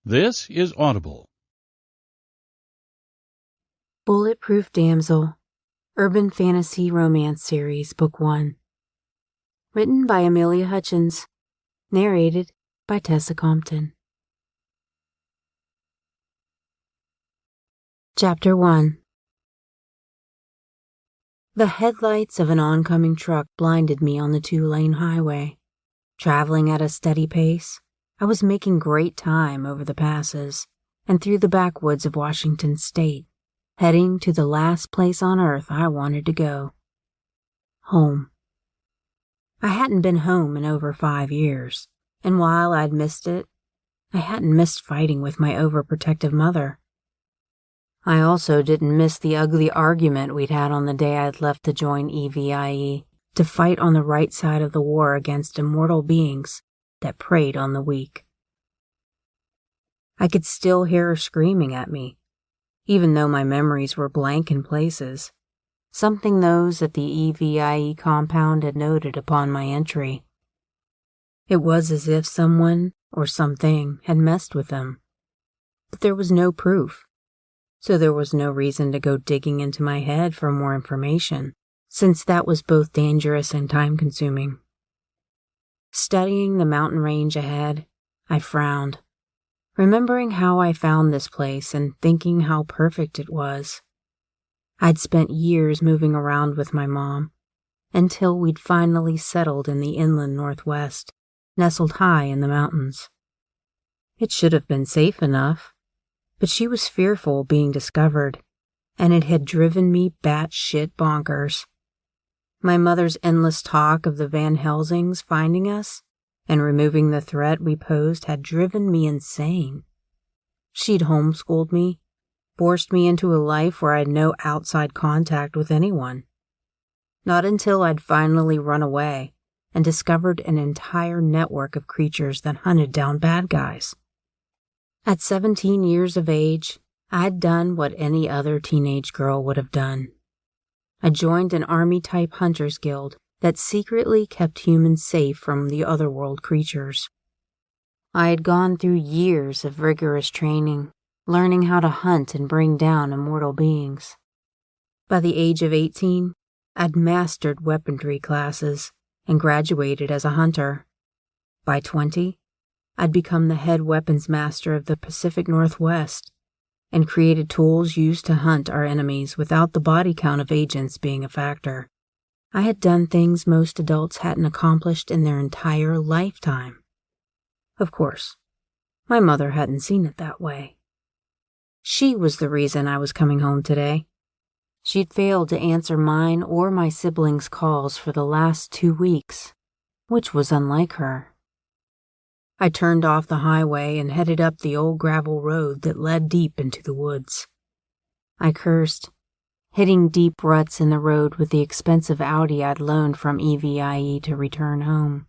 This is Audible. Bulletproof Damsel, Urban Fantasy Romance Series, Book 1. Written by Amelia Hutchins. Narrated by Tessa Compton. Chapter 1. The headlights of an oncoming truck blinded me on the 2-lane highway. Traveling at a steady pace, I was making great time over the passes and through the backwoods of Washington State, heading to the last place on earth I wanted to go. Home. I hadn't been home in over 5 years, and while I'd missed it, I hadn't missed fighting with my overprotective mother. I also didn't miss the ugly argument we'd had on the day I'd left to join EVIE to fight on the right side of the war against immortal beings that preyed on the weak. I could still hear her screaming at me, even though my memories were blank in places, something those at the EVIE compound had noted upon my entry. It was as if someone or something had messed with them, but there was no proof, so there was no reason to go digging into my head for more information, since that was both dangerous and time-consuming. Studying the mountain range ahead, I frowned, remembering how I found this place and thinking how perfect it was. I'd spent years moving around with my mom, until we'd finally settled in the inland northwest, nestled high in the mountains. It should have been safe enough, but she was fearful of being discovered, and it had driven me batshit bonkers. My mother's endless talk of the Van Helsings finding us and removing the threat we posed had driven me insane. She'd homeschooled me, forced me into a life where I'd no outside contact with anyone. Not until I'd finally run away and discovered an entire network of creatures that hunted down bad guys. At 17 years of age, I'd done what any other teenage girl would have done. I joined an army-type hunters guild that secretly kept humans safe from the otherworld creatures. I had gone through years of rigorous training, learning how to hunt and bring down immortal beings. By the age of 18, I'd mastered weaponry classes and graduated as a hunter. By 20, I'd become the head weapons master of the Pacific Northwest and created tools used to hunt our enemies without the body count of agents being a factor. I had done things most adults hadn't accomplished in their entire lifetime. Of course, my mother hadn't seen it that way. She was the reason I was coming home today. She'd failed to answer mine or my siblings' calls for the last 2 weeks, which was unlike her. I turned off the highway and headed up the old gravel road that led deep into the woods. I cursed, hitting deep ruts in the road with the expensive Audi I'd loaned from EVIE to return home.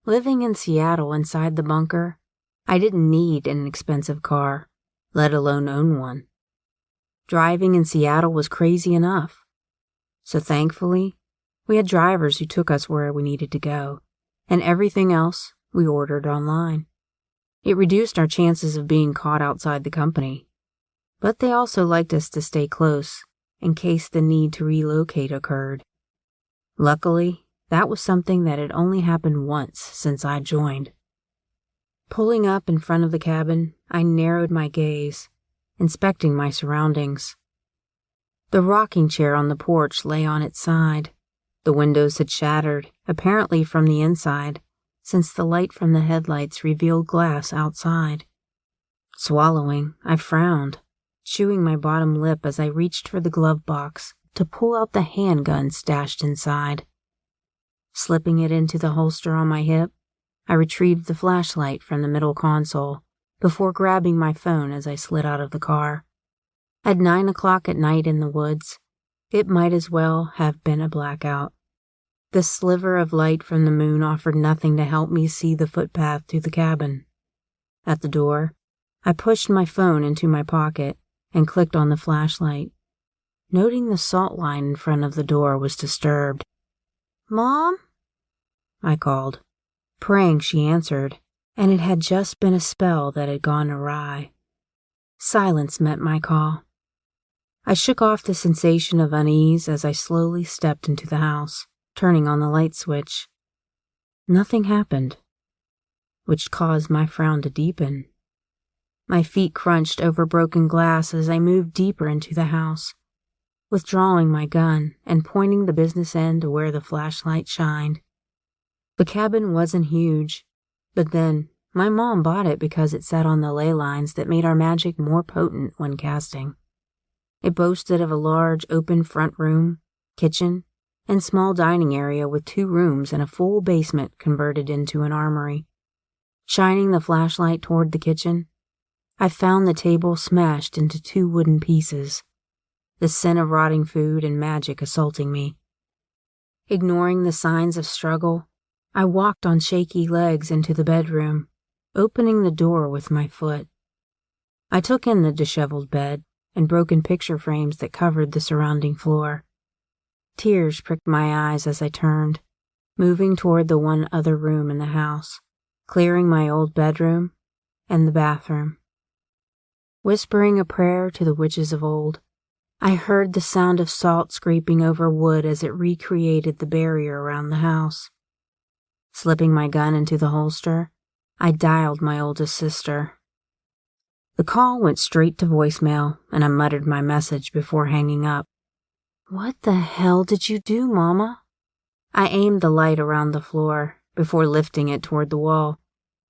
Living in Seattle inside the bunker, I didn't need an expensive car, let alone own one. Driving in Seattle was crazy enough, so thankfully, we had drivers who took us where we needed to go, and everything else we ordered online. It reduced our chances of being caught outside the company, but they also liked us to stay close in case the need to relocate occurred. Luckily, that was something that had only happened once since I joined. Pulling up in front of the cabin, I narrowed my gaze, inspecting my surroundings. The rocking chair on the porch lay on its side. The windows had shattered, apparently from the inside, since the light from the headlights revealed glass outside. Swallowing, I frowned, chewing my bottom lip as I reached for the glove box to pull out the handgun stashed inside. Slipping it into the holster on my hip, I retrieved the flashlight from the middle console before grabbing my phone as I slid out of the car. At 9 o'clock at night in the woods, it might as well have been a blackout. The sliver of light from the moon offered nothing to help me see the footpath to the cabin. At the door, I pushed my phone into my pocket and clicked on the flashlight, noting the salt line in front of the door was disturbed. "Mom?" I called, praying she answered, and it had just been a spell that had gone awry. Silence met my call. I shook off the sensation of unease as I slowly stepped into the house, turning on the light switch. Nothing happened, which caused my frown to deepen. My feet crunched over broken glass as I moved deeper into the house, withdrawing my gun and pointing the business end to where the flashlight shined. The cabin wasn't huge, but then my mom bought it because it sat on the ley lines that made our magic more potent when casting. It boasted of a large open front room, kitchen, and small dining area with 2 rooms and a full basement converted into an armory. Shining the flashlight toward the kitchen, I found the table smashed into 2 wooden pieces, the scent of rotting food and magic assaulting me. Ignoring the signs of struggle, I walked on shaky legs into the bedroom, opening the door with my foot. I took in the disheveled bed and broken picture frames that covered the surrounding floor. Tears pricked my eyes as I turned, moving toward the one other room in the house, clearing my old bedroom and the bathroom. Whispering a prayer to the witches of old, I heard the sound of salt scraping over wood as it recreated the barrier around the house. Slipping my gun into the holster, I dialed my oldest sister. The call went straight to voicemail, and I muttered my message before hanging up. "What the hell did you do, Mama?" I aimed the light around the floor before lifting it toward the wall,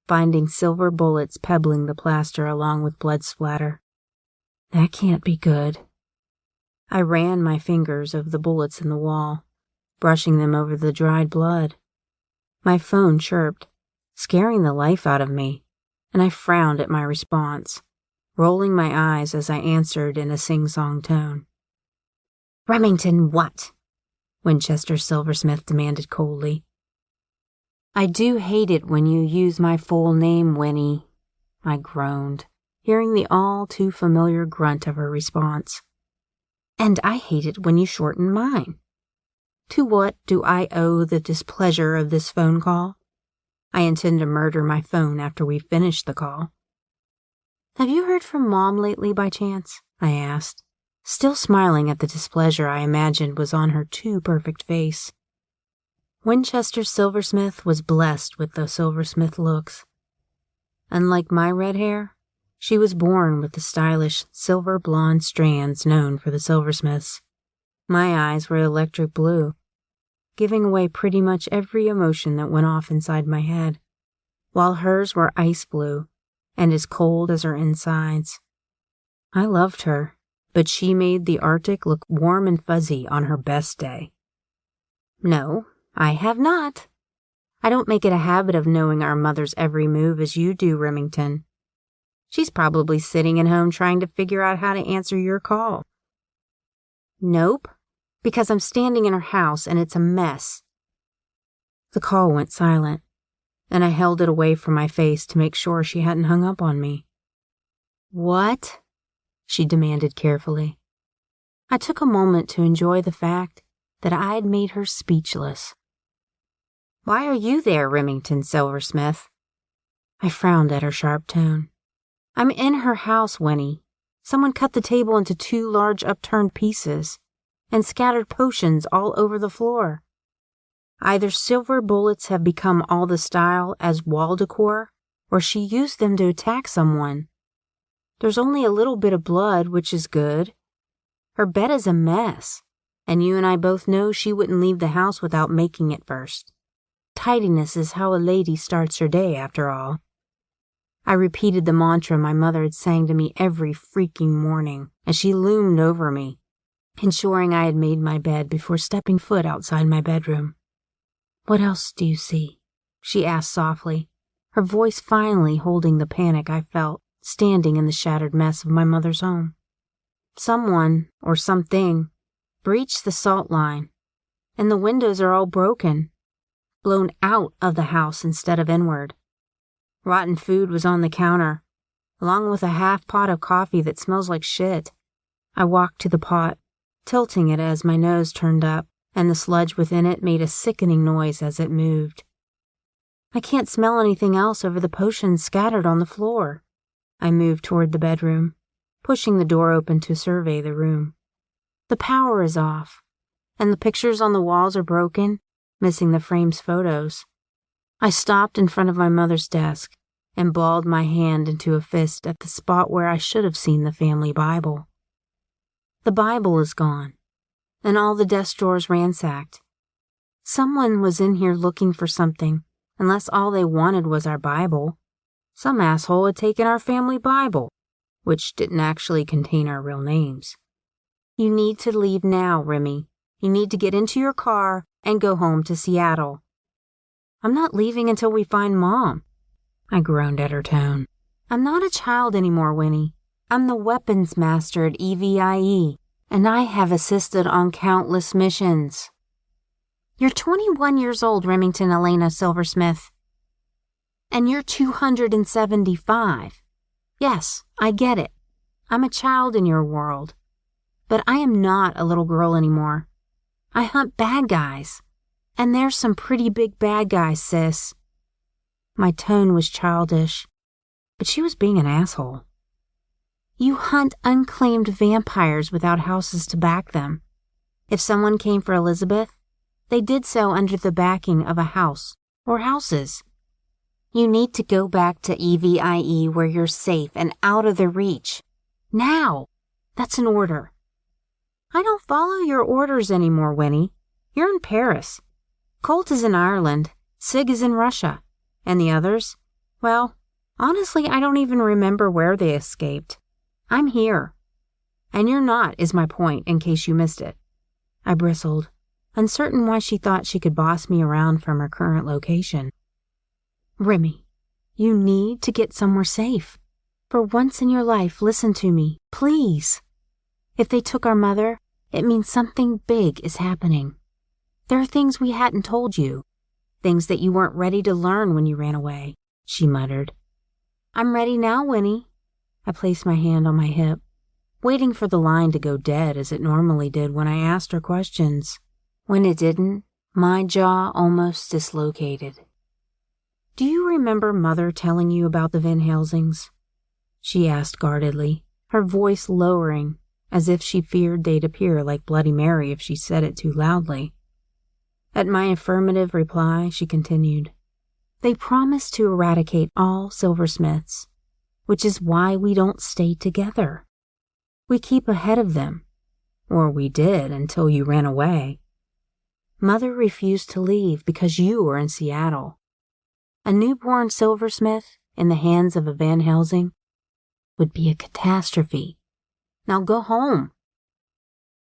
finding silver bullets pebbling the plaster along with blood splatter. That can't be good. I ran my fingers over the bullets in the wall, brushing them over the dried blood. My phone chirped, scaring the life out of me, and I frowned at my response, rolling my eyes as I answered in a sing-song tone. "Remington, what?" Winchester Silversmith demanded coldly. "I do hate it when you use my full name, Winnie," I groaned, hearing the all-too-familiar grunt of her response. "And I hate it when you shorten mine. To what do I owe the displeasure of this phone call? I intend to murder my phone after we finish the call." "Have you heard from Mom lately by chance?" I asked, still smiling at the displeasure I imagined was on her too perfect face. Winchester Silversmith was blessed with the Silversmith looks. Unlike my red hair, she was born with the stylish silver blonde strands known for the Silversmiths. My eyes were electric blue, giving away pretty much every emotion that went off inside my head, while hers were ice blue and as cold as her insides. I loved her, but she made the Arctic look warm and fuzzy on her best day. "No, I have not. I don't make it a habit of knowing our mother's every move as you do, Remington. She's probably sitting at home trying to figure out how to answer your call." "Nope, because I'm standing in her house and it's a mess." The call went silent, and I held it away from my face to make sure she hadn't hung up on me. "What?" she demanded carefully. I took a moment to enjoy the fact that I had made her speechless. "Why are you there, Remington Silversmith?" I frowned at her sharp tone. "I'm in her house, Winnie. Someone cut the table into 2 large upturned pieces and scattered potions all over the floor. Either silver bullets have become all the style as wall decor, or she used them to attack someone. There's only a little bit of blood, which is good. Her bed is a mess, and you and I both know she wouldn't leave the house without making it first. Tidiness is how a lady starts her day, after all." I repeated the mantra my mother had sang to me every freaking morning as she loomed over me, ensuring I had made my bed before stepping foot outside my bedroom. "What else do you see?" she asked softly, her voice finally holding the panic I felt standing in the shattered mess of my mother's home. "Someone, or something, breached the salt line, and the windows are all broken, blown out of the house instead of inward. Rotten food was on the counter, along with a half pot of coffee that smells like shit." I walked to the pot, tilting it as my nose turned up, and the sludge within it made a sickening noise as it moved. I can't smell anything else over the potions scattered on the floor. I moved toward the bedroom, pushing the door open to survey the room. The power is off, and the pictures on the walls are broken, missing the frame's photos. I stopped in front of my mother's desk and balled my hand into a fist at the spot where I should have seen the family Bible. The Bible is gone, and all the desk drawers ransacked. Someone was in here looking for something, unless all they wanted was our Bible. Some asshole had taken our family Bible, which didn't actually contain our real names. You need to leave now, Remy. You need to get into your car and go home to Seattle. I'm not leaving until we find Mom. I groaned at her tone. I'm not a child anymore, Winnie. I'm the weapons master at EVIE, and I have assisted on countless missions. You're 21 years old, Remington Elena Silversmith. And you're 275. Yes, I get it. I'm a child in your world. But I am not a little girl anymore. I hunt bad guys. And there's some pretty big bad guys, sis. My tone was childish, but she was being an asshole. You hunt unclaimed vampires without houses to back them. If someone came for Elizabeth, they did so under the backing of a house or houses. You need to go back to EVIE where you're safe and out of their reach. Now! That's an order. I don't follow your orders anymore, Winnie. You're in Paris. Colt is in Ireland. Sig is in Russia. And the others? Well, honestly, I don't even remember where they escaped. I'm here. And you're not, is my point, in case you missed it. I bristled, uncertain why she thought she could boss me around from her current location. Remy, you need to get somewhere safe. For once in your life, listen to me, please. If they took our mother, it means something big is happening. There are things we hadn't told you, things that you weren't ready to learn when you ran away, she muttered. I'm ready now, Winnie. I placed my hand on my hip, waiting for the line to go dead as it normally did when I asked her questions. When it didn't, my jaw almost dislocated. Do you remember Mother telling you about the Van Helsings? She asked guardedly, her voice lowering, as if she feared they'd appear like Bloody Mary if she said it too loudly. At my affirmative reply, she continued, They promised to eradicate all silversmiths, which is why we don't stay together. We keep ahead of them, or we did until you ran away. Mother refused to leave because you were in Seattle. A newborn silversmith in the hands of a Van Helsing would be a catastrophe. Now go home.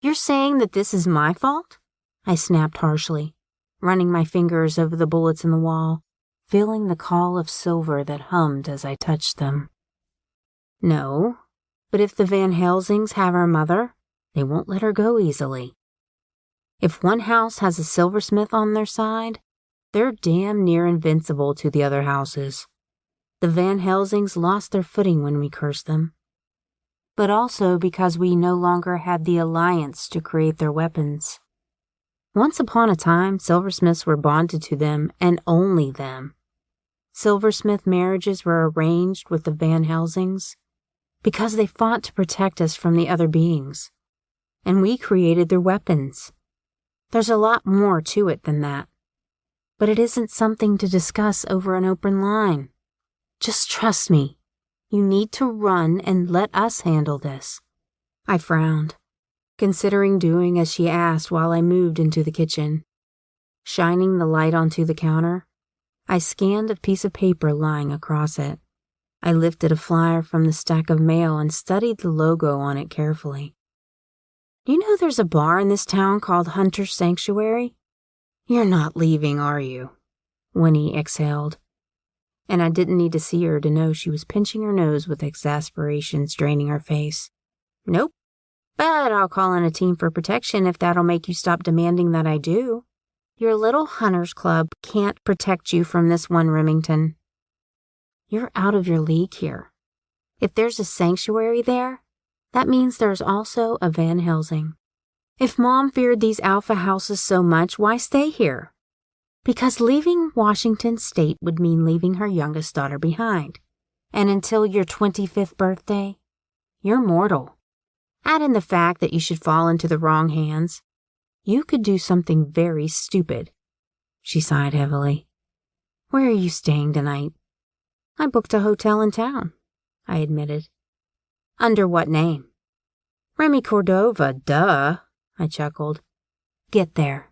You're saying that this is my fault? I snapped harshly, running my fingers over the bullets in the wall, feeling the call of silver that hummed as I touched them. No, but if the Van Helsings have our mother, they won't let her go easily. If one house has a silversmith on their side, they're damn near invincible to the other houses. The Van Helsings lost their footing when we cursed them, but also because we no longer had the alliance to create their weapons. Once upon a time, silversmiths were bonded to them and only them. Silversmith marriages were arranged with the Van Helsings because they fought to protect us from the other beings, and we created their weapons. There's a lot more to it than that, but it isn't something to discuss over an open line. Just trust me. You need to run and let us handle this. I frowned, considering doing as she asked while I moved into the kitchen. Shining the light onto the counter, I scanned a piece of paper lying across it. I lifted a flyer from the stack of mail and studied the logo on it carefully. You know there's a bar in this town called Hunter's Sanctuary? You're not leaving, are you? Winnie exhaled. And I didn't need to see her to know she was pinching her nose with exasperation straining her face. Nope. But I'll call in a team for protection if that'll make you stop demanding that I do. Your little hunters club can't protect you from this one, Remington. You're out of your league here. If there's a sanctuary there, that means there's also a Van Helsing. If Mom feared these alpha houses so much, why stay here? Because leaving Washington State would mean leaving her youngest daughter behind. And until your 25th birthday, you're mortal. Add in the fact that you should fall into the wrong hands. You could do something very stupid. She sighed heavily. Where are you staying tonight? I booked a hotel in town, I admitted. Under what name? Remy Cordova, duh, I chuckled. Get there.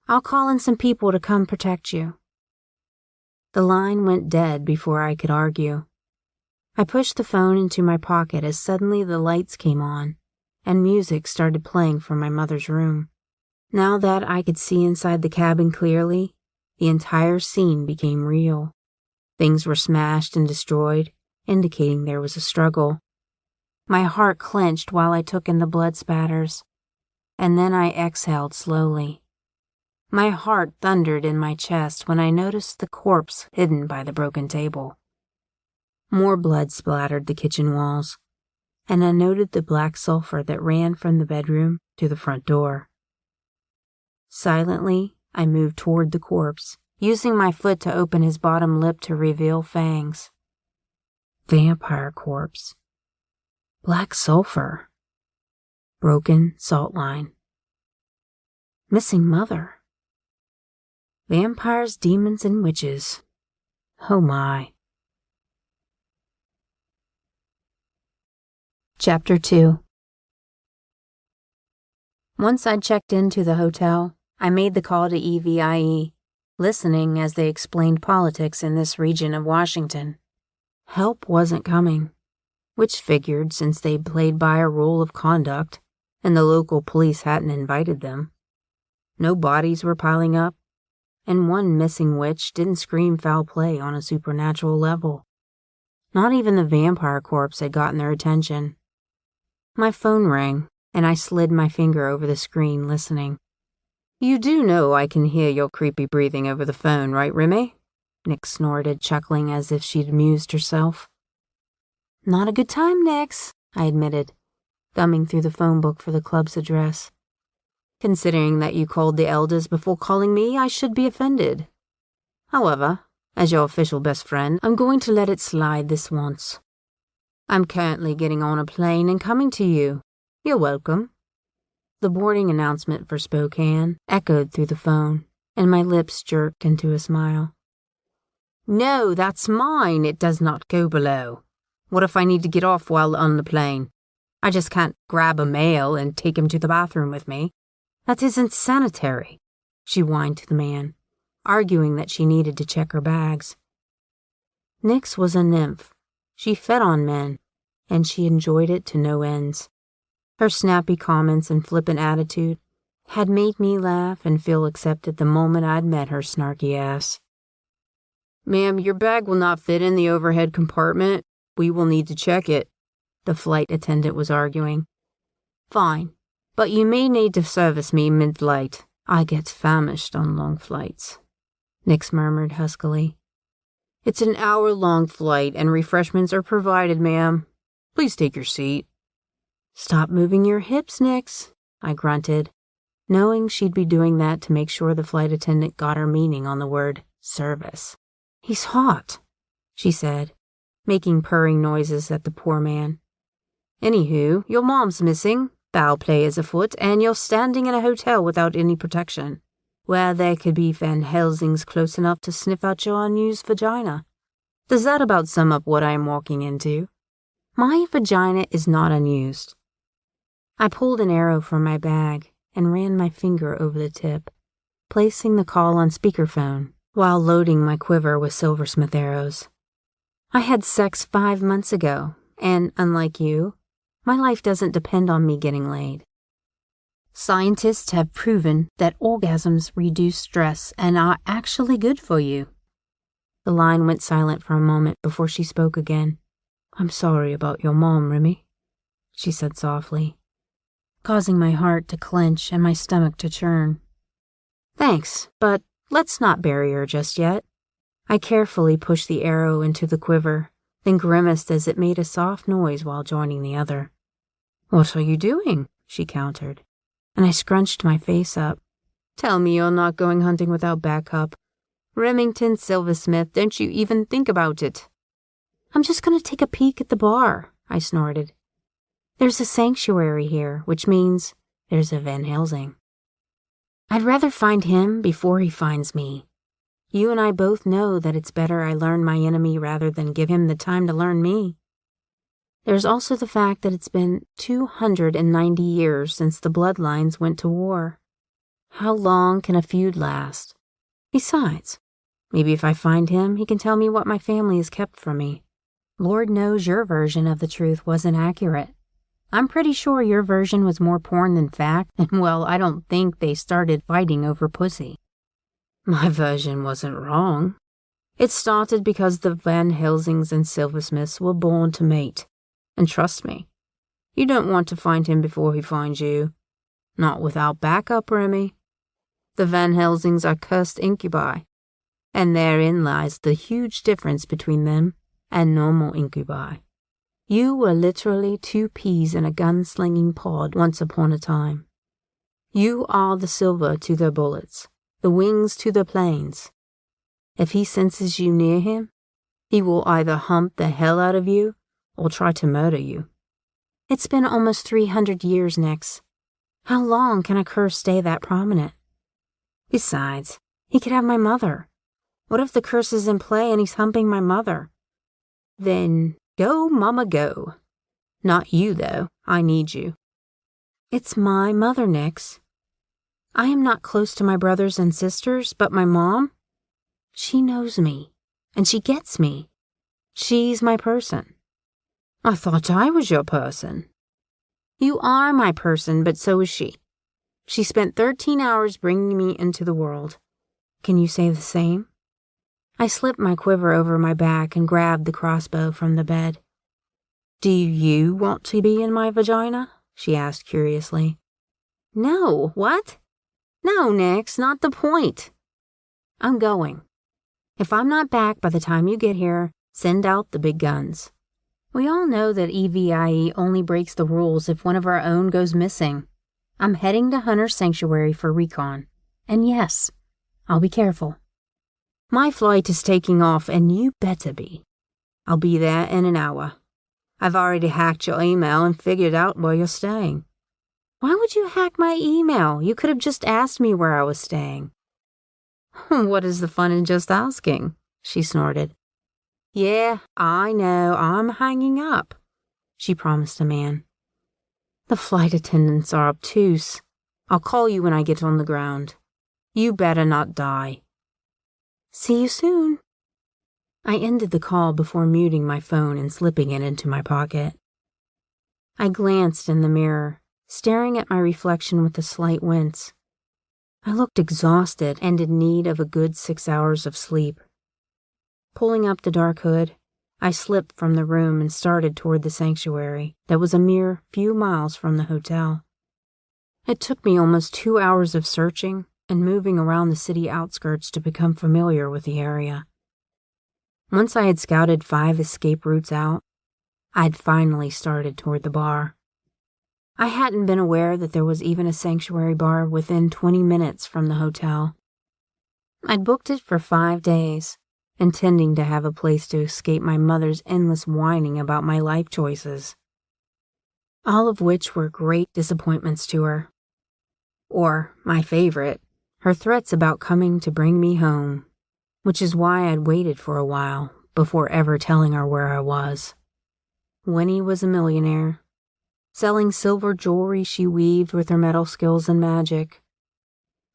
I'll call in some people to come protect you. The line went dead before I could argue. I pushed the phone into my pocket as suddenly the lights came on, and music started playing from my mother's room. Now that I could see inside the cabin clearly, the entire scene became real. Things were smashed and destroyed, indicating there was a struggle. My heart clenched while I took in the blood spatters, and then I exhaled slowly. My heart thundered in my chest when I noticed the corpse hidden by the broken table. More blood splattered the kitchen walls, and I noted the black sulfur that ran from the bedroom to the front door. Silently, I moved toward the corpse, using my foot to open his bottom lip to reveal fangs. Vampire corpse. Black sulfur. Broken salt line. Missing mother. Vampires, demons, and witches. Oh my. Chapter 2. Once I'd checked into the hotel, I made the call to EVIE, listening as they explained politics in this region of Washington. Help wasn't coming, which figured since they played by a rule of conduct and the local police hadn't invited them. No bodies were piling up, and one missing witch didn't scream foul play on a supernatural level. Not even the vampire corpse had gotten their attention. My phone rang, and I slid my finger over the screen, listening. You do know I can hear your creepy breathing over the phone, right, Remy? Nick snorted, chuckling as if she'd amused herself. Not a good time, Nix, I admitted, thumbing through the phone book for the club's address. Considering that you called the elders before calling me, I should be offended. However, as your official best friend, I'm going to let it slide this once. I'm currently getting on a plane and coming to you. You're welcome. The boarding announcement for Spokane echoed through the phone, and my lips jerked into a smile. No, that's mine. It does not go below. What if I need to get off while on the plane? I just can't grab a male and take him to the bathroom with me. That isn't sanitary, she whined to the man, arguing that she needed to check her bags. Nix was a nymph. She fed on men, and she enjoyed it to no ends. Her snappy comments and flippant attitude had made me laugh and feel accepted the moment I'd met her snarky ass. Ma'am, your bag will not fit in the overhead compartment. We will need to check it, the flight attendant was arguing. Fine, but you may need to service me mid-flight. I get famished on long flights, Nix murmured huskily. It's an hour-long flight and refreshments are provided, ma'am. Please take your seat. Stop moving your hips, Nix, I grunted, knowing she'd be doing that to make sure the flight attendant got her meaning on the word service. He's hot, she said, making purring noises at the poor man. Anywho, your mom's missing, foul play is afoot, and you're standing in a hotel without any protection, where there could be Van Helsings close enough to sniff out your unused vagina. Does that about sum up what I am walking into? My vagina is not unused. I pulled an arrow from my bag and ran my finger over the tip, placing the call on speakerphone while loading my quiver with silversmith arrows. I had sex 5 months ago, and unlike you, my life doesn't depend on me getting laid. Scientists have proven that orgasms reduce stress and are actually good for you. The line went silent for a moment before she spoke again. I'm sorry about your mom, Remy, she said softly, causing my heart to clench and my stomach to churn. Thanks, but let's not bury her just yet. I carefully pushed the arrow into the quiver, then grimaced as it made a soft noise while joining the other. What are you doing? She countered, and I scrunched my face up. Tell me you're not going hunting without backup. Remington Silversmith, don't you even think about it. I'm just going to take a peek at the bar, I snorted. There's a sanctuary here, which means there's a Van Helsing. I'd rather find him before he finds me. You and I both know that it's better I learn my enemy rather than give him the time to learn me. There's also the fact that it's been 290 years since the bloodlines went to war. How long can a feud last? Besides, maybe if I find him, he can tell me what my family has kept from me. Lord knows your version of the truth wasn't accurate. I'm pretty sure your version was more porn than fact, and well, I don't think they started fighting over pussy. My version wasn't wrong. It started because the Van Helsings and Silversmiths were born to mate. And trust me, you don't want to find him before he finds you. Not without backup, Remy. The Van Helsings are cursed incubi, and therein lies the huge difference between them and normal incubi. You were literally 2 peas in a gunslinging pod once upon a time. You are the silver to their bullets, the wings to their planes. If he senses you near him, he will either hump the hell out of you or try to murder you. It's been almost 300 years, Nix. How long can a curse stay that prominent? Besides, he could have my mother. What if the curse is in play and he's humping my mother? Then go, mama, go. Not you, though. I need you. It's my mother, Nix. I am not close to my brothers and sisters, but my mom? She knows me, and she gets me. She's my person. I thought I was your person. You are my person, but so is she. She spent 13 hours bringing me into the world. Can you say the same? I slipped my quiver over my back and grabbed the crossbow from the bed. Do you want to be in my vagina? She asked curiously. No, what? No, Nix, not the point. I'm going. If I'm not back by the time you get here, send out the big guns. We all know that EVIE only breaks the rules if one of our own goes missing. I'm heading to Hunter's Sanctuary for recon. And yes, I'll be careful. My flight is taking off, and you better be. I'll be there in an hour. I've already hacked your email and figured out where you're staying. Why would you hack my email? You could have just asked me where I was staying. What is the fun in just asking? She snorted. Yeah, I know, I'm hanging up, she promised the man. The flight attendants are obtuse. I'll call you when I get on the ground. You better not die. See you soon. I ended the call before muting my phone and slipping it into my pocket. I glanced in the mirror, staring at my reflection with a slight wince. I looked exhausted and in need of a good 6 hours of sleep. Pulling up the dark hood, I slipped from the room and started toward the sanctuary that was a mere few miles from the hotel. It took me almost 2 hours of searching and moving around the city outskirts to become familiar with the area. Once I had scouted 5 escape routes out, I'd finally started toward the bar. I hadn't been aware that there was even a sanctuary bar within 20 minutes from the hotel. I'd booked it for 5 days, intending to have a place to escape my mother's endless whining about my life choices, all of which were great disappointments to her. Or, my favorite, her threats about coming to bring me home, which is why I'd waited for a while before ever telling her where I was. Winnie was a millionaire, selling silver jewelry she weaved with her metal skills and magic.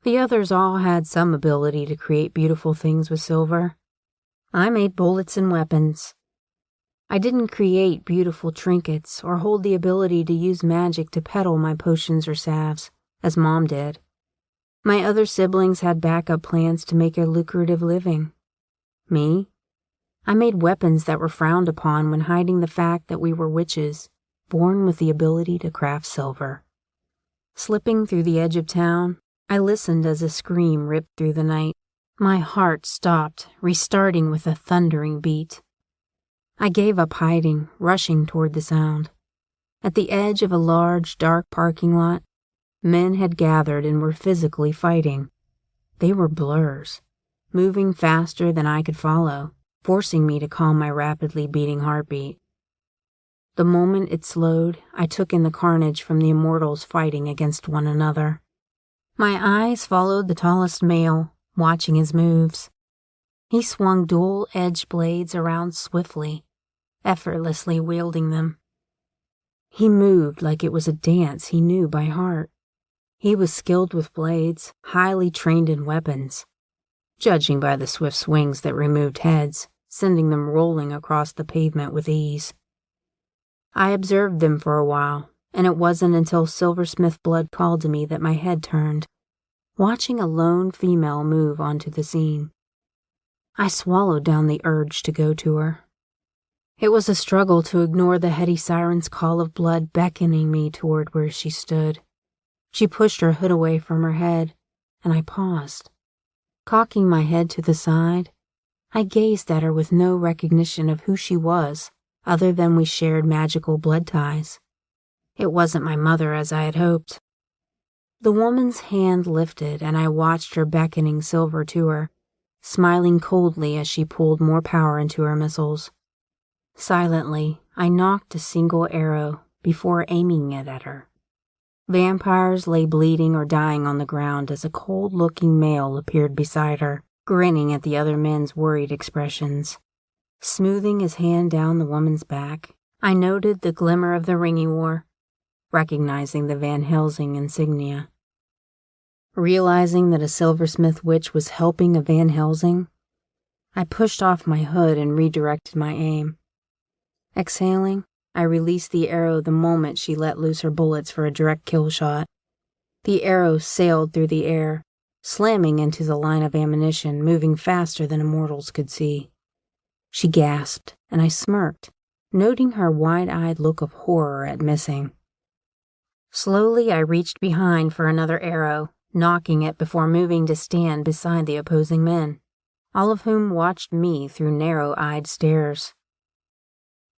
The others all had some ability to create beautiful things with silver. I made bullets and weapons. I didn't create beautiful trinkets or hold the ability to use magic to peddle my potions or salves, as Mom did. My other siblings had backup plans to make a lucrative living. Me? I made weapons that were frowned upon when hiding the fact that we were witches, born with the ability to craft silver. Slipping through the edge of town, I listened as a scream ripped through the night. My heart stopped, restarting with a thundering beat. I gave up hiding, rushing toward the sound. At the edge of a large, dark parking lot, men had gathered and were physically fighting. They were blurs, moving faster than I could follow, forcing me to calm my rapidly beating heartbeat. The moment it slowed, I took in the carnage from the immortals fighting against one another. My eyes followed the tallest male, watching his moves. He swung dual-edged blades around swiftly, effortlessly wielding them. He moved like it was a dance he knew by heart. He was skilled with blades, highly trained in weapons, judging by the swift swings that removed heads, sending them rolling across the pavement with ease. I observed them for a while, and it wasn't until silversmith blood called to me that my head turned, watching a lone female move onto the scene. I swallowed down the urge to go to her. It was a struggle to ignore the heady siren's call of blood beckoning me toward where she stood. She pushed her hood away from her head, and I paused. Cocking my head to the side, I gazed at her with no recognition of who she was, other than we shared magical blood ties. It wasn't my mother as I had hoped. The woman's hand lifted, and I watched her beckoning Silver to her, smiling coldly as she pulled more power into her missiles. Silently, I nocked a single arrow before aiming it at her. Vampires lay bleeding or dying on the ground as a cold-looking male appeared beside her, grinning at the other men's worried expressions. Smoothing his hand down the woman's back, I noted the glimmer of the ring he wore, recognizing the Van Helsing insignia. Realizing that a silversmith witch was helping a Van Helsing, I pushed off my hood and redirected my aim. Exhaling, I released the arrow the moment she let loose her bullets for a direct kill shot. The arrow sailed through the air, slamming into the line of ammunition, moving faster than immortals could see. She gasped, and I smirked, noting her wide-eyed look of horror at missing. Slowly, I reached behind for another arrow, knocking it before moving to stand beside the opposing men, all of whom watched me through narrow-eyed stares.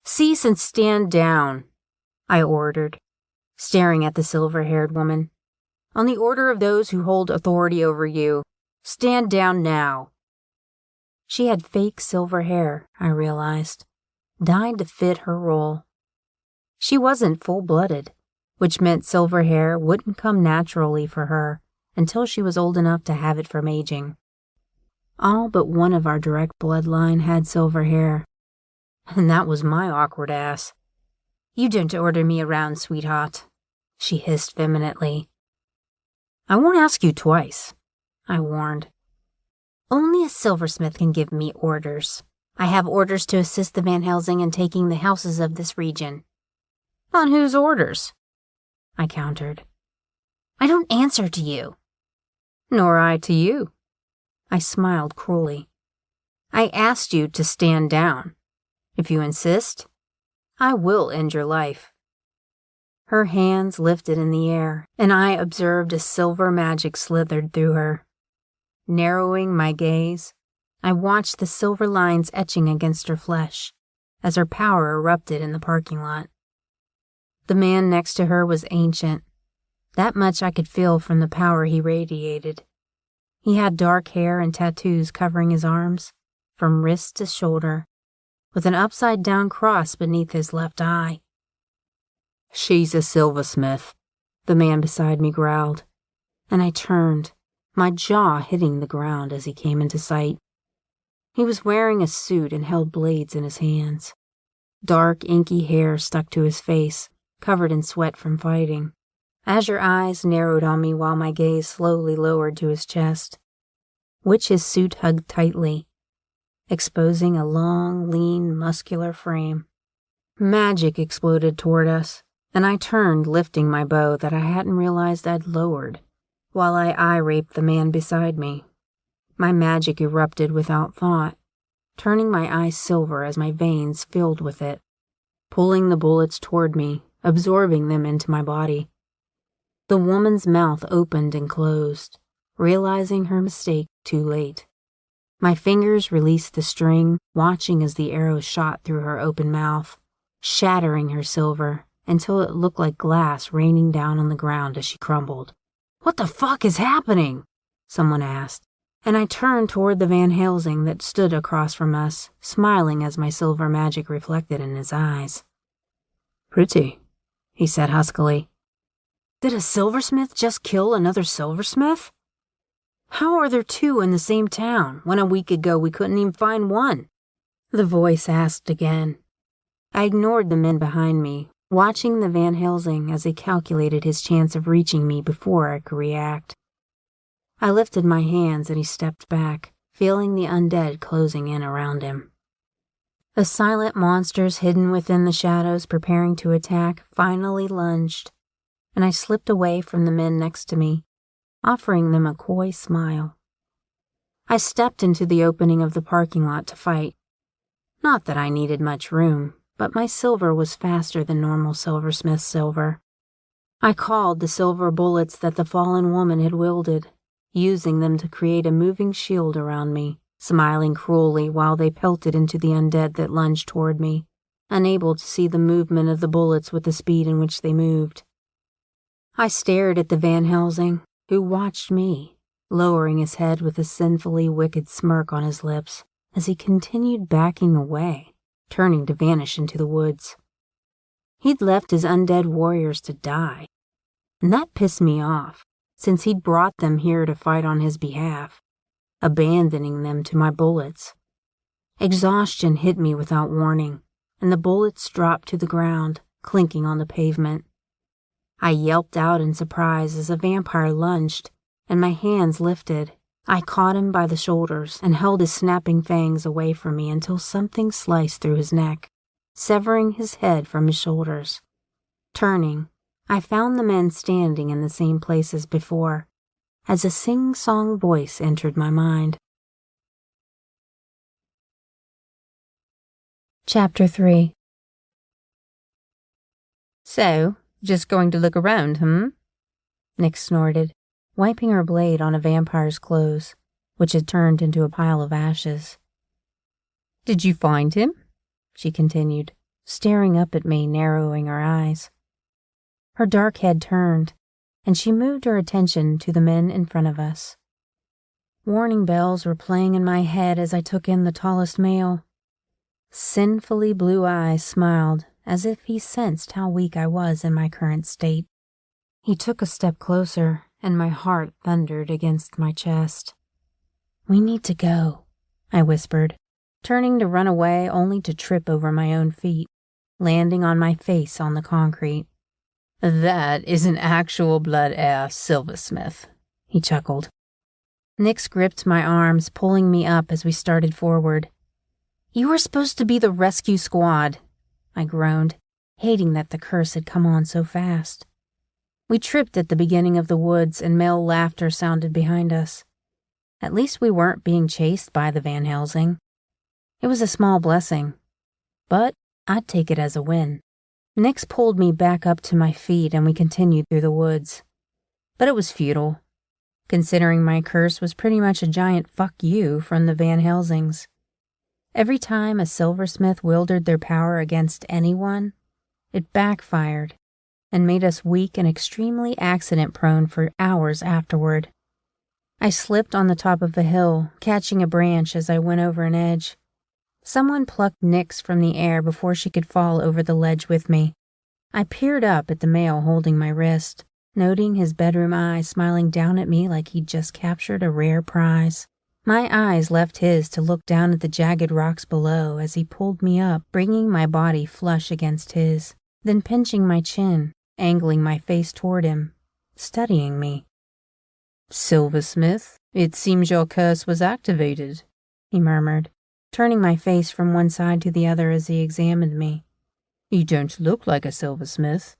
"Cease and stand down," I ordered, staring at the silver-haired woman. "On the order of those who hold authority over you, stand down now." She had fake silver hair, I realized, dyed to fit her role. She wasn't full-blooded, which meant silver hair wouldn't come naturally for her until she was old enough to have it from aging. All but one of our direct bloodline had silver hair, and that was my awkward ass. "You don't order me around, sweetheart," she hissed vehemently. "I won't ask you twice," I warned. "Only a silversmith can give me orders. I have orders to assist the Van Helsing in taking the houses of this region." "On whose orders?" I countered. "I don't answer to you." "Nor I to you." I smiled cruelly. "I asked you to stand down. If you insist, I will end your life." Her hands lifted in the air, and I observed a silver magic slithered through her. Narrowing my gaze, I watched the silver lines etching against her flesh as her power erupted in the parking lot. The man next to her was ancient. That much I could feel from the power he radiated. He had dark hair and tattoos covering his arms, from wrist to shoulder, with an upside-down cross beneath his left eye. "She's a silversmith," the man beside me growled, and I turned, my jaw hitting the ground as he came into sight. He was wearing a suit and held blades in his hands. Dark, inky hair stuck to his face, covered in sweat from fighting. Azure eyes narrowed on me while my gaze slowly lowered to his chest, which his suit hugged tightly, exposing a long, lean, muscular frame. Magic exploded toward us, and I turned, lifting my bow that I hadn't realized I'd lowered, while I eye-raped the man beside me. My magic erupted without thought, turning my eyes silver as my veins filled with it, pulling the bullets toward me, absorbing them into my body. The woman's mouth opened and closed, realizing her mistake too late. My fingers released the string, watching as the arrow shot through her open mouth, shattering her silver until it looked like glass raining down on the ground as she crumbled. "What the fuck is happening?" someone asked, and I turned toward the Van Helsing that stood across from us, smiling as my silver magic reflected in his eyes. "Pretty," he said huskily. Did a silversmith just kill another silversmith? How are there two in the same town when a week ago we couldn't even find one? The voice asked again. I ignored the men behind me, watching the Van Helsing as he calculated his chance of reaching me before I could react. I lifted my hands and he stepped back, feeling the undead closing in around him. The silent monsters hidden within the shadows preparing to attack finally lunged, and I slipped away from the men next to me, offering them a coy smile. I stepped into the opening of the parking lot to fight. Not that I needed much room, but my silver was faster than normal silversmith's silver. I called the silver bullets that the fallen woman had wielded, using them to create a moving shield around me, smiling cruelly while they pelted into the undead that lunged toward me, unable to see the movement of the bullets with the speed in which they moved. I stared at the Van Helsing, who watched me, lowering his head with a sinfully wicked smirk on his lips as he continued backing away, turning to vanish into the woods. He'd left his undead warriors to die, and that pissed me off, since he'd brought them here to fight on his behalf, abandoning them to my bullets. Exhaustion hit me without warning, and the bullets dropped to the ground, clinking on the pavement. I yelped out in surprise as a vampire lunged, and my hands lifted. I caught him by the shoulders and held his snapping fangs away from me until something sliced through his neck, severing his head from his shoulders. Turning, I found the men standing in the same place as before, as a sing-song voice entered my mind. Chapter 3. So, just going to look around, Nick snorted, wiping her blade on a vampire's clothes, which had turned into a pile of ashes. Did you find him? She continued, staring up at me, narrowing her eyes. Her dark head turned, and she moved her attention to the men in front of us. Warning bells were playing in my head as I took in the tallest male. Sinfully blue eyes smiled, as if he sensed how weak I was in my current state. He took a step closer, and my heart thundered against my chest. We need to go, I whispered, turning to run away only to trip over my own feet, landing on my face on the concrete. That is an actual blood-ass silversmith, he chuckled. Nix gripped my arms, pulling me up as we started forward. You were supposed to be the rescue squad, I groaned, hating that the curse had come on so fast. We tripped at the beginning of the woods and male laughter sounded behind us. At least we weren't being chased by the Van Helsing. It was a small blessing, but I'd take it as a win. Nix pulled me back up to my feet and we continued through the woods. But it was futile, considering my curse was pretty much a giant fuck you from the Van Helsings. Every time a silversmith wielded their power against anyone, it backfired and made us weak and extremely accident-prone for hours afterward. I slipped on the top of a hill, catching a branch as I went over an edge. Someone plucked Nix from the air before she could fall over the ledge with me. I peered up at the male holding my wrist, noting his bedroom eyes smiling down at me like he'd just captured a rare prize. My eyes left his to look down at the jagged rocks below as he pulled me up, bringing my body flush against his, then pinching my chin, angling my face toward him, studying me. Silversmith, it seems your curse was activated, he murmured, turning my face from one side to the other as he examined me. You don't look like a silversmith.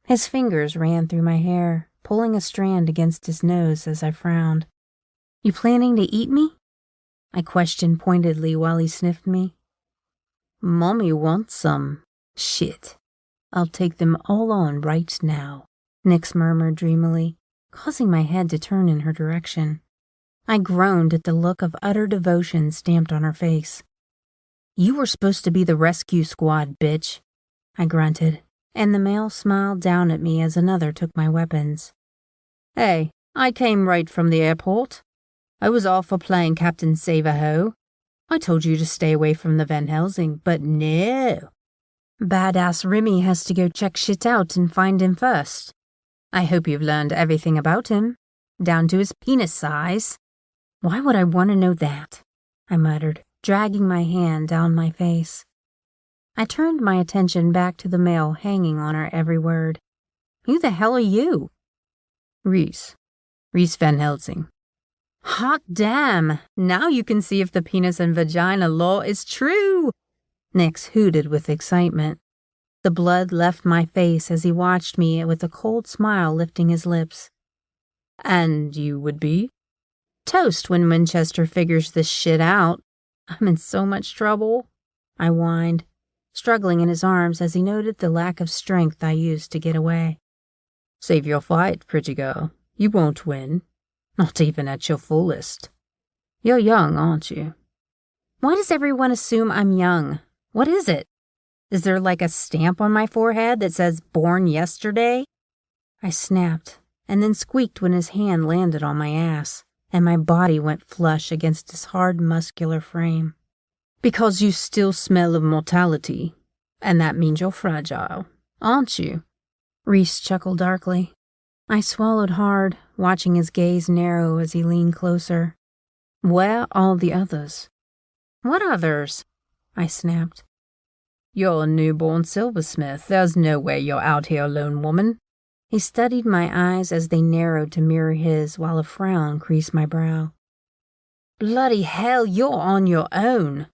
His fingers ran through my hair, pulling a strand against his nose as I frowned. You planning to eat me? I questioned pointedly while he sniffed me. Mommy wants some. Shit. I'll take them all on right now, Nix murmured dreamily, causing my head to turn in her direction. I groaned at the look of utter devotion stamped on her face. You were supposed to be the rescue squad, bitch, I grunted, and the male smiled down at me as another took my weapons. Hey, I came right from the airport. I was all for playing Captain Save-A-Ho. I told you to stay away from the Van Helsing, but no. Badass Remy has to go check shit out and find him first. I hope you've learned everything about him, down to his penis size. Why would I want to know that? I muttered, dragging my hand down my face. I turned my attention back to the mail hanging on her every word. Who the hell are you? Reese Van Helsing. Hot damn! Now you can see if the penis and vagina law is true! Nix hooted with excitement. The blood left my face as he watched me with a cold smile lifting his lips. And you would be? Toast when Winchester figures this shit out. I'm in so much trouble, I whined, struggling in his arms as he noted the lack of strength I used to get away. Save your fight, pretty girl. You won't win. Not even at your fullest. You're young, aren't you? Why does everyone assume I'm young? What is it? Is there like a stamp on my forehead that says born yesterday? I snapped, and then squeaked when his hand landed on my ass, and my body went flush against his hard, muscular frame. Because you still smell of mortality, and that means you're fragile, aren't you? Reese chuckled darkly. I swallowed hard, watching his gaze narrow as he leaned closer. Where are all the others? What others? I snapped. You're a newborn silversmith. There's no way you're out here alone, woman. He studied my eyes as they narrowed to mirror his while a frown creased my brow. Bloody hell, you're on your own.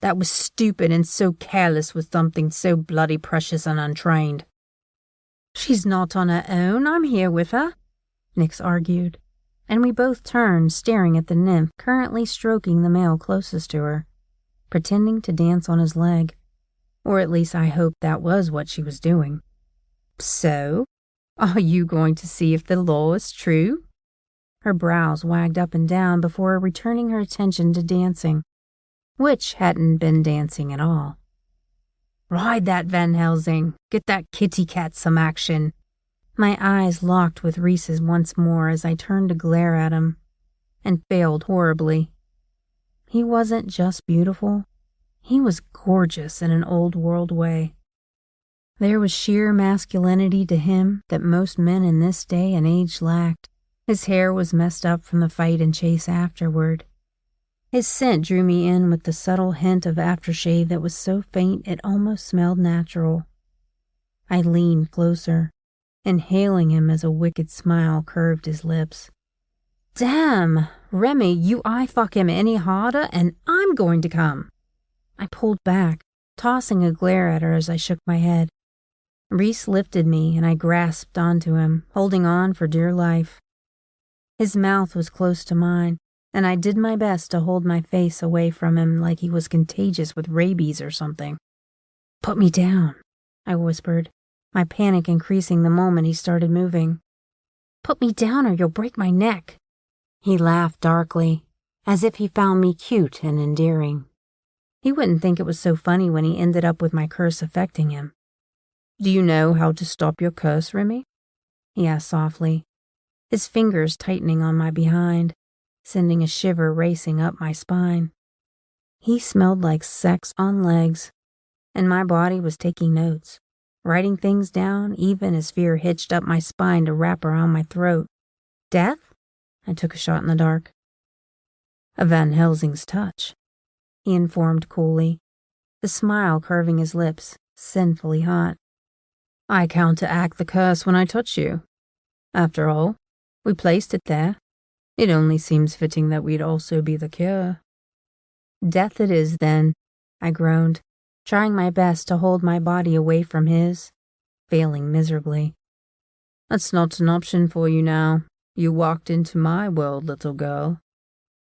That was stupid and so careless with something so bloody precious and untrained. She's not on her own. I'm here with her, Nix argued, and we both turned, staring at the nymph currently stroking the male closest to her, pretending to dance on his leg. Or at least I hoped that was what she was doing. So, are you going to see if the law is true? Her brows wagged up and down before returning her attention to dancing, which hadn't been dancing at all. Ride that, Van Helsing. Get that kitty cat some action. My eyes locked with Reese's once more as I turned to glare at him, and failed horribly. He wasn't just beautiful. He was gorgeous in an old-world way. There was sheer masculinity to him that most men in this day and age lacked. His hair was messed up from the fight and chase afterward. His scent drew me in with the subtle hint of aftershave that was so faint it almost smelled natural. I leaned closer, inhaling him as a wicked smile curved his lips. Damn, Remy, you eye fuck him any harder and I'm going to come. I pulled back, tossing a glare at her as I shook my head. Reese lifted me and I grasped onto him, holding on for dear life. His mouth was close to mine, and I did my best to hold my face away from him like he was contagious with rabies or something. Put me down, I whispered, my panic increasing the moment he started moving. Put me down or you'll break my neck. He laughed darkly, as if he found me cute and endearing. He wouldn't think it was so funny when he ended up with my curse affecting him. Do you know how to stop your curse, Remy? He asked softly, his fingers tightening on my behind, sending a shiver racing up my spine. He smelled like sex on legs, and my body was taking notes, writing things down even as fear hitched up my spine to wrap around my throat. Death? I took a shot in the dark. A Van Helsing's touch, he informed coolly, the smile curving his lips, sinfully hot. I counteract the curse when I touch you. After all, we placed it there. It only seems fitting that we'd also be the cure. Death it is, then, I groaned, trying my best to hold my body away from his, failing miserably. That's not an option for you now. You walked into my world, little girl.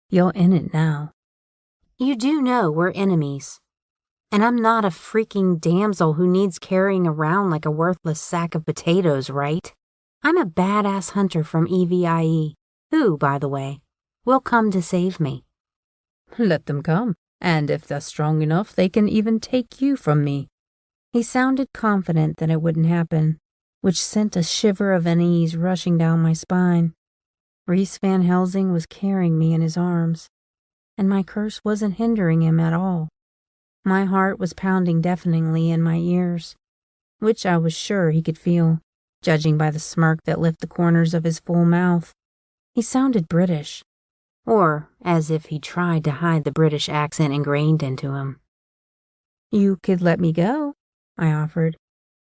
You're in it now. You do know we're enemies. And I'm not a freaking damsel who needs carrying around like a worthless sack of potatoes, right? I'm a badass hunter from EVIE, who, by the way, will come to save me. Let them come, and if they're strong enough, they can even take you from me. He sounded confident that it wouldn't happen, which sent a shiver of unease rushing down my spine. Reese Van Helsing was carrying me in his arms, and my curse wasn't hindering him at all. My heart was pounding deafeningly in my ears, which I was sure he could feel, judging by the smirk that lit the corners of his full mouth. He sounded British, or as if he tried to hide the British accent ingrained into him. "You could let me go," I offered.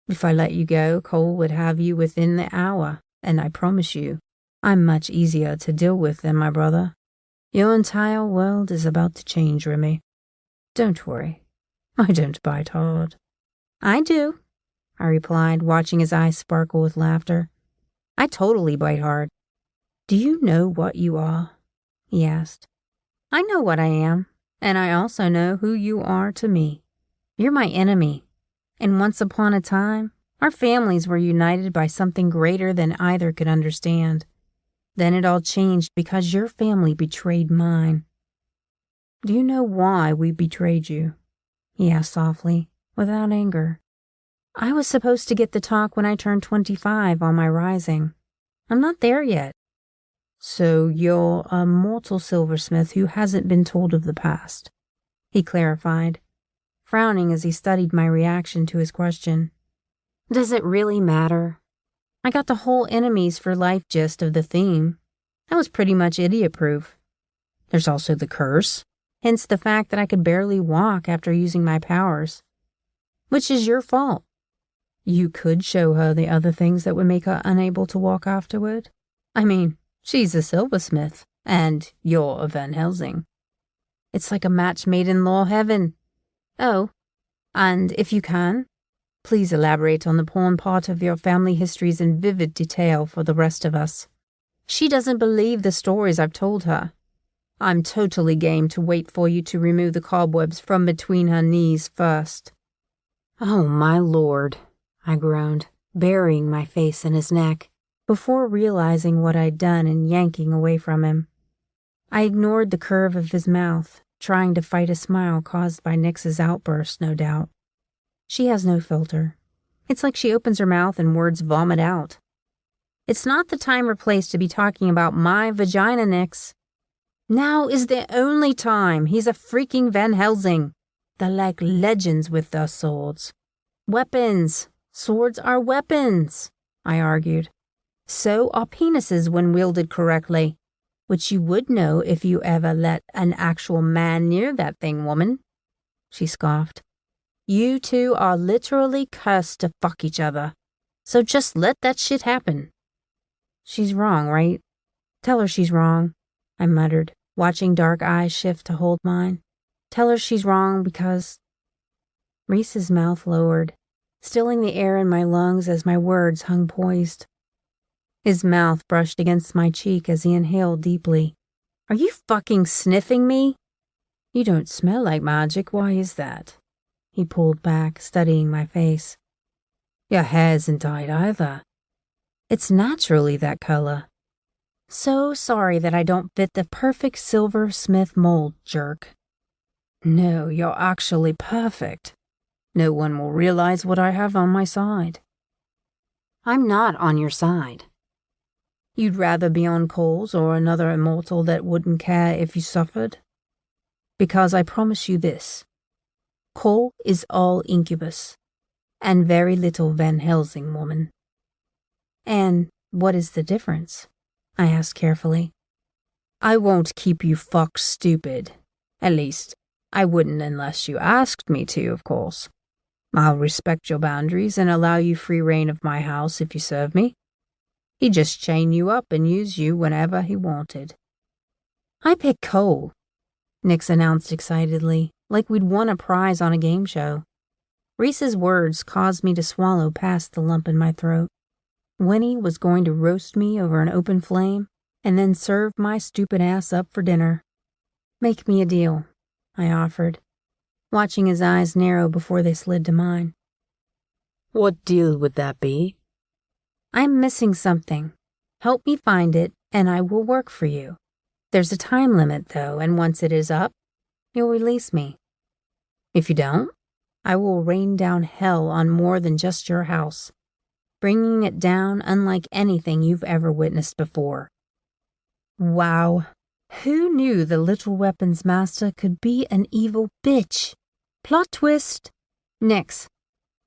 "If I let you go, Cole would have you within the hour, and I promise you, I'm much easier to deal with than my brother. Your entire world is about to change, Remy. Don't worry, I don't bite hard." "I do," I replied, watching his eyes sparkle with laughter. "I totally bite hard." "Do you know what you are?" he asked. "I know what I am, and I also know who you are to me. You're my enemy, and once upon a time, our families were united by something greater than either could understand. Then it all changed because your family betrayed mine." "Do you know why we betrayed you?" he asked softly, without anger. "I was supposed to get the talk when I turned 25 on my rising. I'm not there yet." "So you're a mortal silversmith who hasn't been told of the past," he clarified, frowning as he studied my reaction to his question. "Does it really matter? I got the whole enemies for life gist of the theme. That was pretty much idiot-proof. There's also the curse, hence the fact that I could barely walk after using my powers. Which is your fault. You could show her the other things that would make her unable to walk afterward. I mean, she's a silversmith, and you're a Van Helsing. It's like a match made in law heaven. Oh, and if you can, please elaborate on the porn part of your family histories in vivid detail for the rest of us. She doesn't believe the stories I've told her. I'm totally game to wait for you to remove the cobwebs from between her knees first." "Oh, my lord," I groaned, burying my face in his neck, before realizing what I'd done and yanking away from him. I ignored the curve of his mouth, trying to fight a smile caused by Nix's outburst, no doubt. She has no filter. It's like she opens her mouth and words vomit out. "It's not the time or place to be talking about my vagina, Nix. Now is the only time. He's a freaking Van Helsing. They're like legends with their swords. Weapons. Swords are weapons," I argued. "So are penises when wielded correctly, which you would know if you ever let an actual man near that thing, woman." She scoffed. "You two are literally cursed to fuck each other, so just let that shit happen." "She's wrong, right? Tell her she's wrong," I muttered, watching dark eyes shift to hold mine. "Tell her she's wrong because—" Reese's mouth lowered, stilling the air in my lungs as my words hung poised. His mouth brushed against my cheek as he inhaled deeply. "Are you fucking sniffing me?" "You don't smell like magic. Why is that?" He pulled back, studying my face. "Your hair isn't dyed either. It's naturally that color. So sorry that I don't fit the perfect silversmith mold, jerk." "No, you're actually perfect. No one will realize what I have on my side." "I'm not on your side." "You'd rather be on Cole's or another immortal that wouldn't care if you suffered? Because I promise you this. Cole is all incubus, and very little Van Helsing, woman." "And what is the difference?" I asked carefully. "I won't keep you fucked stupid. At least, I wouldn't unless you asked me to, of course. I'll respect your boundaries and allow you free reign of my house if you serve me. He'd just chain you up and use you whenever he wanted." "I pick Cole," Nix announced excitedly, like we'd won a prize on a game show. Reese's words caused me to swallow past the lump in my throat. Winnie was going to roast me over an open flame and then serve my stupid ass up for dinner. "Make me a deal," I offered, watching his eyes narrow before they slid to mine. What deal would that be? "I'm missing something. Help me find it, and I will work for you. There's a time limit, though, and once it is up, you'll release me. If you don't, I will rain down hell on more than just your house, bringing it down unlike anything you've ever witnessed before." Wow. Who knew the little weapons master could be an evil bitch? Plot twist. Nix.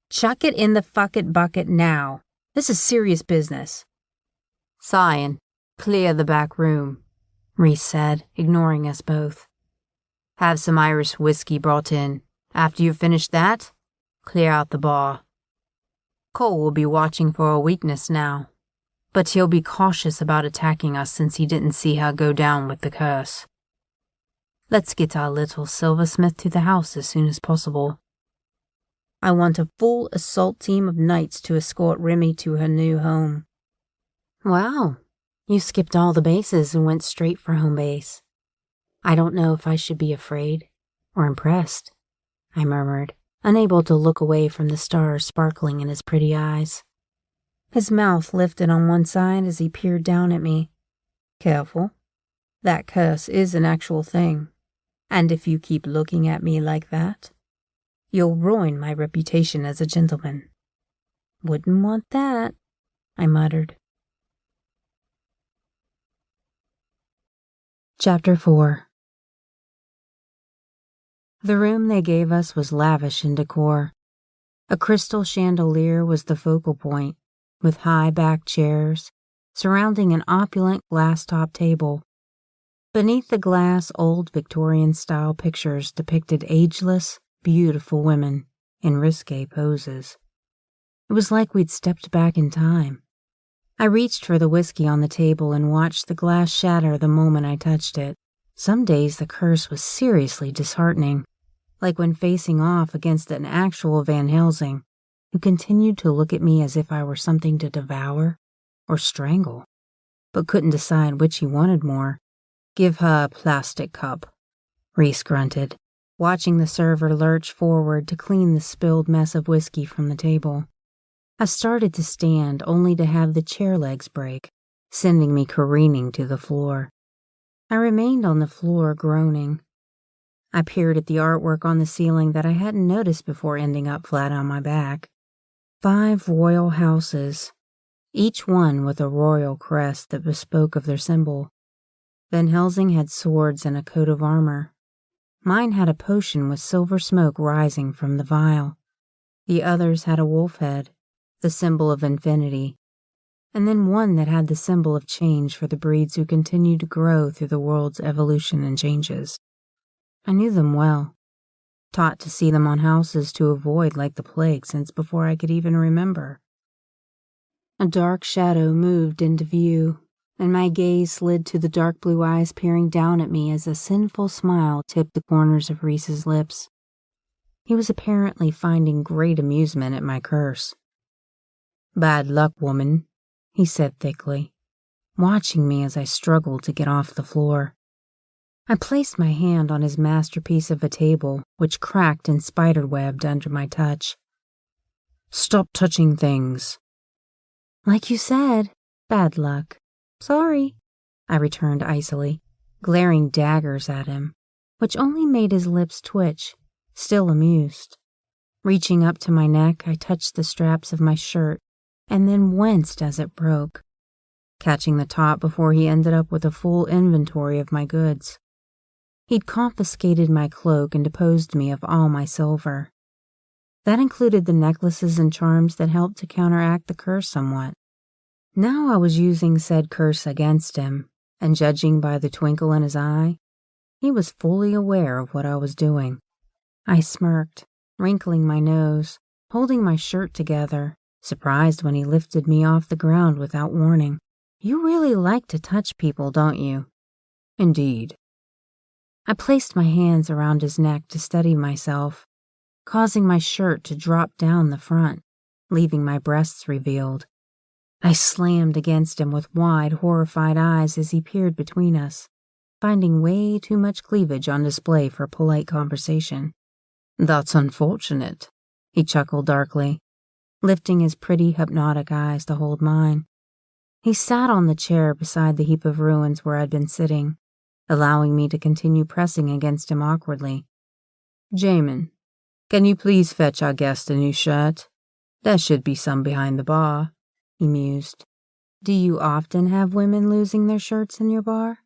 Chuck it in the fuck it bucket now. This is serious business. Sighing. Clear the back room, Reese said, ignoring us both. Have some Irish whiskey brought in. After you've finished that, clear out the bar. Cole will be watching for a weakness now, but he'll be cautious about attacking us since he didn't see her go down with the curse. Let's get our little silversmith to the house as soon as possible. I want a full assault team of knights to escort Remy to her new home. Wow, you skipped all the bases and went straight for home base. I don't know if I should be afraid or impressed, I murmured, unable to look away from the stars sparkling in his pretty eyes. His mouth lifted on one side as he peered down at me. Careful. That curse is an actual thing, and if you keep looking at me like that, you'll ruin my reputation as a gentleman. Wouldn't want that, I muttered. Chapter 4. The room they gave us was lavish in decor. A crystal chandelier was the focal point, with high-backed chairs surrounding an opulent glass-top table. Beneath the glass, old Victorian-style pictures depicted ageless, beautiful women in risque poses. It was like we'd stepped back in time. I reached for the whiskey on the table and watched the glass shatter the moment I touched it. Some days the curse was seriously disheartening, like when facing off against an actual Van Helsing, who continued to look at me as if I were something to devour or strangle, but couldn't decide which he wanted more. Give her a plastic cup, Reese grunted, watching the server lurch forward to clean the spilled mess of whiskey from the table. I started to stand only to have the chair legs break, sending me careening to the floor. I remained on the floor, groaning. I peered at the artwork on the ceiling that I hadn't noticed before ending up flat on my back. 5 royal houses, each one with a royal crest that bespoke of their symbol. Van Helsing had swords and a coat of armor. Mine had a potion with silver smoke rising from the vial. The others had a wolf head, the symbol of infinity, and then one that had the symbol of change for the breeds who continue to grow through the world's evolution and changes. I knew them well, taught to see them on houses to avoid like the plague since before I could even remember. A dark shadow moved into view, and my gaze slid to the dark blue eyes peering down at me as a sinful smile tipped the corners of Reese's lips. He was apparently finding great amusement at my curse. Bad luck, woman, he said thickly, watching me as I struggled to get off the floor. I placed my hand on his masterpiece of a table, which cracked and spiderwebbed under my touch. Stop touching things. Like you said, bad luck. Sorry, I returned icily, glaring daggers at him, which only made his lips twitch, still amused. Reaching up to my neck, I touched the straps of my shirt and then winced as it broke, catching the top before he ended up with a full inventory of my goods. He'd confiscated my cloak and deposed me of all my silver. That included the necklaces and charms that helped to counteract the curse somewhat. Now I was using said curse against him, and judging by the twinkle in his eye, he was fully aware of what I was doing. I smirked, wrinkling my nose, holding my shirt together, surprised when he lifted me off the ground without warning. You really like to touch people, don't you? Indeed. I placed my hands around his neck to steady myself, causing my shirt to drop down the front, leaving my breasts revealed. I slammed against him with wide, horrified eyes as he peered between us, finding way too much cleavage on display for polite conversation. That's unfortunate, he chuckled darkly, lifting his pretty, hypnotic eyes to hold mine. He sat on the chair beside the heap of ruins where I'd been sitting, allowing me to continue pressing against him awkwardly. Jamin, can you please fetch our guest a new shirt? There should be some behind the bar, he mused. Do you often have women losing their shirts in your bar?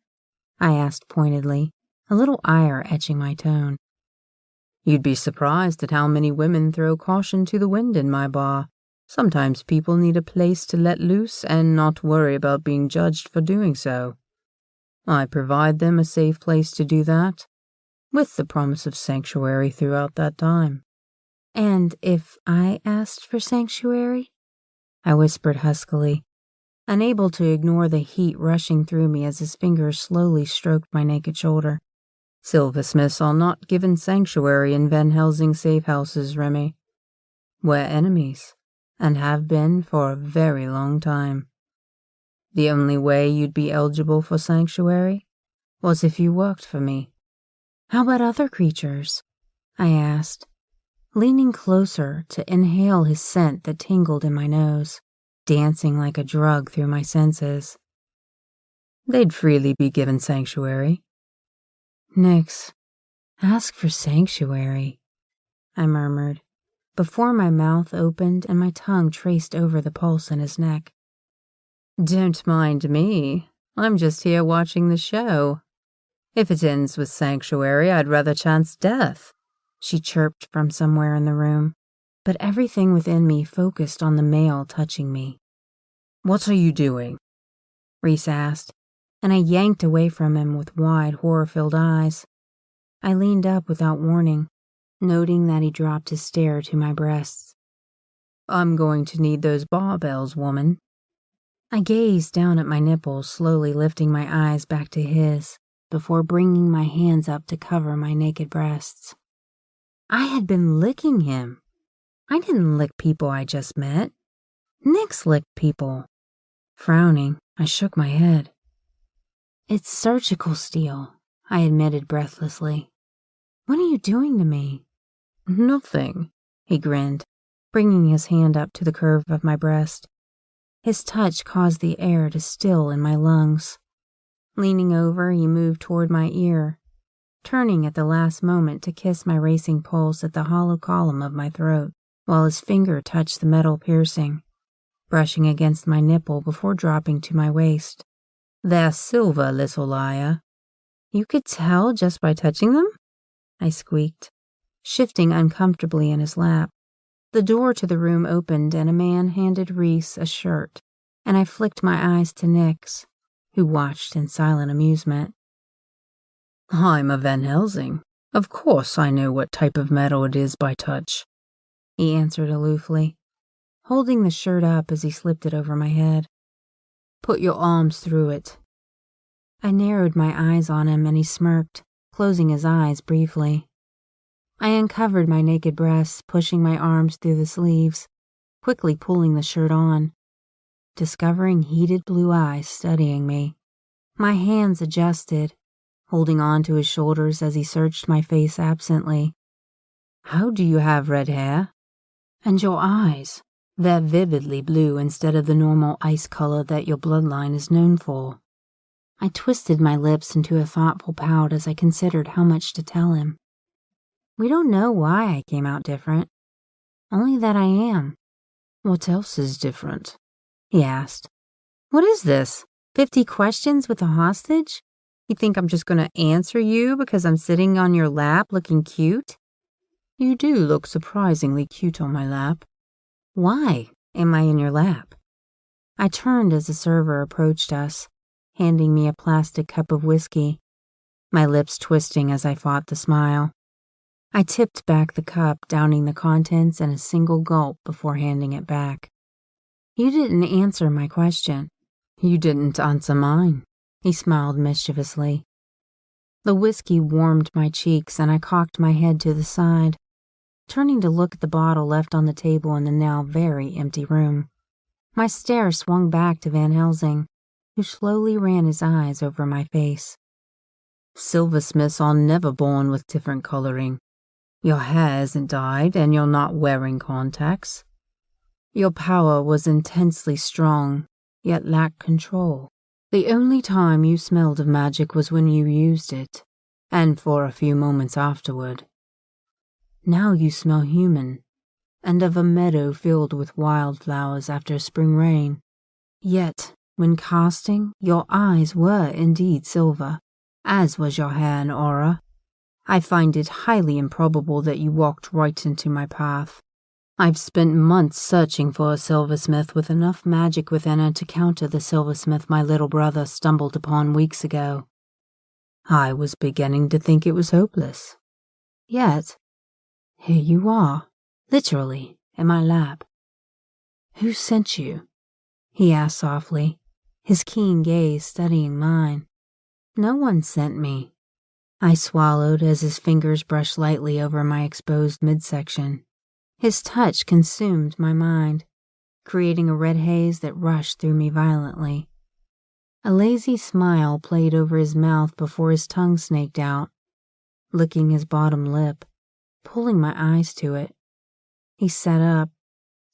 I asked pointedly, a little ire etching my tone. You'd be surprised at how many women throw caution to the wind in my bar. Sometimes people need a place to let loose and not worry about being judged for doing so. I provide them a safe place to do that, with the promise of sanctuary throughout that time. And if I asked for sanctuary? I whispered huskily, unable to ignore the heat rushing through me as his fingers slowly stroked my naked shoulder. Silversmiths are not given sanctuary in Van Helsing safe houses, Remy. We're enemies, and have been for a very long time. The only way you'd be eligible for sanctuary was if you worked for me. How about other creatures? I asked, leaning closer to inhale his scent that tingled in my nose, dancing like a drug through my senses. They'd freely be given sanctuary. Nix, ask for sanctuary, I murmured, before my mouth opened and my tongue traced over the pulse in his neck. Don't mind me. I'm just here watching the show. If it ends with sanctuary, I'd rather chance death, she chirped from somewhere in the room, but everything within me focused on the male touching me. What are you doing? Reese asked, and I yanked away from him with wide, horror-filled eyes. I leaned up without warning, noting that he dropped his stare to my breasts. I'm going to need those barbells, woman. I gazed down at my nipples, slowly lifting my eyes back to his, before bringing my hands up to cover my naked breasts. I had been licking him. I didn't lick people I just met. Nix licked people. Frowning, I shook my head. It's surgical steel, I admitted breathlessly. What are you doing to me? Nothing, he grinned, bringing his hand up to the curve of my breast. His touch caused the air to still in my lungs. Leaning over, he moved toward my ear, turning at the last moment to kiss my racing pulse at the hollow column of my throat, while his finger touched the metal piercing, brushing against my nipple before dropping to my waist. They're silver, little liar. You could tell just by touching them? I squeaked, shifting uncomfortably in his lap. The door to the room opened and a man handed Reese a shirt, and I flicked my eyes to Nix, who watched in silent amusement. I'm a Van Helsing. Of course I know what type of metal it is by touch, he answered aloofly, holding the shirt up as he slipped it over my head. Put your arms through it. I narrowed my eyes on him and he smirked, closing his eyes briefly. I uncovered my naked breasts, pushing my arms through the sleeves, quickly pulling the shirt on, discovering heated blue eyes studying me. My hands adjusted, holding on to his shoulders as he searched my face absently. How do you have red hair? And your eyes? They're vividly blue instead of the normal ice color that your bloodline is known for. I twisted my lips into a thoughtful pout as I considered how much to tell him. We don't know why I came out different, only that I am. What else is different? He asked. What is this? 50 questions with a hostage? You think I'm just going to answer you because I'm sitting on your lap looking cute? You do look surprisingly cute on my lap. Why am I in your lap? I turned as the server approached us, handing me a plastic cup of whiskey, my lips twisting as I fought the smile. I tipped back the cup, downing the contents in a single gulp before handing it back. You didn't answer my question. You didn't answer mine, he smiled mischievously. The whiskey warmed my cheeks and I cocked my head to the side, turning to look at the bottle left on the table in the now very empty room. My stare swung back to Van Helsing, who slowly ran his eyes over my face. Silversmiths are never born with different coloring. Your hair isn't dyed and you're not wearing contacts. Your power was intensely strong, yet lacked control. The only time you smelled of magic was when you used it, and for a few moments afterward. Now you smell human, and of a meadow filled with wildflowers after spring rain. Yet, When casting, your eyes were indeed silver, as was your hair and aura. I find it highly improbable that you walked right into my path. I've spent months searching for a silversmith with enough magic within her to counter the silversmith my little brother stumbled upon weeks ago. I was beginning to think it was hopeless. Yet, here you are, literally, in my lap. Who sent you? He asked softly, his keen gaze studying mine. No one sent me. I swallowed as his fingers brushed lightly over my exposed midsection. His touch consumed my mind, creating a red haze that rushed through me violently. A lazy smile played over his mouth before his tongue snaked out, licking his bottom lip, pulling my eyes to it. He sat up,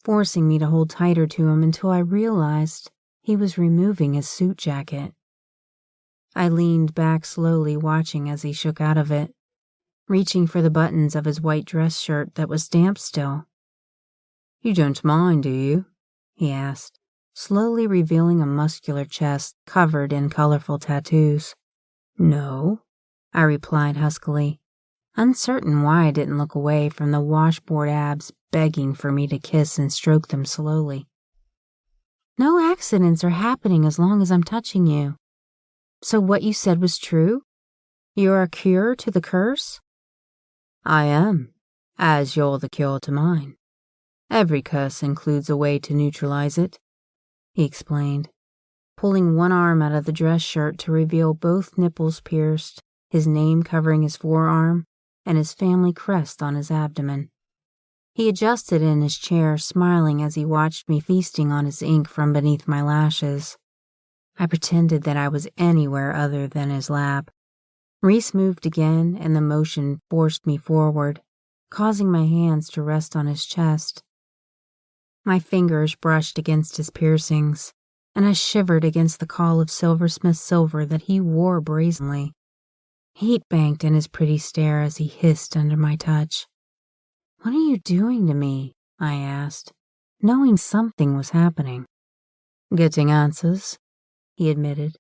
forcing me to hold tighter to him until I realized he was removing his suit jacket. I leaned back slowly, watching as he shook out of it, reaching for the buttons of his white dress shirt that was damp still. You don't mind, do you? He asked, slowly revealing a muscular chest covered in colorful tattoos. No, I replied huskily, uncertain why I didn't look away from the washboard abs begging for me to kiss and stroke them slowly. No accidents are happening as long as I'm touching you. So what you said was true? You're a cure to the curse? I am, as you're the cure to mine. Every curse includes a way to neutralize it, he explained, pulling one arm out of the dress shirt to reveal both nipples pierced, his name covering his forearm, and his family crest on his abdomen. He adjusted in his chair, smiling as he watched me feasting on his ink from beneath my lashes. I pretended that I was anywhere other than his lap. Reese moved again, and the motion forced me forward, causing my hands to rest on his chest. My fingers brushed against his piercings, and I shivered against the call of silversmith silver that he wore brazenly. Heat banked in his pretty stare as he hissed under my touch. What are you doing to me? I asked, knowing something was happening. Getting answers, he admitted,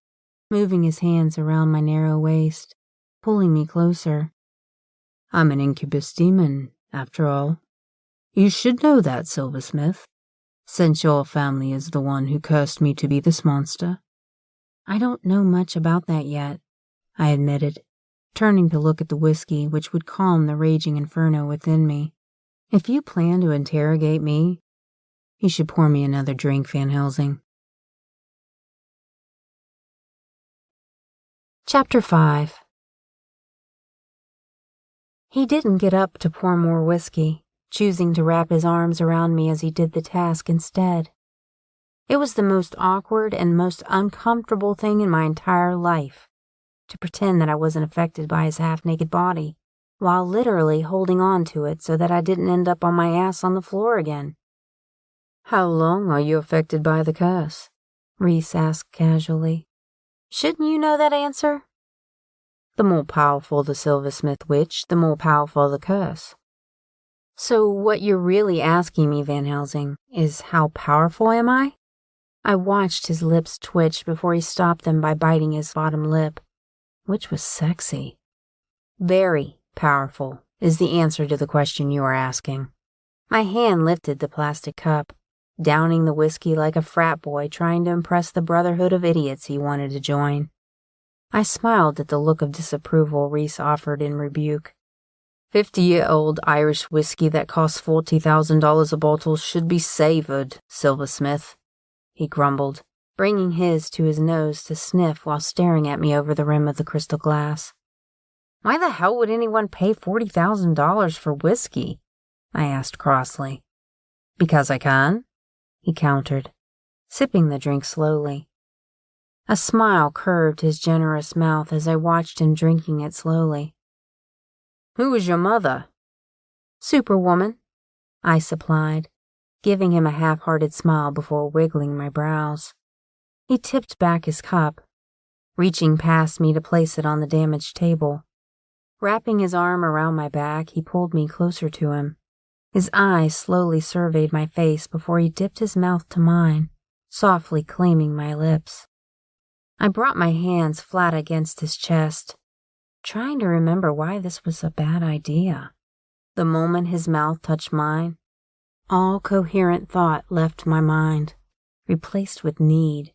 moving his hands around my narrow waist, pulling me closer. I'm an incubus demon, after all. You should know that, silversmith, since your family is the one who cursed me to be this monster. I don't know much about that yet, I admitted, turning to look at the whiskey which would calm the raging inferno within me. If you plan to interrogate me, you should pour me another drink, Van Helsing. Chapter 5. He didn't get up to pour more whiskey, choosing to wrap his arms around me as he did the task instead. It was the most awkward and most uncomfortable thing in my entire life, to pretend that I wasn't affected by his half-naked body, while literally holding on to it so that I didn't end up on my ass on the floor again. How long are you affected by the curse? Reese asked casually. Shouldn't you know that answer? The more powerful the silversmith witch, the more powerful the curse. So what you're really asking me, Van Helsing, is how powerful am I? I watched his lips twitch before he stopped them by biting his bottom lip, which was sexy. Very powerful is the answer to the question you are asking. My hand lifted the plastic cup, downing the whiskey like a frat boy trying to impress the brotherhood of idiots he wanted to join. I smiled at the look of disapproval Reese offered in rebuke. 50-year-old Irish whiskey that costs $40,000 a bottle should be savored, silversmith, he grumbled, bringing his to his nose to sniff while staring at me over the rim of the crystal glass. Why the hell would anyone pay $40,000 for whiskey? I asked crossly. Because I can, he countered, sipping the drink slowly. A smile curved his generous mouth as I watched him drinking it slowly. Who is your mother? Superwoman, I supplied, giving him a half-hearted smile before wiggling my brows. He tipped back his cup, reaching past me to place it on the damaged table. Wrapping his arm around my back, he pulled me closer to him. His eyes slowly surveyed my face before he dipped his mouth to mine, softly claiming my lips. I brought my hands flat against his chest, trying to remember why this was a bad idea. The moment his mouth touched mine, all coherent thought left my mind, replaced with need.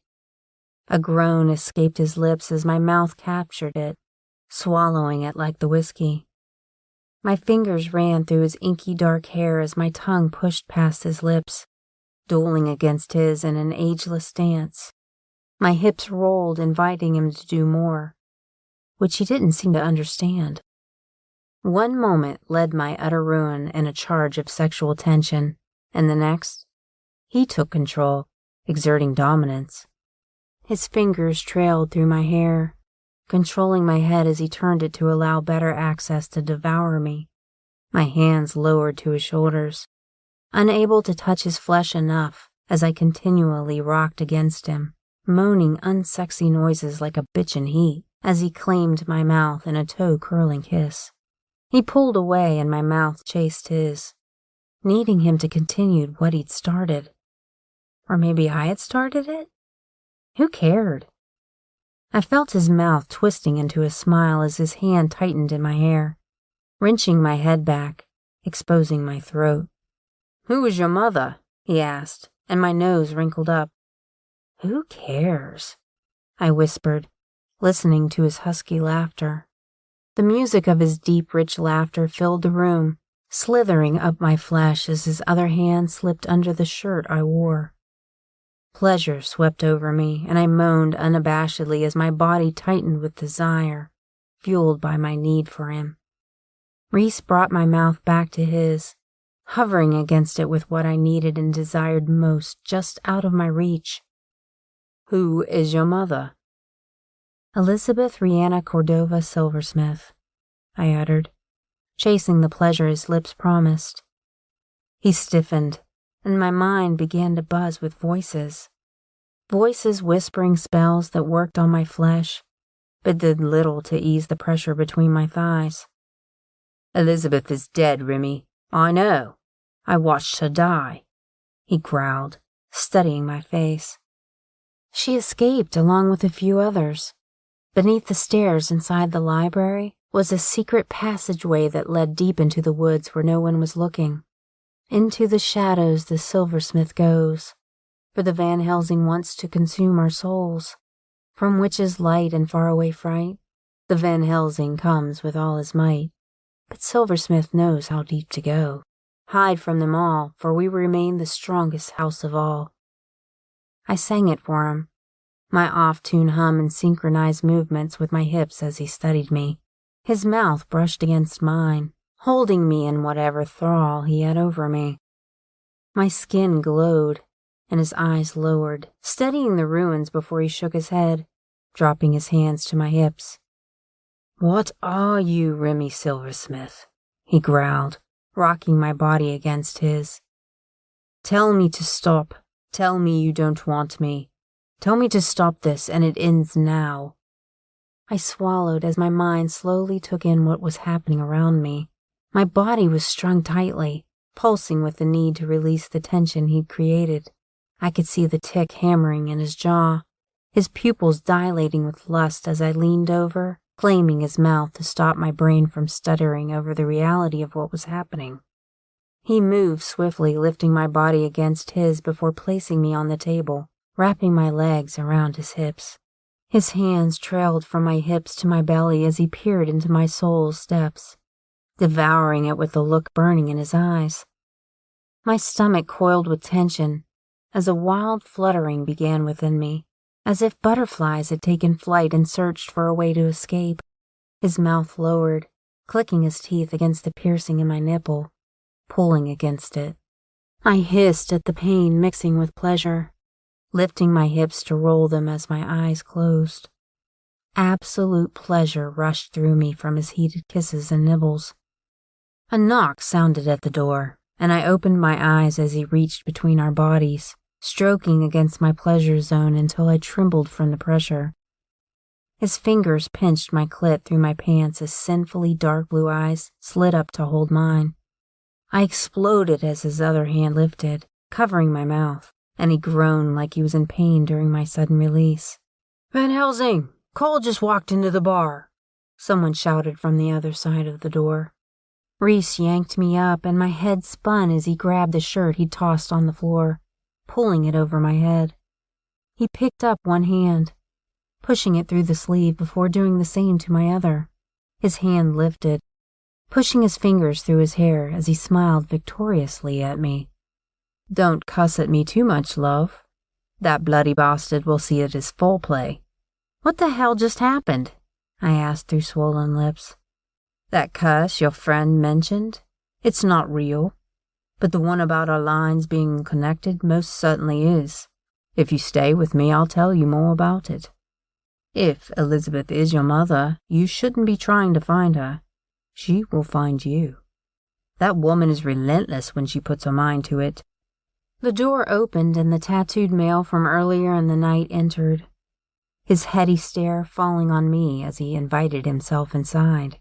A groan escaped his lips as my mouth captured it, swallowing it like the whiskey. My fingers ran through his inky dark hair as my tongue pushed past his lips, dueling against his in an ageless dance. My hips rolled, inviting him to do more, which he didn't seem to understand. One moment led my utter ruin in a charge of sexual tension, and the next, he took control, exerting dominance. His fingers trailed through my hair, controlling my head as he turned it to allow better access to devour me. My hands lowered to his shoulders, unable to touch his flesh enough as I continually rocked against him, moaning unsexy noises like a bitch in heat as he claimed my mouth in a toe-curling kiss. He pulled away and my mouth chased his, needing him to continue what he'd started. Or maybe I had started it? Who cared? I felt his mouth twisting into a smile as his hand tightened in my hair, wrenching my head back, exposing my throat. "Who is your mother?" he asked, and my nose wrinkled up. "Who cares?" I whispered, listening to his husky laughter. The music of his deep, rich laughter filled the room, slithering up my flesh as his other hand slipped under the shirt I wore. Pleasure swept over me, and I moaned unabashedly as my body tightened with desire, fueled by my need for him. Reese brought my mouth back to his, hovering against it with what I needed and desired most just out of my reach. "Who is your mother?" "Elizabeth Rihanna Cordova Silversmith," I uttered, chasing the pleasure his lips promised. He stiffened, and my mind began to buzz with voices. Voices whispering spells that worked on my flesh, but did little to ease the pressure between my thighs. "Elizabeth is dead, Remy. I know. I watched her die," he growled, studying my face. "She escaped along with a few others. Beneath the stairs inside the library was a secret passageway that led deep into the woods where no one was looking. Into the shadows the silversmith goes, for the Van Helsing wants to consume our souls. From witches' light and faraway fright, the Van Helsing comes with all his might. But Silversmith knows how deep to go. Hide from them all, for we remain the strongest house of all." I sang it for him, my off-tune hum and synchronized movements with my hips as he studied me. His mouth brushed against mine, holding me in whatever thrall he had over me. My skin glowed, and his eyes lowered, studying the ruins before he shook his head, dropping his hands to my hips. "What are you, Remy Silversmith?" he growled, rocking my body against his. "Tell me to stop. Tell me you don't want me. Tell me to stop this, and it ends now." I swallowed as my mind slowly took in what was happening around me. My body was strung tightly, pulsing with the need to release the tension he'd created. I could see the tick hammering in his jaw, his pupils dilating with lust as I leaned over, claiming his mouth to stop my brain from stuttering over the reality of what was happening. He moved swiftly, lifting my body against his before placing me on the table, wrapping my legs around his hips. His hands trailed from my hips to my belly as he peered into my soul's depths, devouring it with the look burning in his eyes. My stomach coiled with tension as a wild fluttering began within me, as if butterflies had taken flight and searched for a way to escape. His mouth lowered, clicking his teeth against the piercing in my nipple, pulling against it. I hissed at the pain mixing with pleasure, lifting my hips to roll them as my eyes closed. Absolute pleasure rushed through me from his heated kisses and nibbles. A knock sounded at the door, and I opened my eyes as he reached between our bodies, stroking against my pleasure zone until I trembled from the pressure. His fingers pinched my clit through my pants as sinfully dark blue eyes slid up to hold mine. I exploded as his other hand lifted, covering my mouth, and he groaned like he was in pain during my sudden release. "Van Helsing, Cole just walked into the bar," someone shouted from the other side of the door. Reese yanked me up, and my head spun as he grabbed the shirt he'd tossed on the floor, pulling it over my head. He picked up one hand, pushing it through the sleeve before doing the same to my other. His hand lifted, pushing his fingers through his hair as he smiled victoriously at me. "Don't cuss at me too much, love. That bloody bastard will see it as foreplay." "What the hell just happened?" I asked through swollen lips. "That curse your friend mentioned? It's not real, but the one about our lines being connected most certainly is. If you stay with me, I'll tell you more about it. If Elizabeth is your mother, you shouldn't be trying to find her. She will find you. That woman is relentless when she puts her mind to it." The door opened and the tattooed male from earlier in the night entered, his heady stare falling on me as he invited himself inside.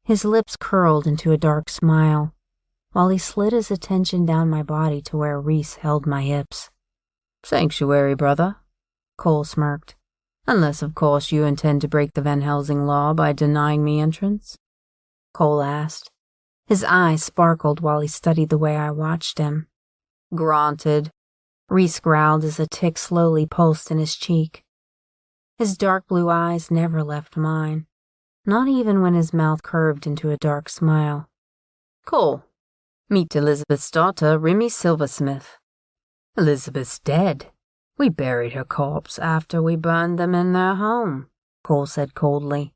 His lips curled into a dark smile, while he slid his attention down my body to where Reese held my hips. "Sanctuary, brother," Cole smirked. "Unless, of course, you intend to break the Van Helsing law by denying me entrance?" Cole asked. His eyes sparkled while he studied the way I watched him. "Granted," Reese growled as a tick slowly pulsed in his cheek. His dark blue eyes never left mine, not even when his mouth curved into a dark smile. "Cole, meet Elizabeth's daughter, Remy Silversmith." "Elizabeth's dead. We buried her corpse after we burned them in their home," Cole said coldly,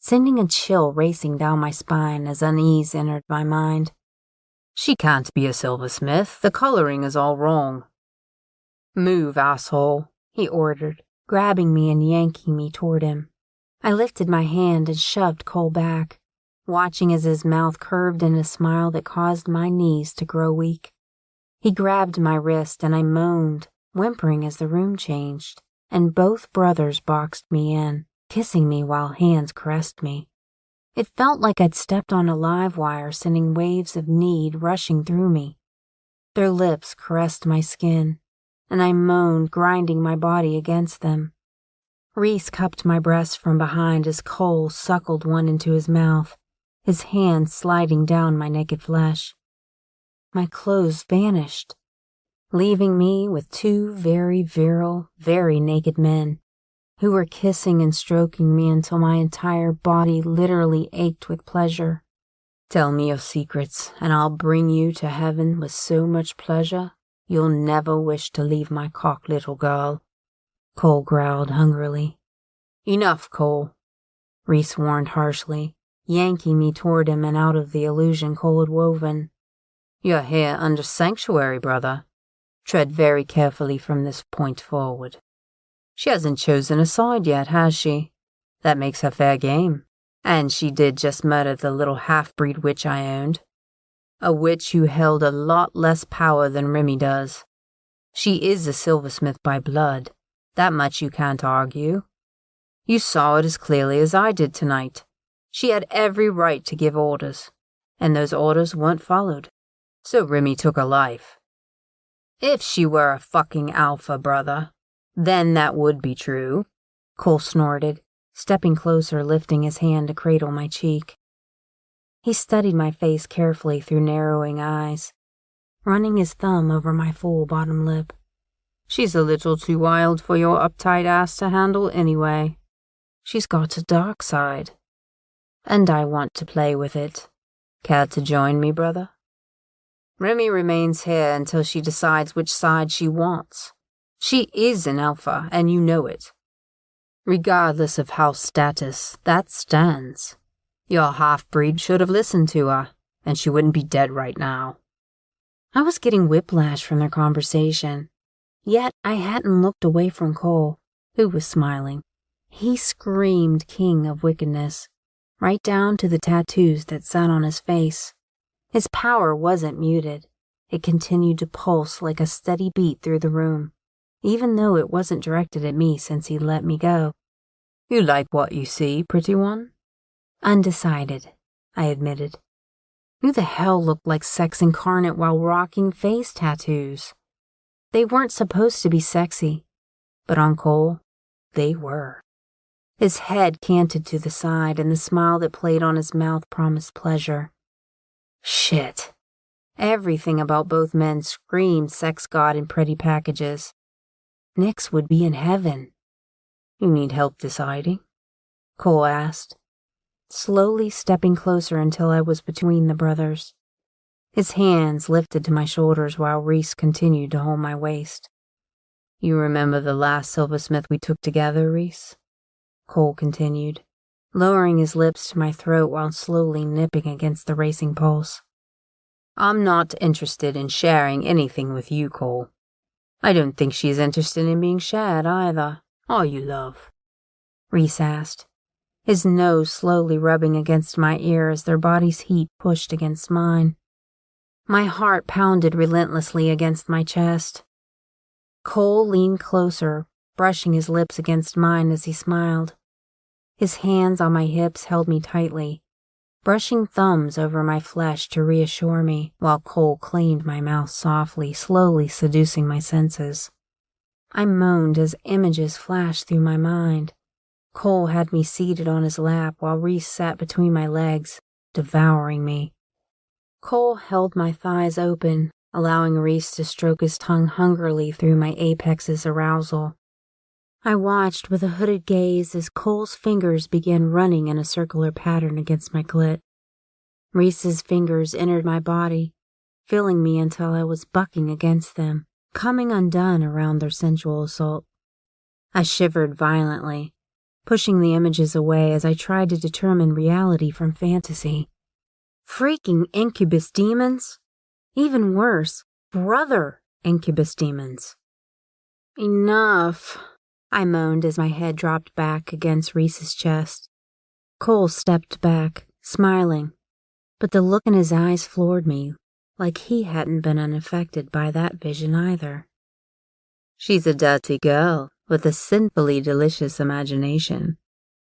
sending a chill racing down my spine as unease entered my mind. "She can't be a silversmith. The coloring is all wrong." "Move, asshole," he ordered, grabbing me and yanking me toward him. I lifted my hand and shoved Cole back, watching as his mouth curved in a smile that caused my knees to grow weak. He grabbed my wrist and I moaned, whimpering as the room changed, and both brothers boxed me in, kissing me while hands caressed me. It felt like I'd stepped on a live wire, sending waves of need rushing through me. Their lips caressed my skin, and I moaned, grinding my body against them. Reese cupped my breasts from behind as Cole suckled one into his mouth, his hand sliding down my naked flesh. My clothes vanished, leaving me with two very virile, very naked men, who were kissing and stroking me until my entire body literally ached with pleasure. "Tell me your secrets, and I'll bring you to heaven with so much pleasure you'll never wish to leave my cock, little girl," Cole growled hungrily. "Enough, Cole," Reese warned harshly, yanking me toward him and out of the illusion Cole had woven. "You're here under sanctuary, brother. Tread very carefully from this point forward. She hasn't chosen a side yet, has she? That makes her fair game. And she did just murder the little half-breed witch I owned. A witch who held a lot less power than Remy does. She is a silversmith by blood. That much you can't argue. You saw it as clearly as I did tonight. She had every right to give orders, and those orders weren't followed. So Remy took her life. If she were a fucking alpha, brother, then that would be true," Cole snorted, stepping closer, lifting his hand to cradle my cheek. He studied my face carefully through narrowing eyes, running his thumb over my full bottom lip. "She's a little too wild for your uptight ass to handle anyway. She's got a dark side, and I want to play with it. Care to join me, brother? Remy remains here until she decides which side she wants. She is an alpha, and you know it. Regardless of house status, that stands. Your half-breed should have listened to her, and she wouldn't be dead right now." I was getting whiplash from their conversation, yet I hadn't looked away from Cole, who was smiling. He screamed king of wickedness, right down to the tattoos that sat on his face. His power wasn't muted. It continued to pulse like a steady beat through the room, even though it wasn't directed at me since he let me go. "You like what you see, pretty one?" "Undecided," I admitted. Who the hell looked like sex incarnate while rocking face tattoos? They weren't supposed to be sexy, but on Cole, they were. His head canted to the side, and the smile that played on his mouth promised pleasure. Shit. Everything about both men screamed sex god in pretty packages. Nix would be in heaven. You need help deciding? Cole asked, slowly stepping closer until I was between the brothers. His hands lifted to my shoulders while Reese continued to hold my waist. You remember the last silversmith we took together, Reese? Cole continued, lowering his lips to my throat while slowly nipping against the racing pulse. I'm not interested in sharing anything with you, Cole. I don't think she's interested in being shared either. Are you, love? Reese asked, his nose slowly rubbing against my ear as their body's heat pushed against mine. My heart pounded relentlessly against my chest. Cole leaned closer, brushing his lips against mine as he smiled. His hands on my hips held me tightly, brushing thumbs over my flesh to reassure me, while Cole cleaned my mouth softly, slowly seducing my senses. I moaned as images flashed through my mind. Cole had me seated on his lap while Reese sat between my legs, devouring me. Cole held my thighs open, allowing Reese to stroke his tongue hungrily through my apex's arousal. I watched with a hooded gaze as Cole's fingers began running in a circular pattern against my clit. Reese's fingers entered my body, filling me until I was bucking against them, coming undone around their sensual assault. I shivered violently, pushing the images away as I tried to determine reality from fantasy. Freaking incubus demons? Even worse, brother incubus demons. Enough, I moaned as my head dropped back against Reese's chest. Cole stepped back, smiling, but the look in his eyes floored me, like he hadn't been unaffected by that vision either. She's a dirty girl with a sinfully delicious imagination.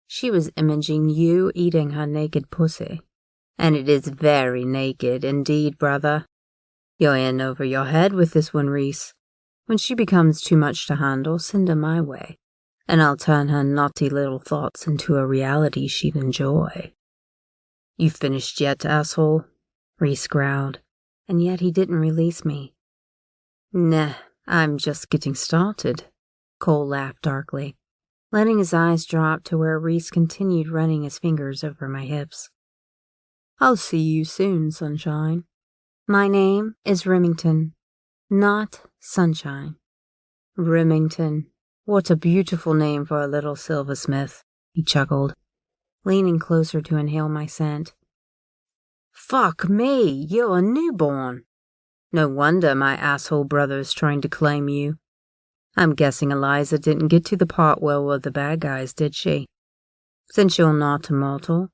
She was imaging you eating her naked pussy. And it is very naked indeed, brother. You're in over your head with this one, Reese. When she becomes too much to handle, send her my way, and I'll turn her naughty little thoughts into a reality she'd enjoy. You finished yet, asshole? Reese growled, and yet he didn't release me. Nah, I'm just getting started, Cole laughed darkly, letting his eyes drop to where Reese continued running his fingers over my hips. I'll see you soon, sunshine. My name is Remington, not Sunshine. Remington. What a beautiful name for a little silversmith, he chuckled, leaning closer to inhale my scent. Fuck me, you're a newborn. No wonder my asshole brother's trying to claim you. I'm guessing Eliza didn't get to the part where we're the bad guys, did she? Since you're not immortal,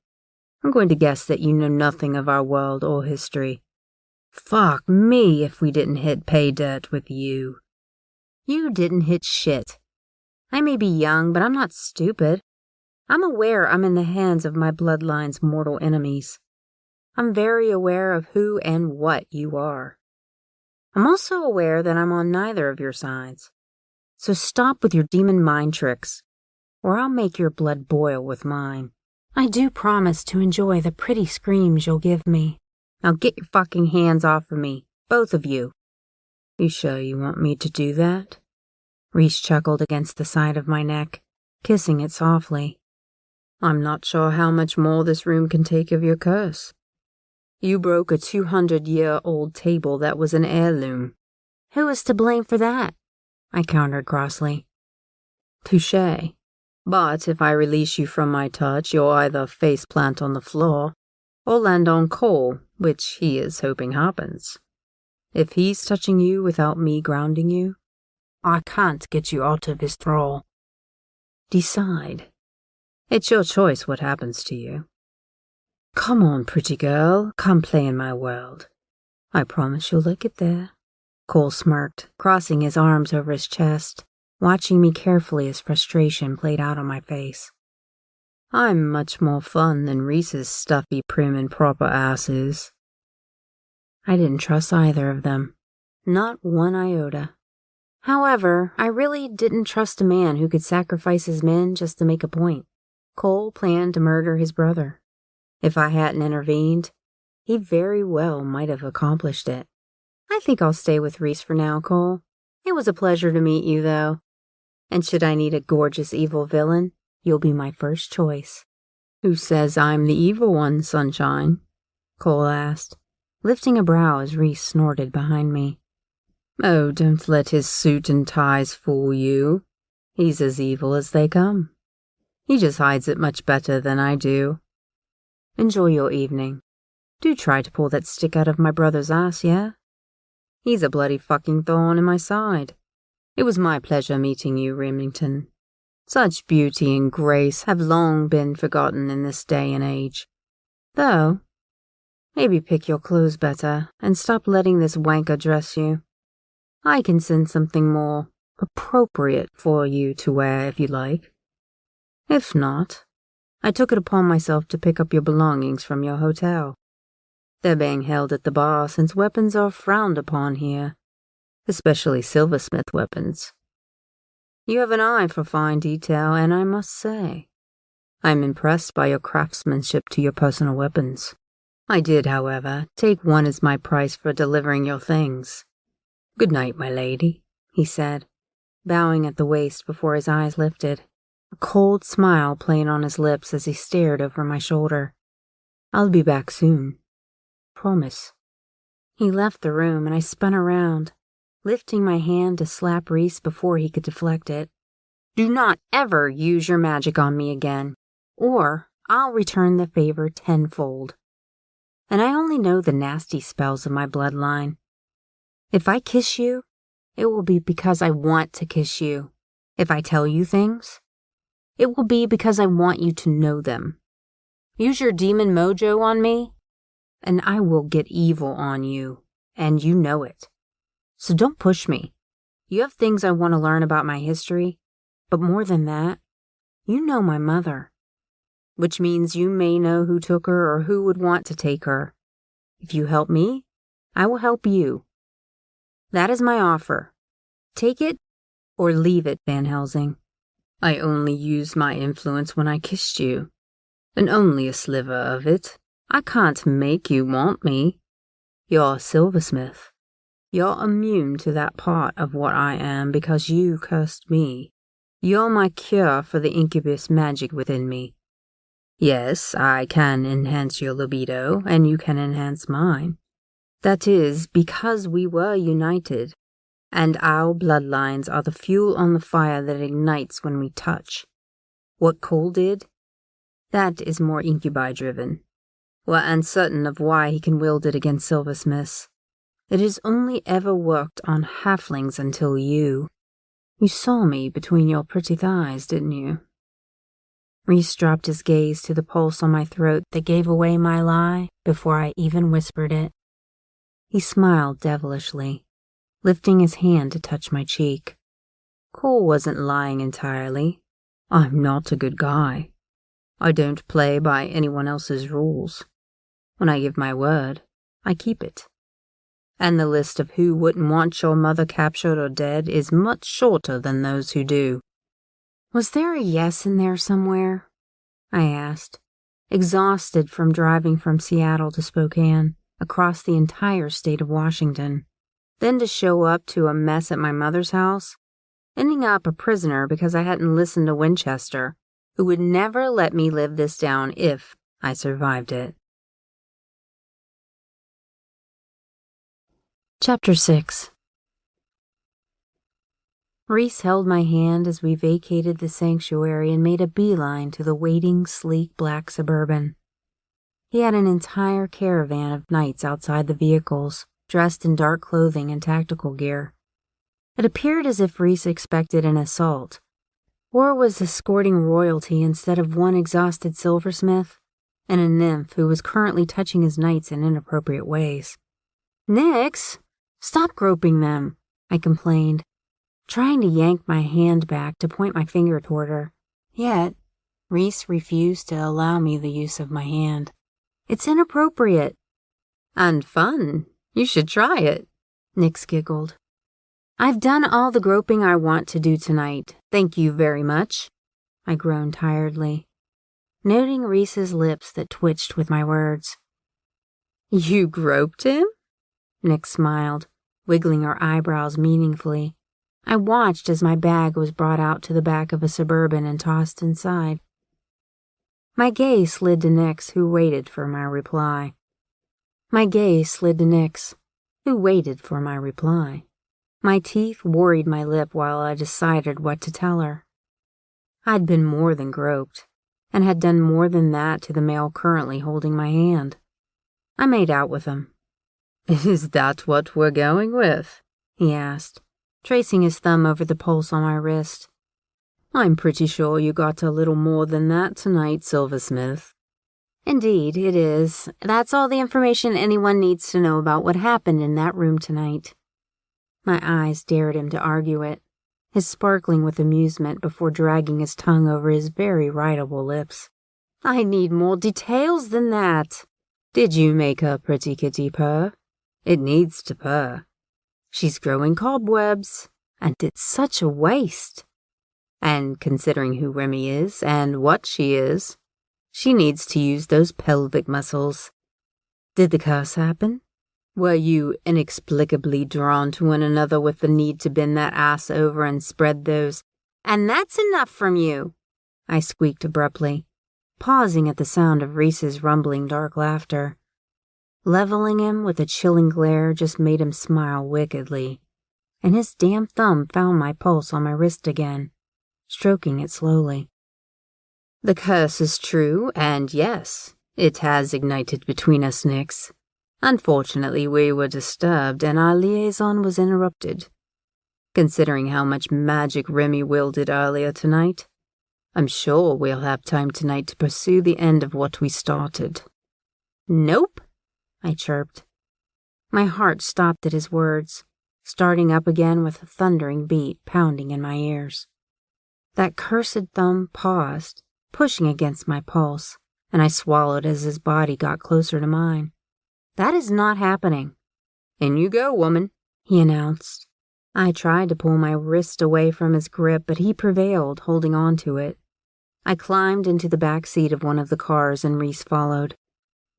I'm going to guess that you know nothing of our world or history. Fuck me if we didn't hit pay dirt with you. You didn't hit shit. I may be young, but I'm not stupid. I'm aware I'm in the hands of my bloodline's mortal enemies. I'm very aware of who and what you are. I'm also aware that I'm on neither of your sides. So stop with your demon mind tricks, or I'll make your blood boil with mine. I do promise to enjoy the pretty screams you'll give me. Now get your fucking hands off of me, both of you. You sure you want me to do that? Reese chuckled against the side of my neck, kissing it softly. I'm not sure how much more this room can take of your curse. You broke a 200-year-old table that was an heirloom. Who is to blame for that? I countered crossly. Touché. But if I release you from my touch, you'll either face plant on the floor or land on Cole, which he is hoping happens. If he's touching you without me grounding you, I can't get you out of his thrall. Decide. It's your choice what happens to you. Come on, pretty girl, come play in my world. I promise you'll like it there. Cole smirked, crossing his arms over his chest, watching me carefully as frustration played out on my face. I'm much more fun than Reese's stuffy, prim and proper ass is. I didn't trust either of them, not one iota. However, I really didn't trust a man who could sacrifice his men just to make a point. Cole planned to murder his brother. If I hadn't intervened, he very well might have accomplished it. I think I'll stay with Reese for now, Cole. It was a pleasure to meet you, though. And should I need a gorgeous evil villain, you'll be my first choice. Who says I'm the evil one, Sunshine? Cole asked, lifting a brow as Reese snorted behind me. Oh, don't let his suit and ties fool you. He's as evil as they come. He just hides it much better than I do. Enjoy your evening. Do try to pull that stick out of my brother's ass, yeah? He's a bloody fucking thorn in my side. It was my pleasure meeting you, Remington. Such beauty and grace have long been forgotten in this day and age. Though, maybe pick your clothes better and stop letting this wanker dress you. I can send something more appropriate for you to wear if you like. If not, I took it upon myself to pick up your belongings from your hotel. They're being held at the bar since weapons are frowned upon here, especially silversmith weapons. You have an eye for fine detail, and I must say, I'm impressed by your craftsmanship to your personal weapons. I did, however, take one as my price for delivering your things. Good night, my lady, he said, bowing at the waist before his eyes lifted, a cold smile playing on his lips as he stared over my shoulder. I'll be back soon. Promise. He left the room and I spun around, lifting my hand to slap Reese before he could deflect it. Do not ever use your magic on me again, or I'll return the favor tenfold. And I only know the nasty spells of my bloodline. If I kiss you, it will be because I want to kiss you. If I tell you things, it will be because I want you to know them. Use your demon mojo on me, and I will get evil on you, and you know it. So don't push me. You have things I want to learn about my history, but more than that, you know my mother, which means you may know who took her or who would want to take her. If you help me, I will help you. That is my offer. Take it or leave it, Van Helsing. I only used my influence when I kissed you, and only a sliver of it. I can't make you want me. You're a silversmith. You're immune to that part of what I am because you cursed me. You're my cure for the incubus magic within me. Yes, I can enhance your libido, and you can enhance mine. That is, because we were united, and our bloodlines are the fuel on the fire that ignites when we touch. What Cole did? That is more incubi-driven. We're uncertain of why he can wield it against silversmiths. It has only ever worked on halflings until you. You saw me between your pretty thighs, didn't you? Reese dropped his gaze to the pulse on my throat that gave away my lie before I even whispered it. He smiled devilishly, lifting his hand to touch my cheek. Cole wasn't lying entirely. I'm not a good guy. I don't play by anyone else's rules. When I give my word, I keep it. And the list of who wouldn't want your mother captured or dead is much shorter than those who do. Was there a yes in there somewhere? I asked, exhausted from driving from Seattle to Spokane, across the entire state of Washington, then to show up to a mess at my mother's house, ending up a prisoner because I hadn't listened to Winchester, who would never let me live this down if I survived it. Chapter 6. Reese held my hand as we vacated the sanctuary and made a beeline to the waiting, sleek black Suburban. He had an entire caravan of knights outside the vehicles, dressed in dark clothing and tactical gear. It appeared as if Reese expected an assault, or was escorting royalty instead of one exhausted silversmith and a nymph who was currently touching his knights in inappropriate ways. "Nix! Stop groping them," I complained, trying to yank my hand back to point my finger toward her. Yet, Reese refused to allow me the use of my hand. "It's inappropriate." "And fun. You should try it," Nix giggled. I've done all the groping I want to do tonight. Thank you very much, I groaned tiredly, noting Reese's lips that twitched with my words. You groped him? Nick smiled, wiggling her eyebrows meaningfully. I watched as my bag was brought out to the back of a Suburban and tossed inside. My gaze slid to Nick's, who waited for my reply. My teeth worried my lip while I decided what to tell her. I'd been more than groped, and had done more than that to the male currently holding my hand. I made out with him. Is that what we're going with? He asked, tracing his thumb over the pulse on my wrist. I'm pretty sure you got a little more than that tonight, Silversmith. Indeed, it is. That's all the information anyone needs to know about what happened in that room tonight. My eyes dared him to argue it, his sparkling with amusement before dragging his tongue over his very writable lips. I need more details than that. Did you make her pretty kitty purr? It needs to purr. She's growing cobwebs, and it's such a waste. And considering who Remy is and what she is, she needs to use those pelvic muscles. Did the curse happen? Were you inexplicably drawn to one another with the need to bend that ass over and spread those? And that's enough from you, I squeaked abruptly, pausing at the sound of Reese's rumbling dark laughter. Leveling him with a chilling glare just made him smile wickedly, and his damn thumb found my pulse on my wrist again, stroking it slowly. The curse is true, and yes, it has ignited between us, Nix. Unfortunately, we were disturbed and our liaison was interrupted. Considering how much magic Remy wielded earlier tonight, I'm sure we'll have time tonight to pursue the end of what we started. Nope, I chirped. My heart stopped at his words, starting up again with a thundering beat pounding in my ears. That cursed thumb paused, pushing against my pulse, and I swallowed as his body got closer to mine. That is not happening. In you go, woman, he announced. I tried to pull my wrist away from his grip, but he prevailed, holding on to it. I climbed into the back seat of one of the cars and Reese followed,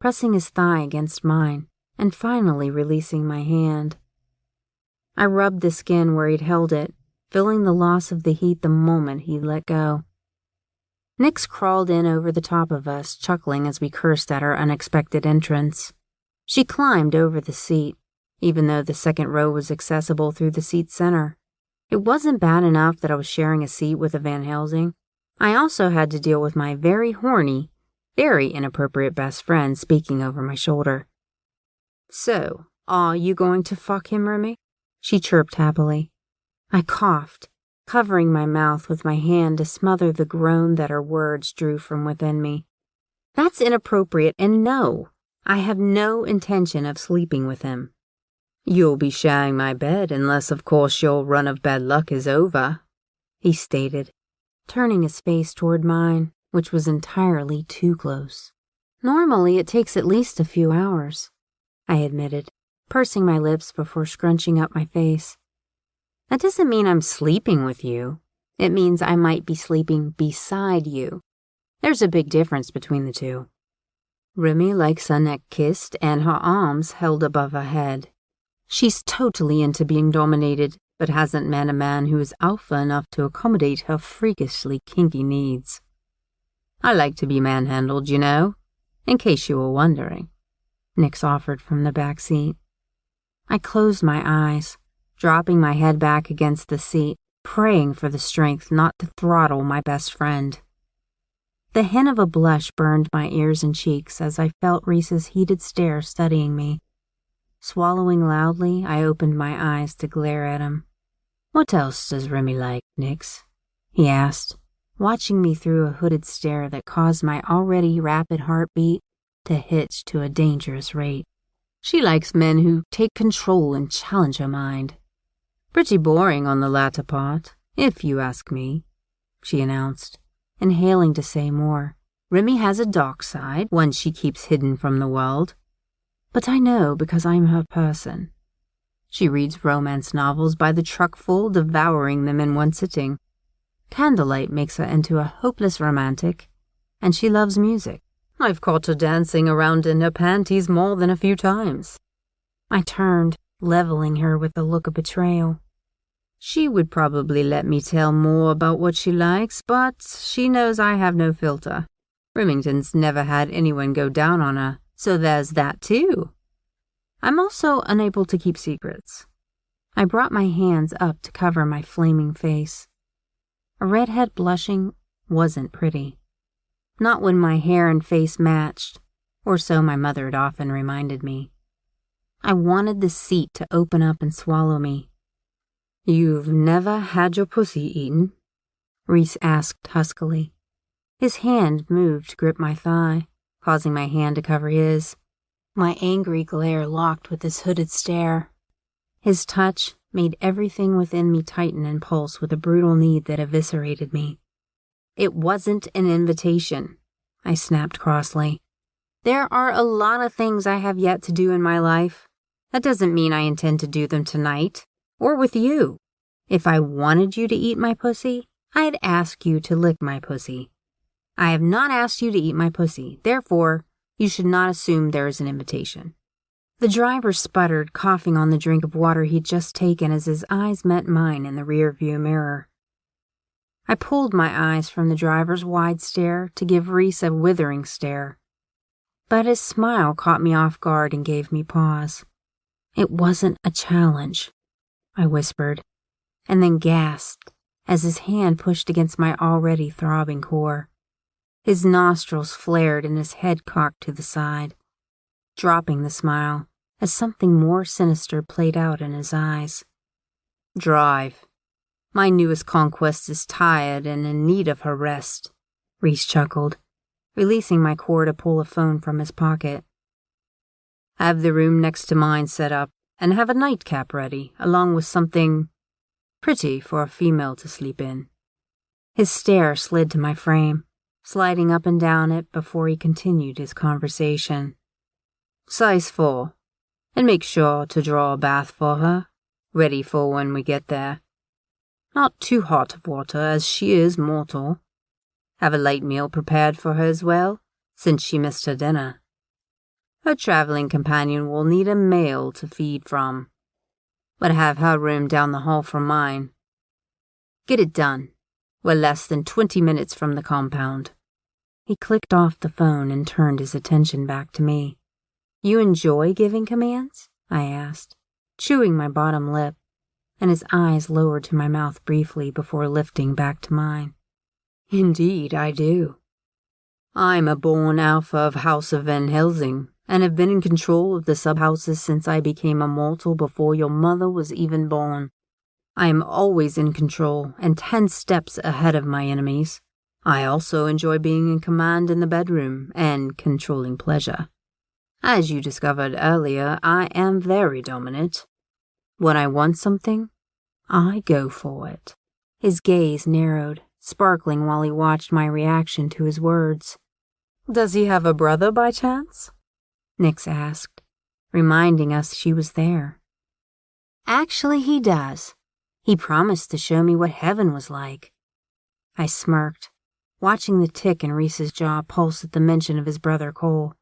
pressing his thigh against mine and finally releasing my hand. I rubbed the skin where he'd held it, feeling the loss of the heat the moment he let go. Nix crawled in over the top of us, chuckling as we cursed at our unexpected entrance. She climbed over the seat, even though the second row was accessible through the seat's center. It wasn't bad enough that I was sharing a seat with a Van Helsing. I also had to deal with my very horny, very inappropriate best friend speaking over my shoulder. So, are you going to fuck him, Remy? She chirped happily. I coughed, covering my mouth with my hand to smother the groan that her words drew from within me. That's inappropriate, and no, I have no intention of sleeping with him. You'll be sharing my bed unless, of course, your run of bad luck is over, he stated, turning his face toward mine, which was entirely too close. Normally, it takes at least a few hours, I admitted, pursing my lips before scrunching up my face. That doesn't mean I'm sleeping with you. It means I might be sleeping beside you. There's a big difference between the two. Remy likes her neck kissed and her arms held above her head. She's totally into being dominated, but hasn't met a man who is alpha enough to accommodate her freakishly kinky needs. I like to be manhandled, you know, in case you were wondering, Nix offered from the back seat. I closed my eyes, dropping my head back against the seat, praying for the strength not to throttle my best friend. The hint of a blush burned my ears and cheeks as I felt Reese's heated stare studying me. Swallowing loudly, I opened my eyes to glare at him. What else does Remy like, Nix? He asked, watching me through a hooded stare that caused my already rapid heartbeat to hitch to a dangerous rate. She likes men who take control and challenge her mind. Pretty boring on the latter part, if you ask me, she announced, inhaling to say more. Remy has a dark side, one she keeps hidden from the world. But I know because I'm her person. She reads romance novels by the truckful, devouring them in one sitting. Candlelight makes her into a hopeless romantic, and she loves music. I've caught her dancing around in her panties more than a few times." I turned, leveling her with a look of betrayal. She would probably let me tell more about what she likes, but she knows I have no filter. Remington's never had anyone go down on her, so there's that too. I'm also unable to keep secrets. I brought my hands up to cover my flaming face. A redhead blushing wasn't pretty. Not when my hair and face matched, or so my mother had often reminded me. I wanted the seat to open up and swallow me. "You've never had your pussy eaten?" Reese asked huskily. His hand moved to grip my thigh, causing my hand to cover his. My angry glare locked with his hooded stare. His touch made everything within me tighten and pulse with a brutal need that eviscerated me. "It wasn't an invitation," I snapped crossly. "There are a lot of things I have yet to do in my life. That doesn't mean I intend to do them tonight, or with you. If I wanted you to eat my pussy, I'd ask you to lick my pussy. I have not asked you to eat my pussy, therefore, you should not assume there is an invitation." The driver sputtered, coughing on the drink of water he'd just taken as his eyes met mine in the rearview mirror. I pulled my eyes from the driver's wide stare to give Reese a withering stare. But his smile caught me off guard and gave me pause. "It wasn't a challenge," I whispered, and then gasped as his hand pushed against my already throbbing core. His nostrils flared and his head cocked to the side, dropping the smile as something more sinister played out in his eyes. "Drive. My newest conquest is tired and in need of her rest," Reese chuckled, releasing my cord to pull a phone from his pocket. "Have the room next to mine set up, and have a nightcap ready, along with something pretty for a female to sleep in." His stare slid to my frame, sliding up and down it before he continued his conversation. "Size 4, and make sure to draw a bath for her, ready for when we get there. Not too hot of water, as she is mortal. Have a light meal prepared for her as well, since she missed her dinner. Her traveling companion will need a male to feed from, but have her room down the hall from mine. Get it done. We're less than 20 minutes from the compound." He clicked off the phone and turned his attention back to me. "You enjoy giving commands?" I asked, chewing my bottom lip, and his eyes lowered to my mouth briefly before lifting back to mine. "Indeed, I do. I'm a born alpha of House of Van Helsing, and have been in control of the sub-houses since I became a mortal before your mother was even born. I am always in control and 10 steps ahead of my enemies. I also enjoy being in command in the bedroom and controlling pleasure. As you discovered earlier, I am very dominant. When I want something, I go for it." His gaze narrowed, sparkling while he watched my reaction to his words. "Does he have a brother by chance?" Nix asked, reminding us she was there. "Actually, he does. He promised to show me what heaven was like." I smirked, watching the tick in Reese's jaw pulse at the mention of his brother Cole.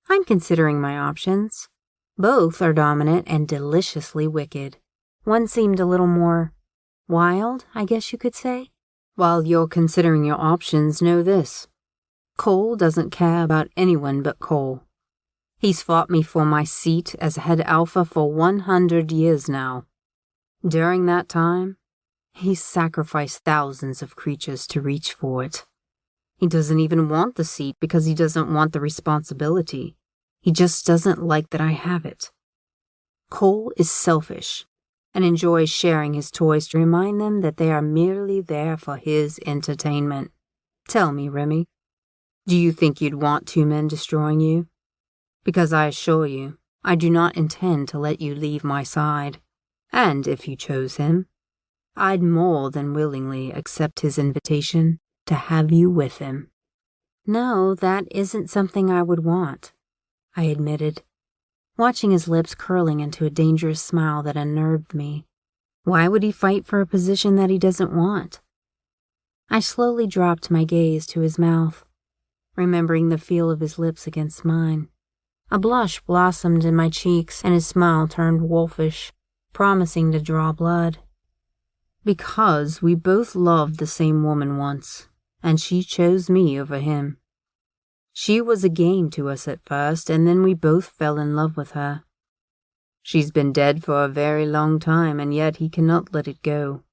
"I'm considering my options. Both are dominant and deliciously wicked. One seemed a little more wild, I guess you could say. While you're considering your options, know this. Cole doesn't care about anyone but Cole. He's fought me for my seat as head alpha for 100 years now. During that time, he's sacrificed thousands of creatures to reach for it. He doesn't even want the seat because he doesn't want the responsibility. He just doesn't like that I have it. Cole is selfish and enjoys sharing his toys to remind them that they are merely there for his entertainment. Tell me, Remy, do you think you'd want 2 men destroying you? Because I assure you, I do not intend to let you leave my side. And if you chose him, I'd more than willingly accept his invitation to have you with him." "No, that isn't something I would want," I admitted. watching his lips curling into a dangerous smile that unnerved me. Why would he fight for a position that he doesn't want? I slowly dropped my gaze to his mouth, remembering the feel of his lips against mine. A blush blossomed in my cheeks and his smile turned wolfish, promising to draw blood. Because we both loved the same woman once, and she chose me over him. She was a game to us at first, and then we both fell in love with her. She's been dead for a very long time, and yet he cannot let it go.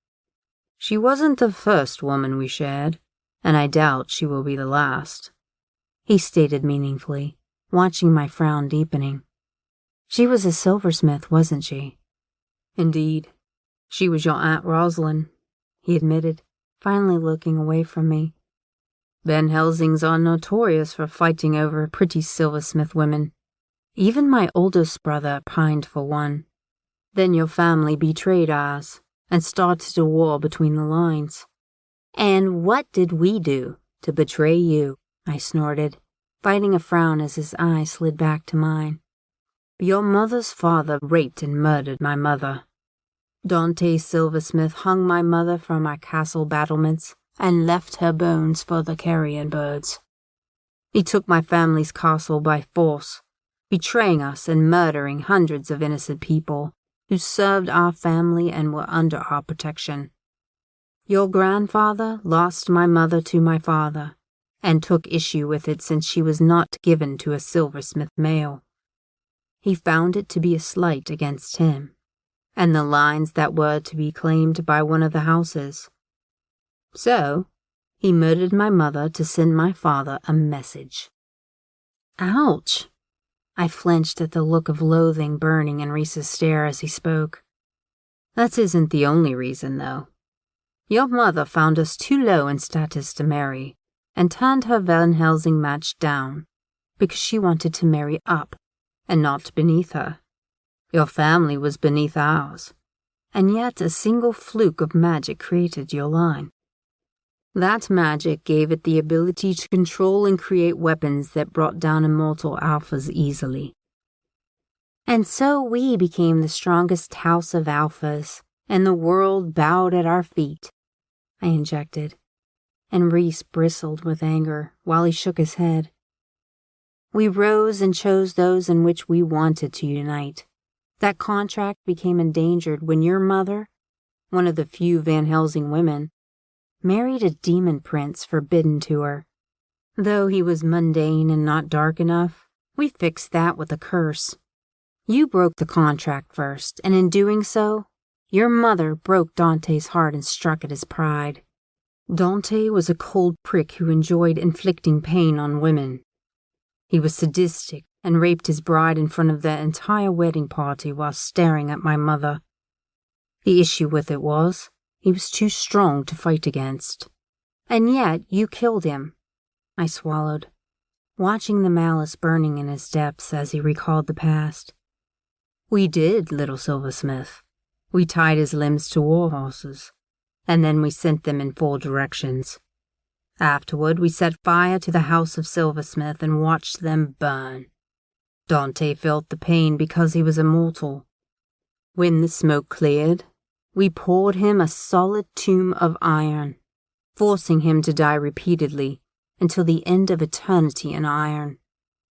She wasn't the first woman we shared, and I doubt she will be the last," he stated meaningfully, watching my frown deepening. "She was a silversmith, wasn't she?" "Indeed. She was your Aunt Rosalind," he admitted, finally looking away from me. "Van Helsings are notorious for fighting over pretty silversmith women. Even my oldest brother pined for one. Then your family betrayed ours and started a war between the lines." "And what did we do to betray you?" I snorted, fighting a frown as his eye slid back to mine. "Your mother's father raped and murdered my mother. Dante Silversmith hung my mother from our castle battlements and left her bones for the carrion birds. He took my family's castle by force, betraying us and murdering hundreds of innocent people who served our family and were under our protection. Your grandfather lost my mother to my father and took issue with it since she was not given to a silversmith male. He found it to be a slight against him and the lines that were to be claimed by one of the houses. So, he murdered my mother to send my father a message." "Ouch!" I flinched at the look of loathing burning in Reese's stare as he spoke. "That isn't the only reason, though. Your mother found us too low in status to marry and turned her Van Helsing match down because she wanted to marry up and not beneath her. Your family was beneath ours, and yet a single fluke of magic created your line. That magic gave it the ability to control and create weapons that brought down immortal alphas easily. And so we became the strongest house of alphas, and the world bowed at our feet," I injected, and Reese bristled with anger while he shook his head. "We rose and chose those in which we wanted to unite. That contract became endangered when your mother, one of the few Van Helsing women, married a demon prince forbidden to her. Though he was mundane and not dark enough, we fixed that with a curse. You broke the contract first, and in doing so, your mother broke Dante's heart and struck at his pride. Dante was a cold prick who enjoyed inflicting pain on women. He was sadistic and raped his bride in front of their entire wedding party while staring at my mother. The issue with it was, he was too strong to fight against. And yet you killed him," I swallowed, watching the malice burning in his depths as he recalled the past. "We did, little silversmith. We tied his limbs to war horses, and then we sent them in 4 directions. Afterward, we set fire to the house of Silversmith and watched them burn. Dante felt the pain because he was immortal. When the smoke cleared, we poured him a solid tomb of iron, forcing him to die repeatedly until the end of eternity in iron,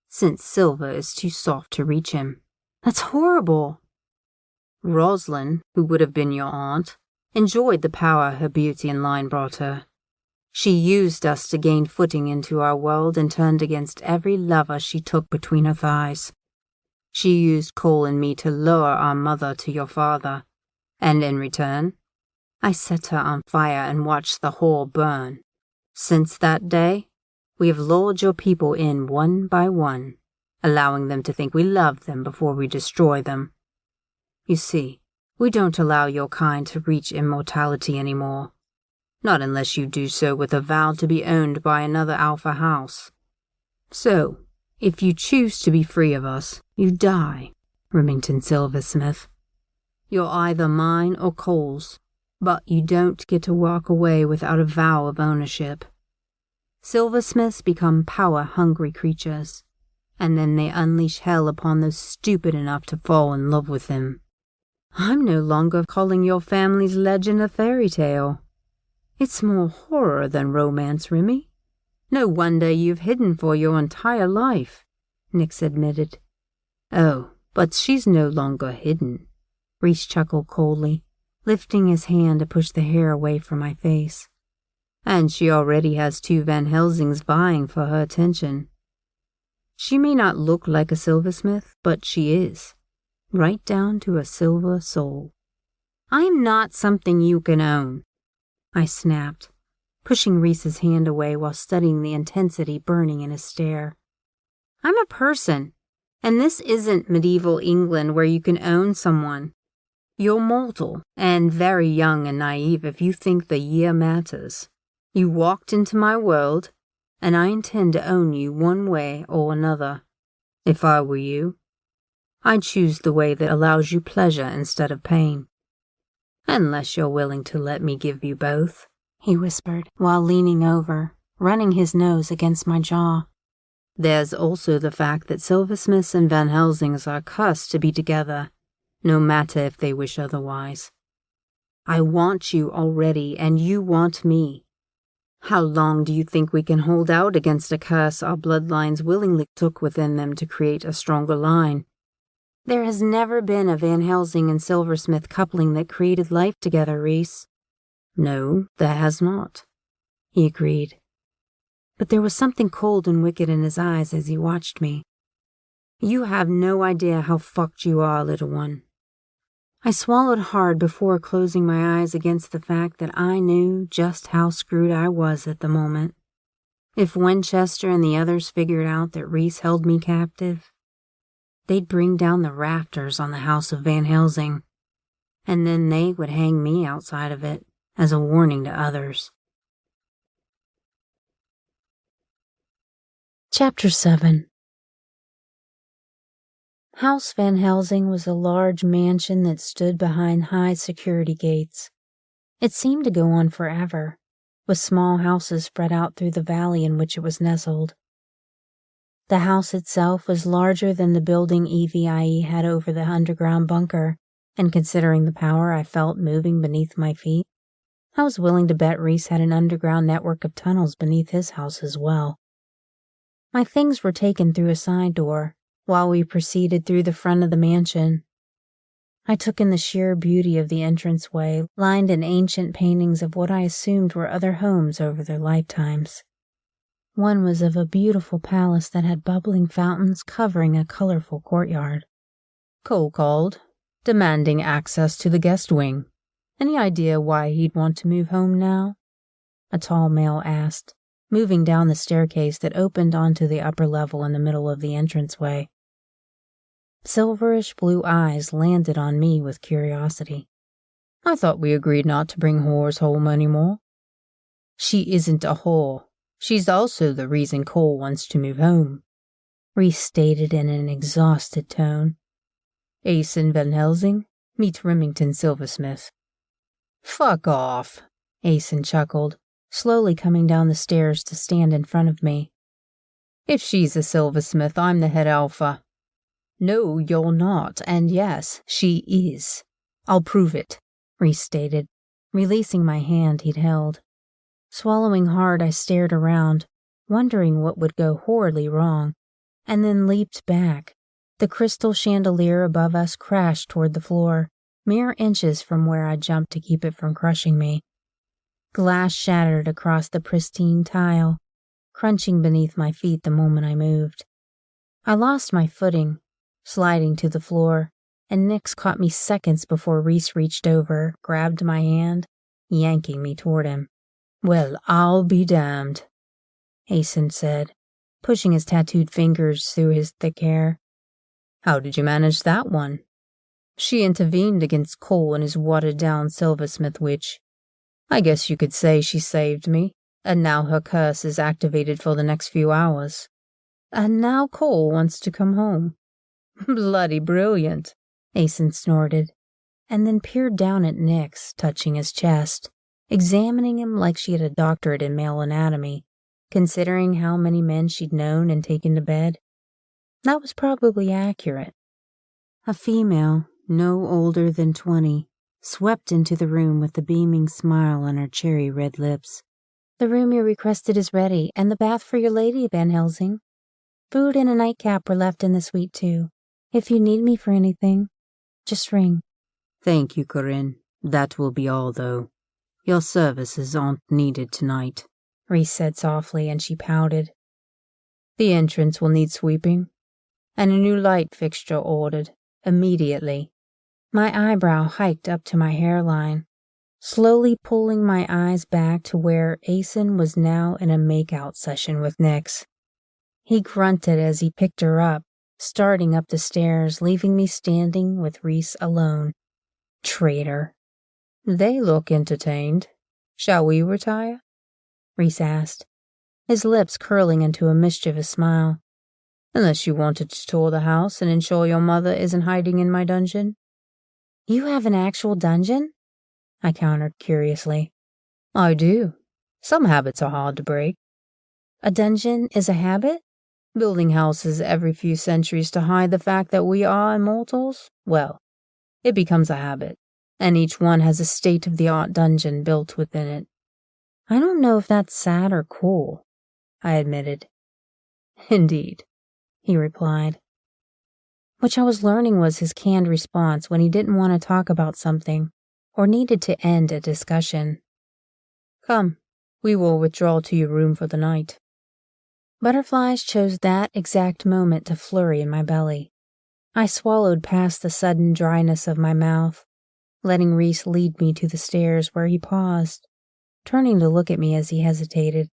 since silver is too soft to reach him." "That's horrible." "Rosalind, who would have been your aunt, enjoyed the power her beauty and line brought her. She used us to gain footing into our world and turned against every lover she took between her thighs. She used Cole and me to lure our mother to your father, and in return, I set her on fire and watched the whole burn. Since that day, we have lured your people in one by one, allowing them to think we love them before we destroy them. You see, we don't allow your kind to reach immortality anymore. Not unless you do so with a vow to be owned by another alpha house. So, if you choose to be free of us, you die, Remington Silversmith. You're either mine or Cole's, but you don't get to walk away without a vow of ownership. Silversmiths become power-hungry creatures, and then they unleash hell upon those stupid enough to fall in love with him. I'm no longer calling your family's legend a fairy tale. It's more horror than romance, Remy. No wonder you've hidden for your entire life, Nix admitted. Oh, but she's no longer hidden, Reese chuckled coldly, lifting his hand to push the hair away from my face. And she already has 2 Van Helsings vying for her attention. She may not look like a silversmith, but she is, right down to a silver soul. I'm not something you can own, I snapped, pushing Reese's hand away while studying the intensity burning in his stare. I'm a person, and this isn't medieval England where you can own someone. You're mortal, and very young and naive if you think the year matters. You walked into my world, and I intend to own you one way or another. If I were you, I'd choose the way that allows you pleasure instead of pain. Unless you're willing to let me give you both, he whispered while leaning over, running his nose against my jaw. There's also the fact that silversmiths and Van Helsings are cursed to be together, no matter if they wish otherwise. I want you already, and you want me. How long do you think we can hold out against a curse our bloodlines willingly took within them to create a stronger line? There has never been a Van Helsing and silversmith coupling that created life together, Reese. No, there has not, he agreed. But there was something cold and wicked in his eyes as he watched me. You have no idea how fucked you are, little one. I swallowed hard before closing my eyes against the fact that I knew just how screwed I was at the moment. If Winchester and the others figured out that Reese held me captive, they'd bring down the rafters on the house of Van Helsing, and then they would hang me outside of it as a warning to others. Chapter 7. House Van Helsing was a large mansion that stood behind high security gates. It seemed to go on forever, with small houses spread out through the valley in which it was nestled. The house itself was larger than the building EVIE had over the underground bunker, and considering the power I felt moving beneath my feet, I was willing to bet Reese had an underground network of tunnels beneath his house as well. My things were taken through a side door, while we proceeded through the front of the mansion. I took in the sheer beauty of the entranceway, lined in ancient paintings of what I assumed were other homes over their lifetimes. One was of a beautiful palace that had bubbling fountains covering a colorful courtyard. Cole called, demanding access to the guest wing. Any idea why he'd want to move home now? A tall male asked, moving down the staircase that opened onto the upper level in the middle of the entranceway. Silverish blue eyes landed on me with curiosity. I thought we agreed not to bring whores home anymore. She isn't a whore. She's also the reason Cole wants to move home, Reese stated in an exhausted tone. Aeson Van Helsing, meet Remington Silversmith. Fuck off, Aeson chuckled, slowly coming down the stairs to stand in front of me. If she's a silversmith, I'm the head alpha. No, you're not, and yes, she is. I'll prove it, Reese stated, releasing my hand he'd held. Swallowing hard, I stared around, wondering what would go horribly wrong, and then leaped back. The crystal chandelier above us crashed toward the floor, mere inches from where I jumped to keep it from crushing me. Glass shattered across the pristine tile, crunching beneath my feet the moment I moved. I lost my footing, sliding to the floor, and Nix caught me seconds before Reese reached over, grabbed my hand, yanking me toward him. Well, I'll be damned, Aeson said, pushing his tattooed fingers through his thick hair. How did you manage that one? She intervened against Cole and his watered-down silversmith witch. I guess you could say she saved me, and now her curse is activated for the next few hours. And now Cole wants to come home. Bloody brilliant, Aeson snorted, and then peered down at Nix, touching his chest, examining him like she had a doctorate in male anatomy, considering how many men she'd known and taken to bed. That was probably accurate. A female, no older than 20, swept into the room with a beaming smile on her cherry red lips. The room you requested is ready, and the bath for your lady, Van Helsing. Food and a nightcap were left in the suite, too. If you need me for anything, just ring. Thank you, Corinne. That will be all, though. Your services aren't needed tonight, Reese said softly, and she pouted. The entrance will need sweeping, and a new light fixture ordered, immediately. My eyebrow hiked up to my hairline, slowly pulling my eyes back to where Asen was now in a make-out session with Nyx. He grunted as he picked her up, starting up the stairs, leaving me standing with Reese alone. Traitor. They look entertained. Shall we retire? Reese asked, his lips curling into a mischievous smile. Unless you wanted to tour the house and ensure your mother isn't hiding in my dungeon. You have an actual dungeon? I countered curiously. I do. Some habits are hard to break. A dungeon is a habit? Building houses every few centuries to hide the fact that we are immortals? Well, it becomes a habit, and each one has a state-of-the-art dungeon built within it. I don't know if that's sad or cool, I admitted. Indeed, he replied. Which I was learning was his canned response when he didn't want to talk about something or needed to end a discussion. Come, we will withdraw to your room for the night. Butterflies chose that exact moment to flurry in my belly. I swallowed past the sudden dryness of my mouth, letting Reese lead me to the stairs where he paused, turning to look at me as he hesitated,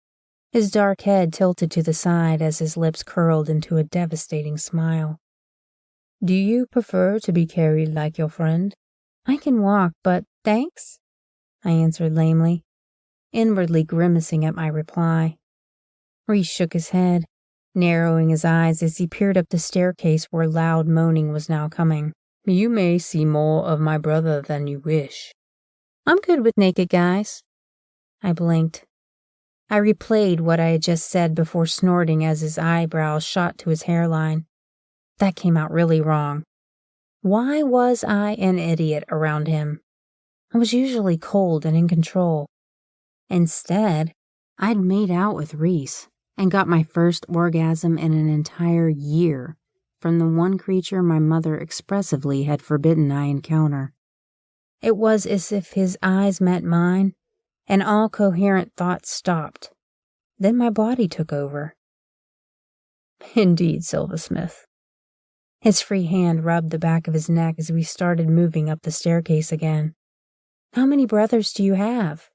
his dark head tilted to the side as his lips curled into a devastating smile. Do you prefer to be carried like your friend? I can walk, but thanks, I answered lamely, inwardly grimacing at my reply. Reese shook his head, narrowing his eyes as he peered up the staircase where loud moaning was now coming. You may see more of my brother than you wish. I'm good with naked guys. I blinked. I replayed what I had just said before snorting as his eyebrows shot to his hairline. That came out really wrong. Why was I an idiot around him? I was usually cold and in control. Instead, I'd made out with Reese and got my first orgasm in an entire year from the one creature my mother expressively had forbidden I encounter. It was as if his eyes met mine, and all coherent thoughts stopped. Then my body took over. Indeed, Silversmith. His free hand rubbed the back of his neck as we started moving up the staircase again. How many brothers do you have?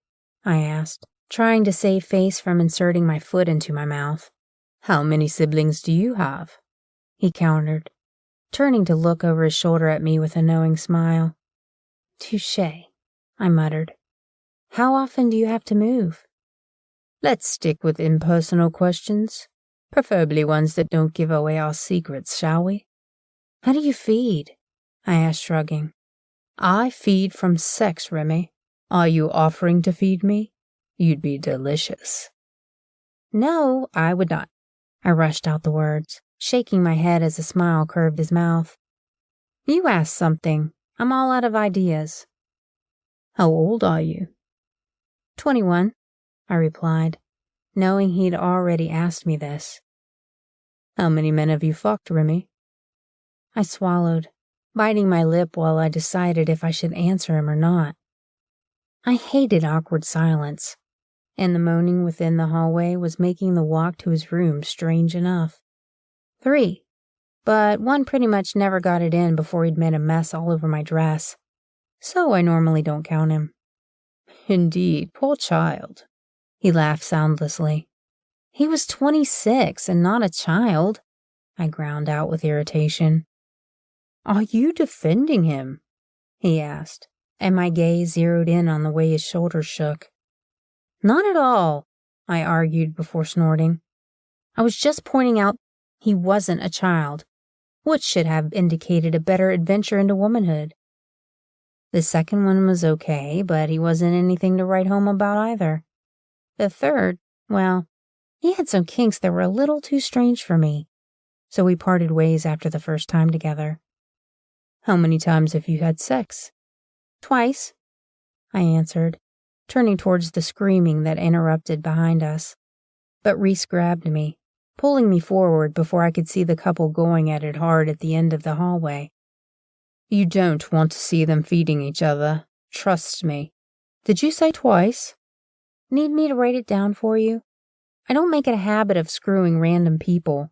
I asked, trying to save face from inserting my foot into my mouth. How many siblings do you have? He countered, turning to look over his shoulder at me with a knowing smile. Touché, I muttered. How often do you have to move? Let's stick with impersonal questions, preferably ones that don't give away our secrets, shall we? How do you feed? I asked, shrugging. I feed from sex, Remy. Are you offering to feed me? You'd be delicious. No, I would not. I rushed out the words, shaking my head as a smile curved his mouth. You asked something. I'm all out of ideas. How old are you? 21, I replied, knowing he'd already asked me this. How many men have you fucked, Remy? I swallowed, biting my lip while I decided if I should answer him or not. I hated awkward silence, and the moaning within the hallway was making the walk to his room strange enough. 3, but one pretty much never got it in before he'd made a mess all over my dress, so I normally don't count him. Indeed, poor child. He laughed soundlessly. He was 26 and not a child, I ground out with irritation. Are you defending him? He asked, and my gaze zeroed in on the way his shoulders shook. Not at all, I argued before snorting. I was just pointing out he wasn't a child, which should have indicated a better adventure into womanhood. The second one was okay, but he wasn't anything to write home about either. The third, well, he had some kinks that were a little too strange for me. so we parted ways after the first time together. How many times have you had sex? Twice, I answered, turning towards the screaming that interrupted behind us. But Reese grabbed me, pulling me forward before I could see the couple going at it hard at the end of the hallway. You don't want to see them feeding each other. Trust me. Did you say twice? Need me to write it down for you? I don't make it a habit of screwing random people.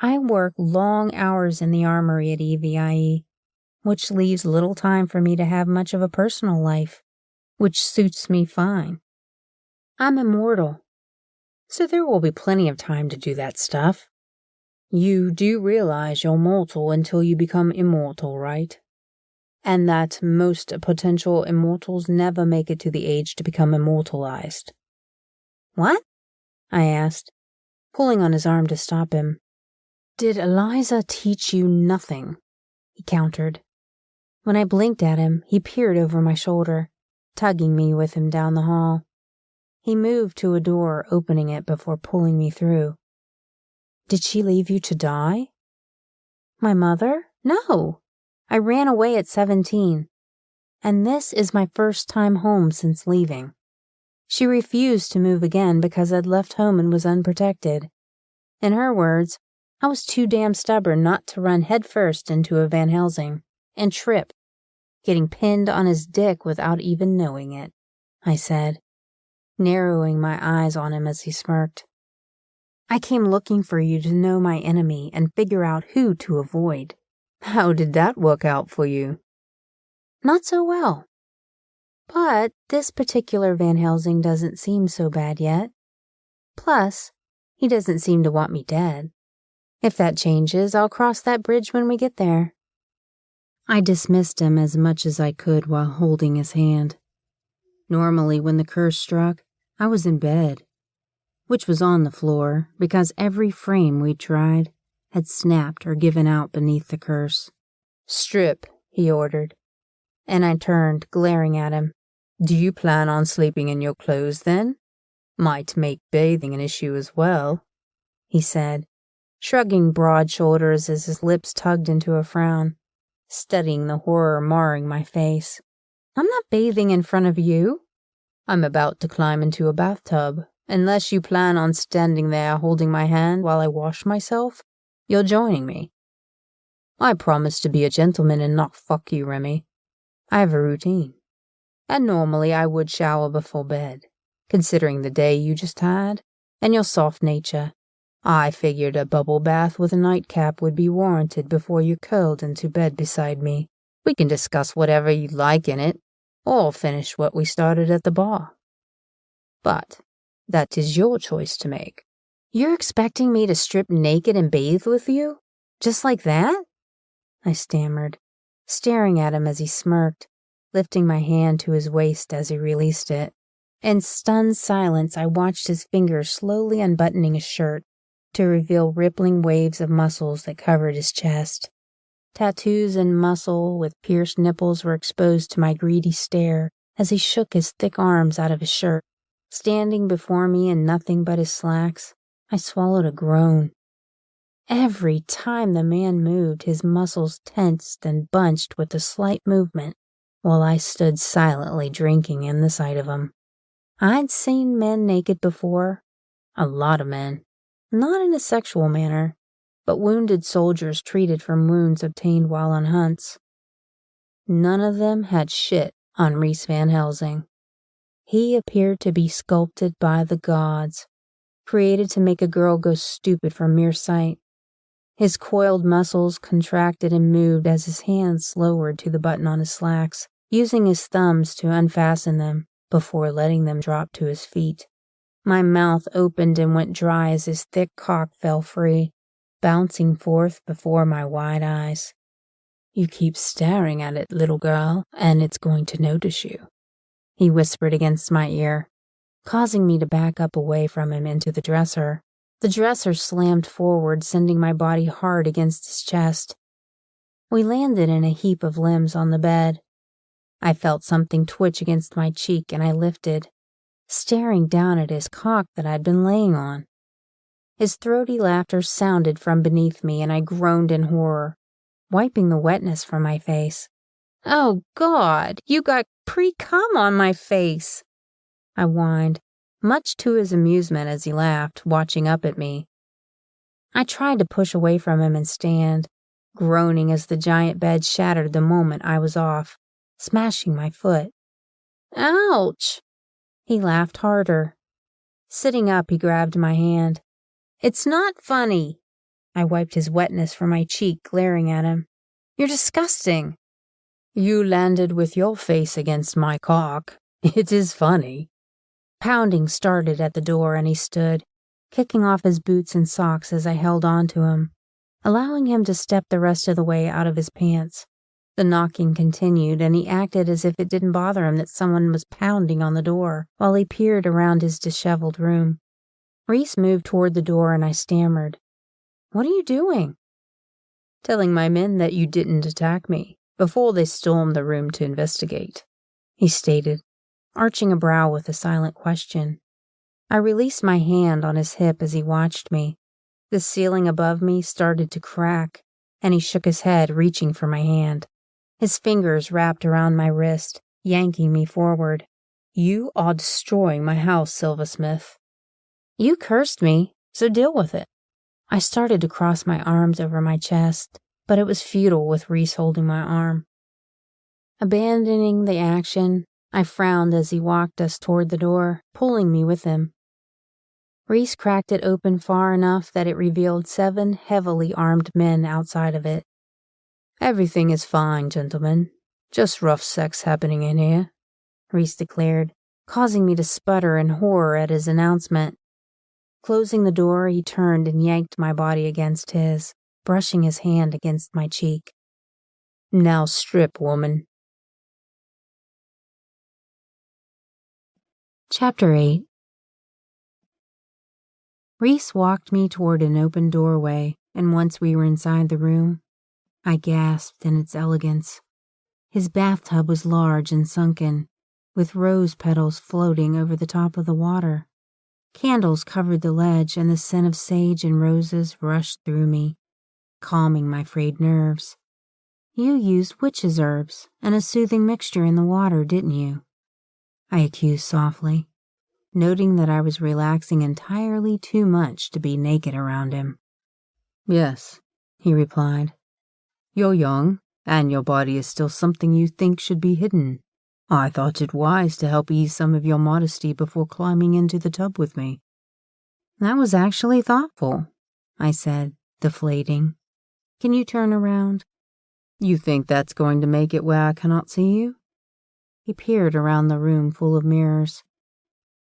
I work long hours in the armory at EVIE, which leaves little time for me to have much of a personal life, which suits me fine. I'm immortal, so there will be plenty of time to do that stuff. You do realize you're mortal until you become immortal, right? And that most potential immortals never make it to the age to become immortalized. What? I asked, pulling on his arm to stop him. Did Eliza teach you nothing? He countered. When I blinked at him, he peered over my shoulder, tugging me with him down the hall. He moved to a door, opening it before pulling me through. Did she leave you to die? My mother? No. I ran away at 17, and this is my first time home since leaving. She refused to move again because I'd left home and was unprotected. In her words, I was too damn stubborn not to run headfirst into a Van Helsing and trip, getting pinned on his dick without even knowing it, I said, narrowing my eyes on him as he smirked. I came looking for you to know my enemy and figure out who to avoid. How did that work out for you? Not so well. But this particular Van Helsing doesn't seem so bad yet. Plus, he doesn't seem to want me dead. If that changes, I'll cross that bridge when we get there. I dismissed him as much as I could while holding his hand. Normally, when the curse struck, I was in bed, which was on the floor because every frame we tried had snapped or given out beneath the curse. Strip, he ordered, and I turned, glaring at him. Do you plan on sleeping in your clothes then? Might make bathing an issue as well, he said, shrugging broad shoulders as his lips tugged into a frown, studying the horror marring my face. I'm not bathing in front of you. I'm about to climb into a bathtub. Unless you plan on standing there holding my hand while I wash myself, you're joining me. I promise to be a gentleman and not fuck you, Remy. I have a routine. And normally I would shower before bed. Considering the day you just had, and your soft nature, I figured a bubble bath with a nightcap would be warranted before you curled into bed beside me. We can discuss whatever you'd like in it, or finish what we started at the bar. But that is your choice to make. You're expecting me to strip naked and bathe with you? Just like that? I stammered, staring at him as he smirked, lifting my hand to his waist as he released it. In stunned silence, I watched his fingers slowly unbuttoning his shirt to reveal rippling waves of muscles that covered his chest. Tattoos and muscle with pierced nipples were exposed to my greedy stare as he shook his thick arms out of his shirt. Standing before me in nothing but his slacks, I swallowed a groan. Every time the man moved, his muscles tensed and bunched with a slight movement, while I stood silently drinking in the sight of him. I'd seen men naked before, a lot of men, not in a sexual manner, but wounded soldiers treated from wounds obtained while on hunts. None of them had shit on Reese Van Helsing. He appeared to be sculpted by the gods, created to make a girl go stupid from mere sight. His coiled muscles contracted and moved as his hands lowered to the button on his slacks, using his thumbs to unfasten them before letting them drop to his feet. My mouth opened and went dry as his thick cock fell free, bouncing forth before my wide eyes. You keep staring at it, little girl, and it's going to notice you, he whispered against my ear, causing me to back up away from him into the dresser. The dresser slammed forward, sending my body hard against his chest. We landed in a heap of limbs on the bed. I felt something twitch against my cheek and I lifted, staring down at his cock that I'd been laying on. His throaty laughter sounded from beneath me, and I groaned in horror, wiping the wetness from my face. "Oh, God, you got pre-cum on my face," I whined, much to his amusement as he laughed, watching up at me. I tried to push away from him and stand, groaning as the giant bed shattered the moment I was off, smashing my foot. "Ouch!" He laughed harder. Sitting up, he grabbed my hand. "It's not funny." I wiped his wetness from my cheek, glaring at him. "You're disgusting." "You landed with your face against my cock. It is funny." Pounding started at the door, and he stood, kicking off his boots and socks as I held on to him, allowing him to step the rest of the way out of his pants. The knocking continued, and he acted as if it didn't bother him that someone was pounding on the door while he peered around his disheveled room. Reese moved toward the door, and I stammered, "What are you doing?" "Telling my men that you didn't attack me before they stormed the room to investigate," he stated, arching a brow with a silent question. I released my hand on his hip as he watched me. The ceiling above me started to crack, and he shook his head, reaching for my hand. His fingers wrapped around my wrist, yanking me forward. "You are destroying my house, Silversmith." "You cursed me, so deal with it." I started to cross my arms over my chest, but it was futile with Reese holding my arm. Abandoning the action, I frowned as he walked us toward the door, pulling me with him. Reese cracked it open far enough that it revealed 7 heavily armed men outside of it. "Everything is fine, gentlemen. Just rough sex happening in here," Reese declared, causing me to sputter in horror at his announcement. Closing the door, he turned and yanked my body against his, brushing his hand against my cheek. "Now strip, woman." Chapter 8. Reese walked me toward an open doorway, and once we were inside the room, I gasped in its elegance. His bathtub was large and sunken, with rose petals floating over the top of the water. Candles covered the ledge, and the scent of sage and roses rushed through me, calming my frayed nerves. "You used witch's herbs and a soothing mixture in the water, didn't you?" I accused softly, noting that I was relaxing entirely too much to be naked around him. "Yes," he replied. "You're young, and your body is still something you think should be hidden. I thought it wise to help ease some of your modesty before climbing into the tub with me." "That was actually thoughtful," I said, deflating. "Can you turn around?" "You think that's going to make it where I cannot see you?" He peered around the room full of mirrors.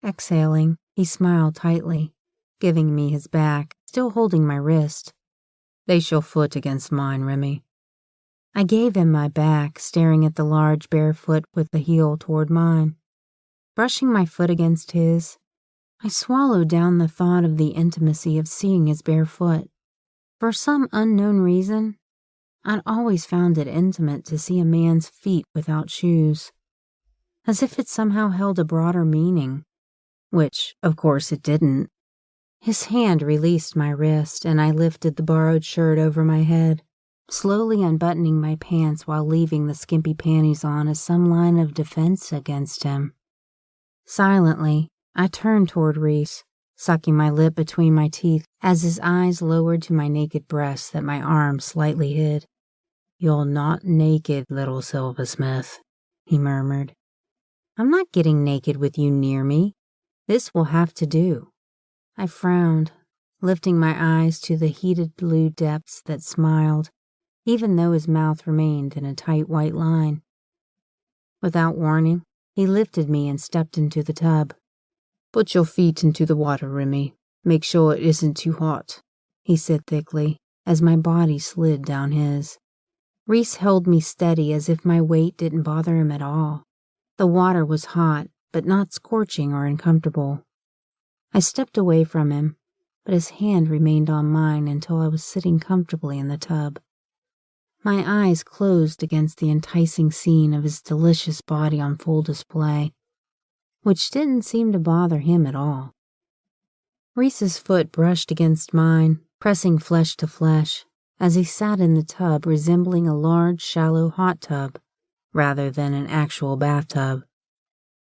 Exhaling, he smiled tightly, giving me his back, still holding my wrist. "Place your foot against mine, Remy." I gave him my back, staring at the large bare foot with the heel toward mine. Brushing my foot against his, I swallowed down the thought of the intimacy of seeing his bare foot. For some unknown reason, I'd always found it intimate to see a man's feet without shoes, as if it somehow held a broader meaning, which, of course, it didn't. His hand released my wrist, and I lifted the borrowed shirt over my head, slowly unbuttoning my pants while leaving the skimpy panties on as some line of defense against him. Silently, I turned toward Reese, sucking my lip between my teeth as his eyes lowered to my naked breasts that my arms slightly hid. "You're not naked, little Silversmith," he murmured. "I'm not getting naked with you near me. This will have to do." I frowned, lifting my eyes to the heated blue depths that smiled, even though his mouth remained in a tight white line. Without warning, he lifted me and stepped into the tub. "Put your feet into the water, Remy. Make sure it isn't too hot," he said thickly, as my body slid down his. Reese held me steady as if my weight didn't bother him at all. The water was hot, but not scorching or uncomfortable. I stepped away from him, but his hand remained on mine until I was sitting comfortably in the tub. My eyes closed against the enticing scene of his delicious body on full display, which didn't seem to bother him at all. Reese's foot brushed against mine, pressing flesh to flesh, as he sat in the tub resembling a large, shallow hot tub, rather than an actual bathtub.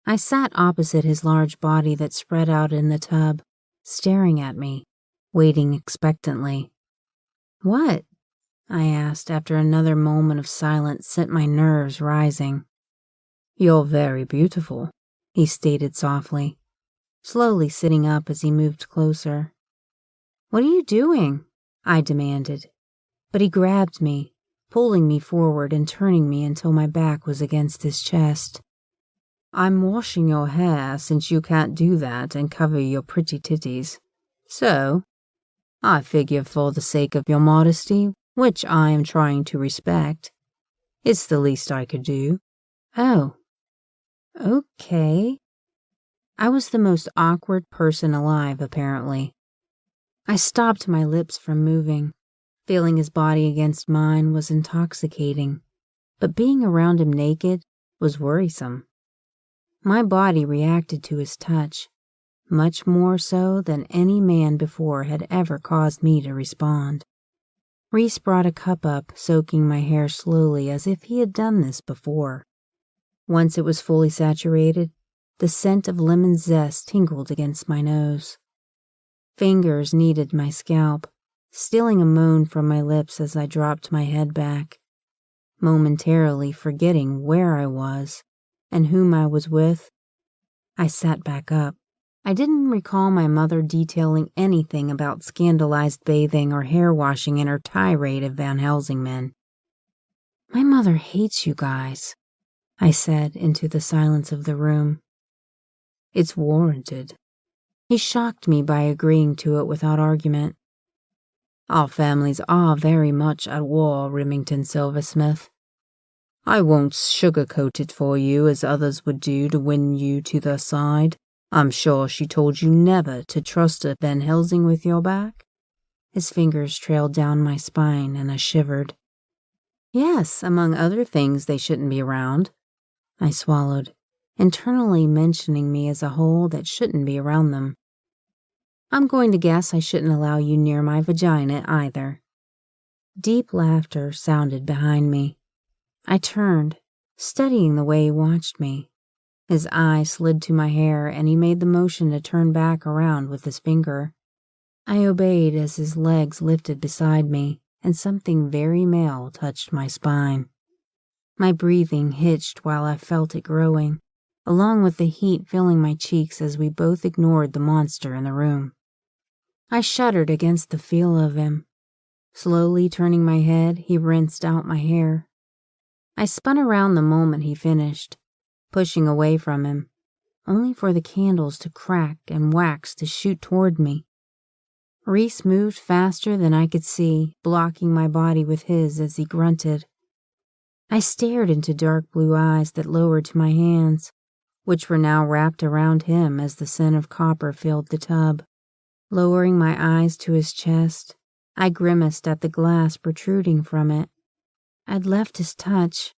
I sat opposite his large body that spread out in the tub, staring at me, waiting expectantly. "What?" I asked after another moment of silence sent my nerves rising. "You're very beautiful," he stated softly, slowly sitting up as he moved closer. "What are you doing?" I demanded, but he grabbed me, pulling me forward and turning me until my back was against his chest. "I'm washing your hair since you can't do that and cover your pretty titties. So, I figure for the sake of your modesty, which I am trying to respect, it's the least I could do." "Oh, okay." I was the most awkward person alive, apparently. I stopped my lips from moving. Feeling his body against mine was intoxicating, but being around him naked was worrisome. My body reacted to his touch, much more so than any man before had ever caused me to respond. Reese brought a cup up, soaking my hair slowly as if he had done this before. Once it was fully saturated, the scent of lemon zest tingled against my nose. Fingers kneaded my scalp, stealing a moan from my lips as I dropped my head back, momentarily forgetting where I was and whom I was with. I sat back up. I didn't recall my mother detailing anything about scandalized bathing or hair washing in her tirade of Van Helsing men. "My mother hates you guys," I said into the silence of the room. "It's warranted." He shocked me by agreeing to it without argument. "Our families are very much at war, Remington Silversmith. I won't sugarcoat it for you as others would do to win you to their side. I'm sure she told you never to trust a Van Helsing with your back." His fingers trailed down my spine and I shivered. "Yes, among other things they shouldn't be around." I swallowed, internally mentioning me as a whole that shouldn't be around them. "I'm going to guess I shouldn't allow you near my vagina either." Deep laughter sounded behind me. I turned, studying the way he watched me. His eye slid to my hair and he made the motion to turn back around with his finger. I obeyed as his legs lifted beside me and something very male touched my spine. My breathing hitched while I felt it growing, along with the heat filling my cheeks as we both ignored the monster in the room. I shuddered against the feel of him. Slowly turning my head, he rinsed out my hair. I spun around the moment he finished, pushing away from him, only for the candles to crack and wax to shoot toward me. Reese moved faster than I could see, blocking my body with his as he grunted. I stared into dark blue eyes that lowered to my hands, which were now wrapped around him as the scent of copper filled the tub. Lowering my eyes to his chest, I grimaced at the glass protruding from it. I'd left his touch,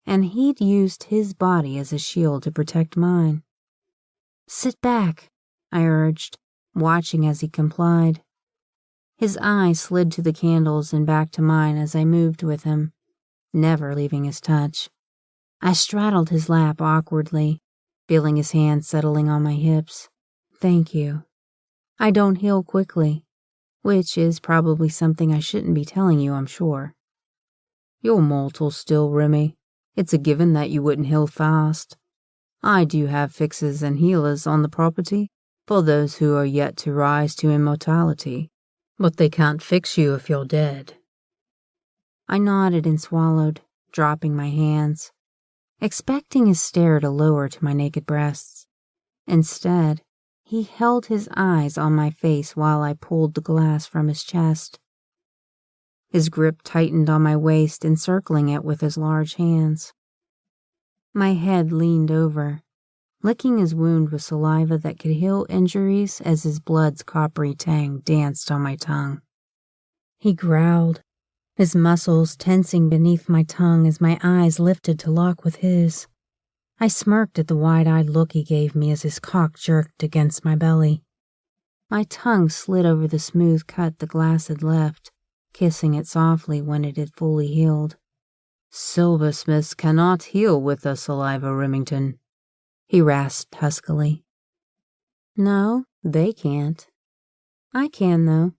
and he'd used his body as a shield to protect mine. "Sit back," I urged, watching as he complied. His eye slid to the candles and back to mine as I moved with him, never leaving his touch. I straddled his lap awkwardly, feeling his hand settling on my hips. "Thank you. I don't heal quickly, which is probably something I shouldn't be telling you, I'm sure." "You're mortal still, Remy. It's a given that you wouldn't heal fast. I do have fixers and healers on the property for those who are yet to rise to immortality, but they can't fix you if you're dead." I nodded and swallowed, dropping my hands, expecting his stare to lower to my naked breasts. Instead, he held his eyes on my face while I pulled the glass from his chest. His grip tightened on my waist, encircling it with his large hands. My head leaned over, licking his wound with saliva that could heal injuries as his blood's coppery tang danced on my tongue. He growled, his muscles tensing beneath my tongue as my eyes lifted to lock with his. I smirked at the wide-eyed look he gave me as his cock jerked against my belly. My tongue slid over the smooth cut the glass had left, kissing it softly when it had fully healed. Silversmiths cannot heal with the saliva, Remington, he rasped huskily. No, they can't. I can, though.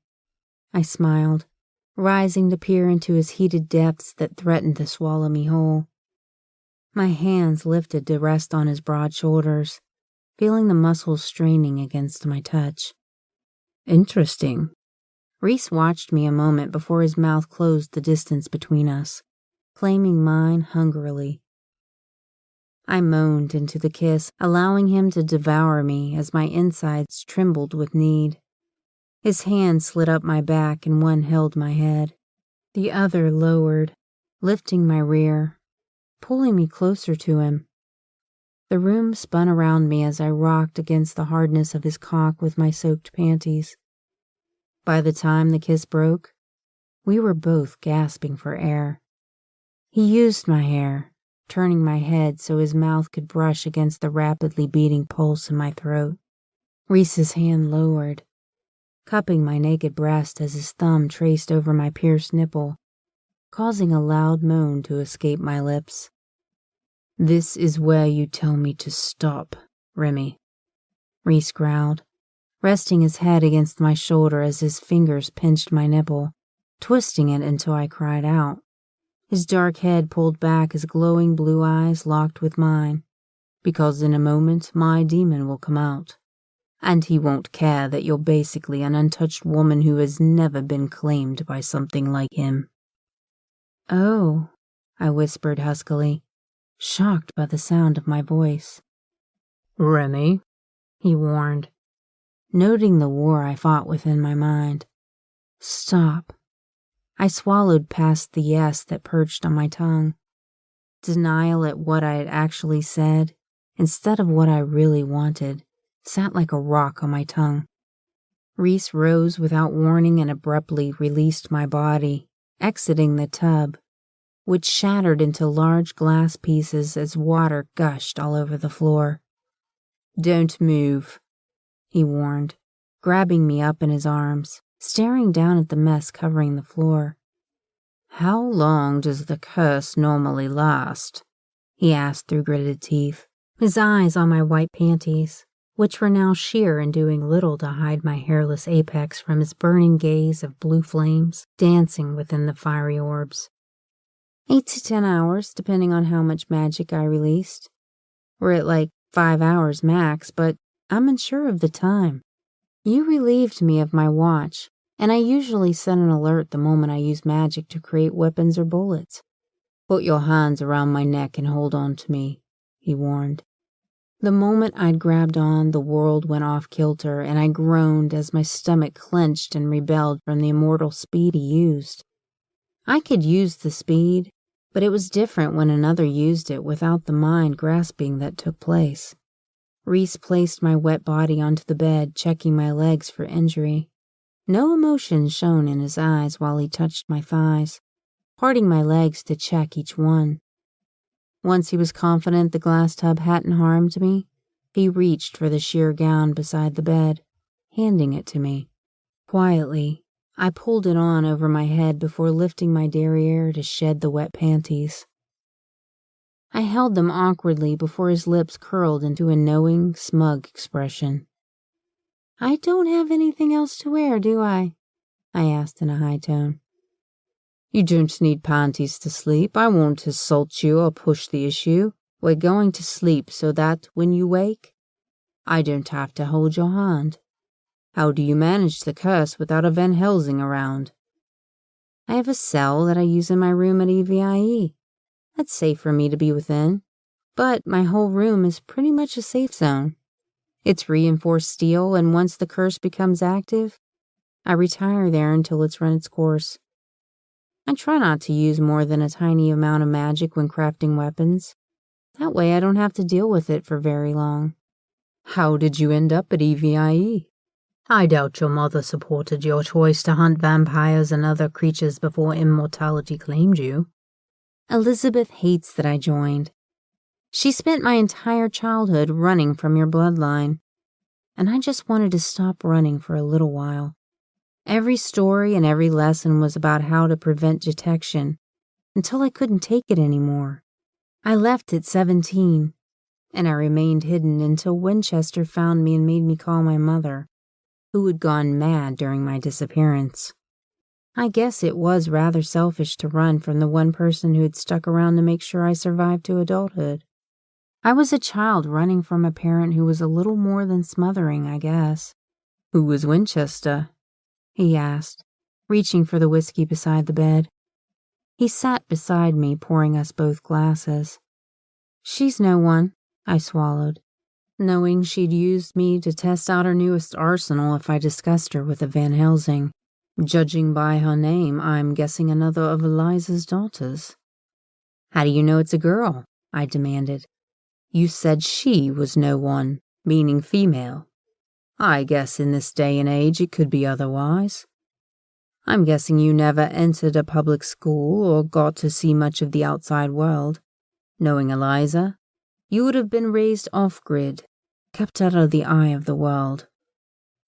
I smiled, rising to peer into his heated depths that threatened to swallow me whole. My hands lifted to rest on his broad shoulders, feeling the muscles straining against my touch. Interesting. Reese watched me a moment before his mouth closed the distance between us, claiming mine hungrily. I moaned into the kiss, allowing him to devour me as my insides trembled with need. His hand slid up my back and one held my head. The other lowered, lifting my rear, pulling me closer to him. The room spun around me as I rocked against the hardness of his cock with my soaked panties. By the time the kiss broke, we were both gasping for air. He used my hair, turning my head so his mouth could brush against the rapidly beating pulse in my throat. Reese's hand lowered, cupping my naked breast as his thumb traced over my pierced nipple, causing a loud moan to escape my lips. This is where you tell me to stop, Remy, Reese growled, resting his head against my shoulder as his fingers pinched my nipple, twisting it until I cried out. His dark head pulled back as glowing blue eyes locked with mine. Because in a moment my demon will come out, and he won't care that you're basically an untouched woman who has never been claimed by something like him. Oh, I whispered huskily, shocked by the sound of my voice. Remy, he warned, noting the war I fought within my mind. Stop. I swallowed past the yes that perched on my tongue. Denial at what I had actually said, instead of what I really wanted, sat like a rock on my tongue. Reese rose without warning and abruptly released my body, exiting the tub, which shattered into large glass pieces as water gushed all over the floor. Don't move, he warned, grabbing me up in his arms, staring down at the mess covering the floor. How long does the curse normally last? He asked through gritted teeth, his eyes on my white panties, which were now sheer and doing little to hide my hairless apex from his burning gaze of blue flames dancing within the fiery orbs. 8 to 10 hours, depending on how much magic I released. We're at like 5 hours max, but I'm unsure of the time. You relieved me of my watch, and I usually set an alert the moment I use magic to create weapons or bullets. Put your hands around my neck and hold on to me, he warned. The moment I'd grabbed on, the world went off kilter, and I groaned as my stomach clenched and rebelled from the immortal speed he used. I could use the speed, but it was different when another used it without the mind grasping that took place. Reese placed my wet body onto the bed, checking my legs for injury. No emotion shone in his eyes while he touched my thighs, parting my legs to check each one. Once he was confident the glass tub hadn't harmed me, he reached for the sheer gown beside the bed, handing it to me. Quietly, I pulled it on over my head before lifting my derriere to shed the wet panties. I held them awkwardly before his lips curled into a knowing, smug expression. I don't have anything else to wear, do I? I asked in a high tone. You don't need panties to sleep. I won't assault you or push the issue. We're going to sleep so that, when you wake, I don't have to hold your hand. How do you manage the curse without a Van Helsing around? I have a cell that I use in my room at EVIE. That's safe for me to be within, but my whole room is pretty much a safe zone. It's reinforced steel, and once the curse becomes active, I retire there until it's run its course. I try not to use more than a tiny amount of magic when crafting weapons. That way I don't have to deal with it for very long. How did you end up at EVIE? I doubt your mother supported your choice to hunt vampires and other creatures before immortality claimed you. Elizabeth hates that I joined. She spent my entire childhood running from your bloodline. and I just wanted to stop running for a little while. Every story and every lesson was about how to prevent detection, until I couldn't take it anymore. I left at 17, and I remained hidden until Winchester found me and made me call my mother, who had gone mad during my disappearance. I guess it was rather selfish to run from the one person who had stuck around to make sure I survived to adulthood. I was a child running from a parent who was a little more than smothering, I guess. "Who was Winchester?" he asked, reaching for the whiskey beside the bed. He sat beside me, pouring us both glasses. "She's no one," I swallowed, knowing she'd used me to test out her newest arsenal if I discussed her with a Van Helsing. "Judging by her name, I'm guessing another of Eliza's daughters." "How do you know it's a girl?" I demanded. "You said she was no one, meaning female. I guess in this day and age it could be otherwise. I'm guessing you never entered a public school or got to see much of the outside world. Knowing Eliza, you would have been raised off-grid, kept out of the eye of the world.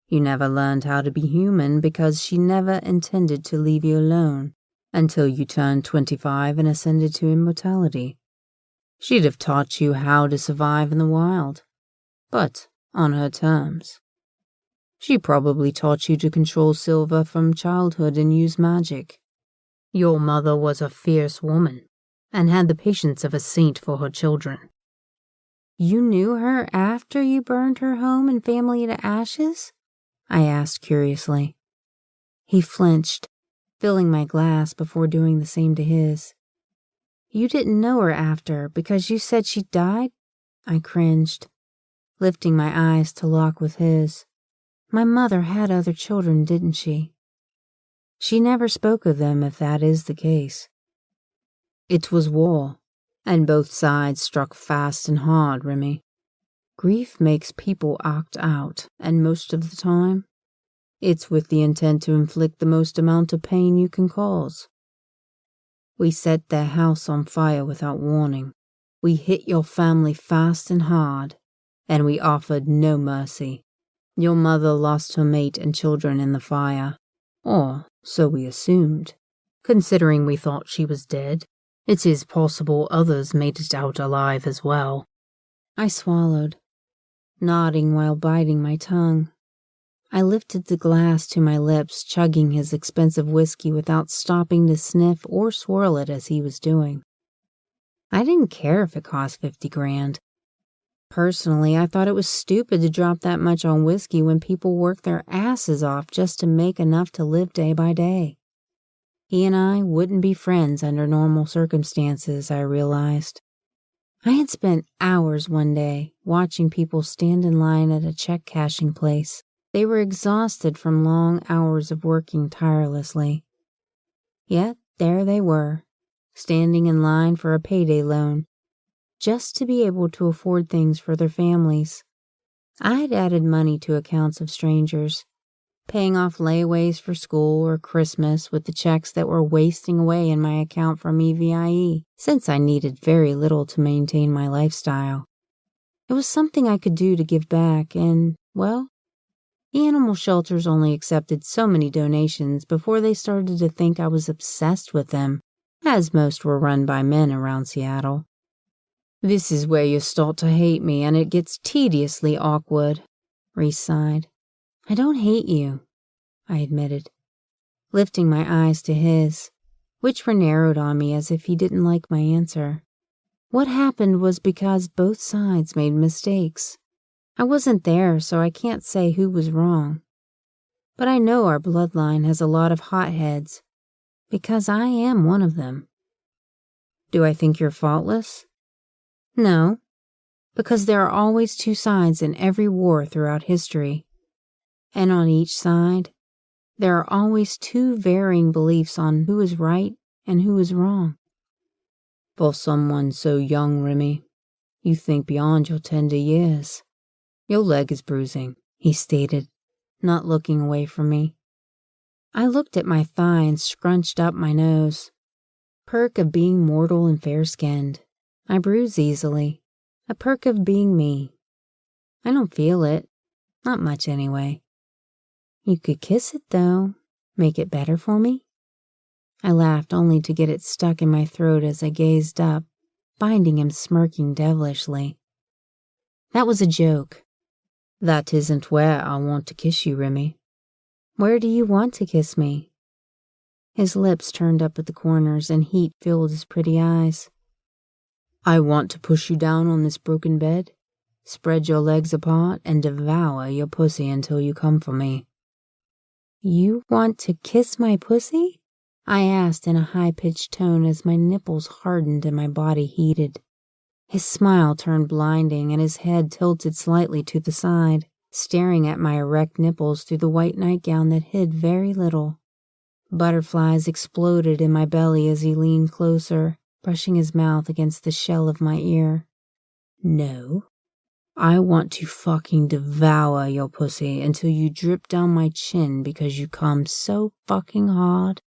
You never learned how to be human because she never intended to leave you alone until you turned 25 and ascended to immortality. She'd have taught you how to survive in the wild, but on her terms. She probably taught you to control Silver from childhood and use magic. Your mother was a fierce woman and had the patience of a saint for her children." "You knew her after you burned her home and family to ashes?" I asked curiously. He flinched, filling my glass before doing the same to his. "You didn't know her after because you said she died?" I cringed, lifting my eyes to lock with his. "My mother had other children, didn't she?" "She never spoke of them, if that is the case. It was war, and both sides struck fast and hard, Remy. Grief makes people act out, and most of the time, it's with the intent to inflict the most amount of pain you can cause. We set their house on fire without warning. We hit your family fast and hard, and we offered no mercy. Your mother lost her mate and children in the fire, or so we assumed. Considering we thought she was dead, it is possible others made it out alive as well." I swallowed, nodding while biting my tongue. I lifted the glass to my lips, chugging his expensive whiskey without stopping to sniff or swirl it as he was doing. I didn't care if it cost 50 grand. Personally, I thought it was stupid to drop that much on whiskey when people work their asses off just to make enough to live day by day. He and I wouldn't be friends under normal circumstances, I realized. I had spent hours one day watching people stand in line at a check cashing place. They were exhausted from long hours of working tirelessly. Yet there they were, standing in line for a payday loan, just to be able to afford things for their families. I'd added money to accounts of strangers, paying off layaways for school or Christmas with the checks that were wasting away in my account from EVIE, since I needed very little to maintain my lifestyle. It was something I could do to give back, and, well, the animal shelters only accepted so many donations before they started to think I was obsessed with them, as most were run by men around Seattle. "This is where you start to hate me, and it gets tediously awkward," Reese sighed. "I don't hate you," I admitted, lifting my eyes to his, which were narrowed on me as if he didn't like my answer. What happened was because both sides made mistakes. I wasn't there, so I can't say who was wrong. But I know our bloodline has a lot of hotheads, because I am one of them. Do I think you're faultless? No, because there are always two sides in every war throughout history. And on each side, there are always two varying beliefs on who is right and who is wrong. For someone so young, Remy, you think beyond your tender years. Your leg is bruising, he stated, not looking away from me. I looked at my thigh and scrunched up my nose. Perk of being mortal and fair-skinned. I bruise easily. A perk of being me. I don't feel it. Not much anyway. You could kiss it, though. Make it better for me? I laughed only to get it stuck in my throat as I gazed up, finding him smirking devilishly. That was a joke. That isn't where I want to kiss you, Remy. Where do you want to kiss me? His lips turned up at the corners and heat filled his pretty eyes. I want to push you down on this broken bed, spread your legs apart, and devour your pussy until you come for me. You want to kiss my pussy? I asked in a high-pitched tone as my nipples hardened and my body heated. His smile turned blinding and his head tilted slightly to the side, staring at my erect nipples through the white nightgown that hid very little. Butterflies exploded in my belly as he leaned closer, brushing his mouth against the shell of my ear. No, I want to fucking devour your pussy until you drip down my chin because you come so fucking hard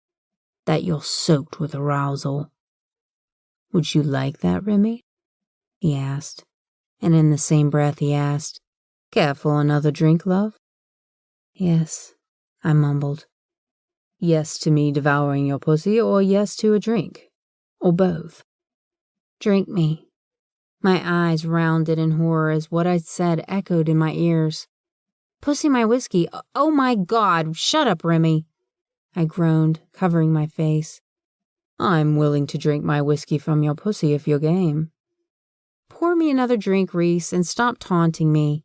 that you're soaked with arousal. Would you like that, Remy? He asked, and in the same breath he asked, Care for another drink, love? Yes, I mumbled. Yes to me devouring your pussy, or yes to a drink? Or both? Drink me. My eyes rounded in horror as what I'd said echoed in my ears. Pussy my whiskey. Oh my God, shut up, Remy. I groaned, covering my face. I'm willing to drink my whiskey from your pussy if you're game. Pour me another drink, Reese, and stop taunting me.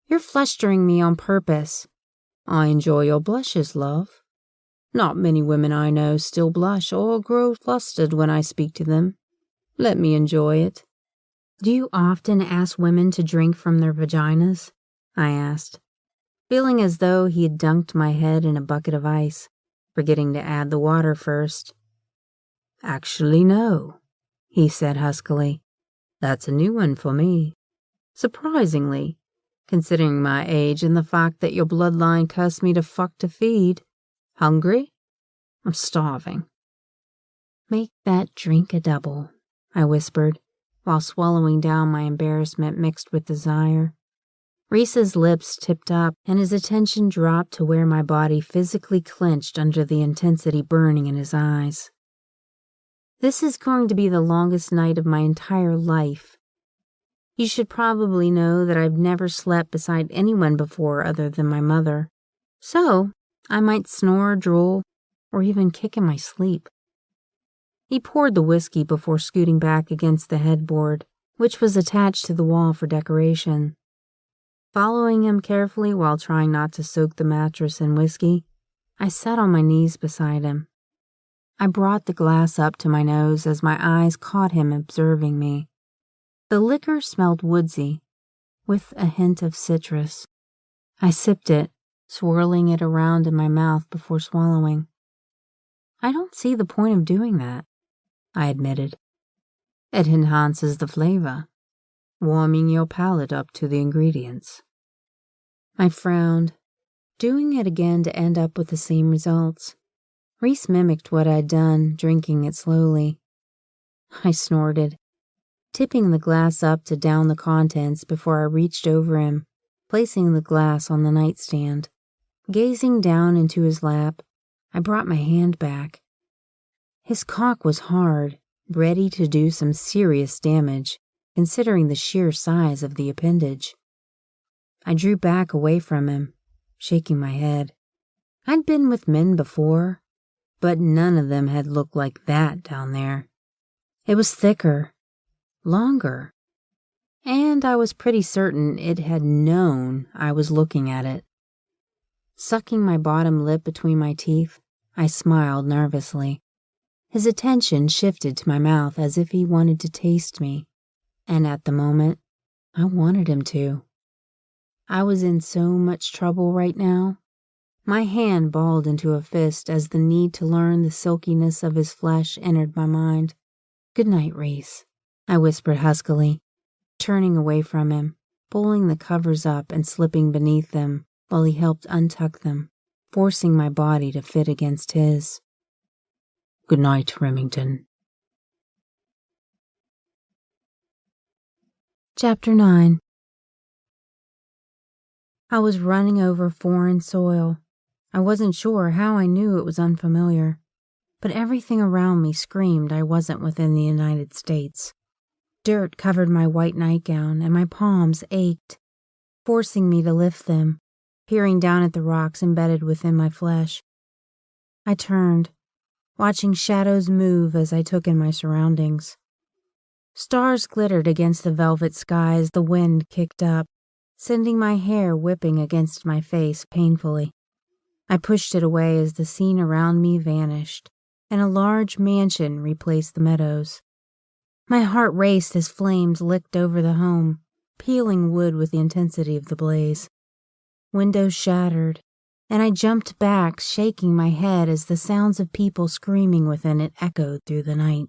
You're flustering me on purpose. I enjoy your blushes, love. Not many women I know still blush or grow flustered when I speak to them. Let me enjoy it. Do you often ask women to drink from their vaginas? I asked, feeling as though he had dunked my head in a bucket of ice, forgetting to add the water first. Actually, no, he said huskily. That's a new one for me. Surprisingly, considering my age and the fact that your bloodline cursed me to fuck to feed. Hungry? I'm starving. Make that drink a double, I whispered, while swallowing down my embarrassment mixed with desire. Reese's lips tipped up, and his attention dropped to where my body physically clenched under the intensity burning in his eyes. This is going to be the longest night of my entire life. You should probably know that I've never slept beside anyone before other than my mother. So, I might snore, drool, or even kick in my sleep. He poured the whiskey before scooting back against the headboard, which was attached to the wall for decoration. Following him carefully while trying not to soak the mattress in whiskey, I sat on my knees beside him. I brought the glass up to my nose as my eyes caught him observing me. The liquor smelled woodsy, with a hint of citrus. I sipped it, swirling it around in my mouth before swallowing. I don't see the point of doing that, I admitted. It enhances the flavor, warming your palate up to the ingredients. I frowned, doing it again to end up with the same results. Reese mimicked what I'd done, drinking it slowly. I snorted, tipping the glass up to down the contents before I reached over him, placing the glass on the nightstand. Gazing down into his lap, I brought my hand back. His cock was hard, ready to do some serious damage, considering the sheer size of the appendage. I drew back away from him, shaking my head. I'd been with men before, but none of them had looked like that down there. It was thicker, longer, and I was pretty certain it had known I was looking at it. Sucking my bottom lip between my teeth, I smiled nervously. His attention shifted to my mouth as if he wanted to taste me, and at the moment, I wanted him to. I was in so much trouble right now. My hand balled into a fist as the need to learn the silkiness of his flesh entered my mind. "Good night, Reese," I whispered huskily, turning away from him, pulling the covers up and slipping beneath them while he helped untuck them, forcing my body to fit against his. Good night, Remington. Chapter 9. I was running over foreign soil. I wasn't sure how I knew it was unfamiliar, but everything around me screamed I wasn't within the United States. Dirt covered my white nightgown, and my palms ached, forcing me to lift them, peering down at the rocks embedded within my flesh. I turned, watching shadows move as I took in my surroundings. Stars glittered against the velvet sky as the wind kicked up, sending my hair whipping against my face painfully. I pushed it away as the scene around me vanished, and a large mansion replaced the meadows. My heart raced as flames licked over the home, peeling wood with the intensity of the blaze. Windows shattered, and I jumped back, shaking my head as the sounds of people screaming within it echoed through the night.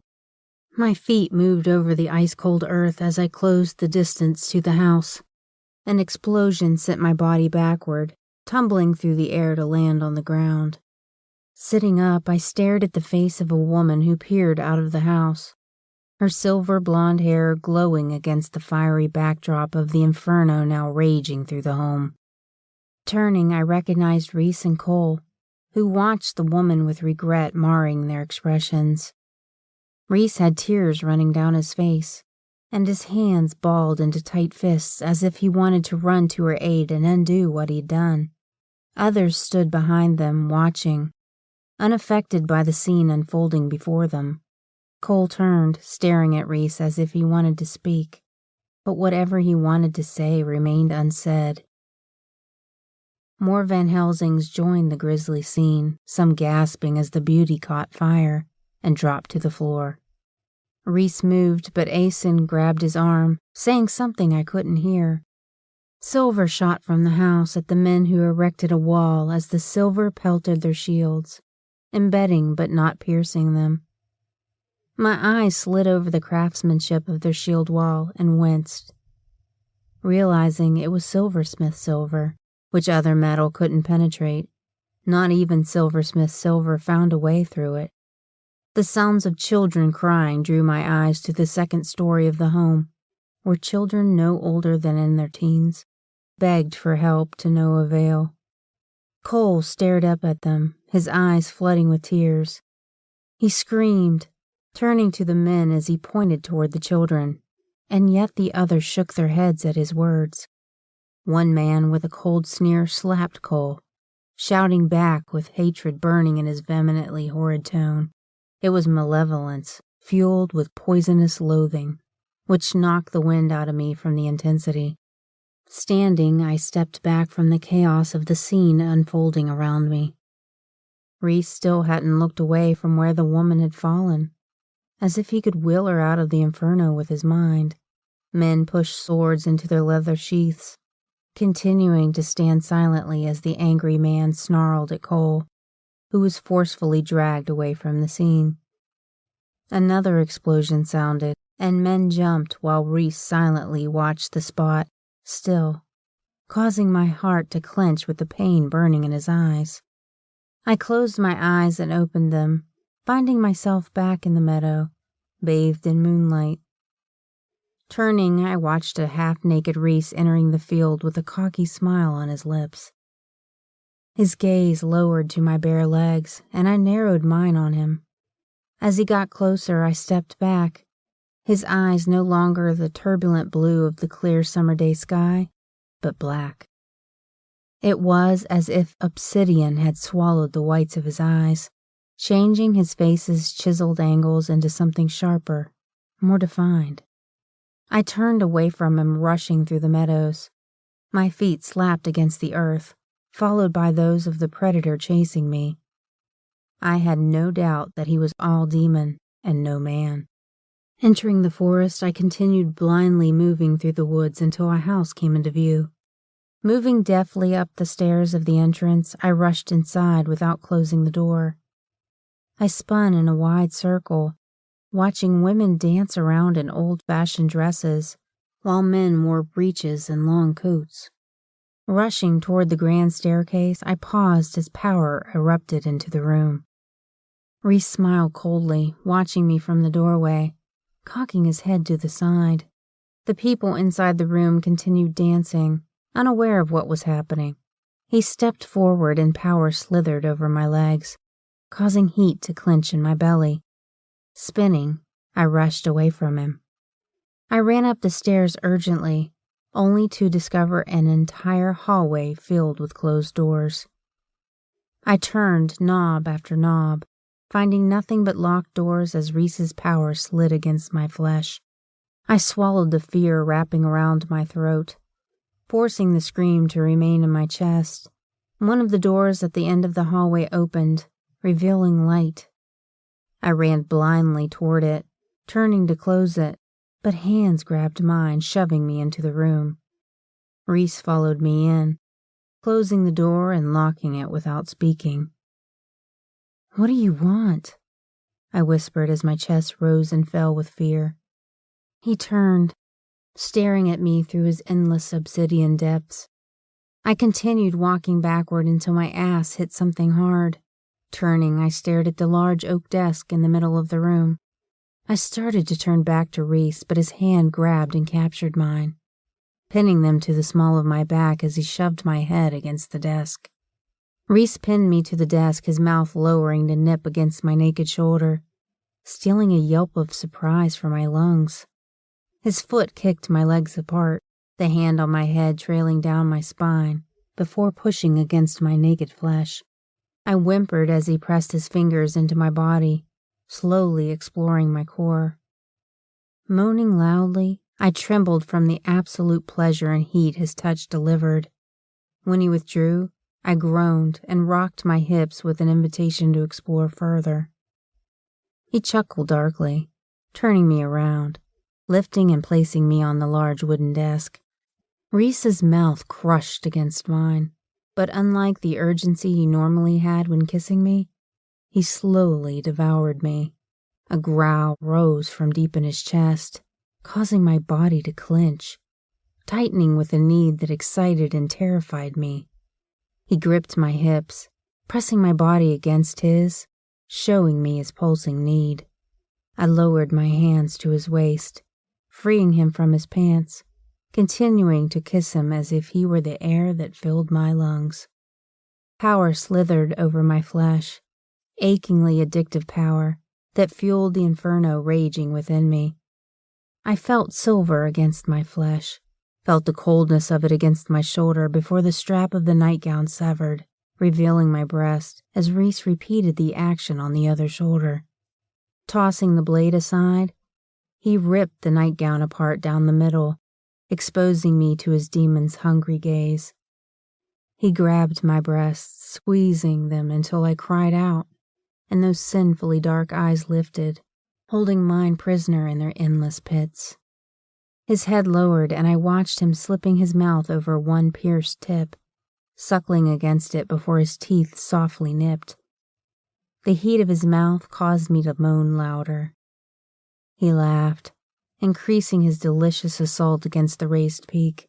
My feet moved over the ice-cold earth as I closed the distance to the house. An explosion sent my body backward, tumbling through the air to land on the ground. Sitting up, I stared at the face of a woman who peered out of the house, her silver blonde hair glowing against the fiery backdrop of the inferno now raging through the home. Turning, I recognized Reese and Cole, who watched the woman with regret marring their expressions. Reese had tears running down his face, and his hands balled into tight fists as if he wanted to run to her aid and undo what he'd done. Others stood behind them, watching, unaffected by the scene unfolding before them. Cole turned, staring at Reese as if he wanted to speak, but whatever he wanted to say remained unsaid. More Van Helsings joined the grisly scene, some gasping as the beauty caught fire and dropped to the floor. Reese moved, but Asen grabbed his arm, saying something I couldn't hear. Silver shot from the house at the men who erected a wall as the silver pelted their shields, embedding but not piercing them. My eyes slid over the craftsmanship of their shield wall and winced, realizing it was silversmith silver, which other metal couldn't penetrate. Not even silversmith silver found a way through it. The sounds of children crying drew my eyes to the second story of the home, where children no older than in their teens begged for help to no avail. Cole stared up at them, his eyes flooding with tears. He screamed, turning to the men as he pointed toward the children, and yet the others shook their heads at his words. One man with a cold sneer slapped Cole, shouting back with hatred burning in his vehemently horrid tone. It was malevolence, fueled with poisonous loathing, which knocked the wind out of me from the intensity. Standing, I stepped back from the chaos of the scene unfolding around me. Reese still hadn't looked away from where the woman had fallen, as if he could will her out of the inferno with his mind. Men pushed swords into their leather sheaths, continuing to stand silently as the angry man snarled at Cole, who was forcefully dragged away from the scene. Another explosion sounded, and men jumped while Reese silently watched the spot, still, causing my heart to clench with the pain burning in his eyes. I closed my eyes and opened them, finding myself back in the meadow, bathed in moonlight. Turning, I watched a half-naked Reese entering the field with a cocky smile on his lips. His gaze lowered to my bare legs, and I narrowed mine on him. As he got closer, I stepped back, his eyes no longer the turbulent blue of the clear summer day sky, but black. It was as if obsidian had swallowed the whites of his eyes, changing his face's chiseled angles into something sharper, more defined. I turned away from him, rushing through the meadows. My feet slapped against the earth, followed by those of the predator chasing me. I had no doubt that he was all demon and no man. Entering the forest, I continued blindly moving through the woods until a house came into view. Moving deftly up the stairs of the entrance, I rushed inside without closing the door. I spun in a wide circle, watching women dance around in old-fashioned dresses, while men wore breeches and long coats. Rushing toward the grand staircase, I paused as power erupted into the room. Reese smiled coldly, watching me from the doorway, cocking his head to the side. The people inside the room continued dancing, unaware of what was happening. He stepped forward and power slithered over my legs, causing heat to clench in my belly. Spinning, I rushed away from him. I ran up the stairs urgently, only to discover an entire hallway filled with closed doors. I turned knob after knob, finding nothing but locked doors as Reese's power slid against my flesh. I swallowed the fear wrapping around my throat, forcing the scream to remain in my chest. One of the doors at the end of the hallway opened, revealing light. I ran blindly toward it, turning to close it, but hands grabbed mine, shoving me into the room. Reese followed me in, closing the door and locking it without speaking. "What do you want?" I whispered as my chest rose and fell with fear. He turned, staring at me through his endless obsidian depths. I continued walking backward until my ass hit something hard. Turning, I stared at the large oak desk in the middle of the room. I started to turn back to Reese, but his hand grabbed and captured mine, pinning them to the small of my back as he shoved my head against the desk. Reese pinned me to the desk, his mouth lowering to nip against my naked shoulder, stealing a yelp of surprise from my lungs. His foot kicked my legs apart, the hand on my head trailing down my spine, before pushing against my naked flesh. I whimpered as he pressed his fingers into my body, slowly exploring my core. Moaning loudly, I trembled from the absolute pleasure and heat his touch delivered. When he withdrew, I groaned and rocked my hips with an invitation to explore further. He chuckled darkly, turning me around, lifting and placing me on the large wooden desk. Reese's mouth crushed against mine, but unlike the urgency he normally had when kissing me, he slowly devoured me. A growl rose from deep in his chest, causing my body to clench, tightening with a need that excited and terrified me. He gripped my hips, pressing my body against his, showing me his pulsing need. I lowered my hands to his waist, freeing him from his pants, continuing to kiss him as if he were the air that filled my lungs. Power slithered over my flesh, achingly addictive power that fueled the inferno raging within me. I felt silver against my flesh, felt the coldness of it against my shoulder before the strap of the nightgown severed, revealing my breast as Reese repeated the action on the other shoulder. Tossing the blade aside, he ripped the nightgown apart down the middle, exposing me to his demon's hungry gaze. He grabbed my breasts, squeezing them until I cried out, and those sinfully dark eyes lifted, holding mine prisoner in their endless pits. His head lowered, and I watched him slipping his mouth over one pierced tip, suckling against it before his teeth softly nipped. The heat of his mouth caused me to moan louder. He laughed, increasing his delicious assault against the raised peak.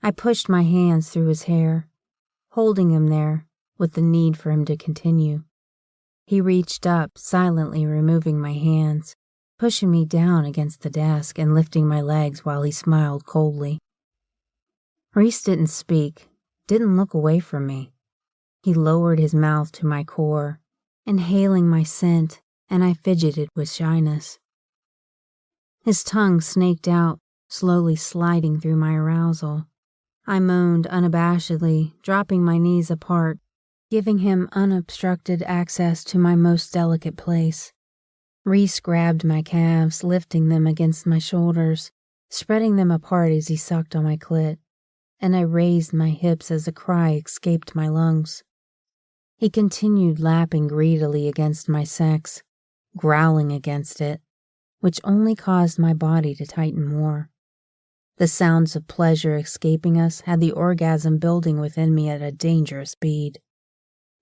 I pushed my hands through his hair, holding him there with the need for him to continue. He reached up, silently removing my hands, pushing me down against the desk and lifting my legs while he smiled coldly. Reese didn't speak, didn't look away from me. He lowered his mouth to my core, inhaling my scent, and I fidgeted with shyness. His tongue snaked out, slowly sliding through my arousal. I moaned unabashedly, dropping my knees apart, giving him unobstructed access to my most delicate place. Reese grabbed my calves, lifting them against my shoulders, spreading them apart as he sucked on my clit, and I raised my hips as a cry escaped my lungs. He continued lapping greedily against my sex, growling against it, which only caused my body to tighten more. The sounds of pleasure escaping us had the orgasm building within me at a dangerous speed.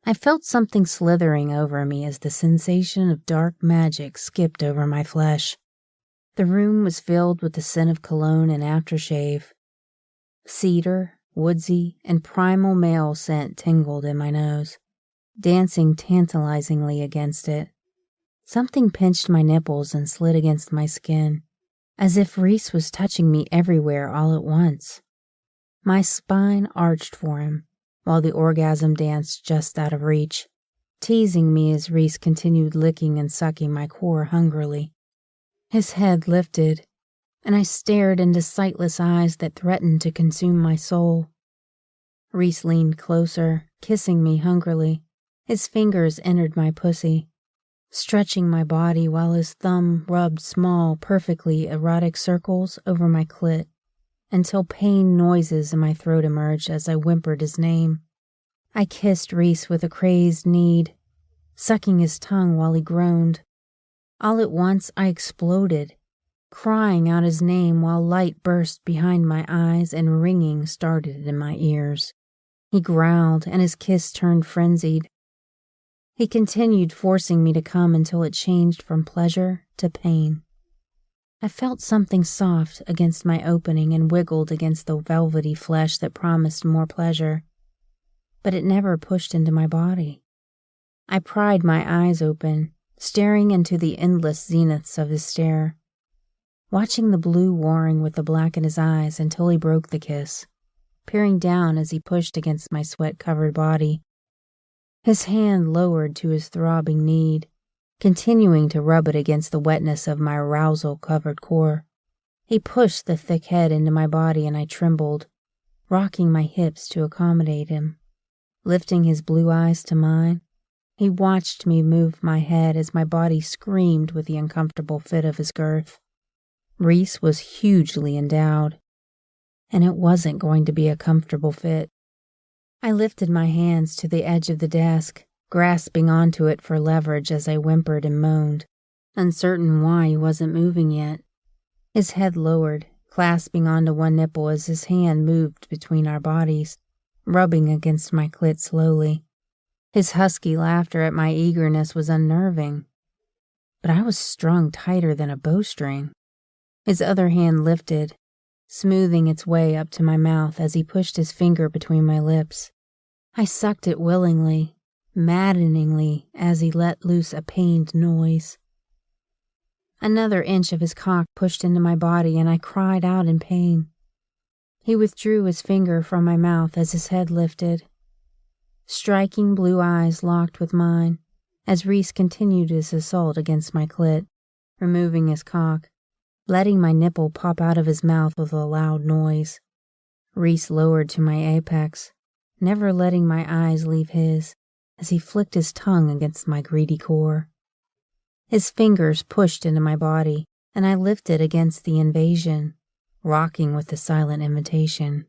I felt something slithering over me as the sensation of dark magic skipped over my flesh. The room was filled with the scent of cologne and aftershave. Cedar, woodsy, and primal male scent tingled in my nose, dancing tantalizingly against it. Something pinched my nipples and slid against my skin, as if Reese was touching me everywhere all at once. My spine arched for him, while the orgasm danced just out of reach, teasing me as Reese continued licking and sucking my core hungrily. His head lifted, and I stared into sightless eyes that threatened to consume my soul. Reese leaned closer, kissing me hungrily. His fingers entered my pussy, stretching my body while his thumb rubbed small, perfectly erotic circles over my clit, until pain noises in my throat emerged as I whimpered his name. I kissed Reese with a crazed need, sucking his tongue while he groaned. All at once I exploded, crying out his name while light burst behind my eyes and ringing started in my ears. He growled and his kiss turned frenzied. He continued forcing me to come until it changed from pleasure to pain. I felt something soft against my opening and wiggled against the velvety flesh that promised more pleasure, but it never pushed into my body. I pried my eyes open, staring into the endless zeniths of his stare, watching the blue warring with the black in his eyes until he broke the kiss, peering down as he pushed against my sweat-covered body. His hand lowered to his throbbing need, continuing to rub it against the wetness of my arousal-covered core. He pushed the thick head into my body and I trembled, rocking my hips to accommodate him. Lifting his blue eyes to mine, he watched me move my head as my body screamed with the uncomfortable fit of his girth. Reese was hugely endowed, and it wasn't going to be a comfortable fit. I lifted my hands to the edge of the desk, grasping onto it for leverage as I whimpered and moaned, uncertain why he wasn't moving yet. His head lowered, clasping onto one nipple as his hand moved between our bodies, rubbing against my clit slowly. His husky laughter at my eagerness was unnerving, but I was strung tighter than a bowstring. His other hand lifted, smoothing its way up to my mouth as he pushed his finger between my lips. I sucked it willingly, maddeningly, as he let loose a pained noise. Another inch of his cock pushed into my body and I cried out in pain. He withdrew his finger from my mouth as his head lifted. Striking blue eyes locked with mine as Reese continued his assault against my clit, removing his cock, letting my nipple pop out of his mouth with a loud noise. Reese lowered to my apex, never letting my eyes leave his as he flicked his tongue against my greedy core. His fingers pushed into my body, and I lifted against the invasion, rocking with the silent invitation.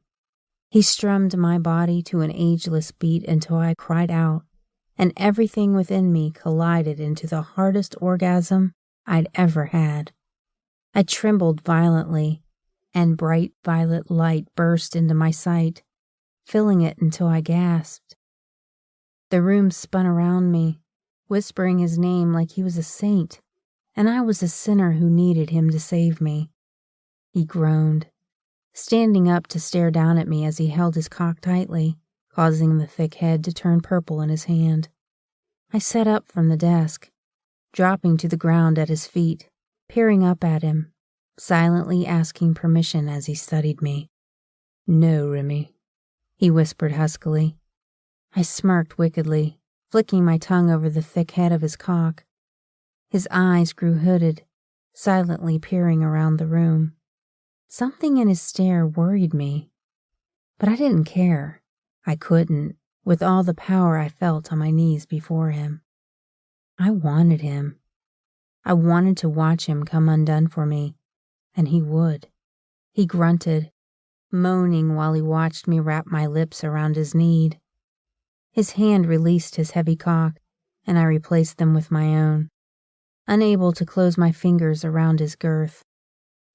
He strummed my body to an ageless beat until I cried out, and everything within me collided into the hardest orgasm I'd ever had. I trembled violently, and bright violet light burst into my sight, filling it until I gasped. The room spun around me, whispering his name like he was a saint, and I was a sinner who needed him to save me. He groaned, standing up to stare down at me as he held his cock tightly, causing the thick head to turn purple in his hand. I sat up from the desk, dropping to the ground at his feet, peering up at him, silently asking permission as he studied me. "No, Remy," he whispered huskily. I smirked wickedly, flicking my tongue over the thick head of his cock. His eyes grew hooded, silently peering around the room. Something in his stare worried me, but I didn't care. I couldn't, with all the power I felt on my knees before him. I wanted him. I wanted to watch him come undone for me, and he would. He grunted, moaning while he watched me wrap my lips around his need. His hand released his heavy cock, and I replaced them with my own, unable to close my fingers around his girth,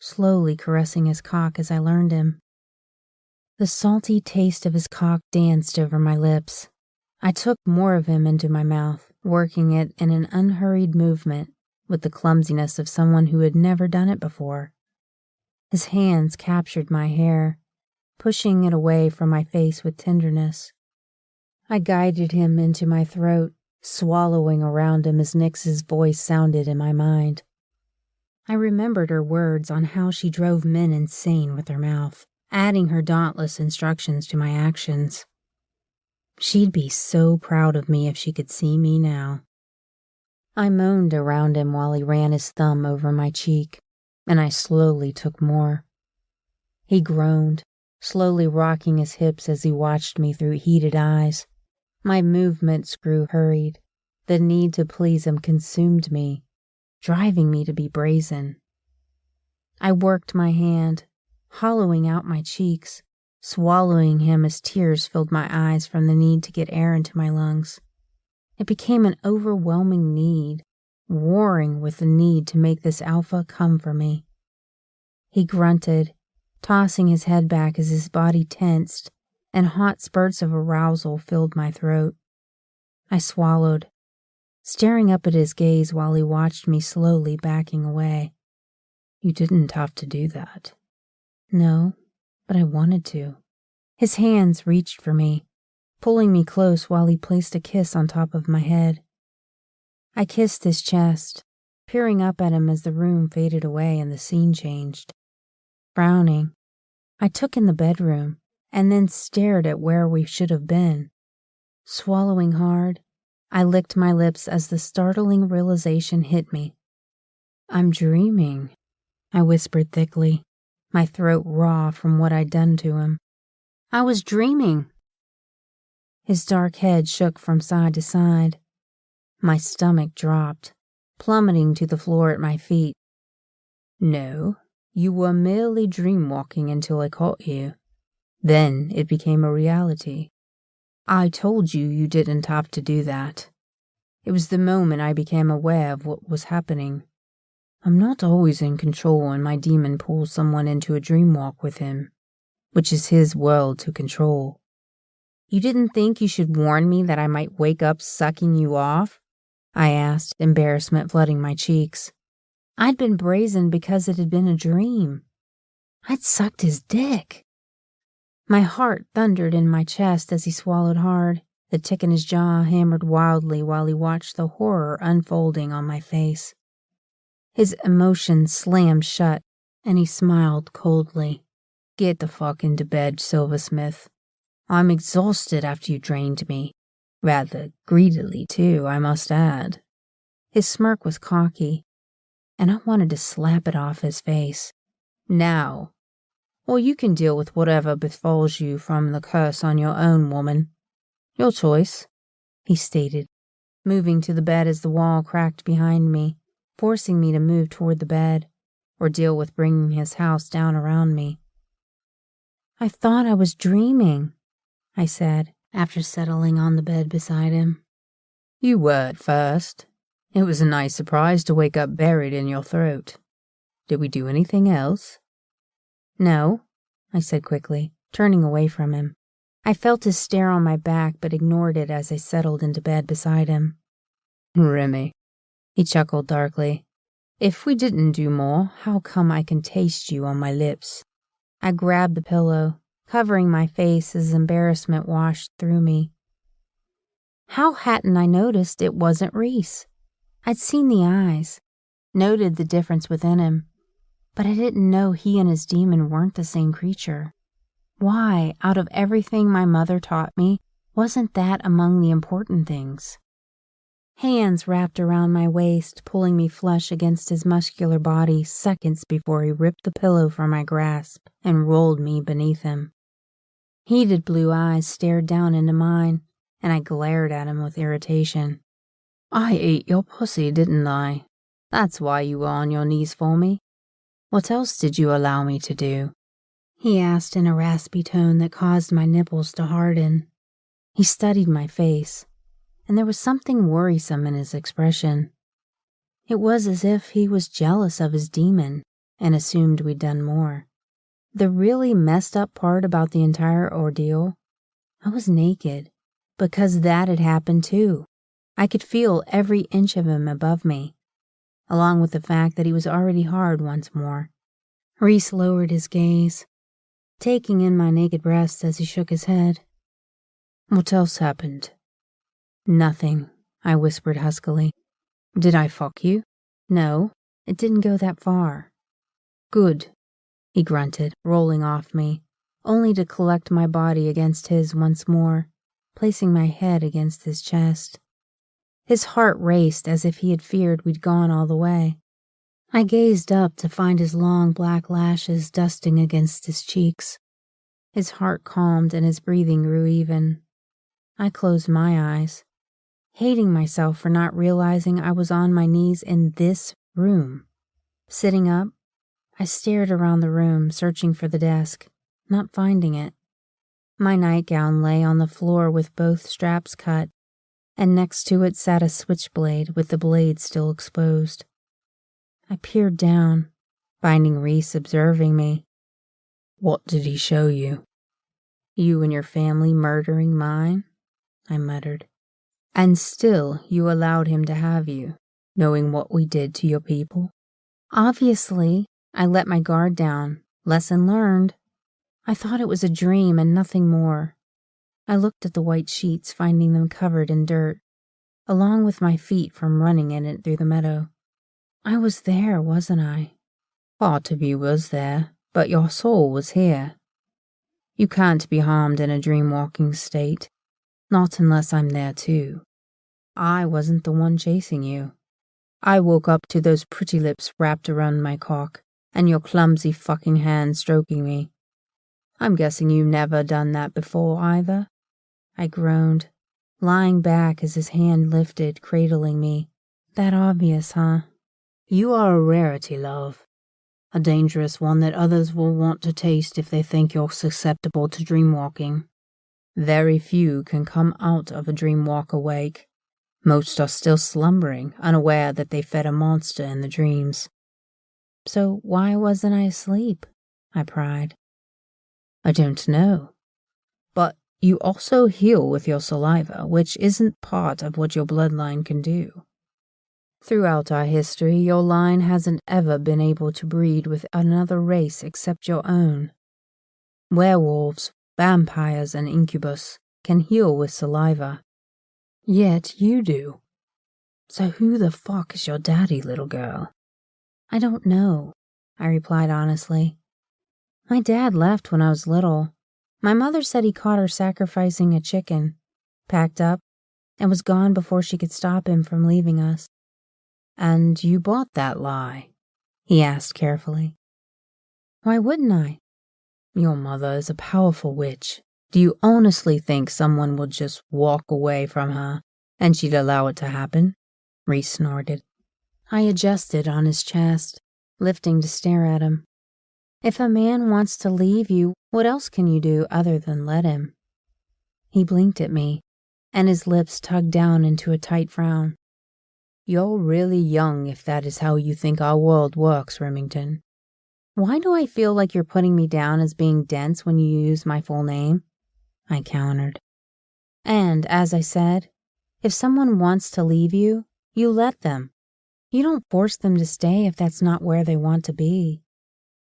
slowly caressing his cock as I learned him. The salty taste of his cock danced over my lips. I took more of him into my mouth, working it in an unhurried movement with the clumsiness of someone who had never done it before. His hands captured my hair, pushing it away from my face with tenderness. I guided him into my throat, swallowing around him as Nix's voice sounded in my mind. I remembered her words on how she drove men insane with her mouth, adding her dauntless instructions to my actions. She'd be so proud of me if she could see me now. I moaned around him while he ran his thumb over my cheek, and I slowly took more. He groaned, slowly rocking his hips as he watched me through heated eyes. My movements grew hurried. The need to please him consumed me, driving me to be brazen. I worked my hand, hollowing out my cheeks, swallowing him as tears filled my eyes from the need to get air into my lungs. It became an overwhelming need, warring with the need to make this alpha come for me. He grunted, tossing his head back as his body tensed, and hot spurts of arousal filled my throat. I swallowed, staring up at his gaze while he watched me slowly backing away. You didn't have to do that. No, but I wanted to. His hands reached for me, pulling me close while he placed a kiss on top of my head. I kissed his chest, peering up at him as the room faded away and the scene changed. Frowning, I took in the bedroom and then stared at where we should have been. Swallowing hard, I licked my lips as the startling realization hit me. I'm dreaming, I whispered thickly, my throat raw from what I'd done to him. I was dreaming. His dark head shook from side to side. My stomach dropped, plummeting to the floor at my feet. No, you were merely dreamwalking until I caught you. Then it became a reality. I told you you didn't have to do that. It was the moment I became aware of what was happening. I'm not always in control when my demon pulls someone into a dream walk with him, which is his world to control. You didn't think you should warn me that I might wake up sucking you off? I asked, embarrassment flooding my cheeks. I'd been brazen because it had been a dream. I'd sucked his dick. My heart thundered in my chest as he swallowed hard. The tick in his jaw hammered wildly while he watched the horror unfolding on my face. His emotions slammed shut, and he smiled coldly. Get the fuck into bed, Silversmith. I'm exhausted after you drained me. Rather greedily, too, I must add. His smirk was cocky, and I wanted to slap it off his face. Now, or you can deal with whatever befalls you from the curse on your own, woman. Your choice, he stated, moving to the bed as the wall cracked behind me, forcing me to move toward the bed, or deal with bringing his house down around me. I thought I was dreaming, I said, after settling on the bed beside him. You were at first. It was a nice surprise to wake up buried in your throat. Did we do anything else? No, I said quickly, turning away from him. I felt his stare on my back but ignored it as I settled into bed beside him. Remy, he chuckled darkly. If we didn't do more, how come I can taste you on my lips? I grabbed the pillow, covering my face as embarrassment washed through me. How hadn't I noticed it wasn't Reese? I'd seen the eyes, noted the difference within him, but I didn't know he and his demon weren't the same creature. Why, out of everything my mother taught me, wasn't that among the important things? Hands wrapped around my waist, pulling me flush against his muscular body seconds before he ripped the pillow from my grasp and rolled me beneath him. Heated blue eyes stared down into mine, and I glared at him with irritation. I ate your pussy, didn't I? That's why you were on your knees for me. What else did you allow me to do? He asked in a raspy tone that caused my nipples to harden. He studied my face, and there was something worrisome in his expression. It was as if he was jealous of his demon and assumed we'd done more. The really messed up part about the entire ordeal, I was naked, because that had happened too. I could feel every inch of him above me, along with the fact that he was already hard once more. Reese lowered his gaze, taking in my naked breasts as he shook his head. What else happened? Nothing, I whispered huskily. Did I fuck you? No, it didn't go that far. Good, he grunted, rolling off me. only to collect my body against his once more, placing my head against his chest. His heart raced as if he had feared we'd gone all the way. I gazed up to find his long black lashes dusting against his cheeks. His heart calmed and his breathing grew even. I closed my eyes, hating myself for not realizing I was on my knees in this room. Sitting up, I stared around the room, searching for the desk, not finding it. My nightgown lay on the floor with both straps cut, and next to it sat a switchblade with the blade still exposed. I peered down, finding Reese observing me. "What did he show you?" "You and your family murdering mine," I muttered. "And still you allowed him to have you, knowing what we did to your people?" "Obviously, I let my guard down. Lesson learned. I thought it was a dream and nothing more." I looked at the white sheets, finding them covered in dirt, along with my feet from running in it through the meadow. I was there, wasn't I? "Part of you was there, but your soul was here. You can't be harmed in a dream-walking state, not unless I'm there too. I wasn't the one chasing you. I woke up to those pretty lips wrapped around my cock, and your clumsy fucking hand stroking me. I'm guessing you've never done that before either?" I groaned, lying back as his hand lifted, cradling me. "That obvious, huh?" "You are a rarity, love. A dangerous one that others will want to taste if they think you're susceptible to dreamwalking. Very few can come out of a dreamwalk awake. Most are still slumbering, unaware that they fed a monster in the dreams." "So why wasn't I asleep?" I pried. "I don't know. But you also heal with your saliva, which isn't part of what your bloodline can do. Throughout our history, your line hasn't ever been able to breed with another race except your own. Werewolves, vampires, and incubus can heal with saliva. Yet you do. So who the fuck is your daddy, little girl?" "I don't know," I replied honestly. "My dad left when I was little. My mother said he caught her sacrificing a chicken, packed up, and was gone before she could stop him from leaving us." "And you bought that lie?" he asked carefully. "Why wouldn't I?" "Your mother is a powerful witch. Do you honestly think someone would just walk away from her and she'd allow it to happen?" Reese snorted. I adjusted on his chest, lifting to stare at him. "If a man wants to leave you, what else can you do other than let him?" He blinked at me, and his lips tugged down into a tight frown. "You're really young if that is how you think our world works, Remington." "Why do I feel like you're putting me down as being dense when you use my full name?" I countered. "And, as I said, if someone wants to leave you, you let them. You don't force them to stay if that's not where they want to be.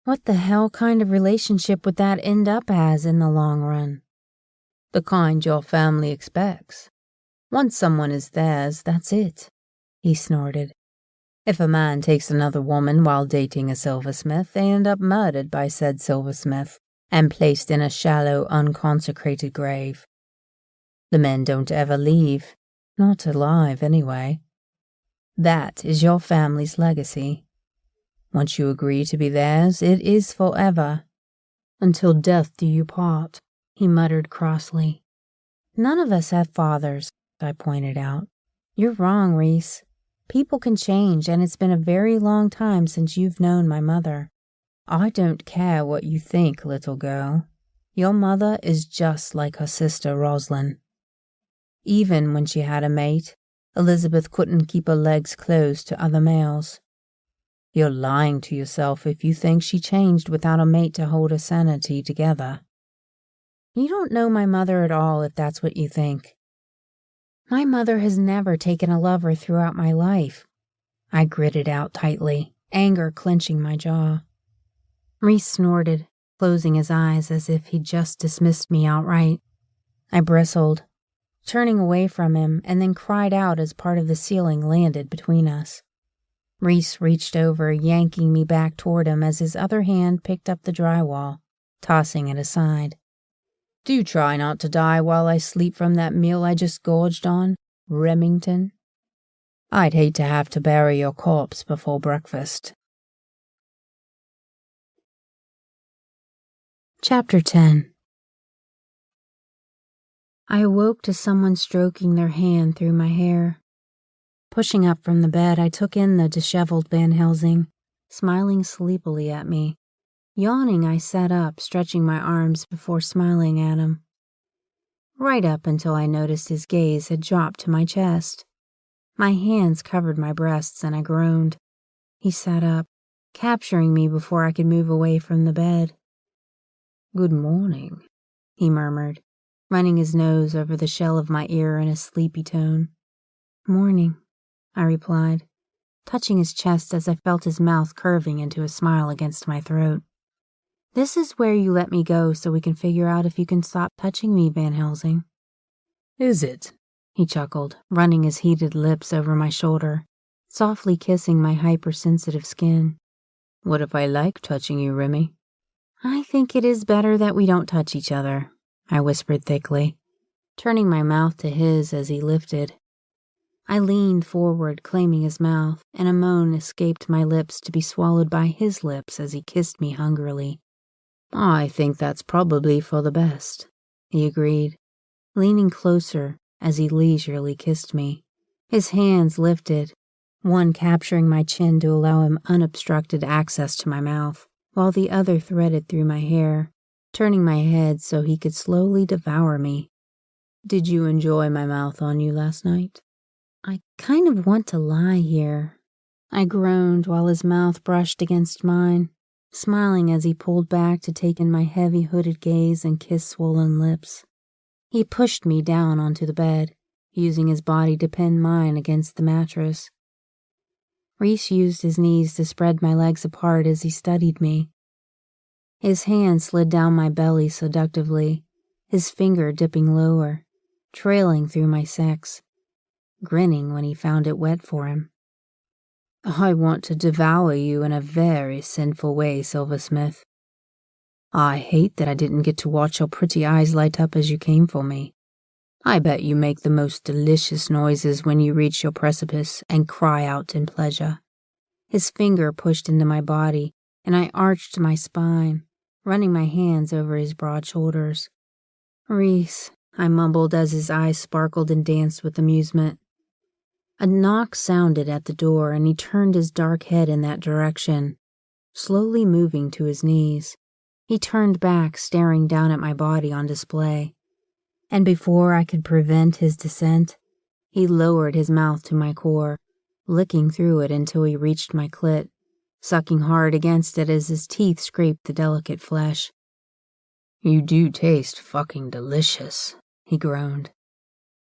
What the hell kind of relationship would that end up as in the long run?" "The kind your family expects. Once someone is theirs, that's it," he snorted. "If a man takes another woman while dating a silversmith, they end up murdered by said silversmith and placed in a shallow, unconsecrated grave. The men don't ever leave, not alive anyway. That is your family's legacy. Once you agree to be theirs, it is forever. Until death do you part," he muttered crossly. "None of us have fathers," I pointed out. "You're wrong, Reese. People can change, and it's been a very long time since you've known my mother." "I don't care what you think, little girl. Your mother is just like her sister Roslyn. Even when she had a mate, Elizabeth couldn't keep her legs closed to other males. You're lying to yourself if you think she changed without a mate to hold her sanity together." "You don't know my mother at all if that's what you think." "My mother has never taken a lover throughout my life," I gritted out tightly, anger clenching my jaw. Reese snorted, closing his eyes as if he'd just dismissed me outright. I bristled, turning away from him, and then cried out as part of the ceiling landed between us. Reese reached over, yanking me back toward him as his other hand picked up the drywall, tossing it aside. Do try not to die while I sleep from that meal I just gorged on, Remington. I'd hate to have to bury your corpse before breakfast. Chapter 10. I awoke to someone stroking their hand through my hair. Pushing up from the bed, I took in the disheveled Van Helsing, smiling sleepily at me. Yawning, I sat up, stretching my arms before smiling at him. Right up until I noticed his gaze had dropped to my chest. My hands covered my breasts and I groaned. He sat up, capturing me before I could move away from the bed. Good morning, he murmured, running his nose over the shell of my ear in a sleepy tone. Morning, I replied, touching his chest as I felt his mouth curving into a smile against my throat. This is where you let me go so we can figure out if you can stop touching me, Van Helsing. Is it? He chuckled, running his heated lips over my shoulder, softly kissing my hypersensitive skin. What if I like touching you, Remy? I think it is better that we don't touch each other, I whispered thickly, turning my mouth to his as he lifted. I leaned forward, claiming his mouth, and a moan escaped my lips to be swallowed by his lips as he kissed me hungrily. I think that's probably for the best, he agreed, leaning closer as he leisurely kissed me. His hands lifted, one capturing my chin to allow him unobstructed access to my mouth, while the other threaded through my hair, turning my head so he could slowly devour me. Did you enjoy my mouth on you last night? I kind of want to lie here, I groaned while his mouth brushed against mine, smiling as he pulled back to take in my heavy hooded gaze and kiss swollen lips. He pushed me down onto the bed, using his body to pin mine against the mattress. Reese used his knees to spread my legs apart as he studied me. His hand slid down my belly seductively, his finger dipping lower, trailing through my sex, grinning when he found it wet for him. I want to devour you in a very sinful way, Silversmith. I hate that I didn't get to watch your pretty eyes light up as you came for me. I bet you make the most delicious noises when you reach your precipice and cry out in pleasure. His finger pushed into my body, and I arched my spine, running my hands over his broad shoulders. Reese, I mumbled as his eyes sparkled and danced with amusement. A knock sounded at the door, and he turned his dark head in that direction, slowly moving to his knees. He turned back, staring down at my body on display. And before I could prevent his descent, he lowered his mouth to my core, licking through it until he reached my clit, sucking hard against it as his teeth scraped the delicate flesh. You do taste fucking delicious, he groaned.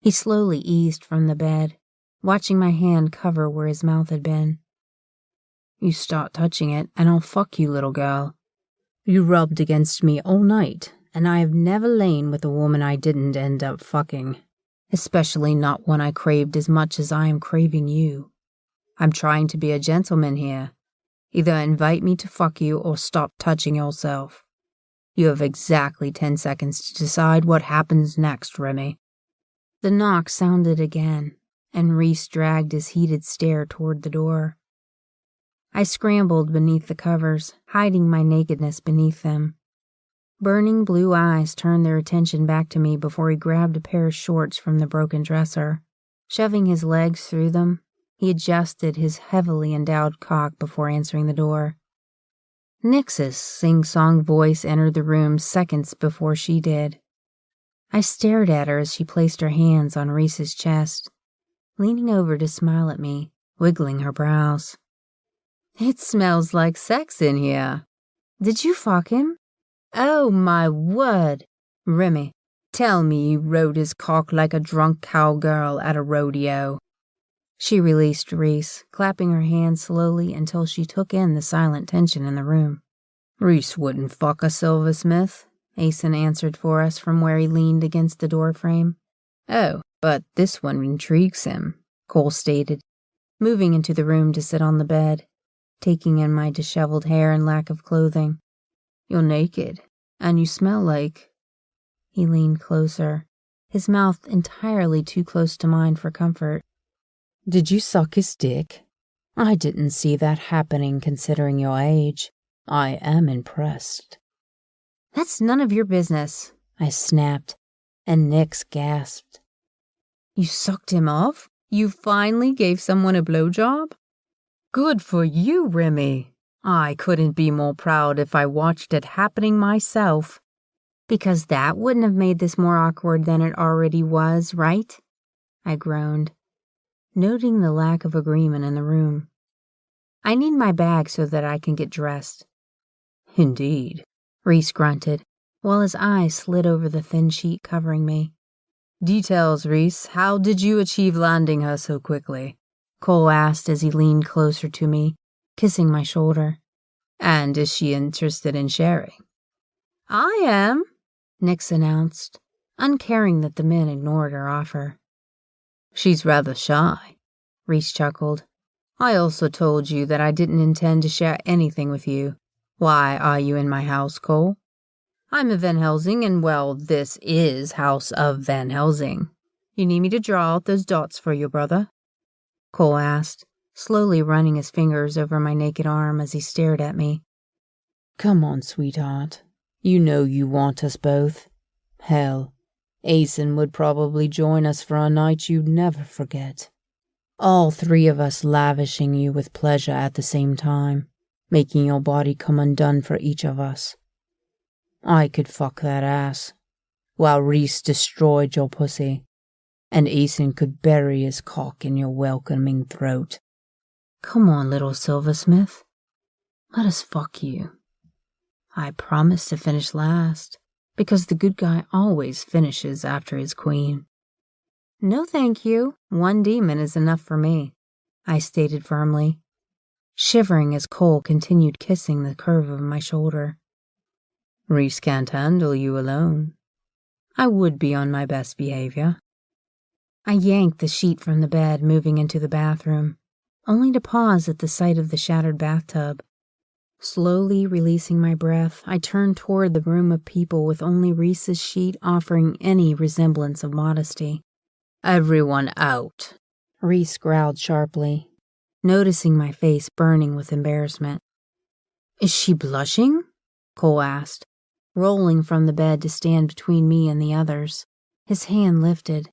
He slowly eased from the bed, watching my hand cover where his mouth had been. You start touching it, and I'll fuck you, little girl. You rubbed against me all night, and I have never lain with a woman I didn't end up fucking, especially not one I craved as much as I am craving you. I'm trying to be a gentleman here. Either invite me to fuck you or stop touching yourself. You have exactly 10 seconds to decide what happens next, Remy. The knock sounded again, and Reese dragged his heated stare toward the door. I scrambled beneath the covers, hiding my nakedness beneath them. Burning blue eyes turned their attention back to me before he grabbed a pair of shorts from the broken dresser. Shoving his legs through them, he adjusted his heavily endowed cock before answering the door. Nix's sing-song voice entered the room seconds before she did. I stared at her as she placed her hands on Reese's chest, leaning over to smile at me, wiggling her brows. It smells like sex in here. Did you fuck him? Oh, my word. Remy, tell me you rode his cock like a drunk cowgirl at a rodeo. She released Reese, clapping her hands slowly until she took in the silent tension in the room. Reese wouldn't fuck a silversmith, Asen answered for us from where he leaned against the doorframe. Oh, but this one intrigues him, Cole stated, moving into the room to sit on the bed, taking in my disheveled hair and lack of clothing. You're naked. And you smell like... He leaned closer, his mouth entirely too close to mine for comfort. Did you suck his dick? I didn't see that happening considering your age. I am impressed. That's none of your business, I snapped, and Nix gasped. You sucked him off? You finally gave someone a blowjob? Good for you, Remy. I couldn't be more proud if I watched it happening myself. Because that wouldn't have made this more awkward than it already was, right? I groaned, noting the lack of agreement in the room. I need my bag so that I can get dressed. Indeed, Reese grunted, while his eyes slid over the thin sheet covering me. Details, Reese. How did you achieve landing her so quickly? Cole asked as he leaned closer to me, kissing my shoulder. And is she interested in sharing? I am, Nix announced, uncaring that the men ignored her offer. She's rather shy, Reese chuckled. I also told you that I didn't intend to share anything with you. Why are you in my house, Cole? I'm a Van Helsing, and well, this is House of Van Helsing. You need me to draw out those dots for you, brother? Cole asked, slowly running his fingers over my naked arm as he stared at me. Come on, sweetheart. You know you want us both. Hell, Asen would probably join us for a night you'd never forget. All three of us lavishing you with pleasure at the same time, making your body come undone for each of us. I could fuck that ass, while Reese destroyed your pussy, and Asen could bury his cock in your welcoming throat. Come on, little silversmith. Let us fuck you. I promised to finish last, because the good guy always finishes after his queen. No thank you. 1 demon is enough for me, I stated firmly, shivering as Cole continued kissing the curve of my shoulder. Reese can't handle you alone. I would be on my best behavior. I yanked the sheet from the bed, moving into the bathroom, only to pause at the sight of the shattered bathtub. Slowly releasing my breath, I turned toward the room of people with only Reese's sheet offering any resemblance of modesty. Everyone out, Reese growled sharply, noticing my face burning with embarrassment. Is she blushing? Cole asked, rolling from the bed to stand between me and the others, his hand lifted,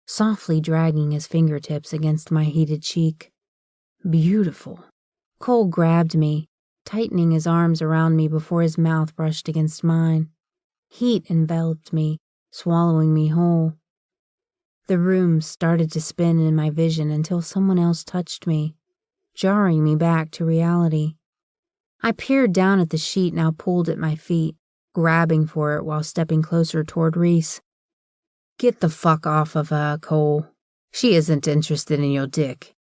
softly dragging his fingertips against my heated cheek. Beautiful. Cole grabbed me, tightening his arms around me before his mouth brushed against mine. Heat enveloped me, swallowing me whole. The room started to spin in my vision until someone else touched me, jarring me back to reality. I peered down at the sheet now pulled at my feet, grabbing for it while stepping closer toward Reese. Get the fuck off of her, Cole. She isn't interested in your dick.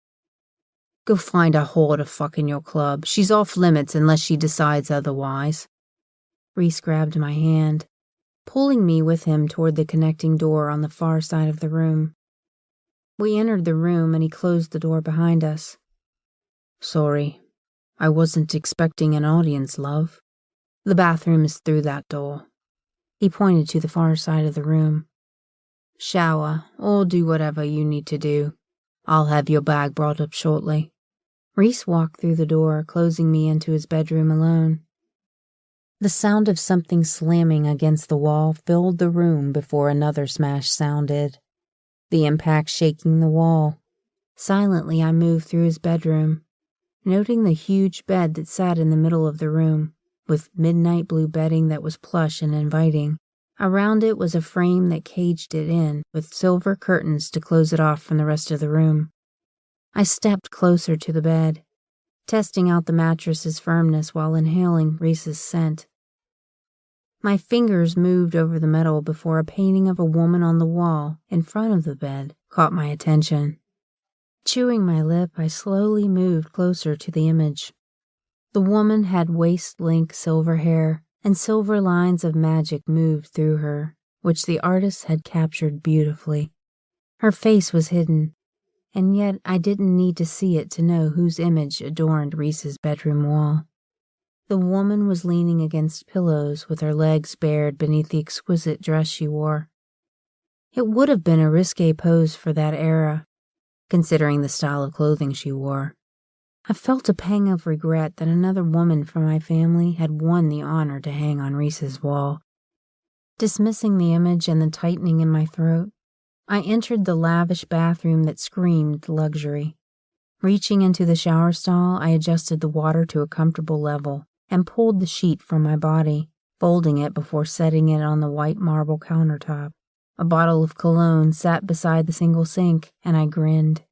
Go find a whore to fuck in your club. She's off limits unless she decides otherwise. Reese grabbed my hand, pulling me with him toward the connecting door on the far side of the room. We entered the room and he closed the door behind us. Sorry, I wasn't expecting an audience, love. The bathroom is through that door. He pointed to the far side of the room. Shower, or do whatever you need to do. I'll have your bag brought up shortly. Reese walked through the door, closing me into his bedroom alone. The sound of something slamming against the wall filled the room before another smash sounded, the impact shaking the wall. Silently, I moved through his bedroom, noting the huge bed that sat in the middle of the room, with midnight blue bedding that was plush and inviting. Around it was a frame that caged it in, with silver curtains to close it off from the rest of the room. I stepped closer to the bed, testing out the mattress's firmness while inhaling Reese's scent. My fingers moved over the metal before a painting of a woman on the wall in front of the bed caught my attention. Chewing my lip, I slowly moved closer to the image. The woman had waist-length silver hair, and silver lines of magic moved through her, which the artist had captured beautifully. Her face was hidden, and yet I didn't need to see it to know whose image adorned Reese's bedroom wall. The woman was leaning against pillows with her legs bared beneath the exquisite dress she wore. It would have been a risque pose for that era, considering the style of clothing she wore. I felt a pang of regret that another woman from my family had won the honor to hang on Reese's wall. Dismissing the image and the tightening in my throat, I entered the lavish bathroom that screamed luxury. Reaching into the shower stall, I adjusted the water to a comfortable level and pulled the sheet from my body, folding it before setting it on the white marble countertop. A bottle of cologne sat beside the single sink, and I grinned.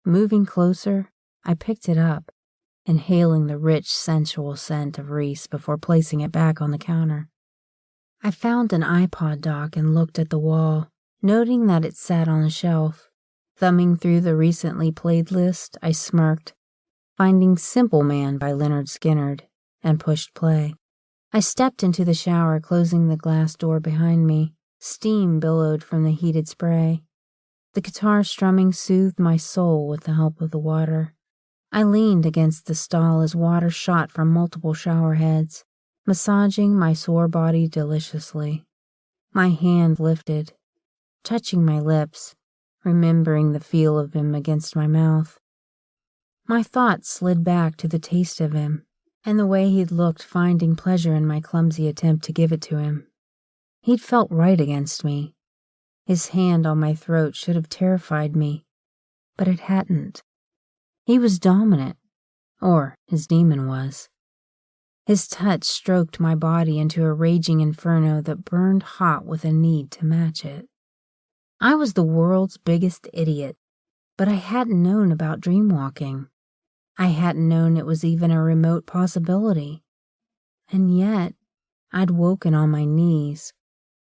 Moving closer, I picked it up, inhaling the rich, sensual scent of Reese before placing it back on the counter. I found an iPod dock and looked at the wall, noting that it sat on a shelf. Thumbing through the recently played list, I smirked, finding Simple Man by Lynyrd Skynyrd, and pushed play. I stepped into the shower, closing the glass door behind me. Steam billowed from the heated spray. The guitar strumming soothed my soul with the help of the water. I leaned against the stall as water shot from multiple shower heads, massaging my sore body deliciously. My hand lifted, touching my lips, remembering the feel of him against my mouth. My thoughts slid back to the taste of him, and the way he'd looked finding pleasure in my clumsy attempt to give it to him. He'd felt right against me. His hand on my throat should have terrified me, but it hadn't. He was dominant, or his demon was. His touch stroked my body into a raging inferno that burned hot with a need to match it. I was the world's biggest idiot, but I hadn't known about dreamwalking. I hadn't known it was even a remote possibility. And yet, I'd woken on my knees,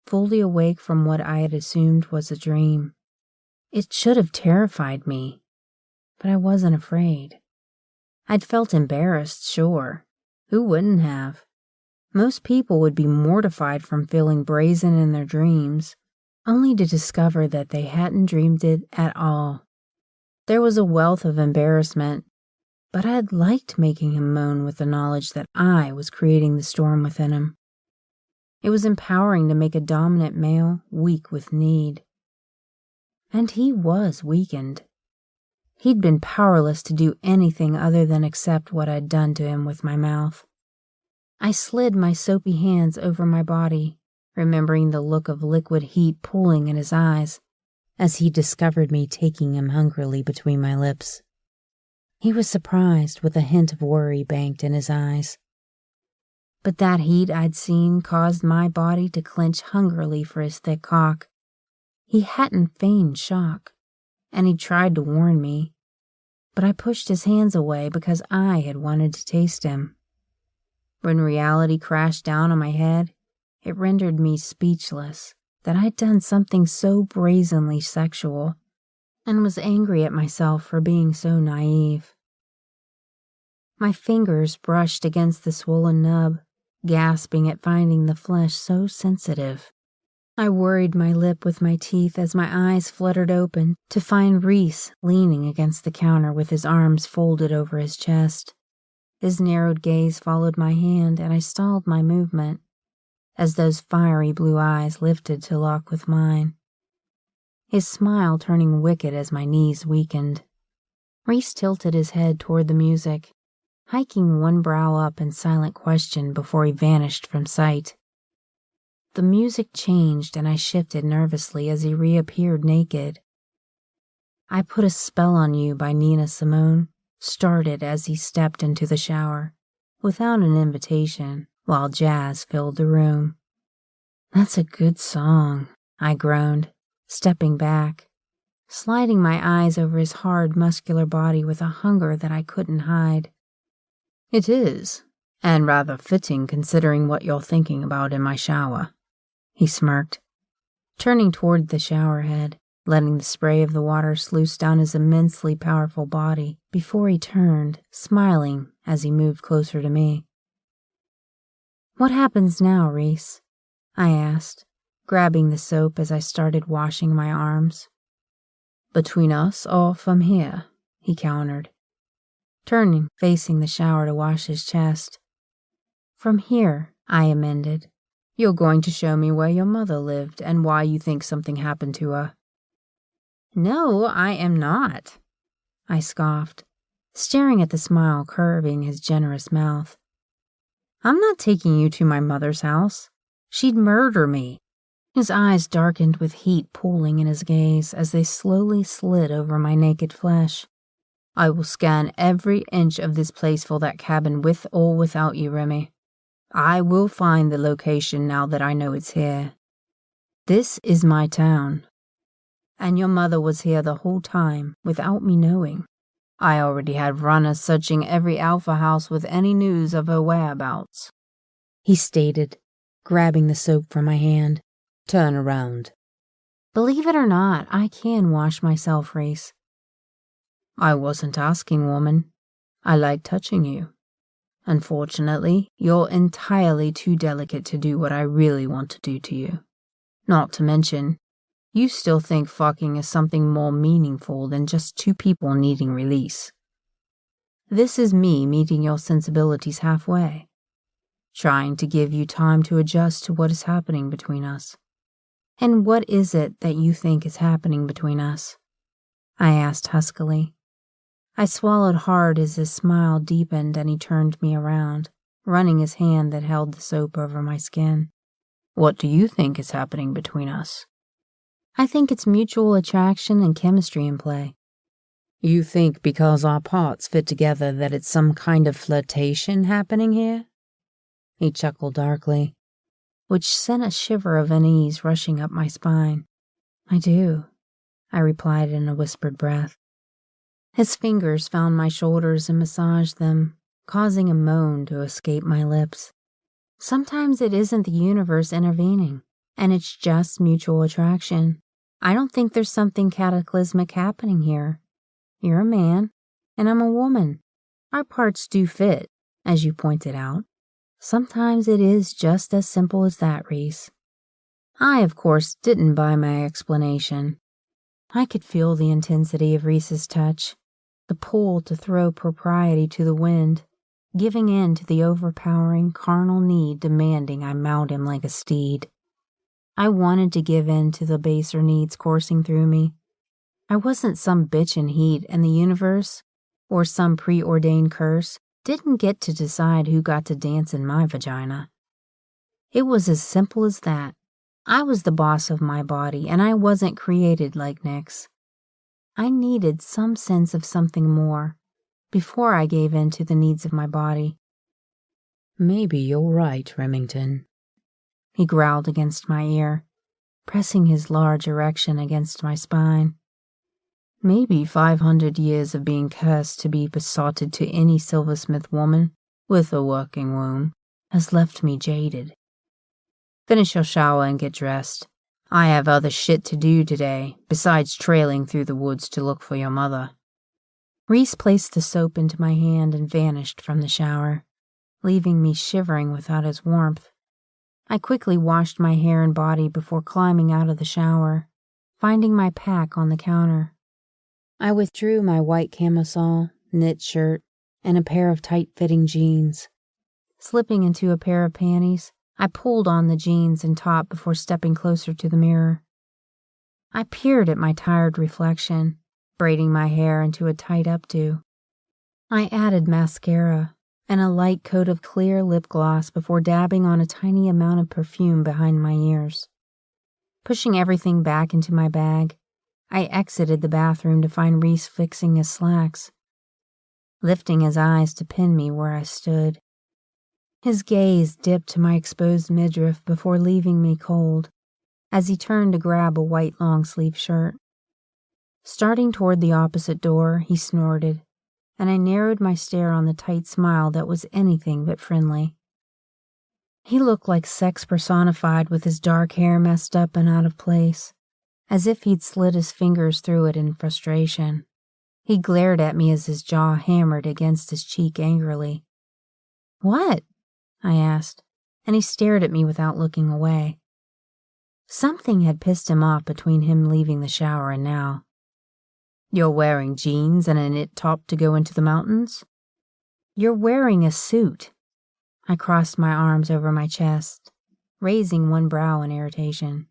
fully awake from what I had assumed was a dream. It should have terrified me, but I wasn't afraid. I'd felt embarrassed, sure. Who wouldn't have? Most people would be mortified from feeling brazen in their dreams, only to discover that they hadn't dreamed it at all. There was a wealth of embarrassment, but I'd liked making him moan with the knowledge that I was creating the storm within him. It was empowering to make a dominant male weak with need. And he was weakened. He'd been powerless to do anything other than accept what I'd done to him with my mouth. I slid my soapy hands over my body, remembering the look of liquid heat pooling in his eyes as he discovered me taking him hungrily between my lips. He was surprised with a hint of worry banked in his eyes. But that heat I'd seen caused my body to clench hungrily for his thick cock. He hadn't feigned shock, and he tried to warn me, but I pushed his hands away because I had wanted to taste him. When reality crashed down on my head, it rendered me speechless that I'd done something so brazenly sexual, and was angry at myself for being so naive. My fingers brushed against the swollen nub, gasping at finding the flesh so sensitive. I worried my lip with my teeth as my eyes fluttered open to find Reese leaning against the counter with his arms folded over his chest. His narrowed gaze followed my hand, and I stalled my movement as those fiery blue eyes lifted to lock with mine, his smile turning wicked as my knees weakened. Reese tilted his head toward the music, hiking one brow up in silent question before he vanished from sight. The music changed, and I shifted nervously as he reappeared naked. I Put a Spell on You by Nina Simone started as he stepped into the shower, without an invitation, while jazz filled the room. That's a good song, I groaned, stepping back, sliding my eyes over his hard, muscular body with a hunger that I couldn't hide. It is, and rather fitting considering what you're thinking about in my shower, he smirked, turning toward the shower head, letting the spray of the water sluice down his immensely powerful body before he turned, smiling as he moved closer to me. What happens now, Reese? I asked, grabbing the soap as I started washing my arms. Between us or from here, he countered, turning, facing the shower to wash his chest. From here, I amended. You're going to show me where your mother lived and why you think something happened to her. No, I am not, I scoffed, staring at the smile curving his generous mouth. I'm not taking you to my mother's house. She'd murder me. His eyes darkened with heat pooling in his gaze as they slowly slid over my naked flesh. I will scan every inch of this place for that cabin with or without you, Remy. I will find the location now that I know it's here. This is my town. And your mother was here the whole time without me knowing. I already had runners searching every alpha house with any news of her whereabouts, he stated, grabbing the soap from my hand. Turn around. Believe it or not, I can wash myself, Reese. I wasn't asking, woman. I like touching you. Unfortunately, you're entirely too delicate to do what I really want to do to you. Not to mention, you still think fucking is something more meaningful than just two people needing release. This is me meeting your sensibilities halfway, trying to give you time to adjust to what is happening between us. And what is it that you think is happening between us? I asked huskily. I swallowed hard as his smile deepened and he turned me around, running his hand that held the soap over my skin. What do you think is happening between us? I think it's mutual attraction and chemistry in play. You think because our parts fit together that it's some kind of flirtation happening here? He chuckled darkly, which sent a shiver of unease rushing up my spine. I do, I replied in a whispered breath. His fingers found my shoulders and massaged them, causing a moan to escape my lips. Sometimes it isn't the universe intervening, and it's just mutual attraction. I don't think there's something cataclysmic happening here. You're a man, and I'm a woman. Our parts do fit, as you pointed out. Sometimes it is just as simple as that, Reese. I, of course, didn't buy my explanation. I could feel the intensity of Reese's touch, the pull to throw propriety to the wind, giving in to the overpowering carnal need demanding I mount him like a steed. I wanted to give in to the baser needs coursing through me. I wasn't some bitch in heat, and the universe, or some preordained curse, didn't get to decide who got to dance in my vagina. It was as simple as that. I was the boss of my body, and I wasn't created like Nick's. I needed some sense of something more before I gave in to the needs of my body. Maybe you're right, Remington, he growled against my ear, pressing his large erection against my spine. Maybe 500 years of being cursed to be besotted to any silversmith woman with a working womb has left me jaded. Finish your shower and get dressed. I have other shit to do today, besides trailing through the woods to look for your mother. Reese placed the soap into my hand and vanished from the shower, leaving me shivering without his warmth. I quickly washed my hair and body before climbing out of the shower, finding my pack on the counter. I withdrew my white camisole, knit shirt, and a pair of tight-fitting jeans. Slipping into a pair of panties, I pulled on the jeans and top before stepping closer to the mirror. I peered at my tired reflection, braiding my hair into a tight updo. I added mascara and a light coat of clear lip gloss before dabbing on a tiny amount of perfume behind my ears. Pushing everything back into my bag, I exited the bathroom to find Reese fixing his slacks, lifting his eyes to pin me where I stood. His gaze dipped to my exposed midriff before leaving me cold, as he turned to grab a white long-sleeve shirt. Starting toward the opposite door, he snorted, and I narrowed my stare on the tight smile that was anything but friendly. He looked like sex personified with his dark hair messed up and out of place, as if he'd slid his fingers through it in frustration. He glared at me as his jaw hammered against his cheek angrily. "What?" I asked, and he stared at me without looking away. Something had pissed him off between him leaving the shower and now. "You're wearing jeans and a knit top to go into the mountains?" "You're wearing a suit." I crossed my arms over my chest, raising one brow in irritation.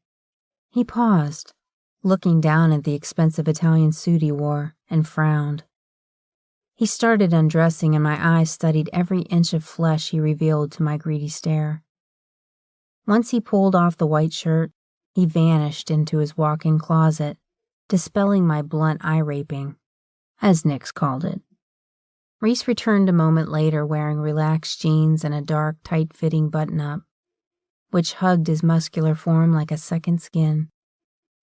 He paused, looking down at the expensive Italian suit he wore, and frowned. He started undressing, and my eyes studied every inch of flesh he revealed to my greedy stare. Once he pulled off the white shirt, he vanished into his walk-in closet, dispelling my blunt eye-raping, as Nix called it. Reese returned a moment later wearing relaxed jeans and a dark, tight-fitting button-up, which hugged his muscular form like a second skin.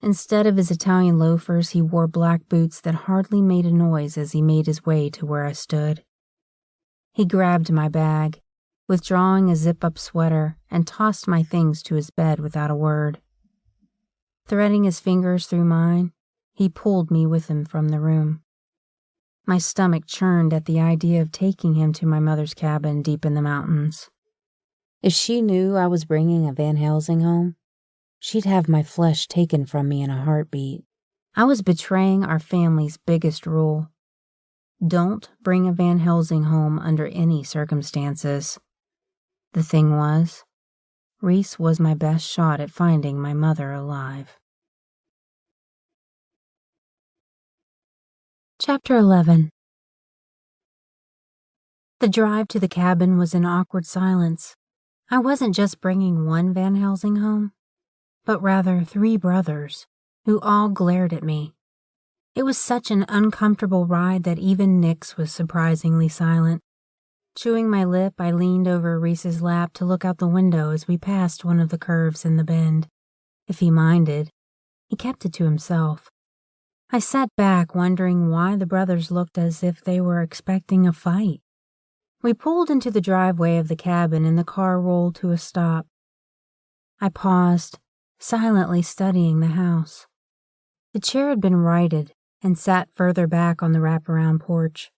Instead of his Italian loafers, he wore black boots that hardly made a noise as he made his way to where I stood. He grabbed my bag, withdrawing a zip-up sweater, and tossed my things to his bed without a word. Threading his fingers through mine, he pulled me with him from the room. My stomach churned at the idea of taking him to my mother's cabin deep in the mountains. If she knew I was bringing a Van Helsing home, she'd have my flesh taken from me in a heartbeat. I was betraying our family's biggest rule. Don't bring a Van Helsing home under any circumstances. The thing was, Reese was my best shot at finding my mother alive. Chapter 11. The drive to the cabin was in awkward silence. I wasn't just bringing one Van Helsing home, but rather 3 brothers, who all glared at me. It was such an uncomfortable ride that even Nix was surprisingly silent. Chewing my lip, I leaned over Reese's lap to look out the window as we passed one of the curves in the bend. If he minded, he kept it to himself. I sat back, wondering why the brothers looked as if they were expecting a fight. We pulled into the driveway of the cabin and the car rolled to a stop. I paused, silently studying the house. The chair had been righted and sat further back on the wraparound porch.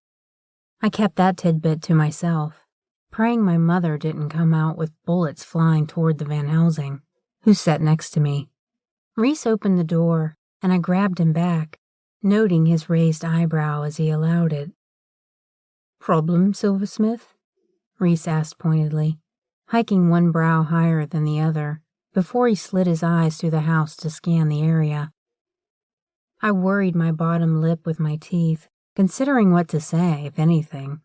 I kept that tidbit to myself, praying my mother didn't come out with bullets flying toward the Van Helsing, who sat next to me. Reese opened the door, and I grabbed him back, noting his raised eyebrow as he allowed it. "Problem, Silversmith?" Reese asked pointedly, hiking one brow higher than the other, before he slid his eyes through the house to scan the area. I worried my bottom lip with my teeth, considering what to say, if anything.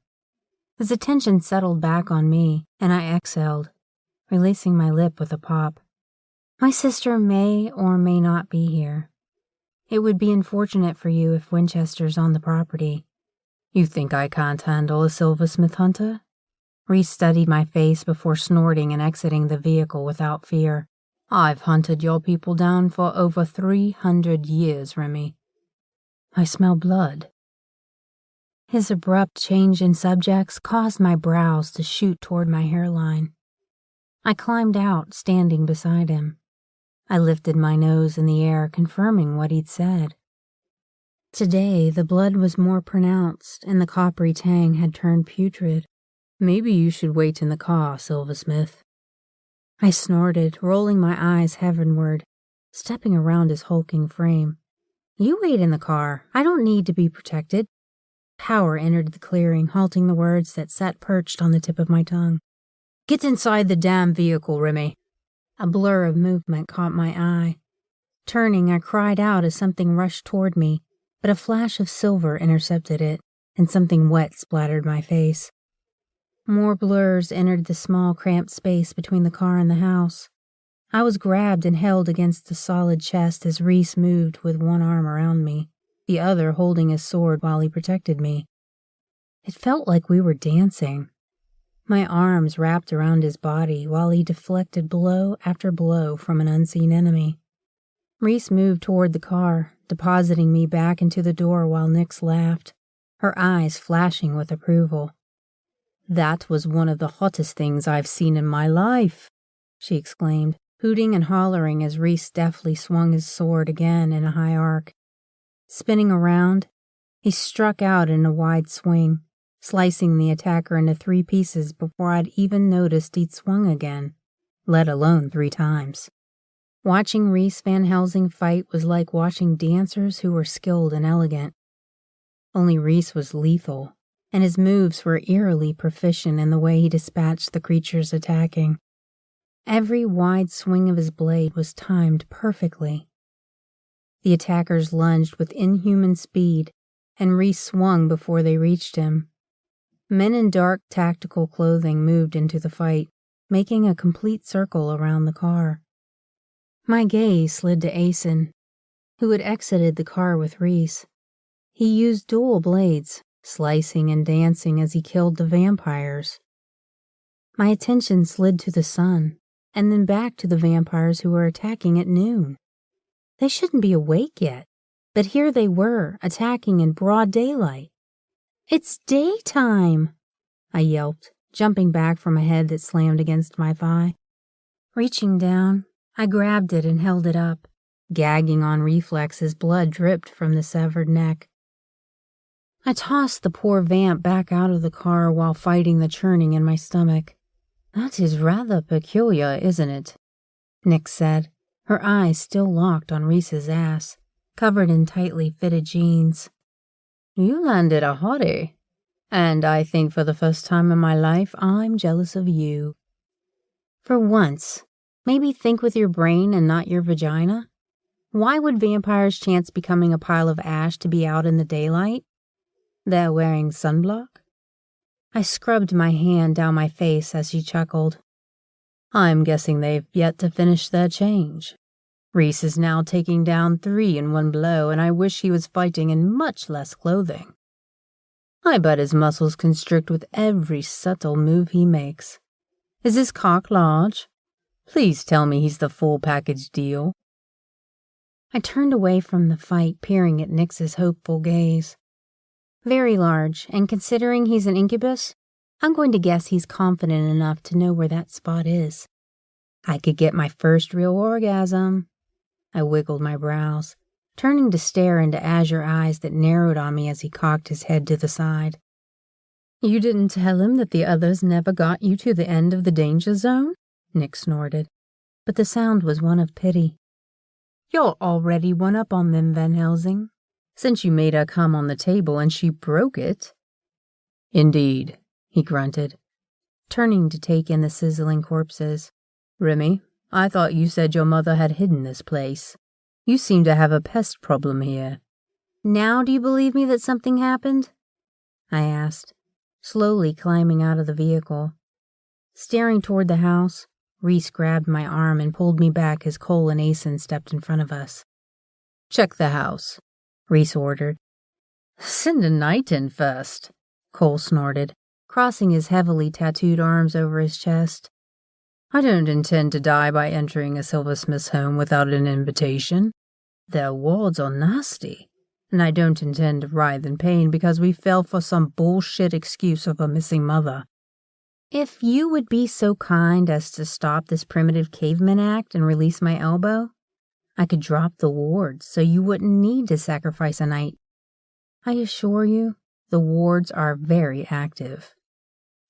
His attention settled back on me, and I exhaled, releasing my lip with a pop. My sister may or may not be here. It would be unfortunate for you if Winchester's on the property. You think I can't handle a silversmith hunter? Reese studied my face before snorting and exiting the vehicle without fear. I've hunted your people down for over 300 years, Remy. I smell blood. His abrupt change in subjects caused my brows to shoot toward my hairline. I climbed out, standing beside him. I lifted my nose in the air, confirming what he'd said. Today, the blood was more pronounced, and the coppery tang had turned putrid. Maybe you should wait in the car, Silversmith. I snorted, rolling my eyes heavenward, stepping around his hulking frame. You wait in the car. I don't need to be protected. Power entered the clearing, halting the words that sat perched on the tip of my tongue. Get inside the damn vehicle, Remy. A blur of movement caught my eye. Turning, I cried out as something rushed toward me, but a flash of silver intercepted it, and something wet splattered my face. More blurs entered the small, cramped space between the car and the house. I was grabbed and held against the solid chest as Reese moved with one arm around me, the other holding his sword while he protected me. It felt like we were dancing. My arms wrapped around his body while he deflected blow after blow from an unseen enemy. Reese moved toward the car, depositing me back into the door while Nix laughed, her eyes flashing with approval. That was one of the hottest things I've seen in my life, she exclaimed, hooting and hollering as Reese deftly swung his sword again in a high arc. Spinning around, he struck out in a wide swing, slicing the attacker into 3 pieces before I'd even noticed he'd swung again, let alone 3 times. Watching Reese Van Helsing fight was like watching dancers who were skilled and elegant. Only Reese was lethal, and his moves were eerily proficient in the way he dispatched the creatures attacking. Every wide swing of his blade was timed perfectly. The attackers lunged with inhuman speed, and Reese swung before they reached him. Men in dark tactical clothing moved into the fight, making a complete circle around the car. My gaze slid to Asen, who had exited the car with Reese. He used dual blades, slicing and dancing as he killed the vampires. My attention slid to the sun, and then back to the vampires who were attacking at noon. They shouldn't be awake yet, but here they were, attacking in broad daylight. "It's daytime!" I yelped, jumping back from a head that slammed against my thigh. Reaching down, I grabbed it and held it up. Gagging on reflex as blood dripped from the severed neck. I tossed the poor vamp back out of the car while fighting the churning in my stomach. "That is rather peculiar, isn't it?" Nix said, her eyes still locked on Reese's ass, covered in tightly fitted jeans. "You landed a hottie, and I think for the first time in my life I'm jealous of you." For once, maybe think with your brain and not your vagina. Why would vampires chance becoming a pile of ash to be out in the daylight? They're wearing sunblock? I scrubbed my hand down my face as she chuckled. "I'm guessing they've yet to finish their change. Reese is now taking down 3 in one blow, and I wish he was fighting in much less clothing. I bet his muscles constrict with every subtle move he makes. Is his cock large? Please tell me he's the full package deal." I turned away from the fight, peering at Nix's hopeful gaze. "Very large, and considering he's an incubus, I'm going to guess he's confident enough to know where that spot is. I could get my first real orgasm." I wiggled my brows, turning to stare into azure eyes that narrowed on me as he cocked his head to the side. "You didn't tell him that the others never got you to the end of the danger zone?" Nick snorted, but the sound was one of pity. "You're already one up on them, Van Helsing, since you made her come on the table and she broke it." "Indeed," he grunted, turning to take in the sizzling corpses. "Remy, I thought you said your mother had hidden this place. You seem to have a pest problem here." "Now do you believe me that something happened?" I asked, slowly climbing out of the vehicle. Staring toward the house, Reese grabbed my arm and pulled me back as Cole and Asen stepped in front of us. "Check the house," Reese ordered. "Send a knight in first," Cole snorted, crossing his heavily tattooed arms over his chest. "I don't intend to die by entering a silversmith's home without an invitation. Their wards are nasty, and I don't intend to writhe in pain because we fell for some bullshit excuse of a missing mother." "If you would be so kind as to stop this primitive caveman act and release my elbow, I could drop the wards so you wouldn't need to sacrifice a knight. I assure you, the wards are very active."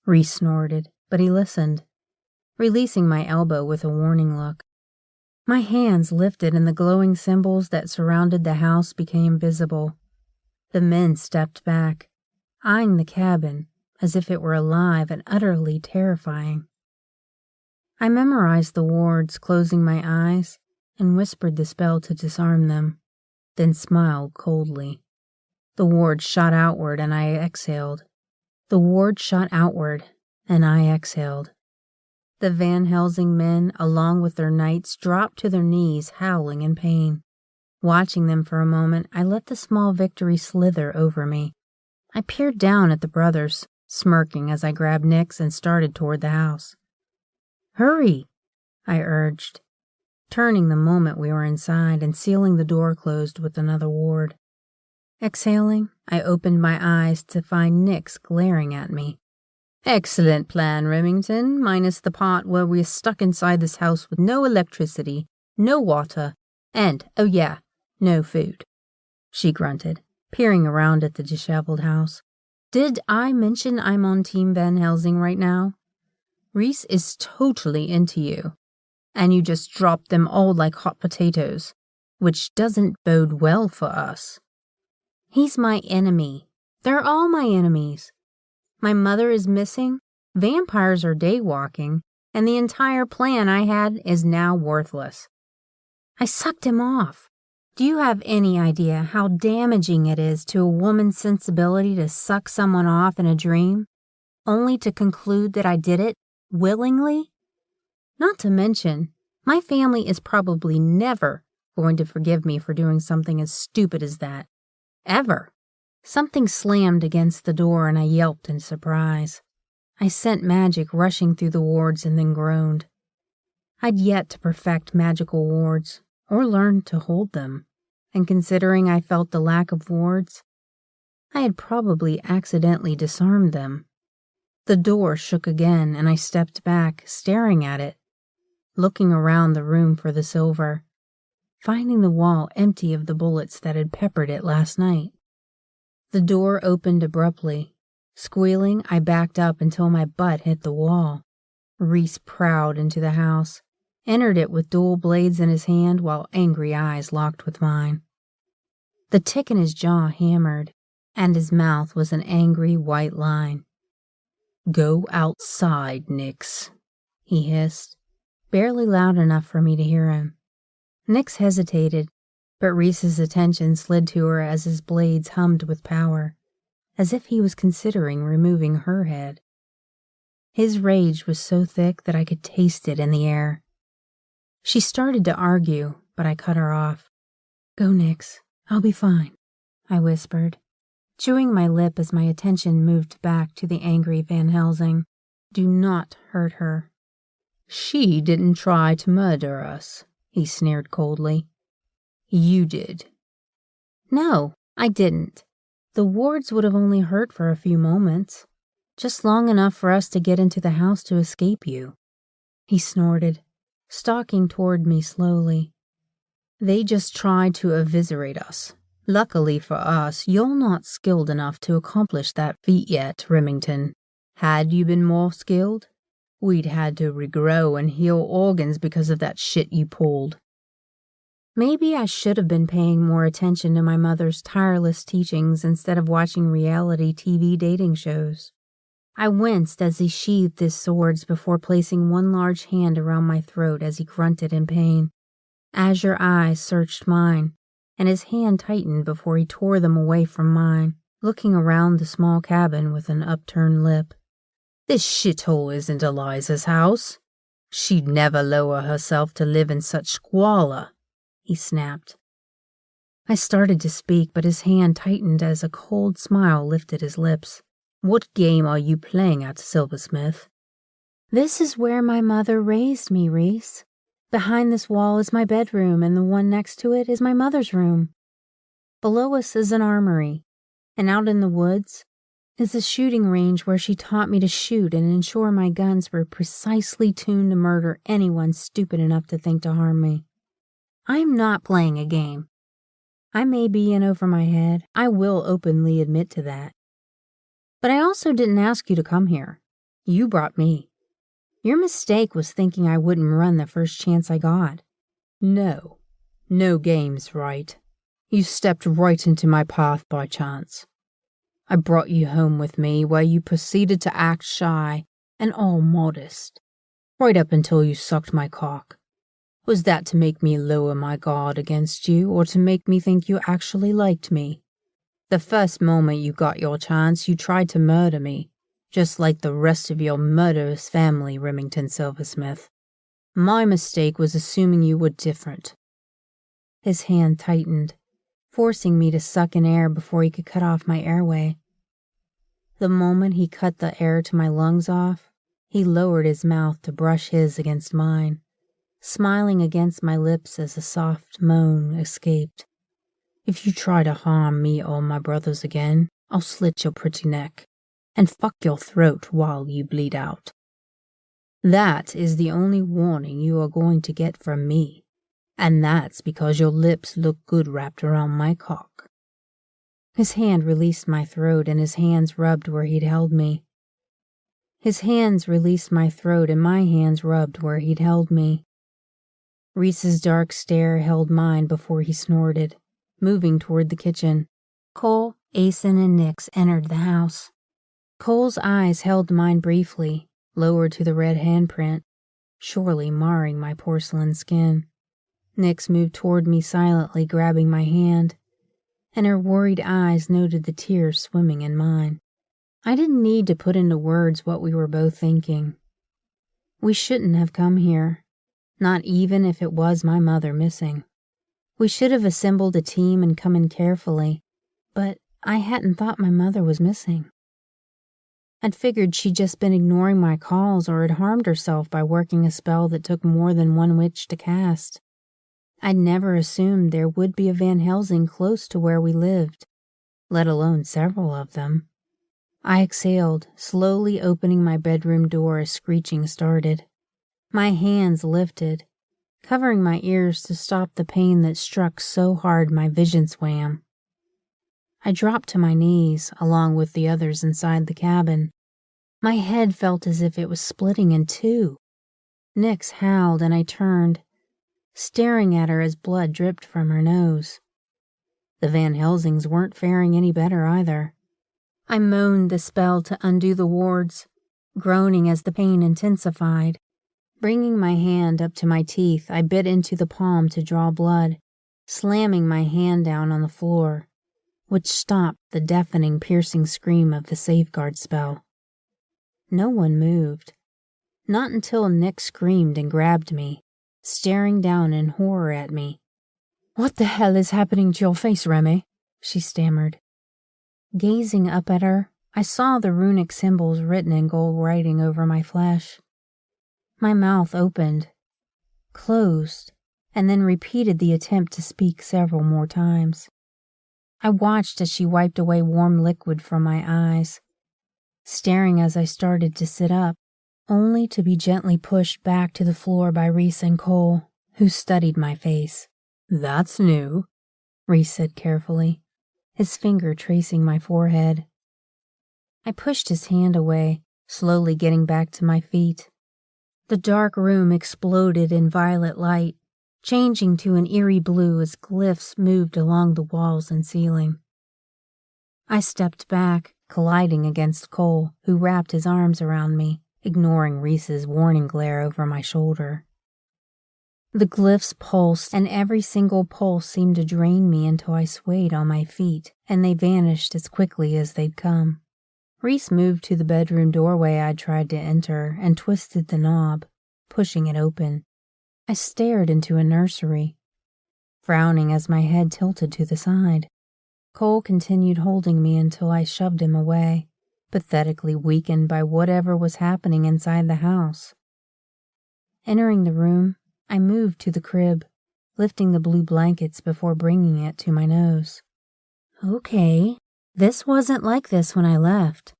Reese snorted, but he listened, releasing my elbow with a warning look. My hands lifted and the glowing symbols that surrounded the house became visible. The men stepped back, eyeing the cabin as if it were alive and utterly terrifying. I memorized the wards, closing my eyes, and whispered the spell to disarm them, then smiled coldly. The ward shot outward and I exhaled. The ward shot outward and I exhaled. The Van Helsing men, along with their knights, dropped to their knees, howling in pain. Watching them for a moment, I let the small victory slither over me. I peered down at the brothers, smirking as I grabbed Nix and started toward the house. "Hurry," I urged, turning the moment we were inside and sealing the door closed with another ward. Exhaling, I opened my eyes to find Nix glaring at me. "Excellent plan, Remington, minus the part where we're stuck inside this house with no electricity, no water, and, oh yeah, no food," she grunted, peering around at the disheveled house. "Did I mention I'm on Team Van Helsing right now? Reese is totally into you, and you just dropped them all like hot potatoes, which doesn't bode well for us." "He's my enemy. They're all my enemies. My mother is missing, vampires are daywalking, and the entire plan I had is now worthless. I sucked him off. Do you have any idea how damaging it is to a woman's sensibility to suck someone off in a dream, only to conclude that I did it willingly? Not to mention, my family is probably never going to forgive me for doing something as stupid as that. Ever. Something slammed against the door and I yelped in surprise. I sent magic rushing through the wards and then groaned. I'd yet to perfect magical wards, or learn to hold them, and considering I felt the lack of wards, I had probably accidentally disarmed them. The door shook again and I stepped back, staring at it, looking around the room for the silver, finding the wall empty of the bullets that had peppered it last night. The door opened abruptly. Squealing, I backed up until my butt hit the wall. Reese prowled into the house, entered it with dual blades in his hand while angry eyes locked with mine. The tick in his jaw hammered, and his mouth was an angry white line. "Go outside, Nix," he hissed, barely loud enough for me to hear him. Nix hesitated, but Reese's attention slid to her as his blades hummed with power, as if he was considering removing her head. His rage was so thick that I could taste it in the air. She started to argue, but I cut her off. "Go, Nix. I'll be fine," I whispered, chewing my lip as my attention moved back to the angry Van Helsing. "Do not hurt her." "She didn't try to murder us," he sneered coldly. "You did." "No, I didn't. The wards would have only hurt for a few moments, just long enough for us to get into the house to escape you." He snorted, stalking toward me slowly. "They just tried to eviscerate us. Luckily for us, you're not skilled enough to accomplish that feat yet, Remington. Had you been more skilled, we'd had to regrow and heal organs because of that shit you pulled." Maybe I should have been paying more attention to my mother's tireless teachings instead of watching reality TV dating shows. I winced as he sheathed his swords before placing one large hand around my throat as he grunted in pain. Azure eyes searched mine, and his hand tightened before he tore them away from mine, looking around the small cabin with an upturned lip. "This shithole isn't Eliza's house. She'd never lower herself to live in such squalor," he snapped. I started to speak, but his hand tightened as a cold smile lifted his lips. "What game are you playing at, Silversmith?" "This is where my mother raised me, Reese. Behind this wall is my bedroom, and the one next to it is my mother's room. Below us is an armory, and out in the woods is a shooting range where she taught me to shoot and ensure my guns were precisely tuned to murder anyone stupid enough to think to harm me. I am not playing a game. I may be in over my head, I will openly admit to that. But I also didn't ask you to come here. You brought me. Your mistake was thinking I wouldn't run the first chance I got." "No games, right? You stepped right into my path by chance. I brought you home with me where you proceeded to act shy and all modest, right up until you sucked my cock. Was that to make me lower my guard against you, or to make me think you actually liked me? The first moment you got your chance, you tried to murder me, just like the rest of your murderous family, Remington Silversmith. My mistake was assuming you were different." His hand tightened, forcing me to suck in air before he could cut off my airway. The moment he cut the air to my lungs off, he lowered his mouth to brush his against mine, smiling against my lips as a soft moan escaped. "If you try to harm me or my brothers again, I'll slit your pretty neck and fuck your throat while you bleed out. That is the only warning you are going to get from me, and that's because your lips look good wrapped around my cock." His hand released my throat and his hands rubbed where he'd held me. His hands released my throat and my hands rubbed where he'd held me. Reese's dark stare held mine before he snorted, moving toward the kitchen. Cole, Asen, and Nix entered the house. Cole's eyes held mine briefly, lowered to the red handprint, surely marring my porcelain skin. Nyx moved toward me silently, grabbing my hand, and her worried eyes noted the tears swimming in mine. I didn't need to put into words what we were both thinking. We shouldn't have come here, not even if it was my mother missing. We should have assembled a team and come in carefully, but I hadn't thought my mother was missing. I'd figured she'd just been ignoring my calls or had harmed herself by working a spell that took more than one witch to cast. I'd never assumed there would be a Van Helsing close to where we lived, let alone several of them. I exhaled, slowly opening my bedroom door as screeching started. My hands lifted, covering my ears to stop the pain that struck so hard my vision swam. I dropped to my knees, along with the others inside the cabin. My head felt as if it was splitting in two. Nyx howled and I turned, staring at her as blood dripped from her nose. The Van Helsings weren't faring any better either. I moaned the spell to undo the wards, groaning as the pain intensified. Bringing my hand up to my teeth, I bit into the palm to draw blood, slamming my hand down on the floor, which stopped the deafening, piercing scream of the safeguard spell. No one moved, not until Nyx screamed and grabbed me, staring down in horror at me. "What the hell is happening to your face, Remy?" she stammered. Gazing up at her, I saw the runic symbols written in gold writing over my flesh. My mouth opened, closed, and then repeated the attempt to speak several more times. I watched as she wiped away warm liquid from my eyes, staring as I started to sit up, only to be gently pushed back to the floor by Reese and Cole, who studied my face. "That's new," Reese said carefully, his finger tracing my forehead. I pushed his hand away, slowly getting back to my feet. The dark room exploded in violet light, changing to an eerie blue as glyphs moved along the walls and ceiling. I stepped back, colliding against Cole, who wrapped his arms around me, ignoring Reese's warning glare over my shoulder. The glyphs pulsed, and every single pulse seemed to drain me until I swayed on my feet, and they vanished as quickly as they'd come. Reese moved to the bedroom doorway I'd tried to enter and twisted the knob, pushing it open. I stared into a nursery, frowning as my head tilted to the side. Cole continued holding me until I shoved him away, pathetically weakened by whatever was happening inside the house. Entering the room, I moved to the crib, lifting the blue blankets before bringing it to my nose. Okay, this wasn't like this when I left.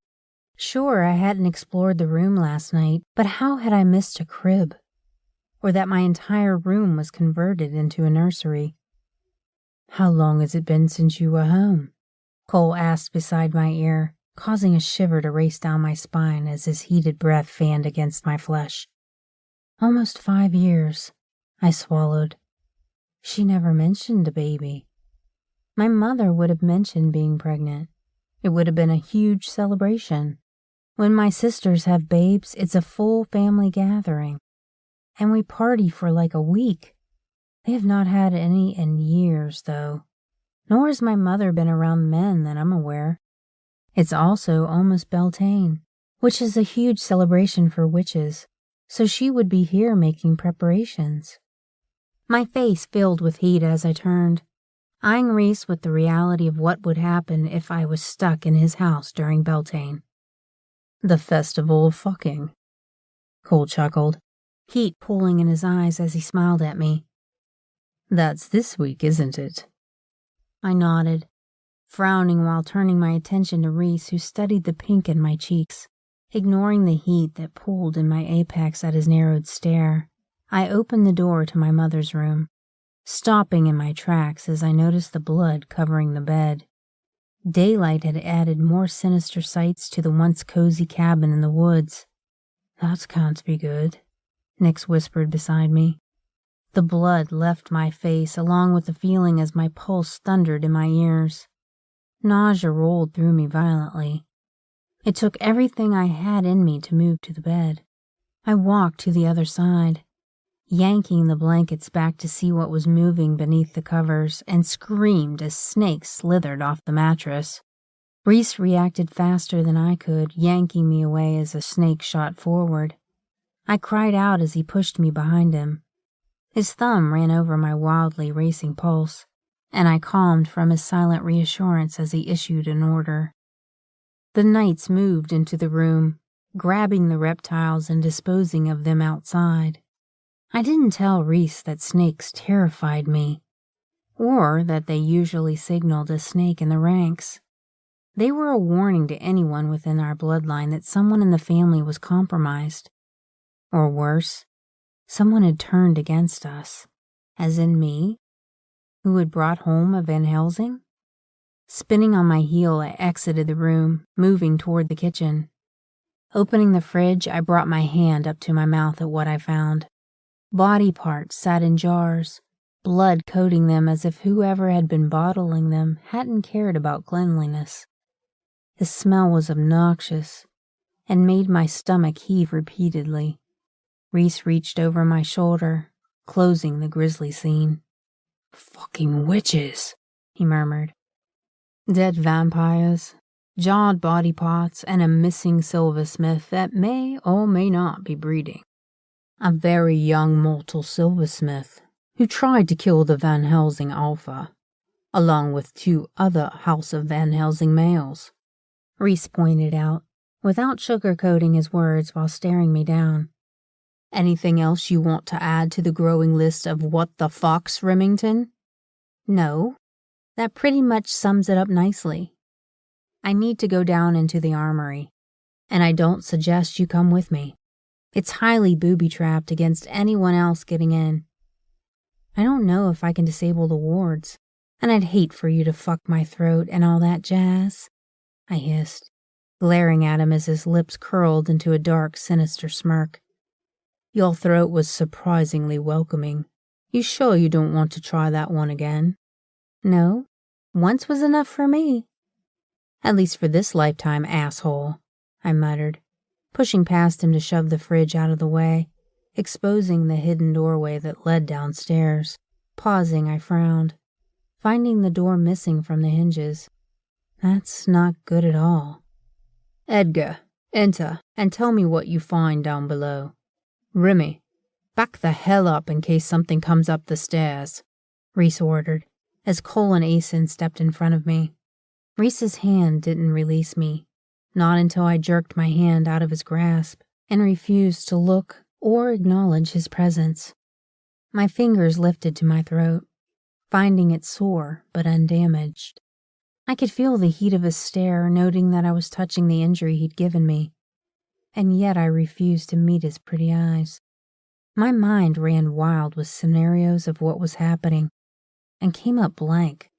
Sure, I hadn't explored the room last night, but how had I missed a crib? Or that my entire room was converted into a nursery? "How long has it been since you were home?" Cole asked beside my ear, causing a shiver to race down my spine as his heated breath fanned against my flesh. "Almost 5 years," I swallowed. She never mentioned a baby. My mother would have mentioned being pregnant. It would have been a huge celebration. When my sisters have babes, it's a full family gathering. And we party for like a week. They have not had any in years, though. Nor has my mother been around men that I'm aware. It's also almost Beltane, which is a huge celebration for witches, so she would be here making preparations. My face filled with heat as I turned, eyeing Reese with the reality of what would happen if I was stuck in his house during Beltane. "The festival of fucking," Cole chuckled, heat pooling in his eyes as he smiled at me. "That's this week, isn't it?" I nodded, frowning while turning my attention to Reese, who studied the pink in my cheeks. Ignoring the heat that pooled in my apex at his narrowed stare, I opened the door to my mother's room, stopping in my tracks as I noticed the blood covering the bed. Daylight had added more sinister sights to the once cozy cabin in the woods. "That can't be good," Nyx whispered beside me. The blood left my face along with the feeling as my pulse thundered in my ears. Nausea rolled through me violently. It took everything I had in me to move to the bed. I walked to the other side, yanking the blankets back to see what was moving beneath the covers, and screamed as snakes slithered off the mattress. Reese reacted faster than I could, yanking me away as a snake shot forward. I cried out as he pushed me behind him. His thumb ran over my wildly racing pulse, and I calmed from his silent reassurance as he issued an order. The knights moved into the room, grabbing the reptiles and disposing of them outside. I didn't tell Reese that snakes terrified me, or that they usually signaled a snake in the ranks. They were a warning to anyone within our bloodline that someone in the family was compromised. Or worse, someone had turned against us, as in me, who had brought home a Van Helsing. Spinning on my heel, I exited the room, moving toward the kitchen. Opening the fridge, I brought my hand up to my mouth at what I found. Body parts sat in jars, blood coating them as if whoever had been bottling them hadn't cared about cleanliness. The smell was obnoxious and made my stomach heave repeatedly. Reese reached over my shoulder, closing the grisly scene. "Fucking witches," he murmured. "Dead vampires, jawed body parts, and a missing silversmith that may or may not be breeding. A very young mortal silversmith who tried to kill the Van Helsing Alpha, along with 2 other House of Van Helsing males," Reese pointed out, without sugarcoating his words while staring me down. "Anything else you want to add to the growing list of what the fucks, Remington?" "No, that pretty much sums it up nicely. I need to go down into the armory, and I don't suggest you come with me. It's highly booby-trapped against anyone else getting in. I don't know if I can disable the wards, and I'd hate for you to fuck my throat and all that jazz," I hissed, glaring at him as his lips curled into a dark, sinister smirk. "Your throat was surprisingly welcoming. You sure you don't want to try that one again?" "No, once was enough for me." "At least for this lifetime, asshole," I muttered, pushing past him to shove the fridge out of the way, exposing the hidden doorway that led downstairs. Pausing, I frowned, finding the door missing from the hinges. That's not good at all. "Edgar, enter and tell me what you find down below. Remy, back the hell up in case something comes up the stairs," Reese ordered, as Cole and Asen stepped in front of me. Reese's hand didn't release me, not until I jerked my hand out of his grasp and refused to look or acknowledge his presence. My fingers lifted to my throat, finding it sore but undamaged. I could feel the heat of his stare, noting that I was touching the injury he'd given me, and yet I refused to meet his pretty eyes. My mind ran wild with scenarios of what was happening, and came up blank.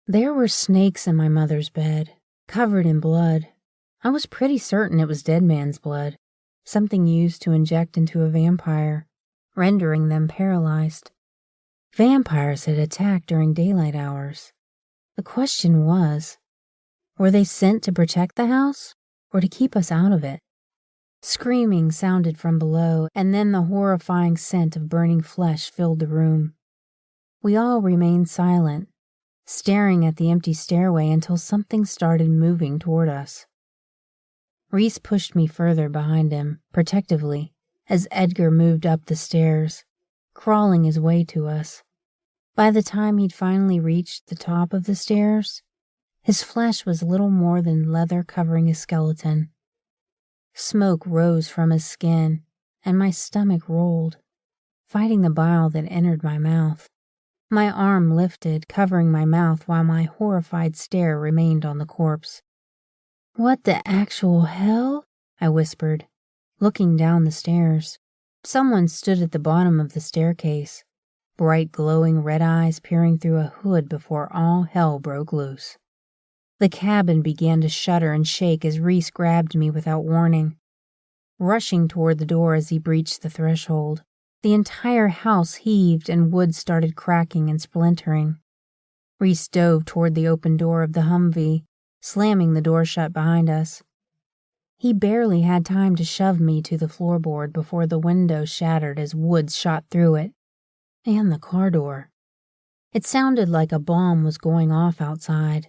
There were snakes in my mother's bed, covered in blood. I was pretty certain it was dead man's blood, something used to inject into a vampire, rendering them paralyzed. Vampires had attacked during daylight hours. The question was, were they sent to protect the house, or to keep us out of it? Screaming sounded from below, and then the horrifying scent of burning flesh filled the room. We all remained silent, staring at the empty stairway until something started moving toward us. Reese pushed me further behind him, protectively, as Edgar moved up the stairs, crawling his way to us. By the time he'd finally reached the top of the stairs, his flesh was little more than leather covering his skeleton. Smoke rose from his skin, and my stomach rolled, fighting the bile that entered my mouth. My arm lifted, covering my mouth while my horrified stare remained on the corpse. "What the actual hell?" I whispered, looking down the stairs. Someone stood at the bottom of the staircase, bright glowing red eyes peering through a hood before all hell broke loose. The cabin began to shudder and shake as Reese grabbed me without warning, rushing toward the door as he breached the threshold. The entire house heaved and wood started cracking and splintering. Reese dove toward the open door of the Humvee, slamming the door shut behind us. He barely had time to shove me to the floorboard before the window shattered as wood shot through it, and the car door. It sounded like a bomb was going off outside.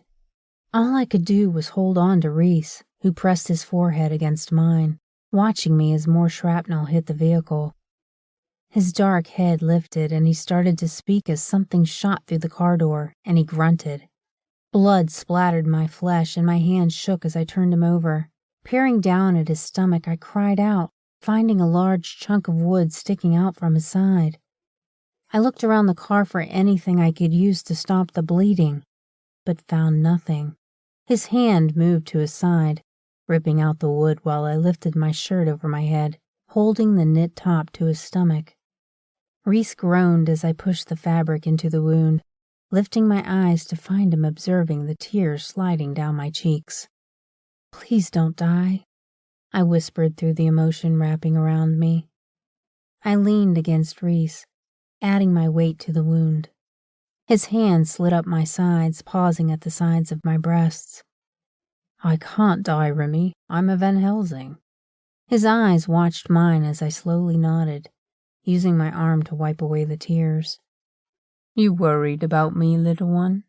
All I could do was hold on to Reese, who pressed his forehead against mine, watching me as more shrapnel hit the vehicle. His dark head lifted and he started to speak as something shot through the car door, and he grunted. Blood splattered my flesh and my hand shook as I turned him over. Peering down at his stomach, I cried out, finding a large chunk of wood sticking out from his side. I looked around the car for anything I could use to stop the bleeding, but found nothing. His hand moved to his side, ripping out the wood while I lifted my shirt over my head, holding the knit top to his stomach. Reese groaned as I pushed the fabric into the wound, lifting my eyes to find him observing the tears sliding down my cheeks. "Please don't die," I whispered through the emotion wrapping around me. I leaned against Reese, adding my weight to the wound. His hand slid up my sides, pausing at the sides of my breasts. "I can't die, Remy. I'm a Van Helsing." His eyes watched mine as I slowly nodded, using my arm to wipe away the tears. "You worried about me, little one?"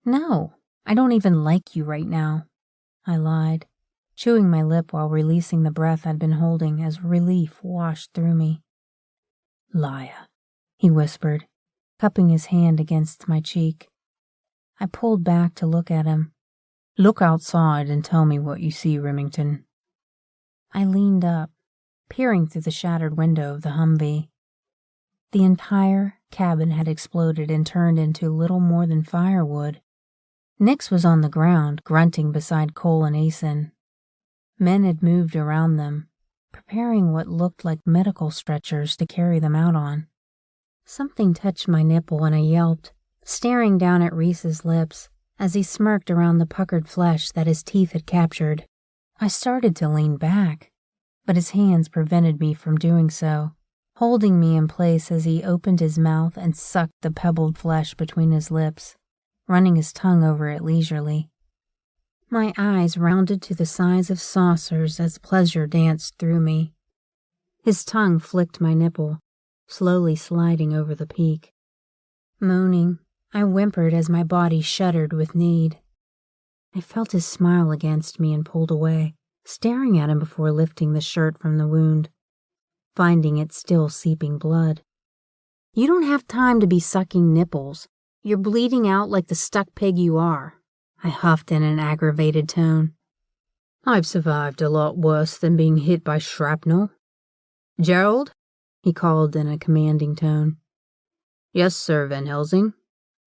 "No, I don't even like you right now," I lied, chewing my lip while releasing the breath I'd been holding as relief washed through me. "Liar," he whispered, cupping his hand against my cheek. I pulled back to look at him. "Look outside and tell me what you see, Remington." I leaned up, peering through the shattered window of the Humvee. The entire cabin had exploded and turned into little more than firewood. Nix was on the ground, grunting beside Cole and Asen. Men had moved around them, preparing what looked like medical stretchers to carry them out on. Something touched my nipple and I yelped, staring down at Reese's lips as he smirked around the puckered flesh that his teeth had captured. I started to lean back, but his hands prevented me from doing so, holding me in place as he opened his mouth and sucked the pebbled flesh between his lips, running his tongue over it leisurely. My eyes rounded to the size of saucers as pleasure danced through me. His tongue flicked my nipple, slowly sliding over the peak. Moaning, I whimpered as my body shuddered with need. I felt his smile against me and pulled away, staring at him before lifting the shirt from the wound, finding it still seeping blood. "You don't have time to be sucking nipples. You're bleeding out like the stuck pig you are," I huffed in an aggravated tone. "I've survived a lot worse than being hit by shrapnel." "Gerald?" he called in a commanding tone. "Yes, sir, Van Helsing,"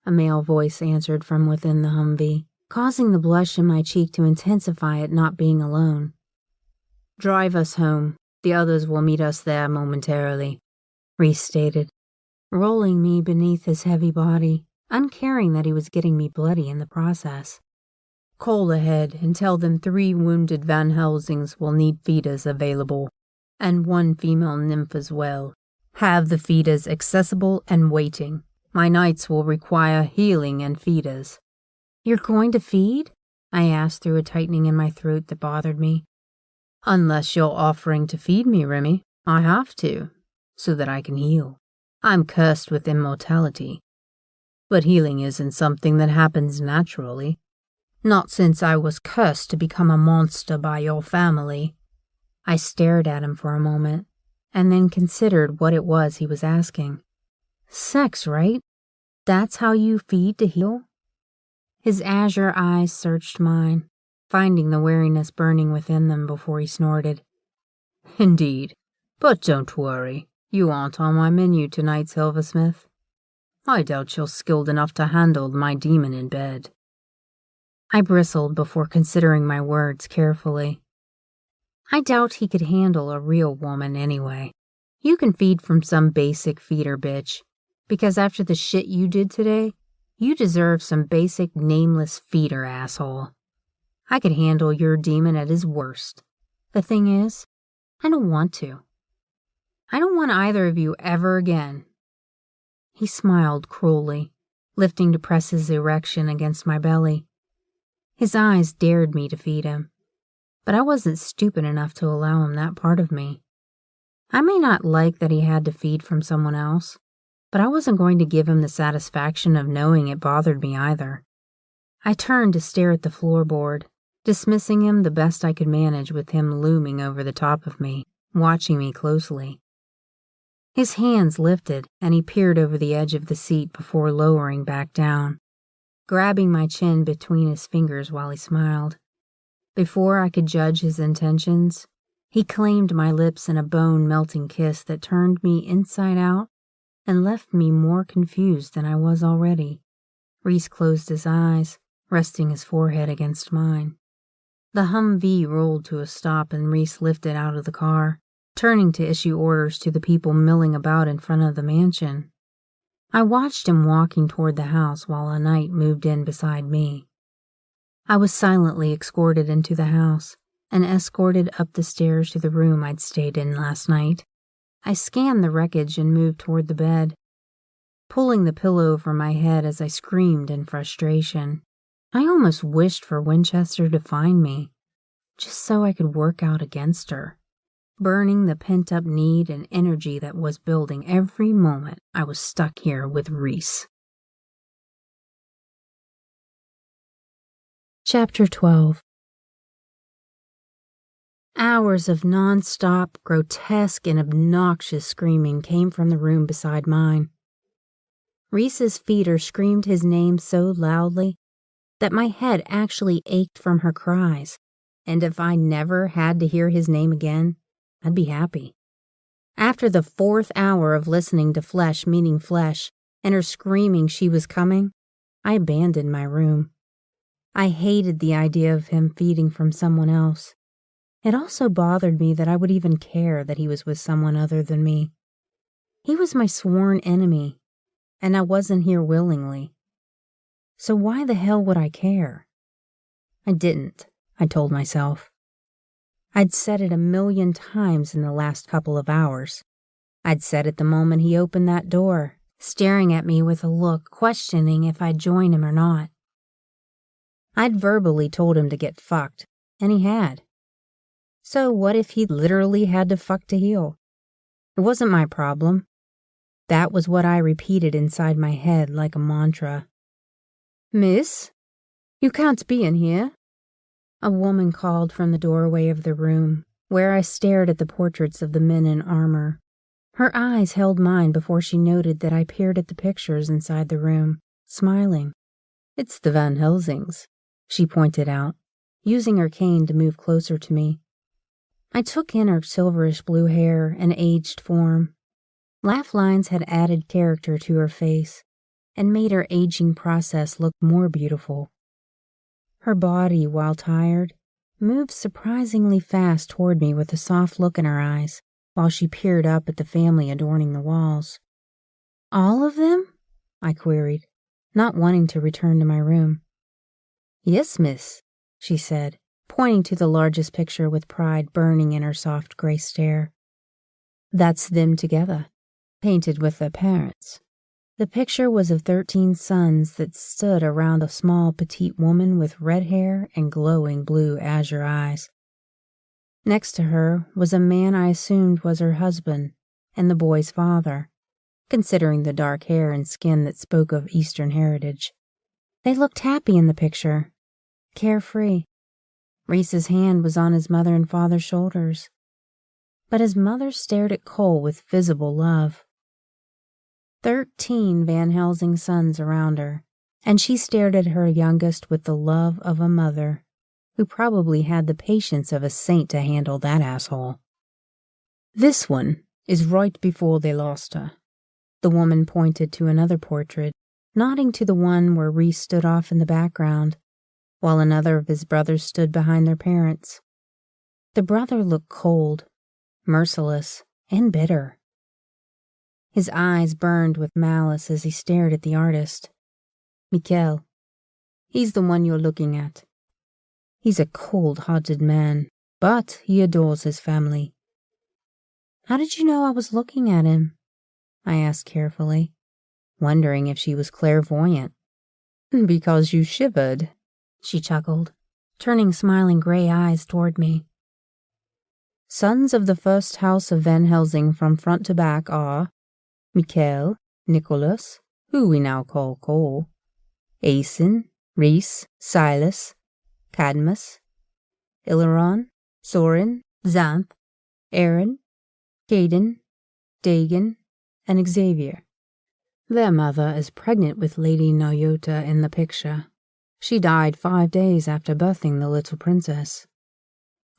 a male voice answered from within the Humvee, causing the blush in my cheek to intensify at not being alone. "Drive us home. The others will meet us there momentarily," Reese stated, rolling me beneath his heavy body, uncaring that he was getting me bloody in the process. "Call ahead and tell them 3 wounded Van Helsings will need feeders available, and 1 female nymph as well. Have the feeders accessible and waiting. My nights will require healing and feeders." "You're going to feed?" I asked through a tightening in my throat that bothered me. "Unless you're offering to feed me, Remy, I have to, so that I can heal. I'm cursed with immortality. But healing isn't something that happens naturally. Not since I was cursed to become a monster by your family." I stared at him for a moment, and then considered what it was he was asking. "Sex, right? That's how you feed to heal?" His azure eyes searched mine, finding the wariness burning within them before he snorted. "Indeed, but don't worry, you aren't on my menu tonight, Silversmith. I doubt you're skilled enough to handle my demon in bed." I bristled before considering my words carefully. I doubt he could handle a real woman anyway. You can feed from some basic feeder bitch, because after the shit you did today, you deserve some basic nameless feeder, asshole. I could handle your demon at his worst. The thing is, I don't want to. I don't want either of you ever again. He smiled cruelly, lifting to press his erection against my belly. His eyes dared me to feed him, but I wasn't stupid enough to allow him that part of me. I may not like that he had to feed from someone else, but I wasn't going to give him the satisfaction of knowing it bothered me either. I turned to stare at the floorboard, dismissing him the best I could manage with him looming over the top of me, watching me closely. His hands lifted, and he peered over the edge of the seat before lowering back down, grabbing my chin between his fingers while he smiled. Before I could judge his intentions, he claimed my lips in a bone-melting kiss that turned me inside out and left me more confused than I was already. Reese closed his eyes, resting his forehead against mine. The Humvee rolled to a stop and Reese lifted out of the car, turning to issue orders to the people milling about in front of the mansion. I watched him walking toward the house while a knight moved in beside me. I was silently escorted into the house and escorted up the stairs to the room I'd stayed in last night. I scanned the wreckage and moved toward the bed, pulling the pillow over my head as I screamed in frustration. I almost wished for Winchester to find me, just so I could work out against her, burning the pent-up need and energy that was building every moment I was stuck here with Reese. Chapter 12. Hours of non-stop, grotesque, and obnoxious screaming came from the room beside mine. Reese's feeder screamed his name so loudly that my head actually ached from her cries, and if I never had to hear his name again, I'd be happy. After the 4th hour of listening to flesh meaning flesh and her screaming she was coming, I abandoned my room. I hated the idea of him feeding from someone else. It also bothered me that I would even care that he was with someone other than me. He was my sworn enemy, and I wasn't here willingly. So why the hell would I care? I didn't, I told myself. I'd said it 1,000,000 times in the last couple of hours. I'd said it the moment he opened that door, staring at me with a look questioning if I'd join him or not. I'd verbally told him to get fucked, and he had. So what if he literally had to fuck to heal? It wasn't my problem. That was what I repeated inside my head like a mantra. "Miss, you can't be in here," a woman called from the doorway of the room, where I stared at the portraits of the men in armor. Her eyes held mine before she noted that I peered at the pictures inside the room, smiling. "It's the Van Helsings," she pointed out, using her cane to move closer to me. I took in her silverish blue hair and aged form. Laugh lines had added character to her face and made her aging process look more beautiful. Her body, while tired, moved surprisingly fast toward me with a soft look in her eyes while she peered up at the family adorning the walls. "All of them?" I queried, not wanting to return to my room. "Yes, miss," she said, pointing to the largest picture with pride burning in her soft gray stare. "That's them together, painted with their parents." The picture was of 13 sons that stood around a small petite woman with red hair and glowing blue azure eyes. Next to her was a man I assumed was her husband and the boy's father, considering the dark hair and skin that spoke of Eastern heritage. They looked happy in the picture, carefree. Reese's hand was on his mother and father's shoulders, but his mother stared at Cole with visible love. 13 Van Helsing sons around her, and she stared at her youngest with the love of a mother, who probably had the patience of a saint to handle that asshole. "This one is right before they lost her." The woman pointed to another portrait, nodding to the one where Reese stood off in the background, while another of his brothers stood behind their parents. The brother looked cold, merciless, and bitter. His eyes burned with malice as he stared at the artist. "Mikhail, he's the one you're looking at. He's a cold-hearted man, but he adores his family." "How did you know I was looking at him?" I asked carefully, wondering if she was clairvoyant. "Because you shivered," she chuckled. turning smiling gray eyes toward me. Sons of the first house of Van Helsing from front to back are Michael, Nicholas, who we now call Cole, Aeson, Rhys, Silas, Cadmus, Ileron, Sorin, Xanth, Aaron, Caden, Dagon, and Xavier. Their mother is pregnant with Lady Nyota in the picture. She died 5 days after birthing the little princess.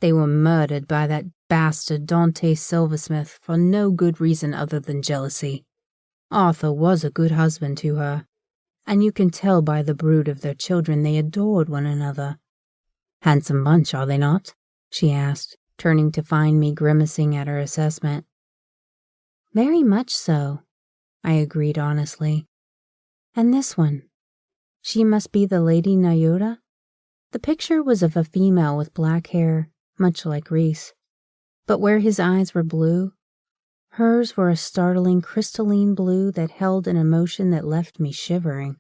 They were murdered by that bastard Dante Silversmith for no good reason other than jealousy. Arthur was a good husband to her, and you can tell by the brood of their children they adored one another. Handsome bunch, are they not? She asked, turning to find me grimacing at her assessment. Very much so, I agreed honestly. And this one? She must be the Lady Nyota? The picture was of a female with black hair, much like Rhys. But where his eyes were blue, hers were a startling crystalline blue that held an emotion that left me shivering.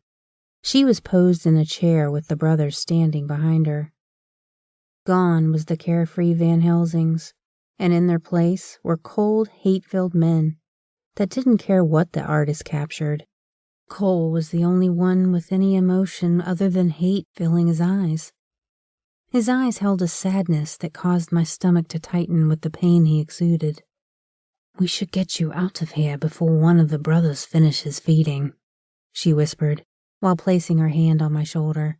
She was posed in a chair with the brothers standing behind her. Gone was the carefree Van Helsings, and in their place were cold, hate-filled men that didn't care what the artist captured. Cole was the only one with any emotion other than hate filling his eyes. His eyes held a sadness that caused my stomach to tighten with the pain he exuded. We should get you out of here before one of the brothers finishes feeding, she whispered, while placing her hand on my shoulder.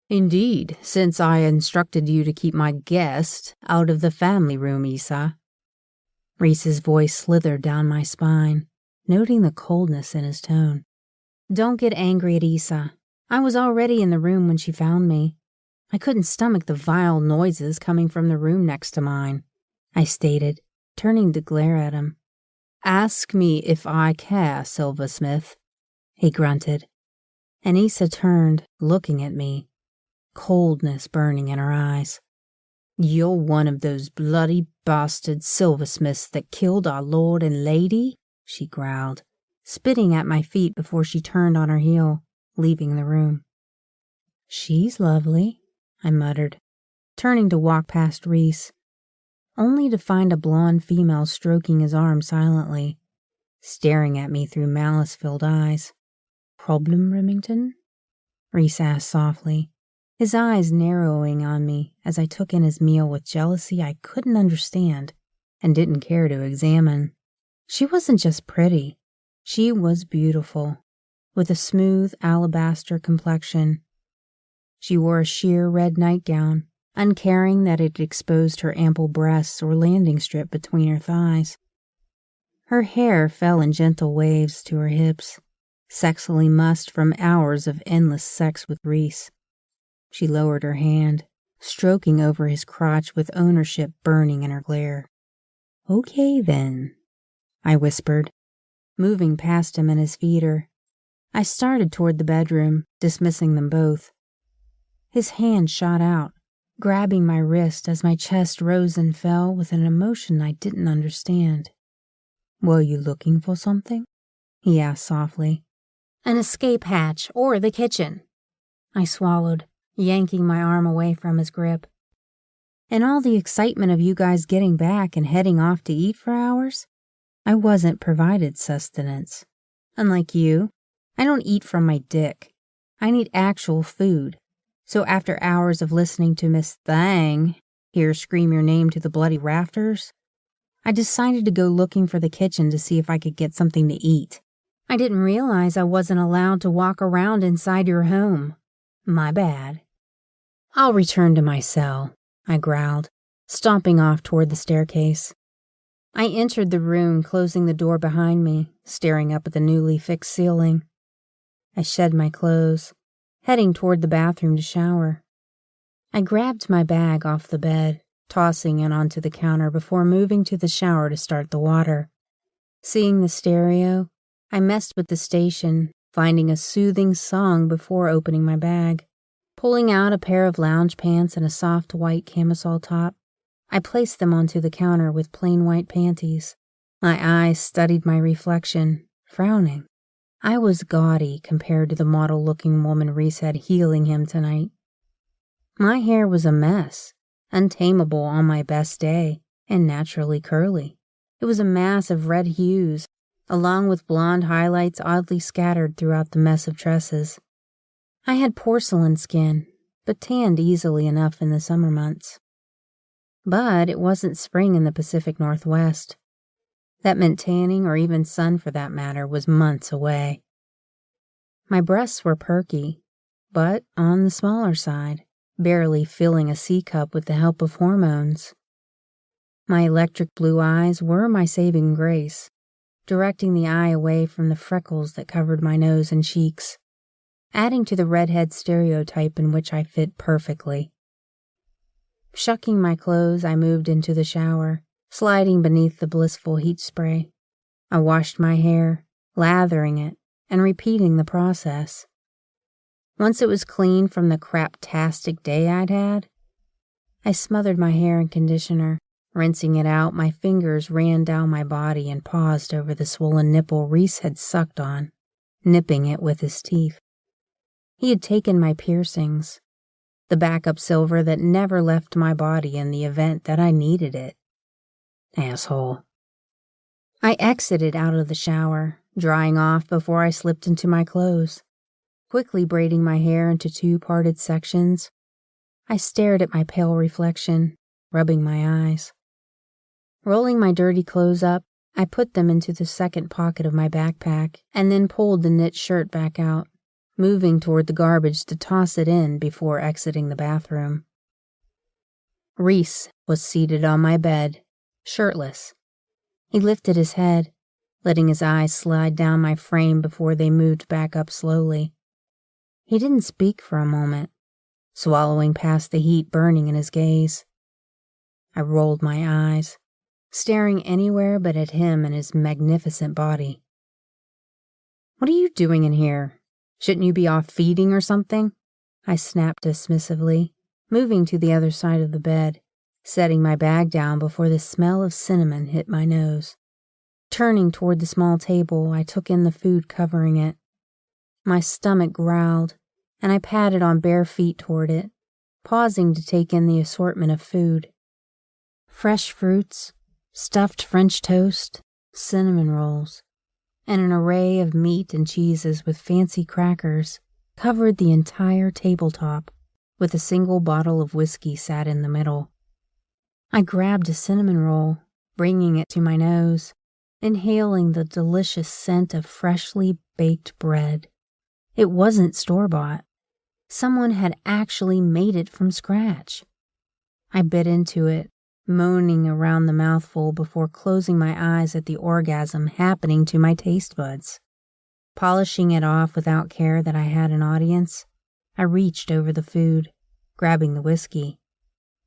Indeed, since I instructed you to keep my guest out of the family room, Isa. Rhys's voice slithered down my spine, noting the coldness in his tone. Don't get angry at Isa. I was already in the room when she found me. I couldn't stomach the vile noises coming from the room next to mine, I stated, turning to glare at him. Ask me if I care, Silversmith, he grunted. And Isa turned, looking at me, coldness burning in her eyes. You're one of those bloody bastard silversmiths that killed our lord and lady? She growled, spitting at my feet before she turned on her heel, leaving the room. She's lovely, I muttered, turning to walk past Rhys, only to find a blonde female stroking his arm silently, staring at me through malice-filled eyes. Problem, Remington? Rhys asked softly, his eyes narrowing on me as I took in his meal with jealousy I couldn't understand and didn't care to examine. She wasn't just pretty. She was beautiful, with a smooth alabaster complexion. She wore a sheer red nightgown, uncaring that it exposed her ample breasts or landing strip between her thighs. Her hair fell in gentle waves to her hips, sexily mussed from hours of endless sex with Rhys. She lowered her hand, stroking over his crotch with ownership burning in her glare. Okay, then, I whispered, moving past him and his feeder. I started toward the bedroom, dismissing them both. His hand shot out, grabbing my wrist as my chest rose and fell with an emotion I didn't understand. Were you looking for something? He asked softly. An escape hatch or the kitchen. I swallowed, yanking my arm away from his grip. In all the excitement of you guys getting back and heading off to eat for hours, I wasn't provided sustenance. Unlike you, I don't eat from my dick. I need actual food. So after hours of listening to Miss Thang here scream your name to the bloody rafters, I decided to go looking for the kitchen to see if I could get something to eat. I didn't realize I wasn't allowed to walk around inside your home. My bad. I'll return to my cell, I growled, stomping off toward the staircase. I entered the room, closing the door behind me, staring up at the newly fixed ceiling. I shed my clothes, heading toward the bathroom to shower. I grabbed my bag off the bed, tossing it onto the counter before moving to the shower to start the water. Seeing the stereo, I messed with the station, finding a soothing song before opening my bag. Pulling out a pair of lounge pants and a soft white camisole top, I placed them onto the counter with plain white panties. My eyes studied my reflection, frowning. I was gaudy compared to the model-looking woman Rhys had healing him tonight. My hair was a mess, untamable on my best day, and naturally curly. It was a mass of red hues, along with blonde highlights oddly scattered throughout the mess of tresses. I had porcelain skin, but tanned easily enough in the summer months. But it wasn't spring in the Pacific Northwest. That meant tanning, or even sun for that matter, was months away. My breasts were perky, but on the smaller side, barely filling a C-cup with the help of hormones. My electric blue eyes were my saving grace, directing the eye away from the freckles that covered my nose and cheeks, adding to the redhead stereotype in which I fit perfectly. Shucking my clothes, I moved into the shower, sliding beneath the blissful heat spray. I washed my hair, lathering it, and repeating the process. Once it was clean from the craptastic day I'd had, I smothered my hair in conditioner. Rinsing it out, my fingers ran down my body and paused over the swollen nipple Reese had sucked on, nipping it with his teeth. He had taken my piercings, the backup silver that never left my body in the event that I needed it. Asshole. I exited out of the shower, drying off before I slipped into my clothes. Quickly braiding my hair into two parted sections, I stared at my pale reflection, rubbing my eyes. Rolling my dirty clothes up, I put them into the second pocket of my backpack and then pulled the knit shirt back out, moving toward the garbage to toss it in before exiting the bathroom. Reese was seated on my bed, shirtless. He lifted his head, letting his eyes slide down my frame before they moved back up slowly. He didn't speak for a moment, swallowing past the heat burning in his gaze. I rolled my eyes, staring anywhere but at him and his magnificent body. "What are you doing in here? Shouldn't you be off feeding or something?" I snapped dismissively, moving to the other side of the bed, setting my bag down before the smell of cinnamon hit my nose. Turning toward the small table, I took in the food covering it. My stomach growled, and I padded on bare feet toward it, pausing to take in the assortment of food. Fresh fruits, stuffed French toast, cinnamon rolls, and an array of meat and cheeses with fancy crackers covered the entire tabletop, with a single bottle of whiskey sat in the middle. I grabbed a cinnamon roll, bringing it to my nose, inhaling the delicious scent of freshly baked bread. It wasn't store-bought. Someone had actually made it from scratch. I bit into it, moaning around the mouthful before closing my eyes at the orgasm happening to my taste buds. Polishing it off without care that I had an audience, I reached over the food, grabbing the whiskey,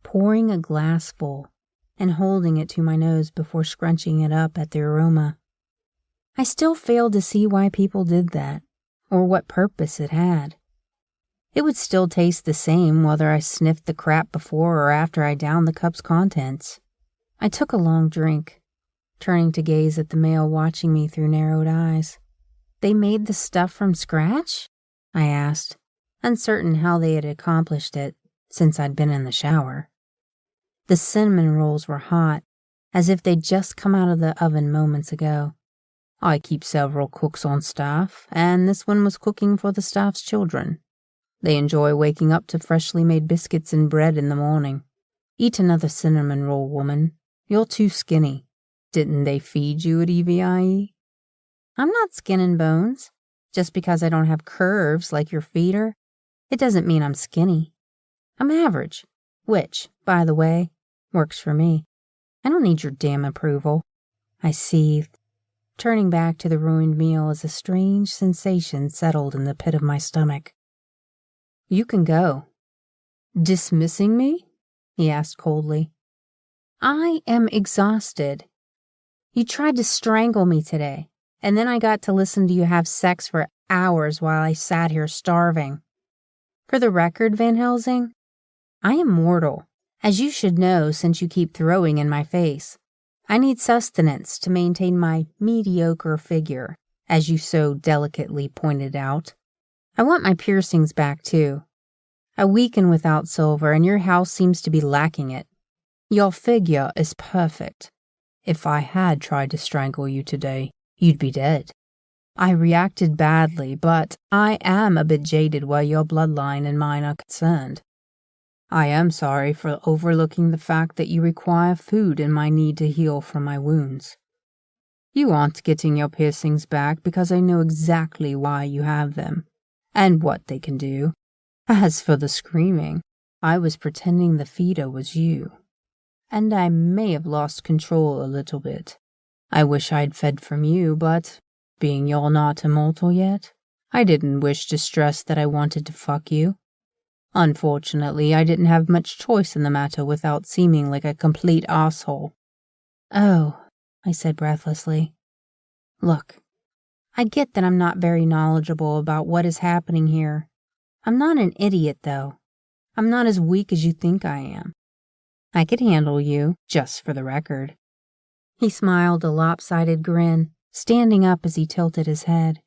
pouring a glass full, and holding it to my nose before scrunching it up at the aroma. I still failed to see why people did that, or what purpose it had. It would still taste the same whether I sniffed the crap before or after I downed the cup's contents. I took a long drink, turning to gaze at the male watching me through narrowed eyes. "They made the stuff from scratch?" I asked, uncertain how they had accomplished it since I'd been in the shower. The cinnamon rolls were hot, as if they'd just come out of the oven moments ago. "I keep several cooks on staff, and this one was cooking for the staff's children. They enjoy waking up to freshly made biscuits and bread in the morning. Eat another cinnamon roll, woman. You're too skinny. Didn't they feed you at EVIE? "I'm not skin and bones. Just because I don't have curves like your feeder, it doesn't mean I'm skinny. I'm average, which, by the way, works for me. I don't need your damn approval." I seethed, turning back to the ruined meal as a strange sensation settled in the pit of my stomach. "You can go." "Dismissing me?" he asked coldly. "I am exhausted. You tried to strangle me today, and then I got to listen to you have sex for hours while I sat here starving. For the record, Van Helsing, I am mortal, as you should know since you keep throwing in my face. I need sustenance to maintain my mediocre figure, as you so delicately pointed out. I want my piercings back, too. A weekend without silver, and your house seems to be lacking it. Your figure is perfect. If I had tried to strangle you today, you'd be dead. I reacted badly, but I am a bit jaded where your bloodline and mine are concerned. I am sorry for overlooking the fact that you require food in my need to heal from my wounds. You aren't getting your piercings back because I know exactly why you have them, and what they can do. As for the screaming, I was pretending the feeder was you, and I may have lost control a little bit. I wish I'd fed from you, but being you're not immortal yet, I didn't wish to stress that I wanted to fuck you. Unfortunately, I didn't have much choice in the matter without seeming like a complete asshole. Oh, I said breathlessly. Look, I get that I'm not very knowledgeable about what is happening here. I'm not an idiot, though. I'm not as weak as you think I am. I could handle you, just for the record. He smiled a lopsided grin, standing up as he tilted his head.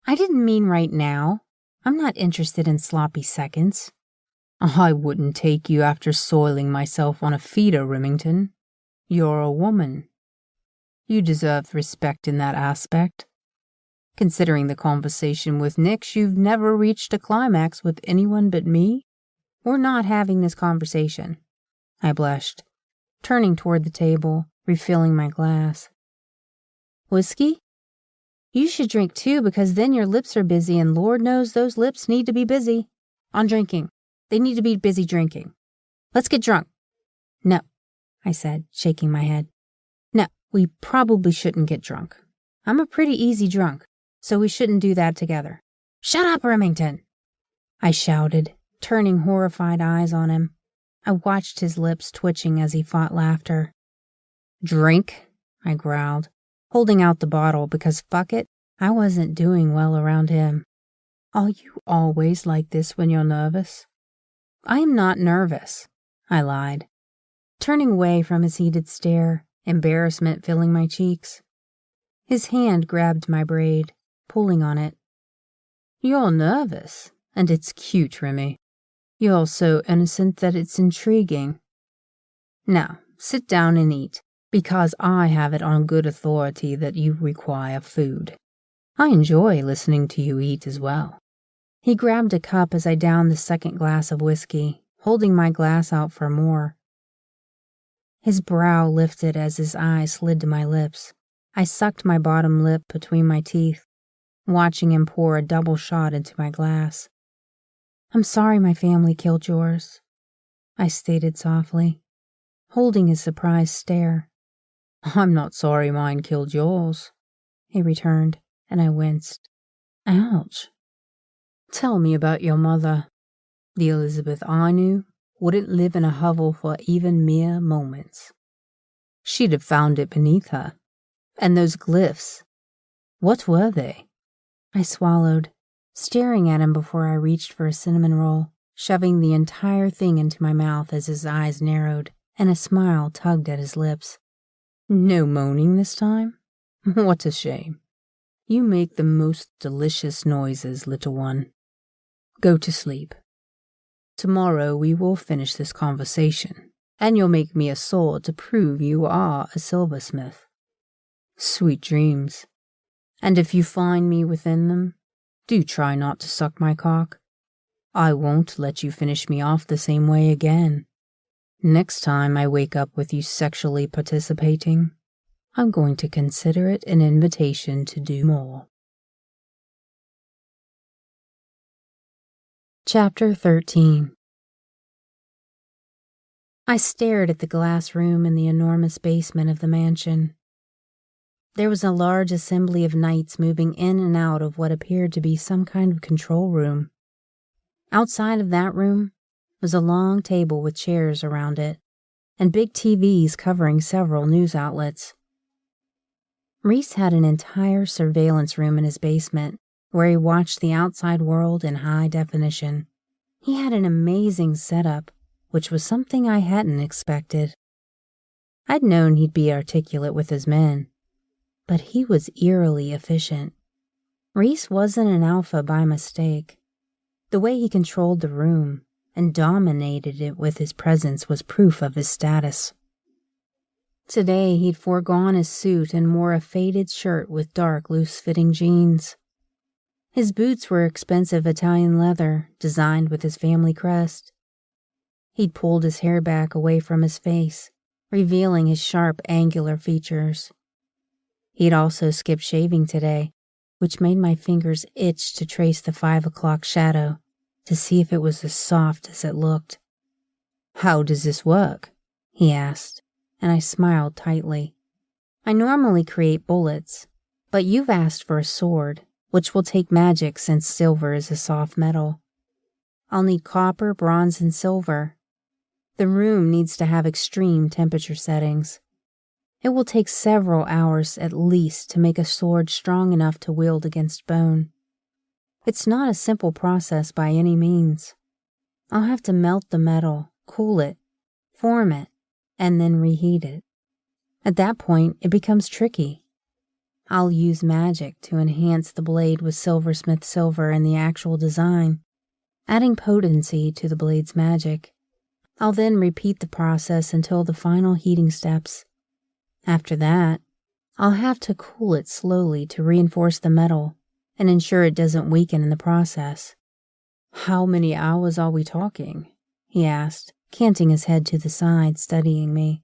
I didn't mean right now. I'm not interested in sloppy seconds. I wouldn't take you after soiling myself on a feeder, Remington. You're a woman. You deserve respect in that aspect. Considering the conversation with Nix, you've never reached a climax with anyone but me? We're not having this conversation. I blushed, turning toward the table, refilling my glass. Whiskey? You should drink too, because then your lips are busy, and Lord knows those lips need to be busy. On drinking. They need to be busy drinking. Let's get drunk. No, I said, shaking my head. No, we probably shouldn't get drunk. I'm a pretty easy drunk, so we shouldn't do that together. Shut up, Remington! I shouted, turning horrified eyes on him. I watched his lips twitching as he fought laughter. Drink? I growled, holding out the bottle because, fuck it, I wasn't doing well around him. Are you always like this when you're nervous? I am not nervous, I lied, turning away from his heated stare, embarrassment filling my cheeks. His hand grabbed my braid, pulling on it. You're nervous, and it's cute, Remy. You're so innocent that it's intriguing. Now, sit down and eat, because I have it on good authority that you require food. I enjoy listening to you eat as well. He grabbed a cup as I downed the second glass of whiskey, holding my glass out for more. His brow lifted as his eyes slid to my lips. I sucked my bottom lip between my teeth, watching him pour a double shot into my glass. I'm sorry my family killed yours, I stated softly, holding his surprised stare. I'm not sorry mine killed yours, he returned, and I winced. Ouch. Tell me about your mother. The Elizabeth I knew wouldn't live in a hovel for even mere moments. She'd have found it beneath her. And those glyphs, what were they? I swallowed, staring at him before I reached for a cinnamon roll, shoving the entire thing into my mouth as his eyes narrowed and a smile tugged at his lips. No moaning this time? What a shame. You make the most delicious noises, little one. Go to sleep. Tomorrow we will finish this conversation, and you'll make me a sword to prove you are a silversmith. Sweet dreams. And if you find me within them, do try not to suck my cock. I won't let you finish me off the same way again. Next time I wake up with you sexually participating, I'm going to consider it an invitation to do more. Chapter 13. I stared at the glass room in the enormous basement of the mansion. There was a large assembly of knights moving in and out of what appeared to be some kind of control room. Outside of that room was a long table with chairs around it, and big TVs covering several news outlets. Reese had an entire surveillance room in his basement, where he watched the outside world in high definition. He had an amazing setup, which was something I hadn't expected. I'd known he'd be articulate with his men, but he was eerily efficient. Reese wasn't an alpha by mistake. The way he controlled the room, and dominated it with his presence was proof of his status. Today he'd foregone his suit and wore a faded shirt with dark, loose-fitting jeans. His boots were expensive Italian leather, designed with his family crest. He'd pulled his hair back away from his face, revealing his sharp, angular features. He'd also skipped shaving today, which made my fingers itch to trace the 5 o'clock shadow to see if it was as soft as it looked. "How does this work?" he asked, and I smiled tightly. "I normally create bullets, but you've asked for a sword, which will take magic since silver is a soft metal. I'll need copper, bronze, and silver. The room needs to have extreme temperature settings. It will take several hours at least to make a sword strong enough to wield against bone. It's not a simple process by any means. I'll have to melt the metal, cool it, form it, and then reheat it. At that point, it becomes tricky. I'll use magic to enhance the blade with silversmith silver in the actual design, adding potency to the blade's magic. I'll then repeat the process until the final heating steps. After that, I'll have to cool it slowly to reinforce the metal and ensure it doesn't weaken in the process." "How many hours are we talking?" he asked, canting his head to the side, studying me.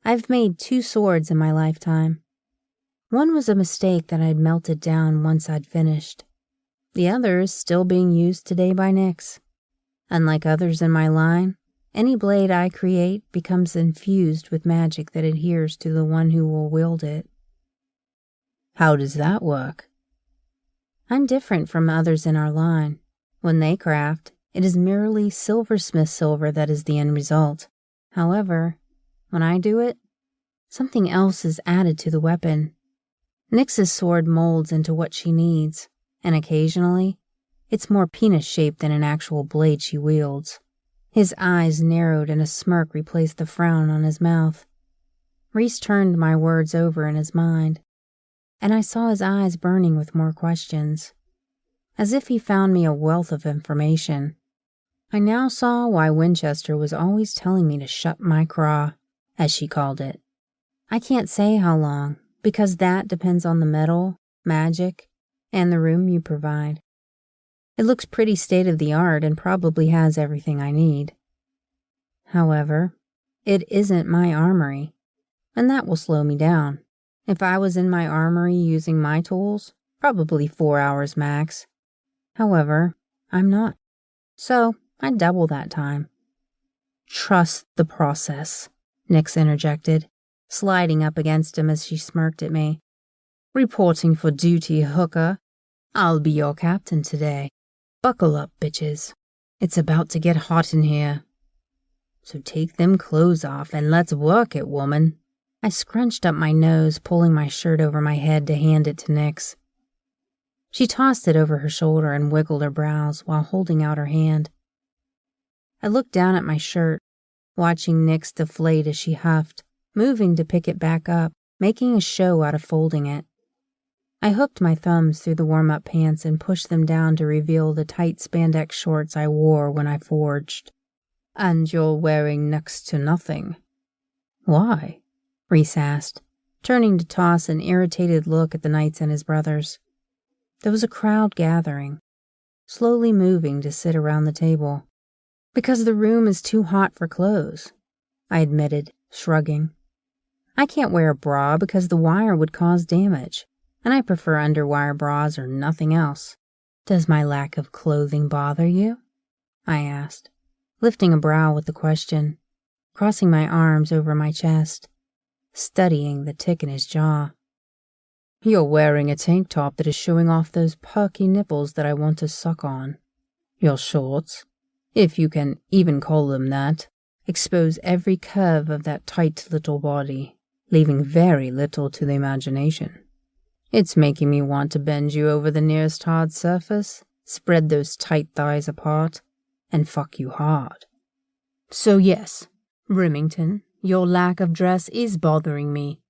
"I've made 2 swords in my lifetime. One was a mistake that I'd melted down once I'd finished. The other is still being used today by Nyx. Unlike others in my line, any blade I create becomes infused with magic that adheres to the one who will wield it." "How does that work?" "I'm different from others in our line. When they craft, it is merely silversmith silver that is the end result. However, when I do it, something else is added to the weapon. Nyx's sword molds into what she needs, and occasionally, it's more penis-shaped than an actual blade she wields." His eyes narrowed and a smirk replaced the frown on his mouth. Reese turned my words over in his mind, and I saw his eyes burning with more questions, as if he found me a wealth of information. I now saw why Winchester was always telling me to shut my craw, as she called it. I can't say how long, because that depends on the metal, magic, and the room you provide. It looks pretty state-of-the-art and probably has everything I need. However, it isn't my armory, and that will slow me down. If I was in my armory using my tools, probably 4 hours max. However, I'm not, so I'd double that time. "Trust the process," Nyx interjected, sliding up against him as she smirked at me. "Reporting for duty, hooker. I'll be your captain today. Buckle up, bitches. It's about to get hot in here. So take them clothes off and let's work it, woman." I scrunched up my nose, pulling my shirt over my head to hand it to Nyx. She tossed it over her shoulder and wiggled her brows while holding out her hand. I looked down at my shirt, watching Nyx deflate as she huffed, moving to pick it back up, making a show out of folding it. I hooked my thumbs through the warm-up pants and pushed them down to reveal the tight spandex shorts I wore when I forged. "And you're wearing next to nothing." "Why?" Reese asked, turning to toss an irritated look at the knights and his brothers. There was a crowd gathering, slowly moving to sit around the table. "Because the room is too hot for clothes," I admitted, shrugging. "I can't wear a bra because the wire would cause damage, and I prefer underwire bras or nothing else." "Does my lack of clothing bother you?" I asked, lifting a brow with the question, crossing my arms over my chest, studying the tick in his jaw. "You're wearing a tank top that is showing off those perky nipples that I want to suck on. Your shorts, if you can even call them that, expose every curve of that tight little body, leaving very little to the imagination. It's making me want to bend you over the nearest hard surface, spread those tight thighs apart, and fuck you hard. So yes, Remington, your lack of dress is bothering me."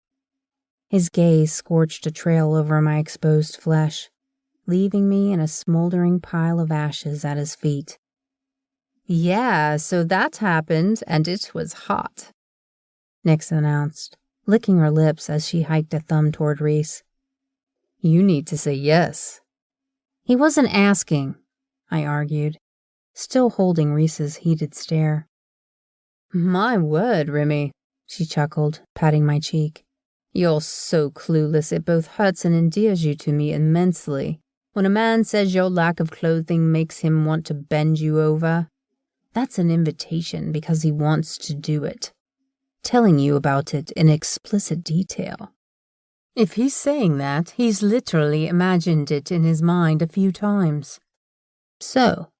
His gaze scorched a trail over my exposed flesh, leaving me in a smoldering pile of ashes at his feet. Yeah, so that happened, and it was hot, Nyx announced, licking her lips as she hiked a thumb toward Reese. You need to say yes. He wasn't asking, I argued, still holding Reese's heated stare. My word, Remy, she chuckled, patting my cheek. You're so clueless it both hurts and endears you to me immensely. When a man says your lack of clothing makes him want to bend you over, that's an invitation because he wants to do it, telling you about it in explicit detail. If he's saying that, he's literally imagined it in his mind a few times. So,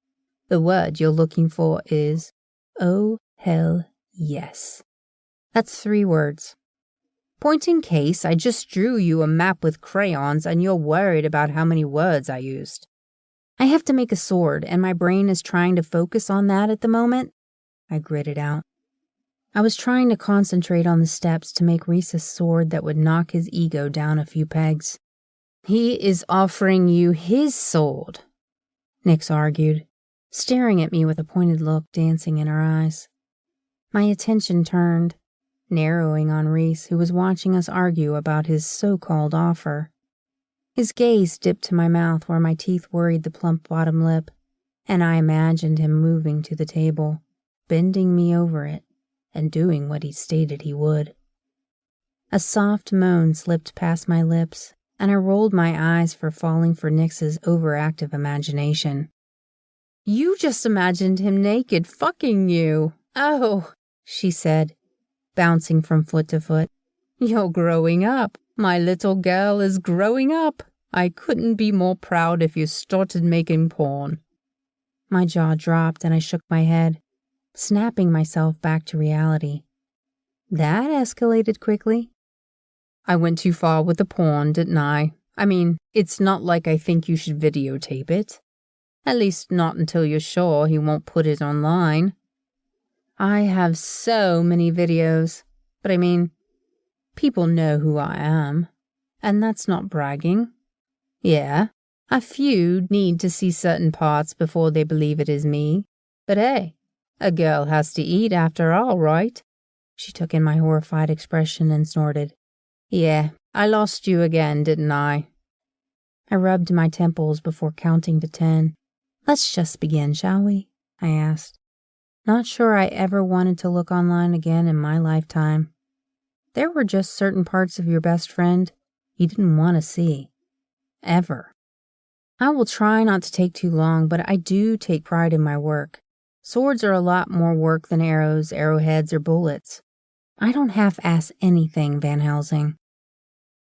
the word you're looking for is, oh, hell yes. That's 3 words. Point in case, I just drew you a map with crayons and you're worried about how many words I used. I have to make a sword, and my brain is trying to focus on that at the moment, I gritted out. I was trying to concentrate on the steps to make Reese a sword that would knock his ego down a few pegs. He is offering you his sword, Nyx argued, staring at me with a pointed look dancing in her eyes. My attention turned, narrowing on Reese, who was watching us argue about his so-called offer. His gaze dipped to my mouth where my teeth worried the plump bottom lip, and I imagined him moving to the table, bending me over it, and doing what he stated he would. A soft moan slipped past my lips, and I rolled my eyes for falling for Nyx's overactive imagination. You just imagined him naked fucking you. Oh, she said, bouncing from foot to foot. You're growing up. My little girl is growing up. I couldn't be more proud if you started making porn. My jaw dropped and I shook my head, snapping myself back to reality. That escalated quickly. I went too far with the porn, didn't I? I mean, it's not like I think you should videotape it. At least not until you're sure he won't put it online. I have so many videos, but I mean, people know who I am, and that's not bragging. Yeah, a few need to see certain parts before they believe it is me. But hey, a girl has to eat after all, right? She took in my horrified expression and snorted. Yeah, I lost you again, didn't I? I rubbed my temples before counting to 10. Let's just begin, shall we? I asked. Not sure I ever wanted to look online again in my lifetime. There were just certain parts of your best friend you didn't want to see. Ever. I will try not to take too long, but I do take pride in my work. Swords are a lot more work than arrows, arrowheads, or bullets. I don't half-ass anything, Van Helsing.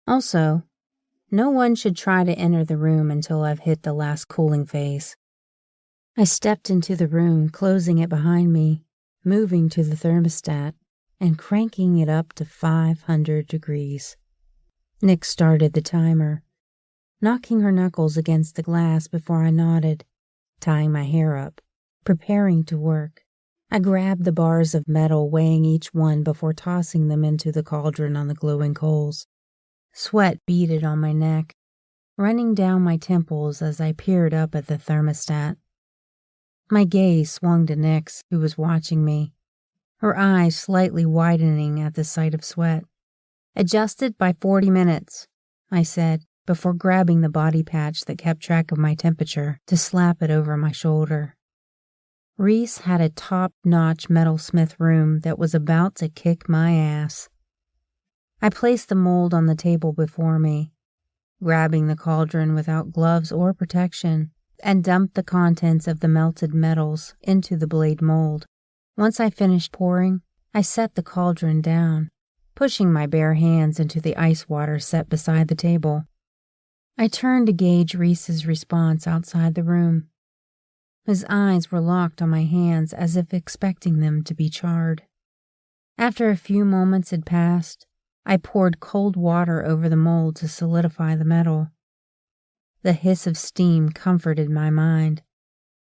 Also, no one should try to enter the room until I've hit the last cooling phase. I stepped into the room, closing it behind me, moving to the thermostat, and cranking it up to 500 degrees. Nyx started the timer, knocking her knuckles against the glass before I nodded, tying my hair up, preparing to work. I grabbed the bars of metal, weighing each one before tossing them into the cauldron on the glowing coals. Sweat beaded on my neck, running down my temples as I peered up at the thermostat. My gaze swung to Nyx, who was watching me, her eyes slightly widening at the sight of sweat. Adjusted by 40 minutes, I said, before grabbing the body patch that kept track of my temperature to slap it over my shoulder. Reese had a top-notch metalsmith room that was about to kick my ass. I placed the mold on the table before me, grabbing the cauldron without gloves or protection, and dumped the contents of the melted metals into the blade mold. Once I finished pouring, I set the cauldron down, pushing my bare hands into the ice water set beside the table. I turned to gauge Reese's response outside the room. His eyes were locked on my hands as if expecting them to be charred. After a few moments had passed, I poured cold water over the mold to solidify the metal. The hiss of steam comforted my mind,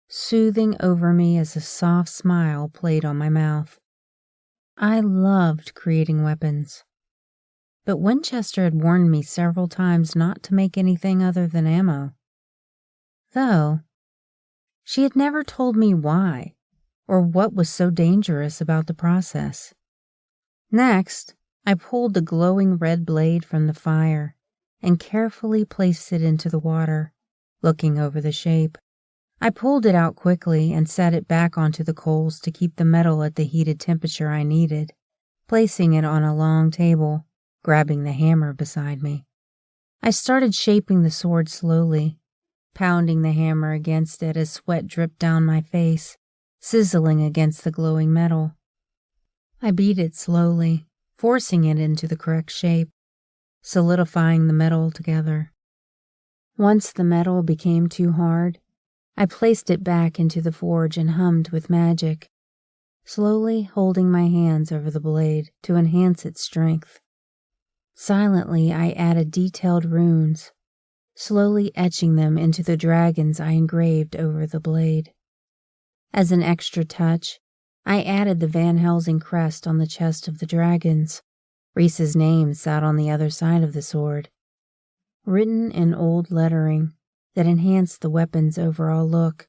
soothing over me as a soft smile played on my mouth. I loved creating weapons, but Winchester had warned me several times not to make anything other than ammo. Though, she had never told me why. or what was so dangerous about the process. Next, I pulled the glowing red blade from the fire and carefully placed it into the water, looking over the shape. I pulled it out quickly and set it back onto the coals to keep the metal at the heated temperature I needed, placing it on a long table, grabbing the hammer beside me. I started shaping the sword slowly, pounding the hammer against it as sweat dripped down my face, sizzling against the glowing metal. I beat it slowly, forcing it into the correct shape, solidifying the metal together. Once the metal became too hard, I placed it back into the forge and hummed with magic, slowly holding my hands over the blade to enhance its strength. Silently, I added detailed runes, slowly etching them into the dragons I engraved over the blade. As an extra touch, I added the Van Helsing crest on the chest of the dragons. Reese's name sat on the other side of the sword, written in old lettering that enhanced the weapon's overall look.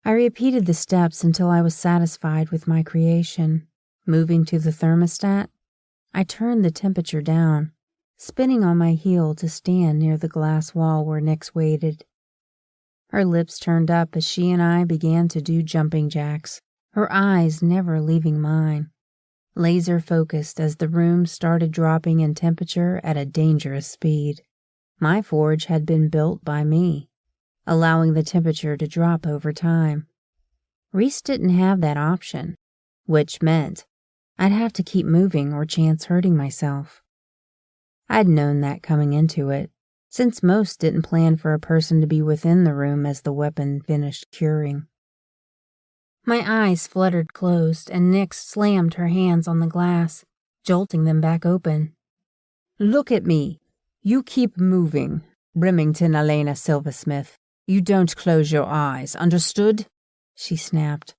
I repeated the steps until I was satisfied with my creation. Moving to the thermostat, I turned the temperature down, spinning on my heel to stand near the glass wall where Nyx waited. Her lips turned up as she and I began to do jumping jacks, her eyes never leaving mine, laser focused as the room started dropping in temperature at a dangerous speed. My forge had been built by me, allowing the temperature to drop over time. Reese didn't have that option, which meant I'd have to keep moving or chance hurting myself. I'd known that coming into it, since most didn't plan for a person to be within the room as the weapon finished curing. My eyes fluttered closed, and Nyx slammed her hands on the glass, jolting them back open. "Look at me. You keep moving, Remington Elena Silversmith. You don't close your eyes, understood?" she snapped,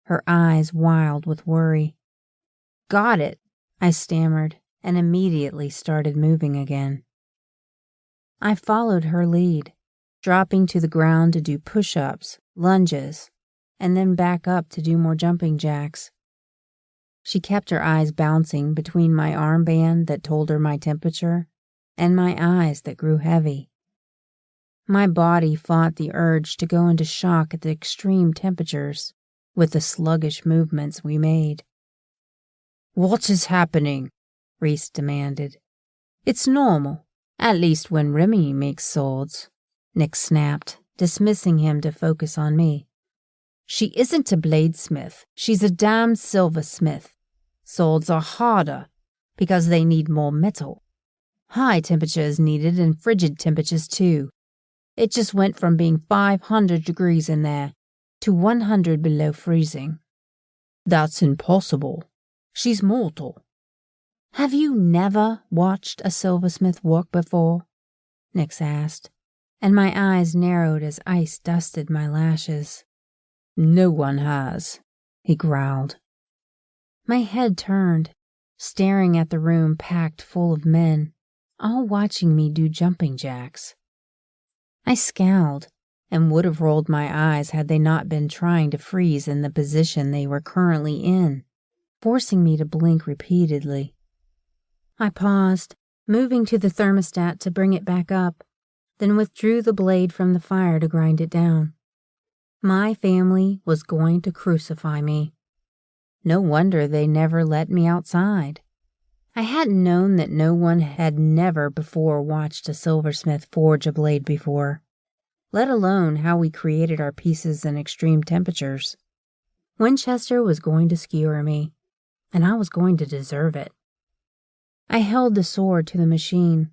her eyes wild with worry. "Got it," I stammered, and immediately started moving again. I followed her lead, dropping to the ground to do push-ups, lunges, and then back up to do more jumping jacks. She kept her eyes bouncing between my armband that told her my temperature and my eyes that grew heavy. My body fought the urge to go into shock at the extreme temperatures with the sluggish movements we made. "What is happening?" Reese demanded. "It's normal, at least when Remy makes swords," Nyx snapped, dismissing him to focus on me. "She isn't a bladesmith, she's a damn silversmith. Swords are harder because they need more metal. High temperature is needed and frigid temperatures too. It just went from being 500 degrees in there to 100 below freezing." "That's impossible. She's mortal." "Have you never watched a silversmith work before?" Nyx asked, and my eyes narrowed as ice dusted my lashes. "No one has," he growled. My head turned, staring at the room packed full of men, all watching me do jumping jacks. I scowled and would have rolled my eyes had they not been trying to freeze in the position they were currently in, forcing me to blink repeatedly. I paused, moving to the thermostat to bring it back up, then withdrew the blade from the fire to grind it down. My family was going to crucify me. No wonder they never let me outside. I hadn't known that no one had never before watched a silversmith forge a blade before, let alone how we created our pieces in extreme temperatures. Winchester was going to skewer me, and I was going to deserve it. I held the sword to the machine,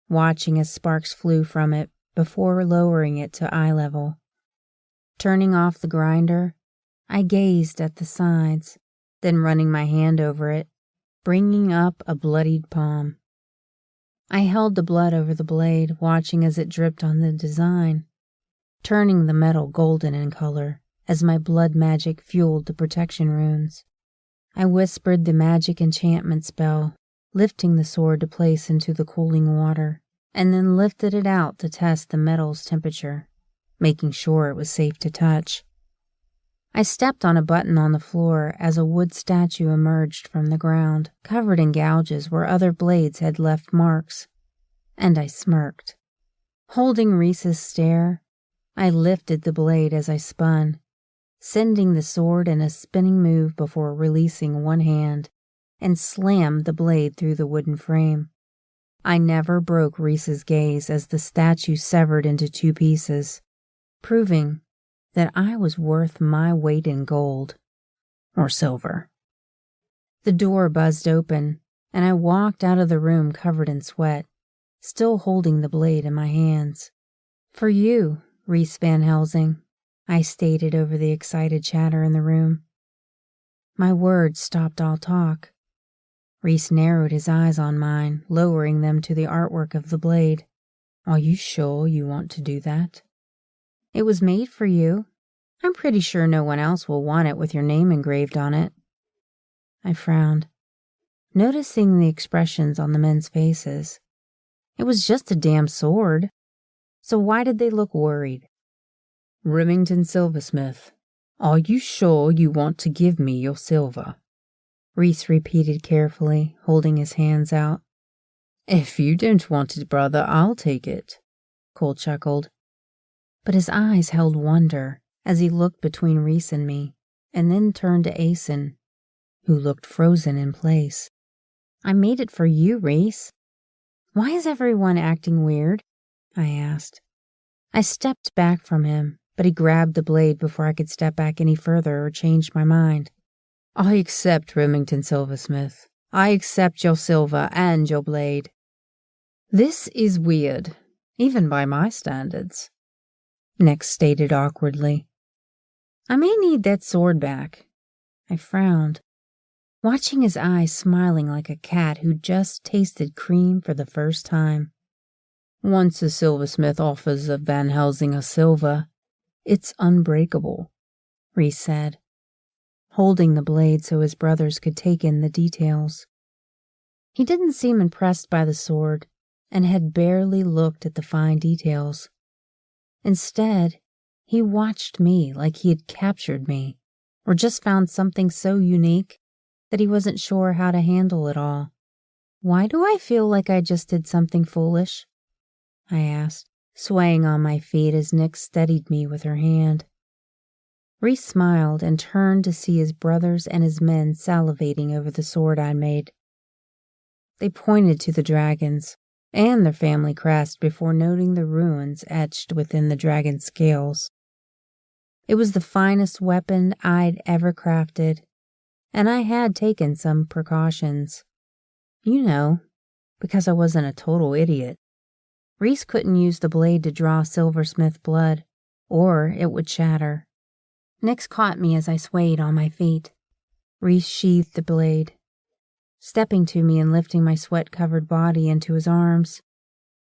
watching as sparks flew from it before lowering it to eye level. Turning off the grinder, I gazed at the sides, then running my hand over it, bringing up a bloodied palm. I held the blood over the blade, watching as it dripped on the design, turning the metal golden in color as my blood magic fueled the protection runes. I whispered the magic enchantment spell, lifting the sword to place into the cooling water, and then lifted it out to test the metal's temperature, making sure it was safe to touch. I stepped on a button on the floor as a wood statue emerged from the ground, covered in gouges where other blades had left marks, and I smirked. Holding Reese's stare, I lifted the blade as I spun, sending the sword in a spinning move before releasing one hand, and slammed the blade through the wooden frame. I never broke Reese's gaze as the statue severed into 2 pieces, proving that I was worth my weight in gold or silver. The door buzzed open, and I walked out of the room covered in sweat, still holding the blade in my hands. "For you, Reese Van Helsing," I stated over the excited chatter in the room. My words stopped all talk. Reese narrowed his eyes on mine, lowering them to the artwork of the blade. "Are you sure you want to do that?" "It was made for you. I'm pretty sure no one else will want it with your name engraved on it." I frowned, noticing the expressions on the men's faces. It was just a damn sword. So why did they look worried? "Remington Silversmith, are you sure you want to give me your silver?" Reese repeated carefully, holding his hands out. "If you don't want it, brother, I'll take it," Cole chuckled. But his eyes held wonder as he looked between Reese and me, and then turned to Asen, who looked frozen in place. "I made it for you, Reese." "Why is everyone acting weird?" I asked. I stepped back from him, but he grabbed the blade before I could step back any further or change my mind. "I accept, Remington Silversmith. I accept your silver and your blade." "This is weird, even by my standards," Nick stated awkwardly. "I may need that sword back." I frowned, watching his eyes smiling like a cat who just tasted cream for the first time. "Once a silversmith offers a Van Helsing a silver, it's unbreakable," Reese said, holding the blade so his brothers could take in the details. He didn't seem impressed by the sword and had barely looked at the fine details. Instead, he watched me like he had captured me, or just found something so unique that he wasn't sure how to handle it all. "Why do I feel like I just did something foolish?" I asked, swaying on my feet as Nick steadied me with her hand. Reese smiled and turned to see his brothers and his men salivating over the sword I'd made. They pointed to the dragons and their family crest before noting the runes etched within the dragon's scales. It was the finest weapon I'd ever crafted, and I had taken some precautions. You know, because I wasn't a total idiot. Reese couldn't use the blade to draw silversmith blood, or it would shatter. Nyx caught me as I swayed on my feet. Reese sheathed the blade, stepping to me and lifting my sweat-covered body into his arms.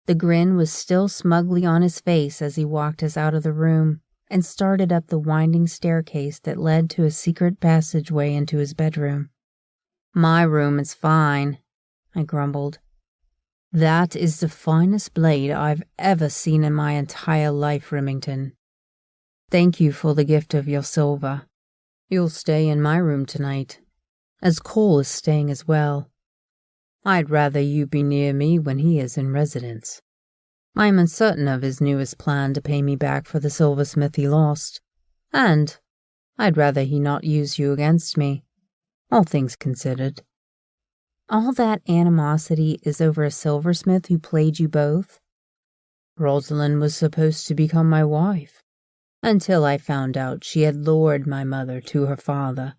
The grin was still smugly on his face as he walked us out of the room and started up the winding staircase that led to a secret passageway into his bedroom. "My room is fine," I grumbled. "That is the finest blade I've ever seen in my entire life, Remington. Thank you for the gift of your silver. You'll stay in my room tonight, as Cole is staying as well. I'd rather you be near me when he is in residence. I'm uncertain of his newest plan to pay me back for the silversmith he lost, and I'd rather he not use you against me, all things considered." "All that animosity is over a silversmith who played you both?" "Rosalind was supposed to become my wife, until I found out she had lured my mother to her father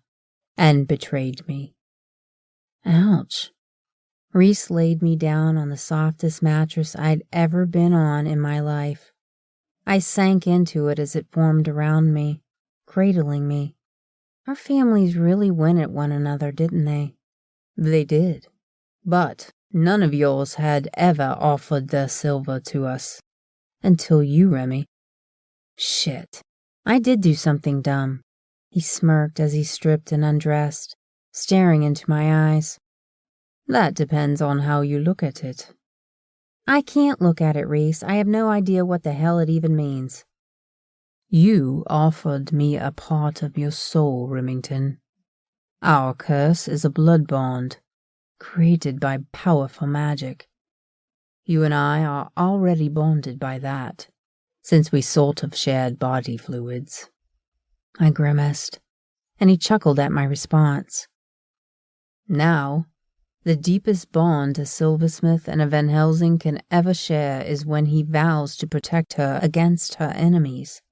and betrayed me." Ouch. Reese laid me down on the softest mattress I'd ever been on in my life. I sank into it as it formed around me, cradling me. Our families really went at one another, didn't they? "They did, but none of yours had ever offered their silver to us. Until you, Remy." "Shit, I did do something dumb." He smirked as he stripped and undressed, staring into my eyes. "That depends on how you look at it." "I can't look at it, Reese. I have no idea what the hell it even means." You offered me a part of your soul, Remington. Our curse is a blood bond, created by powerful magic. You and I are already bonded by that, since we sort of shared body fluids. I grimaced, and he chuckled at my response. Now, the deepest bond a silversmith and a Van Helsing can ever share is when he vows to protect her against her enemies.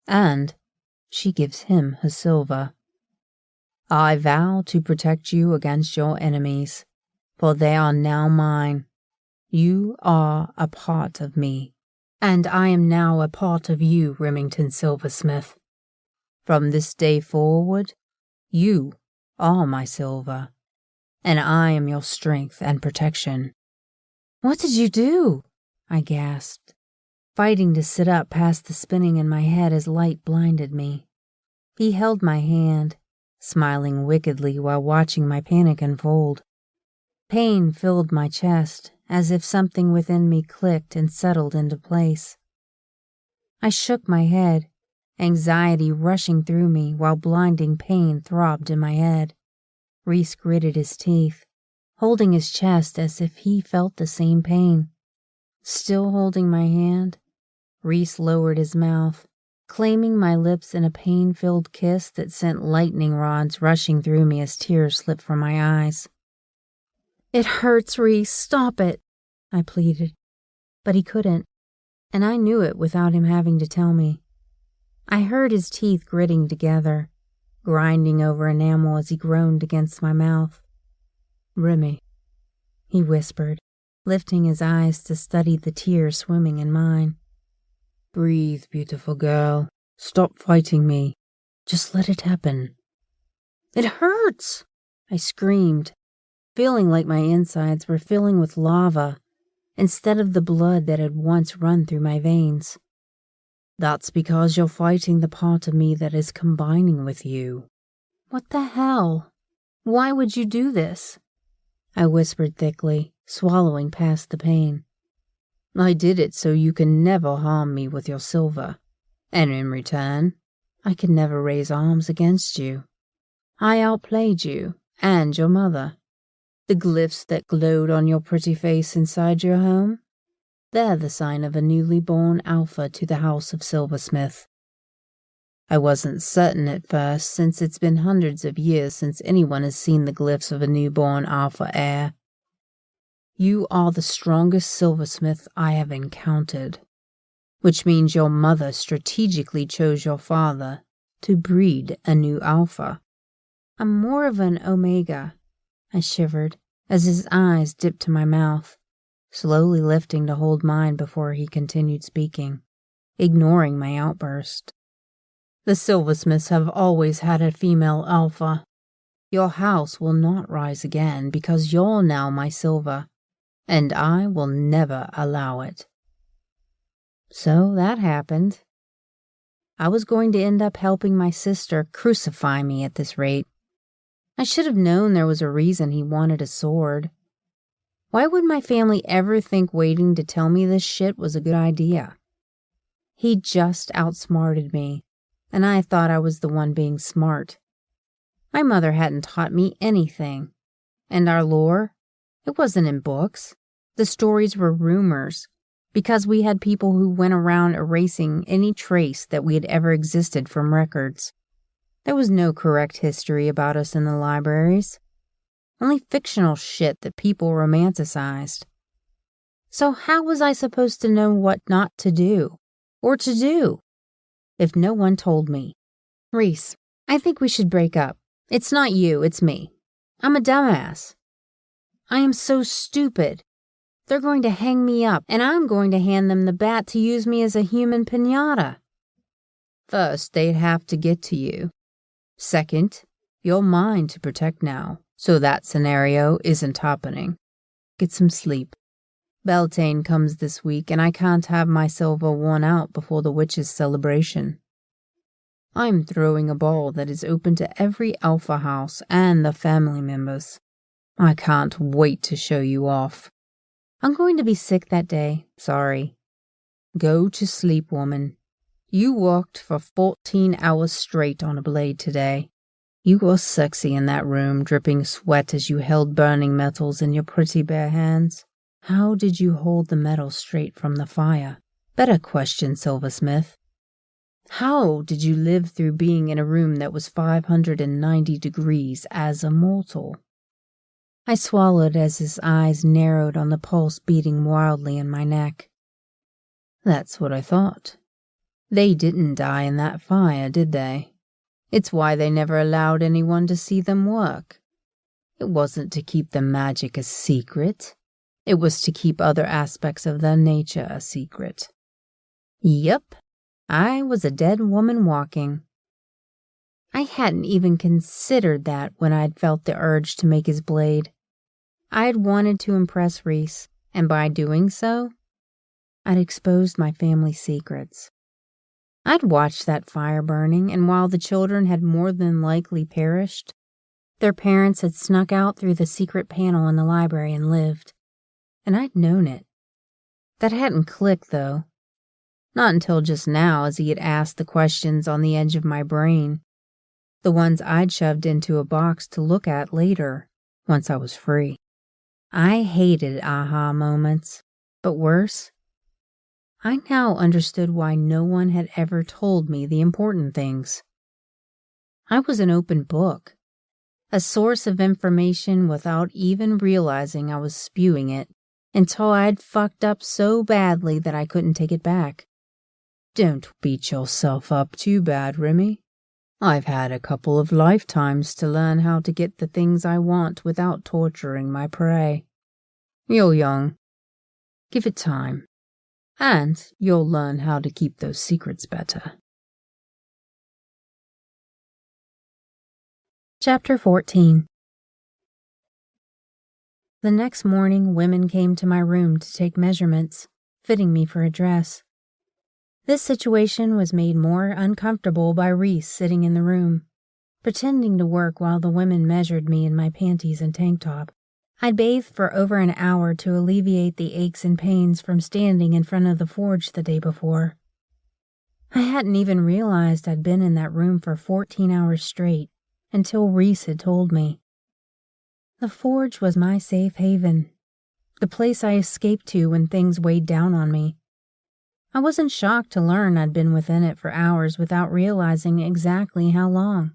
And she gives him her silver. I vow to protect you against your enemies, for they are now mine. You are a part of me, and I am now a part of you, Remington Silversmith. From this day forward, you are my silver, and I am your strength and protection. What did you do? I gasped, fighting to sit up past the spinning in my head as light blinded me. He held my hand, smiling wickedly while watching my panic unfold. Pain filled my chest, as if something within me clicked and settled into place. I shook my head, anxiety rushing through me while blinding pain throbbed in my head. Reese gritted his teeth, holding his chest as if he felt the same pain. Still holding my hand, Reese lowered his mouth, claiming my lips in a pain-filled kiss that sent lightning rods rushing through me as tears slipped from my eyes. It hurts, Reese. Stop it, I pleaded. But he couldn't, and I knew it without him having to tell me. I heard his teeth gritting together, grinding over enamel as he groaned against my mouth. Remy, he whispered, lifting his eyes to study the tears swimming in mine. Breathe, beautiful girl. Stop fighting me. Just let it happen. It hurts, I screamed, feeling like my insides were filling with lava instead of the blood that had once run through my veins. That's because you're fighting the part of me that is combining with you. What the hell? Why would you do this? I whispered thickly, swallowing past the pain. I did it so you can never harm me with your silver, and in return, I can never raise arms against you. I outplayed you and your mother. The glyphs that glowed on your pretty face inside your home, they're the sign of a newly born alpha to the House of Silversmith. I wasn't certain at first, since it's been hundreds of years since anyone has seen the glyphs of a newborn alpha heir. You are the strongest silversmith I have encountered, which means your mother strategically chose your father to breed a new alpha. I'm more of an omega, I shivered as his eyes dipped to my mouth, slowly lifting to hold mine before he continued speaking, ignoring my outburst. The silversmiths have always had a female alpha. Your house will not rise again because you're now my silver, and I will never allow it. So that happened. I was going to end up helping my sister crucify me at this rate. I should have known there was a reason he wanted a sword. Why would my family ever think waiting to tell me this shit was a good idea? He just outsmarted me, and I thought I was the one being smart. My mother hadn't taught me anything, and our lore, it wasn't in books. The stories were rumors, because we had people who went around erasing any trace that we had ever existed from records. There was no correct history about us in the libraries, only fictional shit that people romanticized. So how was I supposed to know what not to do, or to do, if no one told me? Reese, I think we should break up. It's not you, it's me. I'm a dumbass. I am so stupid. They're going to hang me up, and I'm going to hand them the bat to use me as a human piñata. First, they'd have to get to you. Second, you're mine to protect now, so that scenario isn't happening. Get some sleep. Beltane comes this week, and I can't have my silver worn out before the witches' celebration. I'm throwing a ball that is open to every alpha house and the family members. I can't wait to show you off. I'm going to be sick that day, sorry. Go to sleep, woman. You worked for 14 hours straight on a blade today. You were sexy in that room, dripping sweat as you held burning metals in your pretty bare hands. How did you hold the metal straight from the fire? Better question, Silversmith. How did you live through being in a room that was 590 degrees as a mortal? I swallowed as his eyes narrowed on the pulse beating wildly in my neck. That's what I thought. They didn't die in that fire, did they? It's why they never allowed anyone to see them work. It wasn't to keep the magic a secret. It was to keep other aspects of their nature a secret. Yep, I was a dead woman walking. I hadn't even considered that when I'd felt the urge to make his blade. I had wanted to impress Reese, and by doing so, I'd exposed my family's secrets. I'd watched that fire burning, and while the children had more than likely perished, their parents had snuck out through the secret panel in the library and lived. And I'd known it. That hadn't clicked, though. Not until just now, as he had asked the questions on the edge of my brain. The ones I'd shoved into a box to look at later, once I was free. I hated aha moments, but worse, I now understood why no one had ever told me the important things. I was an open book, a source of information without even realizing I was spewing it until I'd fucked up so badly that I couldn't take it back. Don't beat yourself up too bad, Remy. I've had a couple of lifetimes to learn how to get the things I want without torturing my prey. You're young. Give it time. And you'll learn how to keep those secrets better. Chapter 14. The next morning, women came to my room to take measurements, fitting me for a dress. This situation was made more uncomfortable by Reese sitting in the room, pretending to work while the women measured me in my panties and tank top. I'd bathed for over an hour to alleviate the aches and pains from standing in front of the forge the day before. I hadn't even realized I'd been in that room for 14 hours straight until Reese had told me. The forge was my safe haven, the place I escaped to when things weighed down on me. I wasn't shocked to learn I'd been within it for hours without realizing exactly how long.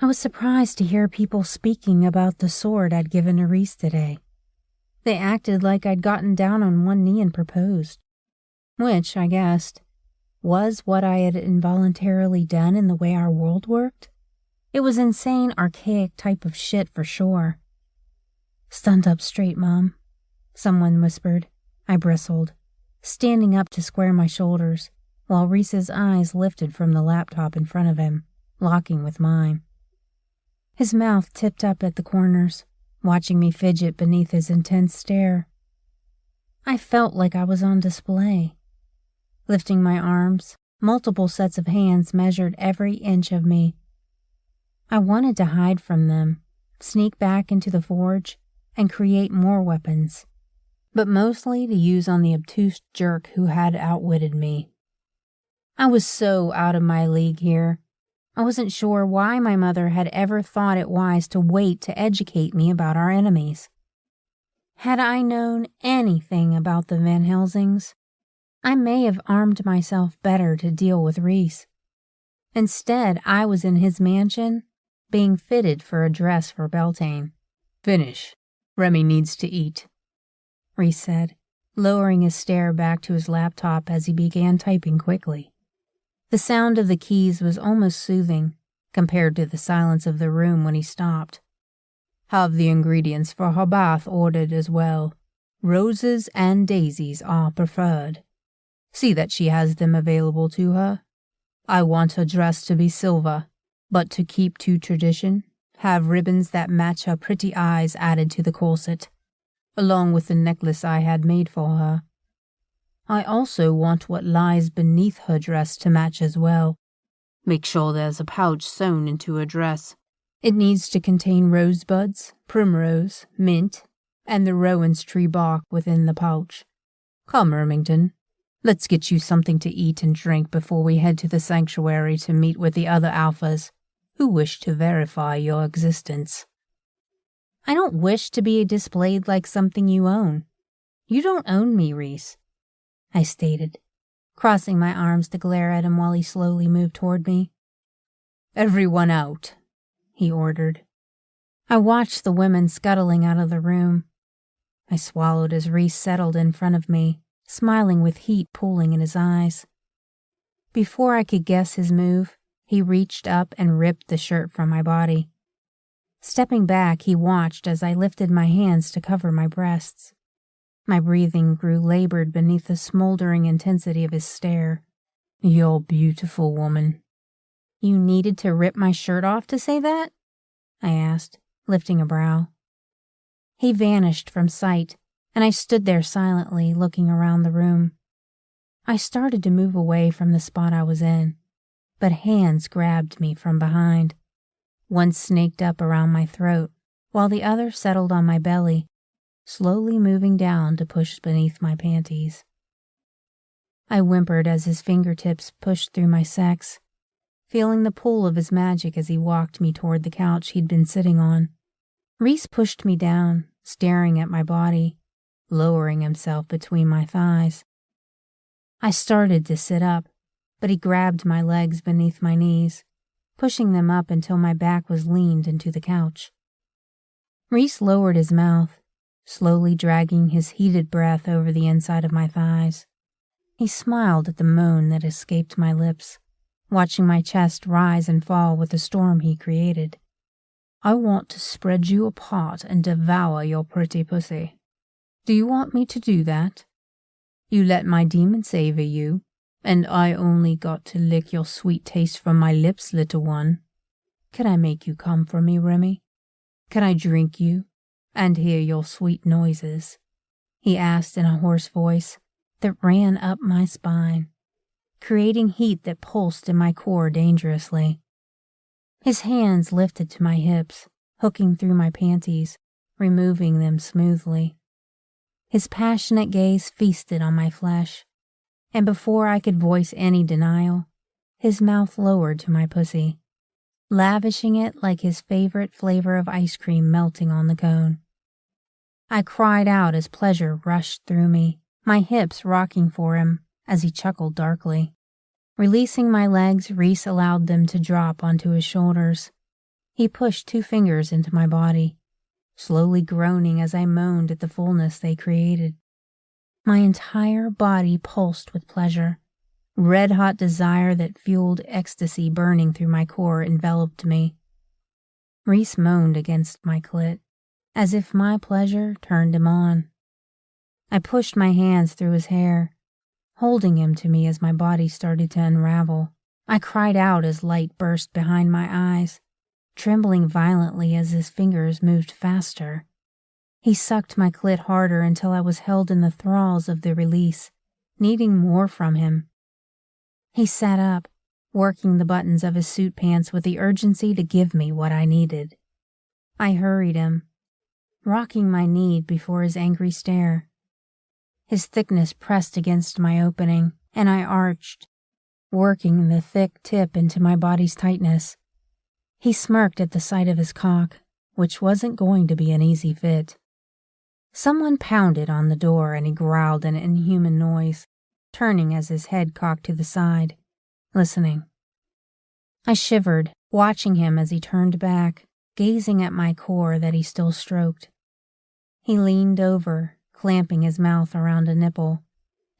I was surprised to hear people speaking about the sword I'd given to Reese today. They acted like I'd gotten down on one knee and proposed, which, I guessed, was what I had involuntarily done in the way our world worked. It was insane, archaic type of shit for sure. Stand up straight, Mom, someone whispered. I bristled, standing up to square my shoulders, while Reese's eyes lifted from the laptop in front of him, locking with mine. His mouth tipped up at the corners, watching me fidget beneath his intense stare. I felt like I was on display. Lifting my arms, multiple sets of hands measured every inch of me. I wanted to hide from them, sneak back into the forge, and create more weapons, but mostly to use on the obtuse jerk who had outwitted me. I was so out of my league here. I wasn't sure why my mother had ever thought it wise to wait to educate me about our enemies. Had I known anything about the Van Helsings, I may have armed myself better to deal with Reese. Instead, I was in his mansion, being fitted for a dress for Beltane. Finish. Remy needs to eat, Reese said, lowering his stare back to his laptop as he began typing quickly. The sound of the keys was almost soothing, compared to the silence of the room when he stopped. Have the ingredients for her bath ordered as well. Roses and daisies are preferred. See that she has them available to her. I want her dress to be silver, but to keep to tradition, have ribbons that match her pretty eyes added to the corset, along with the necklace I had made for her. I also want what lies beneath her dress to match as well. Make sure there's a pouch sewn into her dress. It needs to contain rosebuds, primrose, mint, and the rowan's tree bark within the pouch. Come, Remington. Let's get you something to eat and drink before we head to the sanctuary to meet with the other alphas who wish to verify your existence. I don't wish to be displayed like something you own. You don't own me, Reese, I stated, crossing my arms to glare at him while he slowly moved toward me. Everyone out, he ordered. I watched the women scuttling out of the room. I swallowed as Reese settled in front of me, smiling with heat pooling in his eyes. Before I could guess his move, he reached up and ripped the shirt from my body. Stepping back, he watched as I lifted my hands to cover my breasts. My breathing grew labored beneath the smoldering intensity of his stare. You're beautiful, woman. You needed to rip my shirt off to say that? I asked, lifting a brow. He vanished from sight, and I stood there silently, looking around the room. I started to move away from the spot I was in, but hands grabbed me from behind. One snaked up around my throat, while the other settled on my belly, slowly moving down to push beneath my panties. I whimpered as his fingertips pushed through my sex, feeling the pull of his magic as he walked me toward the couch he'd been sitting on. Reese pushed me down, staring at my body, lowering himself between my thighs. I started to sit up, but he grabbed my legs beneath my knees, pushing them up until my back was leaned into the couch. Reese lowered his mouth, slowly dragging his heated breath over the inside of my thighs. He smiled at the moan that escaped my lips, watching my chest rise and fall with the storm he created. I want to spread you apart and devour your pretty pussy. Do you want me to do that? You let my demon savor you, and I only got to lick your sweet taste from my lips, little one. Can I make you come for me, Remy? Can I drink you and hear your sweet noises? He asked in a hoarse voice that ran up my spine, creating heat that pulsed in my core dangerously. His hands lifted to my hips, hooking through my panties, removing them smoothly. His passionate gaze feasted on my flesh, and before I could voice any denial, his mouth lowered to my pussy, lavishing it like his favorite flavor of ice cream melting on the cone. I cried out as pleasure rushed through me, my hips rocking for him as he chuckled darkly. Releasing my legs, Reese allowed them to drop onto his shoulders. He pushed 2 fingers into my body, slowly groaning as I moaned at the fullness they created. My entire body pulsed with pleasure. Red-hot desire that fueled ecstasy burning through my core enveloped me. Reese moaned against my clit, as if my pleasure turned him on. I pushed my hands through his hair, holding him to me as my body started to unravel. I cried out as light burst behind my eyes, trembling violently as his fingers moved faster. He sucked my clit harder until I was held in the thralls of the release, needing more from him. He sat up, working the buttons of his suit pants with the urgency to give me what I needed. I hurried him, rocking my need before his angry stare. His thickness pressed against my opening, and I arched, working the thick tip into my body's tightness. He smirked at the sight of his cock, which wasn't going to be an easy fit. Someone pounded on the door and he growled an inhuman noise, turning as his head cocked to the side, listening. I shivered, watching him as he turned back, gazing at my core that he still stroked. He leaned over, clamping his mouth around a nipple,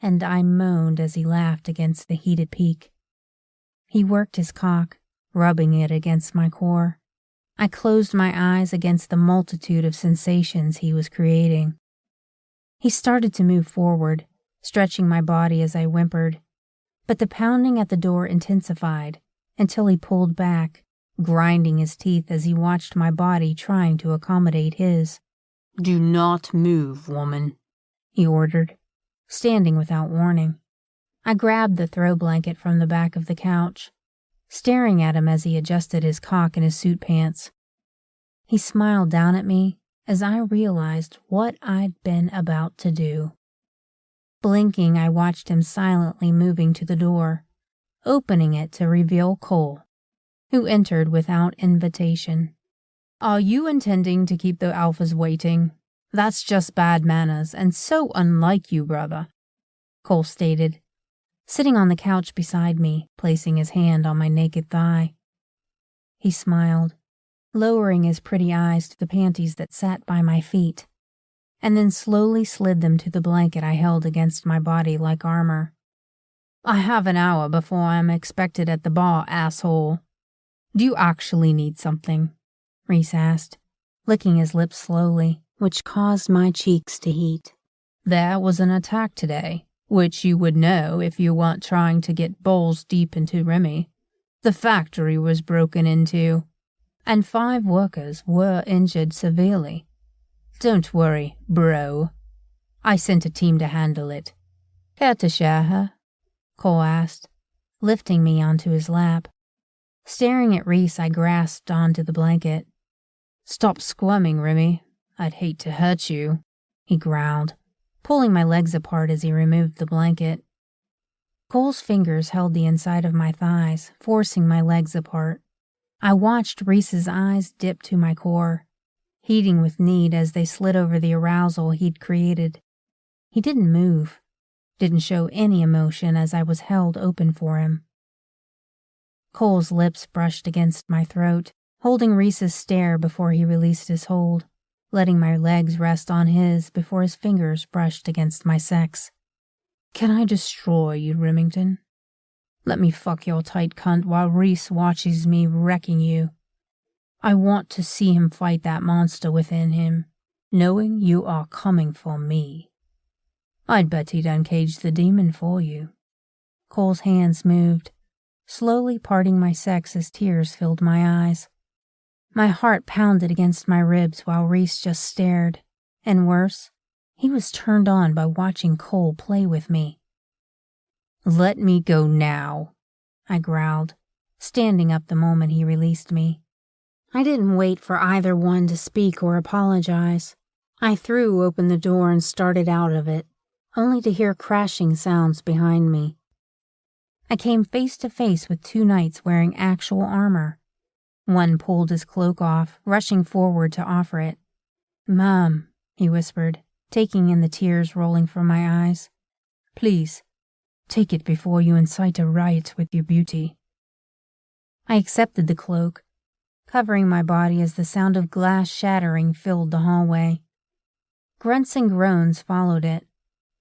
and I moaned as he laughed against the heated peak. He worked his cock, rubbing it against my core. I closed my eyes against the multitude of sensations he was creating. He started to move forward, stretching my body as I whimpered, but the pounding at the door intensified until he pulled back, grinding his teeth as he watched my body trying to accommodate his. Do not move, woman, he ordered, standing without warning. I grabbed the throw blanket from the back of the couch, staring at him as he adjusted his cock in his suit pants. He smiled down at me as I realized what I'd been about to do. Blinking, I watched him silently moving to the door, opening it to reveal Cole, who entered without invitation. Are you intending to keep the alphas waiting? That's just bad manners and so unlike you, brother, Cole stated, sitting on the couch beside me, placing his hand on my naked thigh. He smiled, lowering his pretty eyes to the panties that sat by my feet, and then slowly slid them to the blanket I held against my body like armor. I have an hour before I'm expected at the bar, asshole. Do you actually need something? Reese asked, licking his lips slowly, which caused my cheeks to heat. There was an attack today, which you would know if you weren't trying to get balls deep into Remy. The factory was broken into, and 5 workers were injured severely. Don't worry, bro. I sent a team to handle it. Care to share her? Cole asked, lifting me onto his lap. Staring at Reese, I grasped onto the blanket. Stop squirming, Remy. I'd hate to hurt you, he growled, pulling my legs apart as he removed the blanket. Cole's fingers held the inside of my thighs, forcing my legs apart. I watched Reese's eyes dip to my core, heating with need as they slid over the arousal he'd created. He didn't move, didn't show any emotion as I was held open for him. Cole's lips brushed against my throat, holding Reese's stare before he released his hold, letting my legs rest on his before his fingers brushed against my sex. Can I destroy you, Remington? Let me fuck your tight cunt while Reese watches me wrecking you. I want to see him fight that monster within him, knowing you are coming for me. I'd bet he'd uncage the demon for you. Cole's hands moved, slowly parting my sex as tears filled my eyes. My heart pounded against my ribs while Reese just stared, and worse, he was turned on by watching Cole play with me. Let me go now, I growled, standing up the moment he released me. I didn't wait for either one to speak or apologize. I threw open the door and started out of it, only to hear crashing sounds behind me. I came face to face with 2 knights wearing actual armor. One pulled his cloak off, rushing forward to offer it. "Ma'am," he whispered, taking in the tears rolling from my eyes. "Please, take it before you incite a riot with your beauty." I accepted the cloak, covering my body as the sound of glass shattering filled the hallway. Grunts and groans followed it,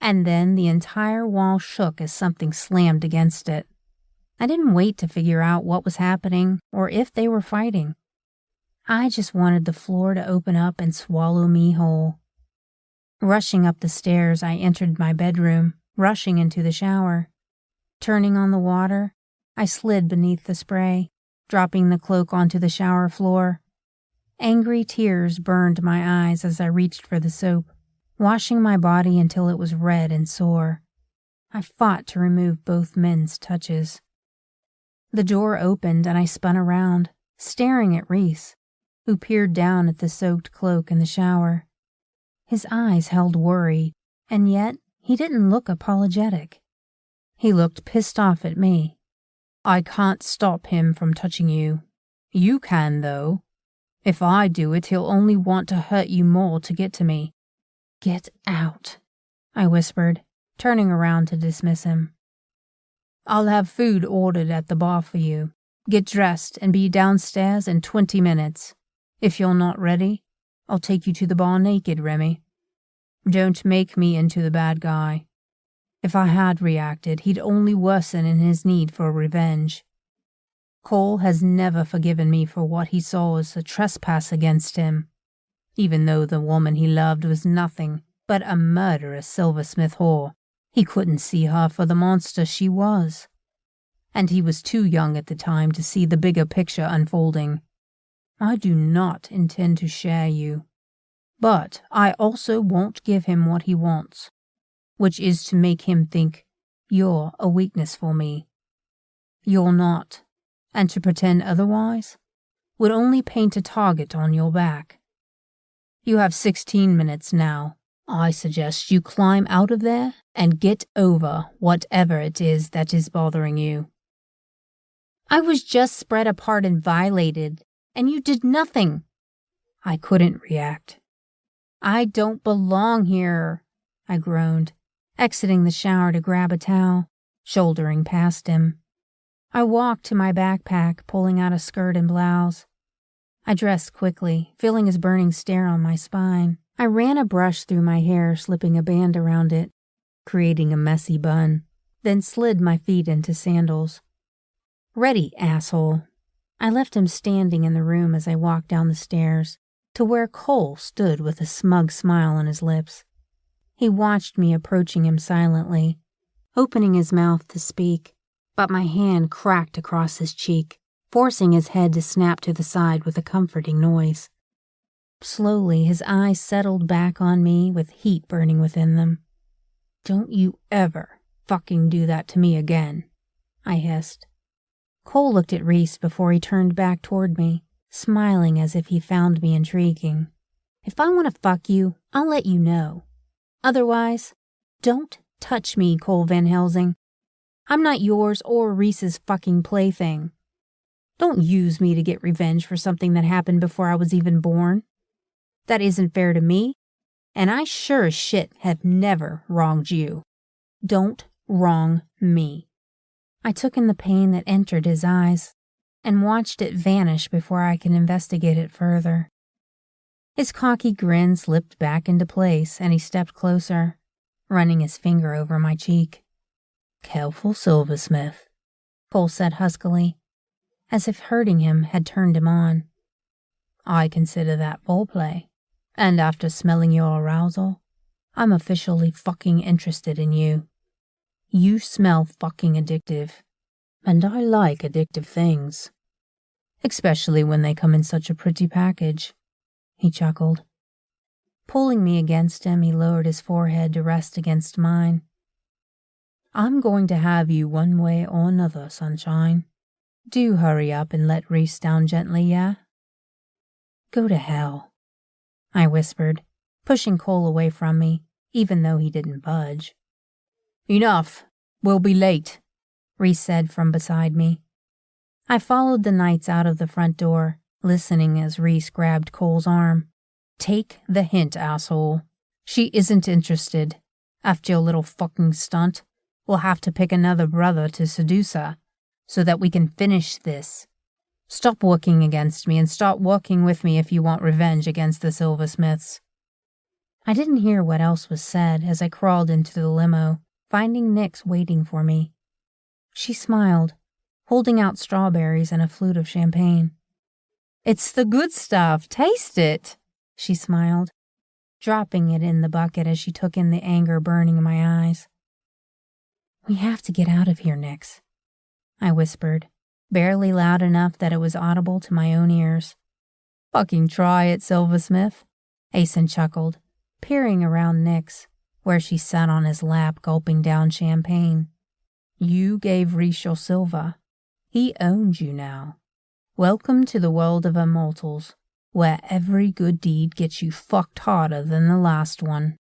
and then the entire wall shook as something slammed against it. I didn't wait to figure out what was happening or if they were fighting. I just wanted the floor to open up and swallow me whole. Rushing up the stairs, I entered my bedroom, rushing into the shower. Turning on the water, I slid beneath the spray, dropping the cloak onto the shower floor. Angry tears burned my eyes as I reached for the soap, washing my body until it was red and sore. I fought to remove both men's touches. The door opened and I spun around, staring at Reese, who peered down at the soaked cloak in the shower. His eyes held worry, and yet he didn't look apologetic. He looked pissed off at me. "I can't stop him from touching you. You can, though. If I do it, he'll only want to hurt you more to get to me." "Get out," I whispered, turning around to dismiss him. "I'll have food ordered at the bar for you. Get dressed and be downstairs in 20 minutes. If you're not ready, I'll take you to the bar naked, Remy. Don't make me into the bad guy. If I had reacted, he'd only worsen in his need for revenge. Cole has never forgiven me for what he saw as a trespass against him, even though the woman he loved was nothing but a murderous silversmith whore. He couldn't see her for the monster she was. And he was too young at the time to see the bigger picture unfolding. I do not intend to share you. But I also won't give him what he wants, which is to make him think you're a weakness for me. You're not, and to pretend otherwise would only paint a target on your back. You have 16 minutes now, I suggest you climb out of there and get over whatever it is that is bothering you. I was just spread apart and violated, and you did nothing. I couldn't react. I don't belong here, I groaned, exiting the shower to grab a towel, shouldering past him. I walked to my backpack, pulling out a skirt and blouse. I dressed quickly, feeling his burning stare on my spine. I ran a brush through my hair, slipping a band around it, creating a messy bun, then slid my feet into sandals. Ready, asshole. I left him standing in the room as I walked down the stairs to where Cole stood with a smug smile on his lips. He watched me approaching him silently, opening his mouth to speak, but my hand cracked across his cheek, forcing his head to snap to the side with a comforting noise. Slowly, his eyes settled back on me with heat burning within them. Don't you ever fucking do that to me again, I hissed. Cole looked at Reese before he turned back toward me, smiling as if he found me intriguing. If I want to fuck you, I'll let you know. Otherwise, don't touch me, Cole Van Helsing. I'm not yours or Reese's fucking plaything. Don't use me to get revenge for something that happened before I was even born. That isn't fair to me, and I sure as shit have never wronged you. Don't wrong me. I took in the pain that entered his eyes and watched it vanish before I could investigate it further. His cocky grin slipped back into place and he stepped closer, running his finger over my cheek. Careful, Silversmith, Cole said huskily, as if hurting him had turned him on. I consider that foreplay, and after smelling your arousal, I'm officially fucking interested in you. You smell fucking addictive, and I like addictive things. Especially when they come in such a pretty package, he chuckled. Pulling me against him, he lowered his forehead to rest against mine. I'm going to have you one way or another, sunshine. Do hurry up and let Reese down gently, yeah? Go to hell, I whispered, pushing Cole away from me, even though he didn't budge. Enough. We'll be late, Reese said from beside me. I followed the knights out of the front door, listening as Reese grabbed Cole's arm. Take the hint, asshole. She isn't interested. After your little fucking stunt, we'll have to pick another brother to seduce her, so that we can finish this. Stop working against me and start working with me if you want revenge against the Silversmiths. I didn't hear what else was said as I crawled into the limo, finding Nyx waiting for me. She smiled, holding out strawberries and a flute of champagne. It's the good stuff. Taste it, she smiled, dropping it in the bucket as she took in the anger burning in my eyes. We have to get out of here, Nyx, I whispered, barely loud enough that it was audible to my own ears. Fucking try it, Silversmith, Asen chuckled, peering around Nyx, where she sat on his lap gulping down champagne. You gave Reese your silver. He owns you now. Welcome to the world of immortals, where every good deed gets you fucked harder than the last one.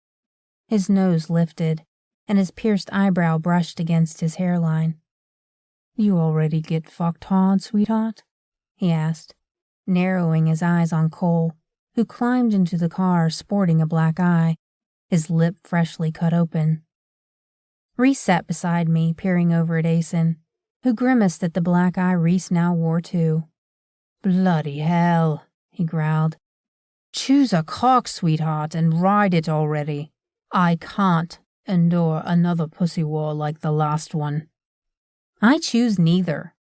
His nose lifted, and his pierced eyebrow brushed against his hairline. You already get fucked hard, sweetheart? He asked, narrowing his eyes on Cole, who climbed into the car sporting a black eye, his lip freshly cut open. Reese sat beside me, peering over at Asen, who grimaced at the black eye Reese now wore too. Bloody hell, he growled. Choose a cock, sweetheart, and ride it already. I can't endure another pussy war like the last one. I choose neither,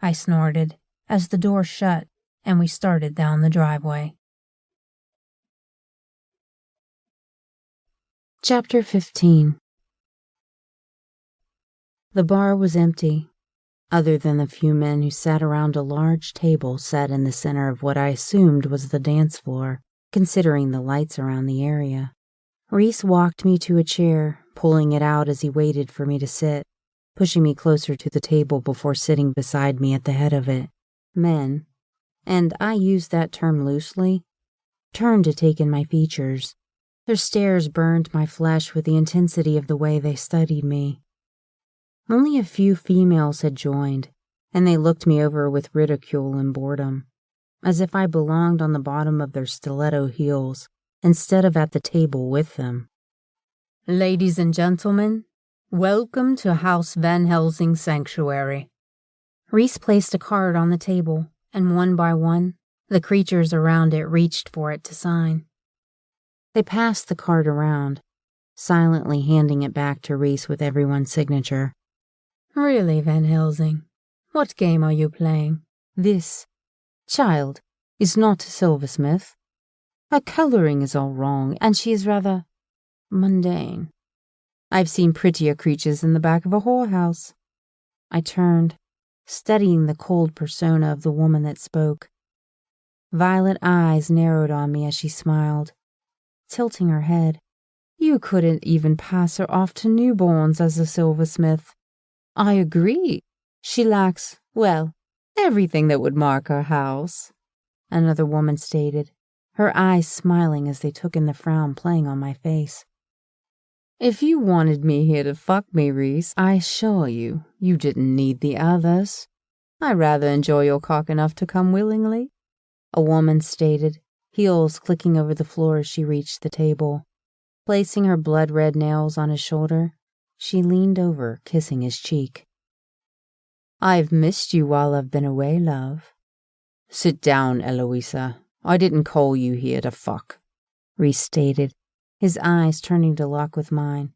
I snorted as the door shut and we started down the driveway. Chapter 15. The bar was empty, other than the few men who sat around a large table set in the center of what I assumed was the dance floor, considering the lights around the area. Reese walked me to a chair, pulling it out as he waited for me to sit, pushing me closer to the table before sitting beside me at the head of it. Men, and I use that term loosely, turned to take in my features. Their stares burned my flesh with the intensity of the way they studied me. Only a few females had joined, and they looked me over with ridicule and boredom, as if I belonged on the bottom of their stiletto heels instead of at the table with them. Ladies and gentlemen, welcome to House Van Helsing's sanctuary. Reese placed a card on the table, and one by one, the creatures around it reached for it to sign. They passed the card around, silently handing it back to Reese with everyone's signature. Really, Van Helsing? What game are you playing? This child is not a silversmith. Her coloring is all wrong, and she is rather mundane. I've seen prettier creatures in the back of a whorehouse. I turned, studying the cold persona of the woman that spoke. Violet eyes narrowed on me as she smiled, tilting her head. You couldn't even pass her off to newborns as a silversmith. I agree. She lacks, well, everything that would mark her house, another woman stated, her eyes smiling as they took in the frown playing on my face. If you wanted me here to fuck me, Reese, I assure you, you didn't need the others. I rather enjoy your cock enough to come willingly, a woman stated, heels clicking over the floor as she reached the table. Placing her blood-red nails on his shoulder, she leaned over, kissing his cheek. I've missed you while I've been away, love. Sit down, Eloisa. I didn't call you here to fuck, Reese stated, his eyes turning to lock with mine.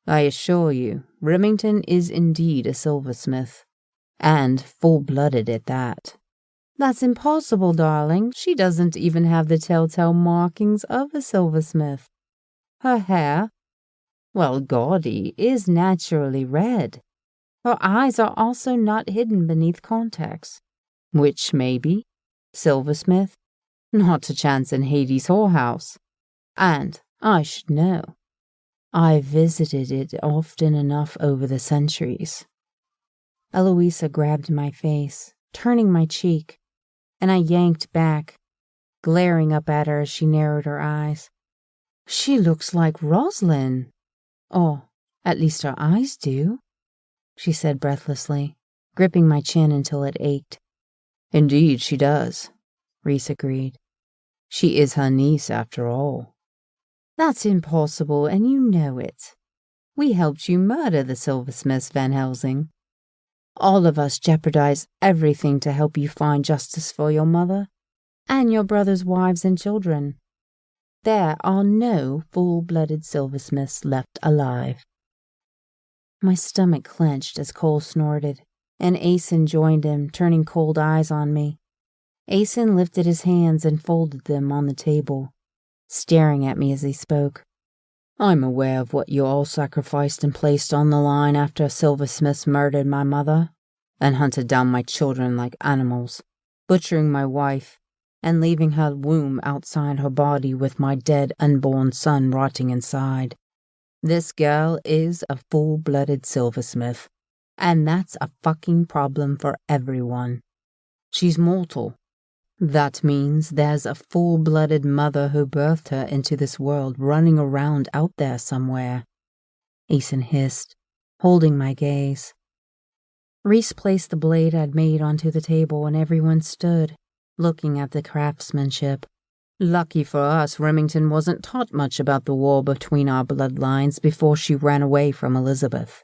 I assure you, Remington is indeed a silversmith, and full-blooded at that. That's impossible, darling. She doesn't even have the telltale markings of a silversmith. Her hair, well, gaudy, is naturally red. Her eyes are also not hidden beneath contacts. Which maybe, silversmith, not a chance in Hades' whorehouse. And I should know. I visited it often enough over the centuries. Eloisa grabbed my face, turning my cheek, and I yanked back, glaring up at her as she narrowed her eyes. She looks like Rosalind. Oh, at least her eyes do, she said breathlessly, gripping my chin until it ached. Indeed she does, Reese agreed. She is her niece after all. That's impossible, and you know it. We helped you murder the silversmiths, Van Helsing. All of us jeopardized everything to help you find justice for your mother and your brother's wives and children. There are no full-blooded silversmiths left alive. My stomach clenched as Cole snorted, and Asen joined him, turning cold eyes on me. Asen lifted his hands and folded them on the table, staring at me as he spoke. I'm aware of what you all sacrificed and placed on the line after silversmiths murdered my mother and hunted down my children like animals, butchering my wife and leaving her womb outside her body with my dead unborn son rotting inside. This girl is a full-blooded silversmith, and that's a fucking problem for everyone. She's mortal. That means there's a full-blooded mother who birthed her into this world running around out there somewhere, Asen hissed, holding my gaze. Reese placed the blade I'd made onto the table and everyone stood, looking at the craftsmanship. Lucky for us, Remington wasn't taught much about the war between our bloodlines before she ran away from Elizabeth,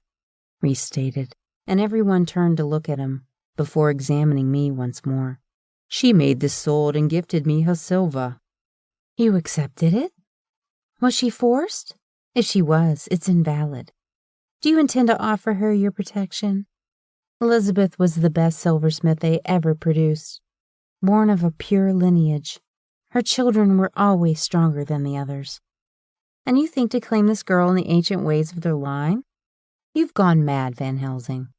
Reese stated, and everyone turned to look at him before examining me once more. She made this sword and gifted me her silver. You accepted it? Was she forced? If she was, it's invalid. Do you intend to offer her your protection? Elizabeth was the best silversmith they ever produced. Born of a pure lineage, her children were always stronger than the others. And you think to claim this girl in the ancient ways of their line? You've gone mad, Van Helsing.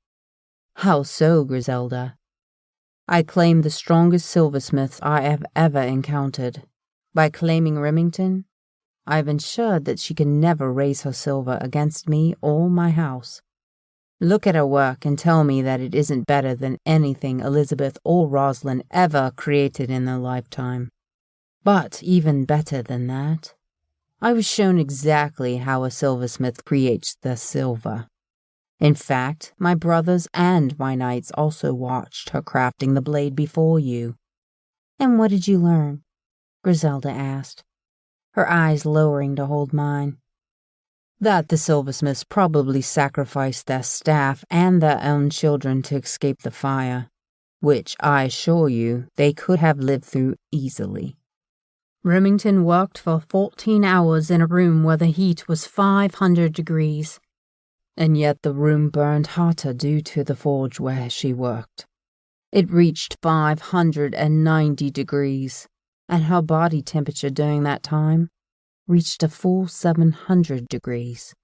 How so, Griselda? I claim the strongest silversmiths I have ever encountered. By claiming Remington, I've ensured that she can never raise her silver against me or my house. Look at her work and tell me that it isn't better than anything Elizabeth or Rosalind ever created in their lifetime. But even better than that, I was shown exactly how a silversmith creates the silver. In fact, my brothers and my knights also watched her crafting the blade before you." "And what did you learn?" Griselda asked, her eyes lowering to hold mine. "That the silversmiths probably sacrificed their staff and their own children to escape the fire, which I assure you they could have lived through easily." Remington worked for 14 hours in a room where the heat was 500 degrees. And yet the room burned hotter due to the forge where she worked. It reached 590 degrees, and her body temperature during that time reached a full 700 degrees.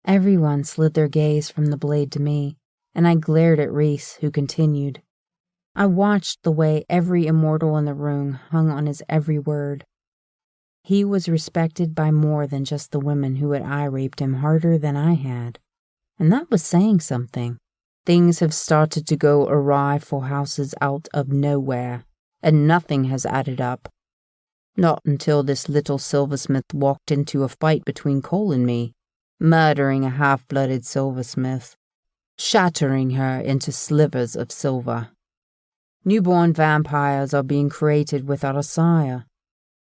Everyone slid their gaze from the blade to me, and I glared at Reese, who continued. I watched the way every immortal in the room hung on his every word. He was respected by more than just the women who had eye-raped him harder than I had. And that was saying something. Things have started to go awry for houses out of nowhere, and nothing has added up. Not until this little silversmith walked into a fight between Cole and me, murdering a half-blooded silversmith, shattering her into slivers of silver. Newborn vampires are being created without a sire.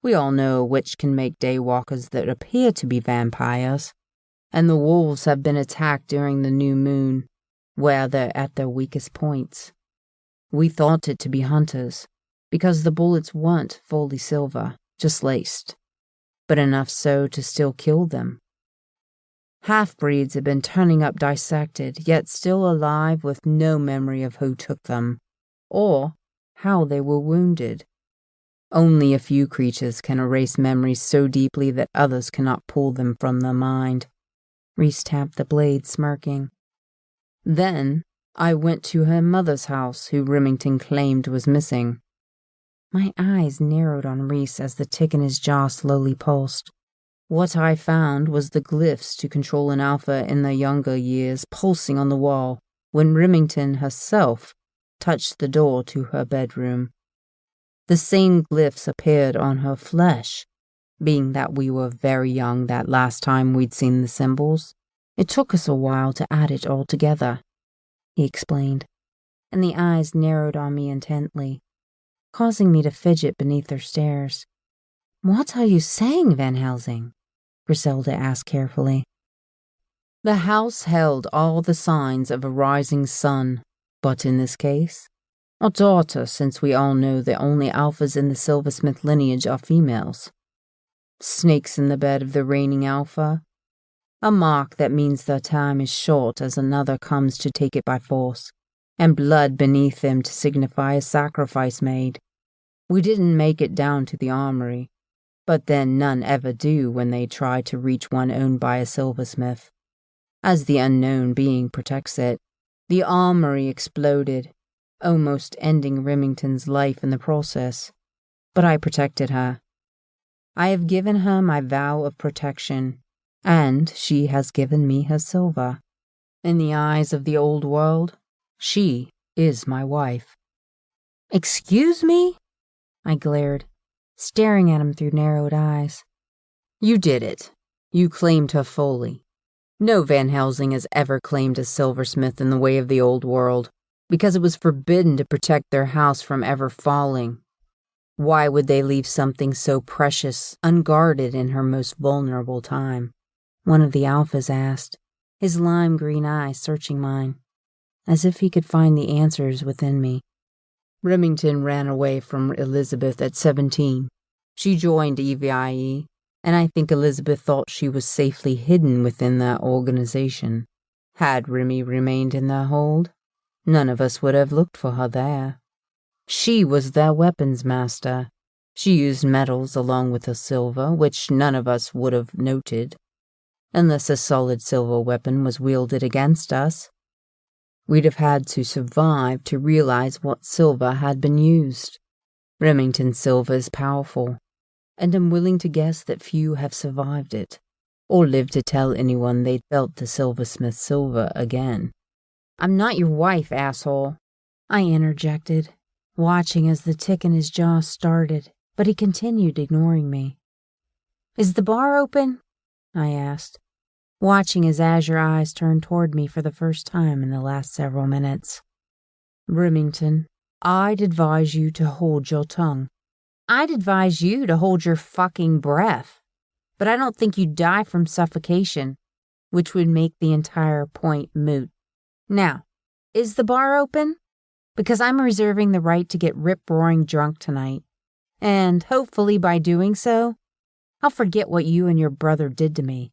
We all know a witch can make daywalkers that appear to be vampires, and the wolves have been attacked during the new moon, where they're at their weakest points. We thought it to be hunters, because the bullets weren't fully silver, just laced, but enough so to still kill them. Half-breeds have been turning up dissected, yet still alive with no memory of who took them, or how they were wounded. Only a few creatures can erase memories so deeply that others cannot pull them from their mind. Reese tapped the blade, smirking. Then I went to her mother's house, who Remington claimed was missing. My eyes narrowed on Reese as the tick in his jaw slowly pulsed. What I found was the glyphs to control an alpha in their younger years pulsing on the wall when Remington herself touched the door to her bedroom. The same glyphs appeared on her flesh. Being that we were very young that last time we'd seen the symbols, it took us a while to add it all together, he explained, and the eyes narrowed on me intently, causing me to fidget beneath their stares. "What are you saying, Van Helsing?" Griselda asked carefully. The house held all the signs of a rising sun, but in this case, a daughter, since we all know the only alphas in the silversmith lineage are females. Snakes in the bed of the reigning alpha, a mark that means their time is short as another comes to take it by force, and blood beneath them to signify a sacrifice made. We didn't make it down to the armory, but then none ever do when they try to reach one owned by a silversmith. As the unknown being protects it, the armory exploded, almost ending Remington's life in the process, but I protected her. I have given her my vow of protection, and she has given me her silver. In the eyes of the old world, she is my wife. "Excuse me?" I glared, staring at him through narrowed eyes. You did it. You claimed her fully. No Van Helsing has ever claimed a silversmith in the way of the old world, because it was forbidden to protect their house from ever falling. Why would they leave something so precious unguarded in her most vulnerable time? One of the alphas asked, his lime green eyes searching mine, as if he could find the answers within me. Remington ran away from Elizabeth at 17. She joined EVIE, and I think Elizabeth thought she was safely hidden within that organization. Had Remy remained in their hold, none of us would have looked for her there. She was their weapons master. She used metals along with her silver, which none of us would have noted. Unless a solid silver weapon was wielded against us, we'd have had to survive to realize what silver had been used. Remington's silver is powerful, and I'm willing to guess that few have survived it, or lived to tell anyone they'd felt the silversmith's silver again. "I'm not your wife, asshole," I interjected, watching as the tick in his jaw started, but he continued ignoring me. Is the bar open? I asked, watching his azure eyes turn toward me for the first time in the last several minutes. Remington, I'd advise you to hold your tongue. I'd advise you to hold your fucking breath. But I don't think you'd die from suffocation, which would make the entire point moot. Now, is the bar open? Because I'm reserving the right to get rip-roaring drunk tonight. And hopefully by doing so, I'll forget what you and your brother did to me.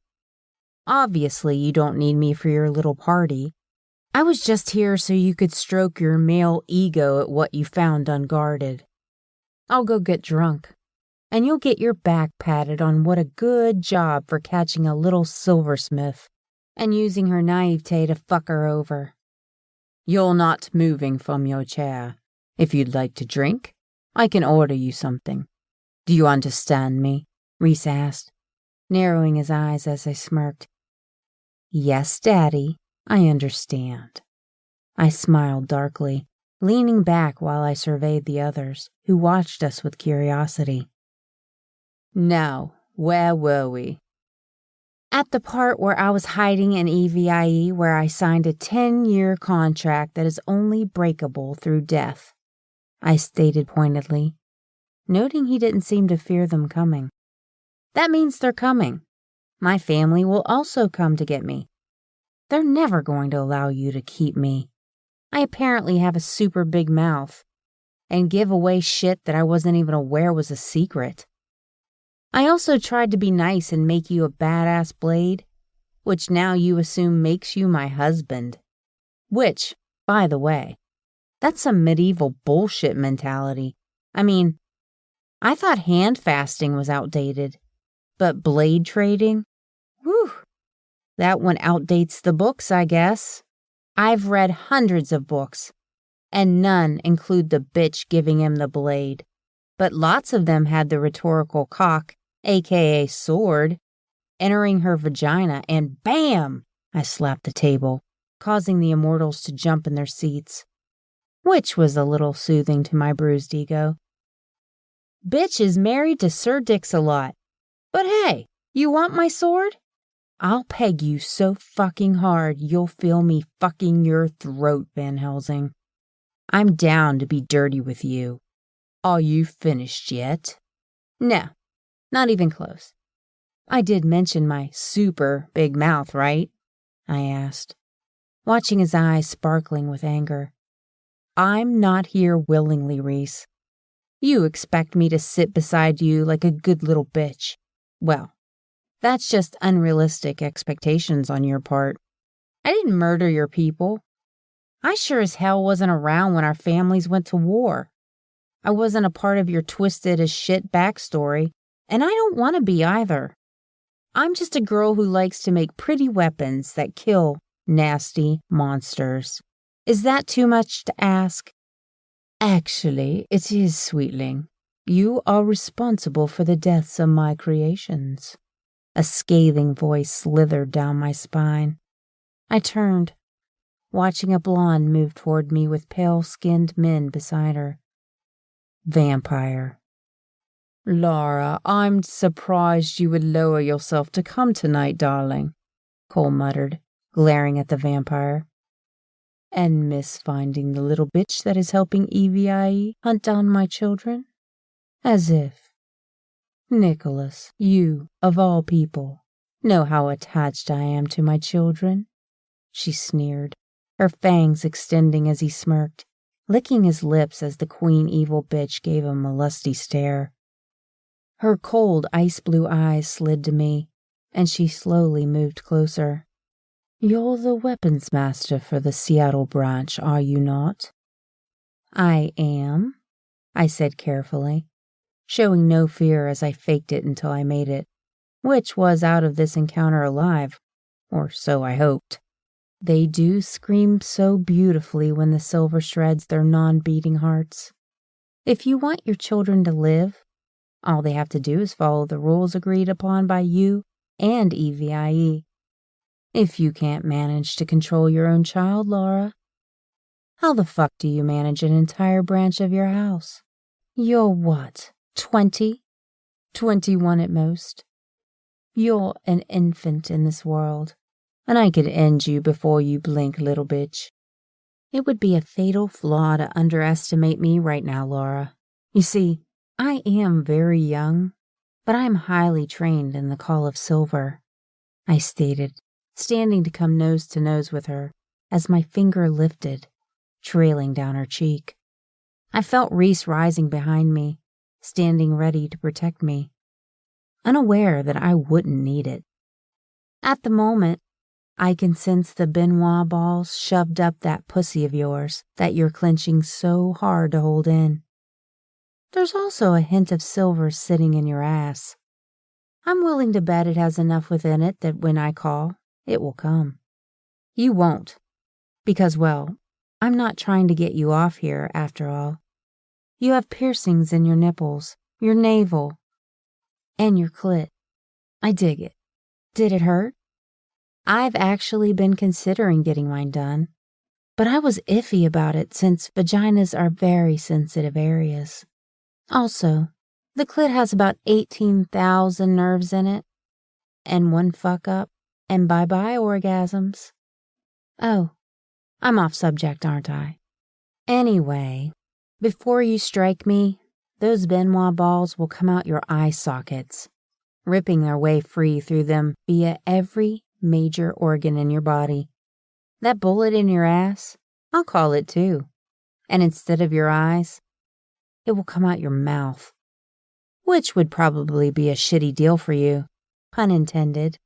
Obviously, you don't need me for your little party. I was just here so you could stroke your male ego at what you found unguarded. I'll go get drunk, and you'll get your back patted on what a good job for catching a little silversmith and using her naivete to fuck her over. You're not moving from your chair. If you'd like to drink, I can order you something. Do you understand me? Reese asked, narrowing his eyes as I smirked. Yes, Daddy, I understand. I smiled darkly, leaning back while I surveyed the others, who watched us with curiosity. Now, where were we? At the part where I was hiding an EVIE where I signed a 10-year contract that is only breakable through death, I stated pointedly, noting he didn't seem to fear them coming. That means they're coming. My family will also come to get me. They're never going to allow you to keep me. I apparently have a super big mouth and give away shit that I wasn't even aware was a secret. I also tried to be nice and make you a badass blade, which now you assume makes you my husband. Which, by the way, that's some medieval bullshit mentality. I mean, I thought hand fasting was outdated, but blade trading? Whew, that one outdates the books, I guess. I've read hundreds of books, and none include the bitch giving him the blade, but lots of them had the rhetorical cock, aka sword, entering her vagina, and bam! I slapped the table, causing the immortals to jump in their seats, which was a little soothing to my bruised ego. Bitch is married to Sir Dix-a-Lot. But hey, you want my sword? I'll peg you so fucking hard you'll feel me fucking your throat, Van Helsing. I'm down to be dirty with you. Are you finished yet? No, not even close. I did mention my super big mouth, right? I asked, watching his eyes sparkling with anger. I'm not here willingly, Reese. You expect me to sit beside you like a good little bitch. Well, that's just unrealistic expectations on your part. I didn't murder your people. I sure as hell wasn't around when our families went to war. I wasn't a part of your twisted as shit backstory, and I don't want to be either. I'm just a girl who likes to make pretty weapons that kill nasty monsters. Is that too much to ask? Actually, it is, sweetling. You are responsible for the deaths of my creations. A scathing voice slithered down my spine. I turned, watching a blonde move toward me with pale-skinned men beside her. Vampire. Laura, I'm surprised you would lower yourself to come tonight, darling, Cole muttered, glaring at the vampire. And miss finding the little bitch that is helping EVIE hunt down my children? As if. Nicholas, you, of all people, know how attached I am to my children, she sneered, her fangs extending as he smirked, licking his lips as the queen evil bitch gave him a lusty stare. Her cold ice blue eyes slid to me, and she slowly moved closer. You're the weapons master for the Seattle branch, are you not? I am, I said carefully, showing no fear as I faked it until I made it, which was out of this encounter alive, or so I hoped. They do scream so beautifully when the silver shreds their non-beating hearts. If you want your children to live, all they have to do is follow the rules agreed upon by you and EVIE. If you can't manage to control your own child, Laura, how the fuck do you manage an entire branch of your house? You're what, 20? 21 at most? You're an infant in this world, and I could end you before you blink, little bitch. It would be a fatal flaw to underestimate me right now, Laura. You see, I am very young, but I am highly trained in the call of silver, I stated, standing to come nose to nose with her as my finger lifted, trailing down her cheek. I felt Reese rising behind me, standing ready to protect me, unaware that I wouldn't need it. At the moment, I can sense the Benoit balls shoved up that pussy of yours that you're clenching so hard to hold in. There's also a hint of silver sitting in your ass. I'm willing to bet it has enough within it that when I call, it will come. You won't, because, well, I'm not trying to get you off here, after all. You have piercings in your nipples, your navel, and your clit. I dig it. Did it hurt? I've actually been considering getting mine done, but I was iffy about it since vaginas are very sensitive areas. Also, the clit has about 18,000 nerves in it, and one fuck up, and bye-bye orgasms. Oh, I'm off subject, aren't I? Anyway, before you strike me, those Benoit balls will come out your eye sockets, ripping their way free through them via every major organ in your body. That bullet in your ass, I'll call it too. And instead of your eyes, it will come out your mouth. Which would probably be a shitty deal for you, pun intended.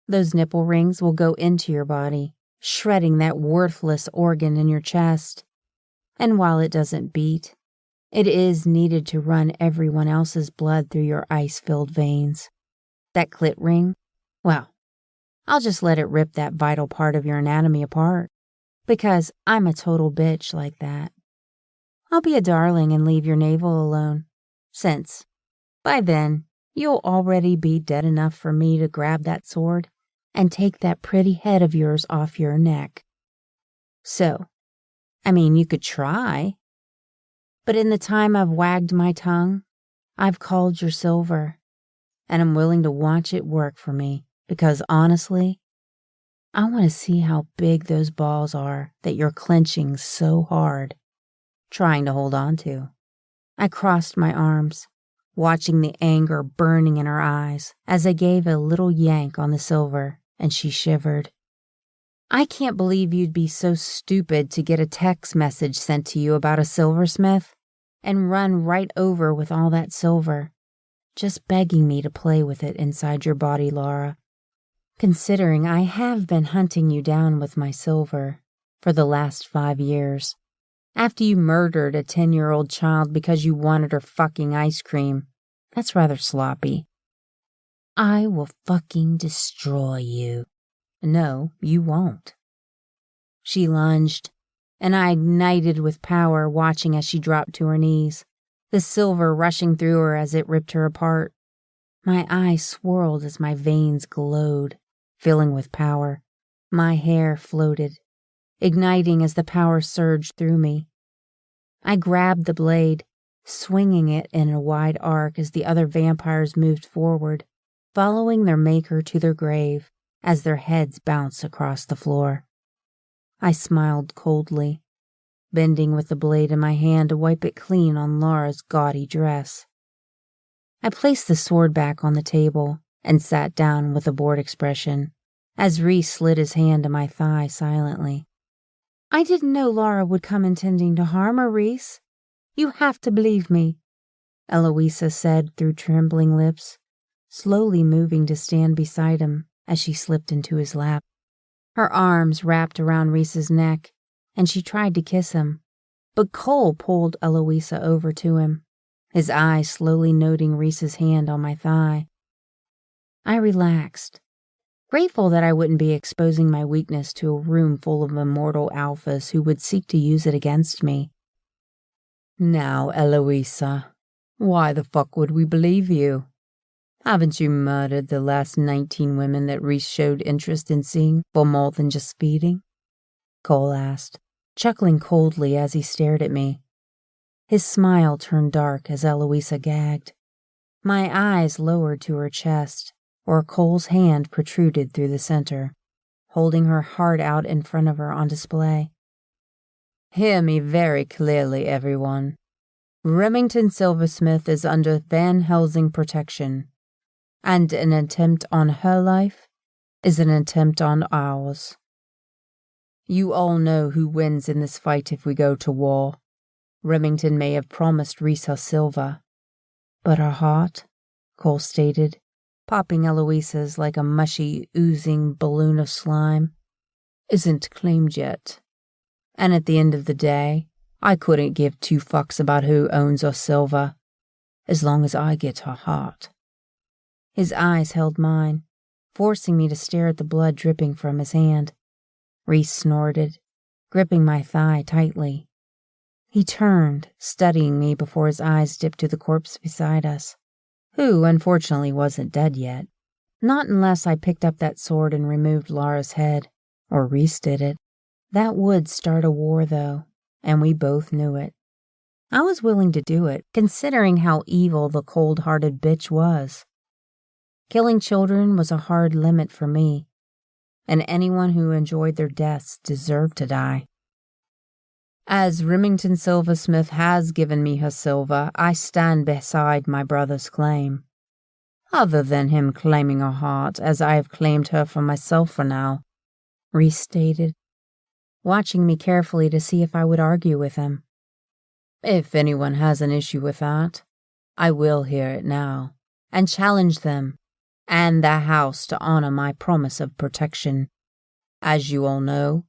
Those nipple rings will go into your body, shredding that worthless organ in your chest. And while it doesn't beat, it is needed to run everyone else's blood through your ice-filled veins. That clit ring, well, I'll just let it rip that vital part of your anatomy apart, because I'm a total bitch like that. I'll be a darling and leave your navel alone, since, by then, you'll already be dead enough for me to grab that sword and take that pretty head of yours off your neck. So, I mean, you could try. But in the time I've wagged my tongue, I've called your silver, and I'm willing to watch it work for me because, honestly, I want to see how big those balls are that you're clenching so hard, trying to hold on to. I crossed my arms, watching the anger burning in her eyes as I gave a little yank on the silver, and she shivered. I can't believe you'd be so stupid to get a text message sent to you about a silversmith and run right over with all that silver, just begging me to play with it inside your body, Laura. Considering I have been hunting you down with my silver for the last 5 years, after you murdered a 10-year-old child because you wanted her fucking ice cream, that's rather sloppy. I will fucking destroy you. No, you won't. She lunged, and I ignited with power, watching as she dropped to her knees, the silver rushing through her as it ripped her apart. My eyes swirled as my veins glowed, filling with power. My hair floated, igniting as the power surged through me. I grabbed the blade, swinging it in a wide arc as the other vampires moved forward, following their maker to their grave as their heads bounced across the floor. I smiled coldly, bending with the blade in my hand to wipe it clean on Laura's gaudy dress. I placed the sword back on the table and sat down with a bored expression as Reese slid his hand to my thigh silently. I didn't know Laura would come intending to harm her, Reese. You have to believe me, Eloisa said through trembling lips, slowly moving to stand beside him as she slipped into his lap. Her arms wrapped around Reese's neck, and she tried to kiss him, but Cole pulled Eloisa over to him, his eyes slowly noting Reese's hand on my thigh. I relaxed, grateful that I wouldn't be exposing my weakness to a room full of immortal alphas who would seek to use it against me. Now, Eloisa, why the fuck would we believe you? Haven't you murdered the last 19 women that Reese showed interest in seeing for more than just feeding? Cole asked, chuckling coldly as he stared at me. His smile turned dark as Eloisa gagged. My eyes lowered to her chest, where Cole's hand protruded through the center, holding her heart out in front of her on display. Hear me very clearly, everyone. Remington Silversmith is under Van Helsing protection, and an attempt on her life is an attempt on ours. You all know who wins in this fight if we go to war. Remington may have promised Reese her silver, but her heart, Cole stated, popping Eloise's like a mushy, oozing balloon of slime, isn't claimed yet. And at the end of the day, I couldn't give two fucks about who owns her silver, as long as I get her heart. His eyes held mine, forcing me to stare at the blood dripping from his hand. Reese snorted, gripping my thigh tightly. He turned, studying me before his eyes dipped to the corpse beside us, who unfortunately wasn't dead yet. Not unless I picked up that sword and removed Laura's head, or Reese did it. That would start a war, though, and we both knew it. I was willing to do it, considering how evil the cold-hearted bitch was. Killing children was a hard limit for me, and anyone who enjoyed their deaths deserved to die. As Remington Silversmith has given me her silver, I stand beside my brother's claim. Other than him claiming her heart, as I have claimed her for myself for now, Reese stated, watching me carefully to see if I would argue with him. If anyone has an issue with that, I will hear it now, and challenge them and the house to honor my promise of protection. As you all know,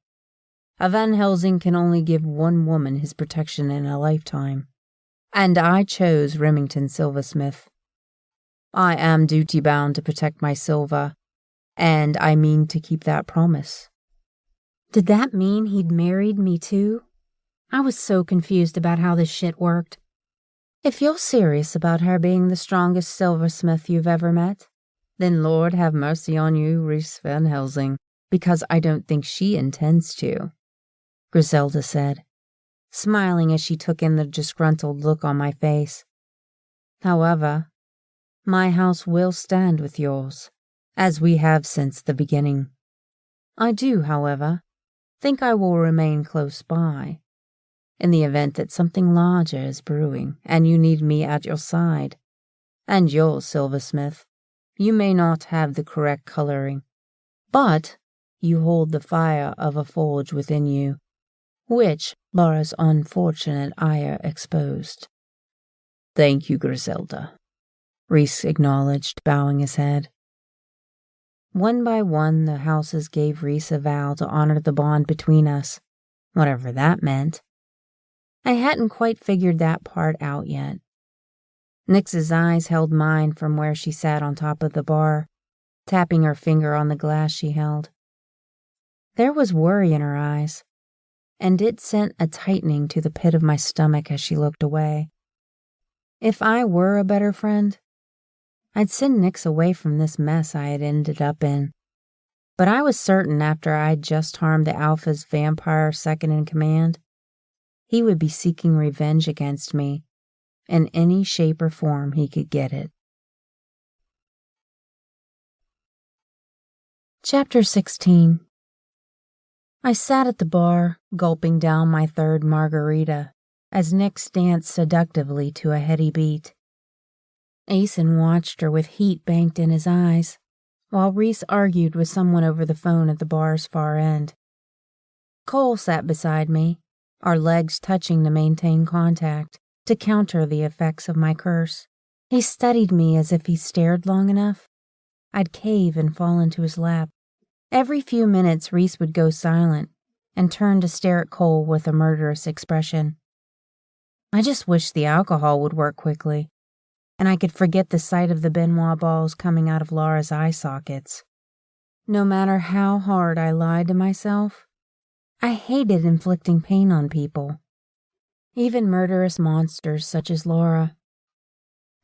a Van Helsing can only give one woman his protection in a lifetime, and I chose Remington Silversmith. I am duty-bound to protect my silver, and I mean to keep that promise. Did that mean he'd married me too? I was so confused about how this shit worked. If you're serious about her being the strongest silversmith you've ever met, then Lord have mercy on you, Reese Van Helsing, because I don't think she intends to, Griselda said, smiling as she took in the disgruntled look on my face. However, my house will stand with yours, as we have since the beginning. I do, however, think I will remain close by, in the event that something larger is brewing and you need me at your side. And yours, Silversmith, you may not have the correct coloring, but you hold the fire of a forge within you, which Laura's unfortunate ire exposed. Thank you, Griselda, Reese acknowledged, bowing his head. One by one, the houses gave Reese a vow to honor the bond between us, whatever that meant. I hadn't quite figured that part out yet. Nix's eyes held mine from where she sat on top of the bar, tapping her finger on the glass she held. There was worry in her eyes, and it sent a tightening to the pit of my stomach as she looked away. If I were a better friend, I'd send Nix away from this mess I had ended up in. But I was certain after I'd just harmed the Alpha's vampire second-in-command, he would be seeking revenge against me in any shape or form he could get it. Chapter 16. I sat at the bar, gulping down my third margarita, as Nix danced seductively to a heady beat. Asen watched her with heat banked in his eyes, while Reese argued with someone over the phone at the bar's far end. Cole sat beside me, our legs touching to maintain contact, to counter the effects of my curse. He studied me as if he stared long enough, I'd cave and fall into his lap. Every few minutes Reese would go silent and turn to stare at Cole with a murderous expression. I just wished the alcohol would work quickly, and I could forget the sight of the Benoit balls coming out of Laura's eye sockets. No matter how hard I lied to myself, I hated inflicting pain on people, even murderous monsters such as Laura.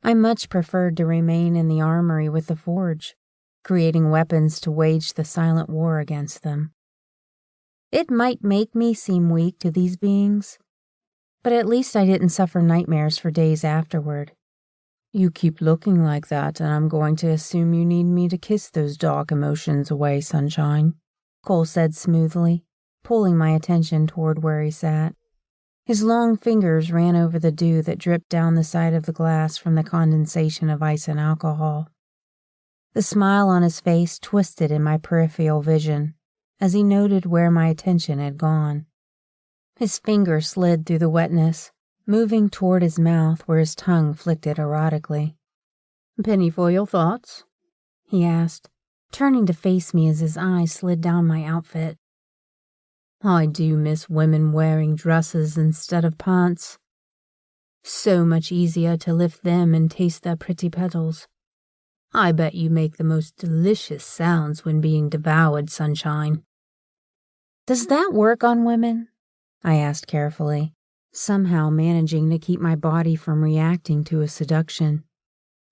I much preferred to remain in the armory with the forge, creating weapons to wage the silent war against them. It might make me seem weak to these beings, but at least I didn't suffer nightmares for days afterward. You keep looking like that, and I'm going to assume you need me to kiss those dark emotions away, sunshine, Cole said smoothly, pulling my attention toward where he sat. His long fingers ran over the dew that dripped down the side of the glass from the condensation of ice and alcohol. The smile on his face twisted in my peripheral vision as he noted where my attention had gone. His finger slid through the wetness, moving toward his mouth where his tongue flicked it erotically. "Penny for your thoughts?" he asked, turning to face me as his eyes slid down my outfit. "I do miss women wearing dresses instead of pants. So much easier to lift them and taste their pretty petals. I bet you make the most delicious sounds when being devoured, sunshine." "Does that work on women?" I asked carefully, somehow managing to keep my body from reacting to his seduction.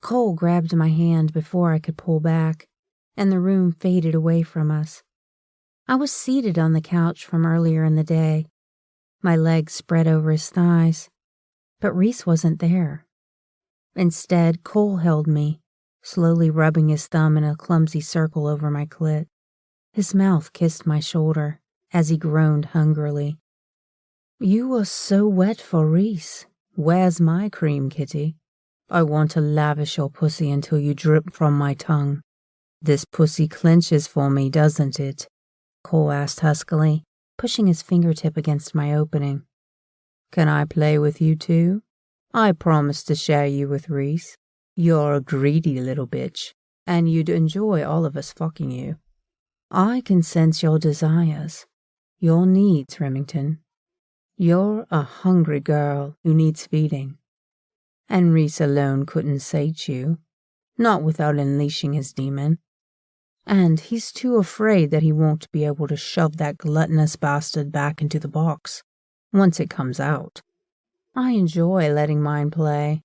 Cole grabbed my hand before I could pull back, and the room faded away from us. I was seated on the couch from earlier in the day, my legs spread over his thighs, but Reese wasn't there. Instead, Cole held me, slowly rubbing his thumb in a clumsy circle over my clit. His mouth kissed my shoulder as he groaned hungrily. "You are so wet for Reese. Where's my cream, kitty? I want to lavish your pussy until you drip from my tongue. This pussy clenches for me, doesn't it?" Cole asked huskily, pushing his fingertip against my opening. "Can I play with you too? I promise to share you with Reese. You're a greedy little bitch, and you'd enjoy all of us fucking you. I can sense your desires, your needs, Remington. You're a hungry girl who needs feeding. And Reese alone couldn't sate you, not without unleashing his demon. And he's too afraid that he won't be able to shove that gluttonous bastard back into the box once it comes out. I enjoy letting mine play,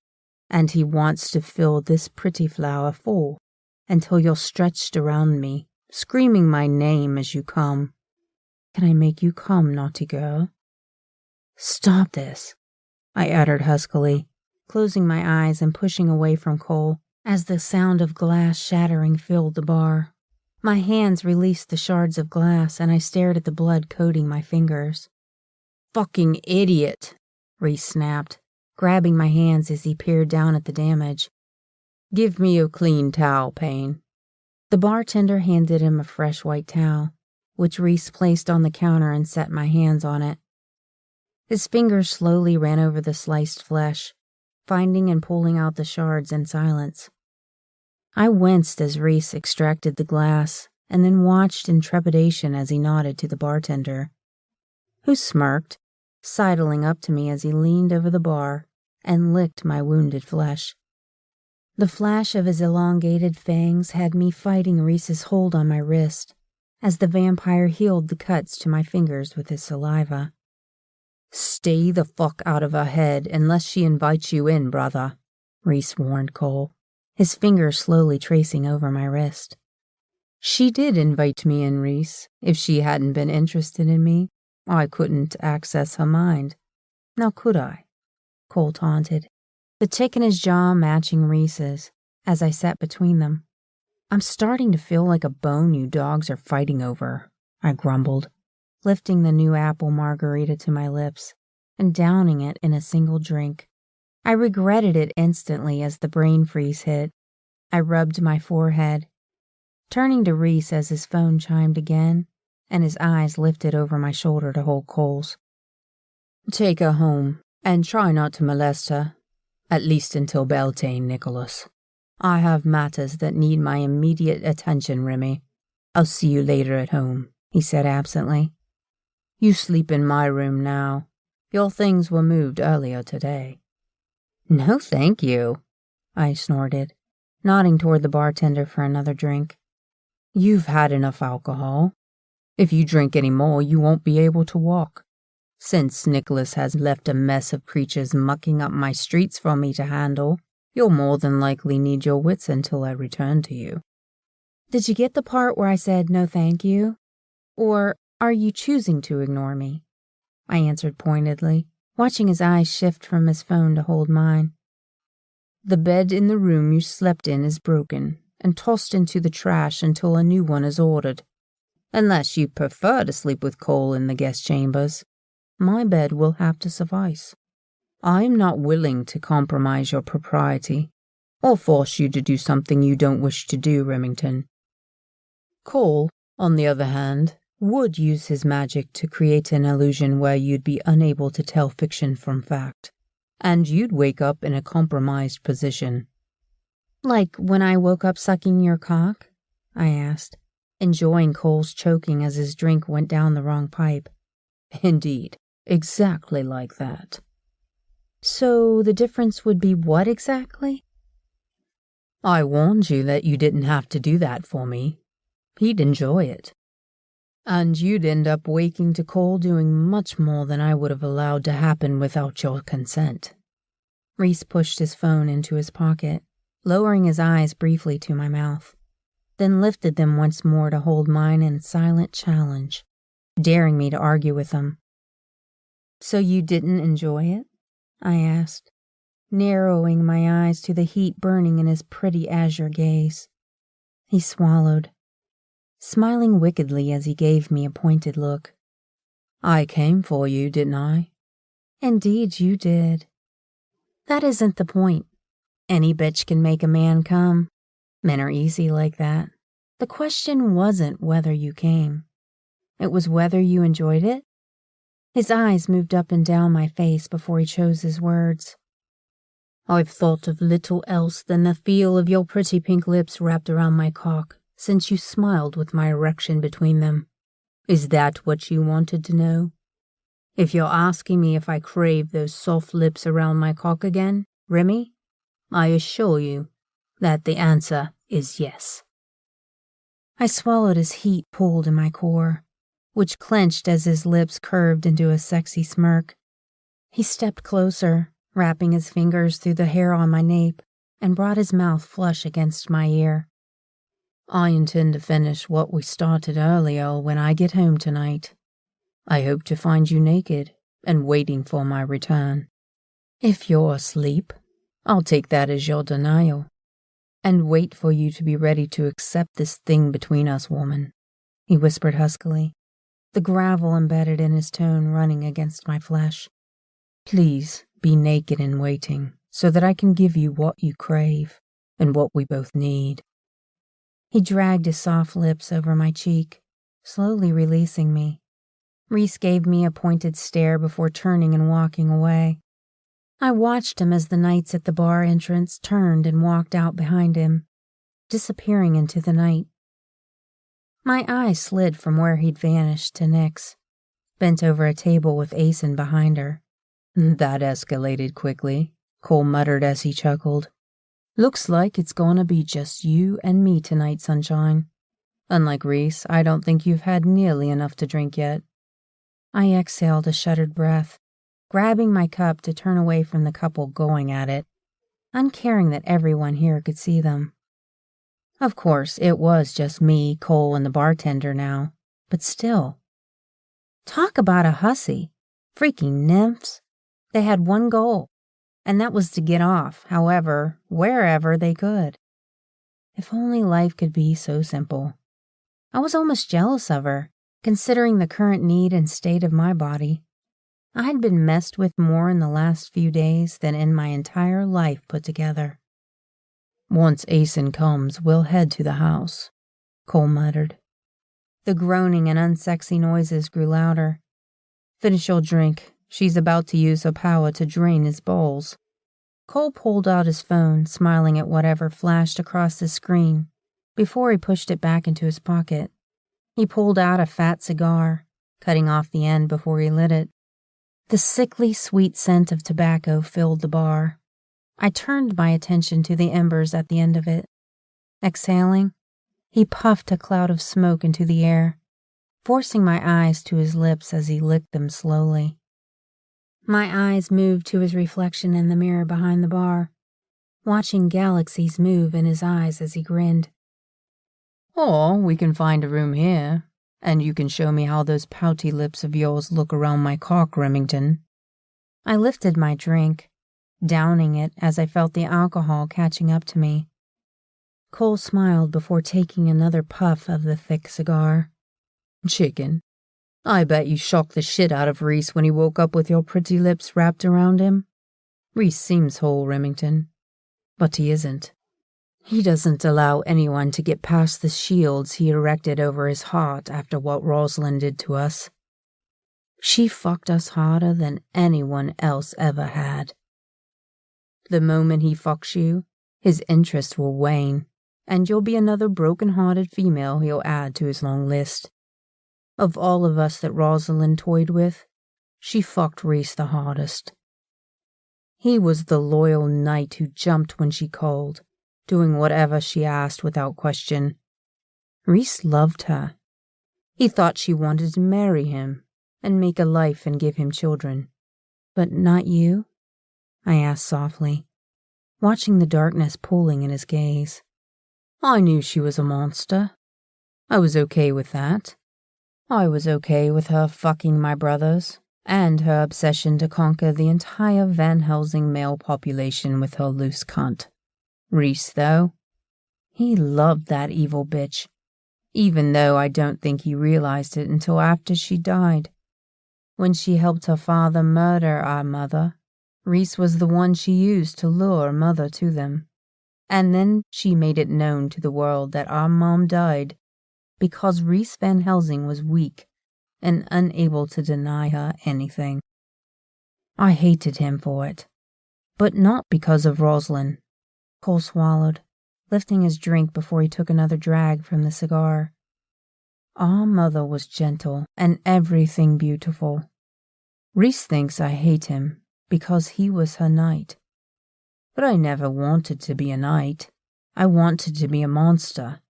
and he wants to fill this pretty flower full until you're stretched around me, screaming my name as you come. Can I make you come, naughty girl?" "Stop this," I uttered huskily, closing my eyes and pushing away from Cole as the sound of glass shattering filled the bar. My hands released the shards of glass and I stared at the blood coating my fingers. "Fucking idiot," Reese snapped, grabbing my hands as he peered down at the damage. "Give me a clean towel, Payne." The bartender handed him a fresh white towel, which Reese placed on the counter and set my hands on it. His fingers slowly ran over the sliced flesh, finding and pulling out the shards in silence. I winced as Reese extracted the glass and then watched in trepidation as he nodded to the bartender, who smirked, sidling up to me as he leaned over the bar and licked my wounded flesh. The flash of his elongated fangs had me fighting Reese's hold on my wrist as the vampire healed the cuts to my fingers with his saliva. "Stay the fuck out of her head unless she invites you in, brother," Reese warned Cole, his fingers slowly tracing over my wrist. "She did invite me in, Reese. If she hadn't been interested in me, I couldn't access her mind. Now could I?" Cole taunted, the tick in his jaw matching Reese's as I sat between them. "I'm starting to feel like a bone you dogs are fighting over," I grumbled, lifting the new apple margarita to my lips and downing it in a single drink. I regretted it instantly as the brain freeze hit. I rubbed my forehead, turning to Reese as his phone chimed again and his eyes lifted over my shoulder to hold Cole's. "Take her home and try not to molest her, at least until Beltane, Nicholas. I have matters that need my immediate attention, Remy. I'll see you later at home," he said absently. "You sleep in my room now. Your things were moved earlier today." "No, thank you," I snorted, nodding toward the bartender for another drink. "You've had enough alcohol. If you drink any more, you won't be able to walk. Since Nicholas has left a mess of creatures mucking up my streets for me to handle, you'll more than likely need your wits until I return to you." "Did you get the part where I said no thank you? Or are you choosing to ignore me?" I answered pointedly, watching his eyes shift from his phone to hold mine. The bed in the room you slept in is broken and tossed into the trash until a new one is ordered. Unless you prefer to sleep with Cole in the guest chambers, my bed will have to suffice. I am not willing to compromise your propriety or force you to do something you don't wish to do, Remington. Cole, on the other hand, would use his magic to create an illusion where you'd be unable to tell fiction from fact, and you'd wake up in a compromised position. Like when I woke up sucking your cock? I asked, enjoying Cole's choking as his drink went down the wrong pipe. Indeed, exactly like that. So the difference would be what exactly? I warned you that you didn't have to do that for me. He'd enjoy it. And you'd end up waking to Cole doing much more than I would have allowed to happen without your consent. Reese pushed his phone into his pocket, lowering his eyes briefly to my mouth, then lifted them once more to hold mine in silent challenge, daring me to argue with him. So you didn't enjoy it? I asked, narrowing my eyes to the heat burning in his pretty azure gaze. He swallowed, smiling wickedly as he gave me a pointed look. I came for you, didn't I? Indeed you did. That isn't the point. Any bitch can make a man come. Men are easy like that. The question wasn't whether you came. It was whether you enjoyed it. His eyes moved up and down my face before he chose his words. I've thought of little else than the feel of your pretty pink lips wrapped around my cock since you smiled with my erection between them. Is that what you wanted to know? If you're asking me if I crave those soft lips around my cock again, Remy, I assure you that the answer is yes. I swallowed as heat pooled in my core, which clenched as his lips curved into a sexy smirk. He stepped closer, wrapping his fingers through the hair on my nape, and brought his mouth flush against my ear. I intend to finish what we started earlier when I get home tonight. I hope to find you naked and waiting for my return. If you're asleep, I'll take that as your denial, and wait for you to be ready to accept this thing between us, woman, he whispered huskily, the gravel embedded in his tone running against my flesh. Please be naked and waiting so that I can give you what you crave and what we both need. He dragged his soft lips over my cheek, slowly releasing me. Reese gave me a pointed stare before turning and walking away. I watched him as the knights at the bar entrance turned and walked out behind him, disappearing into the night. My eyes slid from where he'd vanished to Nyx, bent over a table with Asen behind her. That escalated quickly, Cole muttered as he chuckled. Looks like it's gonna be just you and me tonight, sunshine. Unlike Reese, I don't think you've had nearly enough to drink yet. I exhaled a shuddered breath, grabbing my cup to turn away from the couple going at it, uncaring that everyone here could see them. Of course, it was just me, Cole, and the bartender now, but still. Talk about a hussy. Freaking nymphs. They had one goal, and that was to get off, however, wherever they could. If only life could be so simple. I was almost jealous of her, considering the current need and state of my body. I had been messed with more in the last few days than in my entire life put together. Once Asen comes, we'll head to the house, Cole muttered. The groaning and unsexy noises grew louder. Finish your drink. She's about to use her power to drain his balls. Cole pulled out his phone, smiling at whatever flashed across the screen, before he pushed it back into his pocket. He pulled out a fat cigar, cutting off the end before he lit it. The sickly sweet scent of tobacco filled the bar. I turned my attention to the embers at the end of it. Exhaling, he puffed a cloud of smoke into the air, forcing my eyes to his lips as he licked them slowly. My eyes moved to his reflection in the mirror behind the bar, watching galaxies move in his eyes as he grinned. Or we can find a room here, and you can show me how those pouty lips of yours look around my cock, Remington. I lifted my drink, downing it as I felt the alcohol catching up to me. Cole smiled before taking another puff of the thick cigar. Chicken. I bet you shocked the shit out of Reese when he woke up with your pretty lips wrapped around him. Reese seems whole, Remington, but he isn't. He doesn't allow anyone to get past the shields he erected over his heart after what Rosalind did to us. She fucked us harder than anyone else ever had. The moment he fucks you, his interest will wane, and you'll be another broken-hearted female he'll add to his long list. Of all of us that Rosalind toyed with, she fucked Reese the hardest. He was the loyal knight who jumped when she called, doing whatever she asked without question. Reese loved her. He thought she wanted to marry him and make a life and give him children. But not you? I asked softly, watching the darkness pooling in his gaze. I knew she was a monster. I was okay with that. I was okay with her fucking my brothers, and her obsession to conquer the entire Van Helsing male population with her loose cunt. Reese, though, he loved that evil bitch, even though I don't think he realized it until after she died. When she helped her father murder our mother, Reese was the one she used to lure Mother to them. And then she made it known to the world that our mom died because Reese Van Helsing was weak and unable to deny her anything. I hated him for it, but not because of Rosalind. Cole swallowed, lifting his drink before he took another drag from the cigar. Our mother was gentle and everything beautiful. Reese thinks I hate him because he was her knight. But I never wanted to be a knight. I wanted to be a monster.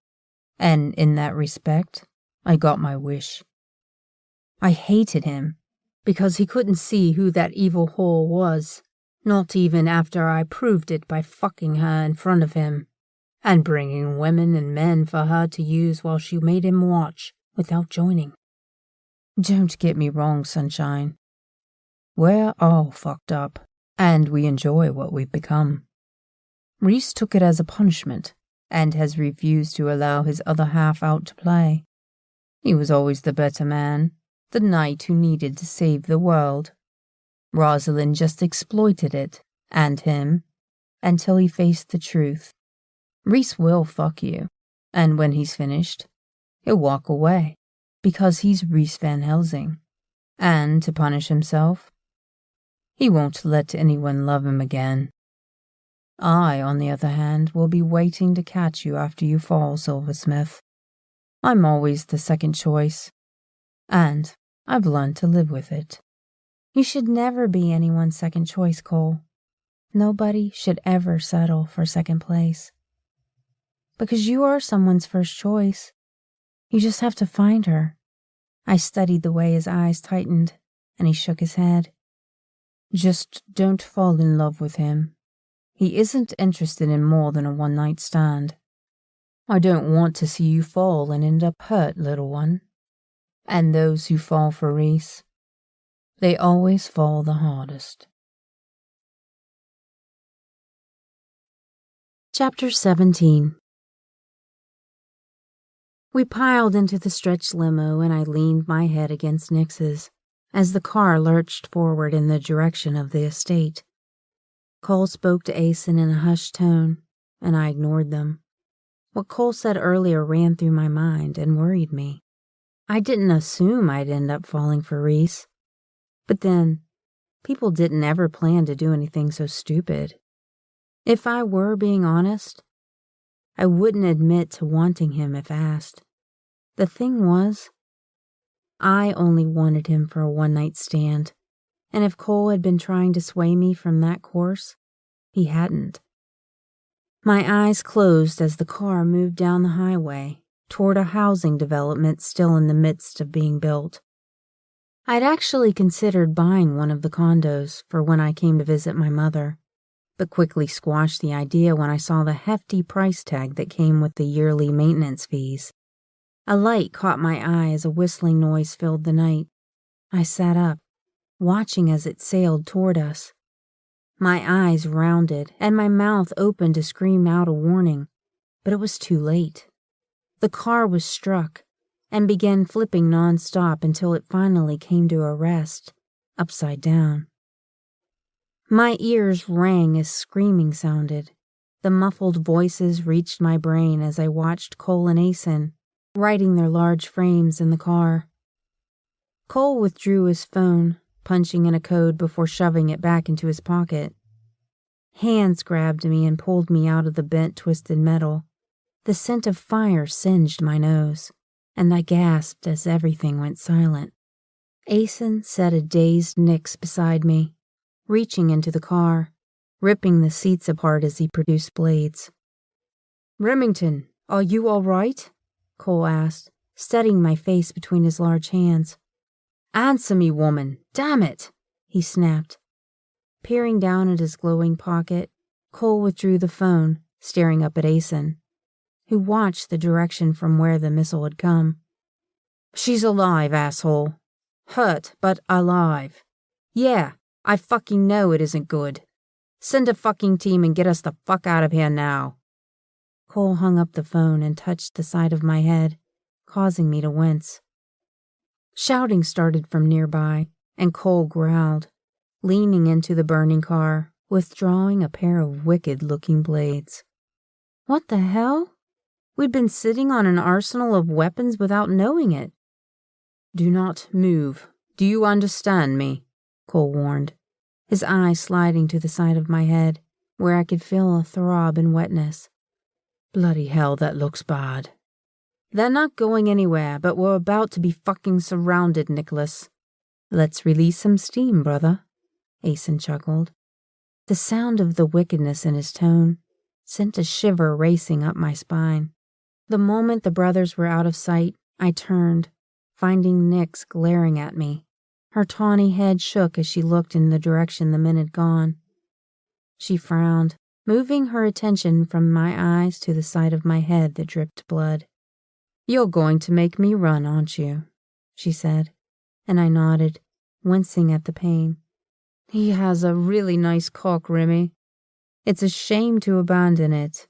And in that respect, I got my wish. I hated him because he couldn't see who that evil whore was, not even after I proved it by fucking her in front of him and bringing women and men for her to use while she made him watch without joining. Don't get me wrong, sunshine. We're all fucked up, and we enjoy what we've become. Reese took it as a punishment and has refused to allow his other half out to play. He was always the better man, the knight who needed to save the world. Rosalind just exploited it, and him, until he faced the truth. Reese will fuck you, and when he's finished, he'll walk away, because he's Reese Van Helsing, and to punish himself, he won't let anyone love him again. I, on the other hand, will be waiting to catch you after you fall, Silversmith. I'm always the second choice, and I've learned to live with it. You should never be anyone's second choice, Cole. Nobody should ever settle for second place. Because you are someone's first choice. You just have to find her. I studied the way his eyes tightened, and he shook his head. Just don't fall in love with him. He isn't interested in more than a one-night stand. I don't want to see you fall and end up hurt, little one. And those who fall for Reese, they always fall the hardest. Chapter 17. We piled into the stretch limo and I leaned my head against Nix's as the car lurched forward in the direction of the estate. Cole spoke to Asen in a hushed tone, and I ignored them. What Cole said earlier ran through my mind and worried me. I didn't assume I'd end up falling for Reese. But then, people didn't ever plan to do anything so stupid. If I were being honest, I wouldn't admit to wanting him if asked. The thing was, I only wanted him for a one-night stand, and if Cole had been trying to sway me from that course, he hadn't. My eyes closed as the car moved down the highway toward a housing development still in the midst of being built. I'd actually considered buying one of the condos for when I came to visit my mother, but quickly squashed the idea when I saw the hefty price tag that came with the yearly maintenance fees. A light caught my eye as a whistling noise filled the night. I sat up, watching as it sailed toward us. My eyes rounded and my mouth opened to scream out a warning, but it was too late. The car was struck and began flipping nonstop until it finally came to a rest, upside down. My ears rang as screaming sounded. The muffled voices reached my brain as I watched Cole and Asen riding their large frames in the car. Cole withdrew his phone, punching in a code before shoving it back into his pocket. Hands grabbed me and pulled me out of the bent, twisted metal. The scent of fire singed my nose, and I gasped as everything went silent. Asen sat a dazed Nix beside me, reaching into the car, ripping the seats apart as he produced blades. "Remington, are you all right?" Cole asked, steadying my face between his large hands. "Answer me, woman! Damn it!" he snapped. Peering down at his glowing pocket, Cole withdrew the phone, staring up at Asen, who watched the direction from where the missile had come. "She's alive, asshole. Hurt, but alive. Yeah, I fucking know it isn't good. Send a fucking team and get us the fuck out of here now." Cole hung up the phone and touched the side of my head, causing me to wince. Shouting started from nearby, and Cole growled, leaning into the burning car, withdrawing a pair of wicked-looking blades. What the hell? We'd been sitting on an arsenal of weapons without knowing it. "Do not move. Do you understand me?" Cole warned, his eye sliding to the side of my head, where I could feel a throb and wetness. "Bloody hell, that looks bad." "They're not going anywhere, but we're about to be fucking surrounded, Nicholas." "Let's release some steam, brother," Asen chuckled. The sound of the wickedness in his tone sent a shiver racing up my spine. The moment the brothers were out of sight, I turned, finding Nyx glaring at me. Her tawny head shook as she looked in the direction the men had gone. She frowned, moving her attention from my eyes to the side of my head that dripped blood. "You're going to make me run, aren't you?" she said, and I nodded, wincing at the pain. "He has a really nice cock, Remy. It's a shame to abandon it.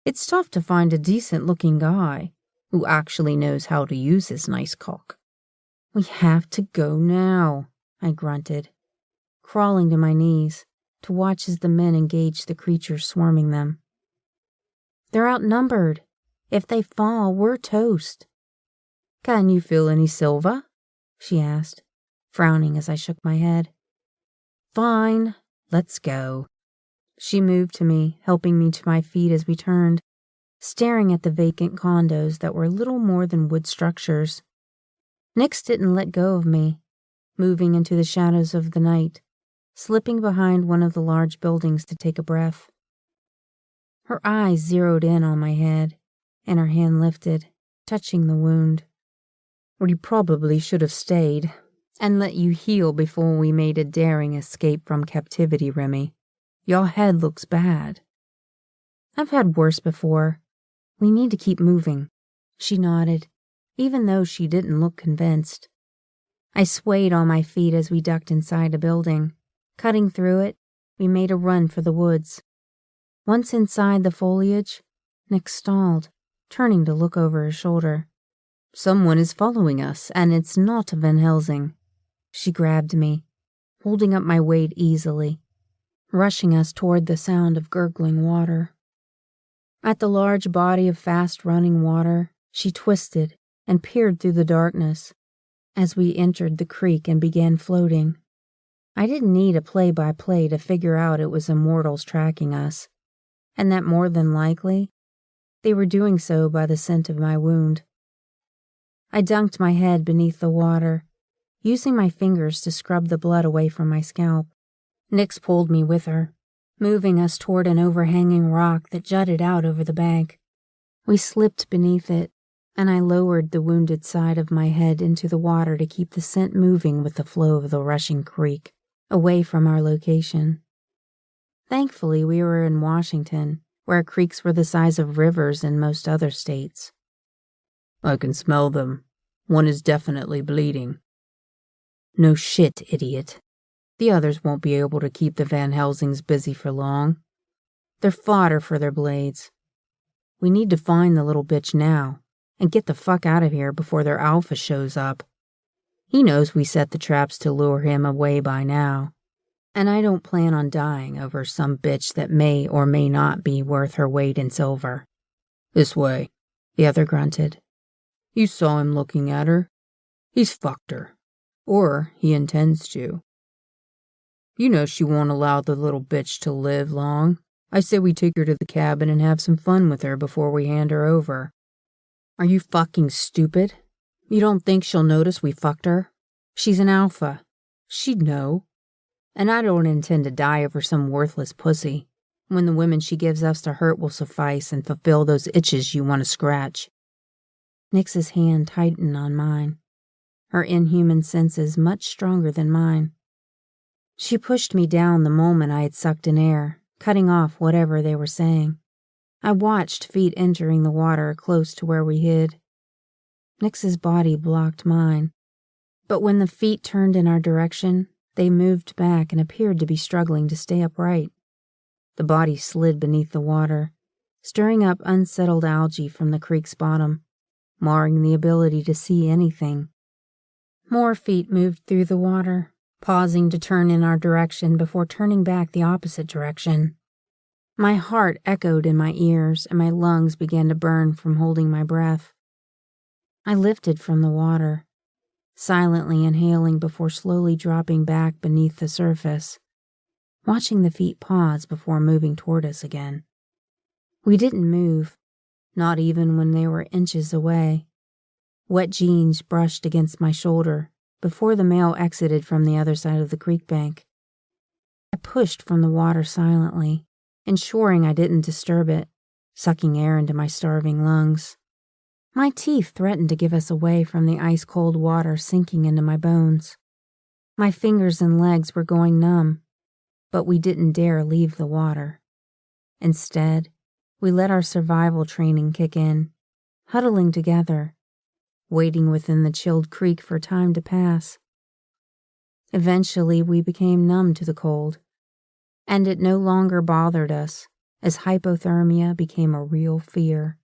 It's tough to find a decent-looking guy who actually knows how to use his nice cock." "We have to go now," I grunted, crawling to my knees to watch as the men engaged the creatures swarming them. "They're outnumbered. If they fall, we're toast." "Can you feel any silver?" she asked, frowning as I shook my head. "Fine, let's go." She moved to me, helping me to my feet as we turned, staring at the vacant condos that were little more than wood structures. Nyx didn't let go of me, moving into the shadows of the night, slipping behind one of the large buildings to take a breath. Her eyes zeroed in on my head, and her hand lifted, touching the wound. "We probably should have stayed and let you heal before we made a daring escape from captivity, Remy. Your head looks bad." "I've had worse before. We need to keep moving." She nodded, even though she didn't look convinced. I swayed on my feet as we ducked inside a building. Cutting through it, we made a run for the woods. Once inside the foliage, Nick stalled, turning to look over his shoulder. "Someone is following us, and it's not Van Helsing." She grabbed me, holding up my weight easily, rushing us toward the sound of gurgling water. At the large body of fast-running water, she twisted and peered through the darkness as we entered the creek and began floating. I didn't need a play-by-play to figure out it was immortals tracking us, and that more than likely, they were doing so by the scent of my wound. I dunked my head beneath the water, using my fingers to scrub the blood away from my scalp. Nyx pulled me with her, moving us toward an overhanging rock that jutted out over the bank. We slipped beneath it, and I lowered the wounded side of my head into the water to keep the scent moving with the flow of the rushing creek, away from our location. Thankfully, we were in Washington, where creeks were the size of rivers in most other states. "I can smell them. One is definitely bleeding." "No shit, idiot." The others won't be able to keep the Van Helsings busy for long. They're fodder for their blades. We need to find the little bitch now and get the fuck out of here before their alpha shows up. He knows we set the traps to lure him away by now, and I don't plan on dying over some bitch that may or may not be worth her weight in silver. This way, the other grunted. You saw him looking at her. He's fucked her. Or he intends to. You know she won't allow the little bitch to live long. I say we take her to the cabin and have some fun with her before we hand her over. Are you fucking stupid? You don't think she'll notice we fucked her? She's an alpha. She'd know. And I don't intend to die over some worthless pussy, when the women she gives us to hurt will suffice and fulfill those itches you want to scratch. Nix's hand tightened on mine, her inhuman senses much stronger than mine. She pushed me down the moment I had sucked in air, cutting off whatever they were saying. I watched feet entering the water close to where we hid. Nix's body blocked mine, but when the feet turned in our direction, they moved back and appeared to be struggling to stay upright. The body slid beneath the water, stirring up unsettled algae from the creek's bottom, marring the ability to see anything. More feet moved through the water, pausing to turn in our direction before turning back the opposite direction. My heart echoed in my ears and my lungs began to burn from holding my breath. I lifted from the water, silently inhaling before slowly dropping back beneath the surface, watching the feet pause before moving toward us again. We didn't move, not even when they were inches away. Wet jeans brushed against my shoulder before the male exited from the other side of the creek bank. I pushed from the water silently, ensuring I didn't disturb it, sucking air into my starving lungs. My teeth threatened to give us away from the ice-cold water sinking into my bones. My fingers and legs were going numb, but we didn't dare leave the water. Instead, we let our survival training kick in, huddling together, waiting within the chilled creek for time to pass. Eventually, we became numb to the cold, and it no longer bothered us as hypothermia became a real fear.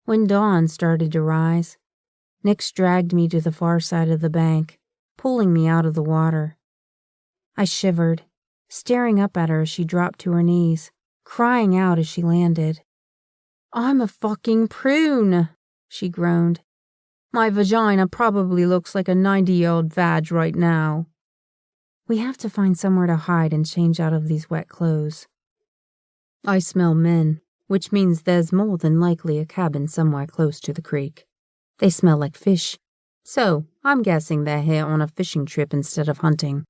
When dawn started to rise, Nix dragged me to the far side of the bank, pulling me out of the water. I shivered, staring up at her as she dropped to her knees, crying out as she landed. "I'm a fucking prune," she groaned. "My vagina probably looks like a 90-year-old vag right now." We have to find somewhere to hide and change out of these wet clothes. I smell men, which means there's more than likely a cabin somewhere close to the creek. They smell like fish, so I'm guessing they're here on a fishing trip instead of hunting.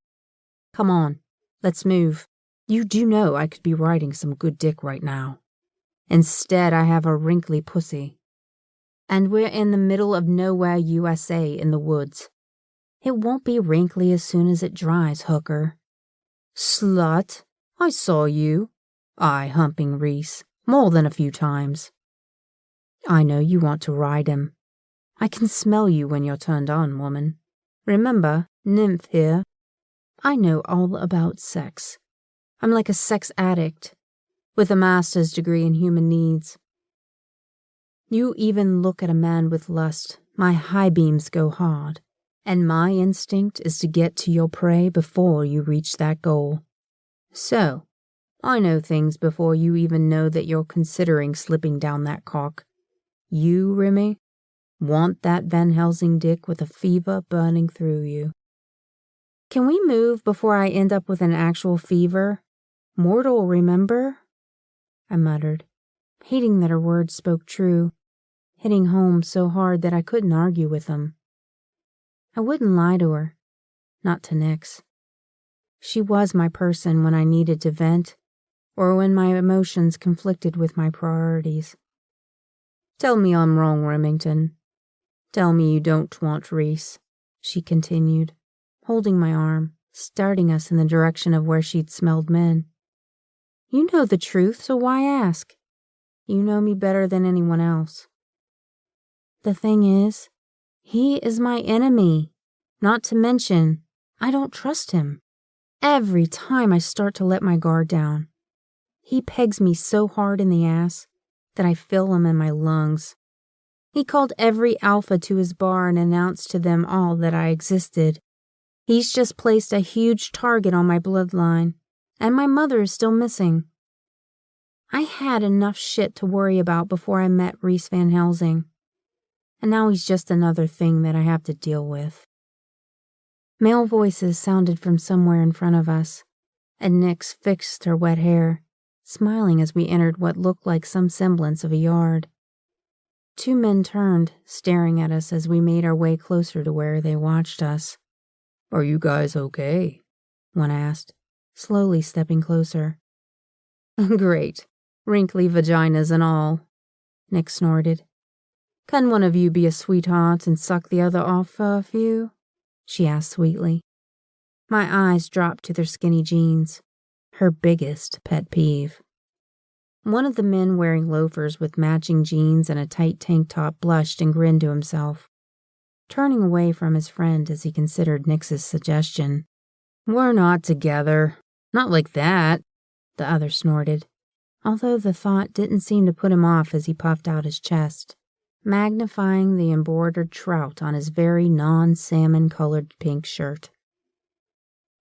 Come on, let's move. You do know I could be riding some good dick right now. Instead, I have a wrinkly pussy. And we're in the middle of nowhere, USA, in the woods. It won't be wrinkly as soon as it dries, hooker. Slut, I saw you. I humping Reese, more than a few times. I know you want to ride him. I can smell you when you're turned on, woman. Remember, nymph here. I know all about sex. I'm like a sex addict, with a master's degree in human needs. You even look at a man with lust, my high beams go hard, and my instinct is to get to your prey before you reach that goal. So, I know things before you even know that you're considering slipping down that cock. You, Remy, want that Van Helsing dick with a fever burning through you. Can we move before I end up with an actual fever? Mortal, remember? I muttered, hating that her words spoke true, hitting home so hard that I couldn't argue with them. I wouldn't lie to her, not to Nix. She was my person when I needed to vent, or when my emotions conflicted with my priorities. Tell me I'm wrong, Remington. Tell me you don't want Reese, she continued, holding my arm, starting us in the direction of where she'd smelled men. You know the truth, so why ask? You know me better than anyone else. The thing is, he is my enemy. Not to mention, I don't trust him. every time I start to let my guard down. He pegs me so hard in the ass that I feel him in my lungs. He called every alpha to his bar and announced to them all that I existed. He's just placed a huge target on my bloodline, and my mother is still missing. I had enough shit to worry about before I met Rhys Van Helsing, and now he's just another thing that I have to deal with. Male voices sounded from somewhere in front of us, and Nyx fixed her wet hair, smiling as we entered what looked like some semblance of a yard. 2 men turned, staring at us as we made our way closer to where they watched us. "Are you guys okay?" one asked, slowly stepping closer. "Great, wrinkly vaginas and all," Nyx snorted. "Can one of you be a sweetheart and suck the other off for a few?" she asked sweetly. My eyes dropped to their skinny jeans, her biggest pet peeve. One of the men wearing loafers with matching jeans and a tight tank top blushed and grinned to himself, turning away from his friend as he considered Nyx's suggestion. "We're not together. Not like that," the other snorted, although the thought didn't seem to put him off as he puffed out his chest, magnifying the embroidered trout on his very non-salmon-colored pink shirt.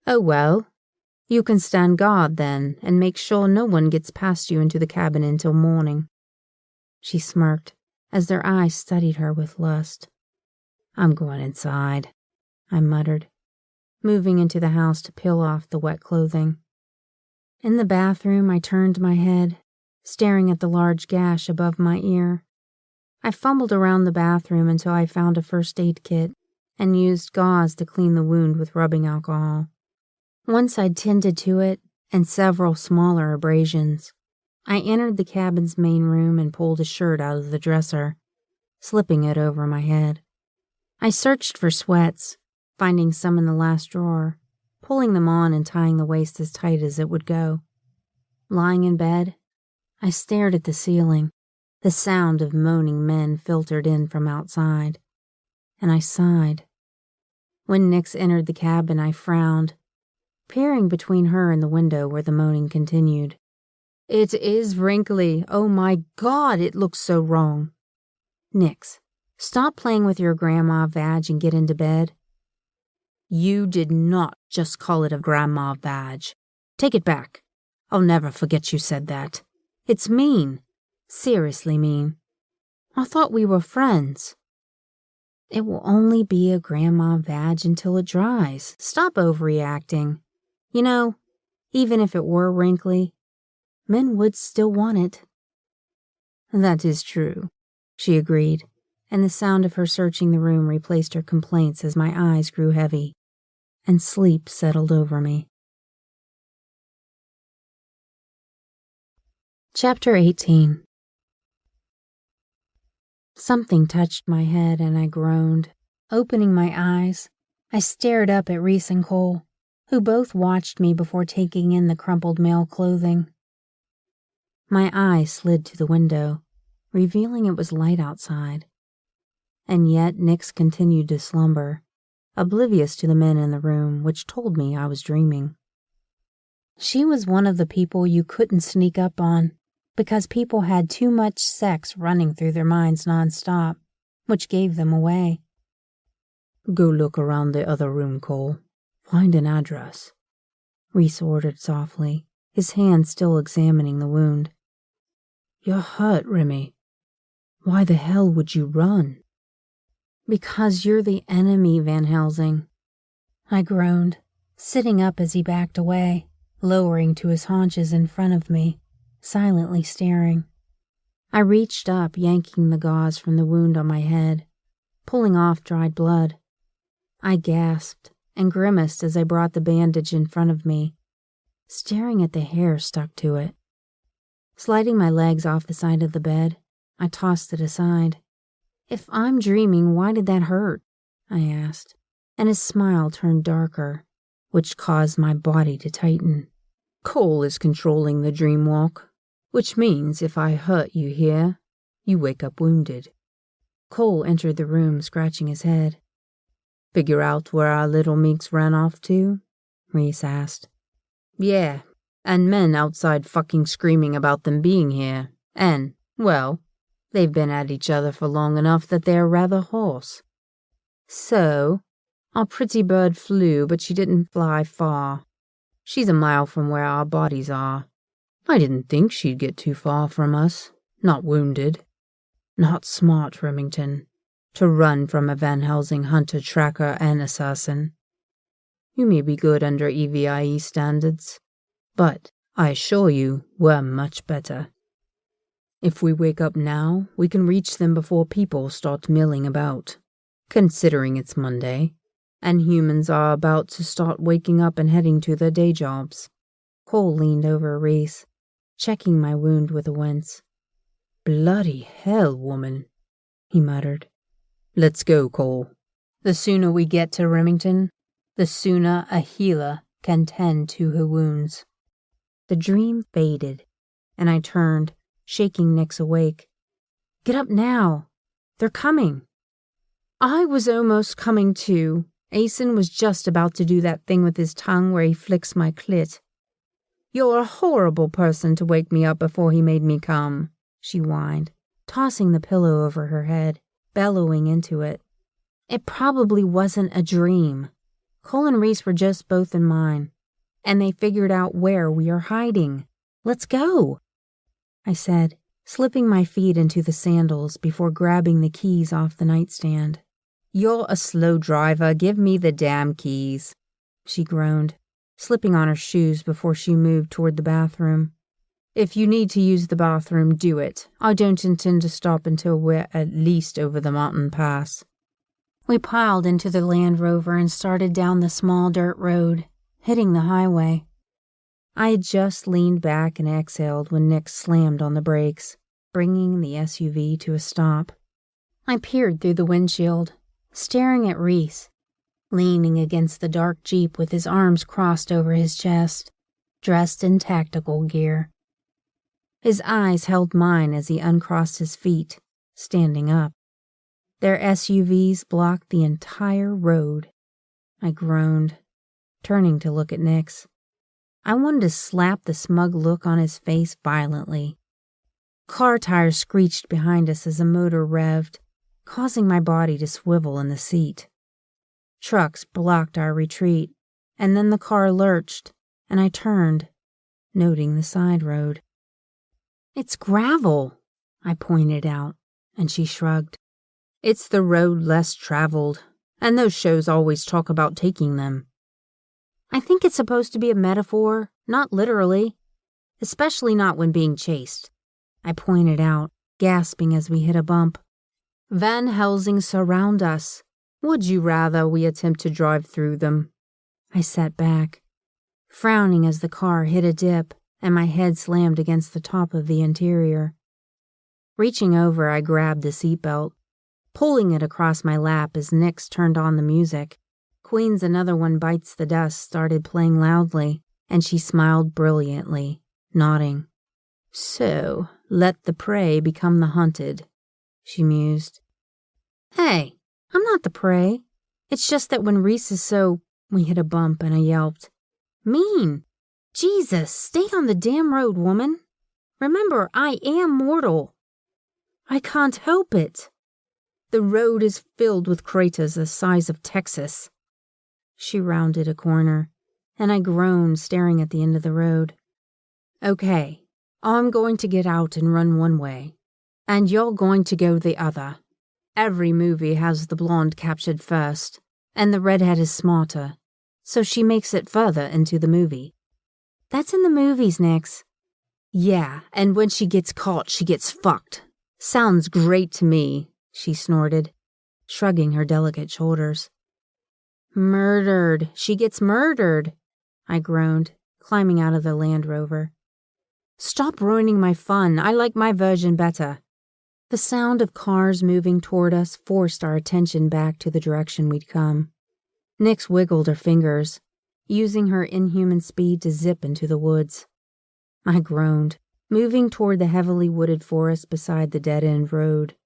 "Oh well, you can stand guard then and make sure no one gets past you into the cabin until morning." She smirked as their eyes studied her with lust. "I'm going inside," I muttered, moving into the house to peel off the wet clothing. In the bathroom, I turned my head, staring at the large gash above my ear. I fumbled around the bathroom until I found a first aid kit and used gauze to clean the wound with rubbing alcohol. Once I'd tended to it and several smaller abrasions, I entered the cabin's main room and pulled a shirt out of the dresser, slipping it over my head. I searched for sweats, finding some in the last drawer, pulling them on and tying the waist as tight as it would go. Lying in bed, I stared at the ceiling. The sound of moaning men filtered in from outside, and I sighed. When Nyx entered the cabin, I frowned, peering between her and the window where the moaning continued. "It is wrinkly. Oh my God, it looks so wrong." "Nyx, stop playing with your grandma vag and get into bed." "You did not just call it a grandma vag. Take it back. I'll never forget you said that. It's mean. Seriously mean. I thought we were friends." "It will only be a grandma vag until it dries. Stop overreacting. You know, even if it were wrinkly, men would still want it." "That is true," she agreed, and the sound of her searching the room replaced her complaints as my eyes grew heavy, and sleep settled over me. Chapter 18. Something touched my head and I groaned. Opening my eyes, I stared up at Rhys and Cole, who both watched me before taking in the crumpled male clothing. My eye slid to the window, revealing it was light outside. And yet Nyx continued to slumber, oblivious to the men in the room, which told me I was dreaming. She was one of the people you couldn't sneak up on, because people had too much sex running through their minds nonstop, which gave them away. "Go look around the other room, Cole. Find an address," Rhys ordered softly, his hand still examining the wound. "You're hurt, Remy. Why the hell would you run?" "Because you're the enemy, Van Helsing," I groaned, sitting up as he backed away, lowering to his haunches in front of me, silently staring. I reached up, yanking the gauze from the wound on my head, pulling off dried blood. I gasped and grimaced as I brought the bandage in front of me, staring at the hair stuck to it. Sliding my legs off the side of the bed, I tossed it aside. "If I'm dreaming, why did that hurt?" I asked, and his smile turned darker, which caused my body to tighten. "Cole is controlling the dream walk, which means if I hurt you here, you wake up wounded." Cole entered the room, scratching his head. "Figure out where our little meeks ran off to?" Rhys asked, Yeah, and men outside fucking screaming about them being here. And, well, they've been at each other for long enough that they're rather hoarse. So, our pretty bird flew, but she didn't fly far. She's a mile from where our bodies are. I didn't think she'd get too far from us. Not wounded. Not smart, Remington, to run from a Van Helsing hunter, tracker, and assassin. You may be good under EVIE standards, but I assure you we're much better. If we wake up now, we can reach them before people start milling about, considering it's Monday, and humans are about to start waking up and heading to their day jobs. Cole leaned over Reese, checking my wound with a wince. Bloody hell, woman, he muttered. Let's go, Cole. The sooner we get to Remington, the sooner a healer can tend to her wounds. The dream faded, and I turned, shaking Nix awake. Get up now. They're coming. I was almost coming too. Asen was just about to do that thing with his tongue where he flicks my clit. You're a horrible person to wake me up before he made me come, she whined, tossing the pillow over her head, bellowing into it. It probably wasn't a dream. Cole and Reese were just both in mine, and they figured out where we are hiding. Let's go, I said, slipping my feet into the sandals before grabbing the keys off the nightstand. You're a slow driver. Give me the damn keys, she groaned, slipping on her shoes before she moved toward the bathroom. If you need to use the bathroom, do it. I don't intend to stop until we're at least over the mountain pass. We piled into the Land Rover and started down the small dirt road, hitting the highway. I had just leaned back and exhaled when Nick slammed on the brakes, bringing the SUV to a stop. I peered through the windshield, staring at Reese, leaning against the dark Jeep with his arms crossed over his chest, dressed in tactical gear. His eyes held mine as he uncrossed his feet, standing up. Their SUVs blocked the entire road. I groaned, turning to look at Nix. I wanted to slap the smug look on his face violently. Car tires screeched behind us as a motor revved, causing my body to swivel in the seat. Trucks blocked our retreat, and then the car lurched, and I turned, noting the side road. It's gravel, I pointed out, and she shrugged. It's the road less traveled, and those shows always talk about taking them. I think it's supposed to be a metaphor, not literally, especially not when being chased, I pointed out, gasping as we hit a bump. Van Helsing surround us. Would you rather we attempt to drive through them? I sat back, frowning as the car hit a dip and my head slammed against the top of the interior. Reaching over, I grabbed the seatbelt, pulling it across my lap as Nix turned on the music. Queen's Another One Bites the Dust started playing loudly, and she smiled brilliantly, nodding. So, let the prey become the hunted, she mused. Hey, I'm not the prey. It's just that when Reese is so... We hit a bump and I yelped. Mean! Jesus, stay on the damn road, woman. Remember, I am mortal. I can't help it. The road is filled with craters the size of Texas. She rounded a corner, and I groaned, staring at the end of the road. Okay, I'm going to get out and run one way, and you're going to go the other. Every movie has the blonde captured first, and the redhead is smarter, so she makes it further into the movie. That's in the movies, Nix. Yeah, and when she gets caught, she gets fucked. Sounds great to me, she snorted, shrugging her delicate shoulders. Murdered. She gets murdered, I groaned, climbing out of the Land Rover. Stop ruining my fun. I like my version better. The sound of cars moving toward us forced our attention back to the direction we'd come. Nix wiggled her fingers, using her inhuman speed to zip into the woods. I groaned, moving toward the heavily wooded forest beside the dead-end road.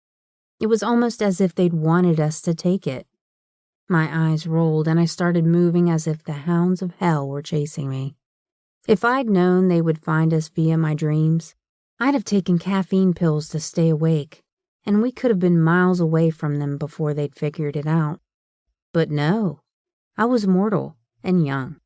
It was almost as if they'd wanted us to take it. My eyes rolled and I started moving as if the hounds of hell were chasing me. If I'd known they would find us via my dreams, I'd have taken caffeine pills to stay awake, and we could have been miles away from them before they'd figured it out. But no, I was mortal and young,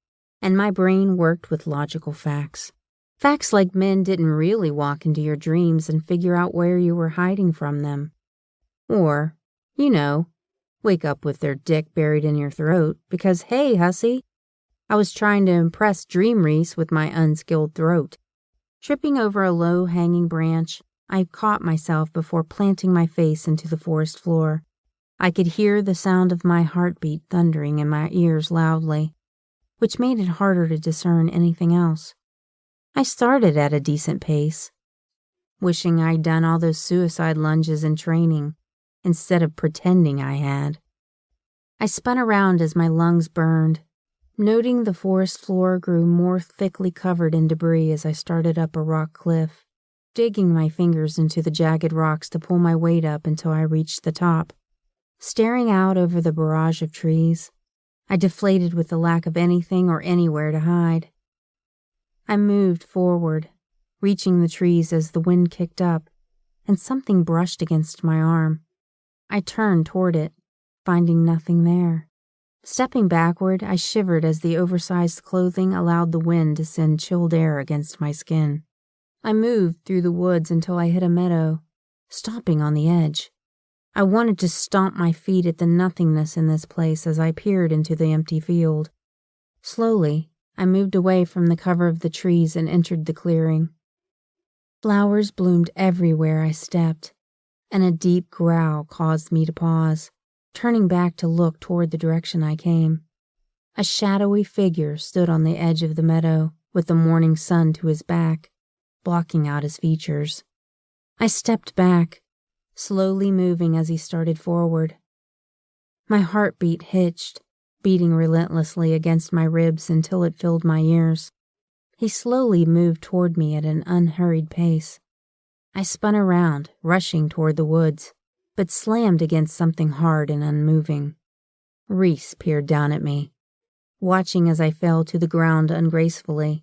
and my brain worked with logical facts. Facts like men didn't really walk into your dreams and figure out where you were hiding from them. Or, wake up with their dick buried in your throat because, hey, hussy, I was trying to impress Dream Reese with my unskilled throat. Tripping over a low-hanging branch, I caught myself before planting my face into the forest floor. I could hear the sound of my heartbeat thundering in my ears loudly, which made it harder to discern anything else. I started at a decent pace, wishing I'd done all those suicide lunges in training instead of pretending I had. I spun around as my lungs burned, noting the forest floor grew more thickly covered in debris as I started up a rock cliff, digging my fingers into the jagged rocks to pull my weight up until I reached the top. Staring out over the barrage of trees, I deflated with the lack of anything or anywhere to hide. I moved forward, reaching the trees as the wind kicked up, and something brushed against my arm. I turned toward it, finding nothing there. Stepping backward, I shivered as the oversized clothing allowed the wind to send chilled air against my skin. I moved through the woods until I hit a meadow, stopping on the edge. I wanted to stomp my feet at the nothingness in this place as I peered into the empty field. Slowly, I moved away from the cover of the trees and entered the clearing. Flowers bloomed everywhere I stepped, and a deep growl caused me to pause, turning back to look toward the direction I came. A shadowy figure stood on the edge of the meadow, with the morning sun to his back, blocking out his features. I stepped back, slowly moving as he started forward. My heartbeat hitched, beating relentlessly against my ribs until it filled my ears. He slowly moved toward me at an unhurried pace. I spun around, rushing toward the woods, but slammed against something hard and unmoving. Reese peered down at me, watching as I fell to the ground ungracefully.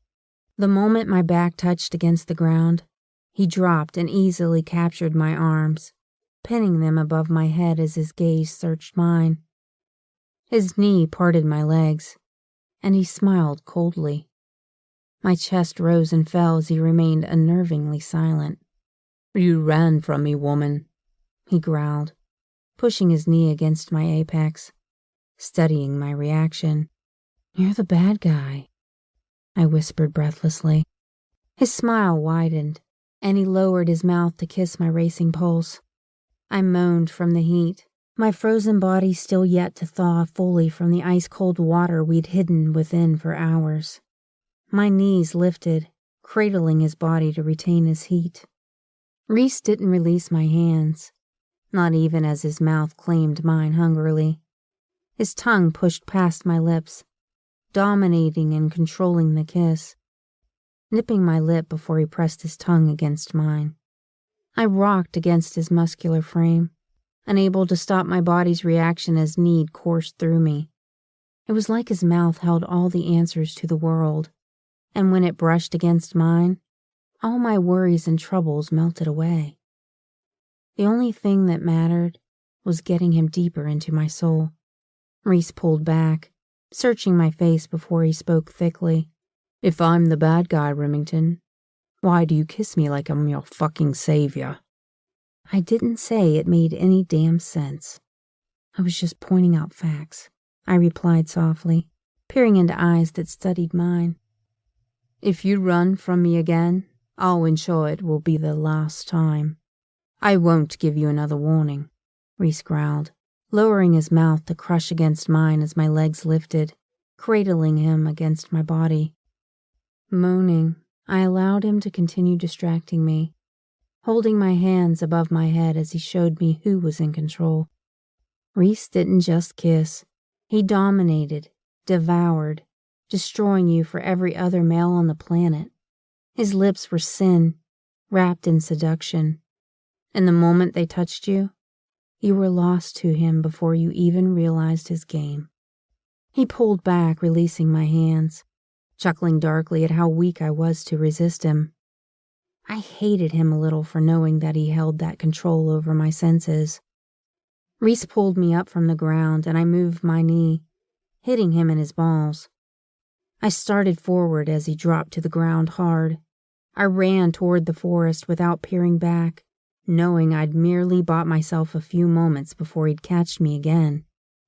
The moment my back touched against the ground, he dropped and easily captured my arms, pinning them above my head as his gaze searched mine. His knee parted my legs, and he smiled coldly. My chest rose and fell as he remained unnervingly silent. "You ran from me, woman," he growled, pushing his knee against my apex, studying my reaction. "You're the bad guy," I whispered breathlessly. His smile widened, and he lowered his mouth to kiss my racing pulse. I moaned from the heat, my frozen body still yet to thaw fully from the ice-cold water we'd hidden within for hours. My knees lifted, cradling his body to retain his heat. Reese didn't release my hands, not even as his mouth claimed mine hungrily. His tongue pushed past my lips, dominating and controlling the kiss, nipping my lip before he pressed his tongue against mine. I rocked against his muscular frame, unable to stop my body's reaction as need coursed through me. It was like his mouth held all the answers to the world, and when it brushed against mine, all my worries and troubles melted away. The only thing that mattered was getting him deeper into my soul. Reese pulled back, searching my face before he spoke thickly. "If I'm the bad guy, Remington, why do you kiss me like I'm your fucking savior?" I didn't say it made any damn sense. I was just pointing out facts, I replied softly, peering into eyes that studied mine. "If you run from me again, I'll ensure it will be the last time. I won't give you another warning," Reese growled, lowering his mouth to crush against mine as my legs lifted, cradling him against my body. Moaning, I allowed him to continue distracting me, holding my hands above my head as he showed me who was in control. Reese didn't just kiss. He dominated, devoured, destroying you for every other male on the planet. His lips were sin, wrapped in seduction, and the moment they touched you, you were lost to him before you even realized his game. He pulled back, releasing my hands, chuckling darkly at how weak I was to resist him. I hated him a little for knowing that he held that control over my senses. Reese pulled me up from the ground and I moved my knee, hitting him in his balls. I started forward as he dropped to the ground hard. I ran toward the forest without peering back, knowing I'd merely bought myself a few moments before he'd catch me again.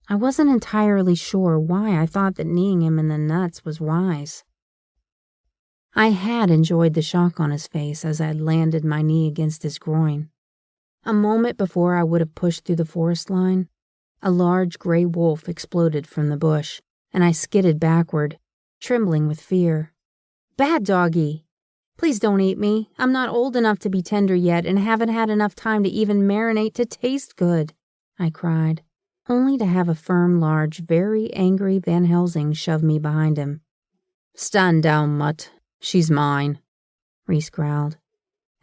I wasn't entirely sure why I thought that kneeing him in the nuts was wise. I had enjoyed the shock on his face as I'd landed my knee against his groin. A moment before I would have pushed through the forest line, a large gray wolf exploded from the bush, and I skidded backward, trembling with fear. "Bad doggy! Please don't eat me. I'm not old enough to be tender yet and haven't had enough time to even marinate to taste good," I cried, only to have a firm, large, very angry Van Helsing shove me behind him. "Stand down, mutt. She's mine," Reese growled,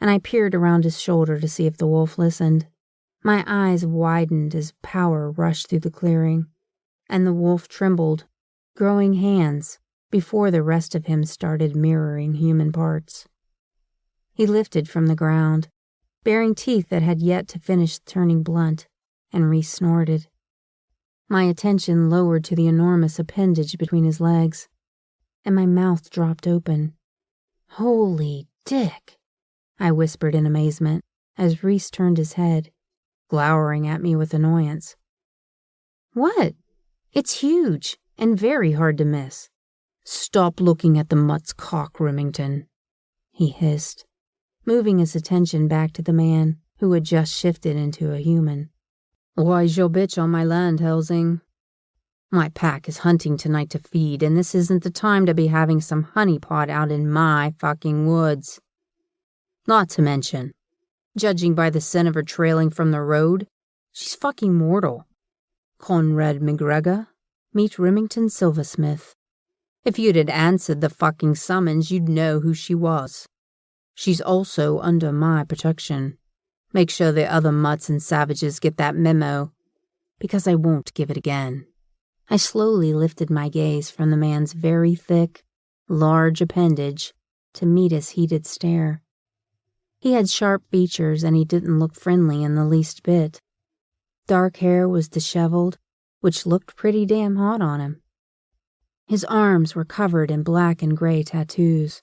and I peered around his shoulder to see if the wolf listened. My eyes widened as power rushed through the clearing, and the wolf trembled, growing hands before the rest of him started mirroring human parts. He lifted from the ground, baring teeth that had yet to finish turning blunt, and Reese snorted. My attention lowered to the enormous appendage between his legs, and my mouth dropped open. "Holy dick," I whispered in amazement as Reese turned his head, glowering at me with annoyance. "What? It's huge and very hard to miss." "Stop looking at the mutt's cock, Remington," he hissed, moving his attention back to the man who had just shifted into a human. "Why's your bitch on my land, Helsing? My pack is hunting tonight to feed, and this isn't the time to be having some honeypot out in my fucking woods. Not to mention, judging by the scent of her trailing from the road, she's fucking mortal. Conrad McGregor, meet Remington Silversmith. If you'd had answered the fucking summons, you'd know who she was. She's also under my protection. Make sure the other mutts and savages get that memo, because I won't give it again." I slowly lifted my gaze from the man's very thick, large appendage to meet his heated stare. He had sharp features and he didn't look friendly in the least bit. Dark hair was disheveled, which looked pretty damn hot on him. His arms were covered in black and gray tattoos,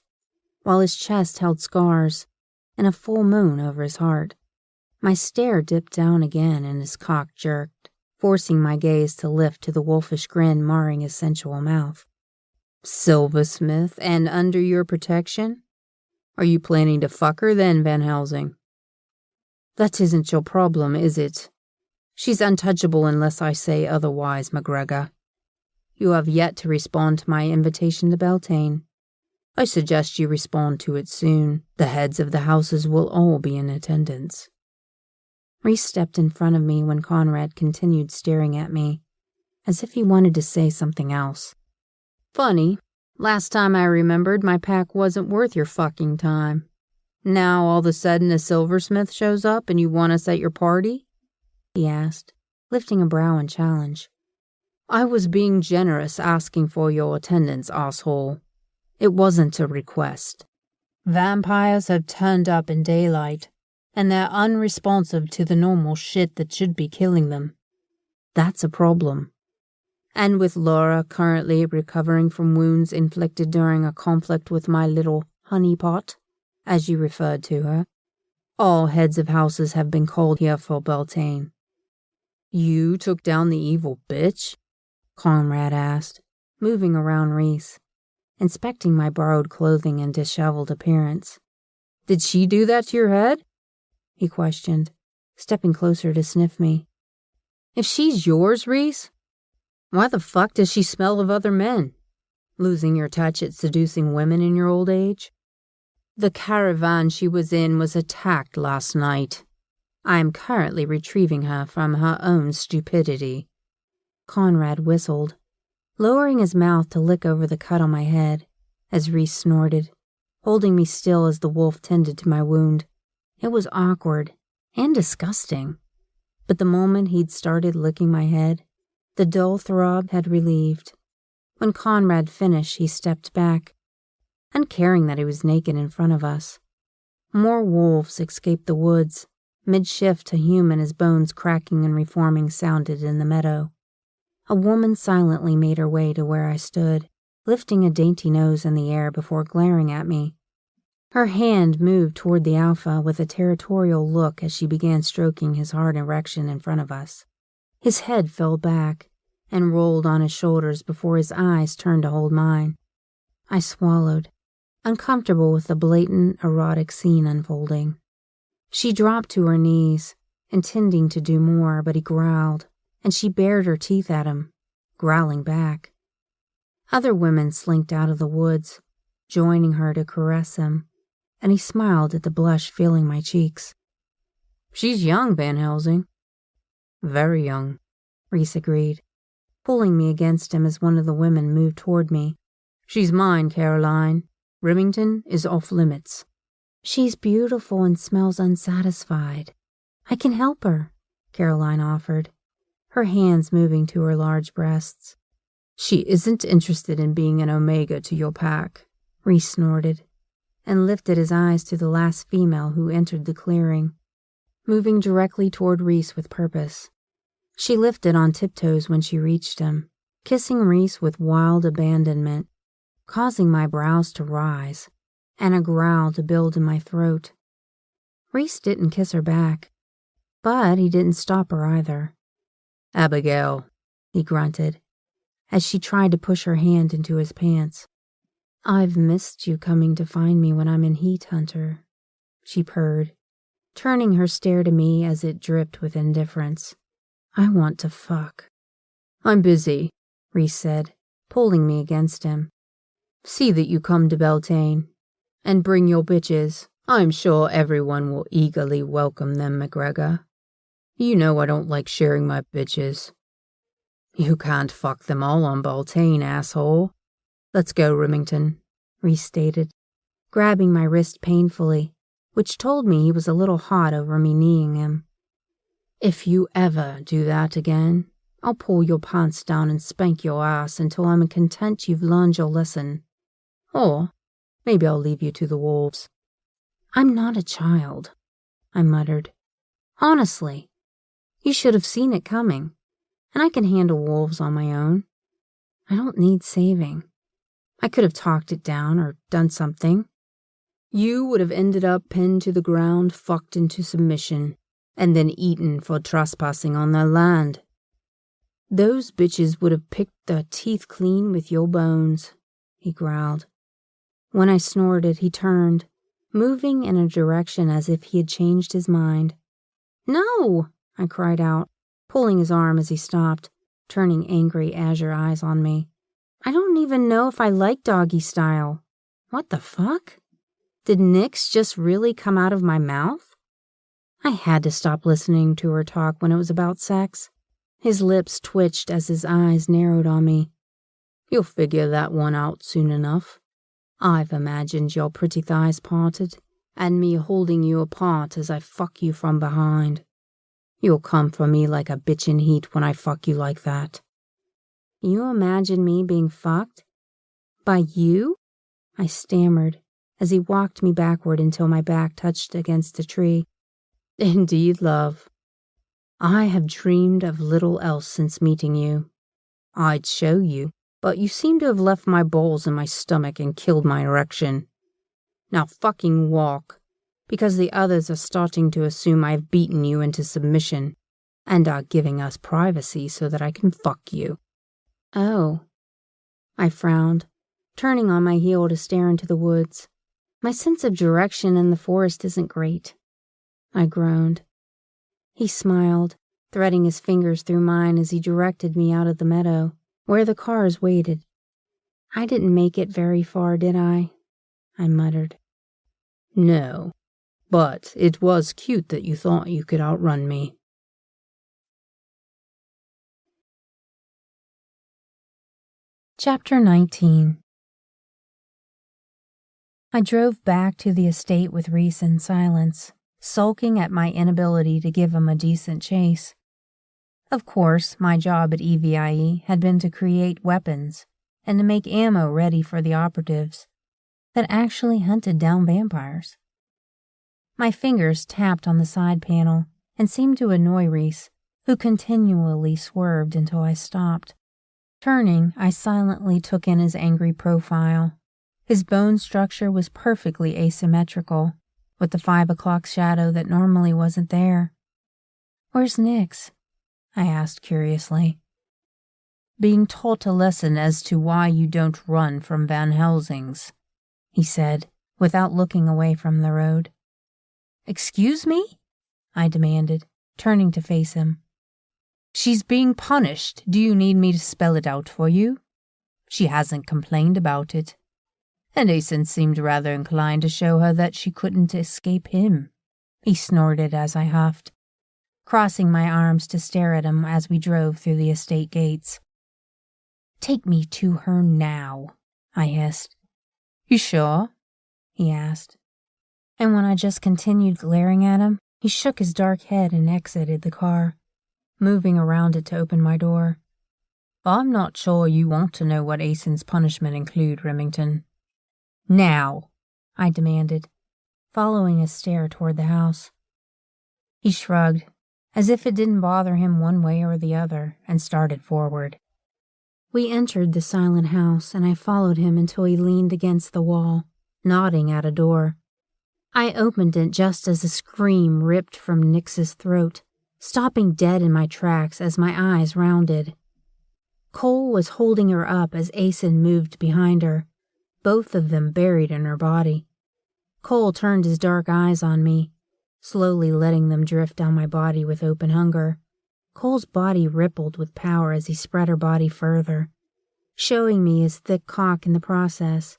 while his chest held scars and a full moon over his heart. My stare dipped down again and his cock jerked, forcing my gaze to lift to the wolfish grin marring his sensual mouth. "Silversmith, and under your protection? Are you planning to fuck her then, Van Helsing?" "That isn't your problem, is it? She's untouchable unless I say otherwise, McGregor. You have yet to respond to my invitation to Beltane. I suggest you respond to it soon. The heads of the houses will all be in attendance." Reese stepped in front of me when Conrad continued staring at me, as if he wanted to say something else. "Funny, last time I remembered my pack wasn't worth your fucking time. Now all of a sudden a silversmith shows up and you want us at your party?" he asked, lifting a brow in challenge. "I was being generous asking for your attendance, asshole. It wasn't a request. Vampires have turned up in daylight, and they're unresponsive to the normal shit that should be killing them. That's a problem. And with Laura currently recovering from wounds inflicted during a conflict with my little honeypot, as you referred to her, all heads of houses have been called here for Beltane." "You took down the evil bitch?" Conrad asked, moving around Reese, inspecting my borrowed clothing and disheveled appearance. "Did she do that to your head?" he questioned, stepping closer to sniff me. "If she's yours, Reese, why the fuck does she smell of other men? Losing your touch at seducing women in your old age? The caravan she was in was attacked last night. I am currently retrieving her from her own stupidity." Conrad whistled, lowering his mouth to lick over the cut on my head, as Reese snorted, holding me still as the wolf tended to my wound. It was awkward and disgusting, but the moment he'd started licking my head, the dull throb had relieved. When Conrad finished, he stepped back, uncaring that he was naked in front of us. More wolves escaped the woods. Mid-shift, a human, his bones cracking and reforming, sounded in the meadow. A woman silently made her way to where I stood, lifting a dainty nose in the air before glaring at me. Her hand moved toward the alpha with a territorial look as she began stroking his hard erection in front of us. His head fell back and rolled on his shoulders before his eyes turned to hold mine. I swallowed, uncomfortable with the blatant, erotic scene unfolding. She dropped to her knees, intending to do more, but he growled, and she bared her teeth at him, growling back. Other women slinked out of the woods, joining her to caress him, and he smiled at the blush filling my cheeks. She's young, Van Helsing. Very young, Reese agreed, pulling me against him as one of the women moved toward me. She's mine, Caroline. Remington is off limits. She's beautiful and smells unsatisfied. I can help her, Caroline offered, her hands moving to her large breasts. She isn't interested in being an omega to your pack, Reese snorted, and lifted his eyes to the last female who entered the clearing, moving directly toward Reese with purpose. She lifted on tiptoes when she reached him, kissing Reese with wild abandonment, causing my brows to rise and a growl to build in my throat. Reese didn't kiss her back, but he didn't stop her either. Abigail, he grunted, as she tried to push her hand into his pants. I've missed you coming to find me when I'm in heat, Hunter, she purred, turning her stare to me as it dripped with indifference. I want to fuck. I'm busy, Reese said, pulling me against him. See that you come to Beltane. And bring your bitches. I'm sure everyone will eagerly welcome them, McGregor. You know I don't like sharing my bitches. You can't fuck them all on Beltane, asshole. Let's go, Remington, Reese stated, grabbing my wrist painfully, which told me he was a little hot over me kneeing him. If you ever do that again, I'll pull your pants down and spank your ass until I'm content you've learned your lesson. Or maybe I'll leave you to the wolves. I'm not a child, I muttered. Honestly, you should have seen it coming, and I can handle wolves on my own. I don't need saving. I could have talked it down or done something. You would have ended up pinned to the ground, fucked into submission, and then eaten for trespassing on their land. Those bitches would have picked their teeth clean with your bones, he growled. When I snorted, he turned, moving in a direction as if he had changed his mind. No, I cried out, pulling his arm as he stopped, turning angry azure eyes on me. I don't even know if I like doggy style. What the fuck? Did Nix just really come out of my mouth? I had to stop listening to her talk when it was about sex. His lips twitched as his eyes narrowed on me. You'll figure that one out soon enough. I've imagined your pretty thighs parted, and me holding you apart as I fuck you from behind. You'll come for me like a bitch in heat when I fuck you like that. You imagine me being fucked? By you? I stammered as he walked me backward until my back touched against a tree. Indeed, love. I have dreamed of little else since meeting you. I'd show you, but you seem to have left my balls in my stomach and killed my erection. Now fucking walk, because the others are starting to assume I've beaten you into submission and are giving us privacy so that I can fuck you. Oh. I frowned, turning on my heel to stare into the woods. My sense of direction in the forest isn't great. I groaned. He smiled, threading his fingers through mine as he directed me out of the meadow, where the cars waited. I didn't make it very far, did I? I muttered. No, but it was cute that you thought you could outrun me. Chapter 19. I drove back to the estate with Reese in silence, sulking at my inability to give him a decent chase. Of course, my job at EVIE had been to create weapons and to make ammo ready for the operatives. that actually hunted down vampires. My fingers tapped on the side panel and seemed to annoy Reese, who continually swerved until I stopped. Turning, I silently took in his angry profile. His bone structure was perfectly asymmetrical, with the 5 o'clock shadow that normally wasn't there. "Where's Nix?" I asked curiously. "Being taught a lesson as to why you don't run from Van Helsing's," he said, without looking away from the road. "Excuse me?" I demanded, turning to face him. "She's being punished. Do you need me to spell it out for you? She hasn't complained about it. And Asen seemed rather inclined to show her that she couldn't escape him," he snorted as I huffed, crossing my arms to stare at him as we drove through the estate gates. "Take me to her now," I hissed. "You sure?" he asked. And when I just continued glaring at him, he shook his dark head and exited the car, moving around it to open my door. "I'm not sure you want to know what Asen's punishment include, Remington." "Now," I demanded, following his stare toward the house. He shrugged, as if it didn't bother him one way or the other, and started forward. We entered the silent house, and I followed him until he leaned against the wall, nodding at a door. I opened it just as a scream ripped from Nix's throat, stopping dead in my tracks as my eyes rounded. Cole was holding her up as Asen moved behind her, both of them buried in her body. Cole turned his dark eyes on me, slowly letting them drift down my body with open hunger. Cole's body rippled with power as he spread her body further, showing me his thick cock in the process.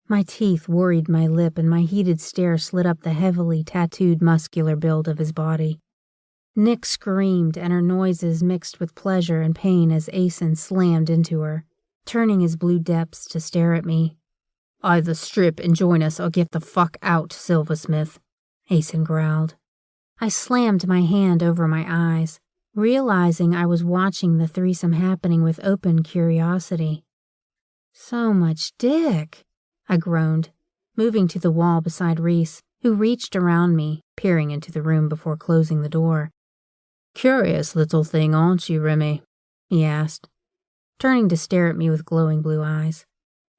My teeth worried my lip and my heated stare slid up the heavily tattooed muscular build of his body. Nick screamed, and her noises mixed with pleasure and pain as Asen slammed into her, turning his blue depths to stare at me. "Either strip and join us or get the fuck out, Silversmith," Asen growled. I slammed my hand over my eyes, realizing I was watching the threesome happening with open curiosity. "So much dick," I groaned, moving to the wall beside Reese, who reached around me, peering into the room before closing the door. "Curious little thing, aren't you, Remy?" he asked, turning to stare at me with glowing blue eyes.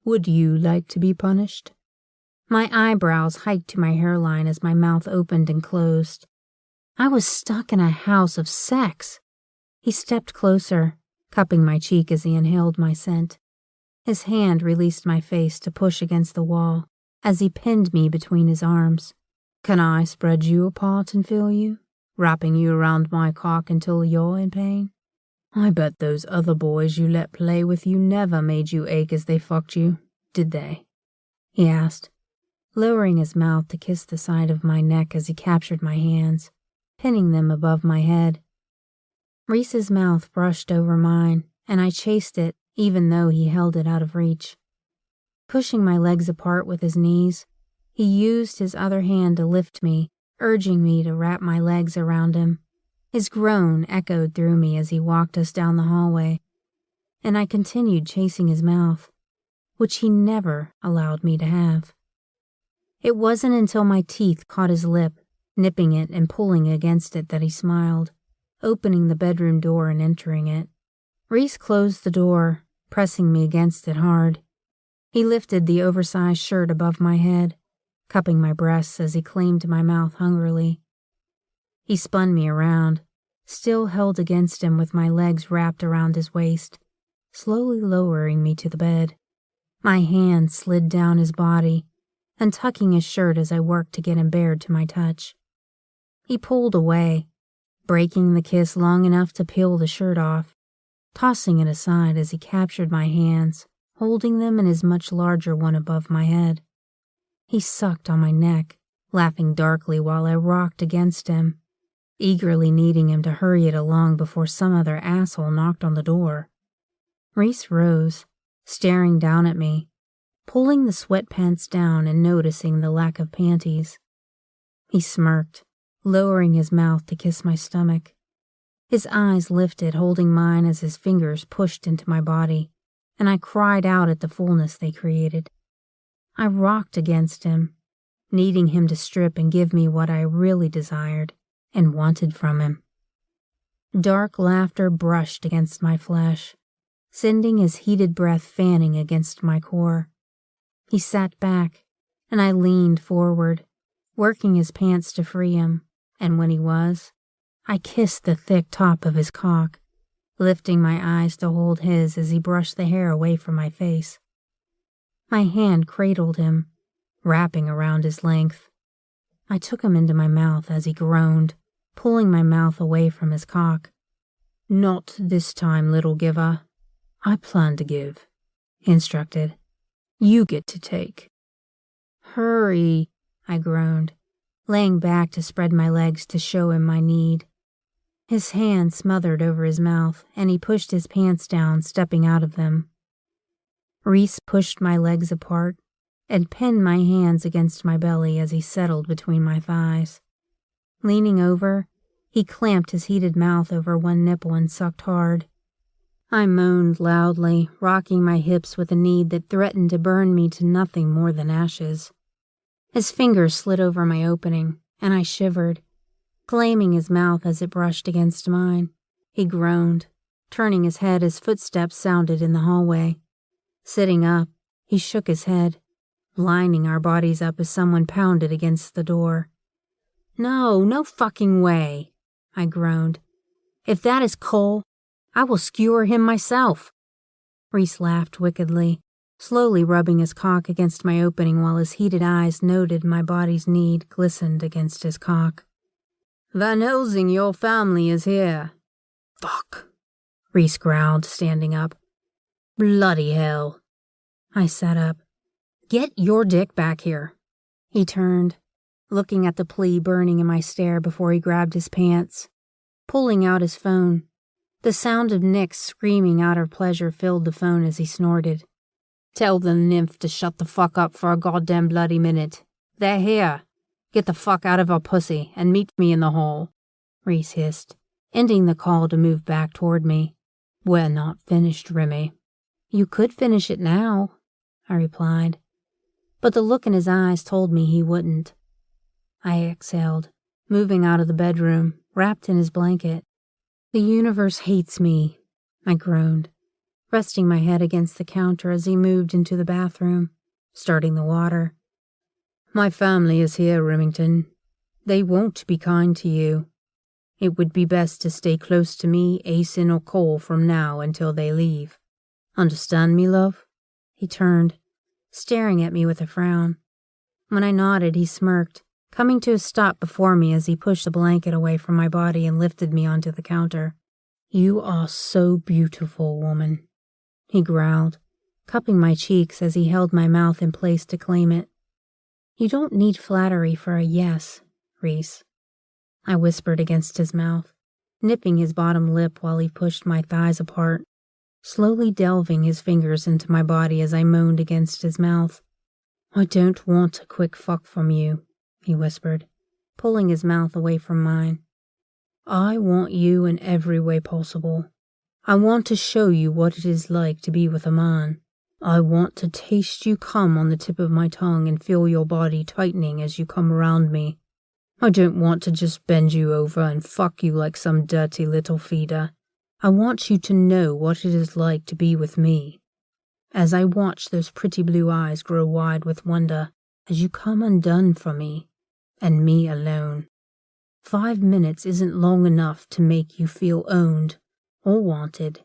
"Would you like to be punished?" My eyebrows hiked to my hairline as my mouth opened and closed. I was stuck in a house of sex. He stepped closer, cupping my cheek as he inhaled my scent. His hand released my face to push against the wall as he pinned me between his arms. "Can I spread you apart and feel you, wrapping you around my cock until you're in pain? I bet those other boys you let play with you never made you ache as they fucked you, did they?" he asked, lowering his mouth to kiss the side of my neck as he captured my hands, pinning them above my head. Reese's mouth brushed over mine, and I chased it even though he held it out of reach. Pushing my legs apart with his knees, he used his other hand to lift me, urging me to wrap my legs around him. His groan echoed through me as he walked us down the hallway, and I continued chasing his mouth, which he never allowed me to have. It wasn't until my teeth caught his lip, nipping it and pulling against it, that he smiled, opening the bedroom door and entering it. Reese closed the door, pressing me against it hard. He lifted the oversized shirt above my head, cupping my breasts as he claimed my mouth hungrily. He spun me around, still held against him with my legs wrapped around his waist, slowly lowering me to the bed. My hand slid down his body, untucking his shirt as I worked to get him bared to my touch. He pulled away, breaking the kiss long enough to peel the shirt off, tossing it aside as he captured my hands, holding them in his much larger one above my head. He sucked on my neck, laughing darkly while I rocked against him, eagerly needing him to hurry it along before some other asshole knocked on the door. Reese rose, staring down at me, pulling the sweatpants down and noticing the lack of panties. He smirked, lowering his mouth to kiss my stomach. His eyes lifted, holding mine as his fingers pushed into my body, and I cried out at the fullness they created. I rocked against him, needing him to strip and give me what I really desired and wanted from him. Dark laughter brushed against my flesh, sending his heated breath fanning against my core. He sat back, and I leaned forward, working his pants to free him, and when he was, I kissed the thick top of his cock, lifting my eyes to hold his as he brushed the hair away from my face. My hand cradled him, wrapping around his length. I took him into my mouth as he groaned, pulling my mouth away from his cock. "Not this time, little giver. I plan to give," he instructed. "You get to take." "Hurry," I groaned, laying back to spread my legs to show him my need. His hand smothered over his mouth, and he pushed his pants down, stepping out of them. Reese pushed my legs apart and pinned my hands against my belly as he settled between my thighs. Leaning over, he clamped his heated mouth over one nipple and sucked hard. I moaned loudly, rocking my hips with a need that threatened to burn me to nothing more than ashes. His fingers slid over my opening, and I shivered, claiming his mouth as it brushed against mine. He groaned, turning his head as footsteps sounded in the hallway. Sitting up, he shook his head, lining our bodies up as someone pounded against the door. No fucking way," I groaned. "If that is Cole, I will skewer him myself." Reese laughed wickedly, slowly rubbing his cock against my opening while his heated eyes noted my body's need glistened against his cock. "Van Helsing, your family is here." "Fuck," Reese growled, standing up. "Bloody hell." I sat up. "Get your dick back here." He turned, looking at the plea burning in my stare before he grabbed his pants, pulling out his phone. The sound of Nick screaming out of pleasure filled the phone as he snorted. "Tell the nymph to shut the fuck up for a goddamn bloody minute. They're here. Get the fuck out of our pussy and meet me in the hall," Reese hissed, ending the call to move back toward me. "We're not finished, Remy." "You could finish it now," I replied, but the look in his eyes told me he wouldn't. I exhaled, moving out of the bedroom, wrapped in his blanket. "The universe hates me," I groaned, resting my head against the counter as he moved into the bathroom, starting the water. "My family is here, Remington. They won't be kind to you. It would be best to stay close to me, Asen, or Cole from now until they leave. Understand me, love?" He turned, staring at me with a frown. When I nodded, he smirked, coming to a stop before me as he pushed the blanket away from my body and lifted me onto the counter. "You are so beautiful, woman," he growled, cupping my cheeks as he held my mouth in place to claim it. "You don't need flattery for a yes, Reese," I whispered against his mouth, nipping his bottom lip while he pushed my thighs apart, slowly delving his fingers into my body as I moaned against his mouth. "I don't want a quick fuck from you," he whispered, pulling his mouth away from mine. "I want you in every way possible. I want to show you what it is like to be with a man. I want to taste you come on the tip of my tongue and feel your body tightening as you come around me. I don't want to just bend you over and fuck you like some dirty little feeder. I want you to know what it is like to be with me." As I watched those pretty blue eyes grow wide with wonder as you come undone for me, and me alone. 5 minutes isn't long enough to make you feel owned or wanted.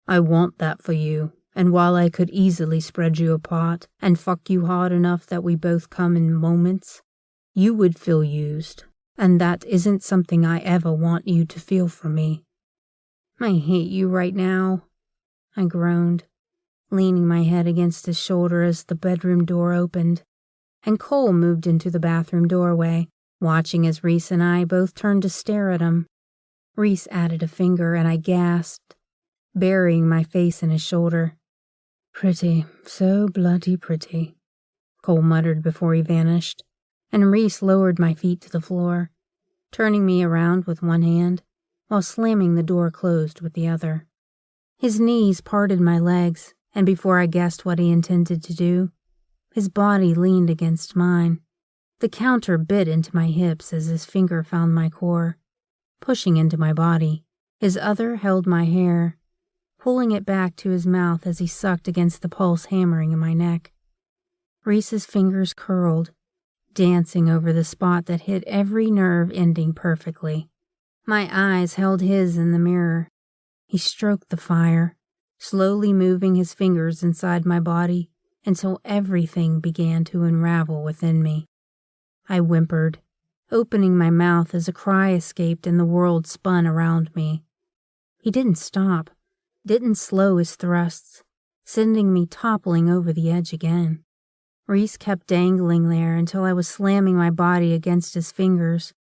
I want that for you, and while I could easily spread you apart and fuck you hard enough that we both come in moments, you would feel used, and that isn't something I ever want you to feel from me. "I hate you right now," I groaned, leaning my head against his shoulder as the bedroom door opened, and Cole moved into the bathroom doorway, watching as Reese and I both turned to stare at him. Reese added a finger and I gasped, burying my face in his shoulder. "Pretty, so bloody pretty," Cole muttered before he vanished, and Reese lowered my feet to the floor, turning me around with one hand while slamming the door closed with the other. His knees parted my legs, and before I guessed what he intended to do, His body leaned against mine. The counter bit into my hips as his finger found my core. Pushing into my body, his other held my hair, pulling it back to his mouth as he sucked against the pulse hammering in my neck. Reese's fingers curled, dancing over the spot that hit every nerve ending perfectly. My eyes held his in the mirror. He stroked the fire, slowly moving his fingers inside my body until everything began to unravel within me. I whimpered, opening my mouth as a cry escaped and the world spun around me. He didn't stop, didn't slow his thrusts, sending me toppling over the edge again. Reese kept dangling there until I was slamming my body against his fingers,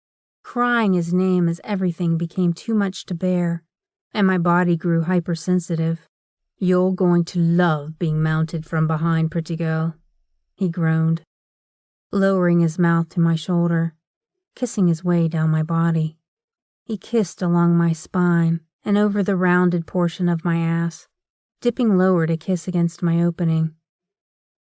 crying his name as everything became too much to bear, and my body grew hypersensitive. "You're going to love being mounted from behind, pretty girl," he groaned, lowering his mouth to my shoulder, kissing his way down my body. He kissed along my spine and over the rounded portion of my ass, dipping lower to kiss against my opening.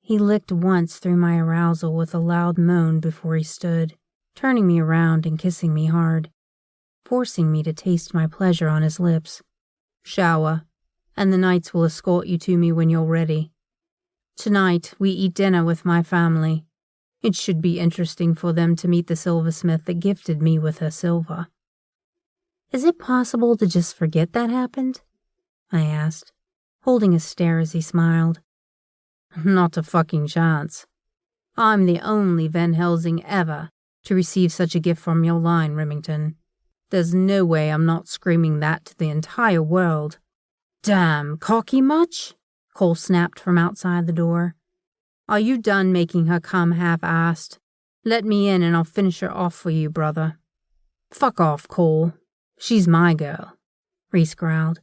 He licked once through my arousal with a loud moan before he stood, turning me around and kissing me hard, forcing me to taste my pleasure on his lips. "Shower, and the knights will escort you to me when you're ready. Tonight we eat dinner with my family. It should be interesting for them to meet the silversmith that gifted me with her silver." "Is it possible to just forget that happened?" I asked, holding a stare as he smiled. "Not a fucking chance. I'm the only Van Helsing ever to receive such a gift from your line, Remington. There's no way I'm not screaming that to the entire world." "Damn, cocky much?" Cole snapped from outside the door. "Are you done making her come half-assed? Let me in and I'll finish her off for you, brother." "Fuck off, Cole. She's my girl," Reese growled,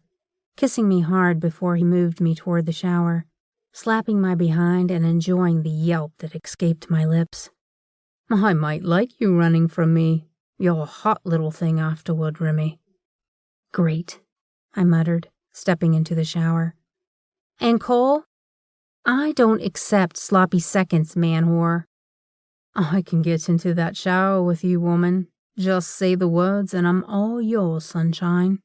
kissing me hard before he moved me toward the shower, slapping my behind and enjoying the yelp that escaped my lips. "I might like you running from me. You're a hot little thing afterward, Remy." "Great," I muttered, stepping into the shower. "And Cole? I don't accept sloppy seconds, man whore." "I can get into that shower with you, woman. Just say the words and I'm all yours, sunshine."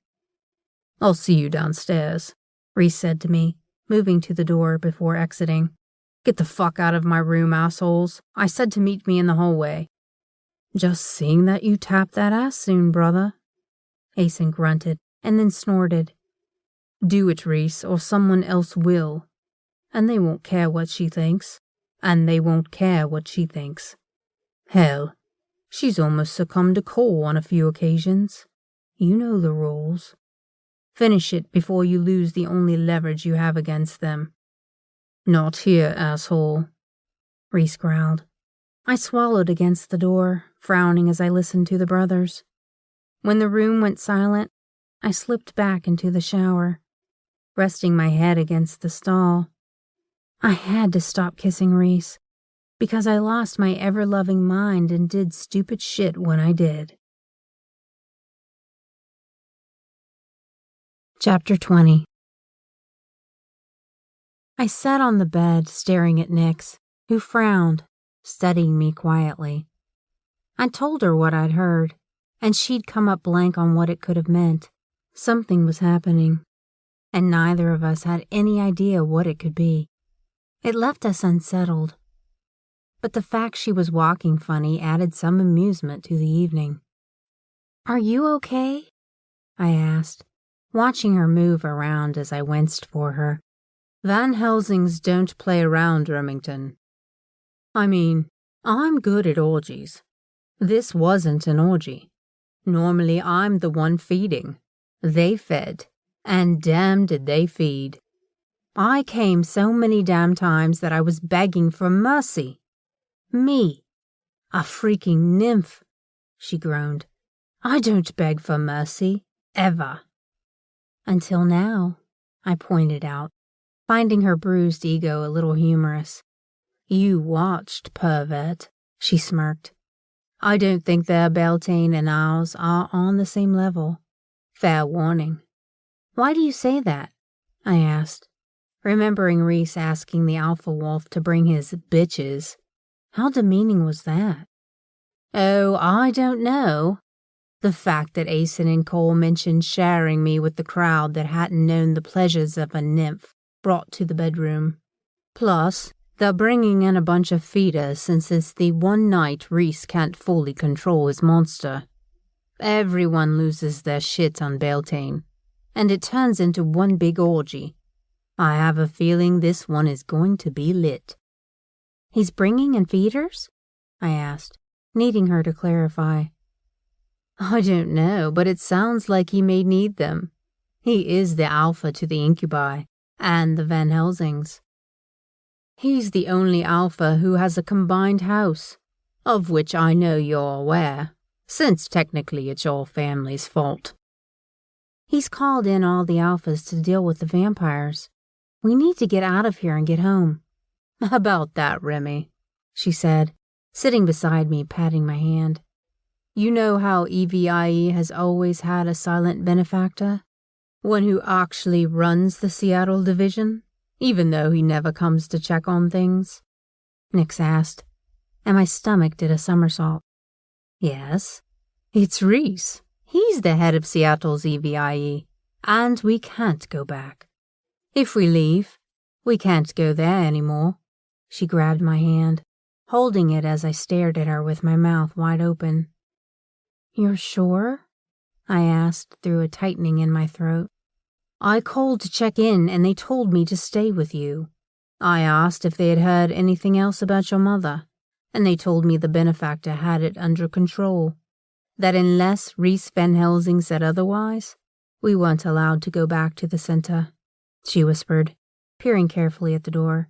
"I'll see you downstairs," Reese said to me, moving to the door before exiting. "Get the fuck out of my room, assholes. I said to meet me in the hallway." "Just seeing that you tap that ass soon, brother," Asen grunted and then snorted. "Do it, Reese, or someone else will. And they won't care what she thinks. And they won't care what she thinks. Hell, she's almost succumbed to Cole on a few occasions. You know the rules. Finish it before you lose the only leverage you have against them." "Not here, asshole," Reese growled. I swallowed against the door, frowning as I listened to the brothers. When the room went silent, I slipped back into the shower, resting my head against the stall. I had to stop kissing Reese, because I lost my ever-loving mind and did stupid shit when I did. Chapter 20. I sat on the bed staring at Nix, who frowned, studying me quietly. I told her what I'd heard, and she'd come up blank on what it could have meant. Something was happening, and neither of us had any idea what it could be. It left us unsettled, but the fact she was walking funny added some amusement to the evening. "Are you okay?" I asked, watching her move around as I winced for her. "Van Helsings don't play around, Remington. I mean, I'm good at orgies. This wasn't an orgy. Normally I'm the one feeding. They fed, and damn did they feed. I came so many damn times that I was begging for mercy. Me, a freaking nymph," she groaned. "I don't beg for mercy, ever." "Until now," I pointed out, finding her bruised ego a little humorous. "You watched, pervert," she smirked. "I don't think their Beltane and ours are on the same level. Fair warning." "Why do you say that?" I asked, remembering Reese asking the alpha wolf to bring his bitches. How demeaning was that? Oh, I don't know. The fact that Asen and Cole mentioned sharing me with the crowd that hadn't known the pleasures of a nymph brought to the bedroom. Plus, they're bringing in a bunch of feeders since it's the one night Reese can't fully control his monster. Everyone loses their shit on Beltane, and it turns into one big orgy. I have a feeling this one is going to be lit. He's bringing in feeders? I asked, needing her to clarify. I don't know, but it sounds like he may need them. He is the alpha to the incubi and the Van Helsings. He's the only alpha who has a combined house, of which I know you're aware, since technically it's your family's fault. He's called in all the alphas to deal with the vampires. We need to get out of here and get home. About that, Remy, she said, sitting beside me, patting my hand. You know how EVIE has always had a silent benefactor? One who actually runs the Seattle division, even though he never comes to check on things? Nix asked, and my stomach did a somersault. Yes, it's Reese. He's the head of Seattle's EVIE, and we can't go back. If we leave, we can't go there anymore. She grabbed my hand, holding it as I stared at her with my mouth wide open. You're sure? I asked through a tightening in my throat. I called to check in and they told me to stay with you. I asked if they had heard anything else about your mother, and they told me the benefactor had it under control. That unless Reese Van Helsing said otherwise, we weren't allowed to go back to the center, she whispered, peering carefully at the door.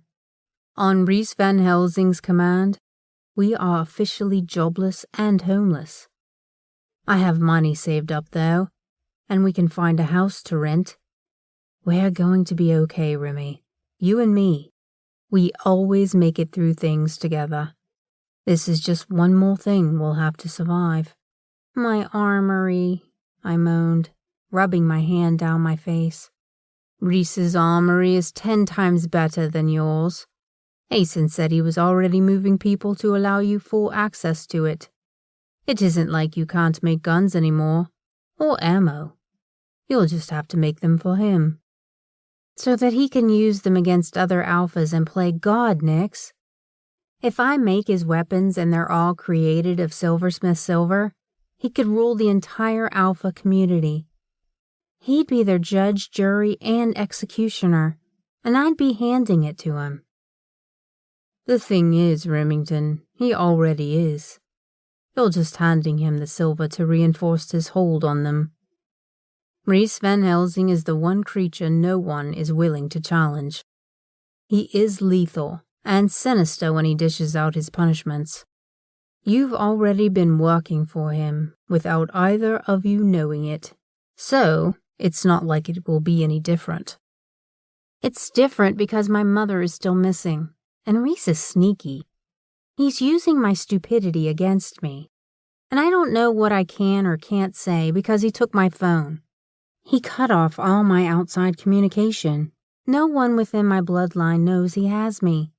On Reese Van Helsing's command, we are officially jobless and homeless. I have money saved up, though, and we can find a house to rent. We're going to be okay, Remy. You and me. We always make it through things together. This is just one more thing we'll have to survive. My armory, I moaned, rubbing my hand down my face. Reese's armory is 10 times better than yours. Asen said he was already moving people to allow you full access to it. It isn't like you can't make guns anymore, or ammo. You'll just have to make them for him. So that he can use them against other alphas and play God, Nix. If I make his weapons and they're all created of silversmith silver, he could rule the entire alpha community. He'd be their judge, jury, and executioner, and I'd be handing it to him. The thing is, Remington, he already is. You're just handing him the silver to reinforce his hold on them. Reese Van Helsing is the one creature no one is willing to challenge. He is lethal and sinister when he dishes out his punishments. You've already been working for him without either of you knowing it, so it's not like it will be any different. It's different because my mother is still missing, and Reese is sneaky. He's using my stupidity against me, and I don't know what I can or can't say because he took my phone. He cut off all my outside communication. No one within my bloodline knows he has me,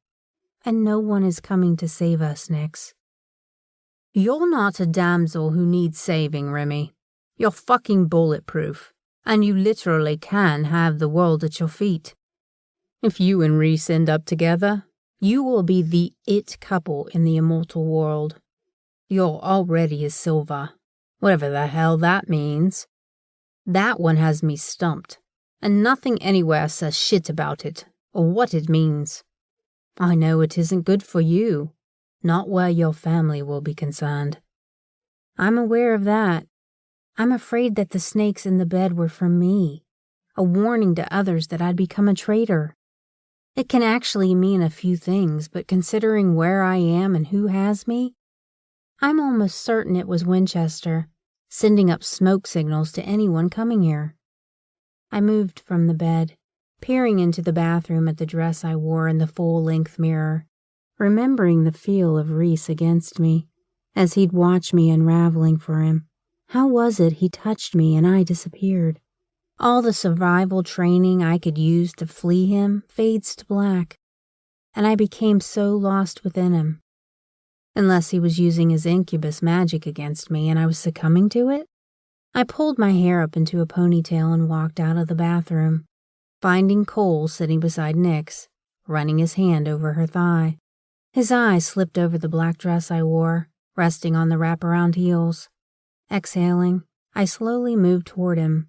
and no one is coming to save us, Nix. You're not a damsel who needs saving, Remy. You're fucking bulletproof, and you literally can have the world at your feet. If you and Reese end up together, you will be the it couple in the immortal world. You're already a Silva, whatever the hell that means. That one has me stumped, and nothing anywhere says shit about it, or what it means. I know it isn't good for you, not where your family will be concerned. I'm aware of that. I'm afraid that the snakes in the bed were from me, a warning to others that I'd become a traitor. It can actually mean a few things, but considering where I am and who has me, I'm almost certain it was Winchester, sending up smoke signals to anyone coming here. I moved from the bed, peering into the bathroom at the dress I wore in the full-length mirror, remembering the feel of Reese against me, as he'd watch me unraveling for him. How was it he touched me and I disappeared? All the survival training I could use to flee him fades to black, and I became so lost within him. Unless he was using his incubus magic against me and I was succumbing to it? I pulled my hair up into a ponytail and walked out of the bathroom, finding Cole sitting beside Nyx, running his hand over her thigh. His eyes slipped over the black dress I wore, resting on the wraparound heels. Exhaling, I slowly moved toward him,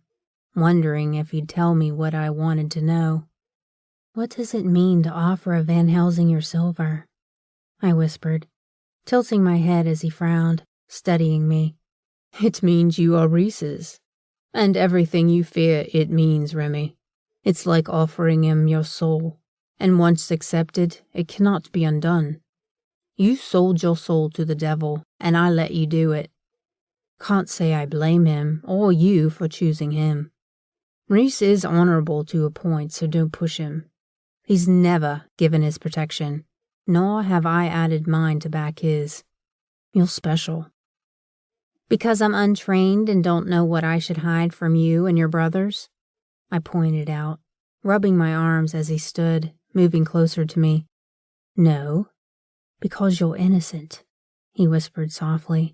wondering if he'd tell me what I wanted to know. "What does it mean to offer a Van Helsing your silver?" I whispered, tilting my head as he frowned, studying me. "It means you are Reese's, and everything you fear it means, Remy. It's like offering him your soul, and once accepted, it cannot be undone. You sold your soul to the devil, and I let you do it. Can't say I blame him or you for choosing him. Reese is honorable to a point, so don't push him. He's never given his protection, nor have I added mine to back his. You're special." "Because I'm untrained and don't know what I should hide from you and your brothers?" I pointed out, rubbing my arms as he stood, moving closer to me. "No, because you're innocent," he whispered softly.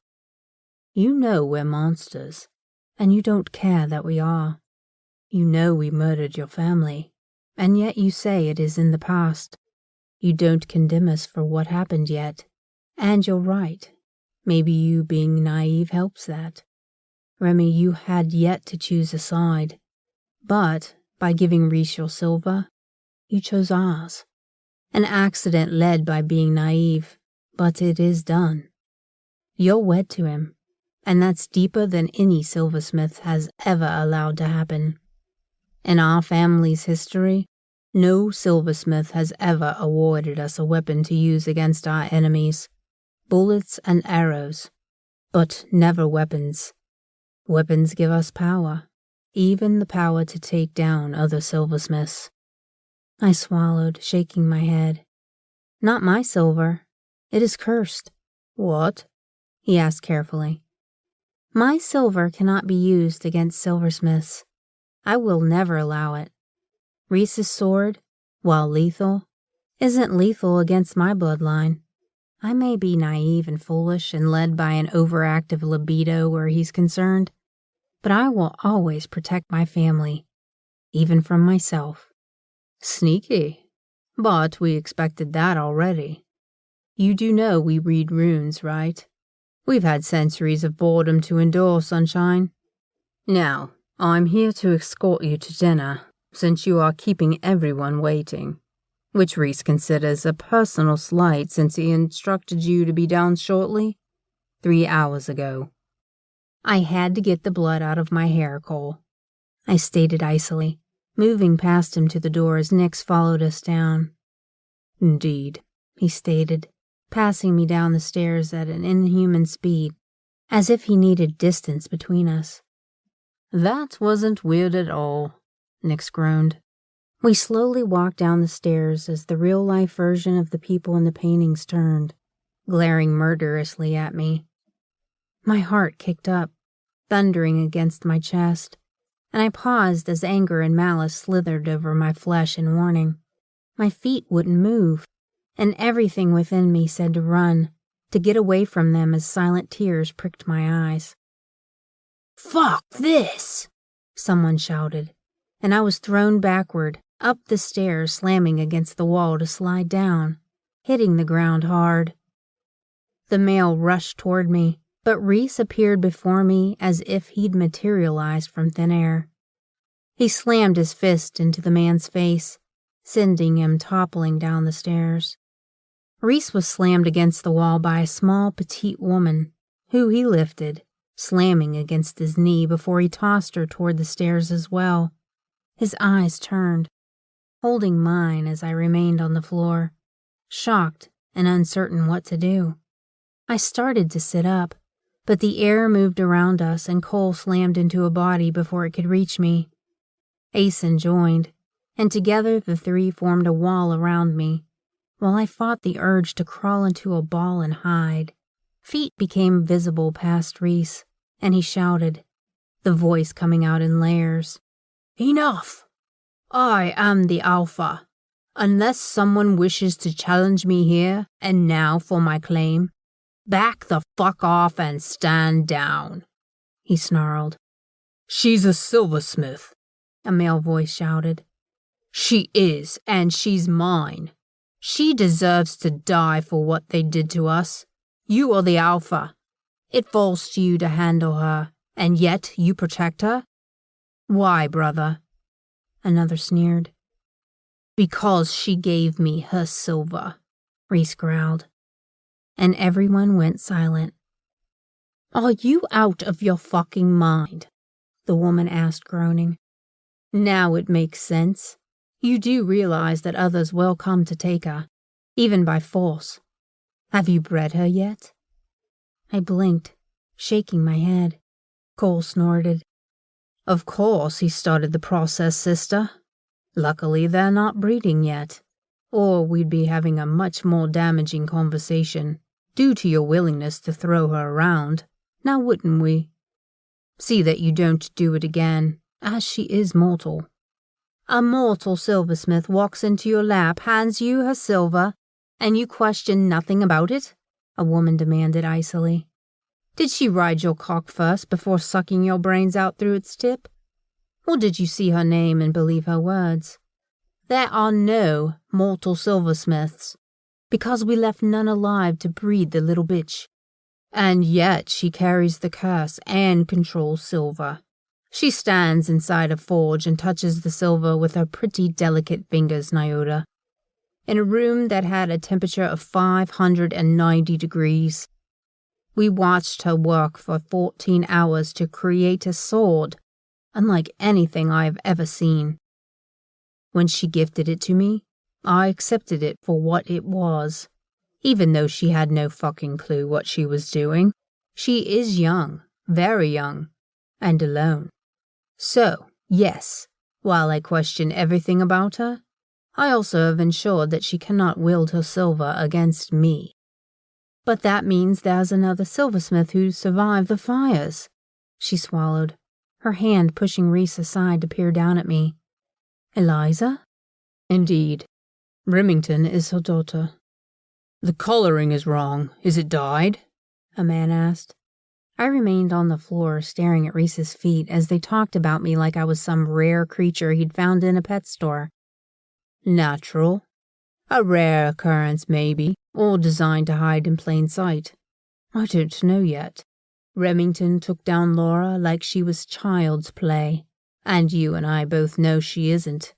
"You know we're monsters, and you don't care that we are. You know we murdered your family, and yet you say it is in the past. You don't condemn us for what happened yet, and you're right. Maybe you being naive helps that. Remy, you had yet to choose a side, but by giving Reese your silver, you chose ours. An accident led by being naive, but it is done. You're wed to him, and that's deeper than any silversmith has ever allowed to happen. In our family's history, no silversmith has ever awarded us a weapon to use against our enemies. Bullets and arrows, but never weapons. Weapons give us power, even the power to take down other silversmiths." I swallowed, shaking my head. "Not my silver. It is cursed." "What?" he asked carefully. "My silver cannot be used against silversmiths. I will never allow it. Reese's sword, while lethal, isn't lethal against my bloodline. I may be naive and foolish and led by an overactive libido where he's concerned, but I will always protect my family, even from myself." "Sneaky, but we expected that already. You do know we read runes, right? We've had centuries of boredom to endure, sunshine. Now, I'm here to escort you to dinner, since you are keeping everyone waiting, which Reese considers a personal slight since he instructed you to be down shortly 3 hours ago." "I had to get the blood out of my hair, Cole," I stated icily, moving past him to the door as Nyx followed us down. "Indeed," he stated, passing me down the stairs at an inhuman speed, as if he needed distance between us. "That wasn't weird at all," Nyx groaned. We slowly walked down the stairs as the real-life version of the people in the paintings turned, glaring murderously at me. My heart kicked up, thundering against my chest, and I paused as anger and malice slithered over my flesh in warning. My feet wouldn't move, and everything within me said to run, to get away from them as silent tears pricked my eyes. "Fuck this!" someone shouted, and I was thrown backward, up the stairs, slamming against the wall to slide down, hitting the ground hard. The male rushed toward me, but Reese appeared before me as if he'd materialized from thin air. He slammed his fist into the man's face, sending him toppling down the stairs. Reese was slammed against the wall by a small, petite woman, who he lifted, slamming against his knee before he tossed her toward the stairs as well. His eyes turned, holding mine as I remained on the floor, shocked and uncertain what to do. I started to sit up, but the air moved around us and Cole slammed into a body before it could reach me. Asen joined, and together the three formed a wall around me, while I fought the urge to crawl into a ball and hide. Feet became visible past Reese, and he shouted, the voice coming out in layers. Enough! I am the Alpha. Unless someone wishes to challenge me here and now for my claim, back the fuck off and stand down, he snarled. She's a silversmith, a male voice shouted. She is, and she's mine. She deserves to die for what they did to us. You are the Alpha. It falls to you to handle her, and yet you protect her? Why, brother? Another sneered. Because she gave me her silver, Reese growled. And everyone went silent. Are you out of your fucking mind? The woman asked, groaning. Now it makes sense. You do realize that others will come to take her, even by force. Have you bred her yet? I blinked, shaking my head. Cole snorted. Of course he started the process, sister. Luckily they're not breeding yet, or we'd be having a much more damaging conversation, due to your willingness to throw her around, now wouldn't we? See that you don't do it again, as she is mortal. A mortal silversmith walks into your lap, hands you her silver, and you question nothing about it? A woman demanded icily. Did she ride your cock first before sucking your brains out through its tip? Or did you see her name and believe her words? There are no mortal silversmiths, because we left none alive to breed the little bitch. And yet she carries the curse and controls silver. She stands inside a forge and touches the silver with her pretty delicate fingers, Nyota. In a room that had a temperature of 590 degrees. We watched her work for 14 hours to create a sword, unlike anything I have ever seen. When she gifted it to me, I accepted it for what it was, even though she had no fucking clue what she was doing. She is young, very young, and alone. So, yes, while I question everything about her, I also have ensured that she cannot wield her silver against me. But that means there's another silversmith who survived the fires. She swallowed, her hand pushing Reese aside to peer down at me. Eliza? Indeed. Remington is her daughter. The coloring is wrong. Is it dyed? A man asked. I remained on the floor staring at Reese's feet as they talked about me like I was some rare creature he'd found in a pet store. Natural. A rare occurrence, maybe, or designed to hide in plain sight. I don't know yet. Remington took down Laura like she was child's play, and you and I both know she isn't.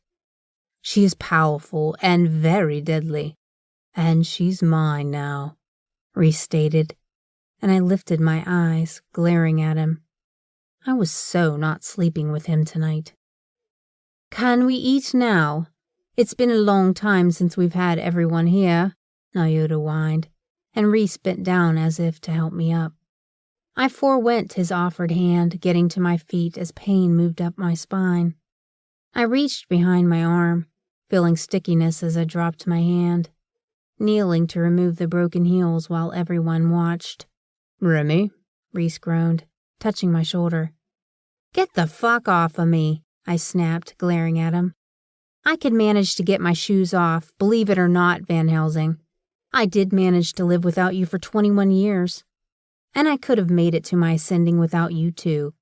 She is powerful and very deadly, and she's mine now, Reese stated, and I lifted my eyes, glaring at him. I was so not sleeping with him tonight. Can we eat now? It's been a long time since we've had everyone here, Nyota whined, and Reese bent down as if to help me up. I forewent his offered hand, getting to my feet as pain moved up my spine. I reached behind my arm, feeling stickiness as I dropped my hand, kneeling to remove the broken heels while everyone watched. Remy, Reese groaned, touching my shoulder. Get the fuck off of me, I snapped, glaring at him. I could manage to get my shoes off, believe it or not, Van Helsing. I did manage to live without you for 21 years. And I could have made it to my ascending without you too.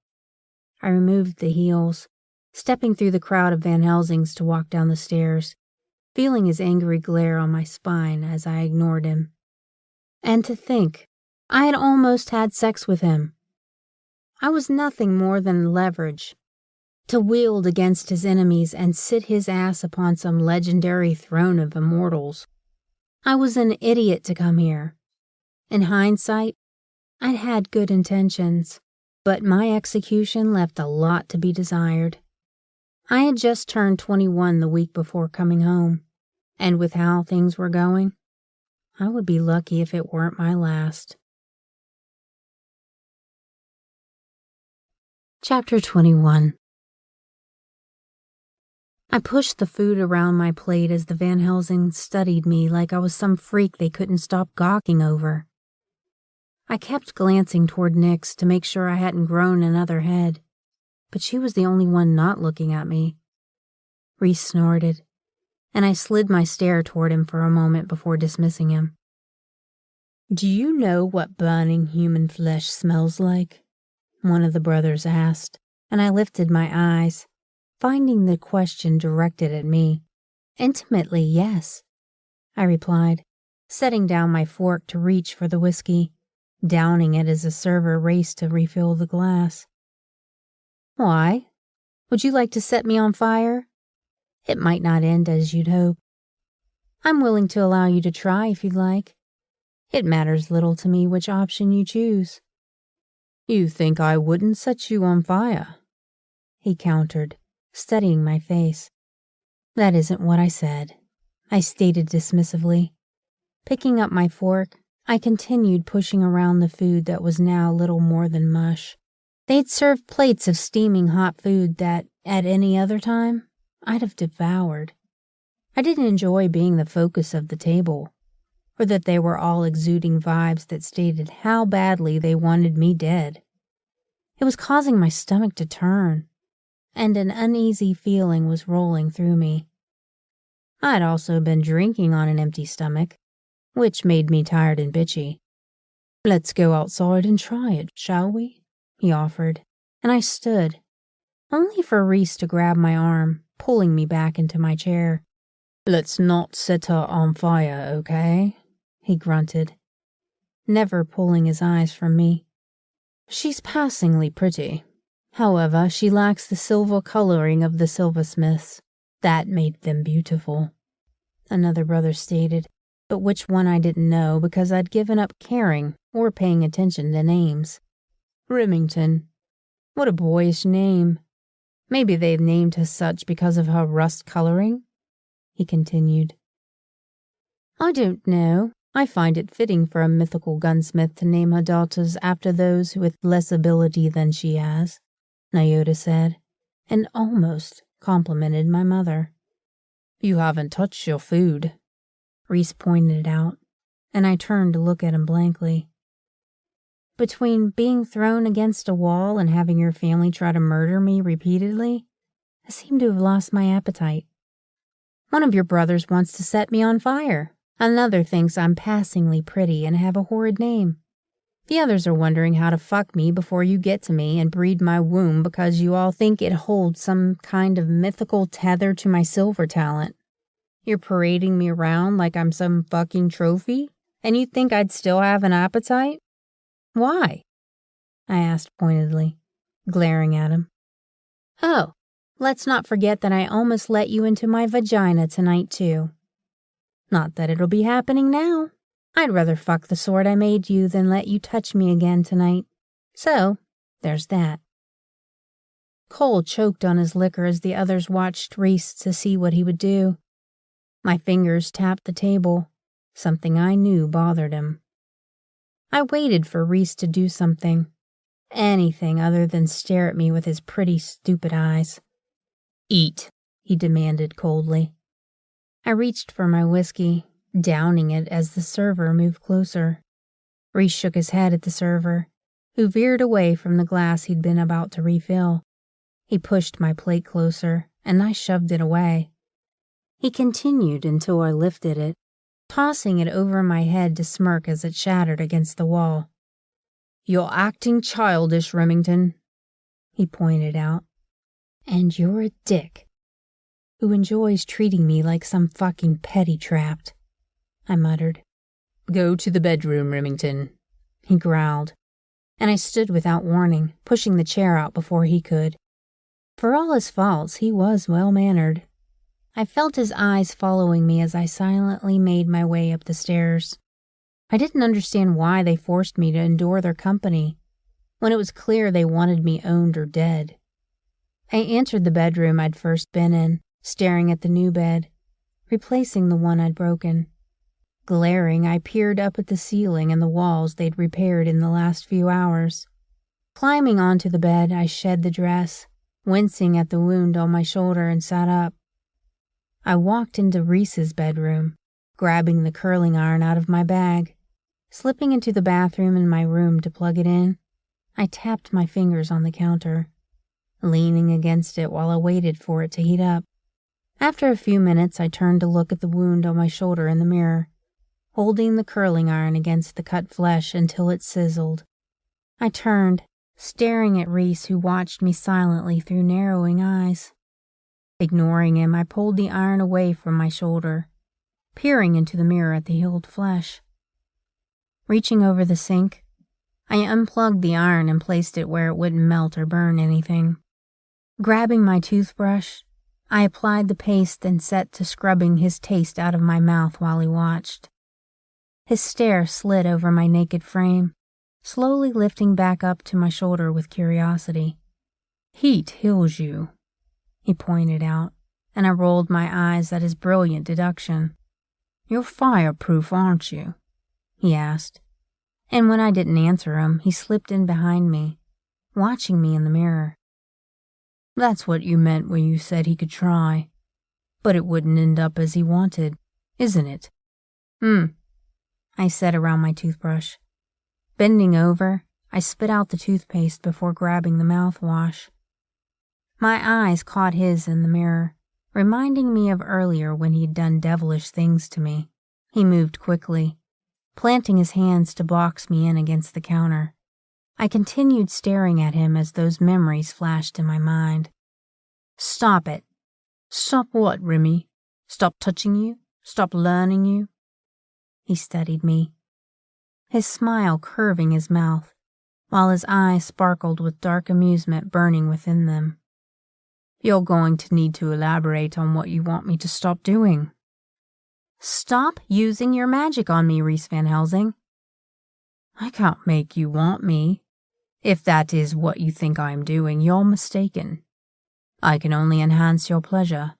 I removed the heels, stepping through the crowd of Van Helsings to walk down the stairs, feeling his angry glare on my spine as I ignored him. And to think, I had almost had sex with him. I was nothing more than leverage, to wield against his enemies and sit his ass upon some legendary throne of immortals. I was an idiot to come here. In hindsight, I'd had good intentions, but my execution left a lot to be desired. I had just turned 21 the week before coming home, and with how things were going, I would be lucky if it weren't my last. Chapter 21. I pushed the food around my plate as the Van Helsings studied me like I was some freak they couldn't stop gawking over. I kept glancing toward Nick's to make sure I hadn't grown another head. but she was the only one not looking at me. Reese snorted, and I slid my stare toward him for a moment before dismissing him. Do you know what burning human flesh smells like? One of the brothers asked, and I lifted my eyes, finding the question directed at me. Intimately, yes, I replied, setting down my fork to reach for the whiskey, downing it as the server raced to refill the glass. Why? Would you like to set me on fire? It might not end as you'd hope. I'm willing to allow you to try if you'd like. It matters little to me which option you choose. You think I wouldn't set you on fire? He countered, studying my face. That isn't what I said, I stated dismissively. Picking up my fork, I continued pushing around the food that was now little more than mush. They'd served plates of steaming hot food that, at any other time, I'd have devoured. I didn't enjoy being the focus of the table, or that they were all exuding vibes that stated how badly they wanted me dead. It was causing my stomach to turn, and an uneasy feeling was rolling through me. I'd also been drinking on an empty stomach, which made me tired and bitchy. Let's go outside and try it, shall we? He offered, and I stood, only for Reese to grab my arm, pulling me back into my chair. Let's not set her on fire, okay? He grunted, never pulling his eyes from me. She's passingly pretty. However, she lacks the silver coloring of the silversmiths. That made them beautiful, another brother stated, but which one I didn't know because I'd given up caring or paying attention to names. Remington. What a boyish name. Maybe they've named her such because of her rust coloring, he continued. I don't know. I find it fitting for a mythical gunsmith to name her daughters after those with less ability than she has, Nyota said, and almost complimented my mother. You haven't touched your food, Reese pointed out, and I turned to look at him blankly. Between being thrown against a wall and having your family try to murder me repeatedly, I seem to have lost my appetite. One of your brothers wants to set me on fire. Another thinks I'm passingly pretty and have a horrid name. The others are wondering how to fuck me before you get to me and breed my womb because you all think it holds some kind of mythical tether to my silver talent. You're parading me around like I'm some fucking trophy, and you think I'd still have an appetite? Why? I asked pointedly, glaring at him. Oh, let's not forget that I almost let you into my vagina tonight, too. Not that it'll be happening now. I'd rather fuck the sword I made you than let you touch me again tonight. So, there's that. Cole choked on his liquor as the others watched Reese to see what he would do. My fingers tapped the table, something I knew bothered him. I waited for Reese to do something, anything other than stare at me with his pretty, stupid eyes. Eat, he demanded coldly. I reached for my whiskey, downing it as the server moved closer. Reese shook his head at the server, who veered away from the glass he'd been about to refill. He pushed my plate closer, and I shoved it away. He continued until I lifted it, tossing it over my head to smirk as it shattered against the wall. You're acting childish, Remington, he pointed out. And you're a dick who enjoys treating me like some fucking petty trapped, I muttered. Go to the bedroom, Remington, he growled, and I stood without warning, pushing the chair out before he could. For all his faults, he was well-mannered. I felt his eyes following me as I silently made my way up the stairs. I didn't understand why they forced me to endure their company, when it was clear they wanted me owned or dead. I entered the bedroom I'd first been in, staring at the new bed, replacing the one I'd broken. Glaring, I peered up at the ceiling and the walls they'd repaired in the last few hours. Climbing onto the bed, I shed the dress, wincing at the wound on my shoulder, and sat up. I walked into Reese's bedroom, grabbing the curling iron out of my bag. Slipping into the bathroom in my room to plug it in, I tapped my fingers on the counter. leaning against it while I waited for it to heat up. After a few minutes, I turned to look at the wound on my shoulder in the mirror, holding the curling iron against the cut flesh until it sizzled. I turned, staring at Reese, who watched me silently through narrowing eyes. Ignoring him, I pulled the iron away from my shoulder, peering into the mirror at the healed flesh. Reaching over the sink, I unplugged the iron and placed it where it wouldn't melt or burn anything. Grabbing my toothbrush, I applied the paste and set to scrubbing his taste out of my mouth while he watched. His stare slid over my naked frame, slowly lifting back up to my shoulder with curiosity. "Heat heals you," he pointed out, and I rolled my eyes at his brilliant deduction. "You're fireproof, aren't you?" he asked, and when I didn't answer him, he slipped in behind me, watching me in the mirror. "That's what you meant when you said he could try, but it wouldn't end up as he wanted, isn't it?" I said around my toothbrush. Bending over, I spit out the toothpaste before grabbing the mouthwash. My eyes caught his in the mirror, reminding me of earlier when he'd done devilish things to me. He moved quickly, planting his hands to box me in against the counter. I continued staring at him as those memories flashed in my mind. "Stop it." "Stop what, Remy? Stop touching you? Stop learning you?" He studied me, his smile curving his mouth, while his eyes sparkled with dark amusement burning within them. "You're going to need to elaborate on what you want me to stop doing." "Stop using your magic on me, Reese Van Helsing." "I can't make you want me. If that is what you think I am doing, you're mistaken. I can only enhance your pleasure.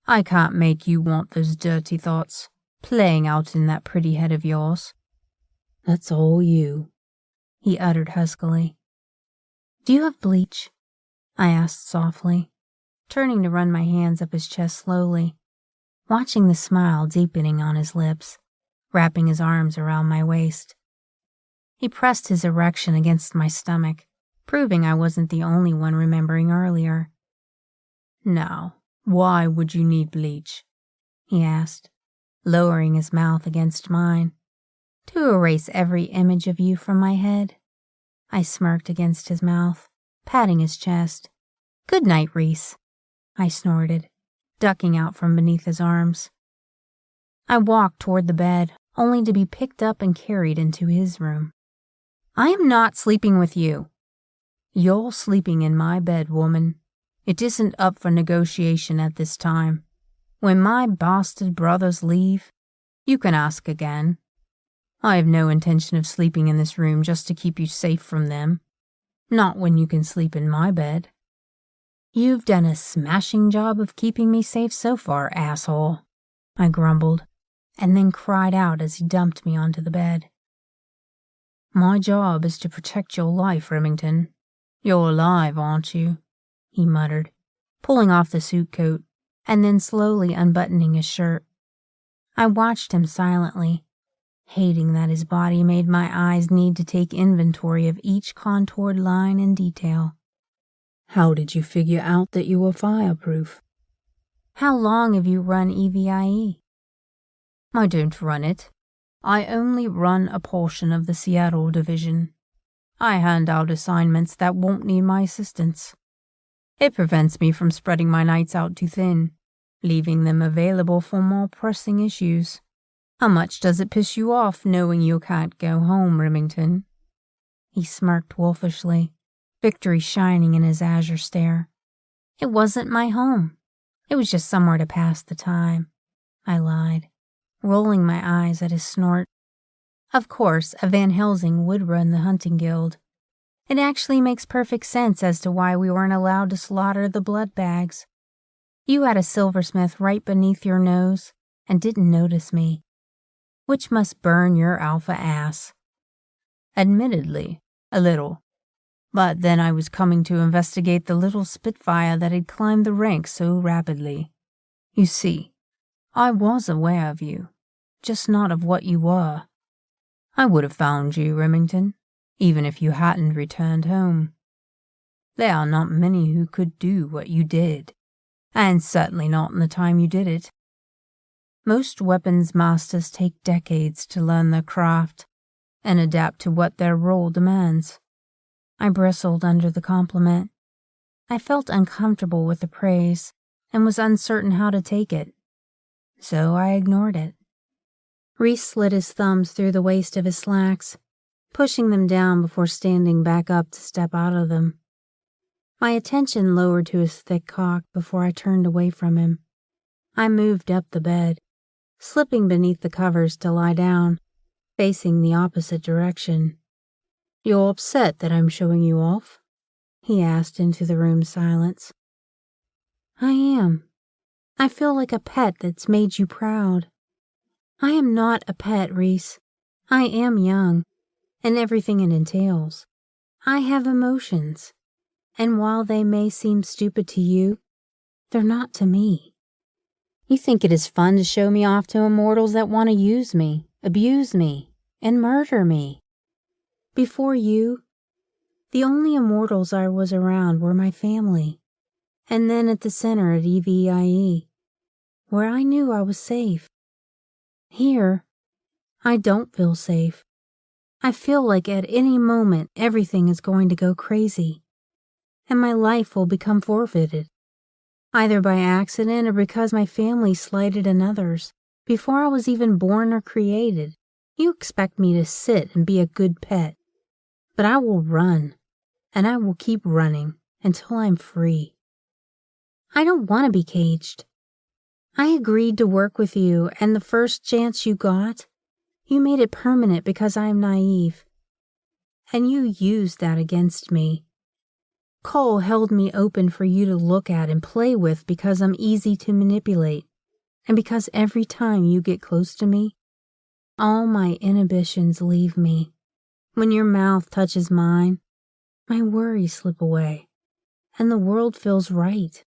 I can't make you want those dirty thoughts playing out in that pretty head of yours." "That's all you," he uttered huskily. "Do you have bleach?" I asked softly, turning to run my hands up his chest slowly, watching the smile deepening on his lips, wrapping his arms around my waist. He pressed his erection against my stomach, proving I wasn't the only one remembering earlier. "Now, why would you need bleach?" he asked, lowering his mouth against mine. "To erase every image of you from my head." I smirked against his mouth, patting his chest. "Good night, Reese," I snorted, ducking out from beneath his arms. I walked toward the bed, only to be picked up and carried into his room. "I am not sleeping with you." "You're sleeping in my bed, woman. It isn't up for negotiation at this time. When my bastard brothers leave, you can ask again. I have no intention of sleeping in this room just to keep you safe from them. Not when you can sleep in my bed." "You've done a smashing job of keeping me safe so far, asshole," I grumbled, and then cried out as he dumped me onto the bed. "My job is to protect your life, Remington. You're alive, aren't you?" he muttered, pulling off the suit coat and then slowly unbuttoning his shirt. I watched him silently, hating that his body made my eyes need to take inventory of each contoured line and detail. "How did you figure out that you were fireproof?" "How long have you run EVIE?" "I don't run it. I only run a portion of the Seattle division. I hand out assignments that won't need my assistance. It prevents me from spreading my nights out too thin, leaving them available for more pressing issues. How much does it piss you off knowing you can't go home, Remington?" He smirked wolfishly, victory shining in his azure stare. "It wasn't my home. It was just somewhere to pass the time," I lied, rolling my eyes at his snort. "Of course, a Van Helsing would run the hunting guild. It actually makes perfect sense as to why we weren't allowed to slaughter the blood bags. You had a silversmith right beneath your nose and didn't notice me, which must burn your alpha ass." "Admittedly, a little. But then I was coming to investigate the little spitfire that had climbed the ranks so rapidly. You see, I was aware of you, just not of what you were. I would have found you, Remington, even if you hadn't returned home." There are not many who could do what you did, and certainly not in the time you did it. Most weapons masters take decades to learn their craft and adapt to what their role demands. I bristled under the compliment. I felt uncomfortable with the praise and was uncertain how to take it, so I ignored it. Reese slid his thumbs through the waist of his slacks, pushing them down before standing back up to step out of them. My attention lowered to his thick cock before I turned away from him. I moved up the bed, slipping beneath the covers to lie down, facing the opposite direction. "You're upset that I'm showing you off?" he asked into the room's silence. "I am. I feel like a pet that's made you proud." "I am not a pet, Reese. I am young, and everything it entails. I have emotions, and while they may seem stupid to you, they're not to me." You think it is fun to show me off to immortals that want to use me, abuse me, and murder me. Before you, the only immortals I was around were my family, and then at the center at EVIE, where I knew I was safe. Here, I don't feel safe. I feel like at any moment everything is going to go crazy, and my life will become forfeited, either by accident or because my family slighted another's before I was even born or created. You expect me to sit and be a good pet, but I will run, and I will keep running until I'm free. I don't want to be caged. I agreed to work with you, and the first chance you got, you made it permanent because I am naive. And you used that against me. Cole held me open for you to look at and play with because I'm easy to manipulate, and because every time you get close to me, all my inhibitions leave me. When your mouth touches mine, my worries slip away, and the world feels right.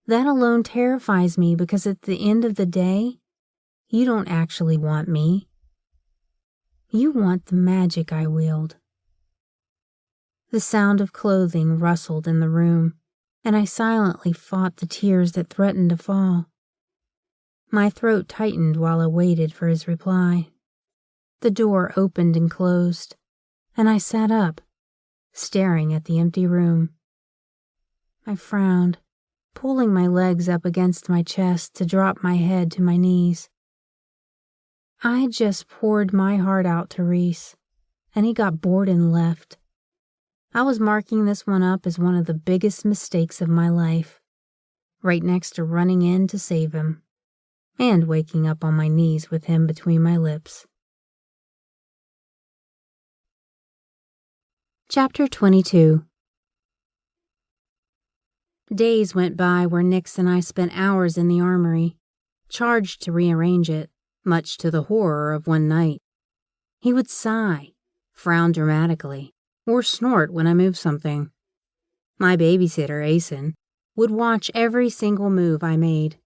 That alone terrifies me because at the end of the day, you don't actually want me. You want the magic I wield. The sound of clothing rustled in the room, and I silently fought the tears that threatened to fall. My throat tightened while I waited for his reply. The door opened and closed, and I sat up, staring at the empty room. I frowned, pulling my legs up against my chest to drop my head to my knees. I just poured my heart out to Reese, and he got bored and left. I was marking this one up as one of the biggest mistakes of my life, right next to running in to save him, and waking up on my knees with him between my lips. Chapter 22. Days went by where Nix and I spent hours in the armory, charged to rearrange it, much to the horror of one night. He would sigh, frown dramatically, or snort when I moved something. My babysitter, Asen, would watch every single move I made.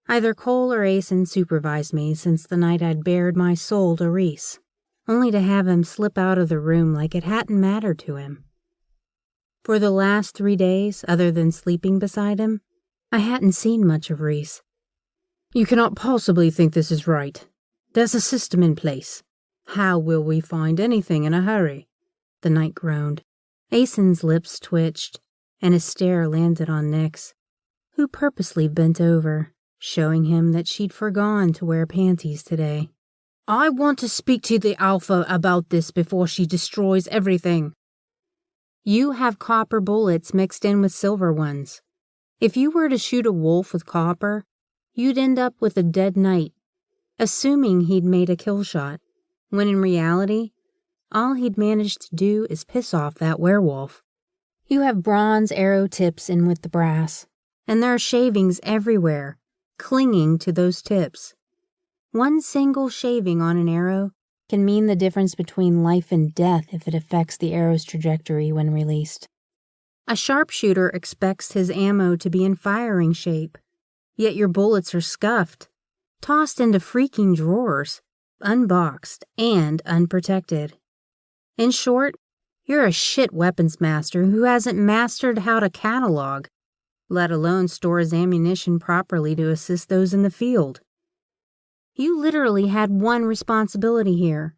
Either Cole or Asen supervised me since the night I'd bared my soul to Reese, only to have him slip out of the room like it hadn't mattered to him. For the last 3 days, other than sleeping beside him, I hadn't seen much of Reese. "You cannot possibly think this is right. There's a system in place. How will we find anything in a hurry?" the knight groaned. Asen's lips twitched, and his stare landed on Nix, who purposely bent over, showing him that she'd forgone to wear panties today. "I want to speak to the Alpha about this before she destroys everything." "You have copper bullets mixed in with silver ones. If you were to shoot a wolf with copper, you'd end up with a dead knight, assuming he'd made a kill shot, when in reality, all he'd managed to do is piss off that werewolf. You have bronze arrow tips in with the brass, and there are shavings everywhere, clinging to those tips. One single shaving on an arrow can mean the difference between life and death if it affects the arrow's trajectory when released. A sharpshooter expects his ammo to be in firing shape, yet your bullets are scuffed, tossed into freaking drawers, unboxed and unprotected. In short, You're a shit weapons master who hasn't mastered how to catalog, let alone store his ammunition properly to assist those in the field. You literally had one responsibility here,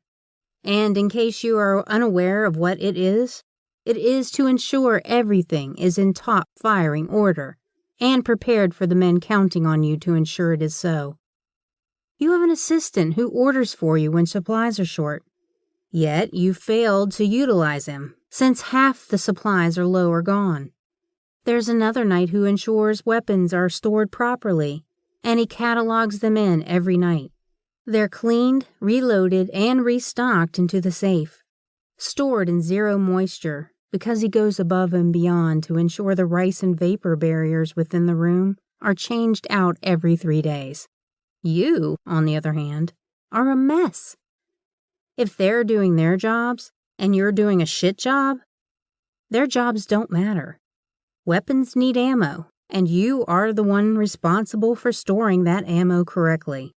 and in case you are unaware of what it is to ensure everything is in top firing order and prepared for the men counting on you to ensure it is so. You have an assistant who orders for you when supplies are short, yet you failed to utilize him since half the supplies are low or gone. There's another knight who ensures weapons are stored properly, and he catalogs them in every night. They're cleaned, reloaded, and restocked into the safe, stored in zero moisture because he goes above and beyond to ensure the rice and vapor barriers within the room are changed out every 3 days. You, on the other hand, are a mess. If they're doing their jobs and you're doing a shit job, their jobs don't matter. Weapons need ammo, and you are the one responsible for storing that ammo correctly.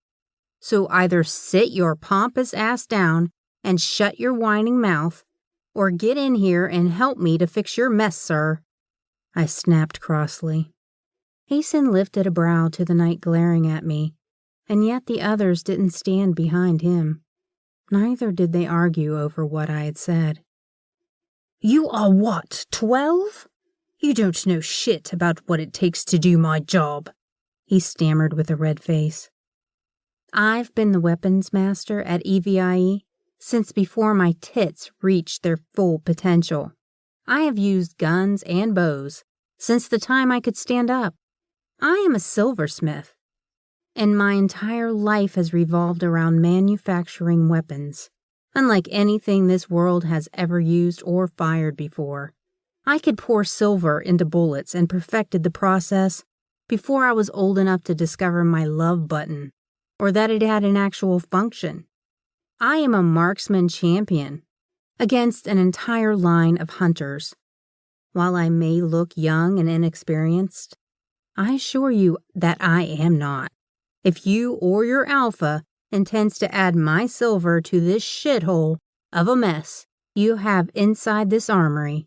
So either sit your pompous ass down and shut your whining mouth, or get in here and help me to fix your mess, sir. I snapped crossly. Hasten lifted a brow to the knight glaring at me, and yet the others didn't stand behind him. Neither did they argue over what I had said. You are what, 12? You don't know shit about what it takes to do my job, he stammered with a red face. I've been the weapons master at EVIE since before my tits reached their full potential. I have used guns and bows since the time I could stand up. I am a silversmith, and my entire life has revolved around manufacturing weapons, unlike anything this world has ever used or fired before. I could pour silver into bullets and perfected the process before I was old enough to discover my love button, or that it had an actual function. I am a marksman champion against an entire line of hunters. While I may look young and inexperienced, I assure you that I am not. If you or your alpha intends to add my silver to this shithole of a mess you have inside this armory,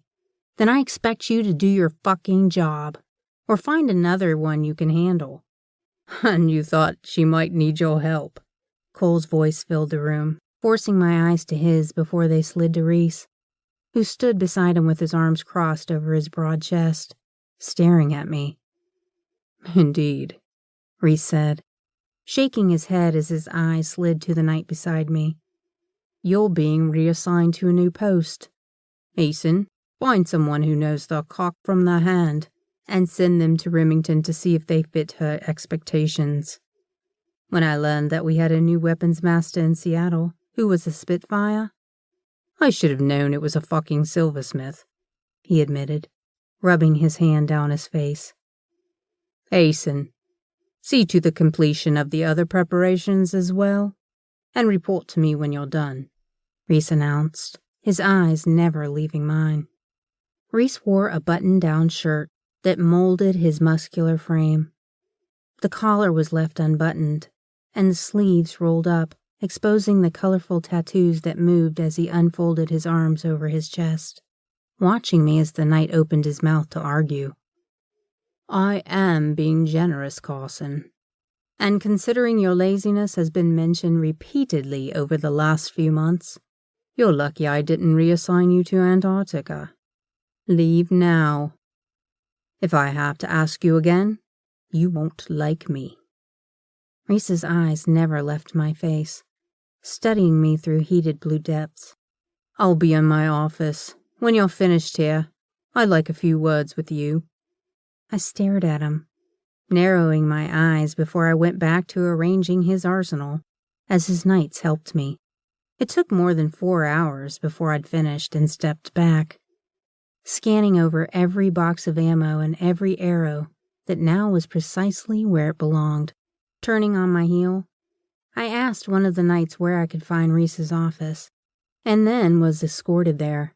then I expect you to do your fucking job, or find another one you can handle. And you thought she might need your help. Cole's voice filled the room, forcing my eyes to his before they slid to Reese, who stood beside him with his arms crossed over his broad chest, staring at me. Indeed, Reese said, shaking his head as his eyes slid to the knight beside me. You're being reassigned to a new post. Hasten, find someone who knows the cock from the hand, and send them to Remington to see if they fit her expectations. When I learned that we had a new weapons master in Seattle who was a Spitfire, I should have known it was a fucking silversmith, he admitted, rubbing his hand down his face. Hasten, see to the completion of the other preparations as well, and report to me when you're done, Reese announced, his eyes never leaving mine. Reese wore a button-down shirt that molded his muscular frame. The collar was left unbuttoned, and the sleeves rolled up, exposing the colorful tattoos that moved as he unfolded his arms over his chest, watching me as the knight opened his mouth to argue. I am being generous, Carson, and considering your laziness has been mentioned repeatedly over the last few months, you're lucky I didn't reassign you to Antarctica. Leave now. If I have to ask you again, you won't like me. Reese's eyes never left my face, studying me through heated blue depths. I'll be in my office. When you're finished here, I'd like a few words with you. I stared at him, narrowing my eyes before I went back to arranging his arsenal, as his knights helped me. It took more than 4 hours before I'd finished and stepped back, scanning over every box of ammo and every arrow that now was precisely where it belonged. Turning on my heel, I asked one of the knights where I could find Reese's office, and then was escorted there,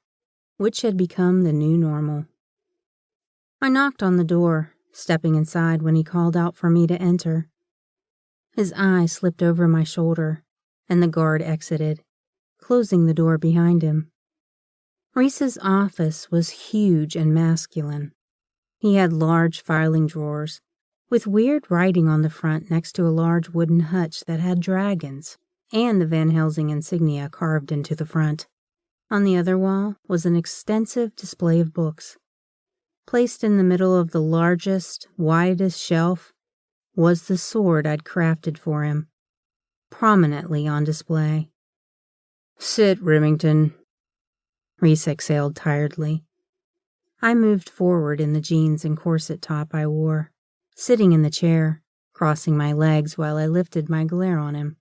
which had become the new normal. I knocked on the door, stepping inside when he called out for me to enter. His eye slipped over my shoulder, and the guard exited, closing the door behind him. Reese's office was huge and masculine. He had large filing drawers, with weird writing on the front next to a large wooden hutch that had dragons and the Van Helsing insignia carved into the front. On the other wall was an extensive display of books. Placed in the middle of the largest, widest shelf was the sword I'd crafted for him, prominently on display. "Sit, Remington." Reese exhaled tiredly. I moved forward in the jeans and corset top I wore, sitting in the chair, crossing my legs while I lifted my glare on him.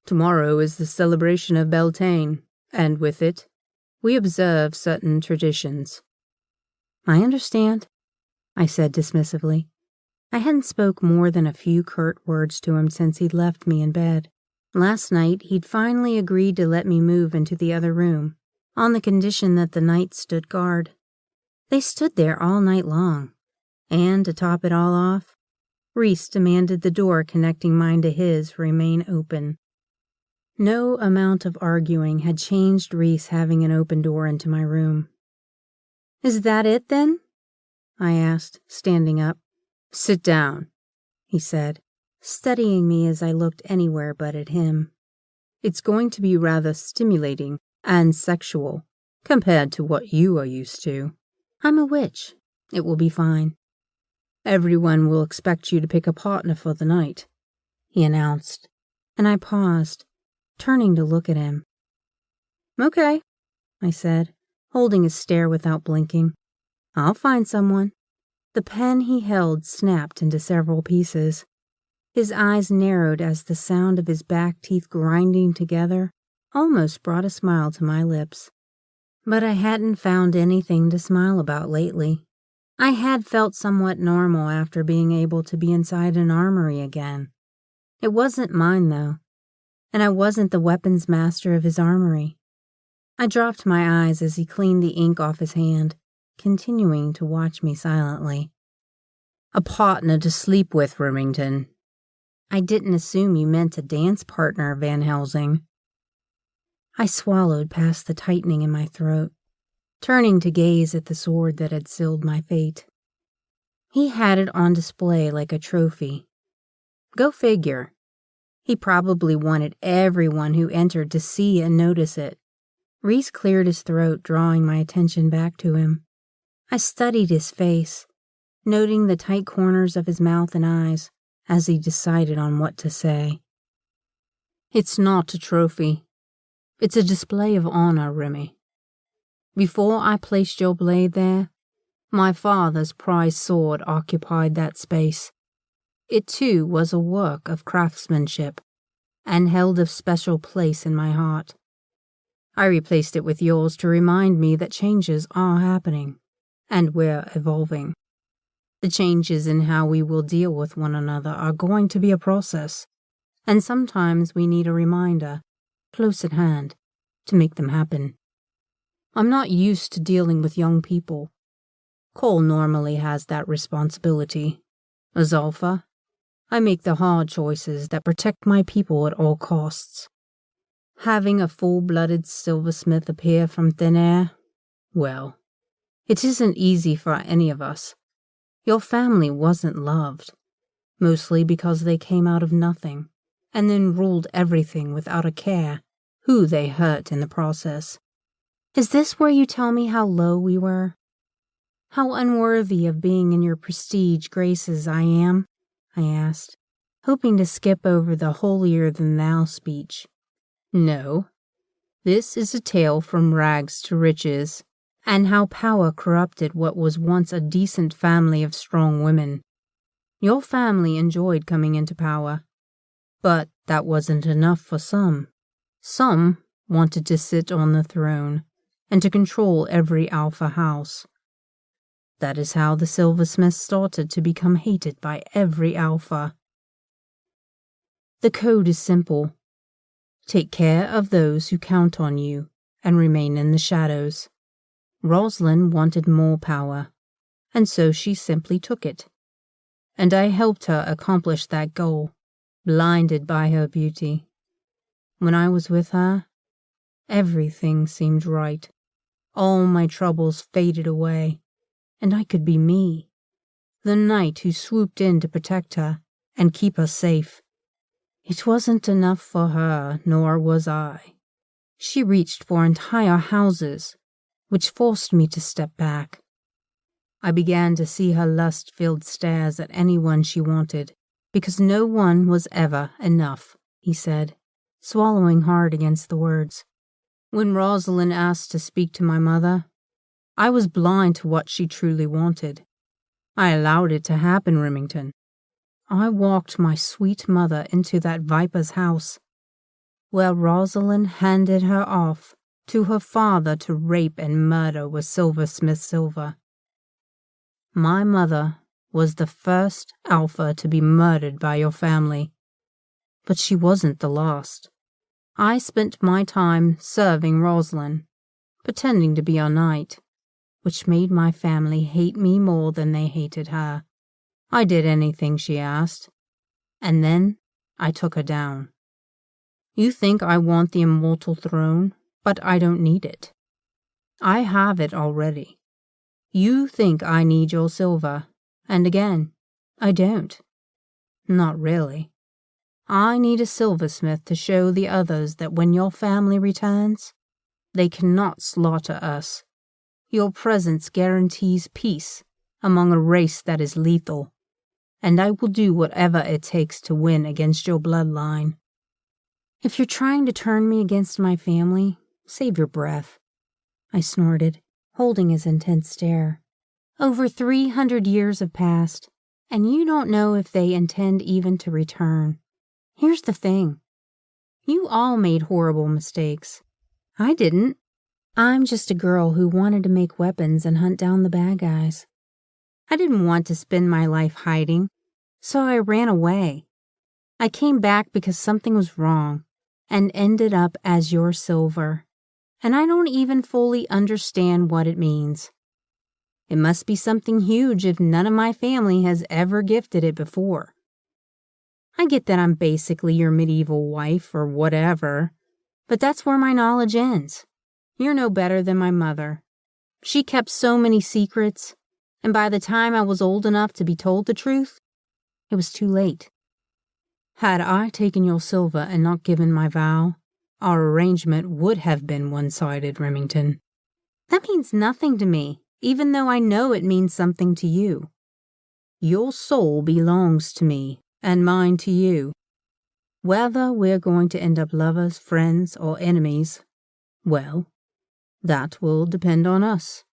"Tomorrow is the celebration of Beltane, and with it, we observe certain traditions." "I understand," I said dismissively. I hadn't spoke more than a few curt words to him since he'd left me in bed. Last night, he'd finally agreed to let me move into the other room, on the condition that the knights stood guard. They stood there all night long, and to top it all off, Reese demanded the door connecting mine to his remain open. No amount of arguing had changed Reese having an open door into my room. "Is that it, then?" I asked, standing up. "Sit down," he said, studying me as I looked anywhere but at him. "It's going to be rather stimulating and sexual compared to what you are used to." "I'm a witch. It will be fine." "Everyone will expect you to pick a partner for the night," he announced, and I paused, turning to look at him. "Okay," I said, holding a stare without blinking. "I'll find someone." The pen he held snapped into several pieces. His eyes narrowed as the sound of his back teeth grinding together almost brought a smile to my lips. But I hadn't found anything to smile about lately. I had felt somewhat normal after being able to be inside an armory again. It wasn't mine, though, and I wasn't the weapons master of his armory. I dropped my eyes as he cleaned the ink off his hand, continuing to watch me silently. "A partner to sleep with, Remington." "I didn't assume you meant a dance partner, Van Helsing." I swallowed past the tightening in my throat, turning to gaze at the sword that had sealed my fate. He had it on display like a trophy. Go figure. He probably wanted everyone who entered to see and notice it. Reese cleared his throat, drawing my attention back to him. I studied his face, noting the tight corners of his mouth and eyes as he decided on what to say. "It's not a trophy. It's a display of honor, Remy. Before I placed your blade there, my father's prized sword occupied that space. It too was a work of craftsmanship and held a special place in my heart. I replaced it with yours to remind me that changes are happening, and we're evolving. The changes in how we will deal with one another are going to be a process, and sometimes we need a reminder, close at hand, to make them happen. I'm not used to dealing with young people. Cole normally has that responsibility. As Alpha, I make the hard choices that protect my people at all costs. Having a full-blooded silversmith appear from thin air, well, it isn't easy for any of us. Your family wasn't loved, mostly because they came out of nothing, and then ruled everything without a care who they hurt in the process. Is this where you tell me how low we were? How unworthy of being in your prestige graces I am? I asked, hoping to skip over the holier-than-thou speech. No, this is a tale from rags to riches, and how power corrupted what was once a decent family of strong women. Your family enjoyed coming into power, but that wasn't enough for some. Some wanted to sit on the throne and to control every alpha house. That is how the silversmiths started to become hated by every alpha. The code is simple. Take care of those who count on you and remain in the shadows. Rosalind wanted more power, and so she simply took it. And I helped her accomplish that goal, blinded by her beauty. When I was with her, everything seemed right. All my troubles faded away, and I could be me, the knight who swooped in to protect her and keep her safe. It wasn't enough for her, nor was I. She reached for entire houses, which forced me to step back. I began to see her lust-filled stares at anyone she wanted, because no one was ever enough, he said, swallowing hard against the words. When Rosalind asked to speak to my mother, I was blind to what she truly wanted. I allowed it to happen, Remington. I walked my sweet mother into that viper's house, where Rosalind handed her off to her father to rape and murder with silversmith silver. My mother was the first alpha to be murdered by your family, but she wasn't the last. I spent my time serving Rosalind, pretending to be a knight, which made my family hate me more than they hated her. I did anything she asked, and then I took her down. You think I want the immortal throne, but I don't need it. I have it already. You think I need your silver, and again, I don't. Not really. I need a silversmith to show the others that when your family returns, they cannot slaughter us. Your presence guarantees peace among a race that is lethal, and I will do whatever it takes to win against your bloodline. If you're trying to turn me against my family, save your breath, I snorted, holding his intense stare. Over 300 years have passed, and you don't know if they intend even to return. Here's the thing. You all made horrible mistakes. I didn't. I'm just a girl who wanted to make weapons and hunt down the bad guys. I didn't want to spend my life hiding, so I ran away. I came back because something was wrong, and ended up as your silver. And I don't even fully understand what it means. It must be something huge if none of my family has ever gifted it before. I get that I'm basically your medieval wife or whatever, but that's where my knowledge ends. You're no better than my mother. She kept so many secrets, and by the time I was old enough to be told the truth, it was too late. Had I taken your silver and not given my vow, our arrangement would have been one-sided, Remington. That means nothing to me, even though I know it means something to you. Your soul belongs to me, and mine to you. Whether we're going to end up lovers, friends, or enemies, well, that will depend on us.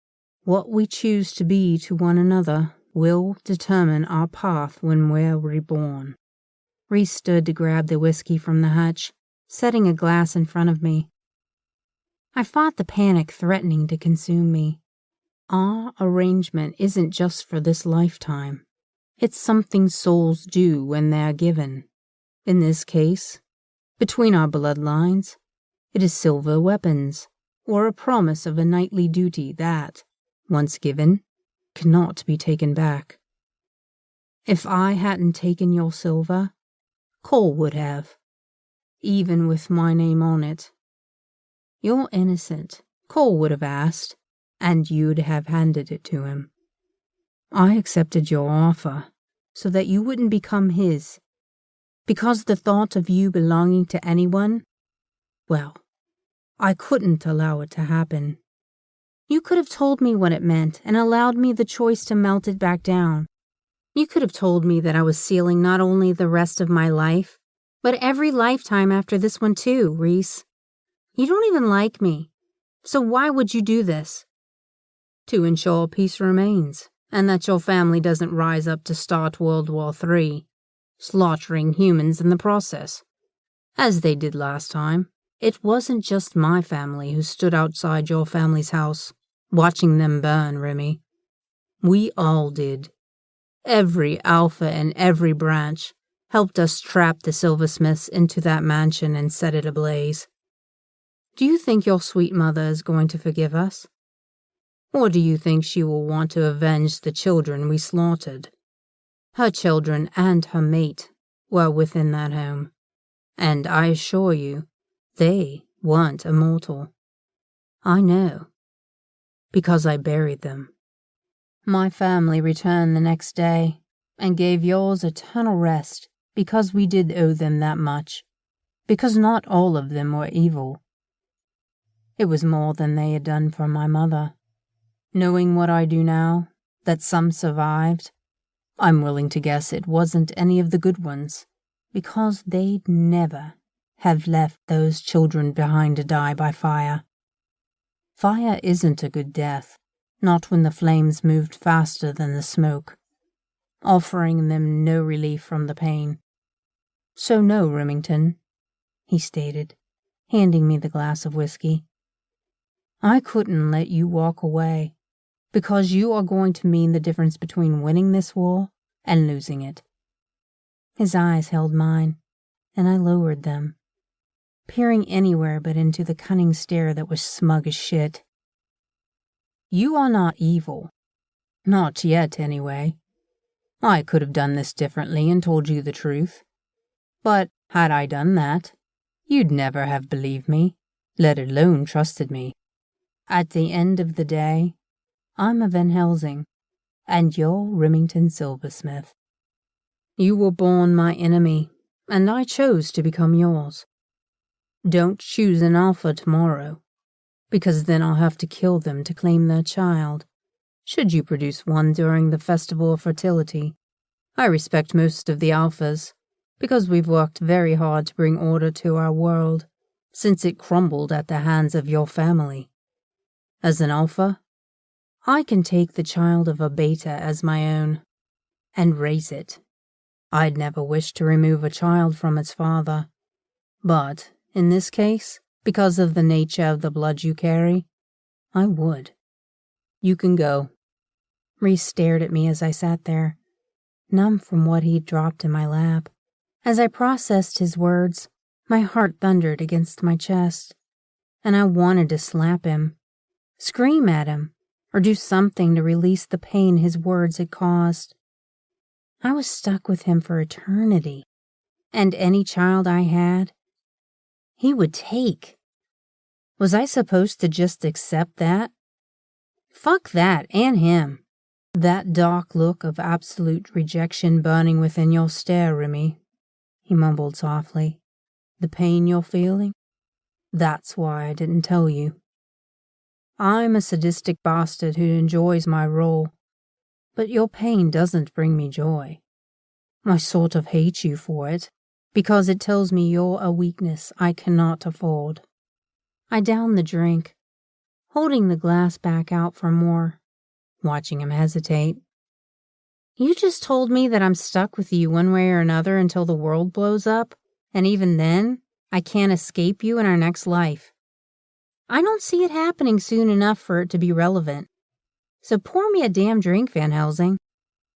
What we choose to be to one another will determine our path when we're reborn. Reese stood to grab the whiskey from the hutch, setting a glass in front of me. I fought the panic threatening to consume me. Our arrangement isn't just for this lifetime. It's something souls do when they're given. In this case, between our bloodlines, it is silver weapons, or a promise of a knightly duty that, once given, cannot be taken back. If I hadn't taken your silver, Cole would have, even with my name on it. You're innocent, Cole would have asked, and you'd have handed it to him. I accepted your offer so that you wouldn't become his, because the thought of you belonging to anyone, well, I couldn't allow it to happen. You could have told me what it meant and allowed me the choice to melt it back down. You could have told me that I was sealing not only the rest of my life, but every lifetime after this one too, Reese. You don't even like me, so why would you do this? To ensure peace remains, and that your family doesn't rise up to start World War III, slaughtering humans in the process. As they did last time, it wasn't just my family who stood outside your family's house, watching them burn, Remy. We all did. Every alpha and every branch helped us trap the silversmiths into that mansion and set it ablaze. Do you think your sweet mother is going to forgive us? Or do you think she will want to avenge the children we slaughtered? Her children and her mate were within that home, and I assure you, they weren't immortal. I know. because I buried them. My family returned the next day and gave yours eternal rest because we did owe them that much, because not all of them were evil. It was more than they had done for my mother. Knowing what I do now, that some survived, I'm willing to guess it wasn't any of the good ones, because they'd never have left those children behind to die by fire. Fire isn't a good death, not when the flames moved faster than the smoke, offering them no relief from the pain. So no, Remington, he stated, handing me the glass of whiskey. I couldn't let you walk away, because you are going to mean the difference between winning this war and losing it. His eyes held mine, and I lowered them, peering anywhere but into the cunning stare that was smug as shit. You are not evil. Not yet, anyway. I could have done this differently and told you the truth. But had I done that, you'd never have believed me, let alone trusted me. At the end of the day, I'm a Van Helsing, and you're Remington Silversmith. You were born my enemy, and I chose to become yours. Don't choose an alpha tomorrow, because then I'll have to kill them to claim their child, should you produce one during the Festival of Fertility. I respect most of the alphas, because we've worked very hard to bring order to our world, since it crumbled at the hands of your family. As an alpha, I can take the child of a beta as my own, and raise it. I'd never wish to remove a child from its father, but, in this case, because of the nature of the blood you carry, I would. You can go. Reese stared at me as I sat there, numb from what he'd dropped in my lap. As I processed his words, my heart thundered against my chest, and I wanted to slap him, scream at him, or do something to release the pain his words had caused. I was stuck with him for eternity, and any child I had, he would take. Was I supposed to just accept that? Fuck that and him. That dark look of absolute rejection burning within your stare, Remy, he mumbled softly. The pain you're feeling? That's why I didn't tell you. I'm a sadistic bastard who enjoys my role, but your pain doesn't bring me joy. I sort of hate you for it, because it tells me you're a weakness I cannot afford. I downed the drink, holding the glass back out for more, watching him hesitate. You just told me that I'm stuck with you one way or another until the world blows up, and even then, I can't escape you in our next life. I don't see it happening soon enough for it to be relevant. So pour me a damn drink, Van Helsing.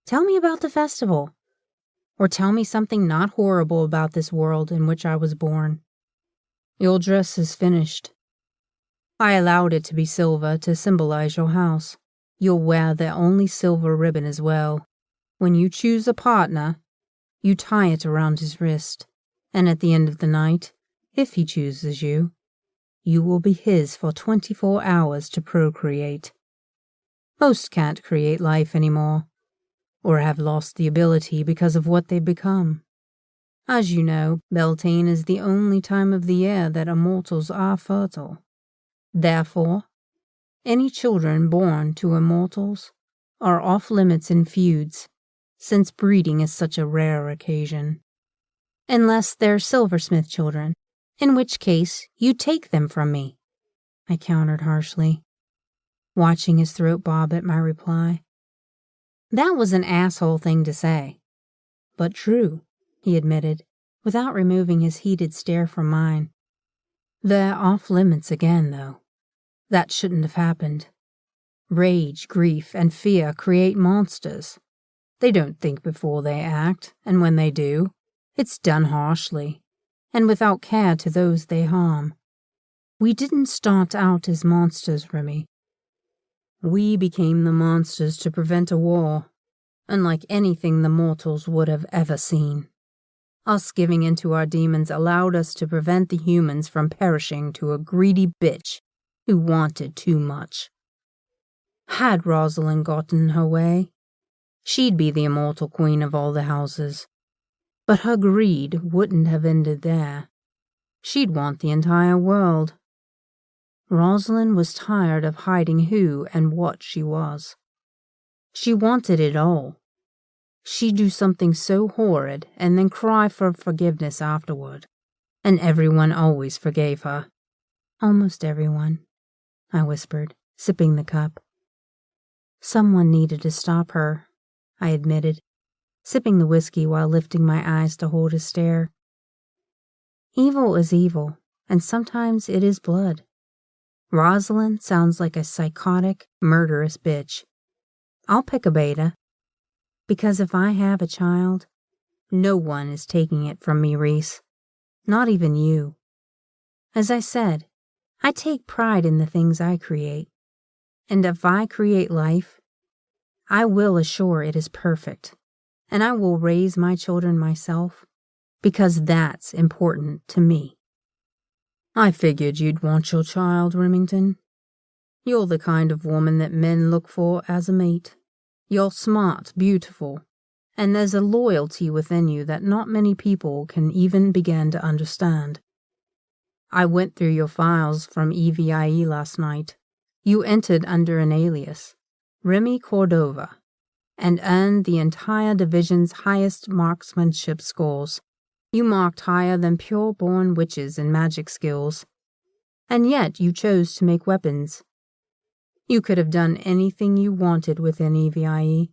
Tell me about the festival. Or tell me something not horrible about this world in which I was born. Your dress is finished. I allowed it to be silver to symbolize your house. You'll wear the only silver ribbon as well. When you choose a partner, you tie it around his wrist, and at the end of the night, if he chooses you, you will be his for 24 hours to procreate. Most can't create life anymore, or have lost the ability because of what they've become. As you know, Beltane is the only time of the year that immortals are fertile. Therefore, any children born to immortals are off limits in feuds, since breeding is such a rare occasion. Unless they're silversmith children, in which case you take them from me, I countered harshly, watching his throat bob at my reply. That was an asshole thing to say, but true, he admitted, without removing his heated stare from mine. They're off limits again, though. That shouldn't have happened. Rage, grief, and fear create monsters. They don't think before they act, and when they do, it's done harshly, and without care to those they harm. We didn't start out as monsters, Remy. We became the monsters to prevent a war, unlike anything the mortals would have ever seen. Us giving in to our demons allowed us to prevent the humans from perishing to a greedy bitch who wanted too much. Had Rosalind gotten her way, she'd be the immortal queen of all the houses. But her greed wouldn't have ended there. She'd want the entire world. Rosalind was tired of hiding who and what she was. She wanted it all. She'd do something so horrid and then cry for forgiveness afterward. And everyone always forgave her. Almost everyone, I whispered, sipping the cup. Someone needed to stop her, I admitted, sipping the whiskey while lifting my eyes to hold a stare. Evil is evil, and sometimes it is blood. Rosalind sounds like a psychotic, murderous bitch. I'll pick a beta, because if I have a child, no one is taking it from me, Reese. Not even you. As I said, I take pride in the things I create. And if I create life, I will assure it is perfect, and I will raise my children myself, because that's important to me. I figured you'd want your child, Remington. You're the kind of woman that men look for as a mate. You're smart, beautiful, and there's a loyalty within you that not many people can even begin to understand. I went through your files from EVIE last night. You entered under an alias, Remy Cordova, and earned the entire division's highest marksmanship scores. You marked higher than pure-born witches in magic skills, and yet you chose to make weapons. You could have done anything you wanted within EVIE,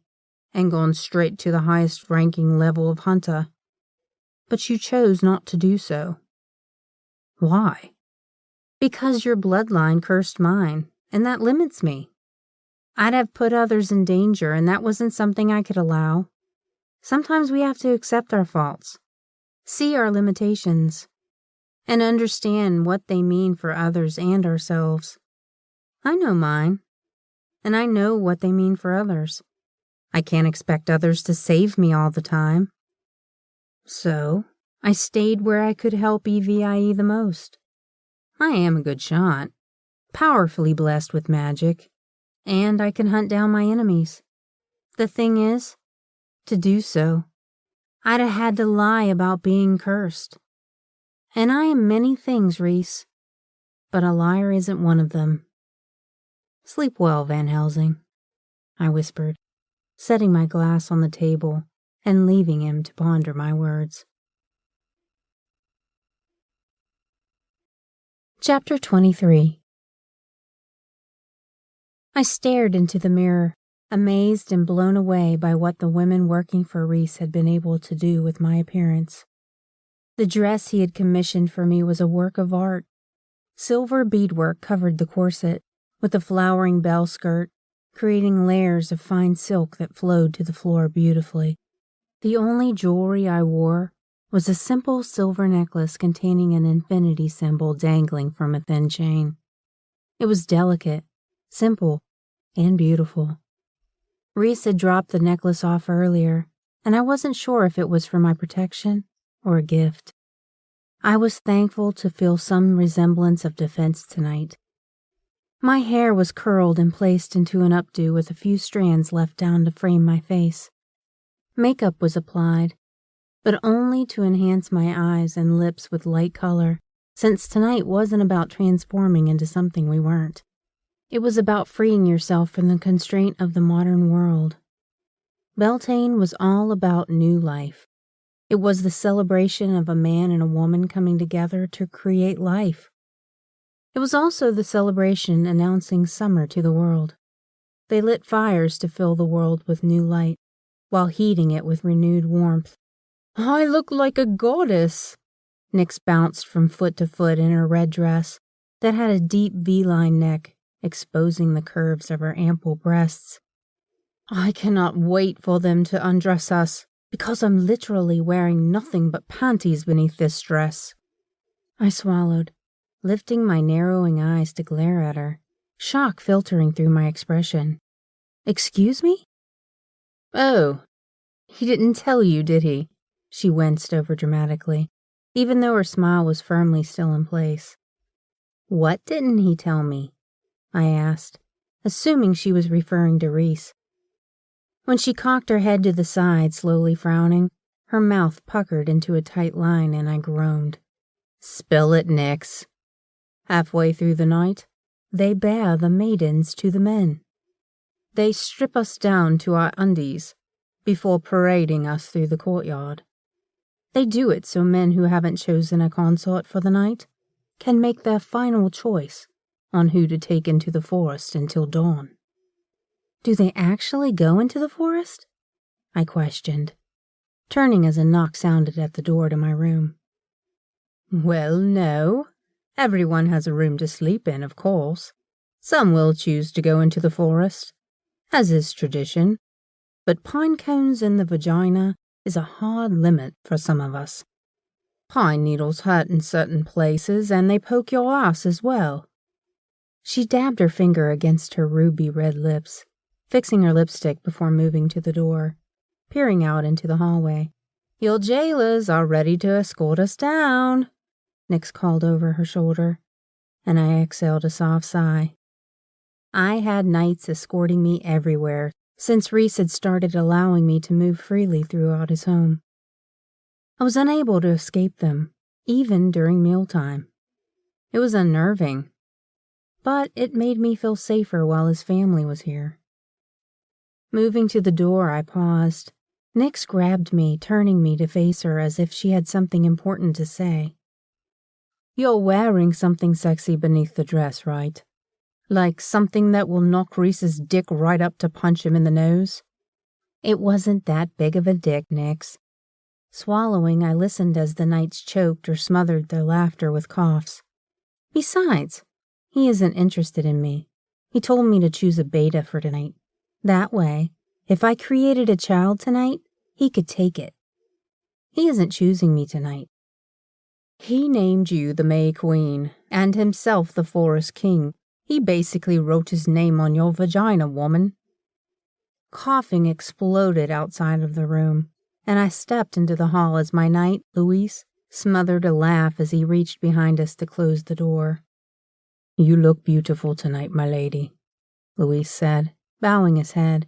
and gone straight to the highest ranking level of hunter, but you chose not to do so. Why? Because your bloodline cursed mine, and that limits me. I'd have put others in danger, and that wasn't something I could allow. Sometimes we have to accept our faults, see our limitations, and understand what they mean for others and ourselves. I know mine, and I know what they mean for others. I can't expect others to save me all the time. So, I stayed where I could help EVIE the most. I am a good shot, powerfully blessed with magic, and I can hunt down my enemies. The thing is, to do so, I'd have had to lie about being cursed. And I am many things, Reese, but a liar isn't one of them. Sleep well, Van Helsing, I whispered, setting my glass on the table and leaving him to ponder my words. Chapter 23. I stared into the mirror, amazed and blown away by what the women working for Reese had been able to do with my appearance. The dress he had commissioned for me was a work of art. Silver beadwork covered the corset, with a flowering bell skirt, creating layers of fine silk that flowed to the floor beautifully. The only jewelry I wore was a simple silver necklace containing an infinity symbol dangling from a thin chain. It was delicate, simple, and beautiful. Reese had dropped the necklace off earlier, and I wasn't sure if it was for my protection or a gift. I was thankful to feel some resemblance of defense tonight. My hair was curled and placed into an updo with a few strands left down to frame my face. Makeup was applied, but only to enhance my eyes and lips with light color, since tonight wasn't about transforming into something we weren't. It was about freeing yourself from the constraint of the modern world. Beltane was all about new life. It was the celebration of a man and a woman coming together to create life. It was also the celebration announcing summer to the world. They lit fires to fill the world with new light, while heating it with renewed warmth. I look like a goddess. Nyx bounced from foot to foot in her red dress that had a deep V-line neck, exposing the curves of her ample breasts. I cannot wait for them to undress us, because I'm literally wearing nothing but panties beneath this dress. I swallowed, lifting my narrowing eyes to glare at her, shock filtering through my expression. Excuse me? Oh, he didn't tell you, did he? She winced overdramatically, even though her smile was firmly still in place. What didn't he tell me? I asked, assuming she was referring to Reese. When she cocked her head to the side, slowly frowning, her mouth puckered into a tight line, and I groaned. "Spill it, Nix." Halfway through the night, they bear the maidens to the men. They strip us down to our undies before parading us through the courtyard. They do it so men who haven't chosen a consort for the night can make their final choice on who to take into the forest until dawn. Do they actually go into the forest? I questioned, turning as a knock sounded at the door to my room. Well, no. Everyone has a room to sleep in, of course. Some will choose to go into the forest, as is tradition, but pine cones in the vagina is a hard limit for some of us. Pine needles hurt in certain places, and they poke your ass as well. She dabbed her finger against her ruby red lips, fixing her lipstick before moving to the door, peering out into the hallway. Your jailers are ready to escort us down, Nix called over her shoulder, and I exhaled a soft sigh. I had knights escorting me everywhere since Reese had started allowing me to move freely throughout his home. I was unable to escape them, even during mealtime. It was unnerving, but it made me feel safer while his family was here. Moving to the door, I paused. Nix grabbed me, turning me to face her as if she had something important to say. You're wearing something sexy beneath the dress, right? Like something that will knock Reese's dick right up to punch him in the nose? It wasn't that big of a dick, Nix. Swallowing, I listened as the knights choked or smothered their laughter with coughs. Besides, he isn't interested in me. He told me to choose a beta for tonight. That way, if I created a child tonight, he could take it. He isn't choosing me tonight. He named you the May Queen, and himself the Forest King. He basically wrote his name on your vagina, woman. Coughing exploded outside of the room, and I stepped into the hall as my knight, Luis, smothered a laugh as he reached behind us to close the door. You look beautiful tonight, my lady, Luis said, bowing his head,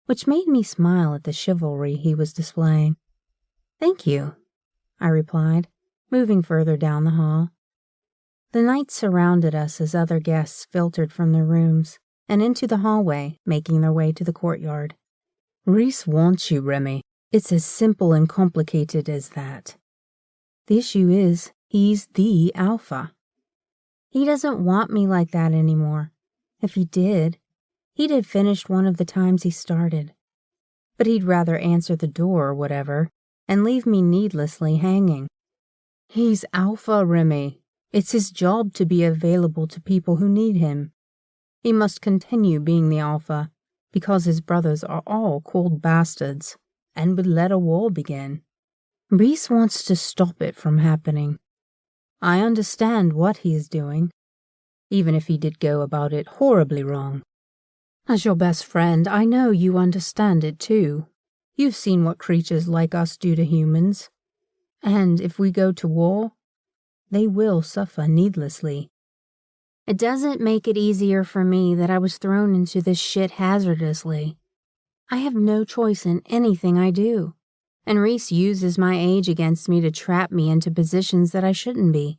which made me smile at the chivalry he was displaying. Thank you, I replied, moving further down the hall. The knights surrounded us as other guests filtered from their rooms and into the hallway, making their way to the courtyard. Reese wants you, Remy. It's as simple and complicated as that. The issue is, he's the alpha. He doesn't want me like that anymore. If he did, he'd have finished one of the times he started. But he'd rather answer the door or whatever and leave me needlessly hanging. He's alpha, Remy. It's his job to be available to people who need him. He must continue being the alpha because his brothers are all cold bastards and would let a war begin. Reese wants to stop it from happening. I understand what he is doing, even if he did go about it horribly wrong. As your best friend, I know you understand it too. You've seen what creatures like us do to humans. And if we go to war, they will suffer needlessly. It doesn't make it easier for me that I was thrown into this shit hazardously. I have no choice in anything I do, and Reese uses my age against me to trap me into positions that I shouldn't be.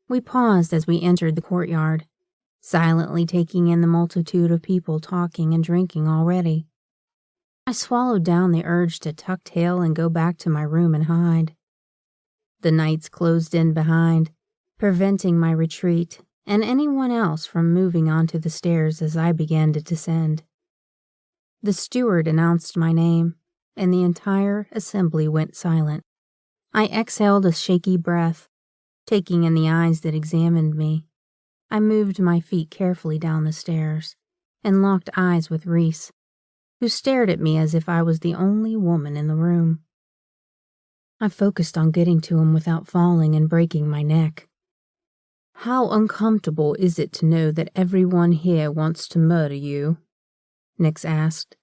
We paused as we entered the courtyard, silently taking in the multitude of people talking and drinking already. I swallowed down the urge to tuck tail and go back to my room and hide. The knights closed in behind, preventing my retreat and anyone else from moving onto the stairs as I began to descend. The steward announced my name, and the entire assembly went silent. I exhaled a shaky breath, taking in the eyes that examined me. I moved my feet carefully down the stairs and locked eyes with Reese, who stared at me as if I was the only woman in the room. I focused on getting to him without falling and breaking my neck. How uncomfortable is it to know that everyone here wants to murder you? Nix asked,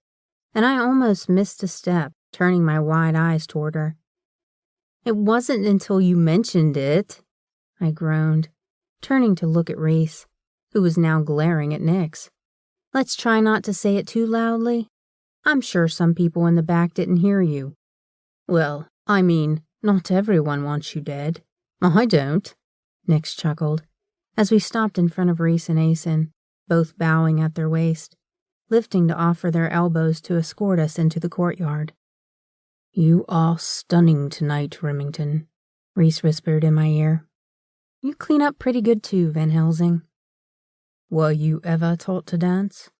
and I almost missed a step, turning my wide eyes toward her. It wasn't until you mentioned it, I groaned, turning to look at Reese, who was now glaring at Nix. Let's try not to say it too loudly. I'm sure some people in the back didn't hear you. Well, I mean, not everyone wants you dead. I don't. Nix chuckled as we stopped in front of Reese and Asen, both bowing at their waist, lifting to offer their elbows to escort us into the courtyard. You are stunning tonight, Remington, Reese whispered in my ear. You clean up pretty good too, Van Helsing. Were you ever taught to dance?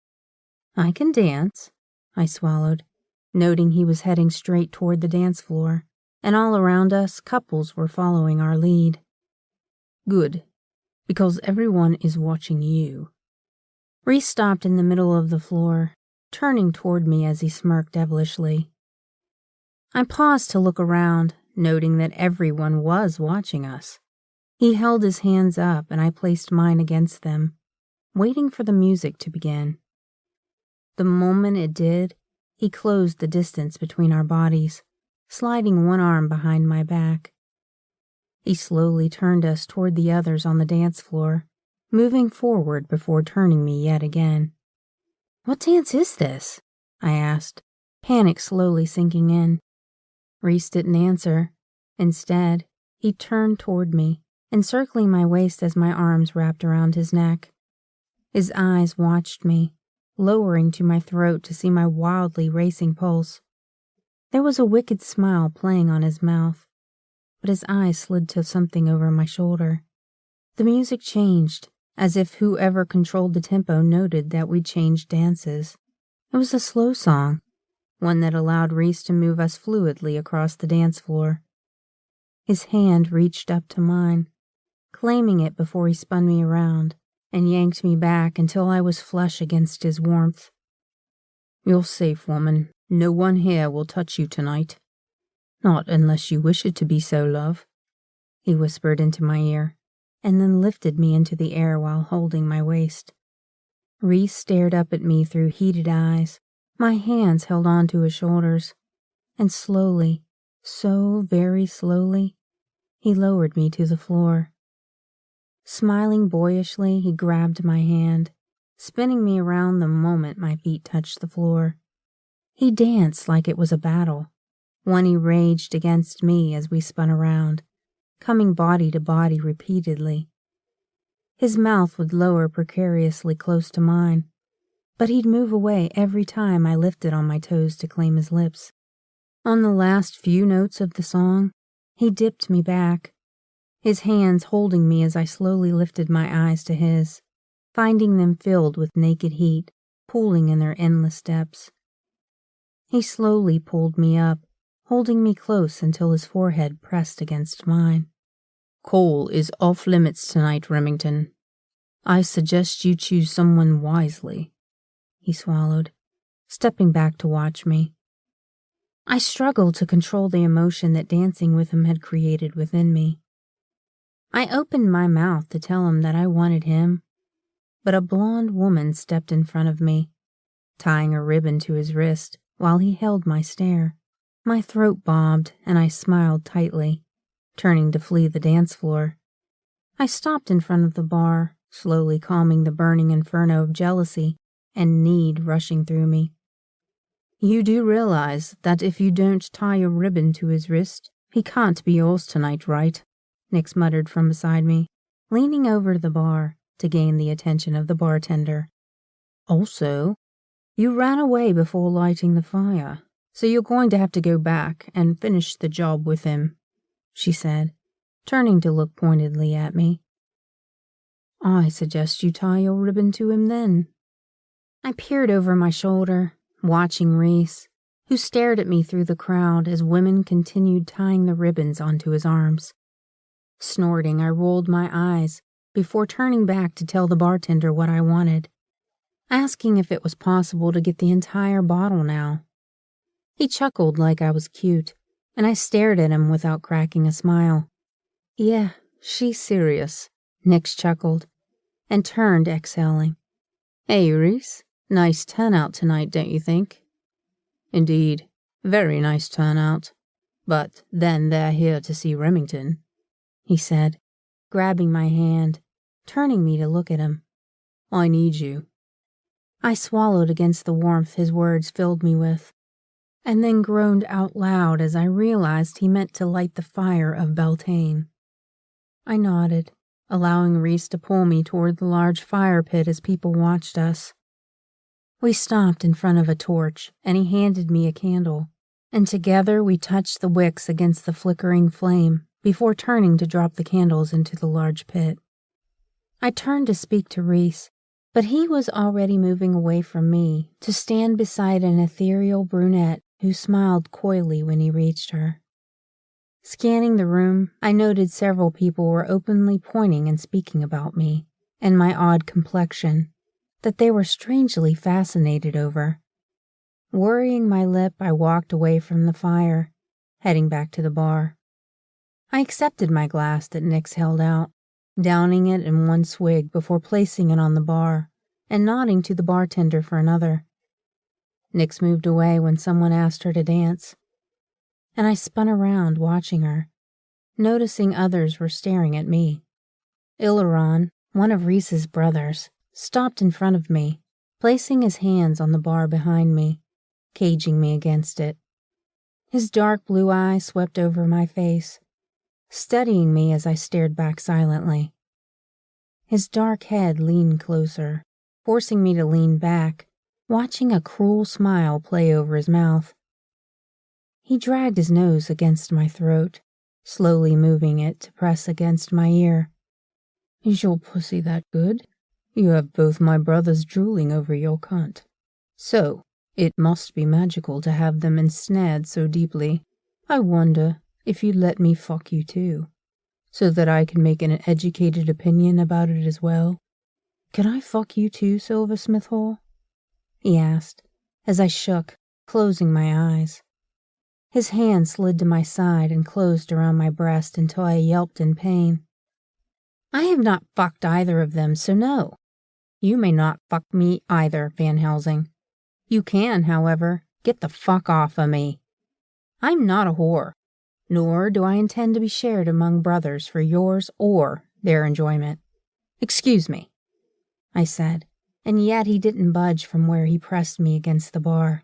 I can dance, I swallowed, noting he was heading straight toward the dance floor, and all around us couples were following our lead. Good, because everyone is watching you. Reese stopped in the middle of the floor, turning toward me as he smirked devilishly. I paused to look around, noting that everyone was watching us. He held his hands up and I placed mine against them, waiting for the music to begin. The moment it did, he closed the distance between our bodies, sliding one arm behind my back. He slowly turned us toward the others on the dance floor, moving forward before turning me yet again. What dance is this? I asked, panic slowly sinking in. Reese didn't answer. Instead, he turned toward me, encircling my waist as my arms wrapped around his neck. His eyes watched me, lowering to my throat to see my wildly racing pulse. There was a wicked smile playing on his mouth, but his eyes slid to something over my shoulder. The music changed, as if whoever controlled the tempo noted that we changed dances. It was a slow song, one that allowed Reese to move us fluidly across the dance floor. His hand reached up to mine, claiming it before he spun me around and yanked me back until I was flush against his warmth. You're safe, woman. No one here will touch you tonight. Not unless you wish it to be so, love, he whispered into my ear, and then lifted me into the air while holding my waist. Reese stared up at me through heated eyes. My hands held onto his shoulders, and slowly, so very slowly, he lowered me to the floor. Smiling boyishly, he grabbed my hand, spinning me around the moment my feet touched the floor. He danced like it was a battle, one he raged against me as we spun around, coming body to body repeatedly. His mouth would lower precariously close to mine, but he'd move away every time I lifted on my toes to claim his lips. On the last few notes of the song, he dipped me back, his hands holding me as I slowly lifted my eyes to his, finding them filled with naked heat, pooling in their endless depths. He slowly pulled me up, holding me close until his forehead pressed against mine. Coal is off limits tonight, Remington. I suggest you choose someone wisely. He swallowed, stepping back to watch me. I struggled to control the emotion that dancing with him had created within me. I opened my mouth to tell him that I wanted him, but a blonde woman stepped in front of me, tying a ribbon to his wrist while he held my stare. My throat bobbed and I smiled tightly, turning to flee the dance floor. I stopped in front of the bar, slowly calming the burning inferno of jealousy and need rushing through me. You do realize that if you don't tie a ribbon to his wrist, he can't be yours tonight, right? Nix muttered from beside me, leaning over the bar to gain the attention of the bartender. Also, you ran away before lighting the fire, so you're going to have to go back and finish the job with him, she said, turning to look pointedly at me. I suggest you tie your ribbon to him then. I peered over my shoulder, watching Reese, who stared at me through the crowd as women continued tying the ribbons onto his arms. Snorting, I rolled my eyes before turning back to tell the bartender what I wanted, asking if it was possible to get the entire bottle now. He chuckled like I was cute, and I stared at him without cracking a smile. Yeah, she's serious, Nix chuckled, and turned, exhaling. Hey, Reese, nice turnout tonight, don't you think? Indeed, very nice turnout. But then they're here to see Remington, he said, grabbing my hand, turning me to look at him. I need you. I swallowed against the warmth his words filled me with, and then groaned out loud as I realized he meant to light the fire of Beltane. I nodded, allowing Reese to pull me toward the large fire pit as people watched us. We stopped in front of a torch, and he handed me a candle, and together we touched the wicks against the flickering flame before turning to drop the candles into the large pit. I turned to speak to Reese, but he was already moving away from me to stand beside an ethereal brunette who smiled coyly when he reached her. Scanning the room, I noted several people were openly pointing and speaking about me and my odd complexion that they were strangely fascinated over. Worrying my lip, I walked away from the fire, heading back to the bar. I accepted my glass that Nix held out, downing it in one swig before placing it on the bar and nodding to the bartender for another. Nix moved away when someone asked her to dance, and I spun around watching her, noticing others were staring at me. Ileron, one of Reese's brothers, stopped in front of me, placing his hands on the bar behind me, caging me against it. His dark blue eye swept over my face, studying me as I stared back silently. His dark head leaned closer, forcing me to lean back, watching a cruel smile play over his mouth. He dragged his nose against my throat, slowly moving it to press against my ear. "Is your pussy that good? You have both my brothers drooling over your cunt. So, it must be magical to have them ensnared so deeply. I wonder if you'd let me fuck you too, so that I can make an educated opinion about it as well. Can I fuck you too, Silversmith Hall?" he asked, as I shook, closing my eyes. His hand slid to my side and closed around my breast until I yelped in pain. "I have not fucked either of them, so no. You may not fuck me either, Van Helsing. You can, however, get the fuck off of me. I'm not a whore, nor do I intend to be shared among brothers for yours or their enjoyment. Excuse me," I said, and yet he didn't budge from where he pressed me against the bar.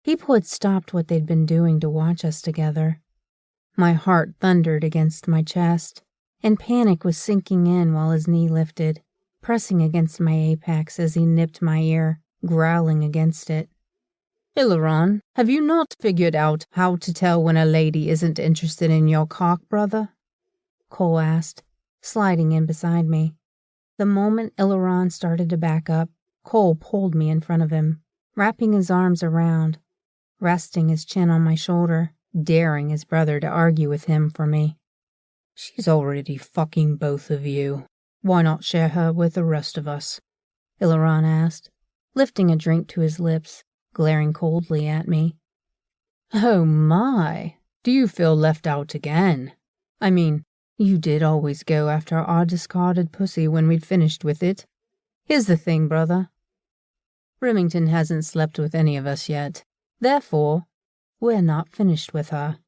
People had stopped what they'd been doing to watch us together. My heart thundered against my chest, and panic was sinking in while his knee lifted, pressing against my apex as he nipped my ear, growling against it. "Ileron, have you not figured out how to tell when a lady isn't interested in your cock, brother?" Cole asked, sliding in beside me. The moment Ileron started to back up, Cole pulled me in front of him, wrapping his arms around, resting his chin on my shoulder, daring his brother to argue with him for me. "She's already fucking both of you. Why not share her with the rest of us?" Ileron asked, lifting a drink to his lips, glaring coldly at me. "Oh my, do you feel left out again? I mean, you did always go after our discarded pussy when we'd finished with it. Here's the thing, brother. Remington hasn't slept with any of us yet. Therefore, we're not finished with her.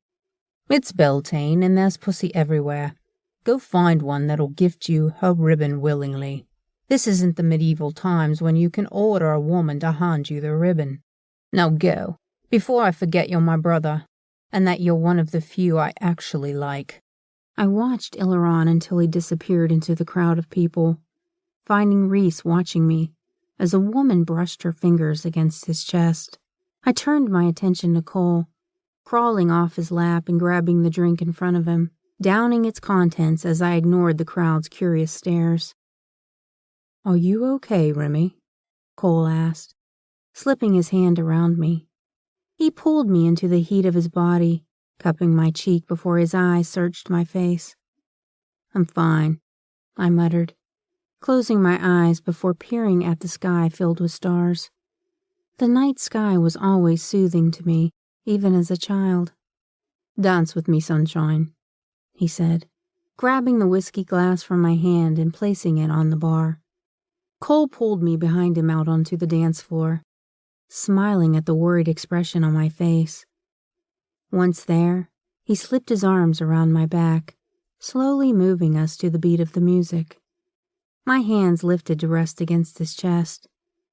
It's Beltane, and there's pussy everywhere. Go find one that'll gift you her ribbon willingly. This isn't the medieval times when you can order a woman to hand you the ribbon. Now go, before I forget you're my brother, and that you're one of the few I actually like." I watched Ileron until he disappeared into the crowd of people, finding Reese watching me as a woman brushed her fingers against his chest. I turned my attention to Cole, crawling off his lap and grabbing the drink in front of him, downing its contents as I ignored the crowd's curious stares. "Are you okay, Remy?" Cole asked, slipping his hand around me. He pulled me into the heat of his body, cupping my cheek before his eyes searched my face. "I'm fine," I muttered, closing my eyes before peering at the sky filled with stars. The night sky was always soothing to me, even as a child. "Dance with me, sunshine," he said, grabbing the whiskey glass from my hand and placing it on the bar. Cole pulled me behind him out onto the dance floor, smiling at the worried expression on my face. Once there, he slipped his arms around my back, slowly moving us to the beat of the music. My hands lifted to rest against his chest,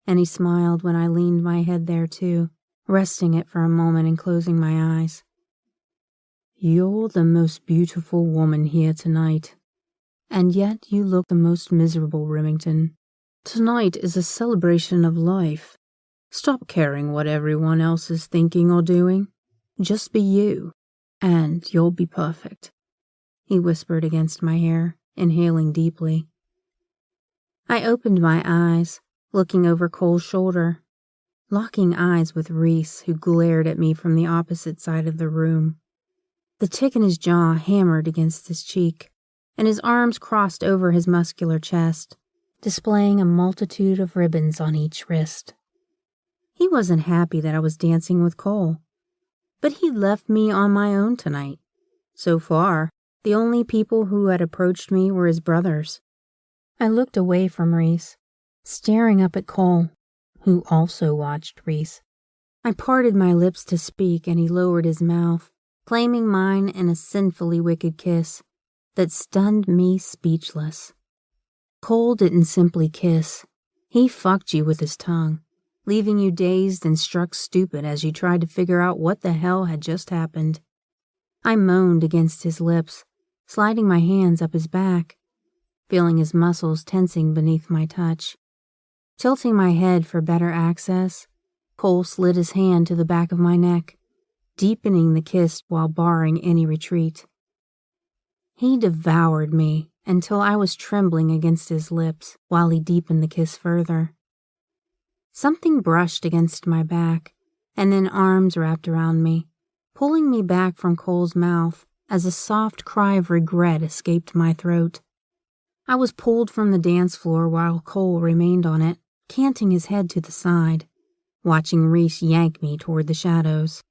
and he smiled when I leaned my head there too, resting it for a moment and closing my eyes. You're the most beautiful woman here tonight, and yet you look the most miserable, Remington. Tonight is a celebration of life. Stop caring what everyone else is thinking or doing. Just be you, and you'll be perfect, he whispered against my hair, inhaling deeply. I opened my eyes, looking over Cole's shoulder, locking eyes with Reese, who glared at me from the opposite side of the room. The tick in his jaw hammered against his cheek, and his arms crossed over his muscular chest, displaying a multitude of ribbons on each wrist. He wasn't happy that I was dancing with Cole, but he left me on my own tonight. So far, the only people who had approached me were his brothers. I looked away from Reese, staring up at Cole, who also watched Reese. I parted my lips to speak, and he lowered his mouth, claiming mine in a sinfully wicked kiss that stunned me speechless. Cole didn't simply kiss. He fucked you with his tongue, leaving you dazed and struck stupid as you tried to figure out what the hell had just happened. I moaned against his lips, sliding my hands up his back, feeling his muscles tensing beneath my touch. Tilting my head for better access, Cole slid his hand to the back of my neck, deepening the kiss while barring any retreat. He devoured me until I was trembling against his lips while he deepened the kiss further. Something brushed against my back, and then arms wrapped around me, pulling me back from Cole's mouth as a soft cry of regret escaped my throat. I was pulled from the dance floor while Cole remained on it, canting his head to the side, watching Reese yank me toward the shadows.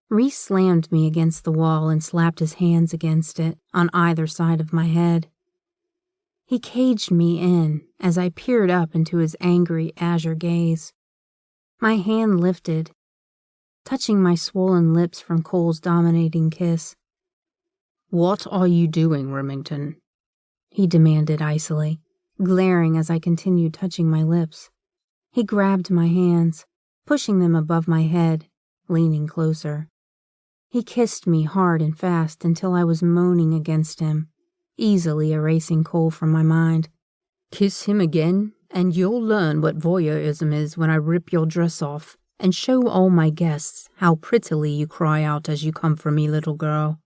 Reese slammed me against the wall and slapped his hands against it on either side of my head. He caged me in as I peered up into his angry azure gaze. My hand lifted, touching my swollen lips from Cole's dominating kiss. "What are you doing, Remington?" he demanded icily, glaring as I continued touching my lips. He grabbed my hands, pushing them above my head, leaning closer. He kissed me hard and fast until I was moaning against him, easily erasing Cole from my mind. "Kiss him again, and you'll learn what voyeurism is when I rip your dress off and show all my guests how prettily you cry out as you come for me, little girl.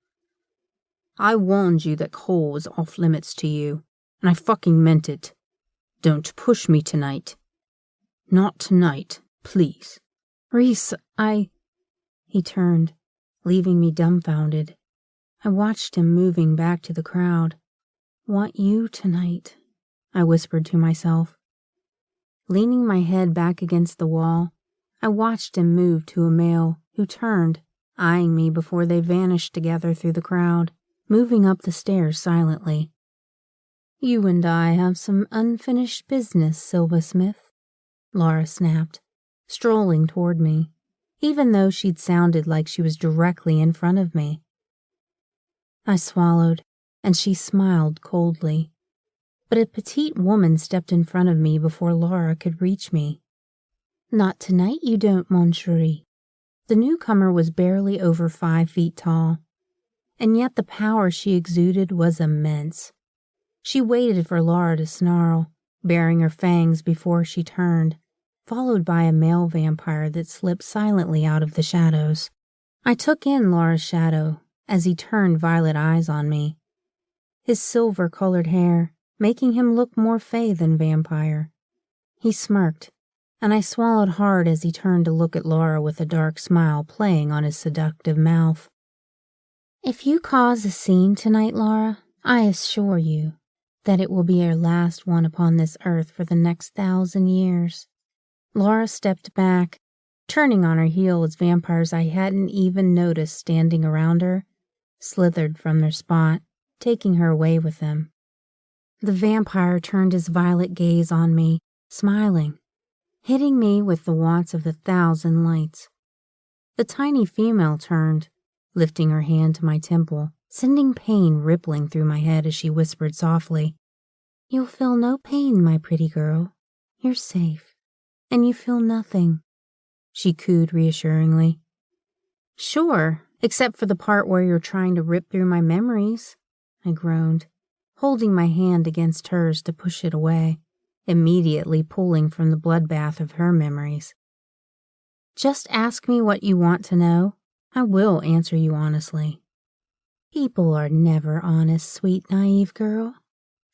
I warned you that Cole was off limits to you, and I fucking meant it. Don't push me tonight. Not tonight, please." "Reese, He turned, leaving me dumbfounded. I watched him moving back to the crowd. "Want you tonight," I whispered to myself. Leaning my head back against the wall, I watched him move to a male who turned, eyeing me before they vanished together through the crowd, moving up the stairs silently. "You and I have some unfinished business, Silversmith," Laura snapped, strolling toward me, even though she'd sounded like she was directly in front of me. I swallowed, and she smiled coldly, but a petite woman stepped in front of me before Laura could reach me. "Not tonight, you don't, mon chéri." The newcomer was barely over 5 feet tall, and yet the power she exuded was immense. She waited for Laura to snarl, baring her fangs before she turned, followed by a male vampire that slipped silently out of the shadows. I took in Laura's shadow as he turned violet eyes on me, his silver-colored hair making him look more fey than vampire. He smirked, and I swallowed hard as he turned to look at Laura with a dark smile playing on his seductive mouth. "If you cause a scene tonight, Laura, I assure you that it will be your last one upon this earth for the next 1,000 years. Laura stepped back, turning on her heel as vampires I hadn't even noticed standing around her slithered from their spot, taking her away with them. The vampire turned his violet gaze on me, smiling, hitting me with the wants of 1,000 lights. The tiny female turned, lifting her hand to my temple, sending pain rippling through my head as she whispered softly, "You'll feel no pain, my pretty girl. You're safe. And you feel nothing, she cooed reassuringly. Sure, except for the part where you're trying to rip through my memories, I groaned, holding my hand against hers to push it away, immediately pulling from the bloodbath of her memories. Just ask me what you want to know. I will answer you honestly. People are never honest, sweet, naive girl,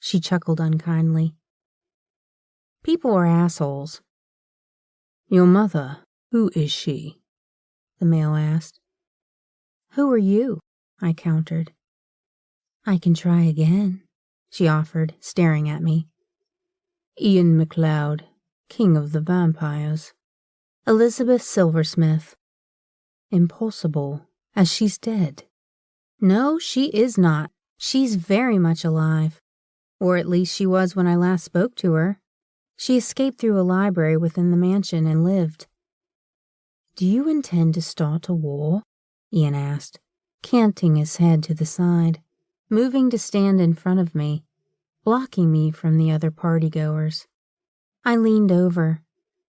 she chuckled unkindly. People are assholes. Your mother, who is she? The male asked. Who are you? I countered. I can try again, she offered, staring at me. Ian MacLeod, king of the vampires. Elizabeth Silversmith. Impossible, as she's dead. No, she is not. She's very much alive. Or at least she was when I last spoke to her. She escaped through a library within the mansion and lived. Do you intend to start a war? Ian asked, canting his head to the side, moving to stand in front of me, blocking me from the other partygoers. I leaned over,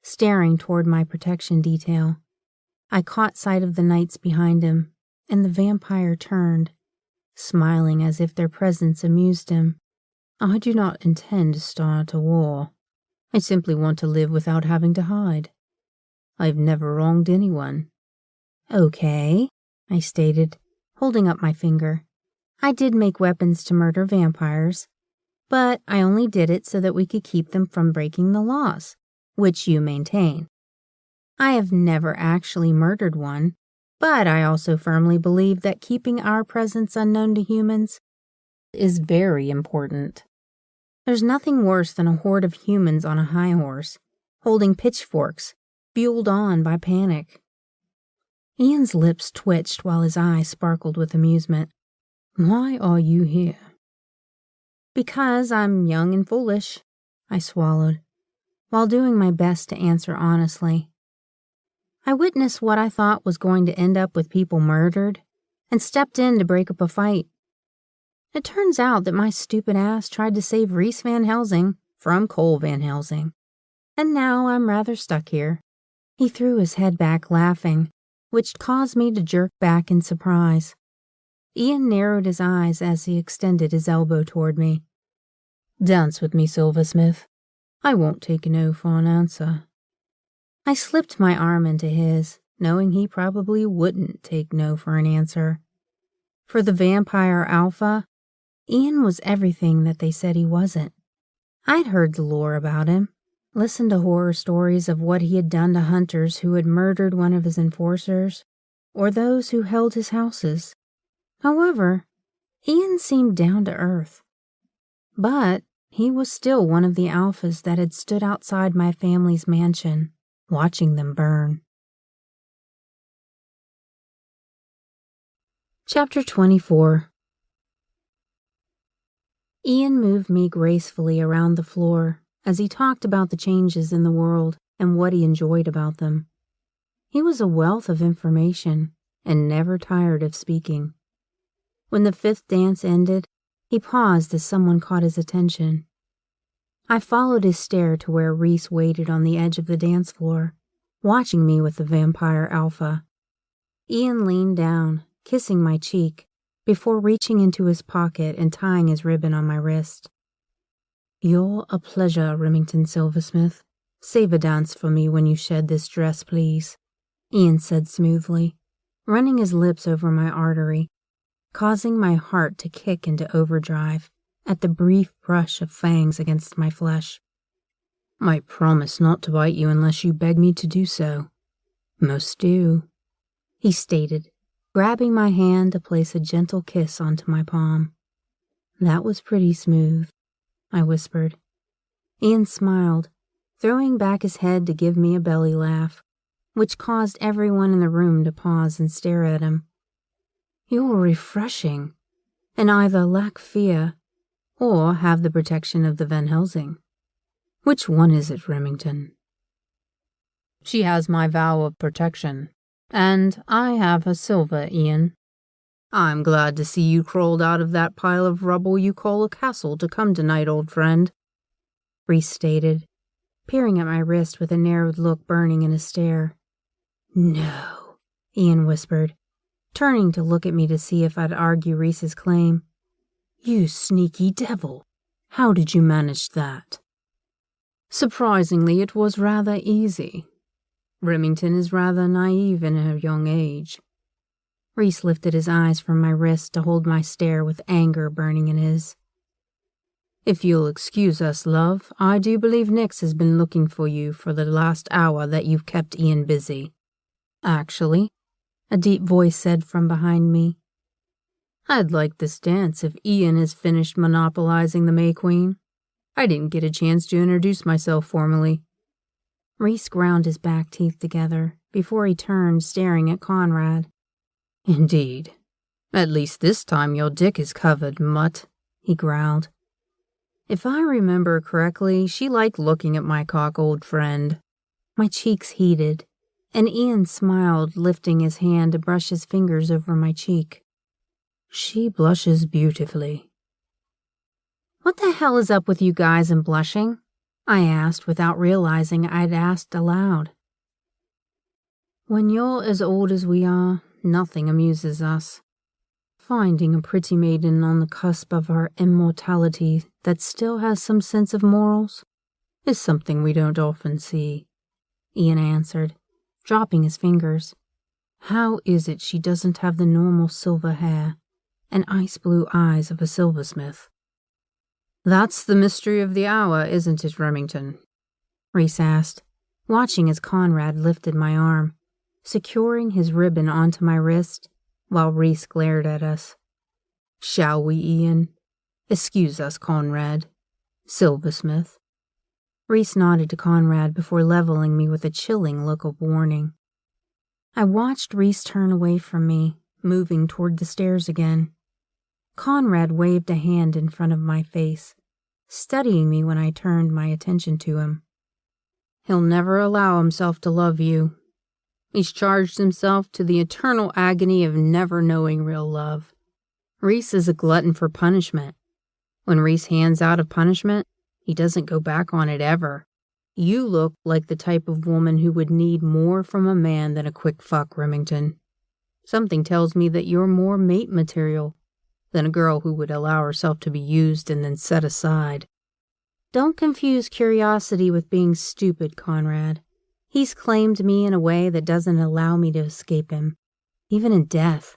staring toward my protection detail. I caught sight of the knights behind him, and the vampire turned, smiling as if their presence amused him. I do not intend to start a war. I simply want to live without having to hide. I've never wronged anyone. Okay, I stated, holding up my finger. I did make weapons to murder vampires, but I only did it so that we could keep them from breaking the laws, which you maintain. I have never actually murdered one, but I also firmly believe that keeping our presence unknown to humans is very important. There's nothing worse than a horde of humans on a high horse, holding pitchforks, fueled on by panic. Ian's lips twitched while his eyes sparkled with amusement. Why are you here? Because I'm young and foolish, I swallowed, while doing my best to answer honestly. I witnessed what I thought was going to end up with people murdered, and stepped in to break up a fight. It turns out that my stupid ass tried to save Reese Van Helsing from Cole Van Helsing, and now I'm rather stuck here. He threw his head back laughing, which caused me to jerk back in surprise. Ian narrowed his eyes as he extended his elbow toward me. Dance with me, Silversmith. I won't take no for an answer. I slipped my arm into his, knowing he probably wouldn't take no for an answer. For the vampire alpha, Ian was everything that they said he wasn't. I'd heard the lore about him, listened to horror stories of what he had done to hunters who had murdered one of his enforcers, or those who held his houses. However, Ian seemed down to earth. But he was still one of the alphas that had stood outside my family's mansion, watching them burn. Chapter 24. Ian moved me gracefully around the floor as he talked about the changes in the world and what he enjoyed about them. He was a wealth of information and never tired of speaking. When the fifth dance ended, he paused as someone caught his attention. I followed his stare to where Reese waited on the edge of the dance floor, watching me with the vampire alpha. Ian leaned down, kissing my cheek, before reaching into his pocket and tying his ribbon on my wrist. You're a pleasure, Remington Silversmith. Save a dance for me when you shed this dress, please, Ian said smoothly, running his lips over my artery, causing my heart to kick into overdrive at the brief brush of fangs against my flesh. I promise not to bite you unless you beg me to do so. Most do, he stated, grabbing my hand to place a gentle kiss onto my palm. That was pretty smooth, I whispered. Ian smiled, throwing back his head to give me a belly laugh, which caused everyone in the room to pause and stare at him. You're refreshing, and either lack fear or have the protection of the Van Helsing. Which one is it, Remington? She has my vow of protection, and I have her silver, Ian. I'm glad to see you crawled out of that pile of rubble you call a castle to come tonight, old friend, Reese stated, peering at my wrist with a narrowed look burning in his stare. "No," Ian whispered, turning to look at me to see if I'd argue Reese's claim. "You sneaky devil. How did you manage that?" "Surprisingly, it was rather easy. Remington is rather naive in her young age." Reese lifted his eyes from my wrist to hold my stare with anger burning in his. "If you'll excuse us, love, I do believe Nix has been looking for you for the last hour that you've kept Ian busy." "Actually," a deep voice said from behind me, "I'd like this dance if Ian has finished monopolizing the May Queen. I didn't get a chance to introduce myself formally." Reese ground his back teeth together before he turned, staring at Conrad. "Indeed. At least this time your dick is covered, mutt," he growled. "If I remember correctly, she liked looking at my cock, old friend." My cheeks heated, and Ian smiled, lifting his hand to brush his fingers over my cheek. "She blushes beautifully." "What the hell is up with you guys and blushing?" I asked without realizing I'd asked aloud. "When you're as old as we are, nothing amuses us. Finding a pretty maiden on the cusp of her immortality that still has some sense of morals is something we don't often see," Ian answered, dropping his fingers. "How is it she doesn't have the normal silver hair and ice blue eyes of a silversmith?" "That's the mystery of the hour, isn't it, Remington?" Reese asked, watching as Conrad lifted my arm, securing his ribbon onto my wrist while Reese glared at us. "Shall we, Ian? Excuse us, Conrad. Silversmith." Reese nodded to Conrad before leveling me with a chilling look of warning. I watched Reese turn away from me, moving toward the stairs again. Conrad waved a hand in front of my face, studying me when I turned my attention to him. "He'll never allow himself to love you. He's charged himself to the eternal agony of never knowing real love. Reese is a glutton for punishment. When Reese hands out a punishment, he doesn't go back on it ever. You look like the type of woman who would need more from a man than a quick fuck, Remington. Something tells me that you're more mate material than a girl who would allow herself to be used and then set aside." "Don't confuse curiosity with being stupid, Conrad. He's claimed me in a way that doesn't allow me to escape him. Even in death,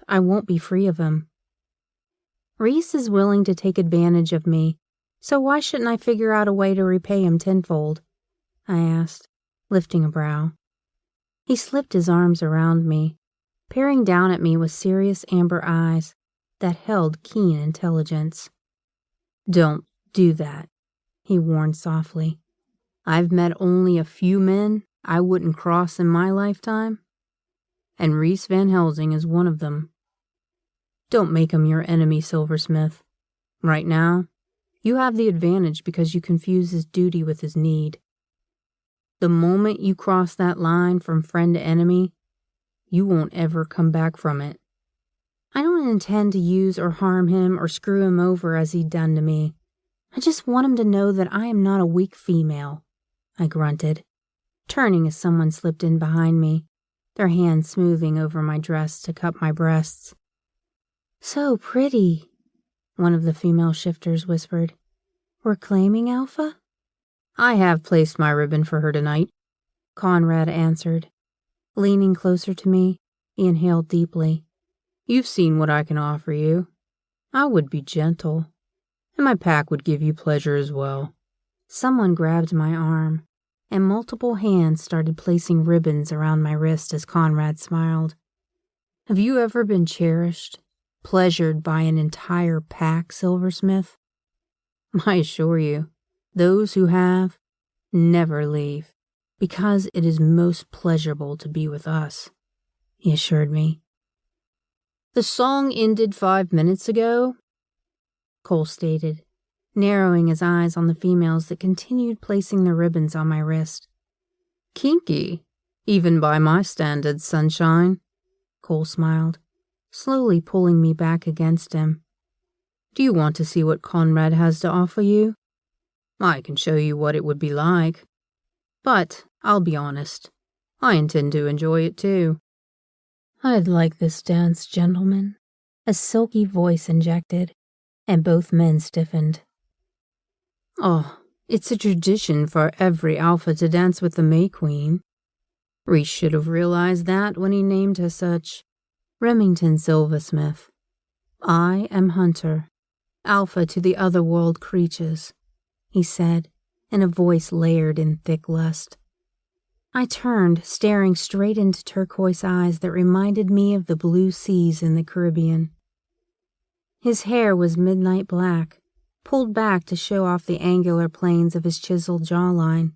I won't be free of him. Reese is willing to take advantage of me, so why shouldn't I figure out a way to repay him tenfold?" I asked, lifting a brow. He slipped his arms around me, peering down at me with serious amber eyes that held keen intelligence. "Don't do that," he warned softly. "I've met only a few men I wouldn't cross in my lifetime, and Reese Van Helsing is one of them. Don't make him your enemy, Silversmith. Right now, you have the advantage because you confuse his duty with his need. The moment you cross that line from friend to enemy, you won't ever come back from it." "I don't intend to use or harm him or screw him over as he'd done to me. I just want him to know that I am not a weak female," I grunted, turning as someone slipped in behind me, their hands smoothing over my dress to cup my breasts. "So pretty," one of the female shifters whispered. "We're claiming Alpha?" "I have placed my ribbon for her tonight," Conrad answered. Leaning closer to me, he inhaled deeply. "You've seen what I can offer you. I would be gentle, and my pack would give you pleasure as well." Someone grabbed my arm, and multiple hands started placing ribbons around my wrist as Conrad smiled. "Have you ever been cherished, pleasured by an entire pack, Silversmith? I assure you, those who have never leave, because it is most pleasurable to be with us," he assured me. "The song ended 5 minutes ago," Cole stated, narrowing his eyes on the females that continued placing the ribbons on my wrist. "Kinky, even by my standards, sunshine," Cole smiled, slowly pulling me back against him. "Do you want to see what Conrad has to offer you?" I can show you what it would be like. But I'll be honest, I intend to enjoy it too." "I'd like this dance, gentlemen," a silky voice injected, and both men stiffened. "Oh, it's a tradition for every alpha to dance with the May Queen. Reese should have realized that when he named her such. Remington Silversmith. I am Hunter, alpha to the otherworld creatures," he said, in a voice layered in thick lust. I turned, staring straight into turquoise eyes that reminded me of the blue seas in the Caribbean. His hair was midnight black, pulled back to show off the angular planes of his chiseled jawline.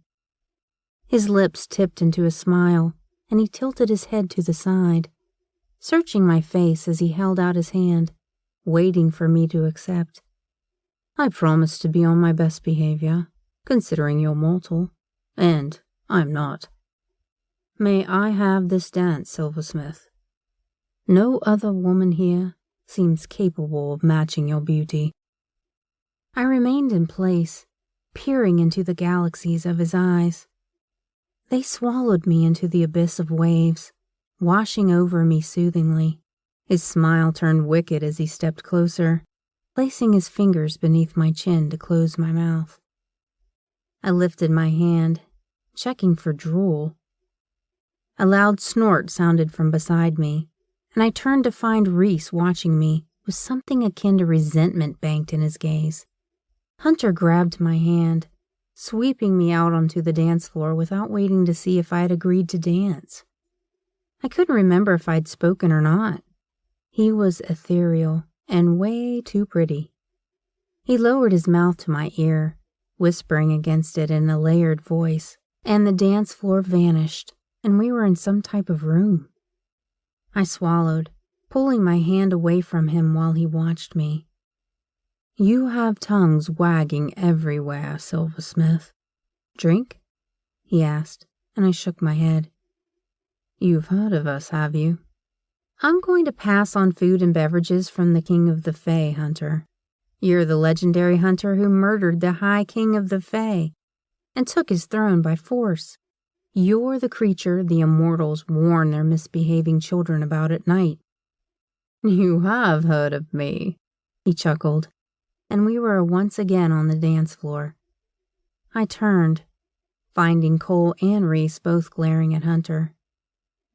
His lips tipped into a smile, and he tilted his head to the side, searching my face as he held out his hand, waiting for me to accept. "I promise to be on my best behavior, considering you're mortal, and I'm not. May I have this dance, Silversmith? No other woman here seems capable of matching your beauty." I remained in place, peering into the galaxies of his eyes. They swallowed me into the abyss of waves, washing over me soothingly. His smile turned wicked as he stepped closer, placing his fingers beneath my chin to close my mouth. I lifted my hand, checking for drool. A loud snort sounded from beside me, and I turned to find Reese watching me with something akin to resentment banked in his gaze. Hunter grabbed my hand, sweeping me out onto the dance floor without waiting to see if I had agreed to dance. I couldn't remember if I'd spoken or not. He was ethereal and way too pretty. He lowered his mouth to my ear, whispering against it in a layered voice, and the dance floor vanished, and we were in some type of room. I swallowed, pulling my hand away from him while he watched me. "You have tongues wagging everywhere, Silversmith. Drink?" he asked, and I shook my head. "You've heard of us, have you?" "I'm going to pass on food and beverages from the King of the Fae, Hunter. You're the legendary hunter who murdered the High King of the Fae and took his throne by force. You're the creature the immortals warn their misbehaving children about at night." "You have heard of me," he chuckled, and we were once again on the dance floor. I turned, finding Cole and Reese both glaring at Hunter.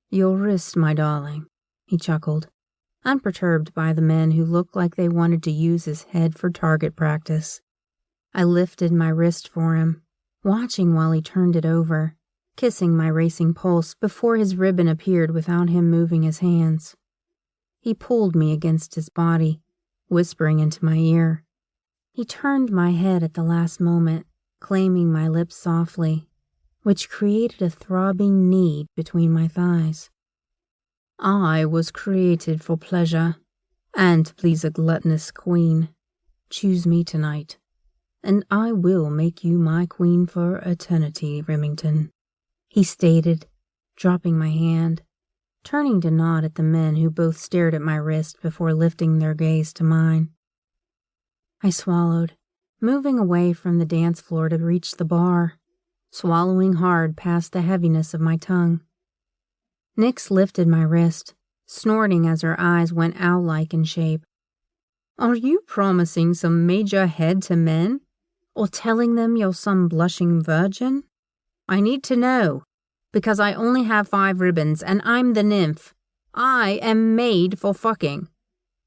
"Your wrist, my darling," he chuckled, unperturbed by the men who looked like they wanted to use his head for target practice. I lifted my wrist for him, watching while he turned it over, kissing my racing pulse before his ribbon appeared without him moving his hands. He pulled me against his body, whispering into my ear. He turned my head at the last moment, claiming my lips softly, which created a throbbing need between my thighs. "I was created for pleasure, and to please a gluttonous queen. Choose me tonight, and I will make you my queen for eternity, Remington," he stated, dropping my hand, turning to nod at the men who both stared at my wrist before lifting their gaze to mine. I swallowed, moving away from the dance floor to reach the bar, swallowing hard past the heaviness of my tongue. Nyx lifted my wrist, snorting as her eyes went owl-like in shape. "Are you promising some major head to men, or telling them you're some blushing virgin? I need to know, because I only have 5 ribbons and I'm the nymph. I am made for fucking.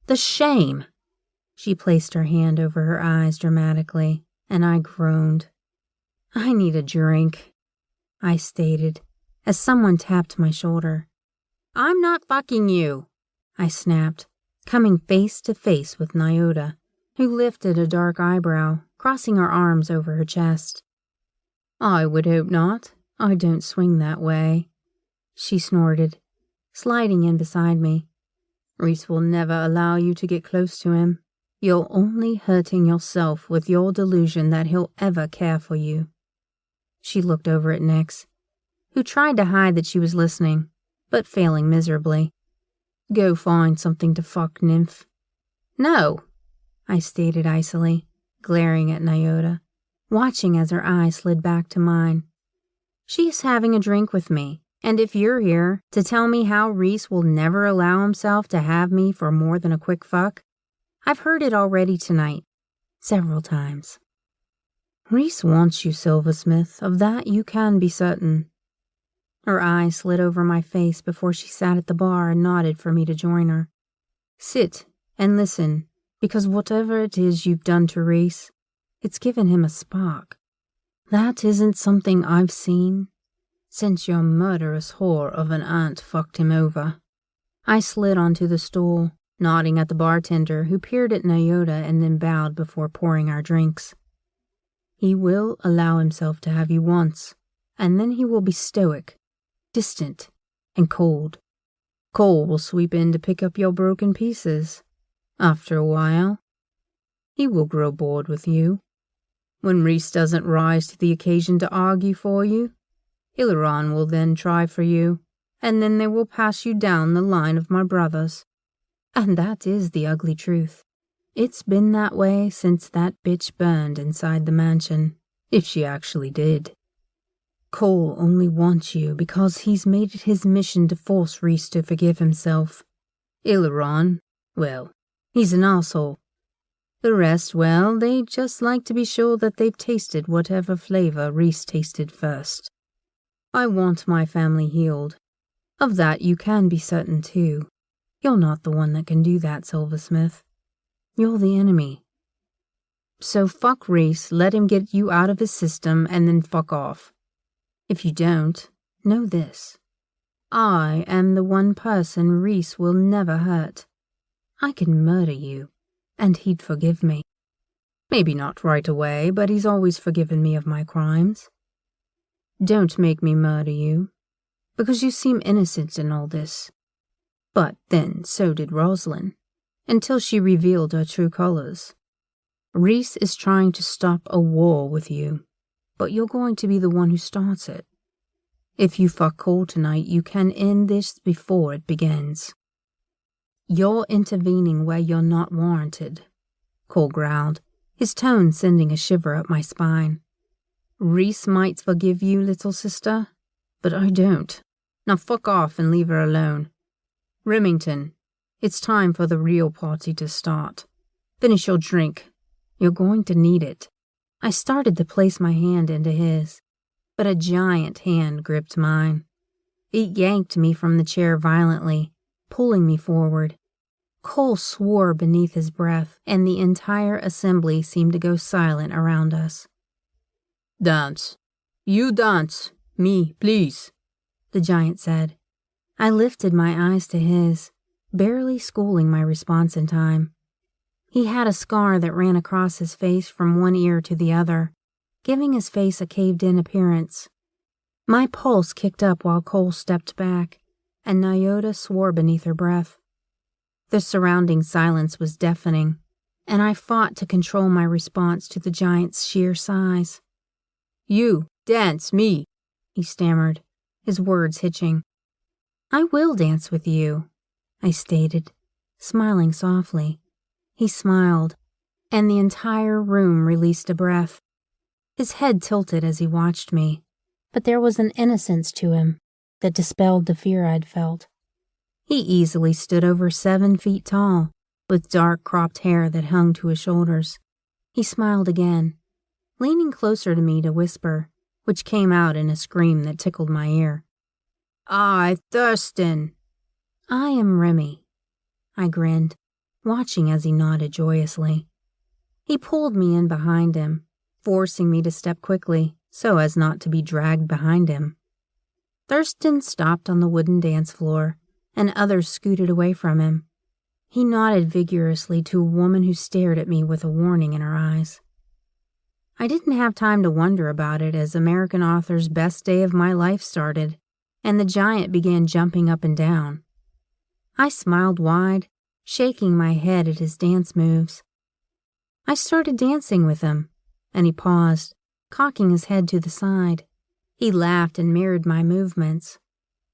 The shame!" She placed her hand over her eyes dramatically, and I groaned. "I need a drink," I stated, as someone tapped my shoulder. "I'm not fucking you," I snapped, coming face to face with Nyota, who lifted a dark eyebrow, crossing her arms over her chest. "I would hope not. I don't swing that way," she snorted, sliding in beside me. "Reese will never allow you to get close to him. You're only hurting yourself with your delusion that he'll ever care for you." She looked over at Nyx, who tried to hide that she was listening, but failing miserably. "Go find something to fuck, nymph." "No," I stated icily, glaring at Nyota, watching as her eye slid back to mine. She's having a drink with me, and if you're here to tell me how Reese will never allow himself to have me for more than a quick fuck, I've heard it already tonight, several times. Reese wants you, Silversmith, of that you can be certain. Her eye slid over my face before she sat at the bar and nodded for me to join her. Sit and listen, because whatever it is you've done to Reese, it's given him a spark. That isn't something I've seen since your murderous whore of an aunt fucked him over. I slid onto the stool, nodding at the bartender who peered at Nyota and then bowed before pouring our drinks. He will allow himself to have you once, and then he will be stoic, distant, and cold. Cole will sweep in to pick up your broken pieces. After a while, he will grow bored with you. When Reese doesn't rise to the occasion to argue for you, Hilaron will then try for you, and then they will pass you down the line of my brothers. And that is the ugly truth. It's been that way since that bitch burned inside the mansion, if she actually did. Cole only wants you because he's made it his mission to force Reese to forgive himself. Hilaron, well, he's an asshole. The rest, well, they just like to be sure that they've tasted whatever flavor Reese tasted first. I want my family healed. Of that you can be certain too. You're not the one that can do that, Silversmith. You're the enemy. So fuck Reese, let him get you out of his system, and then fuck off. If you don't, know this. I am the one person Reese will never hurt. I can murder you, and he'd forgive me. Maybe not right away, but he's always forgiven me of my crimes. Don't make me murder you, because you seem innocent in all this. But then so did Rosalind, until she revealed her true colors. Reese is trying to stop a war with you, but you're going to be the one who starts it. If you fuck Cole tonight, you can end this before it begins. You're intervening where you're not warranted, Cole growled, his tone sending a shiver up my spine. Reese might forgive you, little sister, but I don't. Now fuck off and leave her alone. Remington, it's time for the real party to start. Finish your drink. You're going to need it. I started to place my hand into his, but a giant hand gripped mine. It yanked me from the chair violently, pulling me forward. Cole swore beneath his breath, and the entire assembly seemed to go silent around us. Dance. You dance. Me, please, the giant said. I lifted my eyes to his, barely schooling my response in time. He had a scar that ran across his face from one ear to the other, giving his face a caved-in appearance. My pulse kicked up while Cole stepped back, and Nyota swore beneath her breath. The surrounding silence was deafening, and I fought to control my response to the giant's sheer size. You, dance me, he stammered, his words hitching. I will dance with you, I stated, smiling softly. He smiled, and the entire room released a breath. His head tilted as he watched me, but there was an innocence to him that dispelled the fear I'd felt. He easily stood over 7 feet tall, with dark cropped hair that hung to his shoulders. He smiled again, leaning closer to me to whisper, which came out in a scream that tickled my ear. I, Thurston. I am Remy. I grinned, watching as he nodded joyously. He pulled me in behind him, forcing me to step quickly so as not to be dragged behind him. Thurston stopped on the wooden dance floor, and others scooted away from him. He nodded vigorously to a woman who stared at me with a warning in her eyes. I didn't have time to wonder about it as American Author's best day of my life started, and the giant began jumping up and down. I smiled wide, shaking my head at his dance moves. I started dancing with him, and he paused, cocking his head to the side. He laughed and mirrored my movements,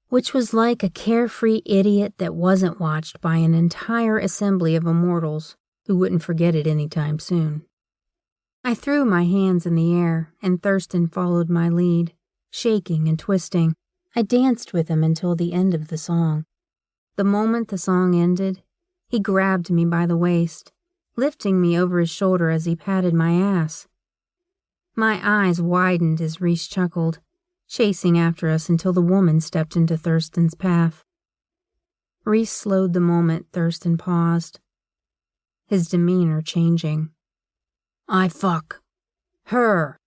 which was like a carefree idiot that wasn't watched by an entire assembly of immortals who wouldn't forget it anytime soon. I threw my hands in the air, and Thurston followed my lead, shaking and twisting. I danced with him until the end of the song. The moment the song ended, he grabbed me by the waist, lifting me over his shoulder as he patted my ass. My eyes widened as Reese chuckled, chasing after us until the woman stepped into Thurston's path. Reese slowed the moment Thurston paused, his demeanor changing. I fuck her.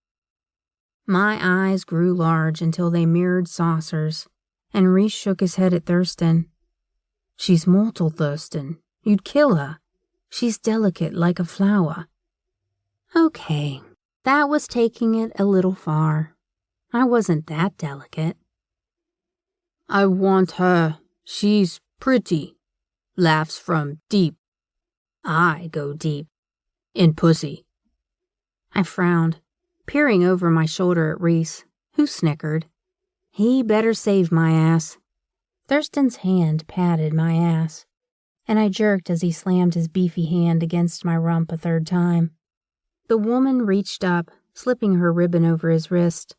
My eyes grew large until they mirrored saucers, and Reese shook his head at Thurston. She's mortal, Thurston. You'd kill her. She's delicate like a flower. Okay, that was taking it a little far. I wasn't that delicate. I want her. She's pretty. Laughs from deep. I go deep. In pussy. I frowned, peering over my shoulder at Reese, who snickered. He better save my ass. Thurston's hand patted my ass, and I jerked as he slammed his beefy hand against my rump a third time. The woman reached up, slipping her ribbon over his wrist.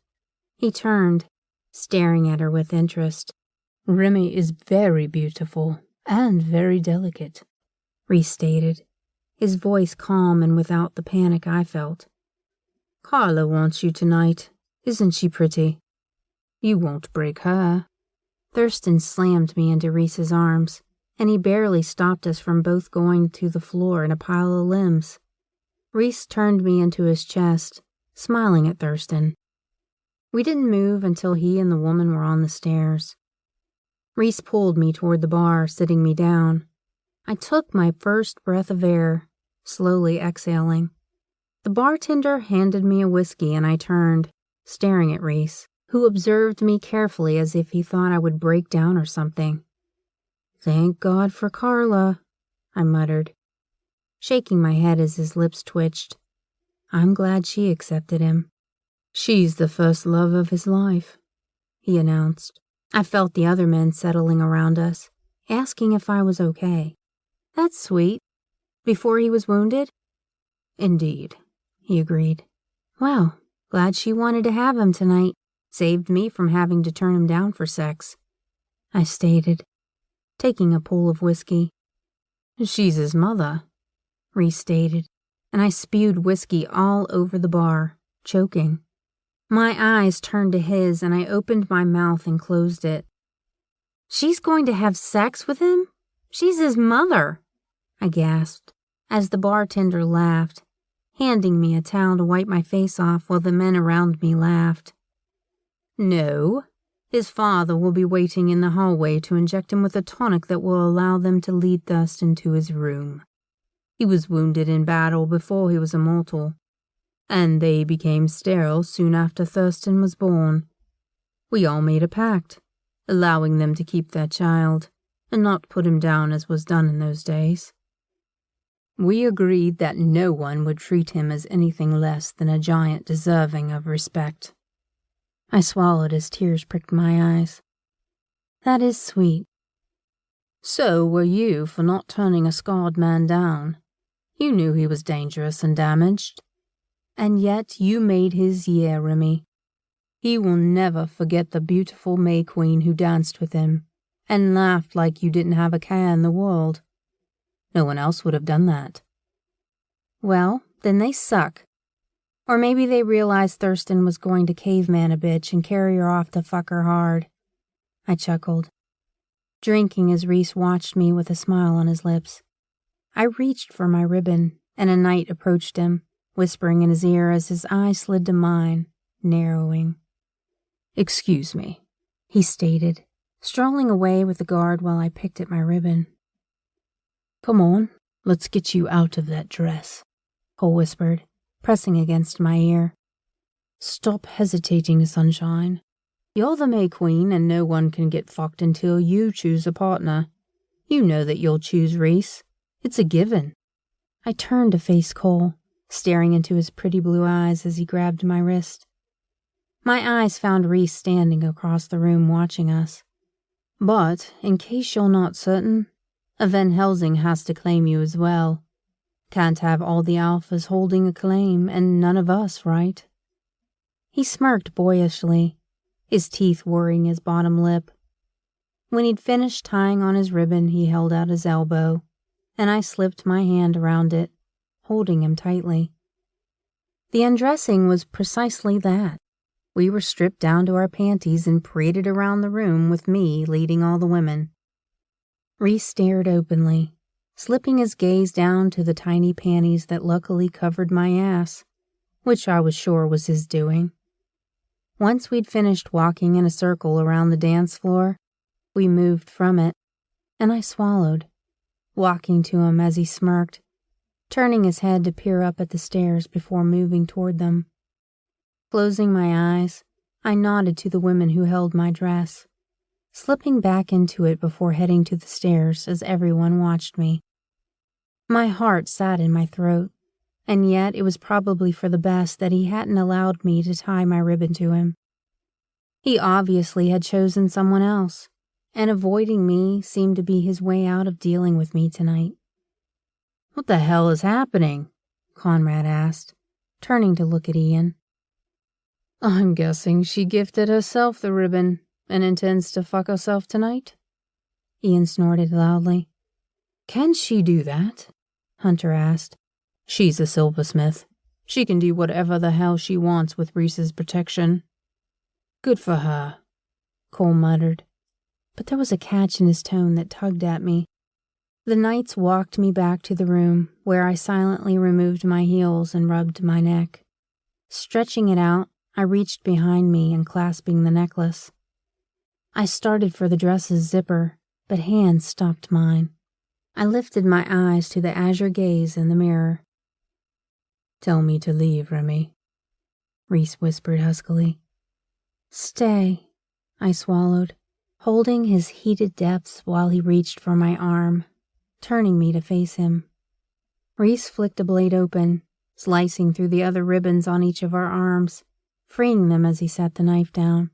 He turned, staring at her with interest. Remy is very beautiful and very delicate, Reese stated, his voice calm and without the panic I felt. Carla wants you tonight. Isn't she pretty? You won't break her. Thurston slammed me into Reese's arms, and he barely stopped us from both going to the floor in a pile of limbs. Reese turned me into his chest, smiling at Thurston. We didn't move until he and the woman were on the stairs. Reese pulled me toward the bar, sitting me down. I took my first breath of air, slowly exhaling. The bartender handed me a whiskey and I turned, staring at Reese, who observed me carefully as if he thought I would break down or something. Thank God for Carla, I muttered, shaking my head as his lips twitched. I'm glad she accepted him. She's the first love of his life, he announced. I felt the other men settling around us, asking if I was okay. That's sweet. Before he was wounded? Indeed, he agreed. Well, glad she wanted to have him tonight. Saved me from having to turn him down for sex, I stated, taking a pull of whiskey. She's his mother, Reese stated, and I spewed whiskey all over the bar, choking. My eyes turned to his and I opened my mouth and closed it. She's going to have sex with him? She's his mother, I gasped, as the bartender laughed, handing me a towel to wipe my face off while the men around me laughed. No, his father will be waiting in the hallway to inject him with a tonic that will allow them to lead Thurston to his room. He was wounded in battle before he was immortal, and they became sterile soon after Thurston was born. We all made a pact, allowing them to keep their child, and not put him down as was done in those days. We agreed that no one would treat him as anything less than a giant deserving of respect. I swallowed as tears pricked my eyes. That is sweet. So were you for not turning a scarred man down. You knew he was dangerous and damaged. And yet you made his year, Remy. He will never forget the beautiful May Queen who danced with him and laughed like you didn't have a care in the world. No one else would have done that. Well, then they suck. Or maybe they realized Thurston was going to caveman a bitch and carry her off to fuck her hard. I chuckled, drinking as Reese watched me with a smile on his lips. I reached for my ribbon, and a knight approached him, whispering in his ear as his eyes slid to mine, narrowing. Excuse me, he stated, strolling away with the guard while I picked at my ribbon. Come on, let's get you out of that dress, Cole whispered, pressing against my ear. Stop hesitating, sunshine. You're the May Queen and no one can get fucked until you choose a partner. You know that you'll choose Reese. It's a given. I turned to face Cole, staring into his pretty blue eyes as he grabbed my wrist. My eyes found Reese standing across the room watching us. But, in case you're not certain, a Van Helsing has to claim you as well. Can't have all the alphas holding a claim and none of us, right? He smirked boyishly, his teeth worrying his bottom lip. When he'd finished tying on his ribbon, he held out his elbow, and I slipped my hand around it, holding him tightly. The undressing was precisely that. We were stripped down to our panties and paraded around the room with me leading all the women. Reese stared openly, slipping his gaze down to the tiny panties that luckily covered my ass, which I was sure was his doing. Once we'd finished walking in a circle around the dance floor, we moved from it, and I swallowed, walking to him as he smirked, turning his head to peer up at the stairs before moving toward them. Closing my eyes, I nodded to the women who held my dress, slipping back into it before heading to the stairs as everyone watched me. My heart sat in my throat, and yet it was probably for the best that he hadn't allowed me to tie my ribbon to him. He obviously had chosen someone else, and avoiding me seemed to be his way out of dealing with me tonight. "What the hell is happening?" Conrad asked, turning to look at Ian. "I'm guessing she gifted herself the ribbon and intends to fuck herself tonight?" Ian snorted loudly. "Can she do that?" Hunter asked. "She's a silversmith. She can do whatever the hell she wants with Reese's protection." "Good for her," Cole muttered, but there was a catch in his tone that tugged at me. The knights walked me back to the room, where I silently removed my heels and rubbed my neck. Stretching it out, I reached behind me and clasping the necklace. I started for the dress's zipper, but hands stopped mine. I lifted my eyes to the azure gaze in the mirror. "Tell me to leave, Remy," Reese whispered huskily. "Stay," I swallowed, holding his heated depths while he reached for my arm, turning me to face him. Reese flicked a blade open, slicing through the other ribbons on each of our arms, freeing them as he set the knife down.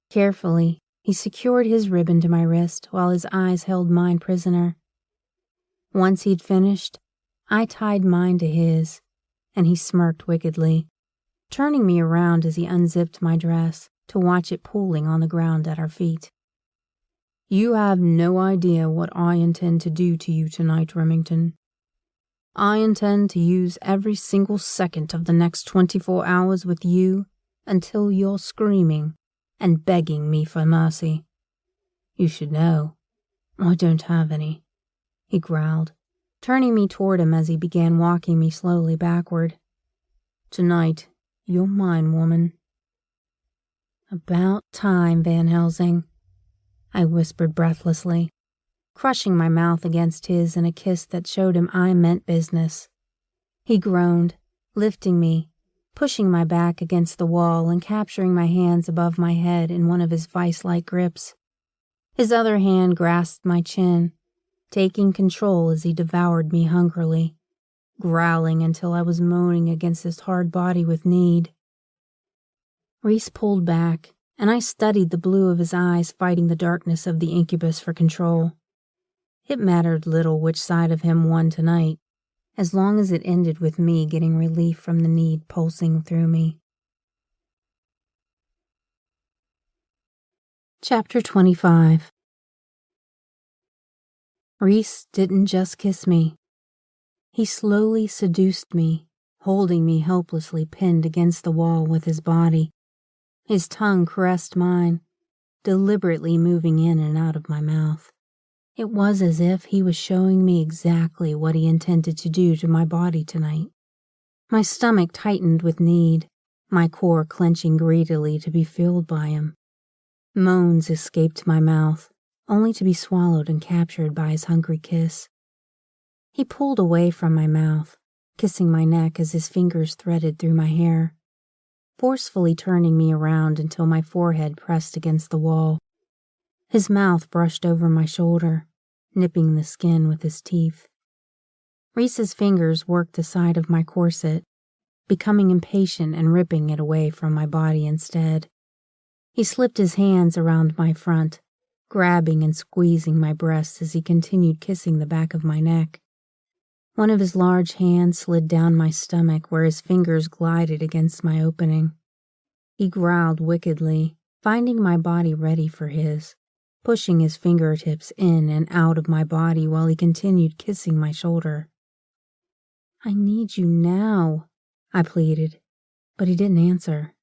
Carefully, he secured his ribbon to my wrist while his eyes held mine prisoner. Once he'd finished, I tied mine to his, and he smirked wickedly, turning me around as he unzipped my dress to watch it pooling on the ground at our feet. "You have no idea what I intend to do to you tonight, Remington. I intend to use every single second of the next 24 hours with you until you're screaming and begging me for mercy. You should know, I don't have any," he growled, turning me toward him as he began walking me slowly backward. "Tonight, you're mine, woman." "About time, Van Helsing," I whispered breathlessly, crushing my mouth against his in a kiss that showed him I meant business. He groaned, lifting me, pushing my back against the wall and capturing my hands above my head in one of his vice-like grips. His other hand grasped my chin, taking control as he devoured me hungrily, growling until I was moaning against his hard body with need. Reese pulled back, and I studied the blue of his eyes fighting the darkness of the incubus for control. It mattered little which side of him won tonight, as long as it ended with me getting relief from the need pulsing through me. Chapter 25. Reese didn't just kiss me. He slowly seduced me, holding me helplessly pinned against the wall with his body. His tongue caressed mine, deliberately moving in and out of my mouth. It was as if he was showing me exactly what he intended to do to my body tonight. My stomach tightened with need, my core clenching greedily to be filled by him. Moans escaped my mouth, only to be swallowed and captured by his hungry kiss. He pulled away from my mouth, kissing my neck as his fingers threaded through my hair, forcefully turning me around until my forehead pressed against the wall. His mouth brushed over my shoulder, nipping the skin with his teeth. Reese's fingers worked the side of my corset, becoming impatient and ripping it away from my body instead. He slipped his hands around my front, grabbing and squeezing my breasts as he continued kissing the back of my neck. One of his large hands slid down my stomach where his fingers glided against my opening. He growled wickedly, finding my body ready for his, pushing his fingertips in and out of my body while he continued kissing my shoulder. "I need you now," I pleaded, but he didn't answer.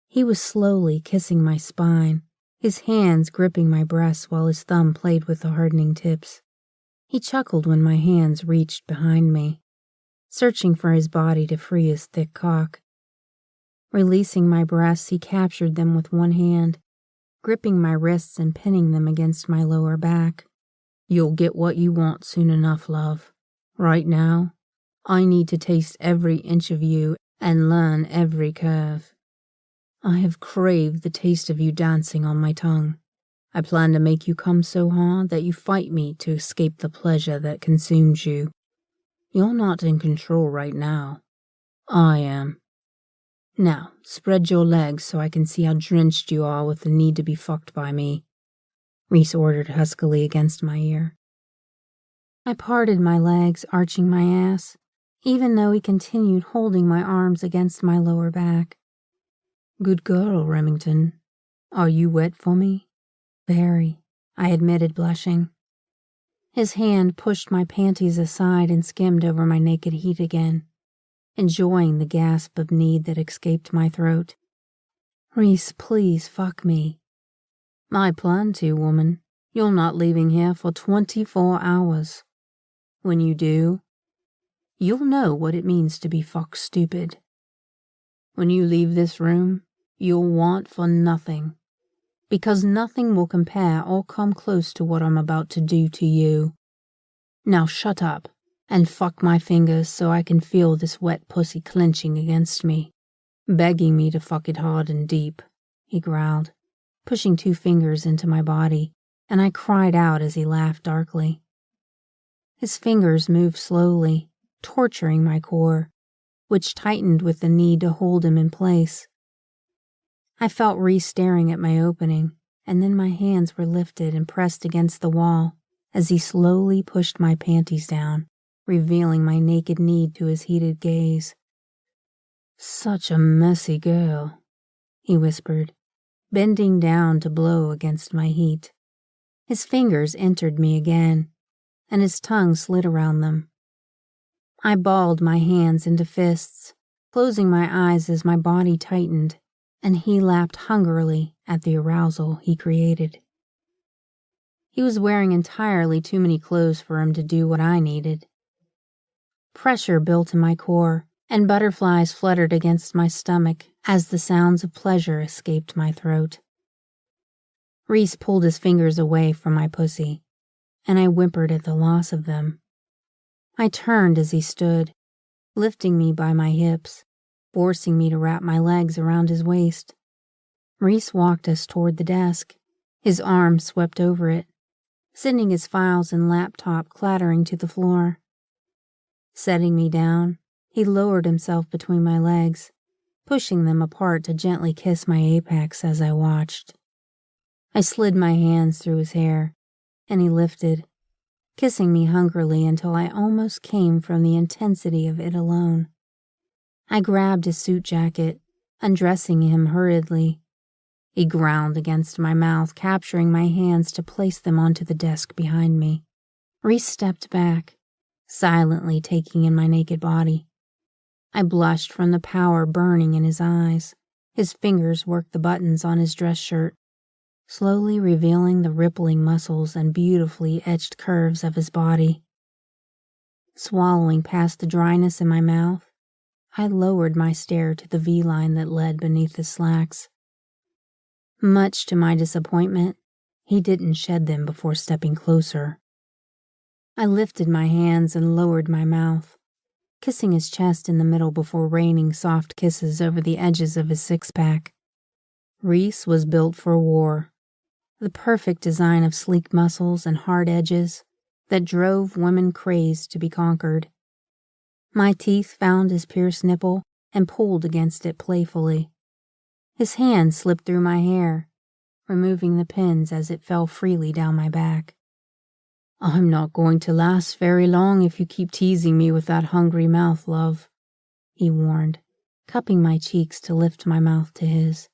He was slowly kissing my spine, his hands gripping my breasts while his thumb played with the hardening tips. He chuckled when my hands reached behind me, searching for his body to free his thick cock. Releasing my breasts, he captured them with one hand, gripping my wrists and pinning them against my lower back. "You'll get what you want soon enough, love. Right now, I need to taste every inch of you and learn every curve. I have craved the taste of you dancing on my tongue. I plan to make you come so hard that you fight me to escape the pleasure that consumes you. You're not in control right now. I am. Now, spread your legs so I can see how drenched you are with the need to be fucked by me," Reese ordered huskily against my ear. I parted my legs, arching my ass, even though he continued holding my arms against my lower back. "Good girl, Remington. Are you wet for me?" "Very," I admitted, blushing. His hand pushed my panties aside and skimmed over my naked heat again, enjoying the gasp of need that escaped my throat. "Reese, please fuck me." "I plan to, woman. You're not leaving here for 24 hours. When you do, you'll know what it means to be fuck stupid. When you leave this room, you'll want for nothing, because nothing will compare or come close to what I'm about to do to you. Now shut up and fuck my fingers so I can feel this wet pussy clenching against me, begging me to fuck it hard and deep," he growled, pushing 2 fingers into my body, and I cried out as he laughed darkly. His fingers moved slowly, torturing my core, which tightened with the need to hold him in place. I felt Reese staring at my opening, and then my hands were lifted and pressed against the wall as he slowly pushed my panties down, revealing my naked need to his heated gaze. "Such a messy girl," he whispered, bending down to blow against my heat. His fingers entered me again, and his tongue slid around them. I balled my hands into fists, closing my eyes as my body tightened, and he lapped hungrily at the arousal he created. He was wearing entirely too many clothes for him to do what I needed. Pressure built in my core, and butterflies fluttered against my stomach as the sounds of pleasure escaped my throat. Reese pulled his fingers away from my pussy, and I whimpered at the loss of them. I turned as he stood, lifting me by my hips, forcing me to wrap my legs around his waist. Reese walked us toward the desk, his arm swept over it, sending his files and laptop clattering to the floor. Setting me down, he lowered himself between my legs, pushing them apart to gently kiss my apex as I watched. I slid my hands through his hair, and he lifted, kissing me hungrily until I almost came from the intensity of it alone. I grabbed his suit jacket, undressing him hurriedly. He ground against my mouth, capturing my hands to place them onto the desk behind me. Reese stepped back, silently taking in my naked body. I blushed from the power burning in his eyes. His fingers worked the buttons on his dress shirt, slowly revealing the rippling muscles and beautifully etched curves of his body. Swallowing past the dryness in my mouth, I lowered my stare to the V-line that led beneath his slacks. Much to my disappointment, he didn't shed them before stepping closer. I lifted my hands and lowered my mouth, kissing his chest in the middle before raining soft kisses over the edges of his six-pack. Reese was built for war, the perfect design of sleek muscles and hard edges that drove women crazed to be conquered. My teeth found his pierced nipple and pulled against it playfully. His hand slipped through my hair, removing the pins as it fell freely down my back. I'm not going to last very long if you keep teasing me with that hungry mouth, love, he warned, cupping my cheeks to lift my mouth to his.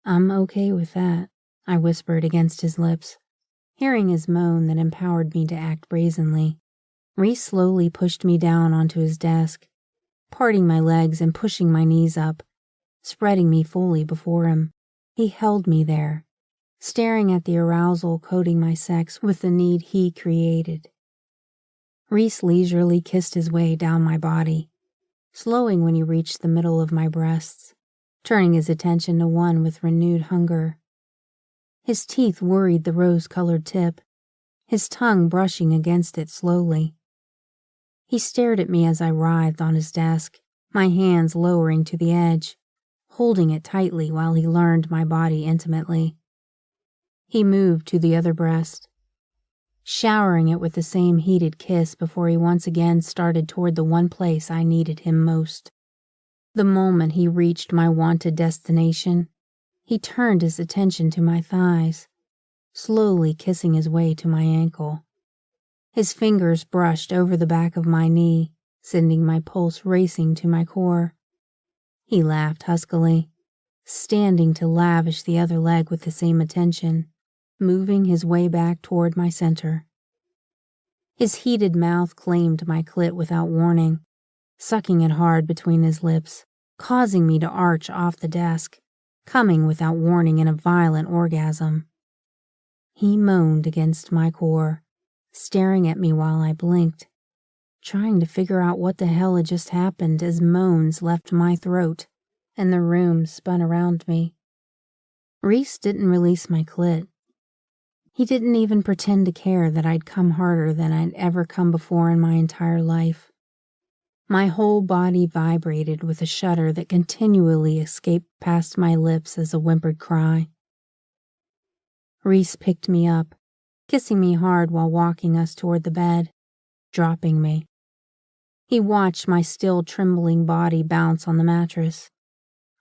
I'm okay with that, I whispered against his lips, hearing his moan that empowered me to act brazenly. Reese slowly pushed me down onto his desk, parting my legs and pushing my knees up, spreading me fully before him. He held me there, staring at the arousal coating my sex with the need he created. Reese leisurely kissed his way down my body, slowing when he reached the middle of my breasts, turning his attention to one with renewed hunger. His teeth worried the rose-colored tip, his tongue brushing against it slowly. He stared at me as I writhed on his desk, my hands lowering to the edge, holding it tightly while he learned my body intimately. He moved to the other breast, showering it with the same heated kiss before he once again started toward the one place I needed him most. The moment he reached my wanted destination, he turned his attention to my thighs, slowly kissing his way to my ankle. His fingers brushed over the back of my knee, sending my pulse racing to my core. He laughed huskily, standing to lavish the other leg with the same attention, moving his way back toward my center. His heated mouth claimed my clit without warning, sucking it hard between his lips, causing me to arch off the desk, coming without warning in a violent orgasm. He moaned against my core, staring at me while I blinked, trying to figure out what the hell had just happened as moans left my throat and the room spun around me. Reese didn't release my clit. He didn't even pretend to care that I'd come harder than I'd ever come before in my entire life. My whole body vibrated with a shudder that continually escaped past my lips as a whimpered cry. Reese picked me up, kissing me hard while walking us toward the bed, dropping me. He watched my still trembling body bounce on the mattress.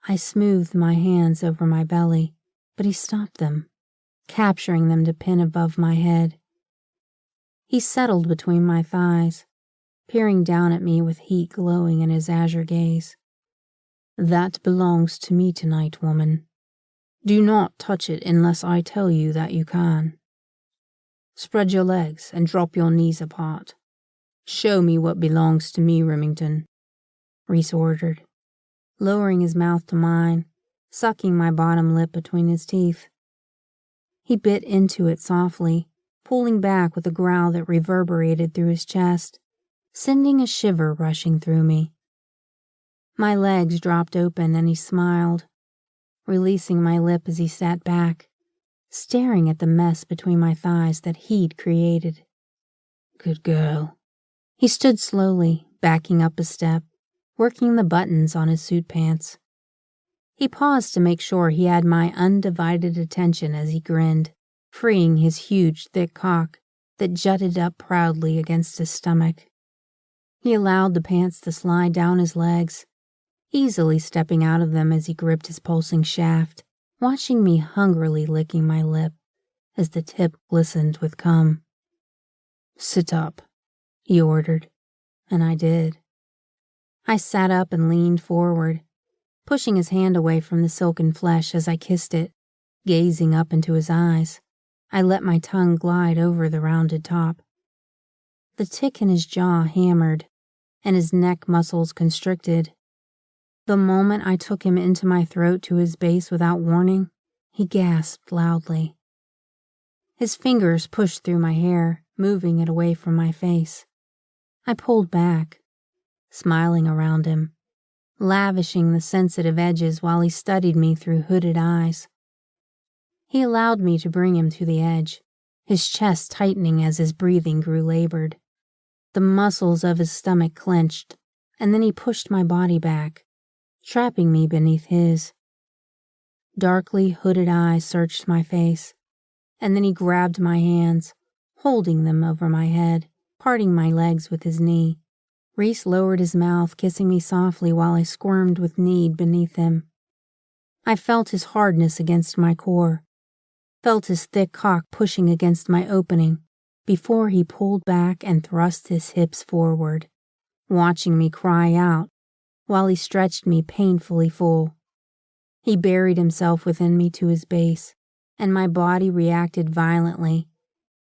I smoothed my hands over my belly, but he stopped them, capturing them to pin above my head. He settled between my thighs, peering down at me with heat glowing in his azure gaze. That belongs to me tonight, woman. Do not touch it unless I tell you that you can. Spread your legs and drop your knees apart. Show me what belongs to me, Remington, Reese ordered, lowering his mouth to mine, sucking my bottom lip between his teeth. He bit into it softly, pulling back with a growl that reverberated through his chest, sending a shiver rushing through me. My legs dropped open and he smiled, releasing my lip as he sat back, staring at the mess between my thighs that he'd created. Good girl. He stood slowly, backing up a step, working the buttons on his suit pants. He paused to make sure he had my undivided attention as he grinned, freeing his huge, thick cock that jutted up proudly against his stomach. He allowed the pants to slide down his legs, easily stepping out of them as he gripped his pulsing shaft, watching me hungrily licking my lip as the tip glistened with cum. Sit up, he ordered, and I did. I sat up and leaned forward, pushing his hand away from the silken flesh as I kissed it, gazing up into his eyes. I let my tongue glide over the rounded top. The tick in his jaw hammered, and his neck muscles constricted. The moment I took him into my throat to his base without warning, he gasped loudly. His fingers pushed through my hair, moving it away from my face. I pulled back, smiling around him, lavishing the sensitive edges while he studied me through hooded eyes. He allowed me to bring him to the edge, his chest tightening as his breathing grew labored. The muscles of his stomach clenched, and then he pushed my body back, trapping me beneath his. Darkly hooded eyes searched my face, and then he grabbed my hands, holding them over my head, parting my legs with his knee. Reese lowered his mouth, kissing me softly while I squirmed with need beneath him. I felt his hardness against my core, felt his thick cock pushing against my opening, before he pulled back and thrust his hips forward, watching me cry out while he stretched me painfully full. He buried himself within me to his base, and my body reacted violently,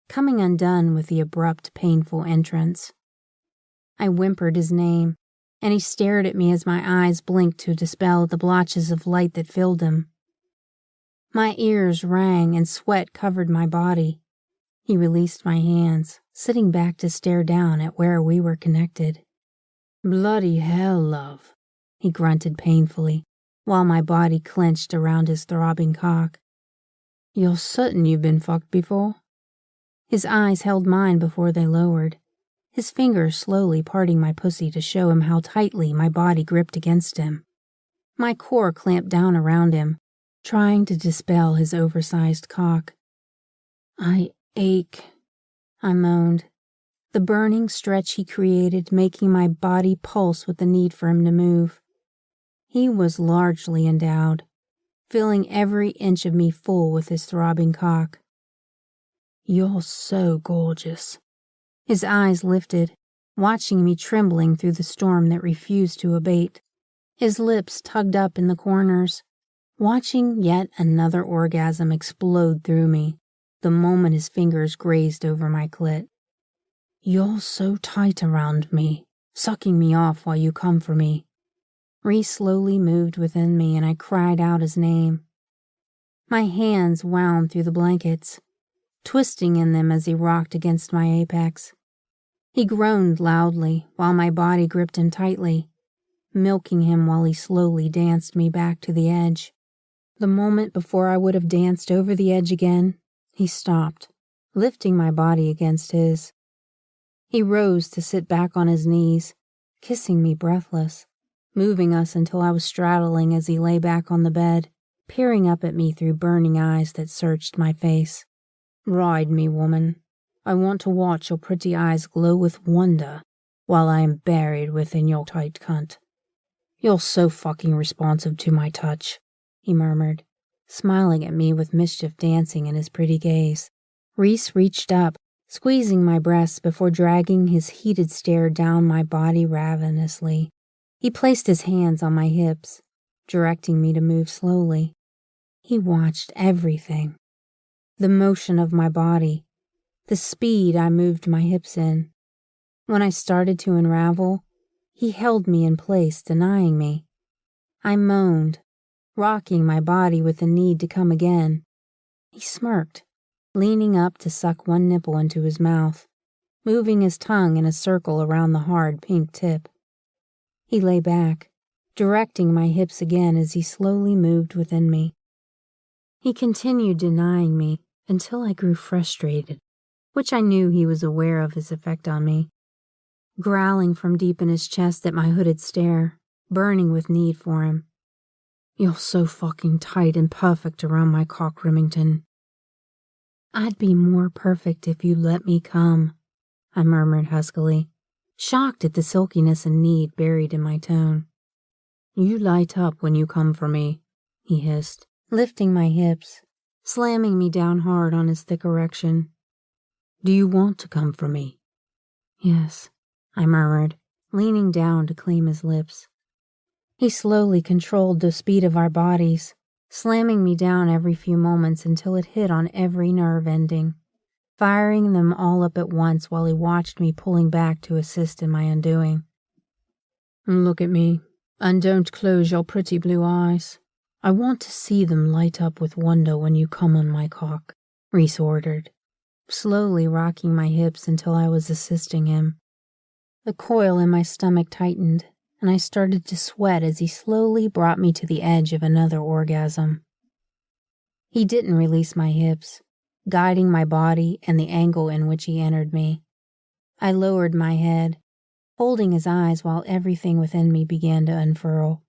coming undone with the abrupt, painful entrance. I whimpered his name, and he stared at me as my eyes blinked to dispel the blotches of light that filled him. My ears rang and sweat covered my body. He released my hands, sitting back to stare down at where we were connected. Bloody hell, love, he grunted painfully, while my body clenched around his throbbing cock. You're certain you've been fucked before? His eyes held mine before they lowered, his fingers slowly parting my pussy to show him how tightly my body gripped against him. My core clamped down around him, trying to dispel his oversized cock. I ache, I moaned, the burning stretch he created making my body pulse with the need for him to move. He was largely endowed, filling every inch of me full with his throbbing cock. You're so gorgeous. His eyes lifted, watching me trembling through the storm that refused to abate. His lips tugged up in the corners, watching yet another orgasm explode through me the moment his fingers grazed over my clit. You're so tight around me, sucking me off while you come for me. Reese slowly moved within me and I cried out his name. My hands wound through the blankets, twisting in them as he rocked against my apex. He groaned loudly while my body gripped him tightly, milking him while he slowly danced me back to the edge. The moment before I would have danced over the edge again, he stopped, lifting my body against his. He rose to sit back on his knees, kissing me breathless, moving us until I was straddling as he lay back on the bed, peering up at me through burning eyes that searched my face. Ride me, woman. I want to watch your pretty eyes glow with wonder while I am buried within your tight cunt. You're so fucking responsive to my touch, he murmured, smiling at me with mischief dancing in his pretty gaze. Reese reached up, squeezing my breasts before dragging his heated stare down my body ravenously. He placed his hands on my hips, directing me to move slowly. He watched everything. The motion of my body, the speed I moved my hips in. When I started to unravel, he held me in place, denying me. I moaned, rocking my body with the need to come again. He smirked, leaning up to suck one nipple into his mouth, moving his tongue in a circle around the hard pink tip. He lay back, directing my hips again as he slowly moved within me. He continued denying me until I grew frustrated, which I knew he was aware of his effect on me. Growling from deep in his chest at my hooded stare, burning with need for him. You're so fucking tight and perfect around my cock, Remington. I'd be more perfect if you let me come, I murmured huskily, shocked at the silkiness and need buried in my tone. You light up when you come for me, he hissed, lifting my hips, slamming me down hard on his thick erection. Do you want to come for me? Yes, I murmured, leaning down to claim his lips. He slowly controlled the speed of our bodies, slamming me down every few moments until it hit on every nerve ending, firing them all up at once while he watched me pulling back to assist in my undoing. Look at me, and don't close your pretty blue eyes. I want to see them light up with wonder when you come on my cock, Reese ordered, slowly rocking my hips until I was assisting him. The coil in my stomach tightened, and I started to sweat as he slowly brought me to the edge of another orgasm. He didn't release my hips, guiding my body and the angle in which he entered me. I lowered my head, holding his eyes while everything within me began to unfurl.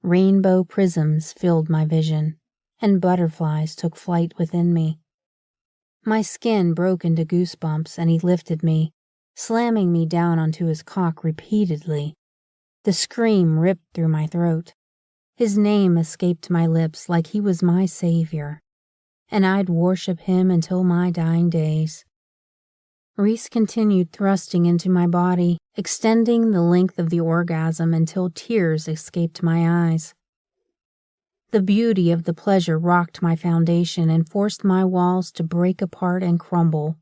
Rainbow prisms filled my vision, and butterflies took flight within me. My skin broke into goosebumps, and he lifted me, slamming me down onto his cock repeatedly. The scream ripped through my throat. His name escaped my lips like he was my savior, and I'd worship him until my dying days. Reese continued thrusting into my body, extending the length of the orgasm until tears escaped my eyes. The beauty of the pleasure rocked my foundation and forced my walls to break apart and crumble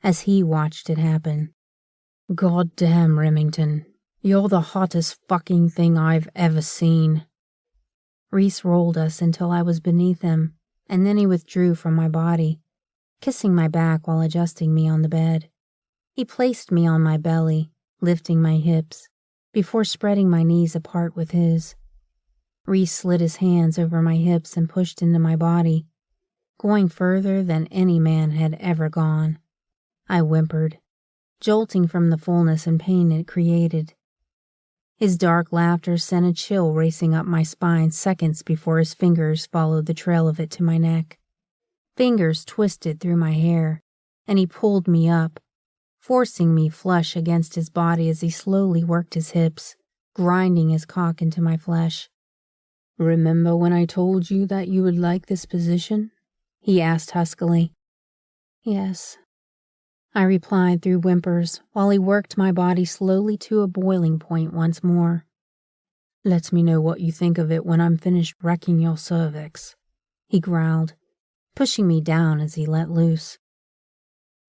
as he watched it happen. God damn, Remington, you're the hottest fucking thing I've ever seen. Reese rolled us until I was beneath him, and then he withdrew from my body, kissing my back while adjusting me on the bed. He placed me on my belly, lifting my hips, before spreading my knees apart with his. Reese slid his hands over my hips and pushed into my body, going further than any man had ever gone. I whimpered, jolting from the fullness and pain it created. His dark laughter sent a chill racing up my spine seconds before his fingers followed the trail of it to my neck. Fingers twisted through my hair, and he pulled me up, forcing me flush against his body as he slowly worked his hips, grinding his cock into my flesh. Remember when I told you that you would like this position? He asked huskily. Yes, I replied through whimpers while he worked my body slowly to a boiling point once more. Let me know what you think of it when I'm finished wrecking your cervix, he growled, pushing me down as he let loose.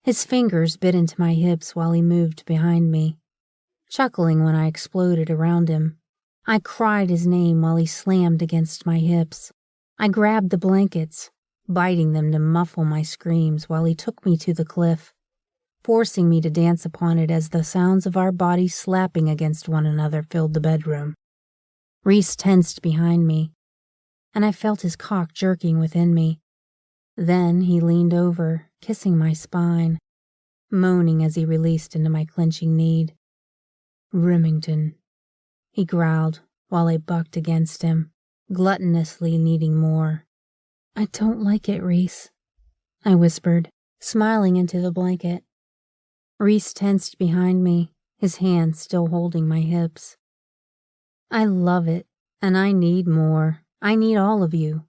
His fingers bit into my hips while he moved behind me, chuckling when I exploded around him. I cried his name while he slammed against my hips. I grabbed the blankets, biting them to muffle my screams while he took me to the cliff, forcing me to dance upon it as the sounds of our bodies slapping against one another filled the bedroom. Reese tensed behind me, and I felt his cock jerking within me. Then he leaned over, kissing my spine, moaning as he released into my clenching need. Remington, he growled while I bucked against him, gluttonously needing more. I don't like it, Reese, I whispered, smiling into the blanket. Reese tensed behind me, his hands still holding my hips. I love it, and I need more. I need all of you.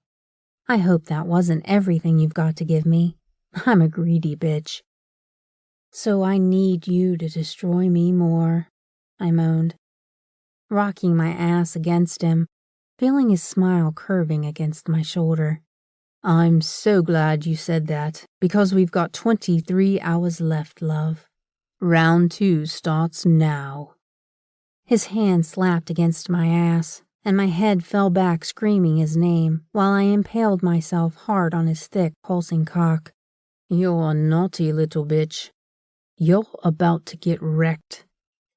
I hope that wasn't everything you've got to give me. I'm a greedy bitch. So I need you to destroy me more, I moaned, rocking my ass against him, feeling his smile curving against my shoulder. I'm so glad you said that, because we've got 23 hours left, love. Round 2 starts now. His hand slapped against my ass, and my head fell back screaming his name while I impaled myself hard on his thick, pulsing cock. You're a naughty little bitch. You're about to get wrecked,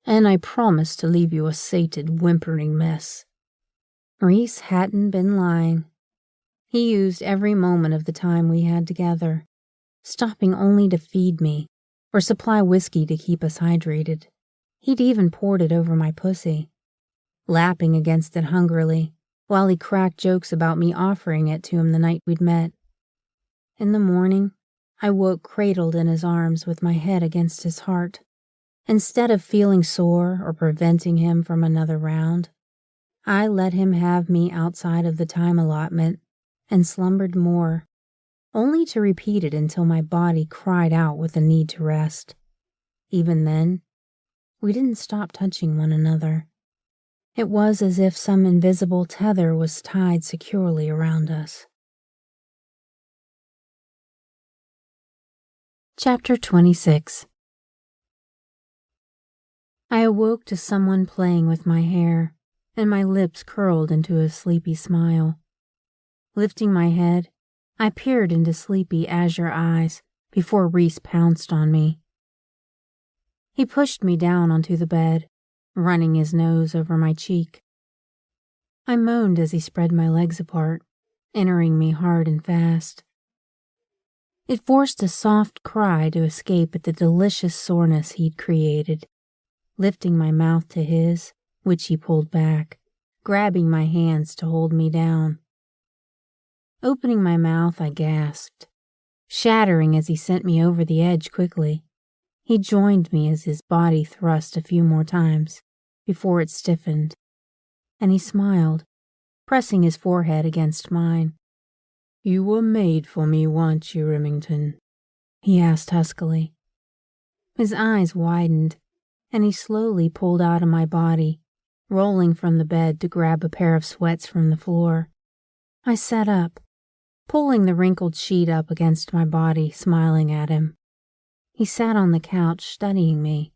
and I promise to leave you a sated, whimpering mess. Reese hadn't been lying. He used every moment of the time we had together, stopping only to feed me or supply whiskey to keep us hydrated. He'd even poured it over my pussy, lapping against it hungrily, while he cracked jokes about me offering it to him the night we'd met. In the morning, I woke cradled in his arms with my head against his heart. Instead of feeling sore or preventing him from another round, I let him have me outside of the time allotment and slumbered more, only to repeat it until my body cried out with the need to rest. Even then, we didn't stop touching one another. It was as if some invisible tether was tied securely around us. Chapter 26. I awoke to someone playing with my hair, and my lips curled into a sleepy smile. Lifting my head, I peered into sleepy azure eyes before Reese pounced on me. He pushed me down onto the bed, running his nose over my cheek. I moaned as he spread my legs apart, entering me hard and fast. It forced a soft cry to escape at the delicious soreness he'd created, lifting my mouth to his, which he pulled back, grabbing my hands to hold me down. Opening my mouth, I gasped, shattering as he sent me over the edge quickly. He joined me as his body thrust a few more times before it stiffened, and he smiled, pressing his forehead against mine. You were made for me, weren't you, Remington? He asked huskily. His eyes widened, and he slowly pulled out of my body, rolling from the bed to grab a pair of sweats from the floor. I sat up, pulling the wrinkled sheet up against my body, smiling at him. He sat on the couch studying me.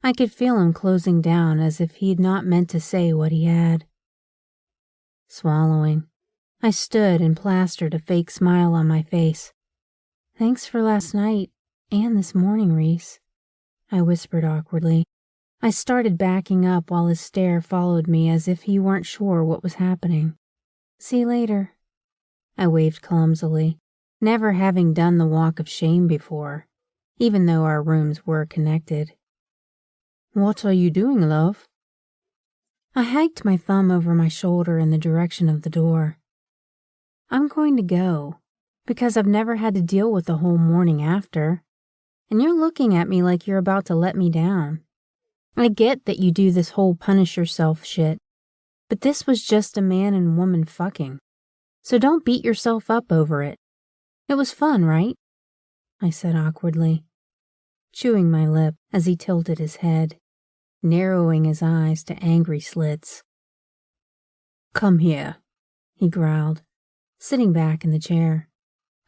I could feel him closing down as if he had not meant to say what he had. Swallowing, I stood and plastered a fake smile on my face. "Thanks for last night and this morning, Reese," I whispered awkwardly. I started backing up while his stare followed me as if he weren't sure what was happening. "See you later," I waved clumsily, never having done the walk of shame before, even though our rooms were connected. "What are you doing, love?" I hiked my thumb over my shoulder in the direction of the door. "I'm going to go, because I've never had to deal with the whole morning after, and you're looking at me like you're about to let me down. I get that you do this whole punish yourself shit, but this was just a man and woman fucking, so don't beat yourself up over it. It was fun, right?" I said awkwardly, chewing my lip as he tilted his head, narrowing his eyes to angry slits. "Come here," he growled, sitting back in the chair.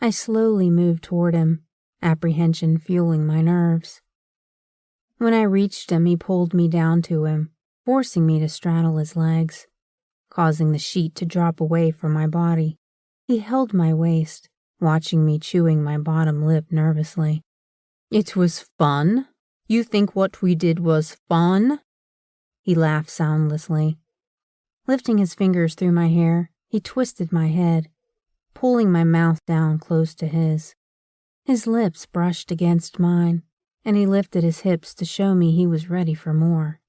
I slowly moved toward him, apprehension fueling my nerves. When I reached him, he pulled me down to him, forcing me to straddle his legs, causing the sheet to drop away from my body. He held my waist, watching me chewing my bottom lip nervously. "It was fun? You think what we did was fun?" He laughed soundlessly. Lifting his fingers through my hair, he twisted my head, pulling my mouth down close to his. His lips brushed against mine, and he lifted his hips to show me he was ready for more.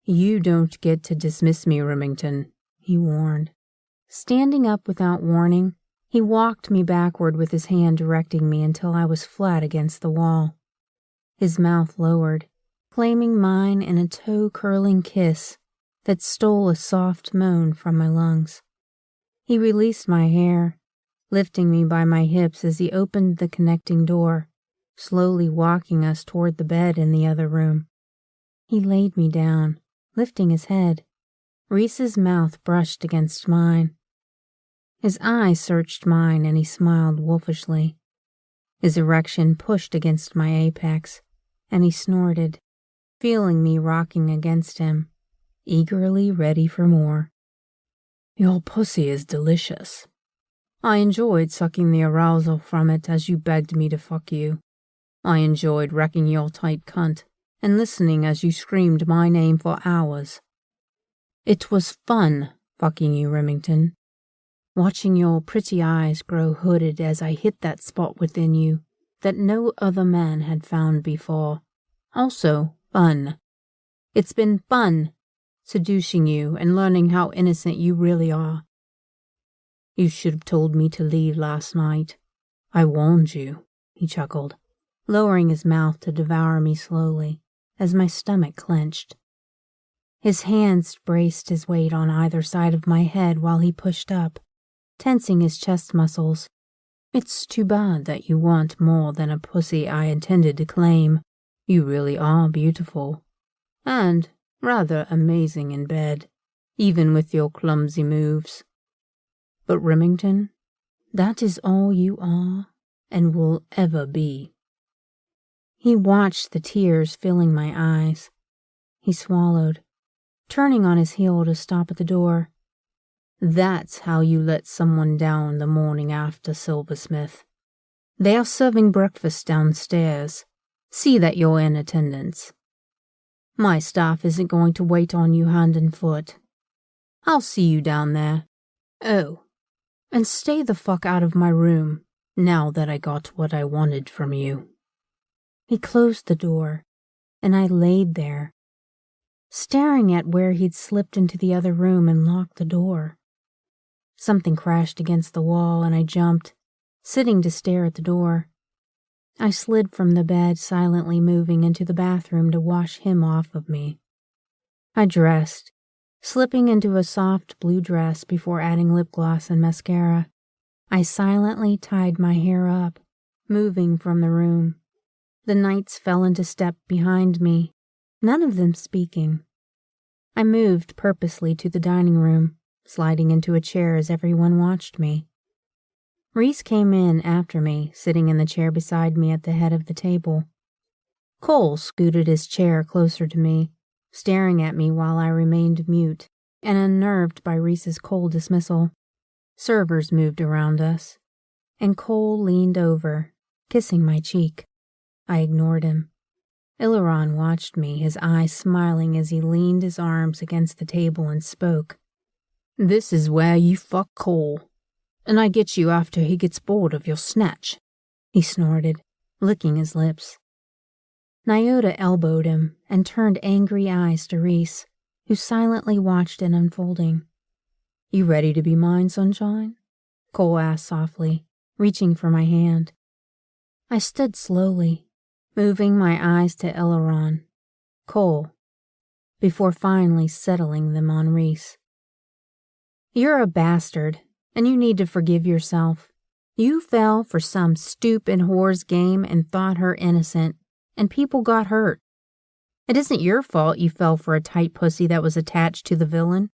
"You don't get to dismiss me, Remington," he warned. Standing up without warning, he walked me backward with his hand directing me until I was flat against the wall. His mouth lowered, claiming mine in a toe-curling kiss that stole a soft moan from my lungs. He released my hair, lifting me by my hips as he opened the connecting door, slowly walking us toward the bed in the other room. He laid me down, lifting his head. Reese's mouth brushed against mine. His eyes searched mine and he smiled wolfishly. His erection pushed against my apex, and he snorted, feeling me rocking against him, eagerly ready for more. "Your pussy is delicious. I enjoyed sucking the arousal from it as you begged me to fuck you. I enjoyed wrecking your tight cunt and listening as you screamed my name for hours. It was fun fucking you, Remington. Watching your pretty eyes grow hooded as I hit that spot within you that no other man had found before. Also fun. It's been fun seducing you and learning how innocent you really are. You should have told me to leave last night. I warned you," he chuckled, lowering his mouth to devour me slowly as my stomach clenched. His hands braced his weight on either side of my head while he pushed up, tensing his chest muscles. "It's too bad that you want more than a pussy I intended to claim. You really are beautiful. And rather amazing in bed, even with your clumsy moves. But Remington, that is all you are and will ever be." He watched the tears filling my eyes. He swallowed, turning on his heel to stop at the door. "That's how you let someone down the morning after, Silversmith. They are serving breakfast downstairs. See that you're in attendance. My staff isn't going to wait on you hand and foot. I'll see you down there. Oh, and stay the fuck out of my room now that I got what I wanted from you." He closed the door, and I laid there, staring at where he'd slipped into the other room and locked the door. Something crashed against the wall, and I jumped, sitting to stare at the door. I slid from the bed, silently moving into the bathroom to wash him off of me. I dressed, slipping into a soft blue dress before adding lip gloss and mascara. I silently tied my hair up, moving from the room. The knights fell into step behind me, none of them speaking. I moved purposely to the dining room, sliding into a chair as everyone watched me. Reese came in after me, sitting in the chair beside me at the head of the table. Cole scooted his chair closer to me, staring at me while I remained mute and unnerved by Reese's cold dismissal. Servers moved around us, and Cole leaned over, kissing my cheek. I ignored him. Ileron watched me, his eyes smiling as he leaned his arms against the table and spoke. "This is where you fuck Cole, and I get you after he gets bored of your snatch," he snorted, licking his lips. Nyota elbowed him and turned angry eyes to Reese, who silently watched it unfolding. "You ready to be mine, sunshine?" Cole asked softly, reaching for my hand. I stood slowly, moving my eyes to Ileron, Cole, before finally settling them on Reese. "You're a bastard, and you need to forgive yourself. You fell for some stupid whore's game and thought her innocent, and people got hurt. It isn't your fault you fell for a tight pussy that was attached to the villain.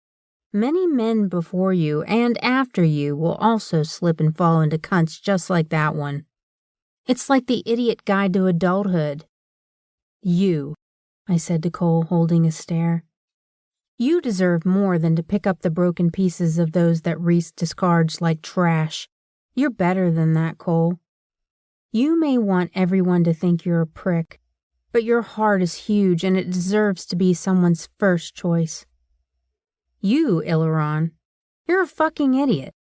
Many men before you and after you will also slip and fall into cunts just like that one. It's like the Idiot Guide to Adulthood." "You," I said to Cole, holding his stare. "You deserve more than to pick up the broken pieces of those that Reese discards like trash. You're better than that, Cole. You may want everyone to think you're a prick, but your heart is huge and it deserves to be someone's first choice. You, Ileron, you're a fucking idiot.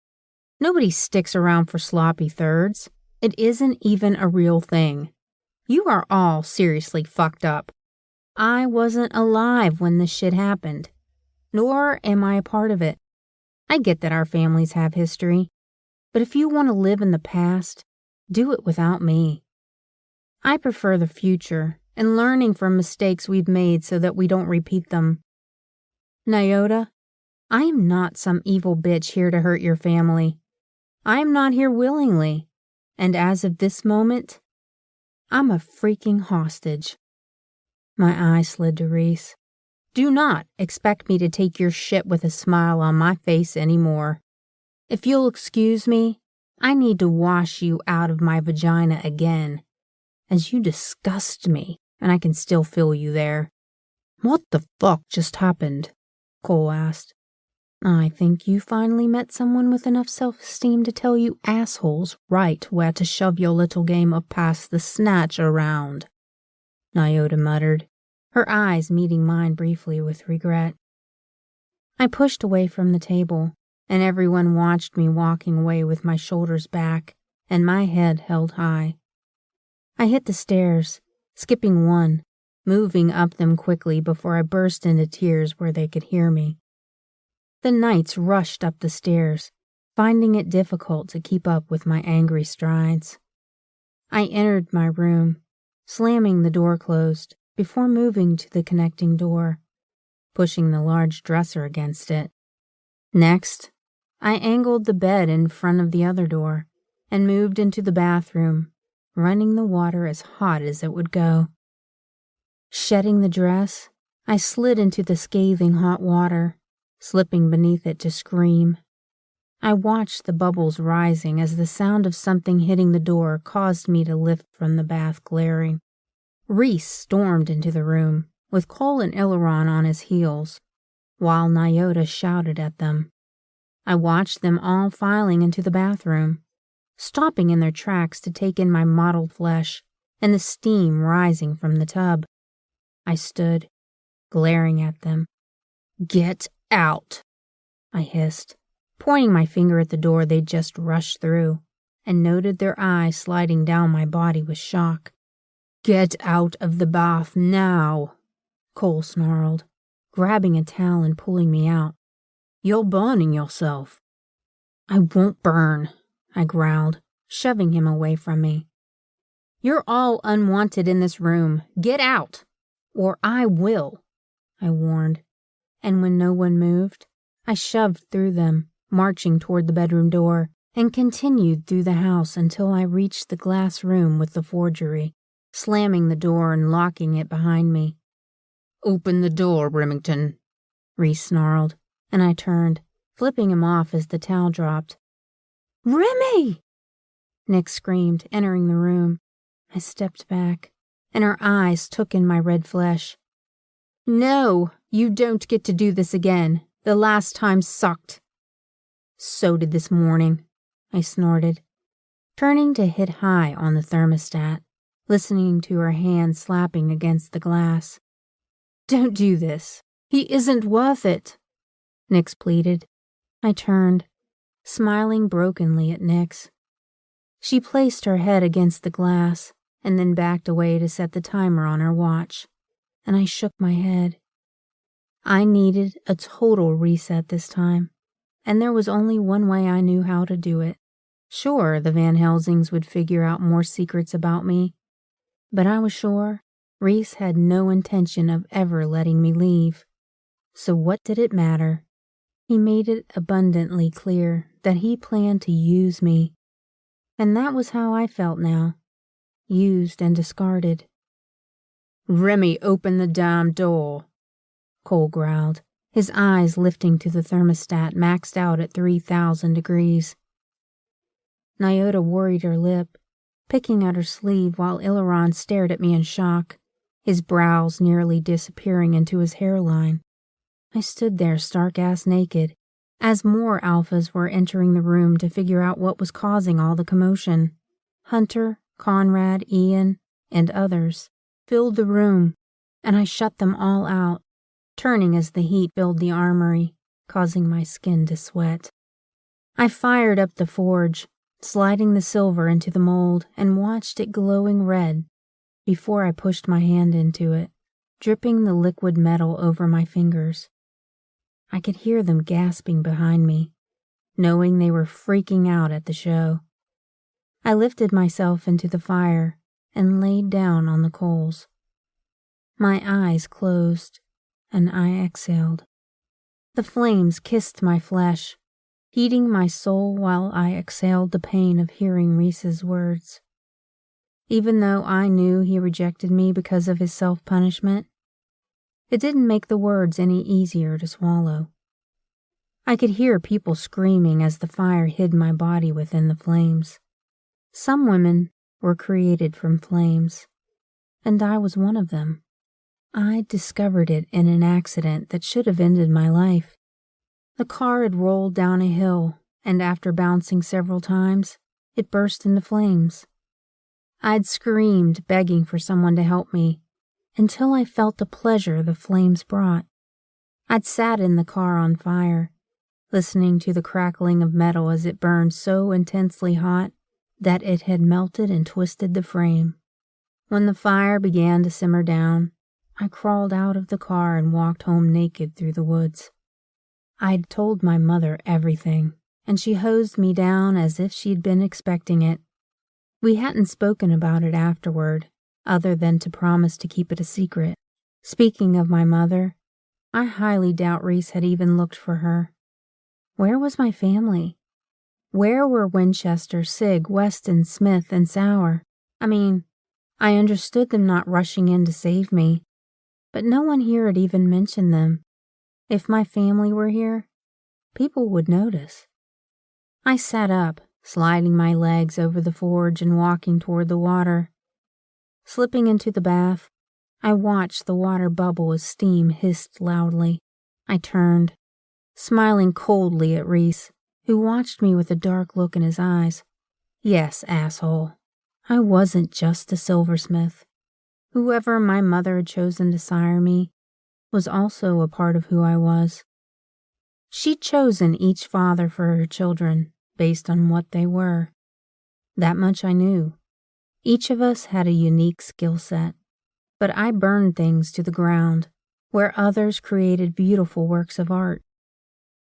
Nobody sticks around for sloppy thirds. It isn't even a real thing. You are all seriously fucked up. I wasn't alive when this shit happened, nor am I a part of it. I get that our families have history, but if you want to live in the past, do it without me. I prefer the future and learning from mistakes we've made so that we don't repeat them. Nyota, I am not some evil bitch here to hurt your family. I am not here willingly, and as of this moment, I'm a freaking hostage." My eye slid to Reese. "Do not expect me to take your shit with a smile on my face anymore. If you'll excuse me, I need to wash you out of my vagina again, as you disgust me, and I can still feel you there." "What the fuck just happened?" Cole asked. "I think you finally met someone with enough self-esteem to tell you assholes right where to shove your little game of pass the snatch around," Nyota muttered, her eyes meeting mine briefly with regret. I pushed away from the table, and everyone watched me walking away with my shoulders back and my head held high. I hit the stairs, skipping one, moving up them quickly before I burst into tears where they could hear me. The knights rushed up the stairs, finding it difficult to keep up with my angry strides. I entered my room, slamming the door closed before moving to the connecting door, pushing the large dresser against it. Next, I angled the bed in front of the other door and moved into the bathroom, running the water as hot as it would go. Shedding the dress, I slid into the scathing hot water, slipping beneath it to scream. I watched the bubbles rising as the sound of something hitting the door caused me to lift from the bath glaring. Reese stormed into the room, with Cole and Ileron on his heels, while Nyota shouted at them. I watched them all filing into the bathroom, stopping in their tracks to take in my mottled flesh and the steam rising from the tub. I stood, glaring at them. "Get out," I hissed, pointing my finger at the door they'd just rushed through, and noted their eyes sliding down my body with shock. "Get out of the bath now," Cole snarled, grabbing a towel and pulling me out. "You're burning yourself." "I won't burn," I growled, shoving him away from me. "You're all unwanted in this room. Get out, or I will," I warned, and when no one moved, I shoved through them, marching toward the bedroom door, and continued through the house until I reached the glass room with the forgery. slamming the door and locking it behind me. "Open the door, Remington," Reese snarled, and I turned, flipping him off as the towel dropped. "Remy!" Nick screamed, entering the room. I stepped back, and her eyes took in my red flesh. "No, you don't get to do this again. The last time sucked." "So did this morning," I snorted, turning to hit high on the thermostat, listening to her hand slapping against the glass. "Don't do this. He isn't worth it," Nyx pleaded. I turned, smiling brokenly at Nyx. She placed her head against the glass and then backed away to set the timer on her watch, and I shook my head. I needed a total reset this time, and there was only one way I knew how to do it. Sure, the Van Helsings would figure out more secrets about me, but I was sure Reese had no intention of ever letting me leave. So what did it matter? He made it abundantly clear that he planned to use me, and that was how I felt now, used and discarded. "Remy, open the damn door," Cole growled, his eyes lifting to the thermostat maxed out at 3,000 degrees. Nyota worried her lip, picking at her sleeve while Ileron stared at me in shock, his brows nearly disappearing into his hairline. I stood there stark-ass naked, as more alphas were entering the room to figure out what was causing all the commotion. Hunter, Conrad, Ian, and others filled the room, and I shut them all out, turning as the heat filled the armory, causing my skin to sweat. I fired up the forge, sliding the silver into the mold, and watched it glowing red before I pushed my hand into it, dripping the liquid metal over my fingers. I could hear them gasping behind me, knowing they were freaking out at the show. I lifted myself into the fire and laid down on the coals. My eyes closed, and I exhaled. The flames kissed my flesh, heating my soul while I exhaled the pain of hearing Reese's words. Even though I knew he rejected me because of his self-punishment, it didn't make the words any easier to swallow. I could hear people screaming as the fire hid my body within the flames. Some women were created from flames, and I was one of them. I discovered it in an accident that should have ended my life. The car had rolled down a hill, and after bouncing several times, it burst into flames. I'd screamed, begging for someone to help me, until I felt the pleasure the flames brought. I'd sat in the car on fire, listening to the crackling of metal as it burned so intensely hot that it had melted and twisted the frame. When the fire began to simmer down, I crawled out of the car and walked home naked through the woods. I'd told my mother everything, and she hosed me down as if she'd been expecting it. We hadn't spoken about it afterward, other than to promise to keep it a secret. Speaking of my mother, I highly doubt Reese had even looked for her. Where was my family? Where were Winchester, Sig, Weston, Smith, and Sauer? I understood them not rushing in to save me, but no one here had even mentioned them. If my family were here, people would notice. I sat up, sliding my legs over the forge and walking toward the water. Slipping into the bath, I watched the water bubble as steam hissed loudly. I turned, smiling coldly at Reese, who watched me with a dark look in his eyes. Yes, asshole, I wasn't just a silversmith. Whoever my mother had chosen to sire me was also a part of who I was. She'd chosen each father for her children based on what they were. That much I knew. Each of us had a unique skill set, but I burned things to the ground, where others created beautiful works of art.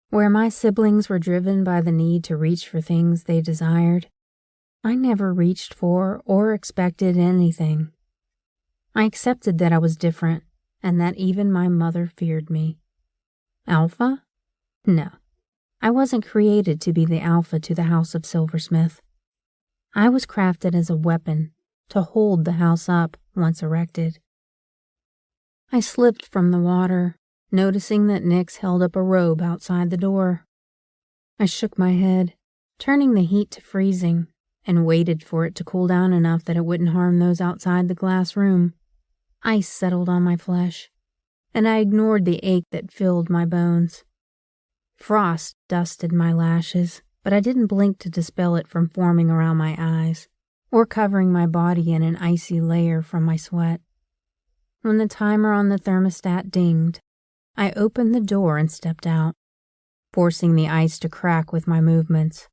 Where my siblings were driven by the need to reach for things they desired, I never reached for or expected anything. I accepted that I was different, and that even my mother feared me. Alpha? No. I wasn't created to be the alpha to the House of Silversmith. I was crafted as a weapon to hold the house up once erected. I slipped from the water, noticing that Nyx held up a robe outside the door. I shook my head, turning the heat to freezing, and waited for it to cool down enough that it wouldn't harm those outside the glass room. Ice settled on my flesh, and I ignored the ache that filled my bones. Frost dusted my lashes, but I didn't blink to dispel it from forming around my eyes, or covering my body in an icy layer from my sweat. When the timer on the thermostat dinged, I opened the door and stepped out, forcing the ice to crack with my movements.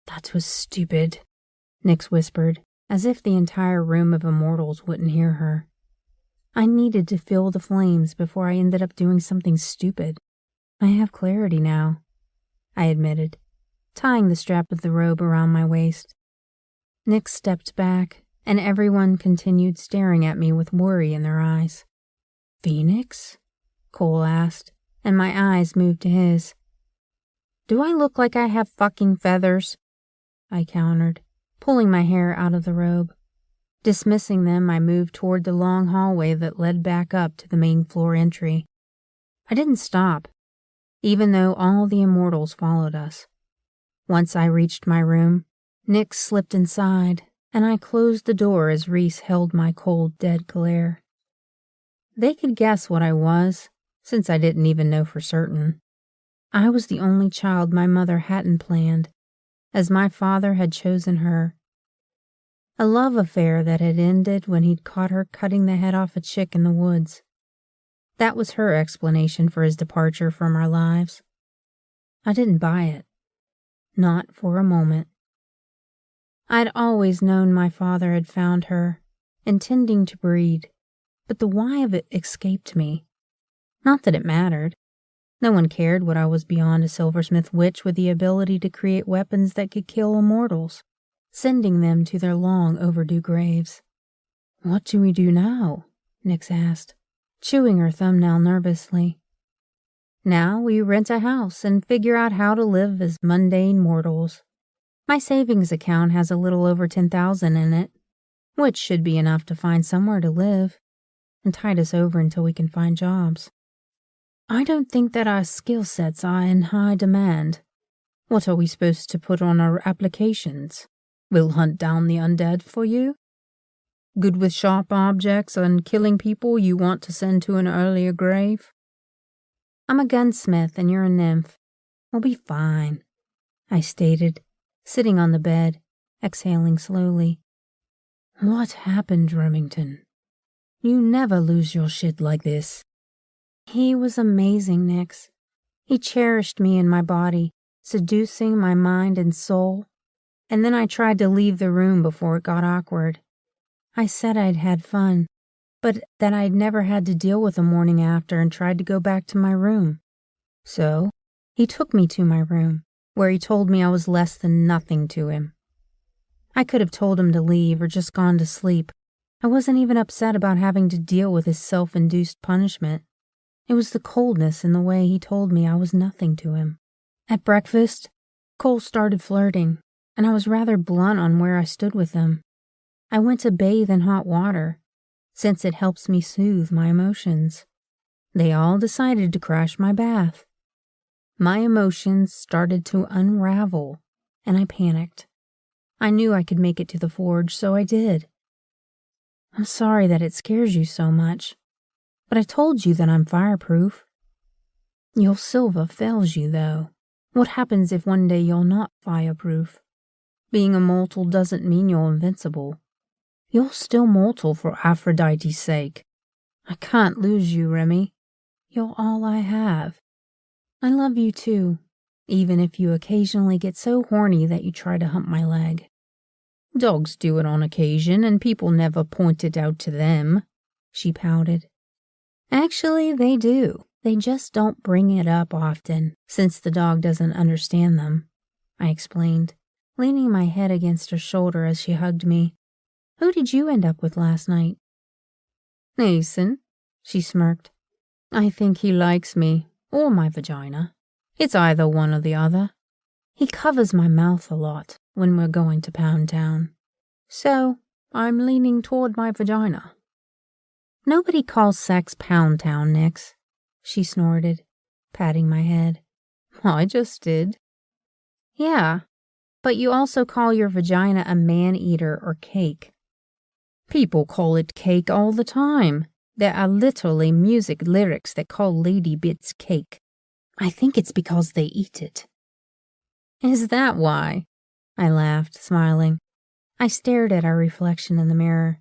"That was stupid," Nyx whispered, as if the entire room of immortals wouldn't hear her. I needed to feel the flames before I ended up doing something stupid. "I have clarity now," I admitted, tying the strap of the robe around my waist. Nyx stepped back, and everyone continued staring at me with worry in their eyes. "Phoenix?" Cole asked, and my eyes moved to his. "Do I look like I have fucking feathers?" I countered, pulling my hair out of the robe. Dismissing them, I moved toward the long hallway that led back up to the main floor entry. I didn't stop, even though all the immortals followed us. Once I reached my room, Nyx slipped inside, and I closed the door as Reese held my cold, dead glare. They could guess what I was, since I didn't even know for certain. I was the only child my mother hadn't planned, as my father had chosen her. A love affair that had ended when he'd caught her cutting the head off a chick in the woods. That was her explanation for his departure from our lives. I didn't buy it. Not for a moment. I'd always known my father had found her, intending to breed, but the why of it escaped me. Not that it mattered. No one cared what I was beyond a silversmith witch with the ability to create weapons that could kill immortals, sending them to their long overdue graves. "What do we do now?" Nyx asked, chewing her thumbnail nervously. "Now we rent a house and figure out how to live as mundane mortals. My savings account has a little over 10,000 in it, which should be enough to find somewhere to live and tide us over until we can find jobs. I don't think that our skill sets are in high demand. What are we supposed to put on our applications? We'll hunt down the undead for you? Good with sharp objects and killing people you want to send to an earlier grave? I'm a gunsmith and you're a nymph. We'll be fine," I stated, sitting on the bed, exhaling slowly. "What happened, Remington? You never lose your shit like this." "He was amazing, Nyx. He cherished me in my body, seducing my mind and soul, and then I tried to leave the room before it got awkward. I said I'd had fun, but that I'd never had to deal with the morning after and tried to go back to my room. So he took me to my room, where he told me I was less than nothing to him. I could have told him to leave or just gone to sleep. I wasn't even upset about having to deal with his self-induced punishment. It was the coldness in the way he told me I was nothing to him. At breakfast, Cole started flirting, and I was rather blunt on where I stood with him. I went to bathe in hot water, since it helps me soothe my emotions. They all decided to crash my bath. My emotions started to unravel, and I panicked. I knew I could make it to the forge, so I did. I'm sorry that it scares you so much, but I told you that I'm fireproof. Your silver fails you, though. What happens if one day you're not fireproof? Being a mortal doesn't mean you're invincible. You're still mortal for Aphrodite's sake. I can't lose you, Remy. You're all I have. I love you too, even if you occasionally get so horny that you try to hump my leg. Dogs do it on occasion, and people never point it out to them, she pouted. Actually, they do. They just don't bring it up often, since the dog doesn't understand them, I explained, leaning my head against her shoulder as she hugged me. Who did you end up with last night? Nathan, she smirked. I think he likes me, or my vagina. It's either one or the other. He covers my mouth a lot when we're going to Pound Town. So, I'm leaning toward my vagina. Nobody calls sex Pound Town, Nix, she snorted, patting my head. I just did. Yeah, but you also call your vagina a man-eater or cake. People call it cake all the time. There are literally music lyrics that call lady bits cake. I think it's because they eat it. Is that why? I laughed, smiling. I stared at our reflection in the mirror.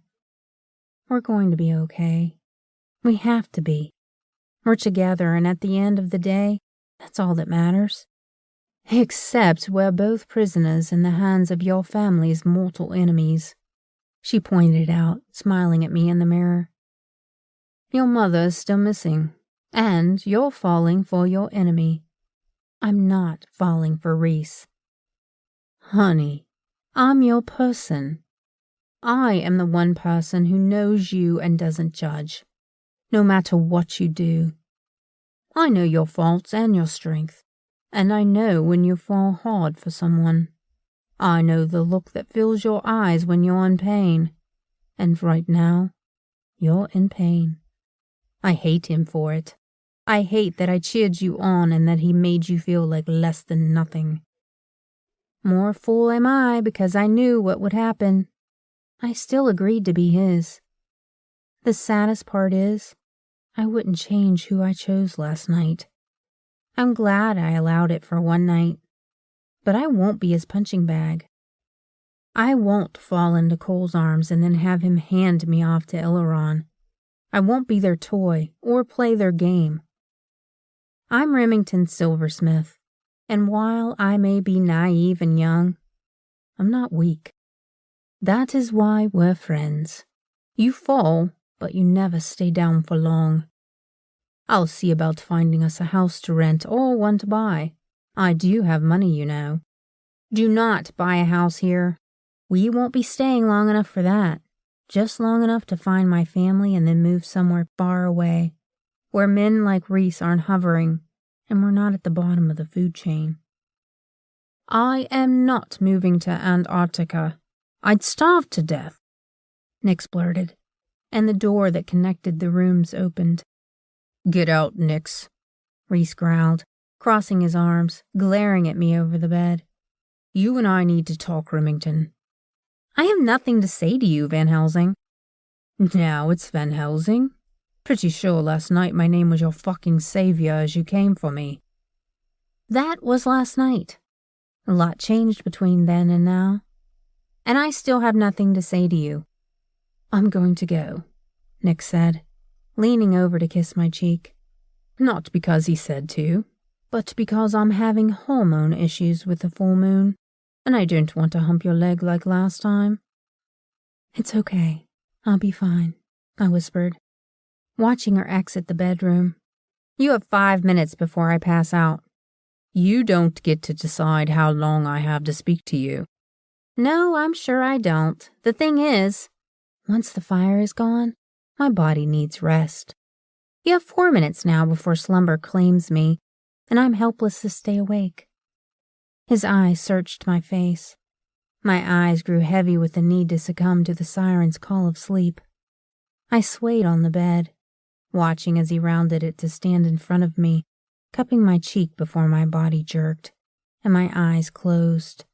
We're going to be okay. We have to be. We're together, and at the end of the day, that's all that matters. Except we're both prisoners in the hands of your family's mortal enemies, she pointed out, smiling at me in the mirror. Your mother is still missing, and you're falling for your enemy. I'm not falling for Reese. Honey, I'm your person. I am the one person who knows you and doesn't judge, no matter what you do. I know your faults and your strength, and I know when you fall hard for someone. I know the look that fills your eyes when you're in pain, and right now, you're in pain. I hate him for it. I hate that I cheered you on and that he made you feel like less than nothing. More fool am I because I knew what would happen. I still agreed to be his. The saddest part is, I wouldn't change who I chose last night. I'm glad I allowed it for one night, but I won't be his punching bag. I won't fall into Cole's arms and then have him hand me off to Eleron. I won't be their toy or play their game. I'm Remington Silversmith, and while I may be naive and young, I'm not weak. That is why we're friends. You fall, but you never stay down for long. I'll see about finding us a house to rent or one to buy. I do have money, you know. Do not buy a house here. We won't be staying long enough for that. Just long enough to find my family and then move somewhere far away, where men like Reese aren't hovering and we're not at the bottom of the food chain. I am not moving to Antarctica. I'd starve to death, Nix blurted, and the door that connected the rooms opened. Get out, Nix, Reese growled, crossing his arms, glaring at me over the bed. You and I need to talk, Remington. I have nothing to say to you, Van Helsing. Now it's Van Helsing. Pretty sure last night my name was your fucking savior as you came for me. That was last night. A lot changed between then and now. And I still have nothing to say to you. I'm going to go, Nix said, leaning over to kiss my cheek. Not because he said to, but because I'm having hormone issues with the full moon. And I don't want to hump your leg like last time. It's okay. I'll be fine, I whispered, watching her exit the bedroom. You have 5 minutes before I pass out. You don't get to decide how long I have to speak to you. No, I'm sure I don't. The thing is, once the fire is gone, my body needs rest. You have 4 minutes now before slumber claims me, and I'm helpless to stay awake. His eyes searched my face. My eyes grew heavy with the need to succumb to the siren's call of sleep. I swayed on the bed, watching as he rounded it to stand in front of me, cupping my cheek before my body jerked, and my eyes closed.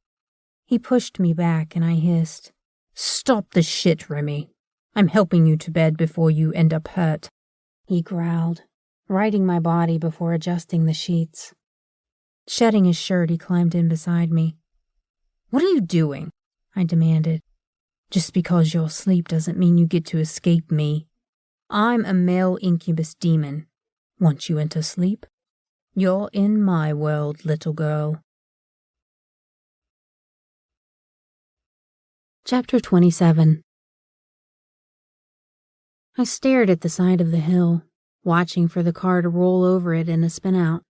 He pushed me back and I hissed, Stop the shit, Remy. I'm helping you to bed before you end up hurt. He growled, righting my body before adjusting the sheets. Shedding his shirt, he climbed in beside me. What are you doing? I demanded. Just because you're asleep doesn't mean you get to escape me. I'm a male incubus demon. Once you enter sleep, you're in my world, little girl. Chapter 27. I stared at the side of the hill, watching for the car to roll over it in a spin-out.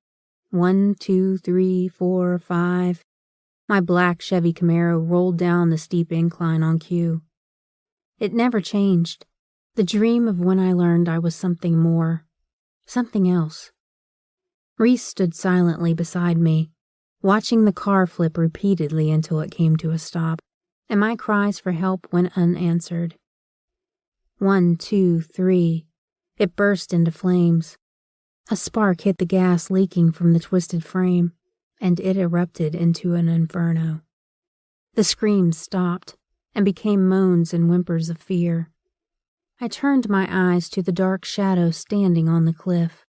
1, 2, 3, 4, 5. My black Chevy Camaro rolled down the steep incline on cue. It never changed. The dream of when I learned I was something more. Something else. Reese stood silently beside me, watching the car flip repeatedly until it came to a stop. and my cries for help went unanswered. 1, 2, 3. It burst into flames. A spark hit the gas leaking from the twisted frame, and it erupted into an inferno. The screams stopped and became moans and whimpers of fear. I turned my eyes to the dark shadow standing on the cliff,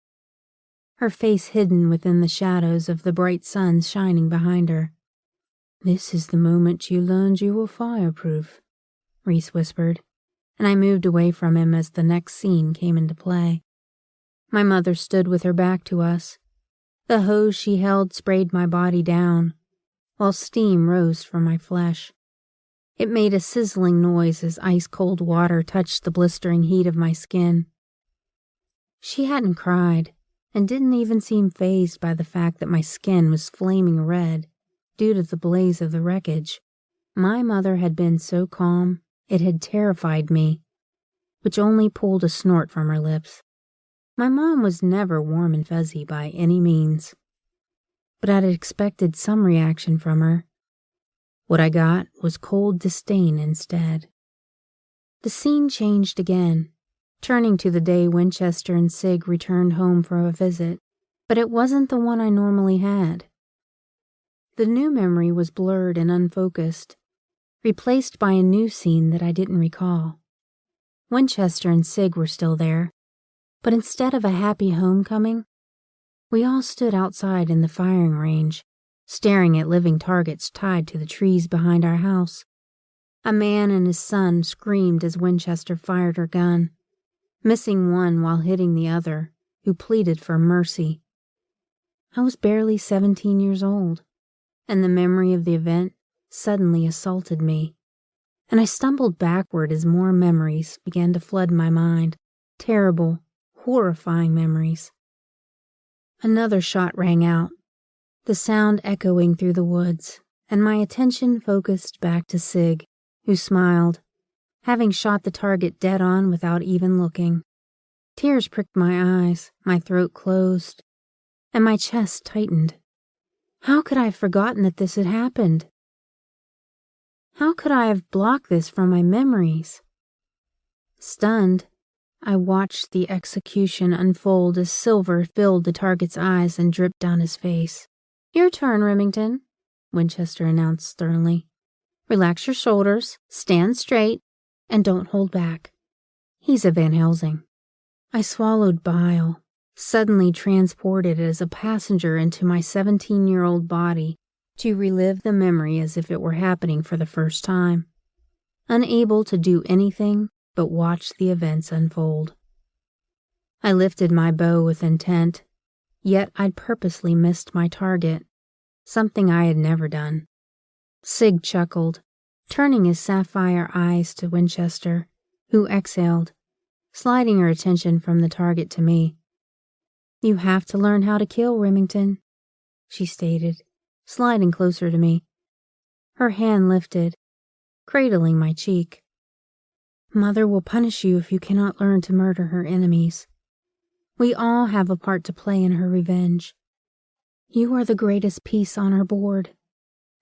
her face hidden within the shadows of the bright sun shining behind her. "This is the moment you learned you were fireproof," Reese whispered, and I moved away from him as the next scene came into play. My mother stood with her back to us. The hose she held sprayed my body down, while steam rose from my flesh. It made a sizzling noise as ice-cold water touched the blistering heat of my skin. She hadn't cried, and didn't even seem fazed by the fact that my skin was flaming red due to the blaze of the wreckage. My mother had been so calm, it had terrified me, which only pulled a snort from her lips. My mom was never warm and fuzzy by any means, but I'd expected some reaction from her. What I got was cold disdain instead. The scene changed again, turning to the day Winchester and Sig returned home for a visit, but it wasn't the one I normally had. The new memory was blurred and unfocused, replaced by a new scene that I didn't recall. Winchester and Sig were still there, but instead of a happy homecoming, we all stood outside in the firing range, staring at living targets tied to the trees behind our house. A man and his son screamed as Winchester fired her gun, missing one while hitting the other, who pleaded for mercy. I was barely 17 years old, and the memory of the event suddenly assaulted me, and I stumbled backward as more memories began to flood my mind, terrible, horrifying memories. Another shot rang out, the sound echoing through the woods, and my attention focused back to Sig, who smiled, having shot the target dead on without even looking. Tears pricked my eyes, my throat closed, and my chest tightened. How could I have forgotten that this had happened? How could I have blocked this from my memories? Stunned, I watched the execution unfold as silver filled the target's eyes and dripped down his face. "Your turn, Remington," Winchester announced sternly. "Relax your shoulders, stand straight, and don't hold back. He's a Van Helsing." I swallowed bile, suddenly transported as a passenger into my 17-year-old body to relive the memory as if it were happening for the first time, unable to do anything but watch the events unfold. I lifted my bow with intent, yet I'd purposely missed my target, something I had never done. Sig chuckled, turning his sapphire eyes to Winchester, who exhaled, sliding her attention from the target to me. "You have to learn how to kill, Remington," she stated, sliding closer to me. Her hand lifted, cradling my cheek. "Mother will punish you if you cannot learn to murder her enemies. We all have a part to play in her revenge. You are the greatest piece on her board.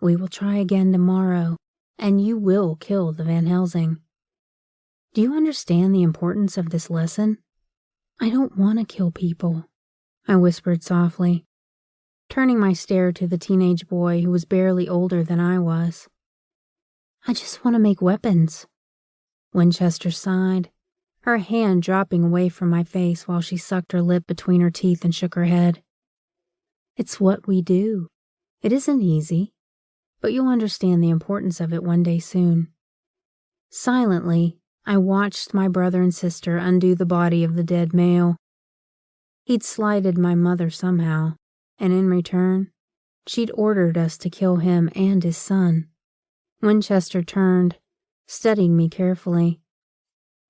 We will try again tomorrow, and you will kill the Van Helsing. Do you understand the importance of this lesson?" "I don't want to kill people," I whispered softly, turning my stare to the teenage boy who was barely older than I was. "I just want to make weapons." Winchester sighed, her hand dropping away from my face while she sucked her lip between her teeth and shook her head. "It's what we do. It isn't easy, but you'll understand the importance of it one day soon." Silently, I watched my brother and sister undo the body of the dead male. He'd slighted my mother somehow, and in return, she'd ordered us to kill him and his son. Winchester turned, studying me carefully.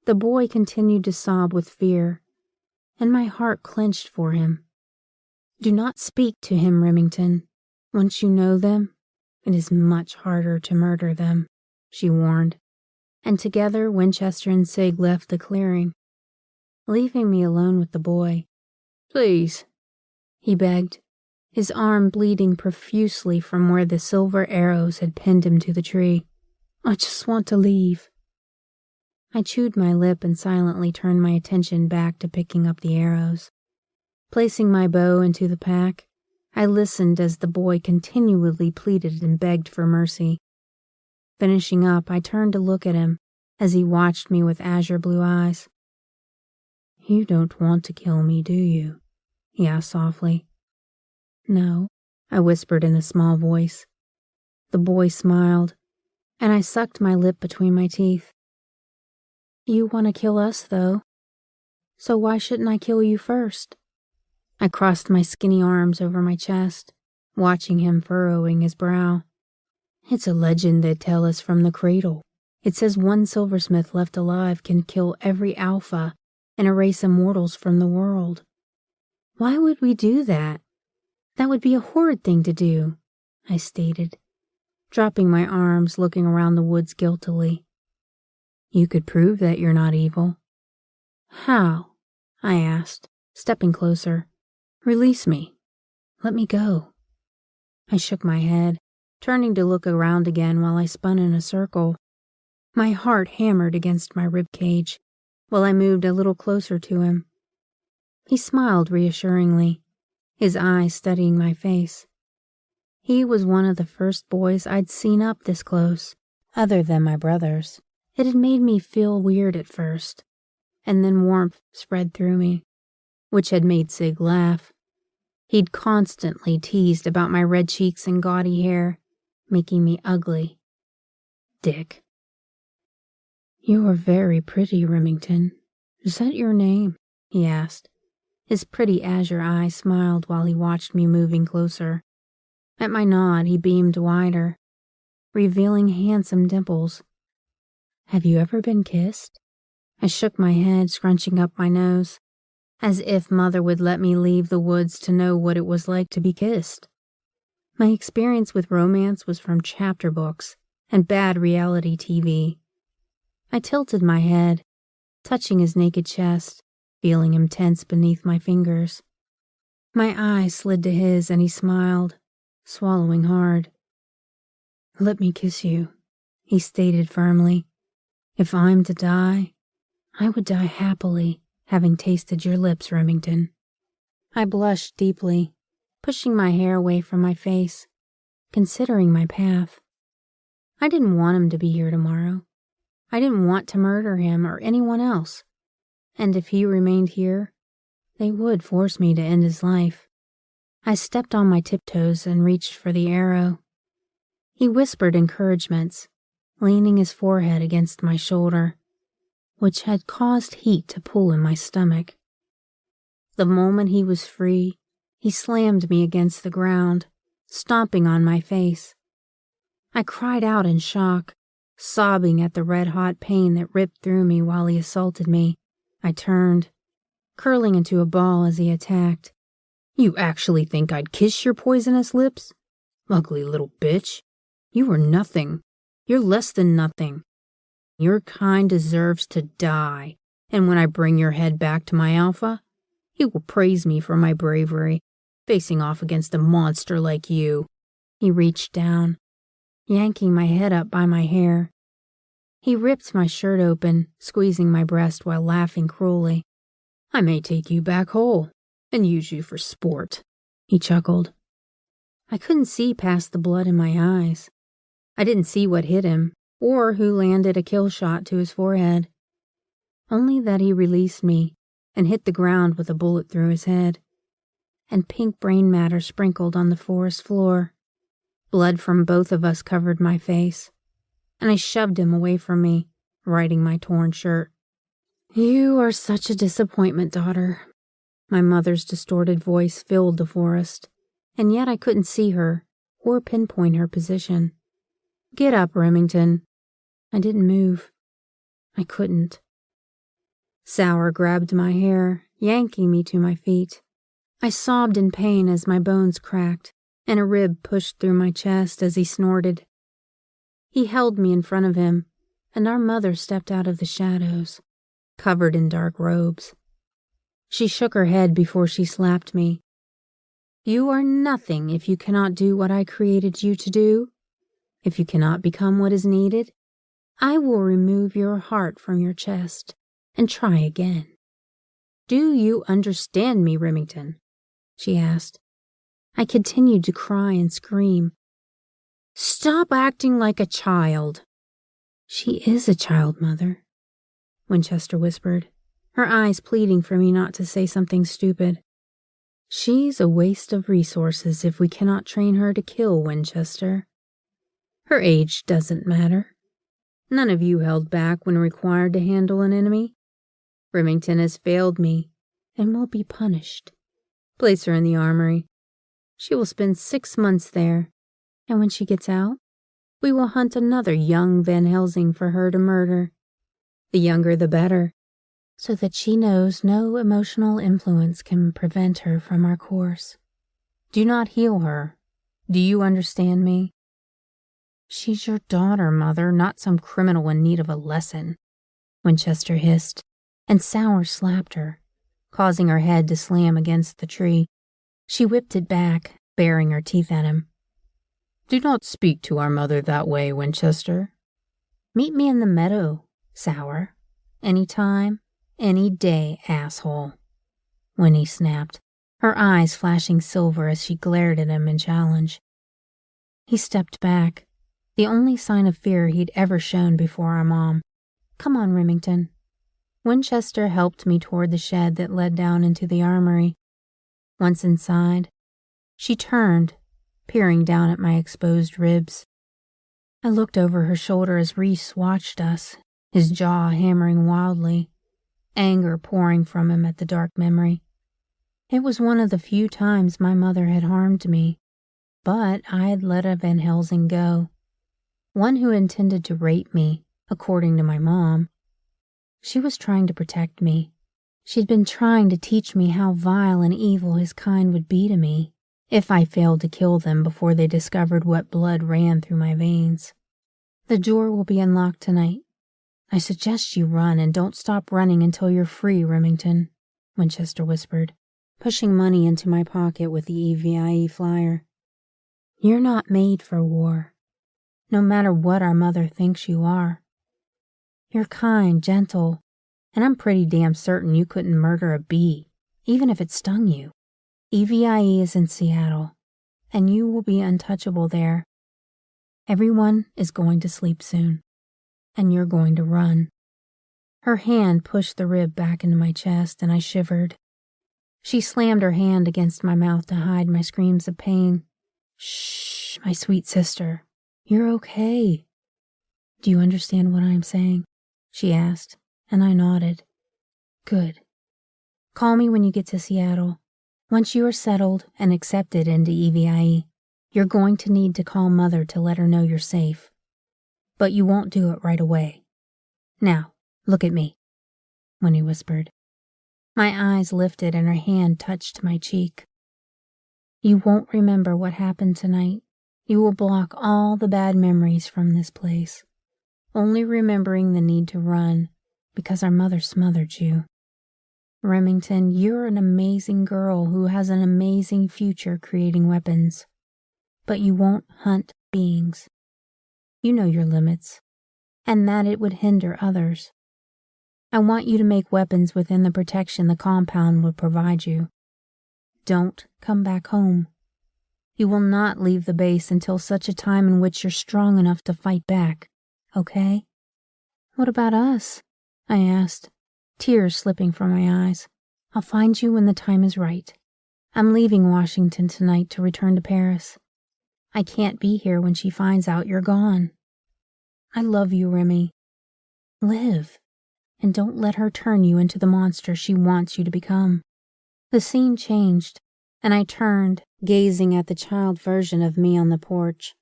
The boy continued to sob with fear, and my heart clenched for him. "Do not speak to him, Remington. Once you know them, it is much harder to murder them," she warned, and together Winchester and Sig left the clearing, leaving me alone with the boy. "Please," he begged, his arm bleeding profusely from where the silver arrows had pinned him to the tree. I just want to leave. I chewed my lip and silently turned my attention back to picking up the arrows. Placing my bow into the pack, I listened as the boy continually pleaded and begged for mercy. Finishing up, I turned to look at him as he watched me with azure blue eyes. You don't want to kill me, do you? He asked softly. No, I whispered in a small voice. The boy smiled, and I sucked my lip between my teeth. You want to kill us, though. So why shouldn't I kill you first? I crossed my skinny arms over my chest, watching him furrowing his brow. It's a legend they tell us from the cradle. It says one silversmith left alive can kill every alpha and erase immortals from the world. Why would we do that? That would be a horrid thing to do, I stated, dropping my arms, looking around the woods guiltily. You could prove that you're not evil. How? I asked, stepping closer. Release me. Let me go. I shook my head, turning to look around again while I spun in a circle. My heart hammered against my rib cage while I moved a little closer to him. He smiled reassuringly, his eyes studying my face. He was one of the first boys I'd seen up this close, other than my brothers. It had made me feel weird at first, and then warmth spread through me, which had made Sig laugh. He'd constantly teased about my red cheeks and gaudy hair, making me ugly. Dick. You are very pretty, Remington. Is that your name? He asked. His pretty azure eyes smiled while he watched me moving closer. At my nod, he beamed wider, revealing handsome dimples. Have you ever been kissed? I shook my head, scrunching up my nose, as if Mother would let me leave the woods to know what it was like to be kissed. My experience with romance was from chapter books and bad reality TV. I tilted my head, touching his naked chest, feeling him tense beneath my fingers. My eyes slid to his and he smiled, swallowing hard. Let me kiss you, he stated firmly. If I'm to die, I would die happily, having tasted your lips, Remington. I blushed deeply, pushing my hair away from my face, considering my path. I didn't want him to be here tomorrow. I didn't want to murder him or anyone else. And if he remained here, they would force me to end his life. I stepped on my tiptoes and reached for the arrow. He whispered encouragements, leaning his forehead against my shoulder, which had caused heat to pool in my stomach. The moment he was free, he slammed me against the ground, stomping on my face. I cried out in shock, sobbing at the red-hot pain that ripped through me while he assaulted me. I turned, curling into a ball as he attacked. You actually think I'd kiss your poisonous lips? Ugly little bitch. You are nothing. You're less than nothing. Your kind deserves to die, and when I bring your head back to my alpha, he will praise me for my bravery, facing off against a monster like you. He reached down, yanking my head up by my hair. He ripped my shirt open, squeezing my breast while laughing cruelly. I may take you back whole and use you for sport, he chuckled. I couldn't see past the blood in my eyes. I didn't see what hit him, or who landed a kill shot to his forehead. Only that he released me and hit the ground with a bullet through his head, and pink brain matter sprinkled on the forest floor. Blood from both of us covered my face, and I shoved him away from me, righting my torn shirt. You are such a disappointment, daughter. My mother's distorted voice filled the forest, and yet I couldn't see her or pinpoint her position. Get up, Remington. I didn't move. I couldn't. Sour grabbed my hair, yanking me to my feet. I sobbed in pain as my bones cracked, and a rib pushed through my chest as he snorted. He held me in front of him, and our mother stepped out of the shadows, covered in dark robes. She shook her head before she slapped me. You are nothing if you cannot do what I created you to do. If you cannot become what is needed, I will remove your heart from your chest and try again." "Do you understand me, Remington?" she asked. I continued to cry and scream. "Stop acting like a child." "She is a child, Mother," Winchester whispered, her eyes pleading for me not to say something stupid. "She's a waste of resources if we cannot train her to kill, Winchester. Her age doesn't matter. None of you held back when required to handle an enemy. Remington has failed me and will be punished. Place her in the armory. She will spend 6 months there, and when she gets out, we will hunt another young Van Helsing for her to murder. The younger the better, so that she knows no emotional influence can prevent her from our course. Do not heal her. Do you understand me?" "She's your daughter, Mother, not some criminal in need of a lesson," Winchester hissed, and Sour slapped her, causing her head to slam against the tree. She whipped it back, baring her teeth at him. "Do not speak to our mother that way, Winchester." "Meet me in the meadow, Sour. Any time, any day, asshole," Winnie snapped, her eyes flashing silver as she glared at him in challenge. He stepped back, the only sign of fear he'd ever shown before our mom. "Come on, Remington." Winchester helped me toward the shed that led down into the armory. Once inside, she turned, peering down at my exposed ribs. I looked over her shoulder as Reese watched us, his jaw hammering wildly, anger pouring from him at the dark memory. It was one of the few times my mother had harmed me, but I had let a Van Helsing go, one who intended to rape me, according to my mom. She was trying to protect me. She'd been trying to teach me how vile and evil his kind would be to me if I failed to kill them before they discovered what blood ran through my veins. "The door will be unlocked tonight. I suggest you run and don't stop running until you're free, Remington," Winchester whispered, pushing money into my pocket with the EVIE flyer. "You're not made for war, no matter what our mother thinks you are. You're kind, gentle, and I'm pretty damn certain you couldn't murder a bee, even if it stung you. EVIE is in Seattle, and you will be untouchable there. Everyone is going to sleep soon, and you're going to run." Her hand pushed the rib back into my chest, and I shivered. She slammed her hand against my mouth to hide my screams of pain. "Shh, my sweet sister. You're okay." "Do you understand what I'm saying?" she asked, and I nodded. "Good. Call me when you get to Seattle. Once you are settled and accepted into EVIE, you're going to need to call Mother to let her know you're safe. But you won't do it right away. Now, look at me," Winnie whispered. My eyes lifted and her hand touched my cheek. "You won't remember what happened tonight. You will block all the bad memories from this place, only remembering the need to run because our mother smothered you. Remington, you're an amazing girl who has an amazing future creating weapons, but you won't hunt beings. You know your limits, and that it would hinder others. I want you to make weapons within the protection the compound would provide you. Don't come back home. You will not leave the base until such a time in which you're strong enough to fight back, okay?" "What about us?" I asked, tears slipping from my eyes. "I'll find you when the time is right. I'm leaving Washington tonight to return to Paris. I can't be here when she finds out you're gone. I love you, Remy. Live, and don't let her turn you into the monster she wants you to become." The scene changed, and I turned, gazing at the child version of me on the porch,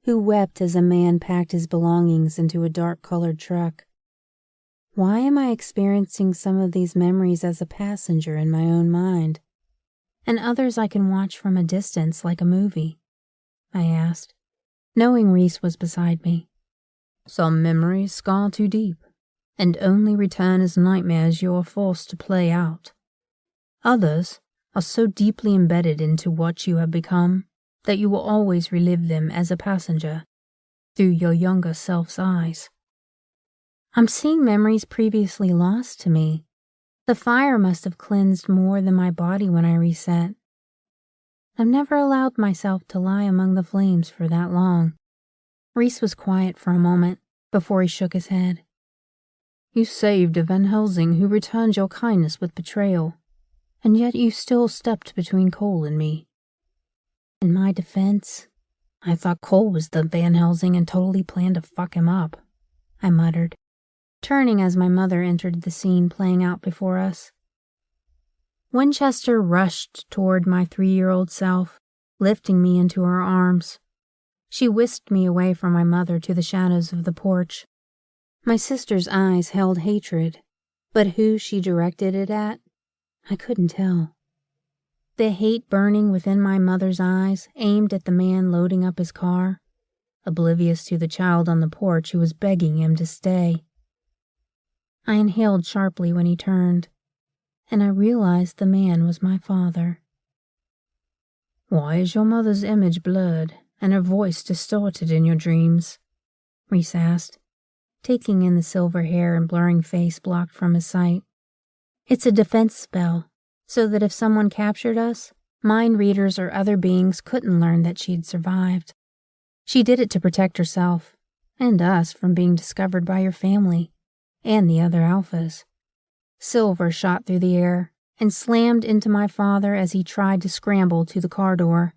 who wept as a man packed his belongings into a dark-colored truck. Why am I experiencing some of these memories as a passenger in my own mind, and others I can watch from a distance like a movie? I asked, knowing Reese was beside me. "Some memories scar too deep, and only return as nightmares you are forced to play out. Others are so deeply embedded into what you have become that you will always relive them as a passenger, through your younger self's eyes." I'm seeing memories previously lost to me. The fire must have cleansed more than my body when I reset. I've never allowed myself to lie among the flames for that long. Reese was quiet for a moment before he shook his head. You saved a Van Helsing who returned your kindness with betrayal, and yet you still stepped between Cole and me. In my defense, I thought Cole was the Van Helsing and totally planned to fuck him up, I muttered, turning as my mother entered the scene playing out before us. Winchester rushed toward my 3-year-old self, lifting me into her arms. She whisked me away from my mother to the shadows of the porch. My sister's eyes held hatred, but who she directed it at, I couldn't tell. The hate burning within my mother's eyes aimed at the man loading up his car, oblivious to the child on the porch who was begging him to stay. I inhaled sharply when he turned, and I realized the man was my father. Why is your mother's image blurred and her voice distorted in your dreams? Reese asked, taking in the silver hair and blurring face blocked from his sight. It's a defense spell, so that if someone captured us, mind readers or other beings couldn't learn that she'd survived. She did it to protect herself, and us from being discovered by your family, and the other alphas. Silver shot through the air and slammed into my father as he tried to scramble to the car door.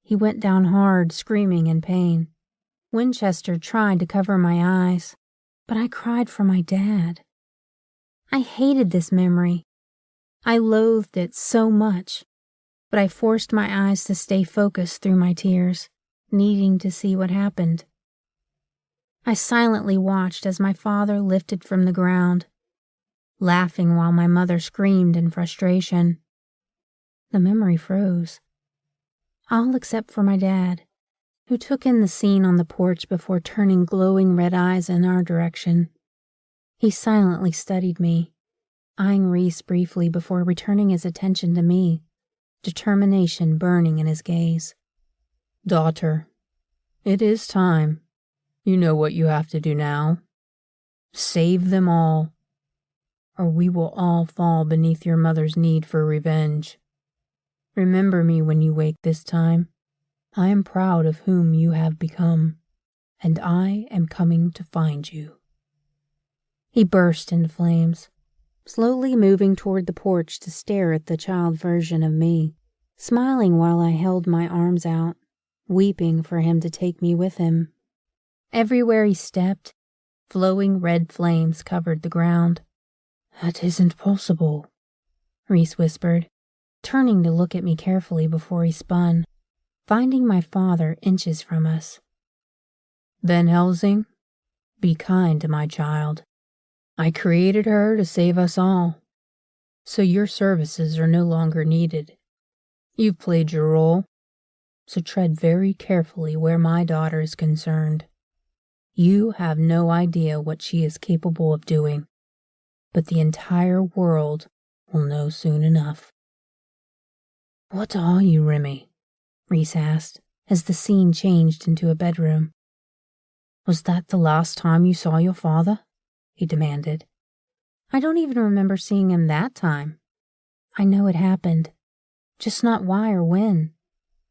He went down hard, screaming in pain. Winchester tried to cover my eyes, but I cried for my dad. I hated this memory. I loathed it so much, but I forced my eyes to stay focused through my tears, needing to see what happened. I silently watched as my father lifted from the ground, laughing while my mother screamed in frustration. The memory froze. All except for my dad, who took in the scene on the porch before turning glowing red eyes in our direction. He silently studied me, eyeing Reese briefly before returning his attention to me, determination burning in his gaze. Daughter, it is time. You know what you have to do now. Save them all, or we will all fall beneath your mother's need for revenge. Remember me when you wake this time. I am proud of whom you have become, and I am coming to find you. He burst into flames, slowly moving toward the porch to stare at the child version of me, smiling while I held my arms out, weeping for him to take me with him. Everywhere he stepped, flowing red flames covered the ground. That isn't possible, Reese whispered, turning to look at me carefully before he spun, finding my father inches from us. Van Helsing, be kind to my child. I created her to save us all, so your services are no longer needed. You've played your role, so tread very carefully where my daughter is concerned. You have no idea what she is capable of doing, but the entire world will know soon enough. What are you, Remy? Reese asked, as the scene changed into a bedroom. Was that the last time you saw your father? He demanded. I don't even remember seeing him that time. I know it happened, just not why or when.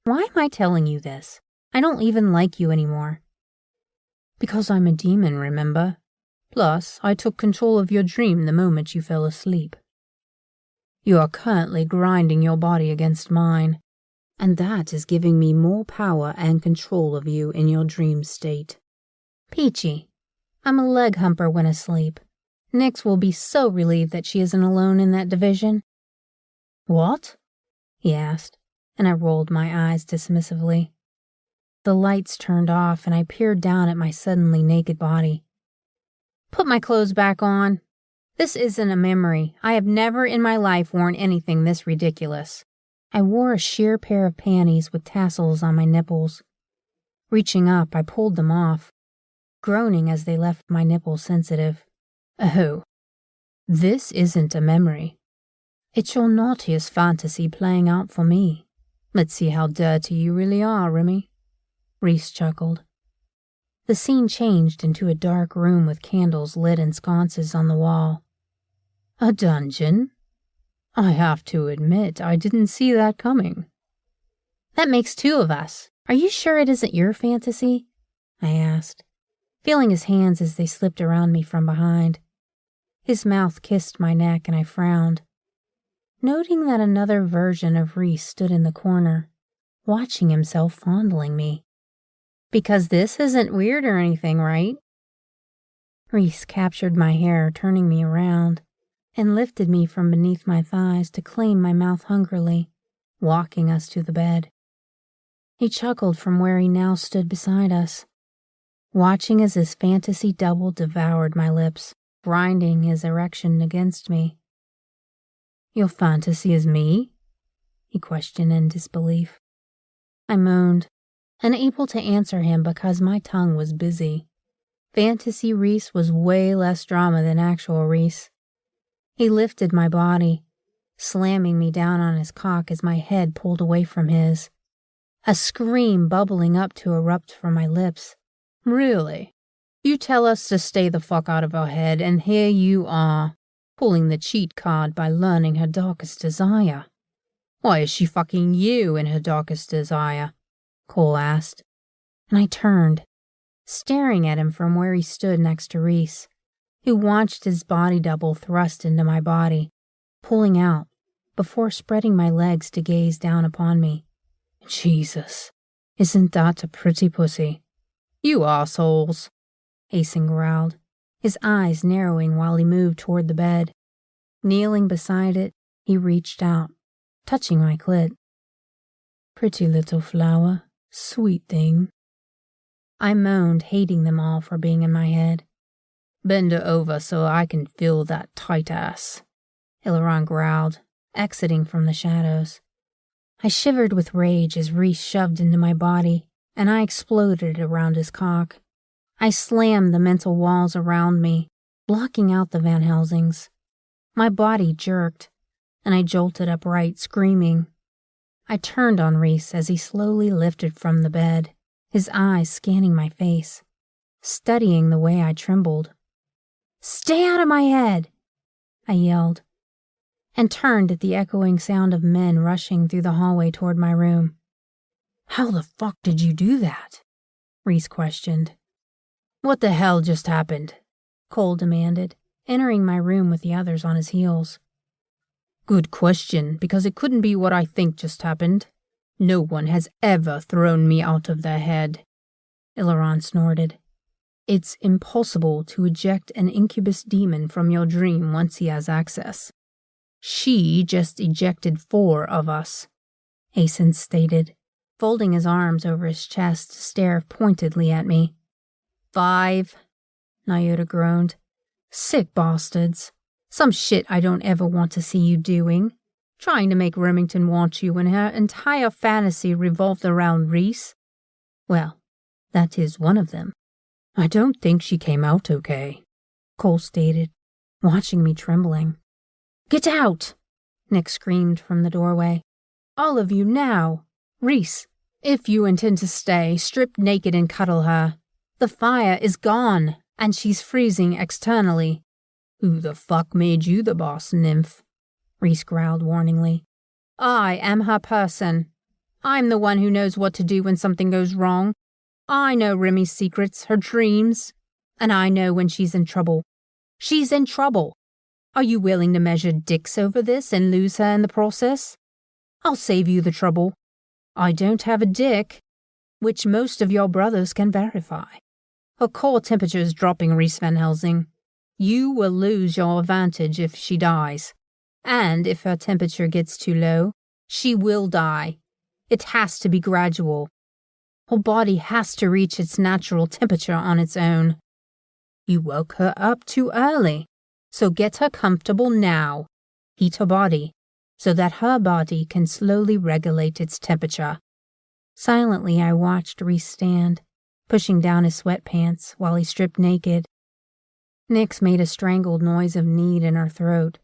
Why am I telling you this? I don't even like you anymore. Because I'm a demon, remember? Plus, I took control of your dream the moment you fell asleep. You are currently grinding your body against mine, and that is giving me more power and control of you in your dream state. Peachy, I'm a leg humper when asleep. Nyx will be so relieved that she isn't alone in that division. What? He asked, and I rolled my eyes dismissively. The lights turned off and I peered down at my suddenly naked body. Put my clothes back on. This isn't a memory. I have never in my life worn anything this ridiculous. I wore a sheer pair of panties with tassels on my nipples. Reaching up, I pulled them off, groaning as they left my nipples sensitive. Oh, this isn't a memory. It's your naughtiest fantasy playing out for me. Let's see how dirty you really are, Remy. Reese chuckled. The scene changed into a dark room with candles lit in sconces on the wall. A dungeon? I have to admit I didn't see that coming. That makes two of us. Are you sure it isn't your fantasy? I asked, feeling his hands as they slipped around me from behind. His mouth kissed my neck and I frowned, noting that another version of Reese stood in the corner, watching himself fondling me. Because this isn't weird or anything, right? Reese captured my hair, turning me around, and lifted me from beneath my thighs to claim my mouth hungrily, walking us to the bed. He chuckled from where he now stood beside us, watching as his fantasy double devoured my lips, grinding his erection against me. Your fantasy is me? He questioned in disbelief. I moaned, unable to answer him because my tongue was busy. Fantasy Reese was way less drama than actual Reese. He lifted my body, slamming me down on his cock as my head pulled away from his, a scream bubbling up to erupt from my lips. Really? You tell us to stay the fuck out of her head, and here you are, pulling the cheat card by learning her darkest desire. Why is she fucking you in her darkest desire? Cole asked, and I turned, staring at him from where he stood next to Reese, who watched his body double thrust into my body, pulling out, before spreading my legs to gaze down upon me. Jesus, isn't that a pretty pussy? You assholes, Asen growled, his eyes narrowing while he moved toward the bed. Kneeling beside it, he reached out, touching my clit. Pretty little flower, sweet thing. I moaned, hating them all for being in my head. Bend her over so I can feel that tight ass, Hilaron growled, exiting from the shadows. I shivered with rage as Reese shoved into my body, and I exploded around his cock. I slammed the mental walls around me, blocking out the Van Helsings. My body jerked, and I jolted upright, screaming. I turned on Reese as he slowly lifted from the bed, his eyes scanning my face, studying the way I trembled. "Stay out of my head!" I yelled, and turned at the echoing sound of men rushing through the hallway toward my room. "How the fuck did you do that?" Reese questioned. "What the hell just happened?" Cole demanded, entering my room with the others on his heels. Good question, because it couldn't be what I think just happened. No one has ever thrown me out of their head. Hilaron snorted. It's impossible to eject an incubus demon from your dream once he has access. She just ejected 4 of us, Asen stated, folding his arms over his chest to stare pointedly at me. 5, Nyota groaned. Sick bastards. Some shit I don't ever want to see you doing. Trying to make Remington want you when her entire fantasy revolved around Reese. Well, that is one of them. I don't think she came out okay, Cole stated, watching me trembling. Get out! Nick screamed from the doorway. All of you now! Reese, if you intend to stay, strip naked and cuddle her. The fire is gone, and she's freezing externally. Who the fuck made you the boss, nymph? Reese growled warningly. I am her person. I'm the one who knows what to do when something goes wrong. I know Remy's secrets, her dreams, and I know when she's in trouble. She's in trouble. Are you willing to measure dicks over this and lose her in the process? I'll save you the trouble. I don't have a dick, which most of your brothers can verify. Her core temperature is dropping, Reese Van Helsing. You will lose your advantage if she dies. And if her temperature gets too low, she will die. It has to be gradual. Her body has to reach its natural temperature on its own. You woke her up too early, so get her comfortable now. Heat her body, so that her body can slowly regulate its temperature. Silently, I watched Reese stand, pushing down his sweatpants while he stripped naked. Nyx made a strangled noise of need in her throat,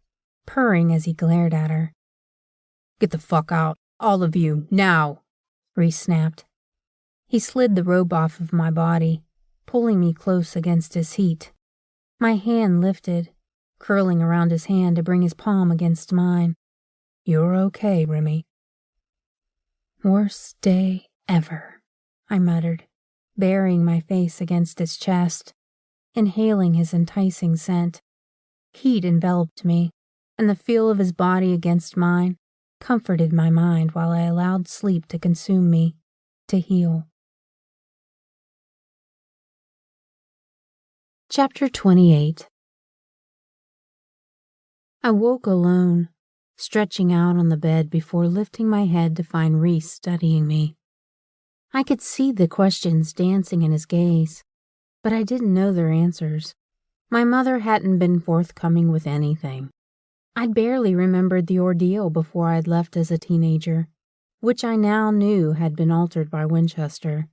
purring as he glared at her. Get the fuck out, all of you, now, Reese snapped. He slid the robe off of my body, pulling me close against his heat. My hand lifted, curling around his hand to bring his palm against mine. "You're okay, Remy." "Worst day ever," I muttered, burying my face against his chest, inhaling his enticing scent. Heat enveloped me, and the feel of his body against mine comforted my mind while I allowed sleep to consume me, to heal. Chapter 28. I woke alone, stretching out on the bed before lifting my head to find Reese studying me. I could see the questions dancing in his gaze, but I didn't know their answers. My mother hadn't been forthcoming with anything. I'd barely remembered the ordeal before I'd left as a teenager, which I now knew had been altered by Winchester.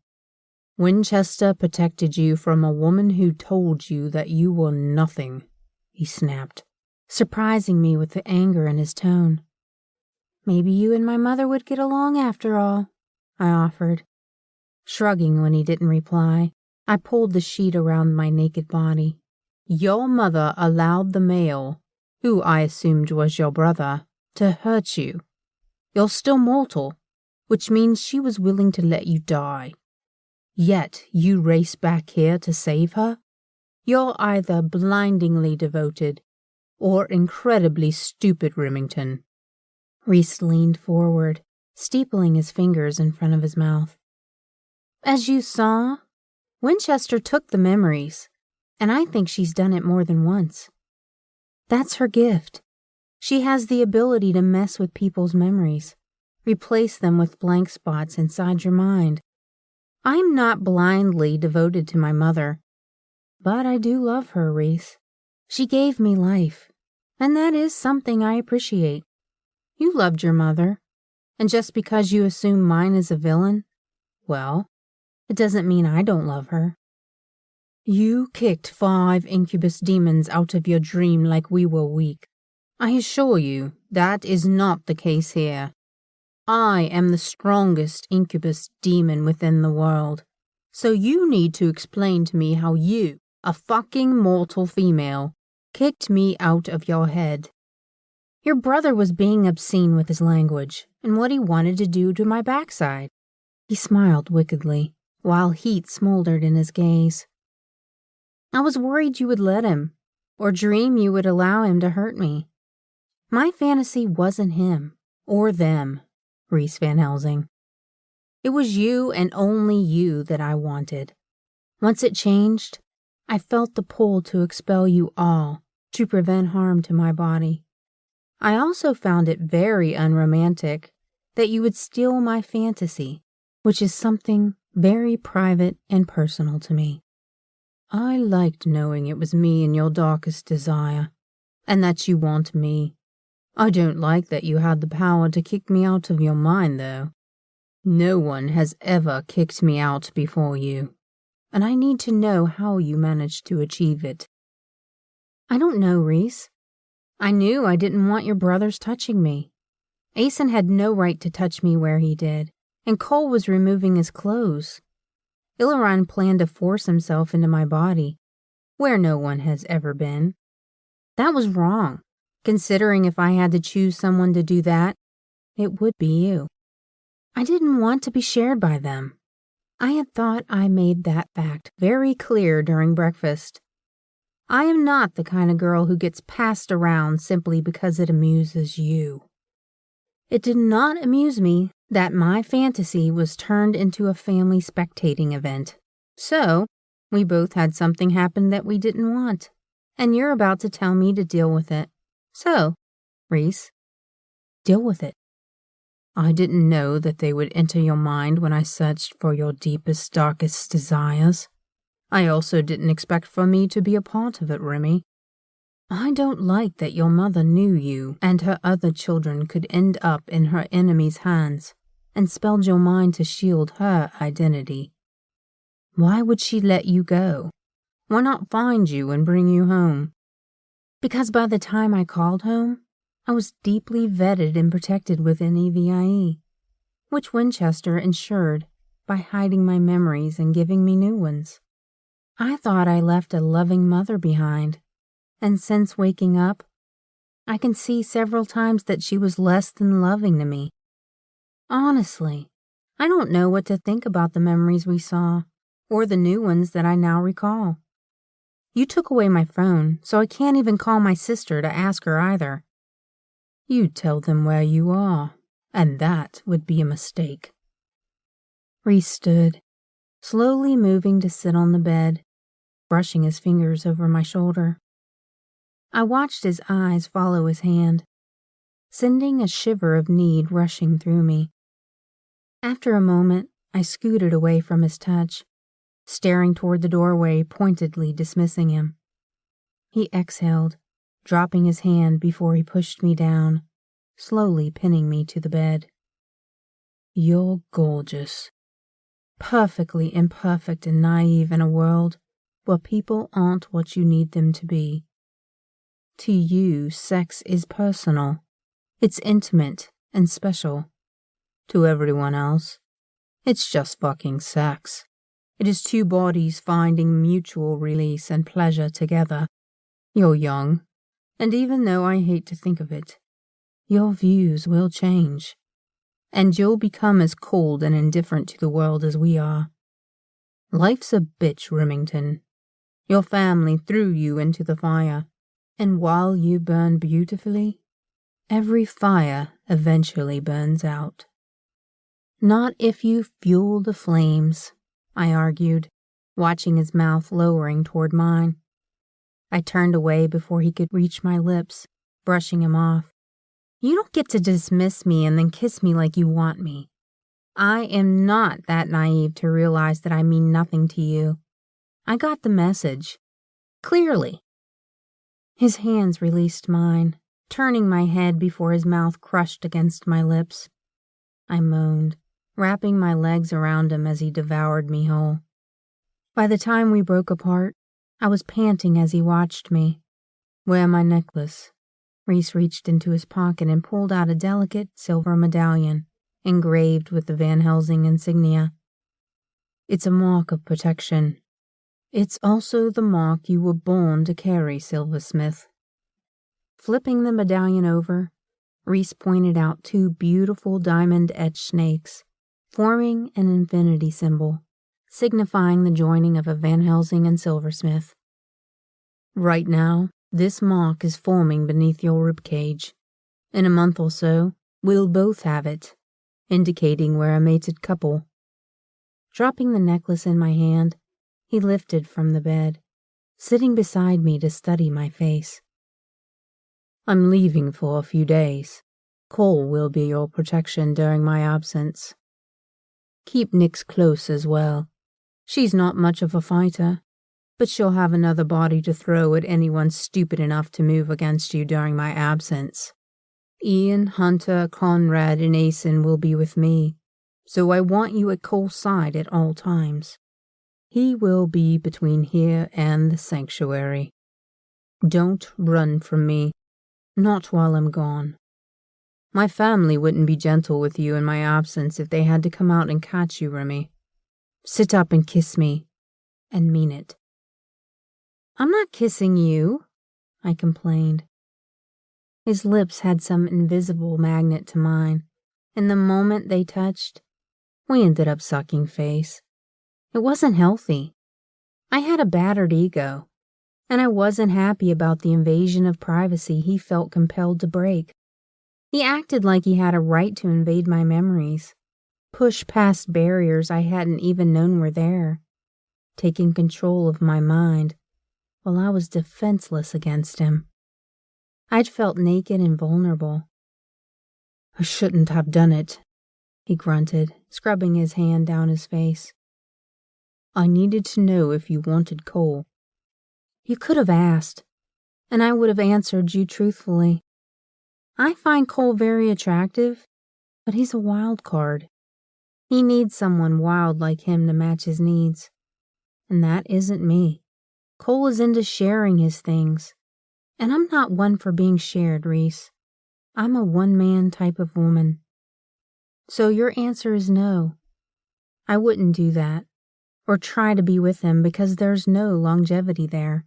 "Winchester protected you from a woman who told you that you were nothing," he snapped, surprising me with the anger in his tone. "Maybe you and my mother would get along after all," I offered. Shrugging when he didn't reply, I pulled the sheet around my naked body. "Your mother allowed the male, who I assumed was your brother, to hurt you. You're still mortal, which means she was willing to let you die. Yet you race back here to save her? You're either blindingly devoted or incredibly stupid, Remington." Reese leaned forward, steepling his fingers in front of his mouth. "As you saw, Winchester took the memories, and I think she's done it more than once. That's her gift. She has the ability to mess with people's memories, replace them with blank spots inside your mind. I'm not blindly devoted to my mother, but I do love her, Reese. She gave me life, and that is something I appreciate. You loved your mother, and just because you assume mine is a villain, well, it doesn't mean I don't love her." "You kicked 5 incubus demons out of your dream like we were weak. I assure you that is not the case here. I am the strongest incubus demon within the world, so you need to explain to me how you, a fucking mortal female, kicked me out of your head." "Your brother was being obscene with his language and what he wanted to do to my backside." He smiled wickedly, while heat smoldered in his gaze. "I was worried you would let him, or dream you would allow him to hurt me. My fantasy wasn't him, or them, Reese Van Helsing. It was you and only you that I wanted. Once it changed, I felt the pull to expel you all to prevent harm to my body. I also found it very unromantic that you would steal my fantasy, which is something very private and personal to me. I liked knowing it was me in your darkest desire, and that you want me. I don't like that you had the power to kick me out of your mind, though. No one has ever kicked me out before you, and I need to know how you managed to achieve it." "I don't know, Reese. I knew I didn't want your brothers touching me. Asen had no right to touch me where he did, and Cole was removing his clothes. Illaron planned to force himself into my body, where no one has ever been. That was wrong, considering if I had to choose someone to do that, it would be you. I didn't want to be shared by them. I had thought I made that fact very clear during breakfast. I am not the kind of girl who gets passed around simply because it amuses you. It did not amuse me that my fantasy was turned into a family spectating event. So, we both had something happen that we didn't want, and you're about to tell me to deal with it. So, Reese, deal with it." I didn't know that they would enter your mind when I searched for your deepest, darkest desires. I also didn't expect for me to be a part of it, Remy. I don't like that your mother knew you and her other children could end up in her enemy's hands and spelled your mind to shield her identity. Why would she let you go? Why not find you and bring you home? Because by the time I called home, I was deeply vetted and protected within EVIE, which Winchester ensured by hiding my memories and giving me new ones. I thought I left a loving mother behind, and since waking up, I can see several times that she was less than loving to me. Honestly, I don't know what to think about the memories we saw, or the new ones that I now recall. You took away my phone, so I can't even call my sister to ask her either. You tell them where you are, and that would be a mistake. Reese stood, slowly moving to sit on the bed, brushing his fingers over my shoulder. I watched his eyes follow his hand, sending a shiver of need rushing through me. After a moment, I scooted away from his touch, staring toward the doorway, pointedly dismissing him. He exhaled, dropping his hand before he pushed me down, slowly pinning me to the bed. You're gorgeous. Perfectly imperfect and naive in a world where people aren't what you need them to be. To you, sex is personal. It's intimate and special. To everyone else, it's just fucking sex. It is two bodies finding mutual release and pleasure together. You're young, and even though I hate to think of it, your views will change, and you'll become as cold and indifferent to the world as we are. Life's a bitch, Remington. Your family threw you into the fire, and while you burn beautifully, every fire eventually burns out. Not if you fuel the flames, I argued, watching his mouth lowering toward mine. I turned away before he could reach my lips, brushing him off. You don't get to dismiss me and then kiss me like you want me. I am not that naive to realize that I mean nothing to you. I got the message. Clearly. His hands released mine, turning my head before his mouth crushed against my lips. I moaned, wrapping my legs around him as he devoured me whole. By the time we broke apart, I was panting as he watched me. Wear my necklace. Reese reached into his pocket and pulled out a delicate silver medallion, engraved with the Van Helsing insignia. It's a mark of protection. It's also the mark you were born to carry, Silversmith. Flipping the medallion over, Reese pointed out two beautiful diamond-etched snakes, forming an infinity symbol, signifying the joining of a Van Helsing and Silversmith. Right now, this mark is forming beneath your ribcage. In a month or so, we'll both have it, indicating we're a mated couple. Dropping the necklace in my hand, he lifted from the bed, sitting beside me to study my face. I'm leaving for a few days. Cole will be your protection during my absence. Keep Nyx close as well. She's not much of a fighter, but she'll have another body to throw at anyone stupid enough to move against you during my absence. Ian, Hunter, Conrad, and Asen will be with me, so I want you at Cole's side at all times. He will be between here and the sanctuary. Don't run from me, not while I'm gone. My family wouldn't be gentle with you in my absence if they had to come out and catch you, Remy. Sit up and kiss me, and mean it. I'm not kissing you, I complained. His lips had some invisible magnet to mine, and the moment they touched, we ended up sucking face. It wasn't healthy. I had a battered ego, and I wasn't happy about the invasion of privacy he felt compelled to break. He acted like he had a right to invade my memories, push past barriers I hadn't even known were there, taking control of my mind while I was defenseless against him. I'd felt naked and vulnerable. I shouldn't have done it, he grunted, scrubbing his hand down his face. I needed to know if you wanted Cole. You could have asked, and I would have answered you truthfully. I find Cole very attractive, but he's a wild card. He needs someone wild like him to match his needs, and that isn't me. Cole is into sharing his things, and I'm not one for being shared, Reese. I'm a one-man type of woman. So your answer is no. I wouldn't do that. or try to be with him because there's no longevity there.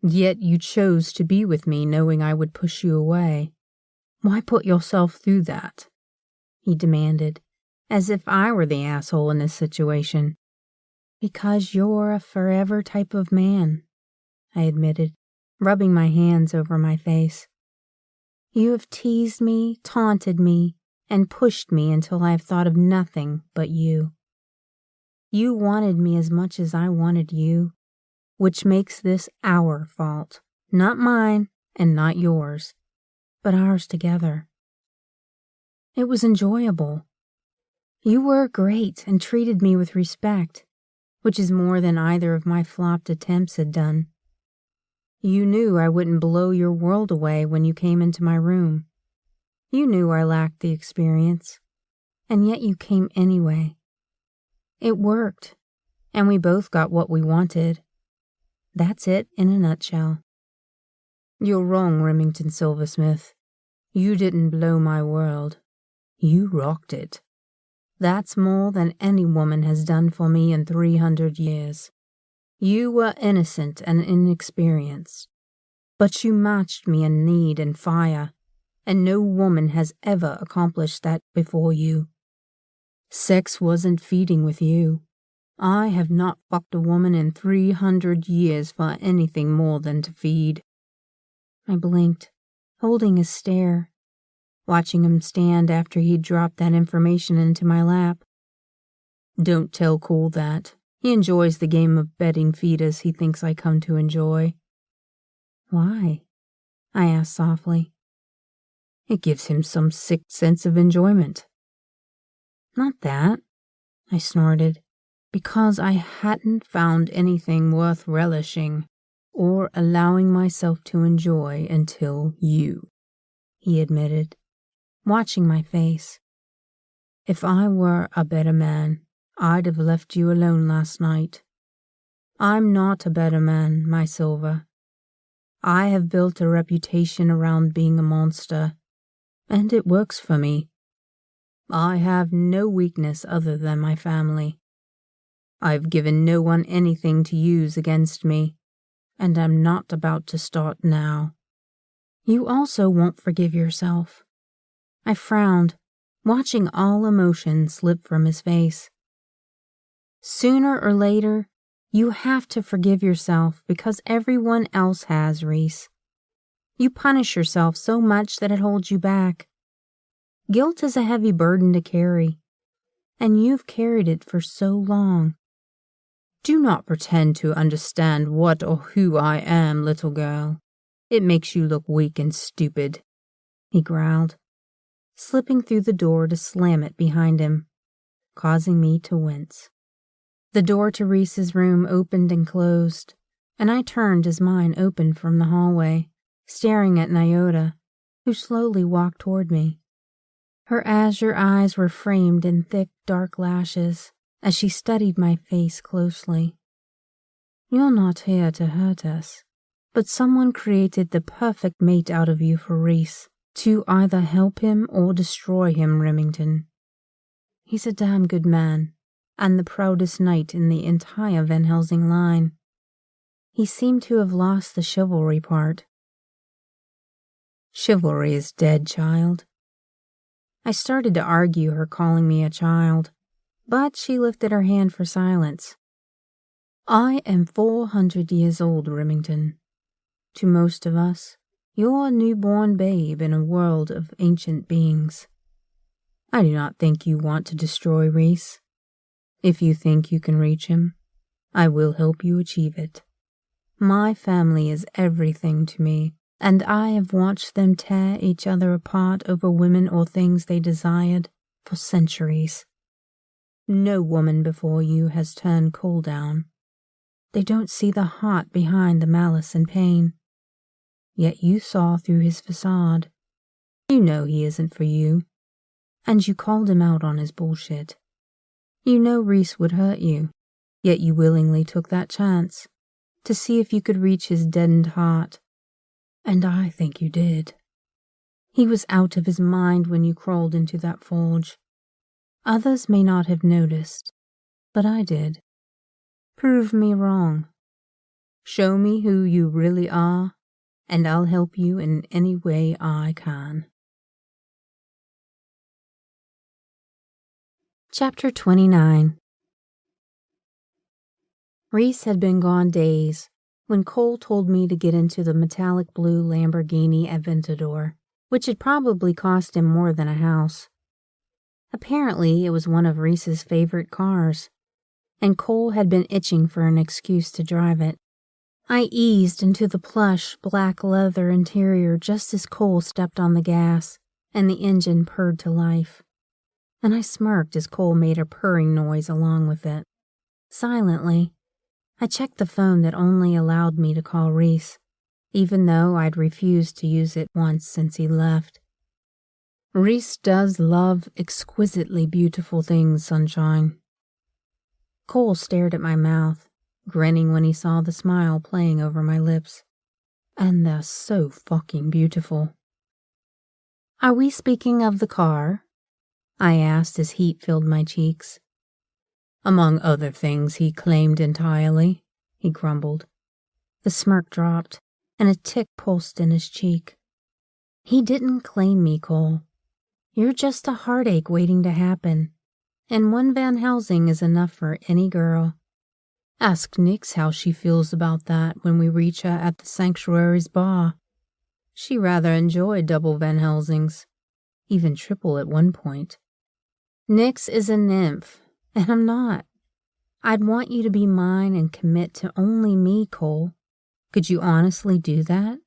Yet you chose to be with me knowing I would push you away. Why put yourself through that?" he demanded, as if I were the asshole in this situation. "Because you're a forever type of man," I admitted, rubbing my hands over my face. "You have teased me, taunted me, and pushed me until I have thought of nothing but you. You wanted me as much as I wanted you, which makes this our fault, not mine and not yours, but ours together. It was enjoyable. You were great and treated me with respect, which is more than either of my flopped attempts had done. You knew I wouldn't blow your world away when you came into my room. You knew I lacked the experience, and yet you came anyway. It worked, and we both got what we wanted. That's it in a nutshell." "You're wrong, Remington Silversmith. You didn't blow my world. You rocked it. That's more than any woman has done for me in 300 years. You were innocent and inexperienced, but you matched me in need and fire, and no woman has ever accomplished that before you. Sex wasn't feeding with you. I have not fucked a woman in 300 years for anything more than to feed." I blinked, holding his stare, watching him stand after he'd dropped that information into my lap. "Don't tell Cole that. He enjoys the game of bedding feeders he thinks I come to enjoy." "Why?" I asked softly. "It gives him some sick sense of enjoyment." "Not that," I snorted. "Because I hadn't found anything worth relishing or allowing myself to enjoy until you," he admitted, watching my face. "If I were a better man, I'd have left you alone last night. I'm not a better man, my Silver. I have built a reputation around being a monster, and it works for me. I have no weakness other than my family. I've given no one anything to use against me, and I'm not about to start now." "You also won't forgive yourself." I frowned, watching all emotion slip from his face. "Sooner or later, you have to forgive yourself because everyone else has, Reese. You punish yourself so much that it holds you back. Guilt is a heavy burden to carry, and you've carried it for so long." "Do not pretend to understand what or who I am, little girl. It makes you look weak and stupid," he growled, slipping through the door to slam it behind him, causing me to wince. The door to Reese's room opened and closed, and I turned as mine opened from the hallway, staring at Nyota, who slowly walked toward me. Her azure eyes were framed in thick, dark lashes as she studied my face closely. "You're not here to hurt us, but someone created the perfect mate out of you for Reese, to either help him or destroy him, Remington. He's a damn good man, and the proudest knight in the entire Van Helsing line. He seemed to have lost the chivalry part." "Chivalry is dead, child." I started to argue her calling me a child, but she lifted her hand for silence. "I am 400 years old, Remington. To most of us, you're a newborn babe in a world of ancient beings. I do not think you want to destroy Reese. If you think you can reach him, I will help you achieve it. My family is everything to me, and I have watched them tear each other apart over women or things they desired for centuries. No woman before you has turned Cole down. They don't see the heart behind the malice and pain. Yet you saw through his facade. You know he isn't for you, and you called him out on his bullshit. You know Reese would hurt you, yet you willingly took that chance to see if you could reach his deadened heart. And I think you did. He was out of his mind when you crawled into that forge. Others may not have noticed, but I did. Prove me wrong. Show me who you really are, and I'll help you in any way I can. Chapter 29. Reese had been gone days when Cole told me to get into the metallic blue Lamborghini Aventador, which had probably cost him more than a house. Apparently, it was one of Reese's favorite cars, and Cole had been itching for an excuse to drive it. I eased into the plush black leather interior just as Cole stepped on the gas and the engine purred to life, and I smirked as Cole made a purring noise along with it. Silently, I checked the phone that only allowed me to call Reese, even though I'd refused to use it once since he left. Reese does love exquisitely beautiful things, Sunshine. Cole stared at my mouth, grinning when he saw the smile playing over my lips. And they're so fucking beautiful. Are we speaking of the car? I asked as heat filled my cheeks. Among other things he claimed entirely, he grumbled. The smirk dropped, and a tick pulsed in his cheek. He didn't claim me, Cole. You're just a heartache waiting to happen, and one Van Helsing is enough for any girl. Ask Nix how she feels about that when we reach her at the Sanctuary's bar. She rather enjoyed double Van Helsings, even triple at one point. Nix is a nymph, and I'm not. I'd want you to be mine and commit to only me, Cole. Could you honestly do that?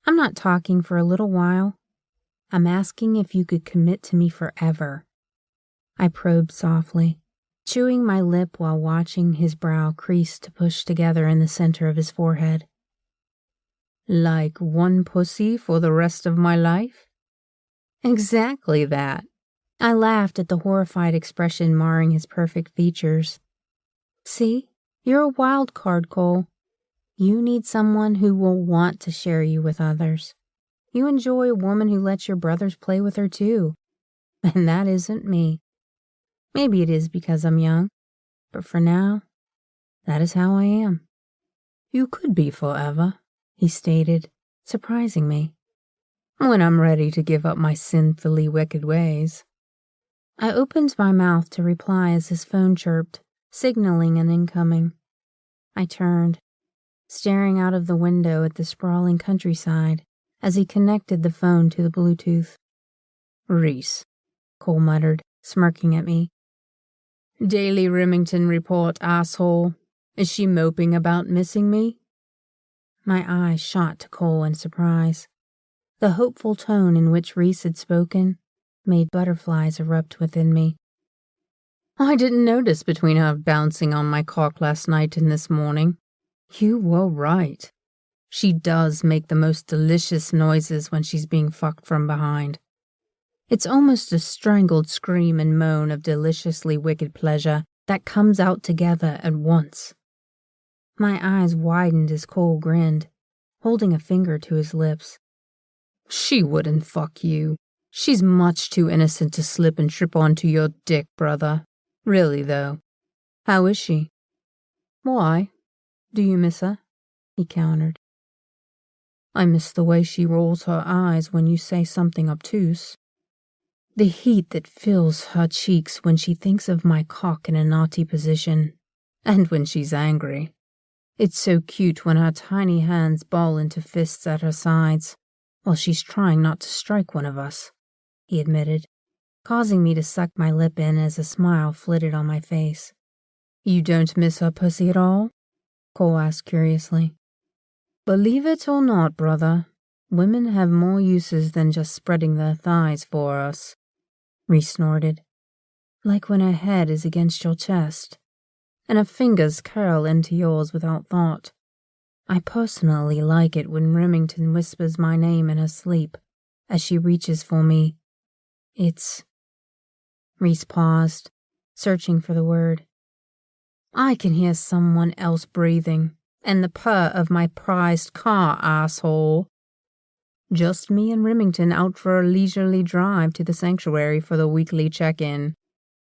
I'm not talking for a little while. I'm asking if you could commit to me forever. I probed softly, chewing my lip while watching his brow crease to push together in the center of his forehead. Like one pussy for the rest of my life? Exactly that. I laughed at the horrified expression marring his perfect features. See, you're a wild card, Cole. You need someone who will want to share you with others. You enjoy a woman who lets your brothers play with her too. And that isn't me. Maybe it is because I'm young, but for now, that is how I am. You could be forever, he stated, surprising me. When I'm ready to give up my sinfully wicked ways. I opened my mouth to reply as his phone chirped, signaling an incoming. I turned, staring out of the window at the sprawling countryside as he connected the phone to the Bluetooth. Reese, Cole muttered, smirking at me. Daily Remington report, asshole. Is she moping about missing me? My eyes shot to Cole in surprise. The hopeful tone in which Reese had spoken made butterflies erupt within me. I didn't notice between her bouncing on my cock last night and this morning. You were right. She does make the most delicious noises when she's being fucked from behind. It's almost a strangled scream and moan of deliciously wicked pleasure that comes out together at once. My eyes widened as Cole grinned, holding a finger to his lips. She wouldn't fuck you. She's much too innocent to slip and trip onto your dick, brother. Really, though. How is she? Why? Do you miss her? He countered. I miss the way she rolls her eyes when you say something obtuse. The heat that fills her cheeks when she thinks of my cock in a naughty position. And when she's angry. It's so cute when her tiny hands ball into fists at her sides, while she's trying not to strike one of us, he admitted, causing me to suck my lip in as a smile flitted on my face. You don't miss her pussy at all? Cole asked curiously. Believe it or not, brother, women have more uses than just spreading their thighs for us, Reese snorted. Like when her head is against your chest, and her fingers curl into yours without thought. I personally like it when Remington whispers my name in her sleep as she reaches for me. It's... Reese paused, searching for the word. I can hear someone else breathing, and the purr of my prized car, asshole. Just me and Remington out for a leisurely drive to the sanctuary for the weekly check-in.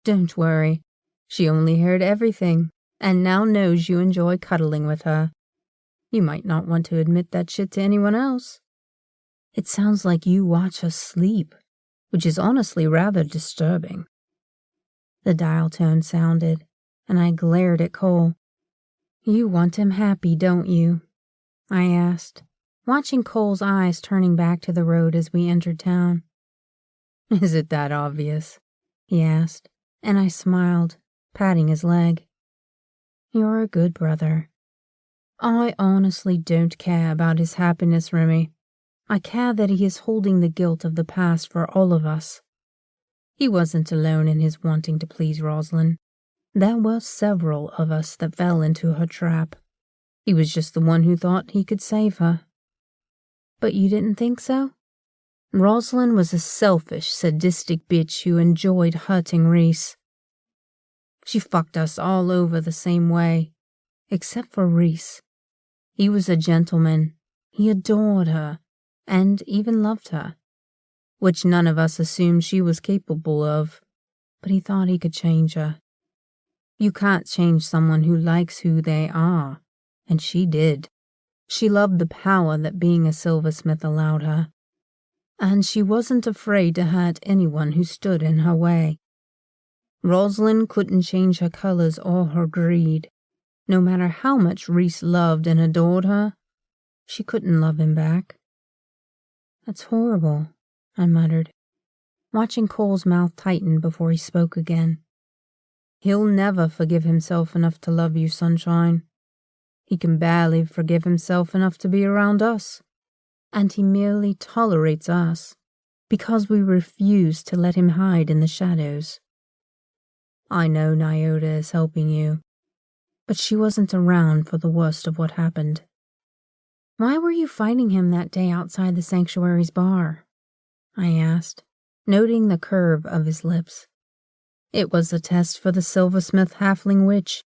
Don't worry, she only heard everything, and now knows you enjoy cuddling with her. You might not want to admit that shit to anyone else. It sounds like you watch her sleep, which is honestly rather disturbing." The dial tone sounded, and I glared at Cole. "You want him happy, don't you?" I asked, watching Cole's eyes turning back to the road as we entered town. "Is it that obvious?" he asked, and I smiled, patting his leg. "You're a good brother." "I honestly don't care about his happiness, Remy. I care that he is holding the guilt of the past for all of us. He wasn't alone in his wanting to please Rosalind. There were several of us that fell into her trap. He was just the one who thought he could save her." "But you didn't think so?" "Rosalind was a selfish, sadistic bitch who enjoyed hurting Reese. She fucked us all over the same way, except for Reese. He was a gentleman. He adored her, and even loved her, which none of us assumed she was capable of, but he thought he could change her. You can't change someone who likes who they are, and she did. She loved the power that being a silversmith allowed her, and she wasn't afraid to hurt anyone who stood in her way. Rosalind couldn't change her colors or her greed. No matter how much Reese loved and adored her, she couldn't love him back." "That's horrible," I muttered, watching Cole's mouth tighten before he spoke again. "He'll never forgive himself enough to love you, Sunshine. He can barely forgive himself enough to be around us, and he merely tolerates us because we refuse to let him hide in the shadows. I know Nyota is helping you, but she wasn't around for the worst of what happened." "Why were you fighting him that day outside the sanctuary's bar?" I asked, noting the curve of his lips. "It was a test for the silversmith halfling witch,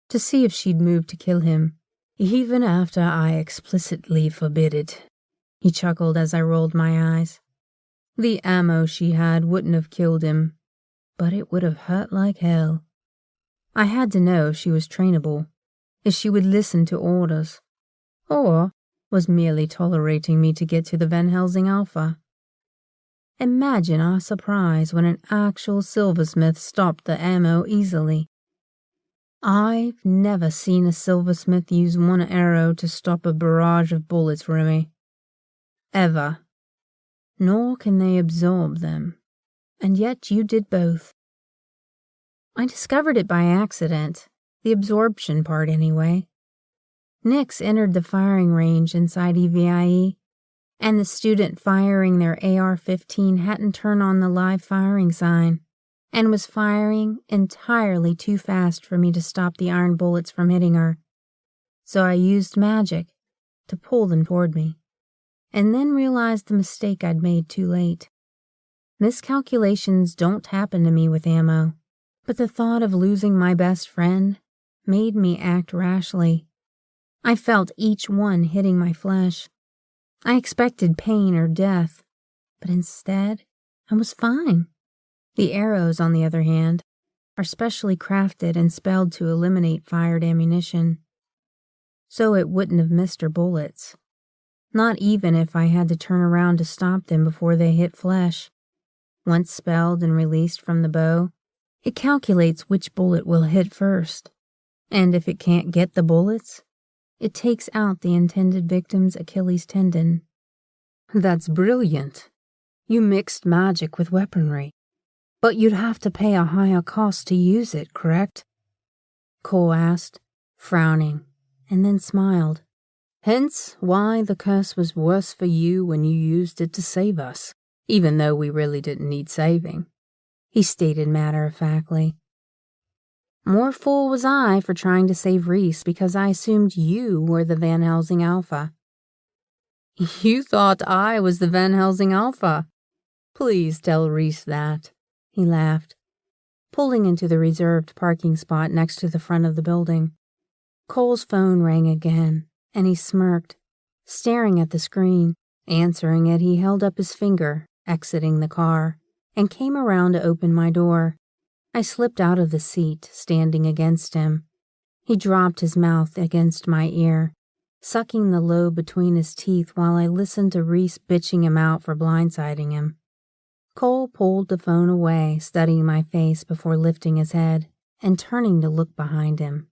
to see if she'd move to kill him, even after I explicitly forbid it." He chuckled as I rolled my eyes. "The ammo she had wouldn't have killed him, but it would have hurt like hell. I had to know if she was trainable, if she would listen to orders, or was merely tolerating me to get to the Van Helsing Alpha. Imagine our surprise when an actual silversmith stopped the ammo easily. I've never seen a silversmith use one arrow to stop a barrage of bullets, Remy. Ever. Nor can they absorb them. And yet you did both." "I discovered it by accident, the absorption part anyway. Nix entered the firing range inside EVIE, and the student firing their AR-15 hadn't turned on the live firing sign, and was firing entirely too fast for me to stop the iron bullets from hitting her. So I used magic to pull them toward me, and then realized the mistake I'd made too late. Miscalculations don't happen to me with ammo, but the thought of losing my best friend made me act rashly. I felt each one hitting my flesh. I expected pain or death, but instead, I was fine. The arrows, on the other hand, are specially crafted and spelled to eliminate fired ammunition, so it wouldn't have missed her bullets, not even if I had to turn around to stop them before they hit flesh. Once spelled and released from the bow, it calculates which bullet will hit first, and if it can't get the bullets, it takes out the intended victim's Achilles tendon." "That's brilliant. You mixed magic with weaponry, but you'd have to pay a higher cost to use it, correct?" Cole asked, frowning, and then smiled. "Hence why the curse was worse for you when you used it to save us, even though we really didn't need saving," he stated matter-of-factly. "More fool was I for trying to save Reese because I assumed you were the Van Helsing Alpha." "You thought I was the Van Helsing Alpha? Please tell Reese that," he laughed, pulling into the reserved parking spot next to the front of the building. Cole's phone rang again, and he smirked, staring at the screen. Answering it, he held up his finger, exiting the car, and came around to open my door. I slipped out of the seat, standing against him. He dropped his mouth against my ear, sucking the lobe between his teeth while I listened to Reese bitching him out for blindsiding him. Cole pulled the phone away, studying my face before lifting his head and turning to look behind him.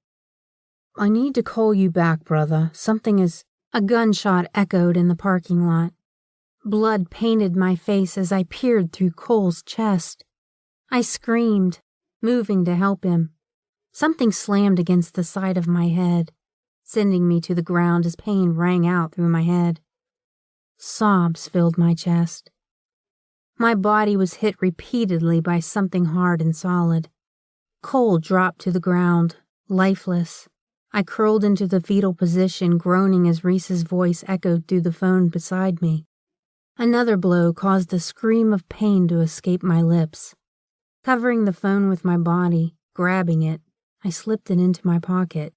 "I need to call you back, brother. Something is—" A gunshot echoed in the parking lot. Blood painted my face as I peered through Cole's chest. I screamed, moving to help him. Something slammed against the side of my head, sending me to the ground as pain rang out through my head. Sobs filled my chest. My body was hit repeatedly by something hard and solid. Cole dropped to the ground, lifeless. I curled into the fetal position, groaning as Reese's voice echoed through the phone beside me. Another blow caused a scream of pain to escape my lips. Covering the phone with my body, grabbing it, I slipped it into my pocket.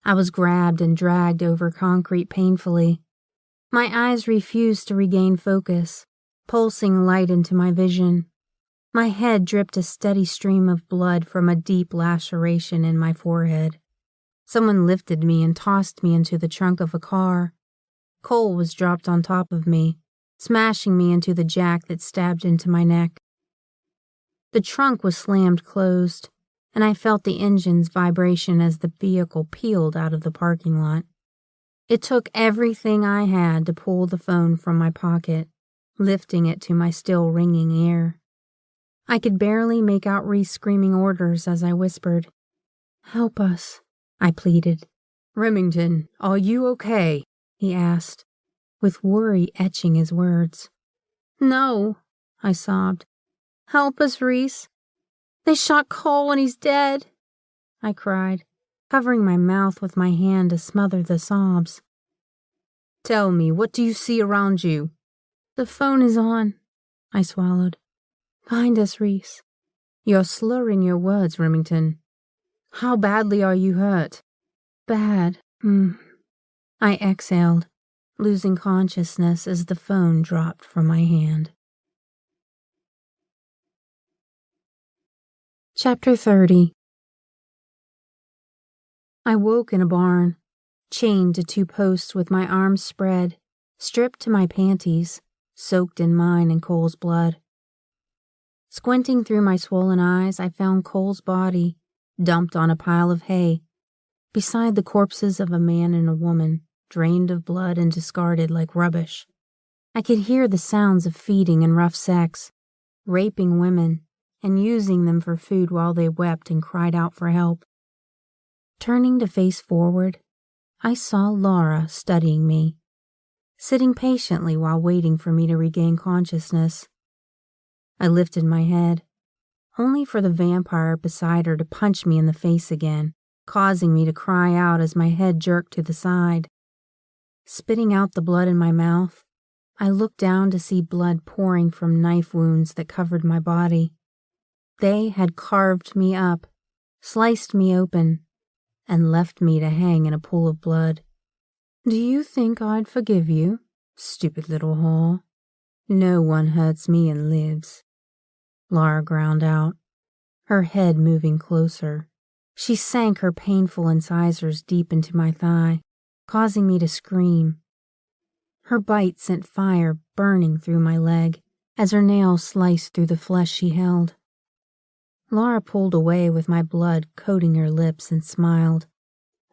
I was grabbed and dragged over concrete painfully. My eyes refused to regain focus, pulsing light into my vision. My head dripped a steady stream of blood from a deep laceration in my forehead. Someone lifted me and tossed me into the trunk of a car. Cole was dropped on top of me, smashing me into the jack that stabbed into my neck. The trunk was slammed closed, and I felt the engine's vibration as the vehicle peeled out of the parking lot. It took everything I had to pull the phone from my pocket, lifting it to my still ringing ear. I could barely make out Reese screaming orders as I whispered, "Help us," I pleaded. "Remington, are you okay?" he asked, with worry etching his words. "No," I sobbed. "Help us, Reese. They shot Cole and he's dead," I cried, covering my mouth with my hand to smother the sobs. "Tell me, what do you see around you?" "The phone is on," I swallowed. "Find us, Reese." "You're slurring your words, Remington. How badly are you hurt?" "Bad. I exhaled, losing consciousness as the phone dropped from my hand. Chapter 30. I woke in a barn, chained to two posts with my arms spread, stripped to my panties, soaked in mine and Cole's blood. Squinting through my swollen eyes, I found Cole's body, dumped on a pile of hay, beside the corpses of a man and a woman, drained of blood and discarded like rubbish. I could hear the sounds of feeding and rough sex, raping women, and using them for food while they wept and cried out for help. Turning to face forward, I saw Laura studying me, sitting patiently while waiting for me to regain consciousness. I lifted my head, only for the vampire beside her to punch me in the face again, causing me to cry out as my head jerked to the side. Spitting out the blood in my mouth, I looked down to see blood pouring from knife wounds that covered my body. They had carved me up, sliced me open, and left me to hang in a pool of blood. "Do you think I'd forgive you, stupid little whore? No one hurts me and lives," Laura ground out, her head moving closer. She sank her painful incisors deep into my thigh, causing me to scream. Her bite sent fire burning through my leg as her nails sliced through the flesh she held. Laura pulled away with my blood coating her lips and smiled.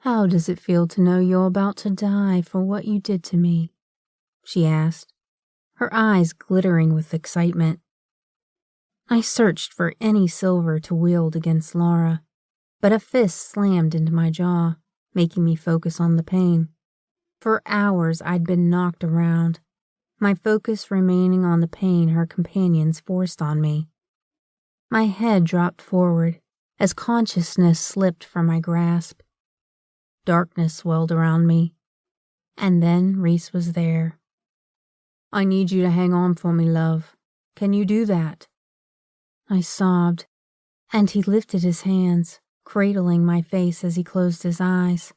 "How does it feel to know you're about to die for what you did to me?" she asked, her eyes glittering with excitement. I searched for any silver to wield against Laura, but a fist slammed into my jaw, making me focus on the pain. For hours I'd been knocked around, my focus remaining on the pain her companions forced on me. My head dropped forward as consciousness slipped from my grasp. Darkness swelled around me, and then Reese was there. "I need you to hang on for me, love. Can you do that?" I sobbed, and he lifted his hands, cradling my face as he closed his eyes.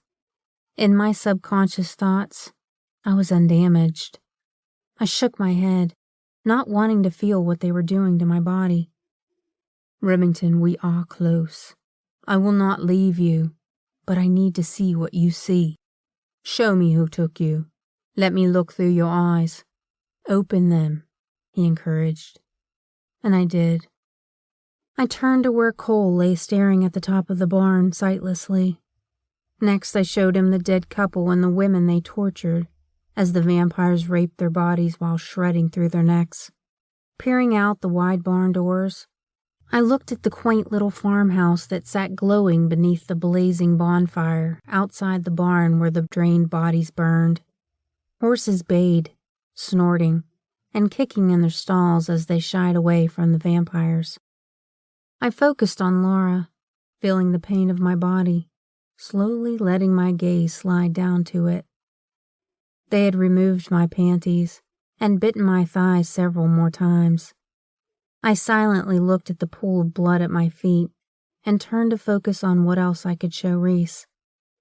In my subconscious thoughts, I was undamaged. I shook my head, not wanting to feel what they were doing to my body. "Remington, we are close. I will not leave you. but I need to see what you see. Show me who took you. Let me look through your eyes. Open them, he encouraged. And I did. I turned to where Cole lay staring at the top of the barn sightlessly. Next, I showed him the dead couple and the women they tortured as the vampires raped their bodies while shredding through their necks. Peering out the wide barn doors, I looked at the quaint little farmhouse that sat glowing beneath the blazing bonfire outside the barn where the drained bodies burned. Horses bayed, snorting, and kicking in their stalls as they shied away from the vampires. I focused on Laura, feeling the pain of my body, slowly letting my gaze slide down to it. They had removed my panties and bitten my thighs several more times. I silently looked at the pool of blood at my feet and turned to focus on what else I could show Reese.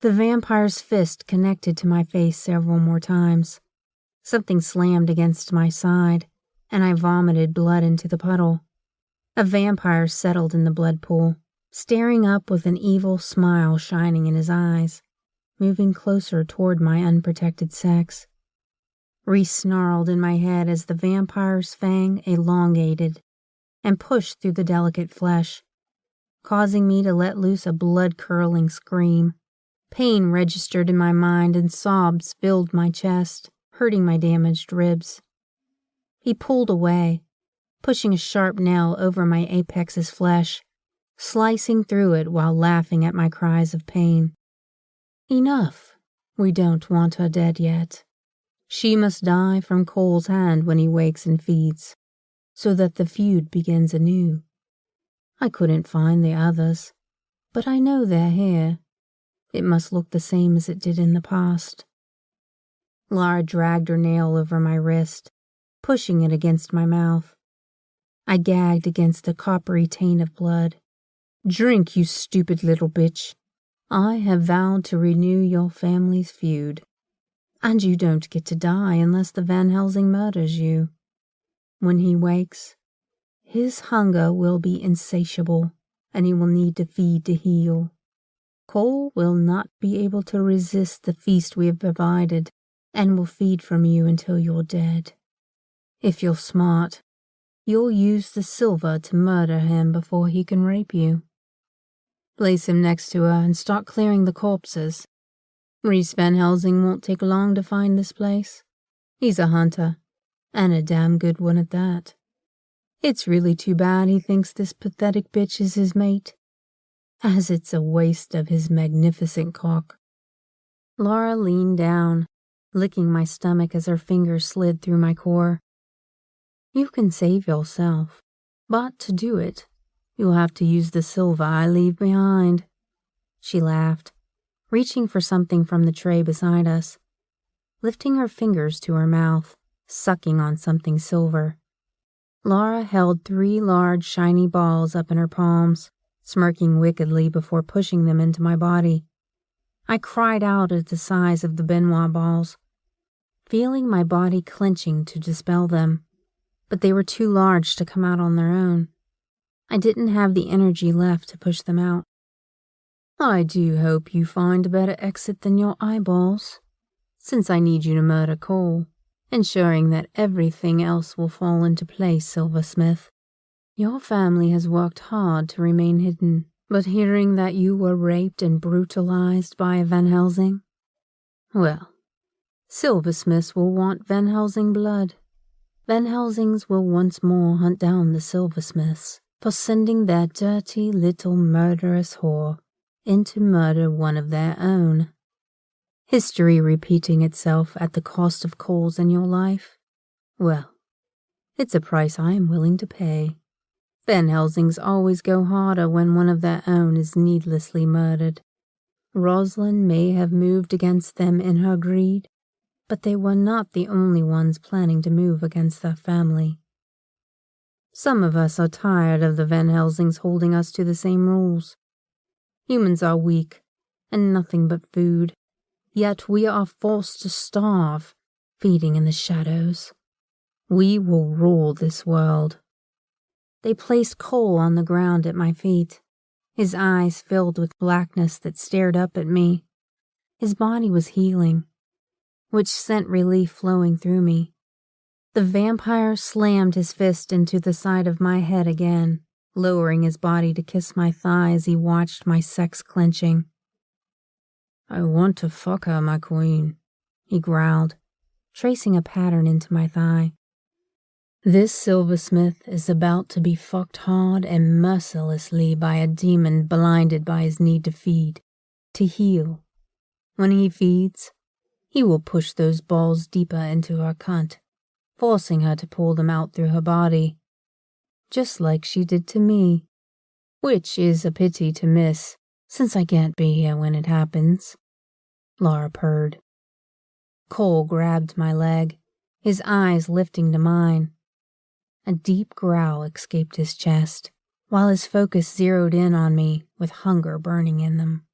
The vampire's fist connected to my face several more times. Something slammed against my side, and I vomited blood into the puddle. A vampire settled in the blood pool, staring up with an evil smile shining in his eyes, moving closer toward my unprotected sex. Reese snarled in my head as the vampire's fang elongated and pushed through the delicate flesh, causing me to let loose a blood-curdling scream. Pain registered in my mind and sobs filled my chest, hurting my damaged ribs. He pulled away, pushing a sharp nail over my apex's flesh, slicing through it while laughing at my cries of pain. Enough. We don't want her dead yet. She must die from Cole's hand when he wakes and feeds, so that the feud begins anew. I couldn't find the others, but I know they're here. It must look the same as it did in the past. Laura dragged her nail over my wrist, pushing it against my mouth. I gagged against the coppery taint of blood. Drink, you stupid little bitch. I have vowed to renew your family's feud. And you don't get to die unless the Van Helsing murders you. When he wakes, his hunger will be insatiable, and he will need to feed to heal. Cole will not be able to resist the feast we have provided, and will feed from you until you're dead. If you're smart, you'll use the silver to murder him before he can rape you. Place him next to her and start clearing the corpses. Reese Van Helsing won't take long to find this place. He's a hunter, and a damn good one at that. It's really too bad he thinks this pathetic bitch is his mate, as it's a waste of his magnificent cock. Laura leaned down, licking my stomach as her fingers slid through my core. You can save yourself, but to do it, you'll have to use the silver I leave behind. She laughed, reaching for something from the tray beside us, lifting her fingers to her mouth, sucking on something silver. Laura held 3 large shiny balls up in her palms, smirking wickedly before pushing them into my body. I cried out at the size of the Benoit balls, feeling my body clenching to dispel them, but they were too large to come out on their own. I didn't have the energy left to push them out. I do hope you find a better exit than your eyeballs, since I need you to murder Cole, ensuring that everything else will fall into place, Silversmith. Your family has worked hard to remain hidden, but hearing that you were raped and brutalized by Van Helsing, well, Silversmiths will want Van Helsing blood. Van Helsings will once more hunt down the Silversmiths for sending their dirty little murderous whore in to murder one of their own. History repeating itself at the cost of Cole's in your life? Well, it's a price I am willing to pay. Van Helsings always go harder when one of their own is needlessly murdered. Rosalind may have moved against them in her greed, but they were not the only ones planning to move against their family. Some of us are tired of the Van Helsings holding us to the same rules. Humans are weak, and nothing but food, yet we are forced to starve, feeding in the shadows. We will rule this world. They placed Cole on the ground at my feet. his eyes filled with blackness that stared up at me. His body was healing, which sent relief flowing through me. The vampire slammed his fist into the side of my head again, lowering his body to kiss my thigh as he watched my sex clenching. "I want to fuck her, my queen," he growled, tracing a pattern into my thigh. "This silversmith is about to be fucked hard and mercilessly by a demon blinded by his need to feed, to heal. When he feeds, he will push those balls deeper into her cunt, forcing her to pull them out through her body, just like she did to me, which is a pity to miss, since I can't be here when it happens," Laura purred. Cole grabbed my leg, his eyes lifting to mine. A deep growl escaped his chest, while his focus zeroed in on me with hunger burning in them.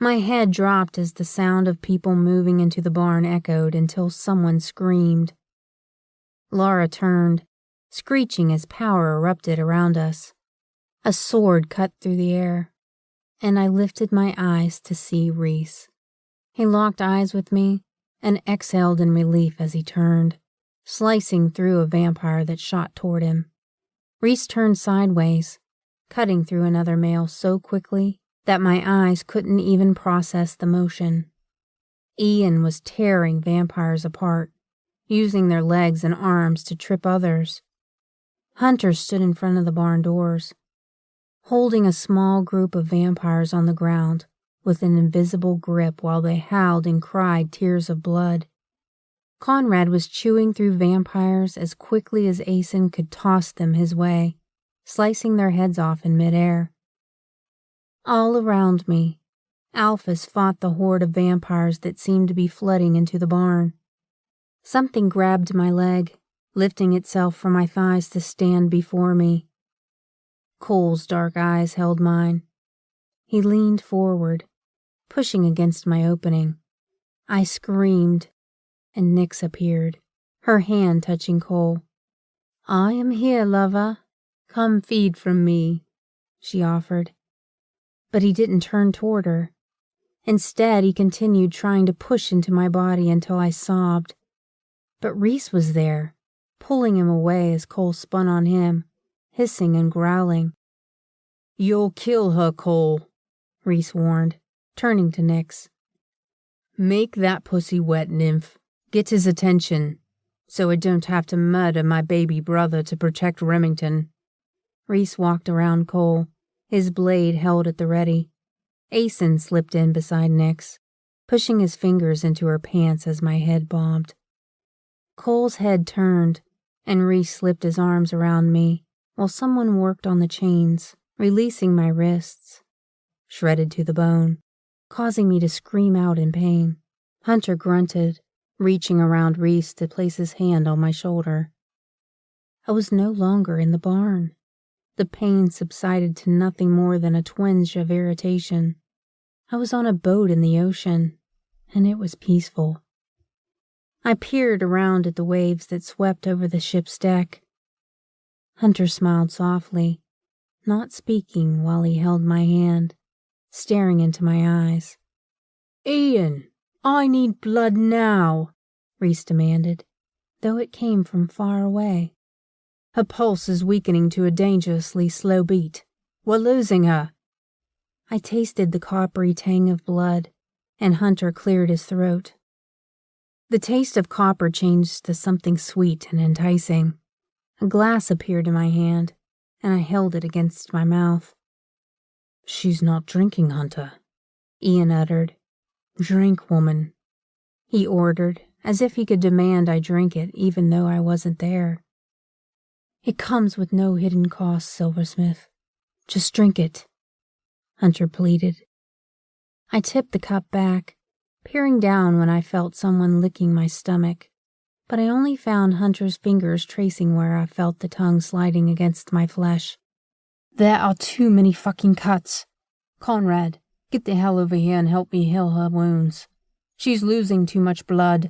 My head dropped as the sound of people moving into the barn echoed until someone screamed. Laura turned, screeching as power erupted around us. A sword cut through the air, and I lifted my eyes to see Reese. He locked eyes with me and exhaled in relief as he turned, slicing through a vampire that shot toward him. Reese turned sideways, cutting through another male so quickly that my eyes couldn't even process the motion. Ian was tearing vampires apart, using their legs and arms to trip others. Hunter stood in front of the barn doors, holding a small group of vampires on the ground with an invisible grip while they howled and cried tears of blood. Conrad was chewing through vampires as quickly as Aeson could toss them his way, slicing their heads off in midair. All around me, alphas fought the horde of vampires that seemed to be flooding into the barn. Something grabbed my leg, lifting itself from my thighs to stand before me. Cole's dark eyes held mine. He leaned forward, pushing against my opening. I screamed, and Nyx appeared, her hand touching Cole. "I am here, lover. Come feed from me," she offered. But he didn't turn toward her. Instead, he continued trying to push into my body until I sobbed. But Reese was there, pulling him away as Cole spun on him, hissing and growling. "You'll kill her, Cole," Reese warned, turning to Nyx. "Make that pussy wet, nymph. Get his attention, so I don't have to murder my baby brother to protect Remington." Reese walked around Cole, his blade held at the ready. Aeson slipped in beside Nyx, pushing his fingers into her pants as my head bobbed. Cole's head turned, and Reese slipped his arms around me while someone worked on the chains, releasing my wrists, shredded to the bone, causing me to scream out in pain. Hunter grunted, reaching around Reese to place his hand on my shoulder. I was no longer in the barn. The pain subsided to nothing more than a twinge of irritation. I was on a boat in the ocean, and it was peaceful. I peered around at the waves that swept over the ship's deck. Hunter smiled softly, not speaking while he held my hand, staring into my eyes. "Ian, I need blood now," Reese demanded, though it came from far away. "Her pulse is weakening to a dangerously slow beat. We're losing her." I tasted the coppery tang of blood, and Hunter cleared his throat. The taste of copper changed to something sweet and enticing. A glass appeared in my hand, and I held it against my mouth. "She's not drinking, Hunter," Ian uttered. "Drink, woman," he ordered, as if he could demand I drink it even though I wasn't there. "It comes with no hidden cost, Silversmith. Just drink it," Hunter pleaded. I tipped the cup back, peering down when I felt someone licking my stomach, but I only found Hunter's fingers tracing where I felt the tongue sliding against my flesh. "There are too many fucking cuts. Conrad, get the hell over here and help me heal her wounds. She's losing too much blood,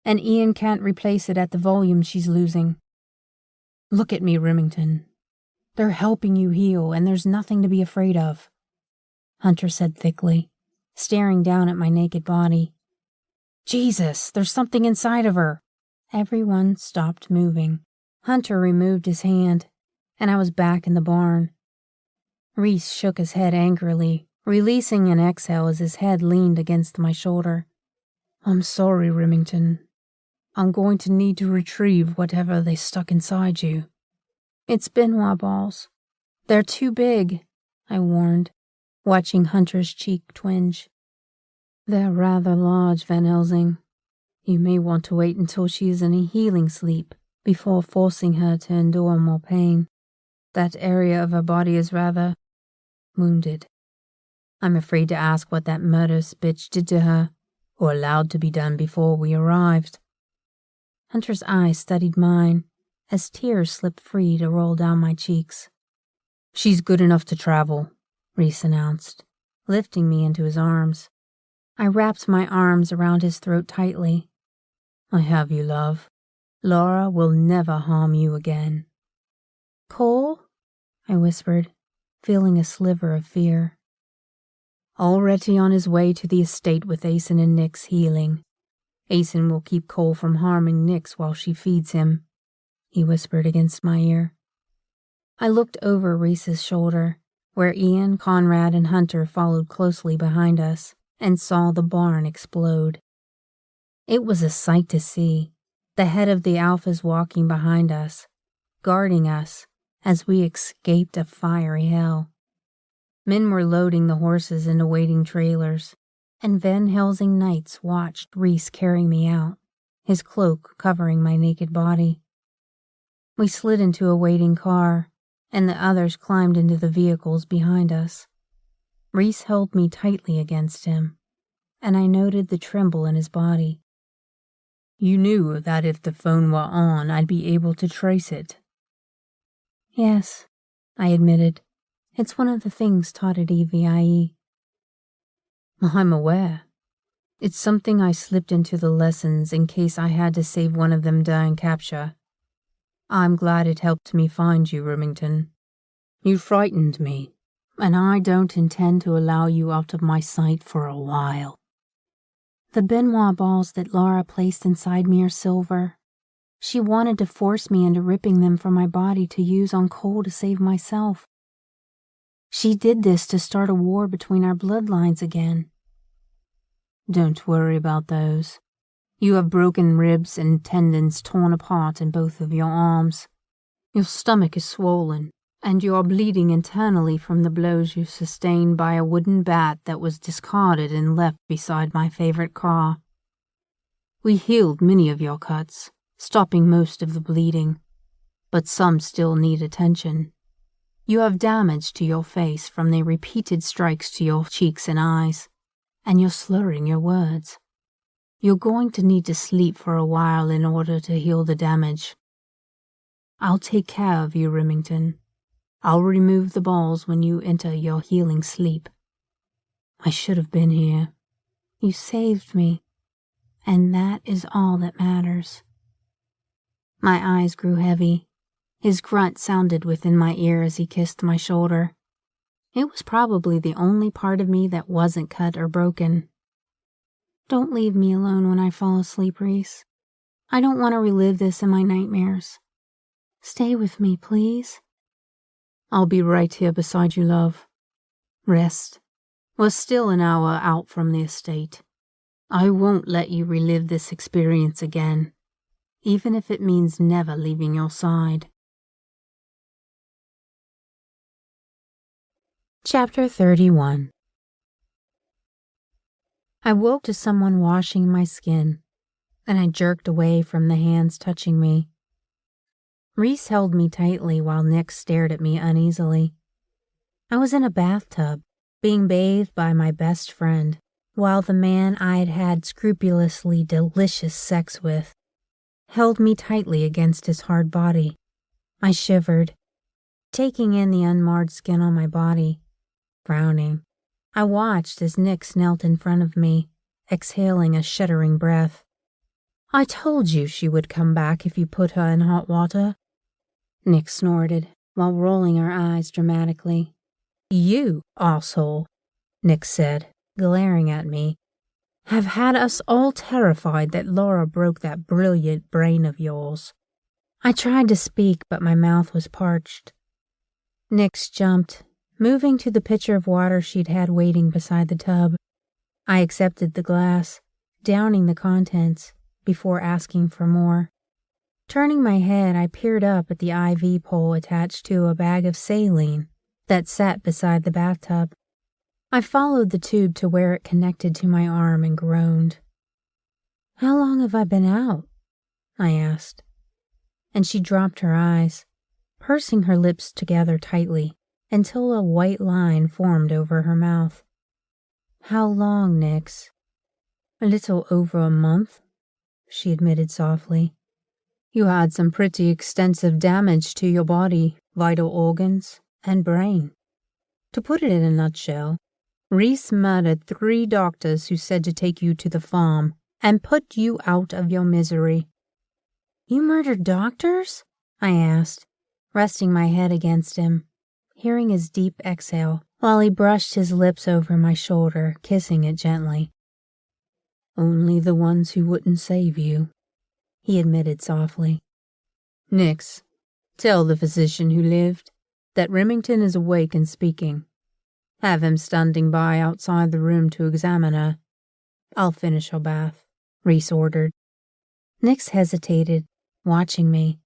and Ian can't replace it at the volume she's losing. Look at me, Remington. They're helping you heal, and there's nothing to be afraid of," Hunter said thickly, staring down at my naked body. "Jesus, there's something inside of her." Everyone stopped moving. Hunter removed his hand, and I was back in the barn. Reese shook his head angrily, releasing an exhale as his head leaned against my shoulder. "I'm sorry, Remington. I'm going to need to retrieve whatever they stuck inside you." "It's Benoit balls. They're too big," I warned, watching Hunter's cheek twinge. "They're rather large, Van Helsing. You may want to wait until she is in a healing sleep before forcing her to endure more pain. That area of her body is rather wounded. I'm afraid to ask what that murderous bitch did to her, or allowed to be done before we arrived." Hunter's eyes studied mine as tears slipped free to roll down my cheeks. "She's good enough to travel," Reese announced, lifting me into his arms. I wrapped my arms around his throat tightly. "I have you, love. Laura will never harm you again." "Cole?" I whispered, feeling a sliver of fear. "Already on his way to the estate with Asen and Nyx healing. Asen will keep Cole from harming Nyx while she feeds him," he whispered against my ear. I looked over Reese's shoulder, where Ian, Conrad, and Hunter followed closely behind us, and saw the barn explode. It was a sight to see, the head of the Alphas walking behind us, guarding us as we escaped a fiery hell. Men were loading the horses into waiting trailers, and Van Helsing knights watched Reese carrying me out, his cloak covering my naked body. We slid into a waiting car, and the others climbed into the vehicles behind us. Reese held me tightly against him, and I noted the tremble in his body. "You knew that if the phone were on, I'd be able to trace it." "Yes," I admitted. "It's one of the things taught at EVIE." "I'm aware. It's something I slipped into the lessons in case I had to save one of them during capture. I'm glad it helped me find you, Remington. You frightened me, and I don't intend to allow you out of my sight for a while." "The Benoit balls that Laura placed inside me are silver. She wanted to force me into ripping them from my body to use on Cole to save myself. She did this to start a war between our bloodlines again." "Don't worry about those. You have broken ribs and tendons torn apart in both of your arms. Your stomach is swollen, and you are bleeding internally from the blows you sustained by a wooden bat that was discarded and left beside my favorite car. We healed many of your cuts, stopping most of the bleeding, but some still need attention. You have damage to your face from the repeated strikes to your cheeks and eyes, and you're slurring your words. You're going to need to sleep for a while in order to heal the damage. I'll take care of you, Remington. I'll remove the balls when you enter your healing sleep. I should have been here. You saved me, and that is all that matters." My eyes grew heavy. His grunt sounded within my ear as he kissed my shoulder. It was probably the only part of me that wasn't cut or broken. "Don't leave me alone when I fall asleep, Reese. I don't want to relive this in my nightmares. Stay with me, please." "I'll be right here beside you, love. Rest. We're still an hour out from the estate. I won't let you relive this experience again, even if it means never leaving your side." Chapter 31. I woke to someone washing my skin, and I jerked away from the hands touching me. Reese held me tightly while Nick stared at me uneasily. I was in a bathtub, being bathed by my best friend, while the man I'd had scrupulously delicious sex with held me tightly against his hard body. I shivered, taking in the unmarred skin on my body. Frowning, I watched as Nick knelt in front of me, exhaling a shuddering breath. "I told you she would come back if you put her in hot water," Nick snorted, while rolling her eyes dramatically. You, arsehole, Nick said, glaring at me, have had us all terrified that Laura broke that brilliant brain of yours. I tried to speak, but my mouth was parched. Nix jumped, moving to the pitcher of water she'd had waiting beside the tub. I accepted the glass, downing the contents, before asking for more. Turning my head, I peered up at the IV pole attached to a bag of saline that sat beside the bathtub. I followed the tube to where it connected to my arm and groaned. "How long have I been out?" I asked. And she dropped her eyes, pursing her lips together tightly until a white line formed over her mouth. "How long, Nix?" "A little over a month," she admitted softly. "You had some pretty extensive damage to your body, vital organs, and brain. To put it in a nutshell, Reese murdered 3 doctors who said to take you to the farm and put you out of your misery." "You murdered doctors?" I asked, resting my head against him, hearing his deep exhale while he brushed his lips over my shoulder, kissing it gently. "Only the ones who wouldn't save you," he admitted softly. "Nix, tell the physician who lived that Remington is awake and speaking. Have him standing by outside the room to examine her. I'll finish her bath," Reese ordered. Nix hesitated, watching me.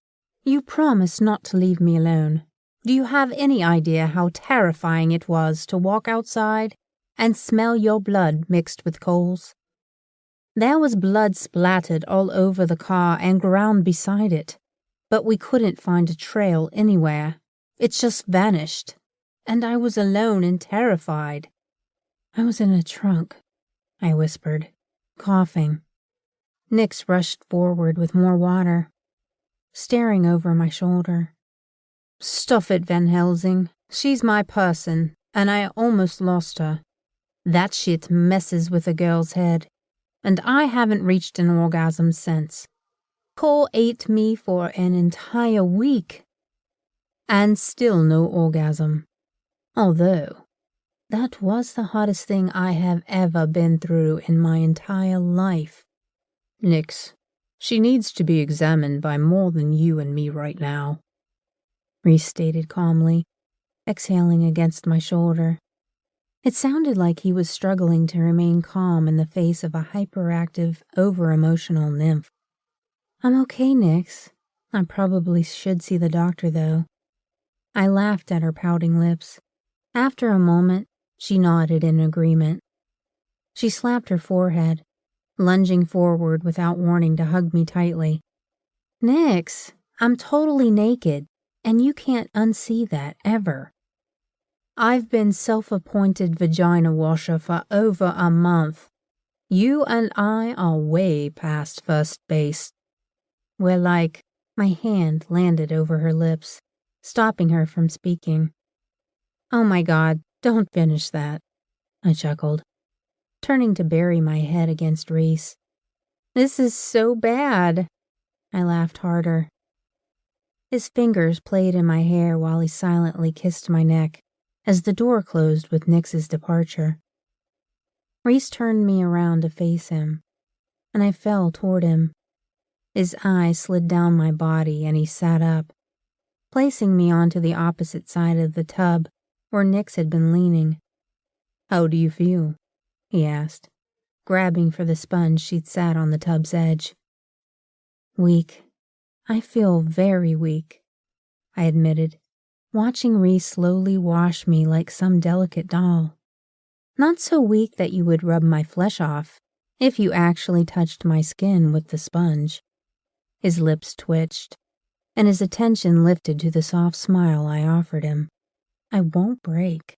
"You promised not to leave me alone. Do you have any idea how terrifying it was to walk outside and smell your blood mixed with coals? There was blood splattered all over the car and ground beside it, but we couldn't find a trail anywhere. It just vanished, and I was alone and terrified." "I was in a trunk," I whispered, coughing. Nix rushed forward with more water, staring over my shoulder. "Stuff it, Van Helsing. She's my person, and I almost lost her. That shit messes with a girl's head, and I haven't reached an orgasm since. Cole ate me for an entire week, and still no orgasm. Although, that was the hottest thing I have ever been through in my entire life. Nix, she needs to be examined by more than you and me right now," Reese stated calmly, exhaling against my shoulder. It sounded like he was struggling to remain calm in the face of a hyperactive, over-emotional nymph. "I'm okay, Nix. I probably should see the doctor, though." I laughed at her pouting lips. After a moment, she nodded in agreement. She slapped her forehead, lunging forward without warning to hug me tightly. "Nix, I'm totally naked, and you can't unsee that ever." "I've been self-appointed vagina washer for over a month. You and I are way past first base. We're like—" My hand landed over her lips, stopping her from speaking. "Oh my God, don't finish that," I chuckled, turning to bury my head against Reese. "This is so bad." I laughed harder. His fingers played in my hair while he silently kissed my neck as the door closed with Nix's departure. Reese turned me around to face him, and I fell toward him. His eyes slid down my body and he sat up, placing me onto the opposite side of the tub where Nix had been leaning. "How do you feel?" he asked, grabbing for the sponge she'd sat on the tub's edge. "Weak. I feel very weak," I admitted, watching Reese slowly wash me like some delicate doll. "Not so weak that you would rub my flesh off if you actually touched my skin with the sponge." His lips twitched, and his attention lifted to the soft smile I offered him. "I won't break."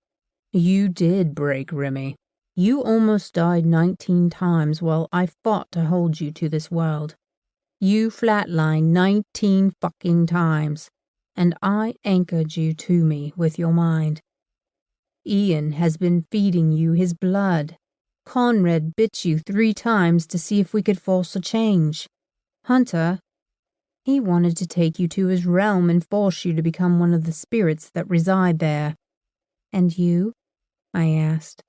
"You did break, Remy. You almost died 19 times while I fought to hold you to this world. You flatlined 19 fucking times, and I anchored you to me with your mind. Ian has been feeding you his blood. Conrad bit you 3 times to see if we could force a change. Hunter..." He wanted to take you to his realm and force you to become one of the spirits that reside there. And you? I asked,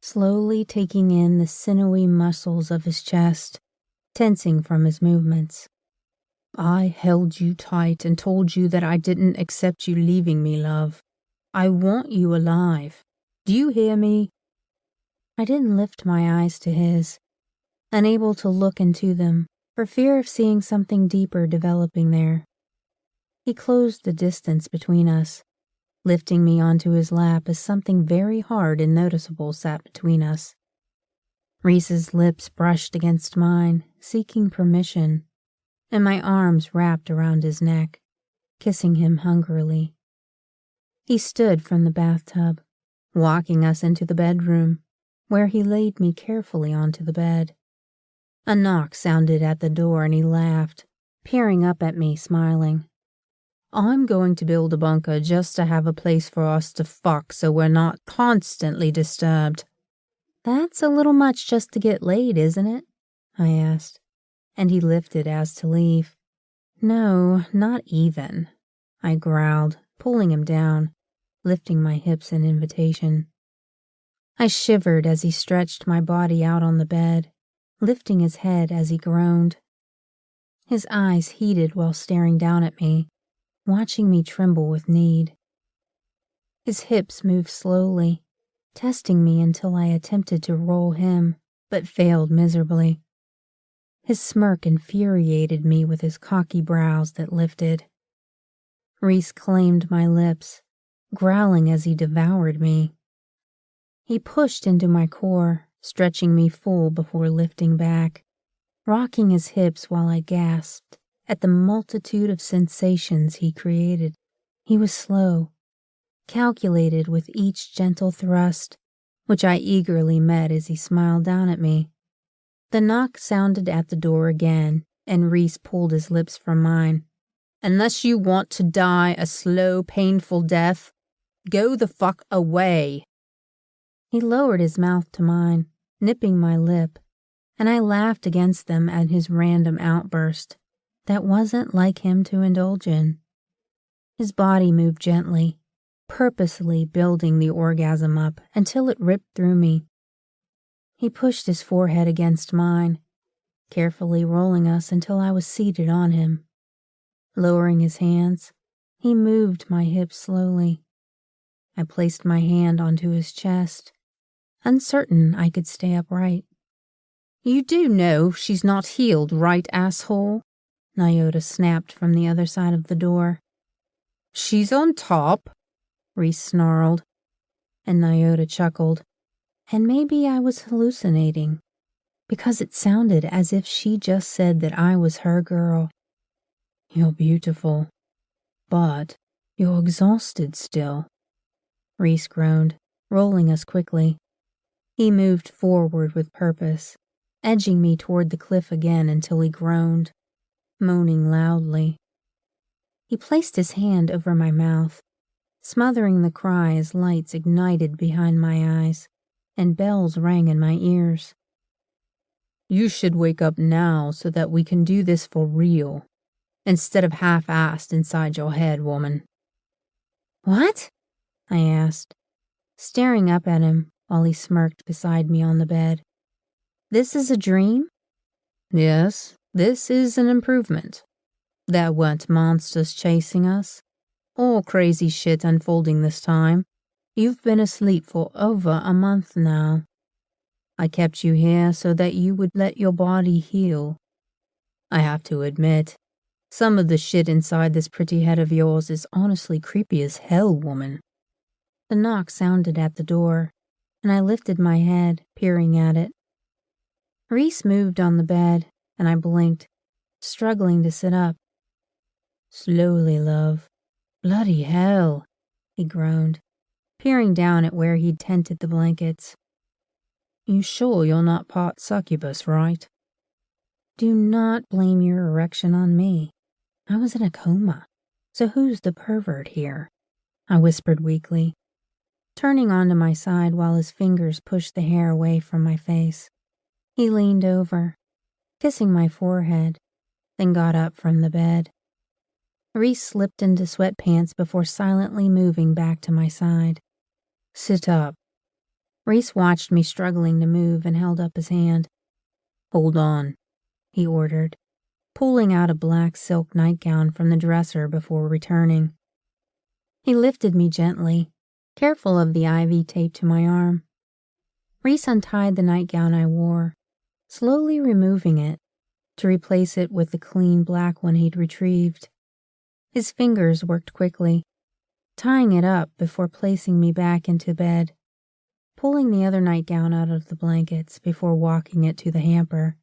slowly taking in the sinewy muscles of his chest, tensing from his movements. I held you tight and told you that I didn't accept you leaving me, love. I want you alive. Do you hear me? I didn't lift my eyes to his, unable to look into them for fear of seeing something deeper developing there. He closed the distance between us, lifting me onto his lap as something very hard and noticeable sat between us. Reese's lips brushed against mine, seeking permission, and my arms wrapped around his neck, kissing him hungrily. He stood from the bathtub, walking us into the bedroom, where he laid me carefully onto the bed. A knock sounded at the door and he laughed, peering up at me, smiling. I'm going to build a bunker just to have a place for us to fuck so we're not constantly disturbed. That's a little much just to get laid, isn't it? I asked, and he lifted as to leave. No, not even, I growled, pulling him down, lifting my hips in invitation. I shivered as he stretched my body out on the bed, lifting his head as he groaned. His eyes heated while staring down at me, watching me tremble with need. His hips moved slowly, testing me until I attempted to roll him, but failed miserably. His smirk infuriated me with his cocky brows that lifted. Reese claimed my lips, growling as he devoured me. He pushed into my core, stretching me full before lifting back, rocking his hips while I gasped at the multitude of sensations he created. He was slow, calculated with each gentle thrust, which I eagerly met as he smiled down at me. The knock sounded at the door again, and Reese pulled his lips from mine. Unless you want to die a slow, painful death, go the fuck away. He lowered his mouth to mine, nipping my lip, and I laughed against them at his random outburst that wasn't like him to indulge in. His body moved gently, purposely building the orgasm up until it ripped through me. He pushed his forehead against mine, carefully rolling us until I was seated on him. Lowering his hands, he moved my hips slowly. I placed my hand onto his chest, uncertain I could stay upright. You do know she's not healed, right, asshole? Nyota snapped from the other side of the door. She's on top, Reese snarled, and Nyota chuckled. And maybe I was hallucinating, because it sounded as if she just said that I was her girl. You're beautiful, but you're exhausted still, Reese groaned, rolling us quickly. He moved forward with purpose, edging me toward the cliff again until he groaned, moaning loudly. He placed his hand over my mouth, smothering the cry as lights ignited behind my eyes and bells rang in my ears. You should wake up now so that we can do this for real, instead of half-assed inside your head, woman. What? I asked, staring up at him while he smirked beside me on the bed. This is a dream? Yes, this is an improvement. There weren't monsters chasing us, or crazy shit unfolding this time. You've been asleep for over a month now. I kept you here so that you would let your body heal. I have to admit, some of the shit inside this pretty head of yours is honestly creepy as hell, woman. The knock sounded at the door, and I lifted my head, peering at it. Reese moved on the bed, and I blinked, struggling to sit up. Slowly, love. Bloody hell, he groaned, peering down at where he'd tented the blankets. You sure you're not part succubus, right? Do not blame your erection on me. I was in a coma, so who's the pervert here? I whispered weakly, turning onto my side while his fingers pushed the hair away from my face. He leaned over, kissing my forehead, then got up from the bed. Reese slipped into sweatpants before silently moving back to my side. Sit up. Reese watched me struggling to move and held up his hand. Hold on, he ordered, pulling out a black silk nightgown from the dresser before returning. He lifted me gently, careful of the ivy taped to my arm. Reese untied the nightgown I wore, slowly removing it to replace it with the clean black one he'd retrieved. His fingers worked quickly, tying it up before placing me back into bed, pulling the other nightgown out of the blankets before walking it to the hamper.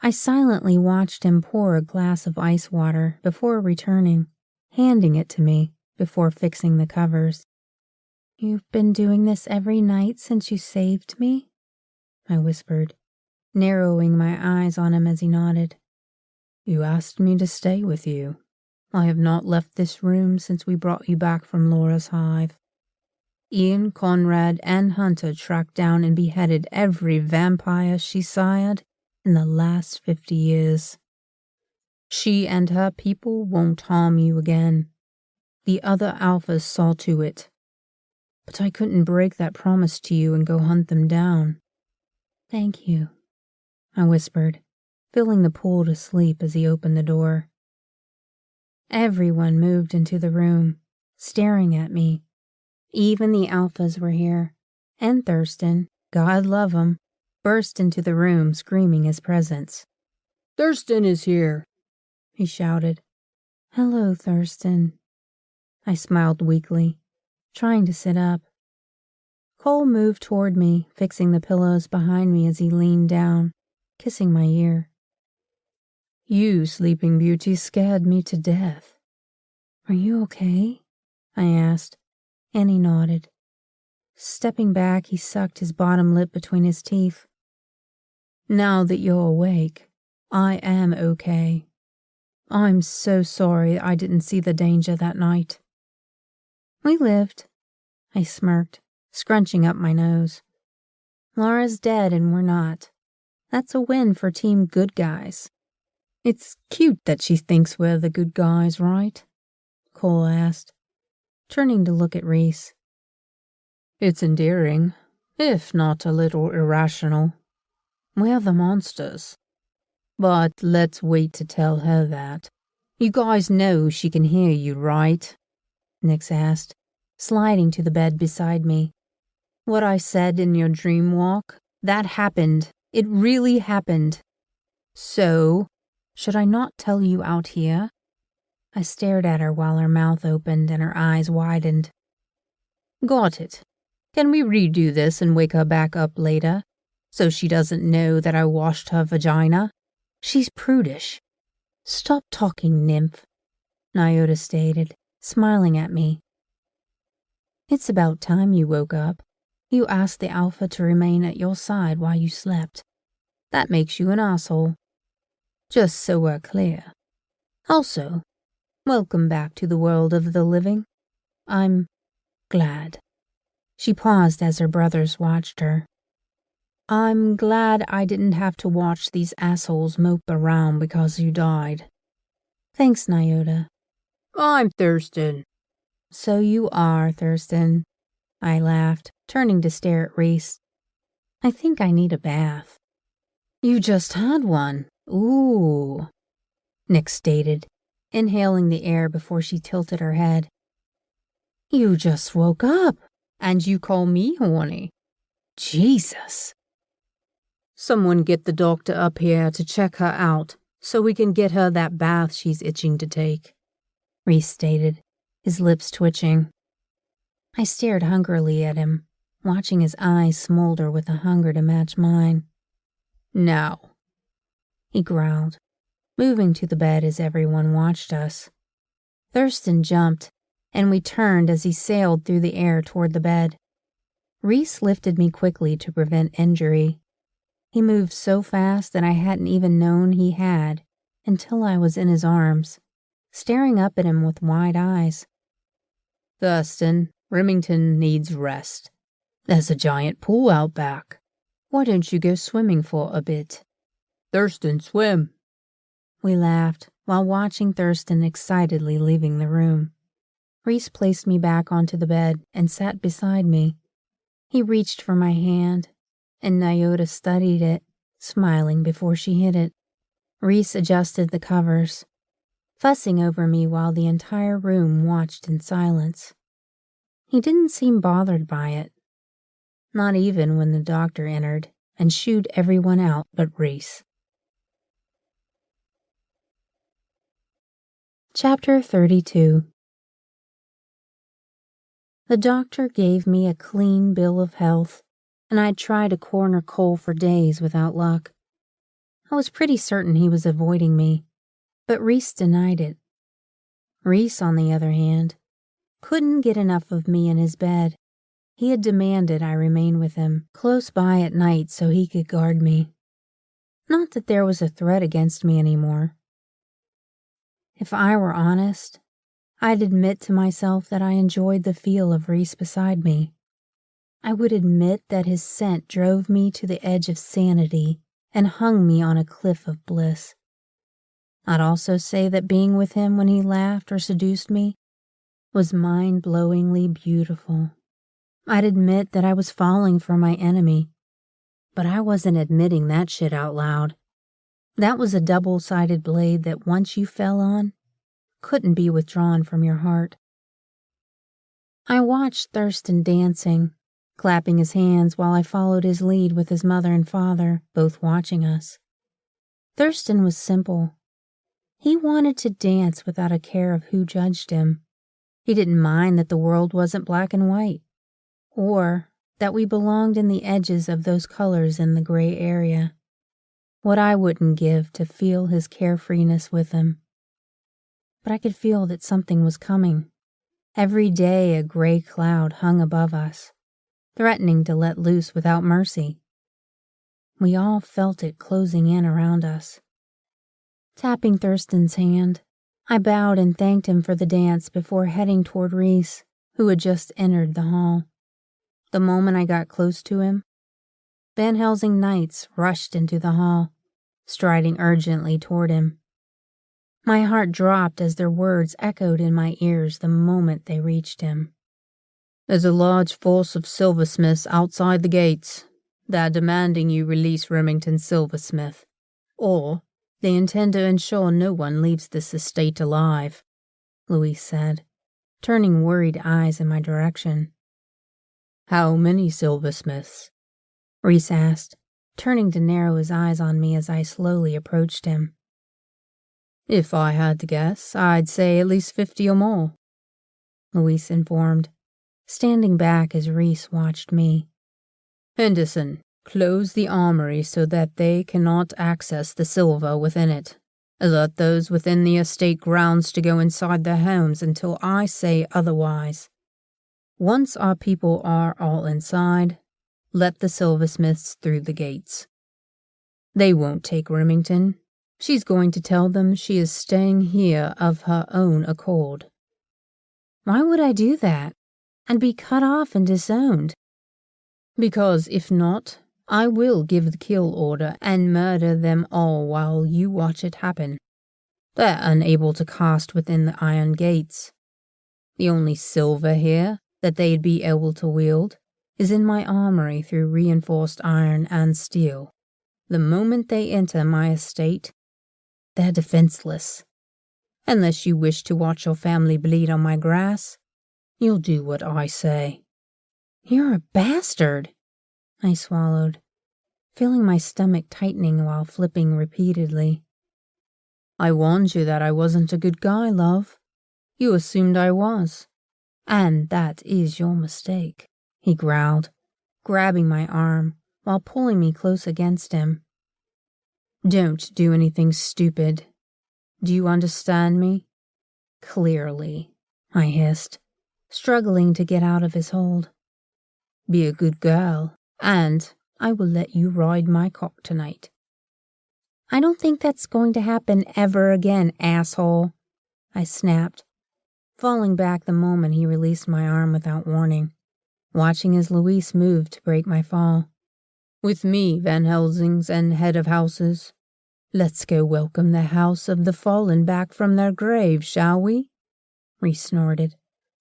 I silently watched him pour a glass of ice water before returning, handing it to me before fixing the covers. "You've been doing this every night since you saved me?" I whispered, narrowing my eyes on him as he nodded. You asked me to stay with you. I have not left this room since we brought you back from Laura's hive. Ian, Conrad, and Hunter tracked down and beheaded every vampire she sired in the last 50 years. She and her people won't harm you again. The other alphas saw to it. But I couldn't break that promise to you and go hunt them down. "Thank you," I whispered, filling the pool to sleep as he opened the door. Everyone moved into the room, staring at me. Even the alphas were here, and Thurston, God love him, burst into the room screaming his presence. Thurston is here, he shouted. "Hello, Thurston." I smiled weakly, trying to sit up. Cole moved toward me, fixing the pillows behind me as he leaned down, kissing my ear. You, Sleeping Beauty, scared me to death. "Are you okay?" I asked, and he nodded. Stepping back, he sucked his bottom lip between his teeth. Now that you're awake, I am okay. I'm so sorry I didn't see the danger that night. "We lived," I smirked, scrunching up my nose. "Laura's dead and we're not. That's a win for Team Good Guys." It's cute that she thinks we're the good guys, right? Cole asked, turning to look at Reese. It's endearing, if not a little irrational. We're the monsters. But let's wait to tell her that. You guys know she can hear you, right? Nix asked, sliding to the bed beside me. What I said in your dream walk, that happened. It really happened. So, should I not tell you out here? I stared at her while her mouth opened and her eyes widened. Got it. Can we redo this and wake her back up later, so she doesn't know that I washed her vagina? She's prudish. Stop talking, nymph, Nyota stated, smiling at me. It's about time you woke up. You asked the alpha to remain at your side while you slept. That makes you an asshole. Just so we're clear. Also, welcome back to the world of the living. I'm glad. She paused as her brothers watched her. I'm glad I didn't have to watch these assholes mope around because you died. Thanks, Nyota. I'm Thurston. So you are, Thurston. I laughed, turning to stare at Reese. I think I need a bath. You just had one. Ooh, Nick stated, inhaling the air before she tilted her head. You just woke up, and you call me horny. Jesus. Someone get the doctor up here to check her out, so we can get her that bath she's itching to take, Reese stated, his lips twitching. I stared hungrily at him, watching his eyes smolder with a hunger to match mine. Now, he growled, moving to the bed as everyone watched us. Thurston jumped, and we turned as he sailed through the air toward the bed. Reese lifted me quickly to prevent injury. He moved so fast that I hadn't even known he had until I was in his arms, staring up at him with wide eyes. Thurston, Remington needs rest. There's a giant pool out back. Why don't you go swimming for a bit? Thurston, swim. We laughed while watching Thurston excitedly leaving the room. Reese placed me back onto the bed and sat beside me. He reached for my hand, and Nyota studied it, smiling before she hid it. Reese adjusted the covers, fussing over me while the entire room watched in silence. He didn't seem bothered by it, not even when the doctor entered and shooed everyone out but Reese. Chapter 32. The doctor gave me a clean bill of health, and I'd tried to corner Cole for days without luck. I was pretty certain he was avoiding me, but Reese denied it. Reese, on the other hand, couldn't get enough of me in his bed. He had demanded I remain with him, close by at night so he could guard me. Not that there was a threat against me anymore. If I were honest, I'd admit to myself that I enjoyed the feel of Reese beside me. I would admit that his scent drove me to the edge of sanity and hung me on a cliff of bliss. I'd also say that being with him when he laughed or seduced me was mind-blowingly beautiful. I'd admit that I was falling for my enemy, but I wasn't admitting that shit out loud. That was a double-sided blade that once you fell on, couldn't be withdrawn from your heart. I watched Thurston dancing, clapping his hands while I followed his lead with his mother and father, both watching us. Thurston was simple. He wanted to dance without a care of who judged him. He didn't mind that the world wasn't black and white, or that we belonged in the edges of those colors in the gray area. What I wouldn't give to feel his carefreeness with him. But I could feel that something was coming. Every day a gray cloud hung above us, threatening to let loose without mercy. We all felt it closing in around us. Tapping Thurston's hand, I bowed and thanked him for the dance before heading toward Reese, who had just entered the hall. The moment I got close to him, Van Helsing knights rushed into the hall, striding urgently toward him. My heart dropped as their words echoed in my ears the moment they reached him. There's a large force of silversmiths outside the gates. They're demanding you release Remington's silversmith, or they intend to ensure no one leaves this estate alive, Louise said, turning worried eyes in my direction. How many silversmiths? Reese asked, turning to narrow his eyes on me as I slowly approached him. If I had to guess, I'd say at least 50 or more, Louise informed, standing back as Reese watched me. Henderson, close the armory so that they cannot access the silver within it. Alert those within the estate grounds to go inside their homes until I say otherwise. Once our people are all inside, let the silversmiths through the gates. They won't take Remington. She's going to tell them she is staying here of her own accord. Why would I do that? And be cut off and disowned? Because if not, I will give the kill order and murder them all while you watch it happen. They're unable to cast within the iron gates. The only silver here that they'd be able to wield is in my armory through reinforced iron and steel. The moment they enter my estate, they're defenseless. Unless you wish to watch your family bleed on my grass, you'll do what I say. You're a bastard, I swallowed, feeling my stomach tightening while flipping repeatedly. I warned you that I wasn't a good guy, love. You assumed I was. And that is your mistake, he growled, grabbing my arm while pulling me close against him. Don't do anything stupid. Do you understand me? Clearly, I hissed, struggling to get out of his hold. Be a good girl, and I will let you ride my cock tonight. I don't think that's going to happen ever again, asshole, I snapped, falling back the moment he released my arm without warning, watching as Louise moved to break my fall. With me, Van Helsings and head of houses, Let's go welcome the house of the fallen back from their grave, shall we? Reese snorted,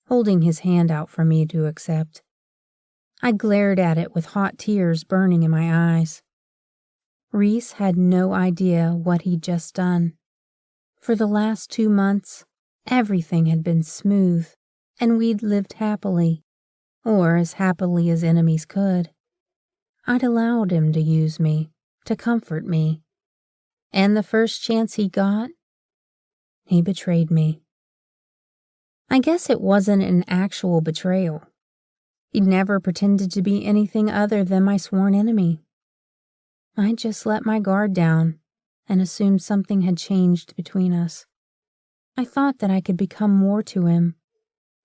holding his hand out for me to accept. I glared at it with hot tears burning in my eyes. Reese had no idea what he'd just done. For the last 2 months, everything had been smooth, and we'd lived happily, or as happily as enemies could. I'd allowed him to use me, to comfort me. And the first chance he got, he betrayed me. I guess it wasn't an actual betrayal. He'd never pretended to be anything other than my sworn enemy. I just let my guard down and assumed something had changed between us. I thought that I could become more to him,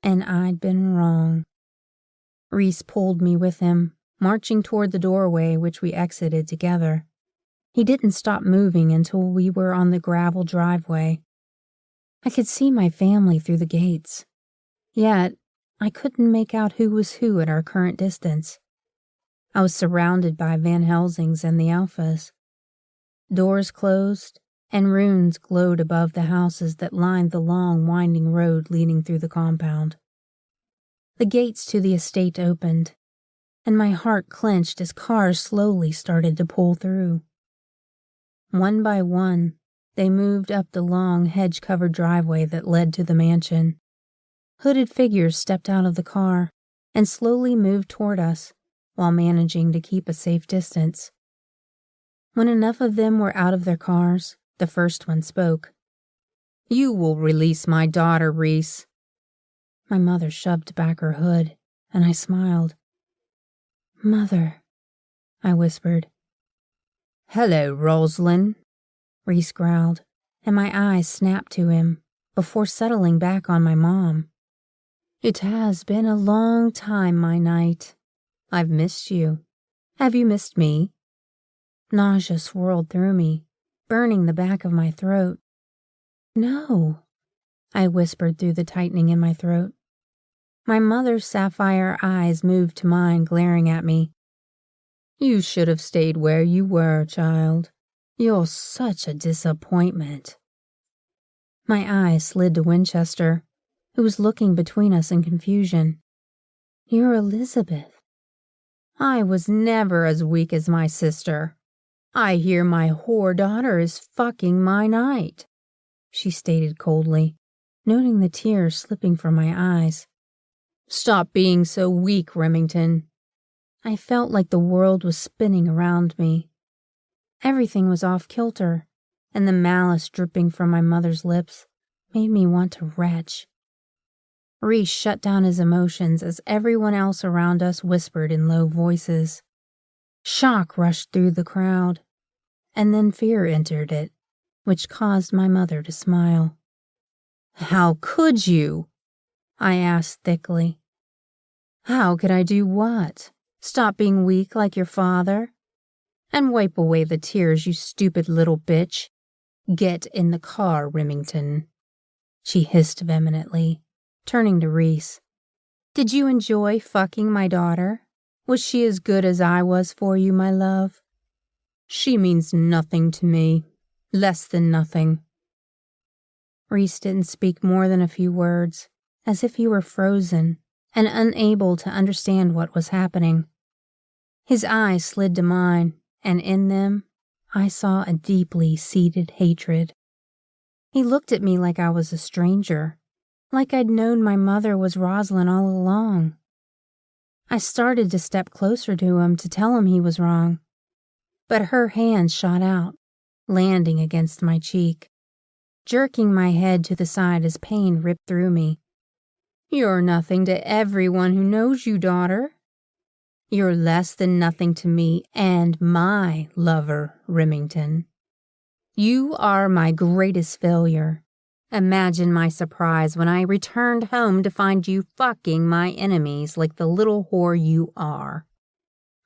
and I'd been wrong. Reese pulled me with him, marching toward the doorway which we exited together. He didn't stop moving until we were on the gravel driveway. I could see my family through the gates, yet I couldn't make out who was who at our current distance. I was surrounded by Van Helsings and the Alphas. Doors closed, and runes glowed above the houses that lined the long, winding road leading through the compound. The gates to the estate opened, and my heart clenched as cars slowly started to pull through. One by one, they moved up the long, hedge-covered driveway that led to the mansion. Hooded figures stepped out of the car and slowly moved toward us, while managing to keep a safe distance. When enough of them were out of their cars, the first one spoke. "You will release my daughter, Reese." My mother shoved back her hood, and I smiled. "Mother," I whispered. "Hello, Rosalind," Reese growled, and my eyes snapped to him before settling back on my mom. "It has been a long time, my knight. I've missed you. Have you missed me?" Nausea swirled through me, burning the back of my throat. "No," I whispered through the tightening in my throat. My mother's sapphire eyes moved to mine, glaring at me. "You should have stayed where you were, child. You're such a disappointment." My eyes slid to Winchester, who was looking between us in confusion. "You're Elizabeth." "I was never as weak as my sister. I hear my whore daughter is fucking my knight," she stated coldly, noting the tears slipping from my eyes. "Stop being so weak, Remington." I felt like the world was spinning around me. Everything was off kilter, and the malice dripping from my mother's lips made me want to retch. Reese shut down his emotions as everyone else around us whispered in low voices. Shock rushed through the crowd, and then fear entered it, which caused my mother to smile. "How could you?" I asked thickly. "How could I do what? Stop being weak like your father? And wipe away the tears, you stupid little bitch. Get in the car, Remington," she hissed vehemently, turning to Reese. "Did you enjoy fucking my daughter? Was she as good as I was for you, my love?" "She means nothing to me. Less than nothing." Reese didn't speak more than a few words, as if he were frozen and unable to understand what was happening. His eyes slid to mine, and in them I saw a deeply seated hatred. He looked at me like I was a stranger, like I'd known my mother was Rosalind all along. I started to step closer to him to tell him he was wrong, but her hand shot out, landing against my cheek, jerking my head to the side as pain ripped through me. "You're nothing to everyone who knows you, daughter. You're less than nothing to me and my lover, Remington. You are my greatest failure. Imagine my surprise when I returned home to find you fucking my enemies like the little whore you are.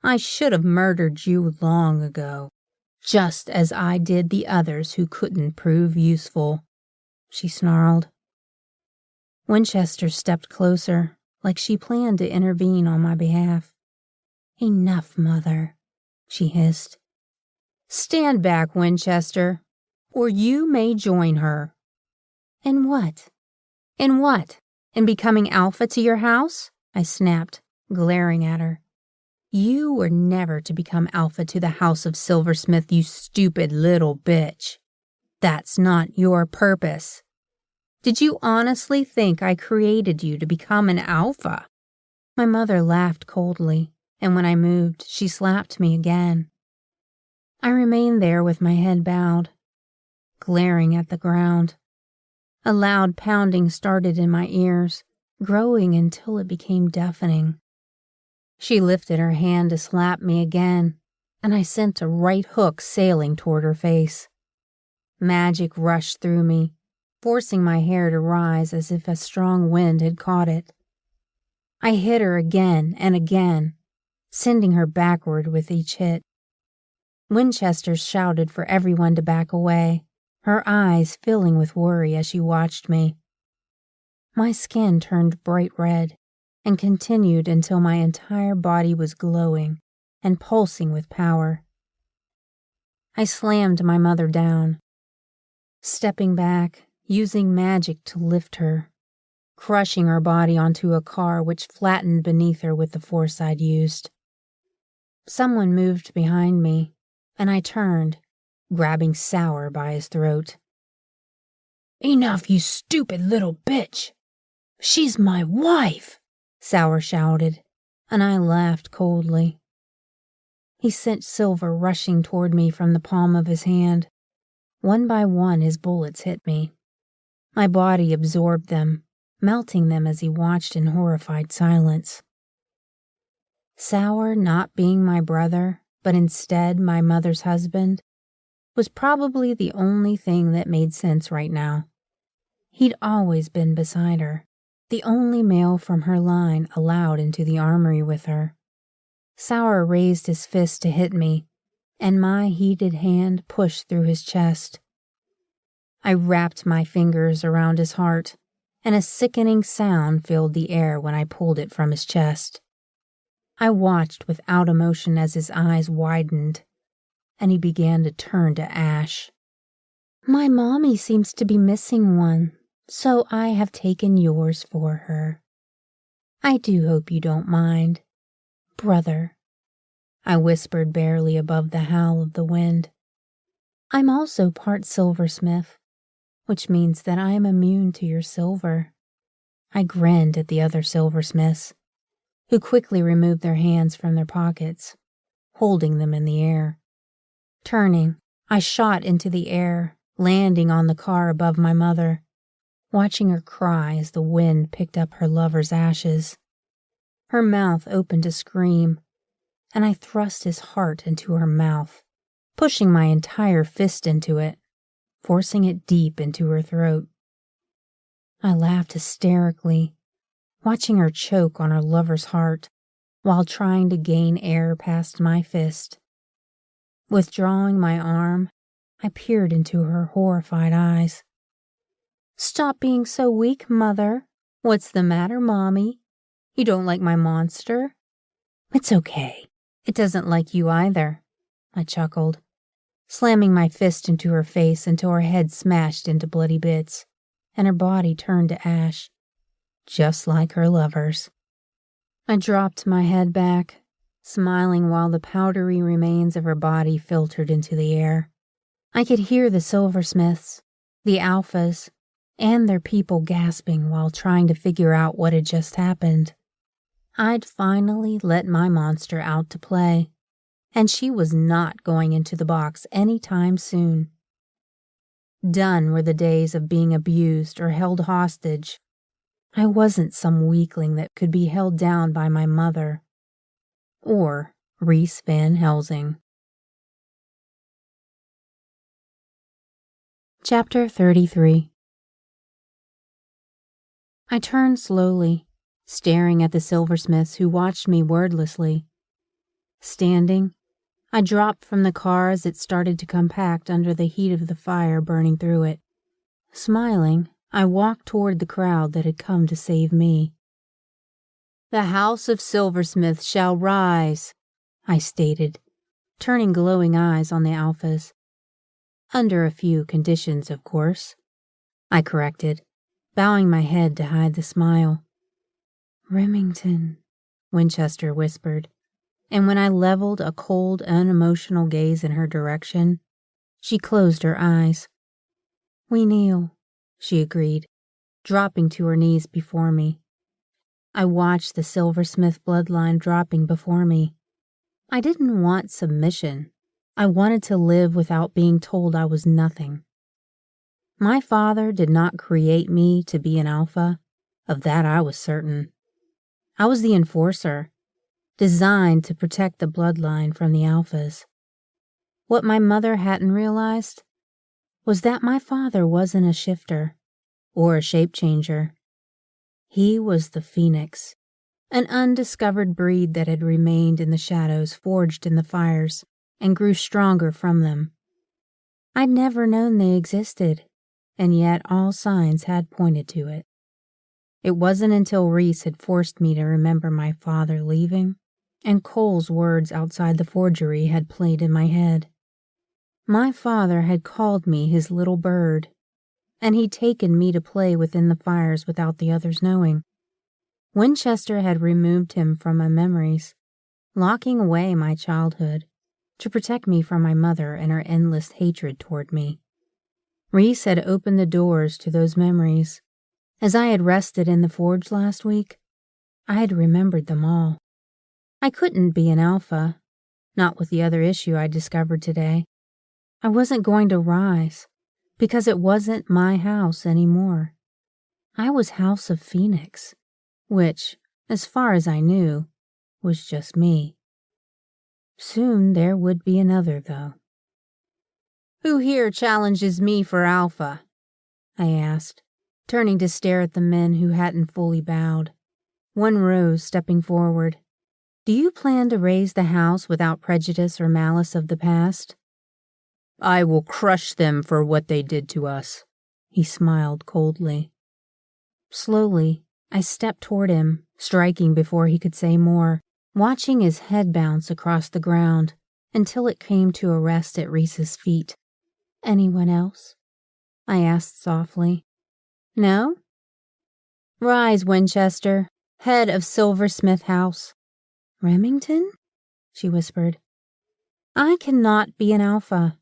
I should have murdered you long ago, just as I did the others who couldn't prove useful," she snarled. Winchester stepped closer, like she planned to intervene on my behalf. "Enough, Mother," she hissed. "Stand back, Winchester. or you may join her." "In what? In what? In becoming alpha to your house?" I snapped, glaring at her. "You were never to become alpha to the house of Silversmith, you stupid little bitch. That's not your purpose. Did you honestly think I created you to become an alpha?" My mother laughed coldly, and when I moved, she slapped me again. I remained there with my head bowed, glaring at the ground. A loud pounding started in my ears, growing until it became deafening. She lifted her hand to slap me again, and I sent a right hook sailing toward her face. Magic rushed through me, forcing my hair to rise as if a strong wind had caught it. I hit her again and again, sending her backward with each hit. Winchester shouted for everyone to back away, her eyes filling with worry as she watched me. My skin turned bright red and continued until my entire body was glowing and pulsing with power. I slammed my mother down, stepping back, using magic to lift her, crushing her body onto a car which flattened beneath her with the force I'd used. Someone moved behind me, and I turned, grabbing Sour by his throat. "Enough, you stupid little bitch! She's my wife!" Sour shouted, and I laughed coldly. He sent Silver rushing toward me from the palm of his hand. One by one his bullets hit me. My body absorbed them, melting them as he watched in horrified silence. Sour not being my brother, but instead my mother's husband, was probably the only thing that made sense right now. He'd always been beside her, the only male from her line allowed into the armory with her. Sour raised his fist to hit me, and my heated hand pushed through his chest. I wrapped my fingers around his heart, and a sickening sound filled the air when I pulled it from his chest. I watched without emotion as his eyes widened, and he began to turn to ash. "My mommy seems to be missing one, so I have taken yours for her. I do hope you don't mind, brother," I whispered barely above the howl of the wind. "I'm also part silversmith, which means that I am immune to your silver." I grinned at the other silversmiths, who quickly removed their hands from their pockets, holding them in the air. Turning, I shot into the air, landing on the car above my mother, watching her cry as the wind picked up her lover's ashes. Her mouth opened to scream, and I thrust his heart into her mouth, pushing my entire fist into it, forcing it deep into her throat. I laughed hysterically, watching her choke on her lover's heart while trying to gain air past my fist. Withdrawing my arm, I peered into her horrified eyes. "Stop being so weak, Mother. What's the matter, Mommy? You don't like my monster?" "It's okay. It doesn't like you either," I chuckled, slamming my fist into her face until her head smashed into bloody bits, and her body turned to ash, just like her lover's. I dropped my head back, smiling while the powdery remains of her body filtered into the air. I could hear the silversmiths, the alphas, and their people gasping while trying to figure out what had just happened. I'd finally let my monster out to play, and she was not going into the box any time soon. Done were the days of being abused or held hostage. I wasn't some weakling that could be held down by my mother or Reese Van Helsing. Chapter 33. I turned slowly, staring at the silversmiths who watched me wordlessly. Standing, I dropped from the car as it started to compact under the heat of the fire burning through it. Smiling, I walked toward the crowd that had come to save me. "The House of Silversmith shall rise," I stated, turning glowing eyes on the alphas. Under a few conditions, of course, I corrected, bowing my head to hide the smile. Remington, Winchester whispered, and when I leveled a cold, unemotional gaze in her direction, she closed her eyes. We kneel, she agreed, dropping to her knees before me. I watched the silversmith bloodline dropping before me. I didn't want submission. I wanted to live without being told I was nothing. My father did not create me to be an alpha. Of that I was certain. I was the enforcer, designed to protect the bloodline from the alphas. What my mother hadn't realized was that my father wasn't a shifter or a shape changer. He was the phoenix, an undiscovered breed that had remained in the shadows forged in the fires and grew stronger from them. I'd never known they existed, and yet all signs had pointed to it. It wasn't until Reese had forced me to remember my father leaving, and Cole's words outside the forgery had played in my head. My father had called me his little bird, and he'd taken me to play within the fires without the others knowing. Winchester had removed him from my memories, locking away my childhood to protect me from my mother and her endless hatred toward me. Reese had opened the doors to those memories. As I had rested in the forge last week, I had remembered them all. I couldn't be an alpha, not with the other issue I discovered today. I wasn't going to rise, because it wasn't my house anymore. I was House of Phoenix, which, as far as I knew, was just me. Soon there would be another, though. Who here challenges me for alpha? I asked, turning to stare at the men who hadn't fully bowed. One rose, stepping forward. Do you plan to raise the house without prejudice or malice of the past? I will crush them for what they did to us, he smiled coldly. Slowly, I stepped toward him, striking before he could say more, watching his head bounce across the ground until it came to a rest at Reese's feet. Anyone else? I asked softly. No? Rise, Winchester, head of Silversmith House. Remington? She whispered. I cannot be an alpha.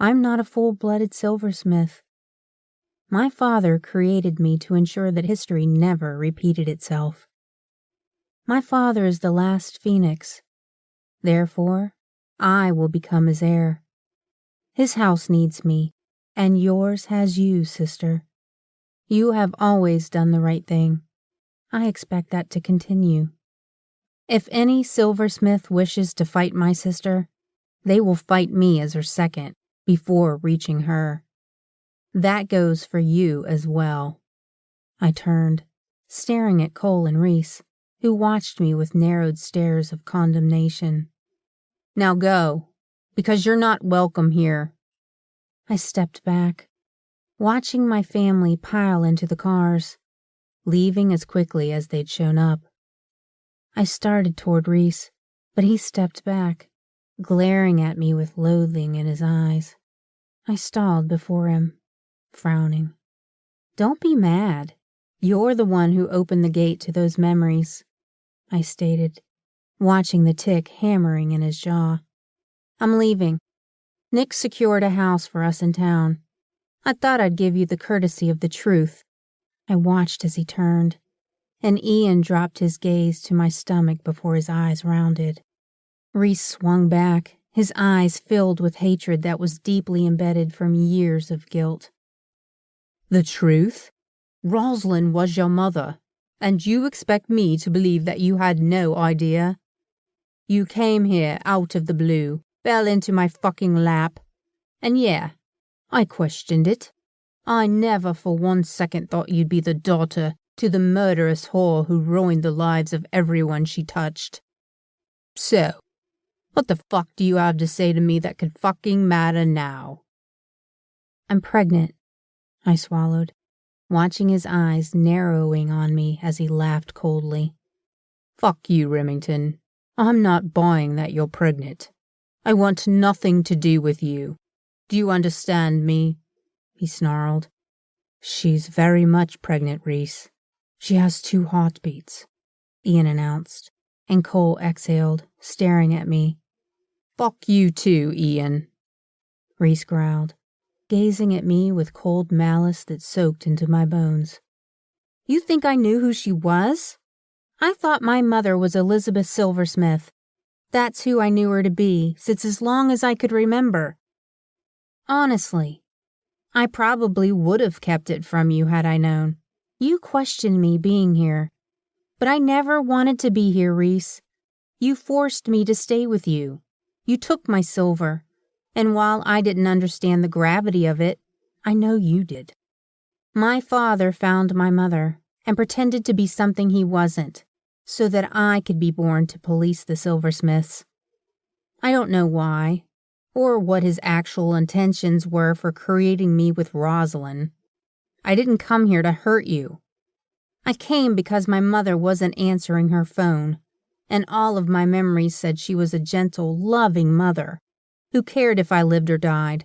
I'm not a full-blooded silversmith. My father created me to ensure that history never repeated itself. My father is the last phoenix. Therefore, I will become his heir. His house needs me, and yours has you, sister. You have always done the right thing. I expect that to continue. If any silversmith wishes to fight my sister, they will fight me as her second, before reaching her. That goes for you as well. I turned, staring at Cole and Reese, who watched me with narrowed stares of condemnation. Now go, because you're not welcome here. I stepped back, watching my family pile into the cars, leaving as quickly as they'd shown up. I started toward Reese, but he stepped back, glaring at me with loathing in his eyes. I stalled before him, frowning. Don't be mad. You're the one who opened the gate to those memories, I stated, watching the tick hammering in his jaw. I'm leaving. Nick secured a house for us in town. I thought I'd give you the courtesy of the truth. I watched as he turned, and Ian dropped his gaze to my stomach before his eyes rounded. Reese swung back, his eyes filled with hatred that was deeply embedded from years of guilt. The truth? Rosalind was your mother, and you expect me to believe that you had no idea? You came here out of the blue, fell into my fucking lap, and yeah, I questioned it. I never for 1 second thought you'd be the daughter to the murderous whore who ruined the lives of everyone she touched. So, what the fuck do you have to say to me that could fucking matter now? I'm pregnant, I swallowed, watching his eyes narrowing on me as he laughed coldly. Fuck you, Remington. I'm not buying that you're pregnant. I want nothing to do with you. Do you understand me?" he snarled. "She's very much pregnant, Reese. She has 2 heartbeats," Ian announced, and Cole exhaled, staring at me. "Fuck you too, Ian," Reese growled, gazing at me with cold malice that soaked into my bones. "You think I knew who she was? I thought my mother was Elizabeth Silversmith. That's who I knew her to be since as long as I could remember. Honestly, I probably would have kept it from you had I known. You questioned me being here, but I never wanted to be here, Reese. You forced me to stay with you. You took my silver, and while I didn't understand the gravity of it, I know you did. My father found my mother and pretended to be something he wasn't, so that I could be born to police the Silversmiths. I don't know why, or what his actual intentions were for creating me with Rosalind. I didn't come here to hurt you. I came because my mother wasn't answering her phone, and all of my memories said she was a gentle, loving mother who cared if I lived or died.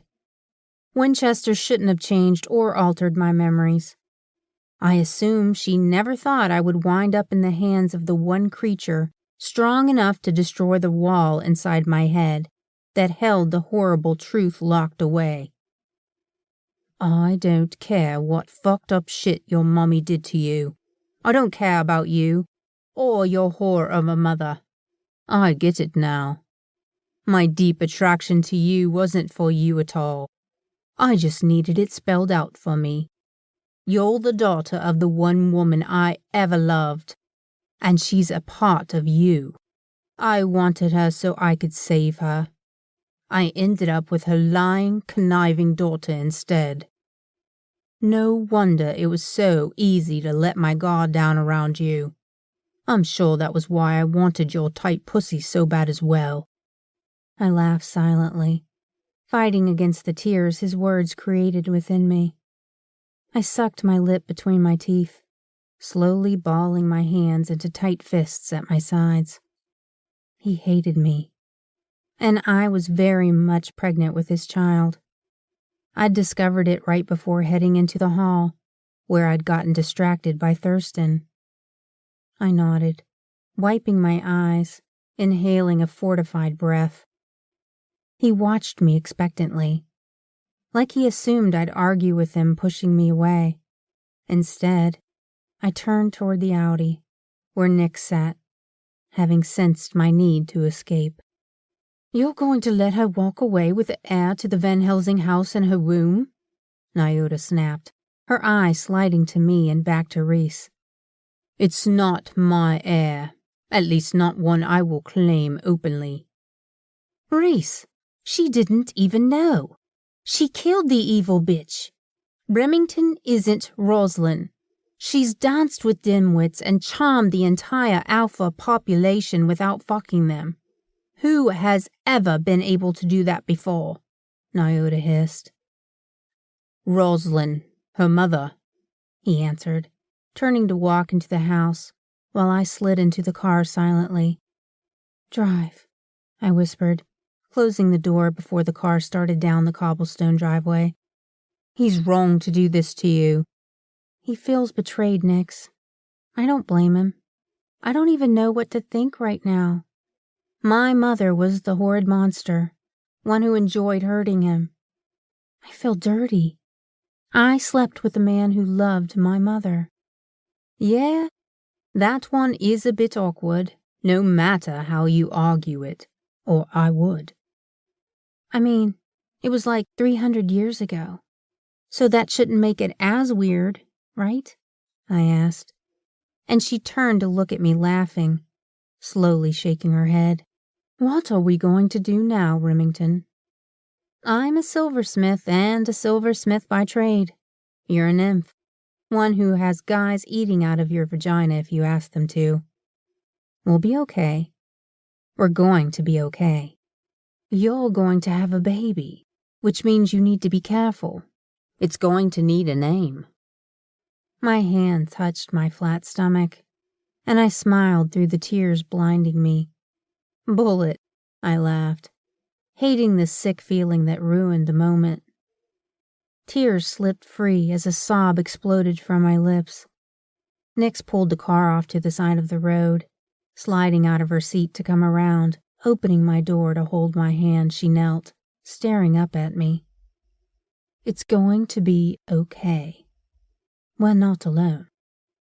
Winchester shouldn't have changed or altered my memories. I assume she never thought I would wind up in the hands of the one creature strong enough to destroy the wall inside my head that held the horrible truth locked away. I don't care what fucked up shit your mommy did to you. I don't care about you or your whore of a mother. I get it now. My deep attraction to you wasn't for you at all. I just needed it spelled out for me. You're the daughter of the one woman I ever loved, and she's a part of you. I wanted her so I could save her. I ended up with her lying, conniving daughter instead. No wonder it was so easy to let my guard down around you. I'm sure that was why I wanted your tight pussy so bad as well." I laughed silently, fighting against the tears his words created within me. I sucked my lip between my teeth, slowly balling my hands into tight fists at my sides. He hated me, and I was very much pregnant with his child. I'd discovered it right before heading into the hall, where I'd gotten distracted by Thurston. I nodded, wiping my eyes, inhaling a fortified breath. He watched me expectantly, like he assumed I'd argue with him, pushing me away. Instead, I turned toward the Audi, where Nick sat, having sensed my need to escape. "You're going to let her walk away with the heir to the Van Helsing house in her room?" Nyota snapped, her eye sliding to me and back to Reese. "It's not my heir, at least not one I will claim openly." "Reese, she didn't even know. She killed the evil bitch. Remington isn't Rosalind. She's danced with dimwits and charmed the entire alpha population without fucking them. Who has ever been able to do that before?" Nyota hissed. "Rosalind, her mother," he answered, turning to walk into the house while I slid into the car silently. "Drive," I whispered, closing the door before the car started down the cobblestone driveway. "He's wrong to do this to you." "He feels betrayed, Nix. I don't blame him. I don't even know what to think right now. My mother was the horrid monster, one who enjoyed hurting him. I feel dirty. I slept with the man who loved my mother." "Yeah, that one is a bit awkward, no matter how you argue it, or I would." "I mean, it was like 300 years ago, so that shouldn't make it as weird, right?" I asked, and she turned to look at me laughing, slowly shaking her head. "What are we going to do now, Remington? I'm a silversmith and a silversmith by trade. You're a nymph, one who has guys eating out of your vagina if you ask them to. We'll be okay. We're going to be okay. You're going to have a baby, which means you need to be careful. It's going to need a name." My hand touched my flat stomach, and I smiled through the tears blinding me. "Bullet," I laughed. hating the sick feeling that ruined the moment. Tears slipped free as a sob exploded from my lips. Nix pulled the car off to the side of the road, sliding out of her seat to come around, opening my door to hold my hand. She knelt, staring up at me. It's going to be okay. We're not alone.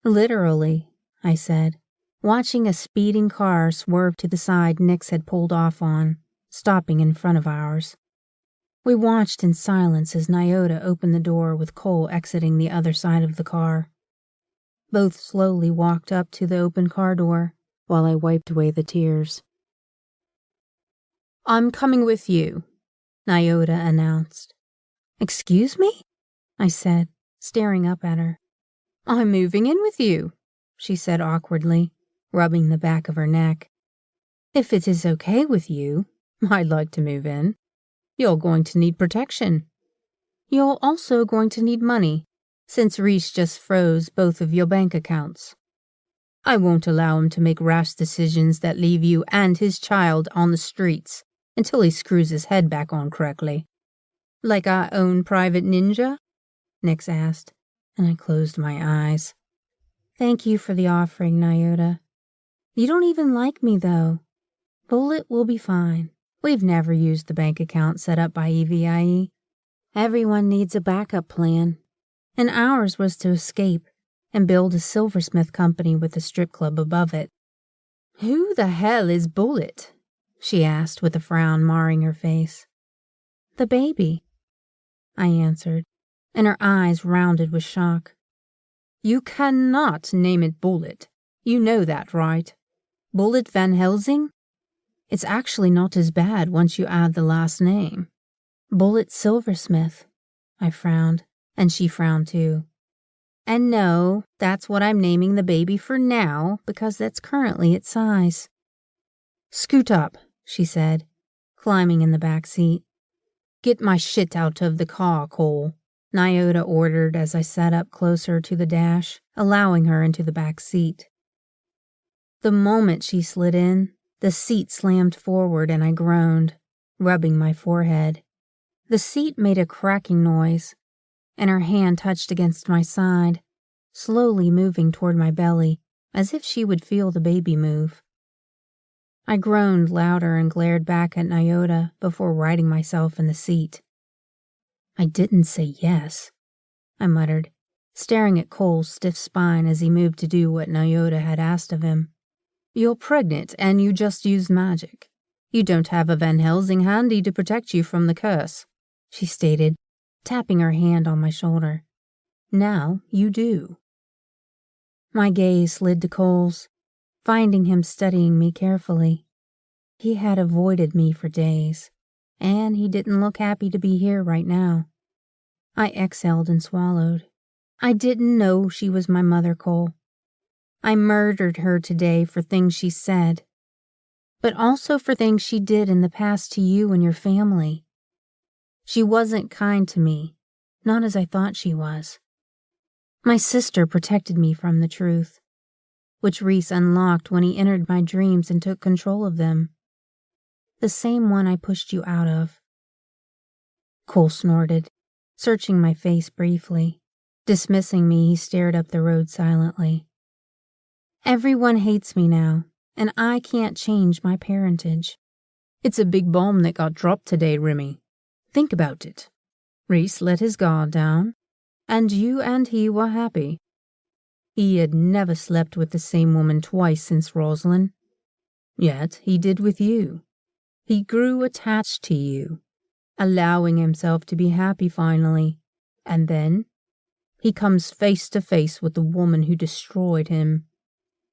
Literally, I said, watching a speeding car swerve to the side Nix had pulled off on, stopping in front of ours. We watched in silence as Nyota opened the door with Cole exiting the other side of the car. Both slowly walked up to the open car door while I wiped away the tears. I'm coming with you, Nyota announced. Excuse me? I said, staring up at her. I'm moving in with you, she said awkwardly, rubbing the back of her neck. If it is okay with you, I'd like to move in. You're going to need protection. You're also going to need money, since Reese just froze both of your bank accounts. I won't allow him to make rash decisions that leave you and his child on the streets until he screws his head back on correctly. Like our own private ninja? Nix asked, and I closed my eyes. Thank you for the offering, Nyota. You don't even like me, though. Bullet will be fine. We've never used the bank account set up by EVIE. Everyone needs a backup plan, and ours was to escape and build a silversmith company with a strip club above it. Who the hell is Bullet? She asked with a frown marring her face. The baby, I answered, and her eyes rounded with shock. You cannot name it Bullet. You know that, right? Bullet Van Helsing? It's actually not as bad once you add the last name. Bullet Silversmith, I frowned, and she frowned too. And no, that's what I'm naming the baby for now, because that's currently its size. Scoot up, she said, climbing in the back seat. Get my shit out of the car, Cole, Nyota ordered as I sat up closer to the dash, allowing her into the back seat. The moment she slid in, the seat slammed forward and I groaned, rubbing my forehead. The seat made a cracking noise, and her hand touched against my side, slowly moving toward my belly, as if she would feel the baby move. I groaned louder and glared back at Nyota before righting myself in the seat. I didn't say yes, I muttered, staring at Cole's stiff spine as he moved to do what Nyota had asked of him. You're pregnant and you just used magic. You don't have a Van Helsing handy to protect you from the curse, she stated, tapping her hand on my shoulder. Now you do. My gaze slid to Cole's, finding him studying me carefully. He had avoided me for days, and he didn't look happy to be here right now. I exhaled and swallowed. I didn't know she was my mother, Cole. I murdered her today for things she said, but also for things she did in the past to you and your family. She wasn't kind to me, not as I thought she was. My sister protected me from the truth, which Reese unlocked when he entered my dreams and took control of them. The same one I pushed you out of. Cole snorted, searching my face briefly. Dismissing me, he stared up the road silently. Everyone hates me now, and I can't change my parentage. It's a big bomb that got dropped today, Remy. Think about it. Reese let his guard down, and you and he were happy. He had never slept with the same woman twice since Rosalind. Yet he did with you. He grew attached to you, allowing himself to be happy finally, and then he comes face to face with the woman who destroyed him.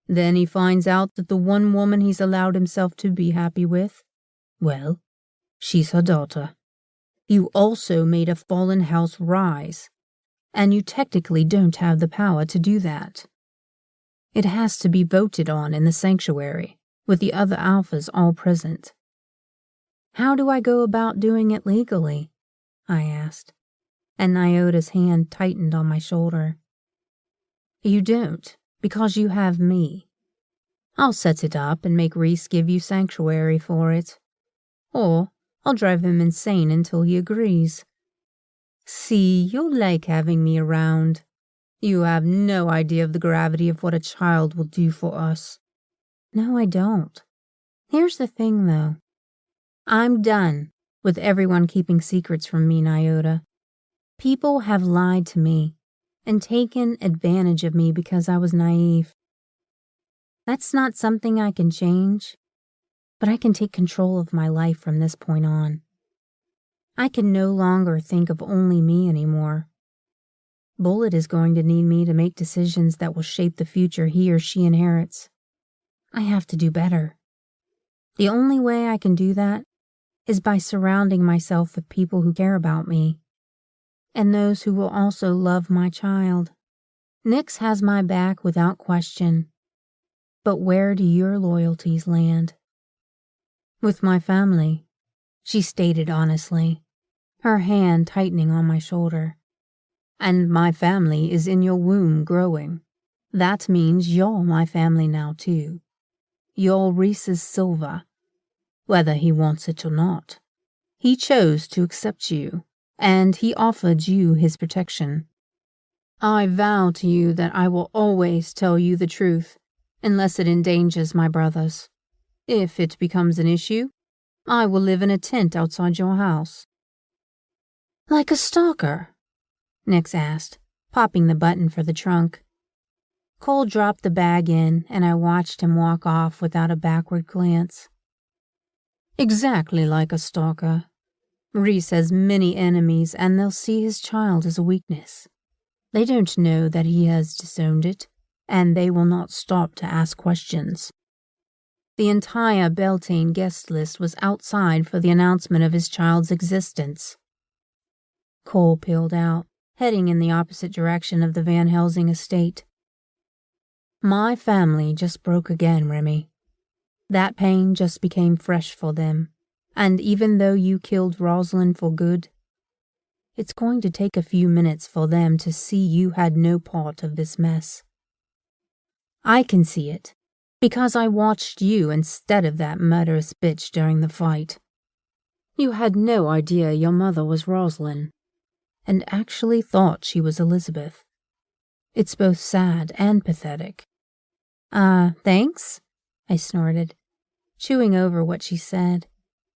Then he finds out that the one woman he's allowed himself to be happy with, well, she's her daughter. You also made a fallen house rise, and you technically don't have the power to do that. It has to be voted on in the sanctuary, with the other alphas all present. How do I go about doing it legally? I asked, and Nyota's hand tightened on my shoulder. You don't, because you have me. I'll set it up and make Reese give you sanctuary for it. Or I'll drive him insane until he agrees. See, you'll like having me around. You have no idea of the gravity of what a child will do for us. No, I don't. Here's the thing, though. I'm done with everyone keeping secrets from me, Nyota. People have lied to me and taken advantage of me because I was naive. That's not something I can change, but I can take control of my life from this point on. I can no longer think of only me anymore. Bullet is going to need me to make decisions that will shape the future he or she inherits. I have to do better. The only way I can do that is by surrounding myself with people who care about me, and those who will also love my child. Nyx has my back without question, but where do your loyalties land? With my family, she stated honestly, her hand tightening on my shoulder. And my family is in your womb growing. That means you're my family now too. You're Reese's Silva, whether he wants it or not. He chose to accept you, and he offered you his protection. I vow to you that I will always tell you the truth, unless it endangers my brothers. If it becomes an issue, I will live in a tent outside your house. Like a stalker? Nyx asked, popping the button for the trunk. Cole dropped the bag in, and I watched him walk off without a backward glance. Exactly like a stalker. Reese has many enemies, and they'll see his child as a weakness. They don't know that he has disowned it, and they will not stop to ask questions. The entire Beltane guest list was outside for the announcement of his child's existence. Cole peeled out, heading in the opposite direction of the Van Helsing estate. My family just broke again, Remy. That pain just became fresh for them, and even though you killed Rosalind for good, it's going to take a few minutes for them to see you had no part of this mess. I can see it, because I watched you instead of that murderous bitch during the fight. You had no idea your mother was Rosalind, and actually thought she was Elizabeth. It's both sad and pathetic. Thanks? I snorted, chewing over what she said,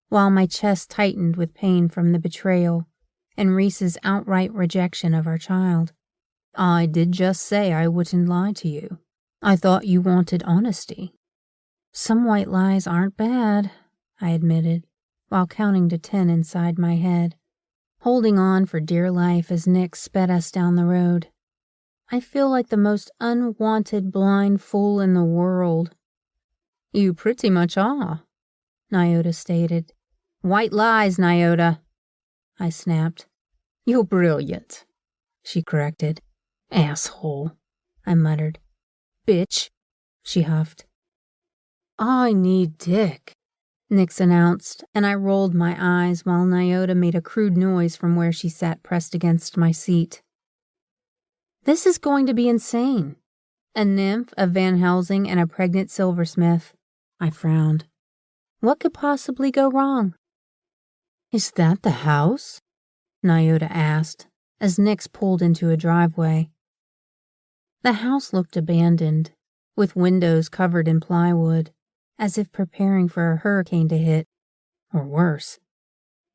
while my chest tightened with pain from the betrayal and Reese's outright rejection of our child. I did just say I wouldn't lie to you. I thought you wanted honesty. Some white lies aren't bad, I admitted, while counting to 10 inside my head, holding on for dear life as Nyx sped us down the road. I feel like the most unwanted blind fool in the world. You pretty much are, Nyota stated. White lies, Nyota, I snapped. You're brilliant, she corrected. Asshole, I muttered. Bitch, she huffed. I need Dick, Nyx announced, and I rolled my eyes while Nyota made a crude noise from where she sat pressed against my seat. This is going to be insane. A nymph, a Van Helsing, and a pregnant silversmith. I frowned. What could possibly go wrong? Is that the house? Nyota asked, as Nyx pulled into a driveway. The house looked abandoned, with windows covered in plywood, as if preparing for a hurricane to hit, or worse.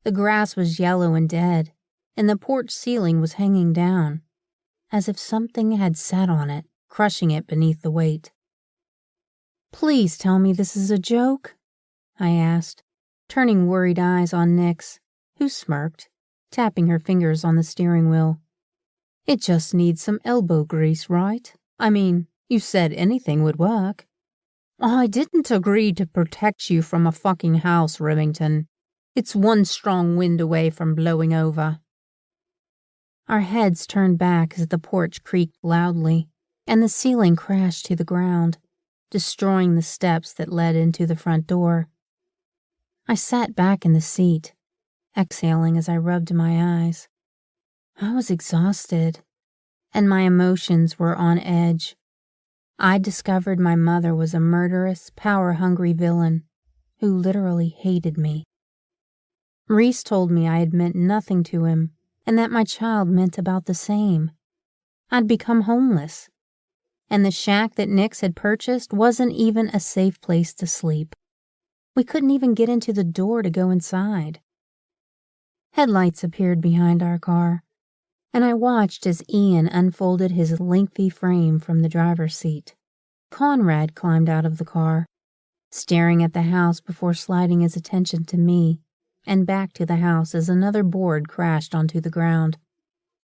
The grass was yellow and dead, and the porch ceiling was hanging down, as if something had sat on it, crushing it beneath the weight. Please tell me this is a joke, I asked, turning worried eyes on Nyx, who smirked, tapping her fingers on the steering wheel. It just needs some elbow grease, right? I mean, you said anything would work. I didn't agree to protect you from a fucking house, Remington. It's one strong wind away from blowing over. Our heads turned back as the porch creaked loudly, and the ceiling crashed to the ground, destroying the steps that led into the front door. I sat back in the seat, exhaling as I rubbed my eyes. I was exhausted, and my emotions were on edge. I discovered my mother was a murderous, power-hungry villain who literally hated me. Reese told me I had meant nothing to him and that my child meant about the same. I'd become homeless, and the shack that Nix had purchased wasn't even a safe place to sleep. We couldn't even get into the door to go inside. Headlights appeared behind our car, and I watched as Ian unfolded his lengthy frame from the driver's seat. Conrad climbed out of the car, staring at the house before sliding his attention to me and back to the house as another board crashed onto the ground.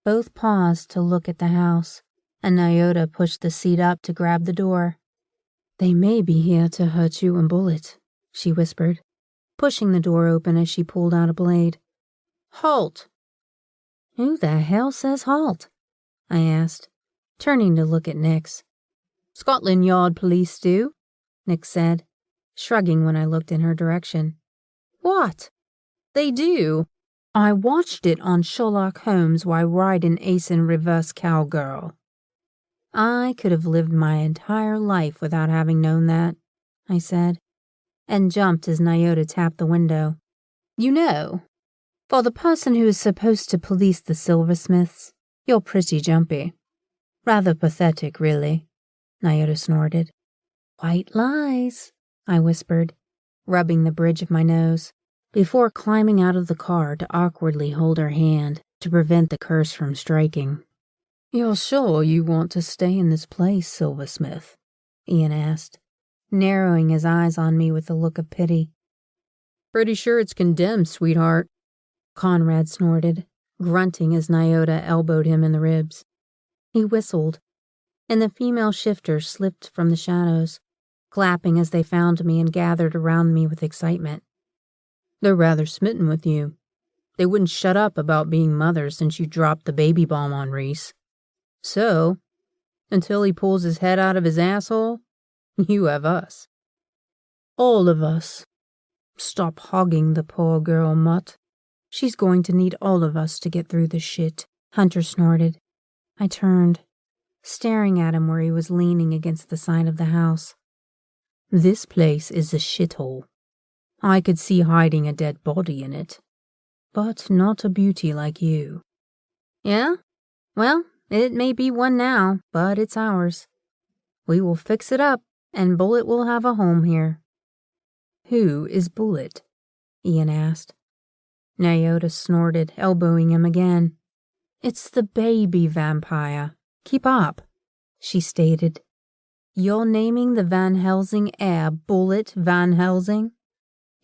Both paused to look at the house, and Nyota pushed the seat up to grab the door. "They may be here to hurt you and Bullet," she whispered, pushing the door open as she pulled out a blade. "Halt!" "Who the hell says halt?" I asked, turning to look at Nix. "Scotland Yard police do," Nix said, shrugging when I looked in her direction. "What?" "They do. I watched it on Sherlock Holmes while riding Ace in Reverse Cowgirl." "I could have lived my entire life without having known that," I said, and jumped as Nyota tapped the window. "You know, for the person who is supposed to police the silversmiths, you're pretty jumpy. Rather pathetic, really," Nyota snorted. "White lies," I whispered, rubbing the bridge of my nose, before climbing out of the car to awkwardly hold her hand to prevent the curse from striking. "You're sure you want to stay in this place, Silversmith?" Ian asked, narrowing his eyes on me with a look of pity. "Pretty sure it's condemned, sweetheart," Conrad snorted, grunting as Nyota elbowed him in the ribs. He whistled, and the female shifters slipped from the shadows, clapping as they found me and gathered around me with excitement. "They're rather smitten with you. They wouldn't shut up about being mothers since you dropped the baby bomb on Reese. So, until he pulls his head out of his asshole, you have us. All of us. Stop hogging the poor girl, Mutt. She's going to need all of us to get through this shit," Hunter snorted. I turned, staring at him where he was leaning against the side of the house. "This place is a shithole. I could see hiding a dead body in it, but not a beauty like you." "Yeah? Well, it may be one now, but it's ours. We will fix it up, and Bullet will have a home here." "Who is Bullet?" Ian asked. Nyota snorted, elbowing him again. "It's the baby vampire. Keep up," she stated. "You're naming the Van Helsing heir Bullet Van Helsing?"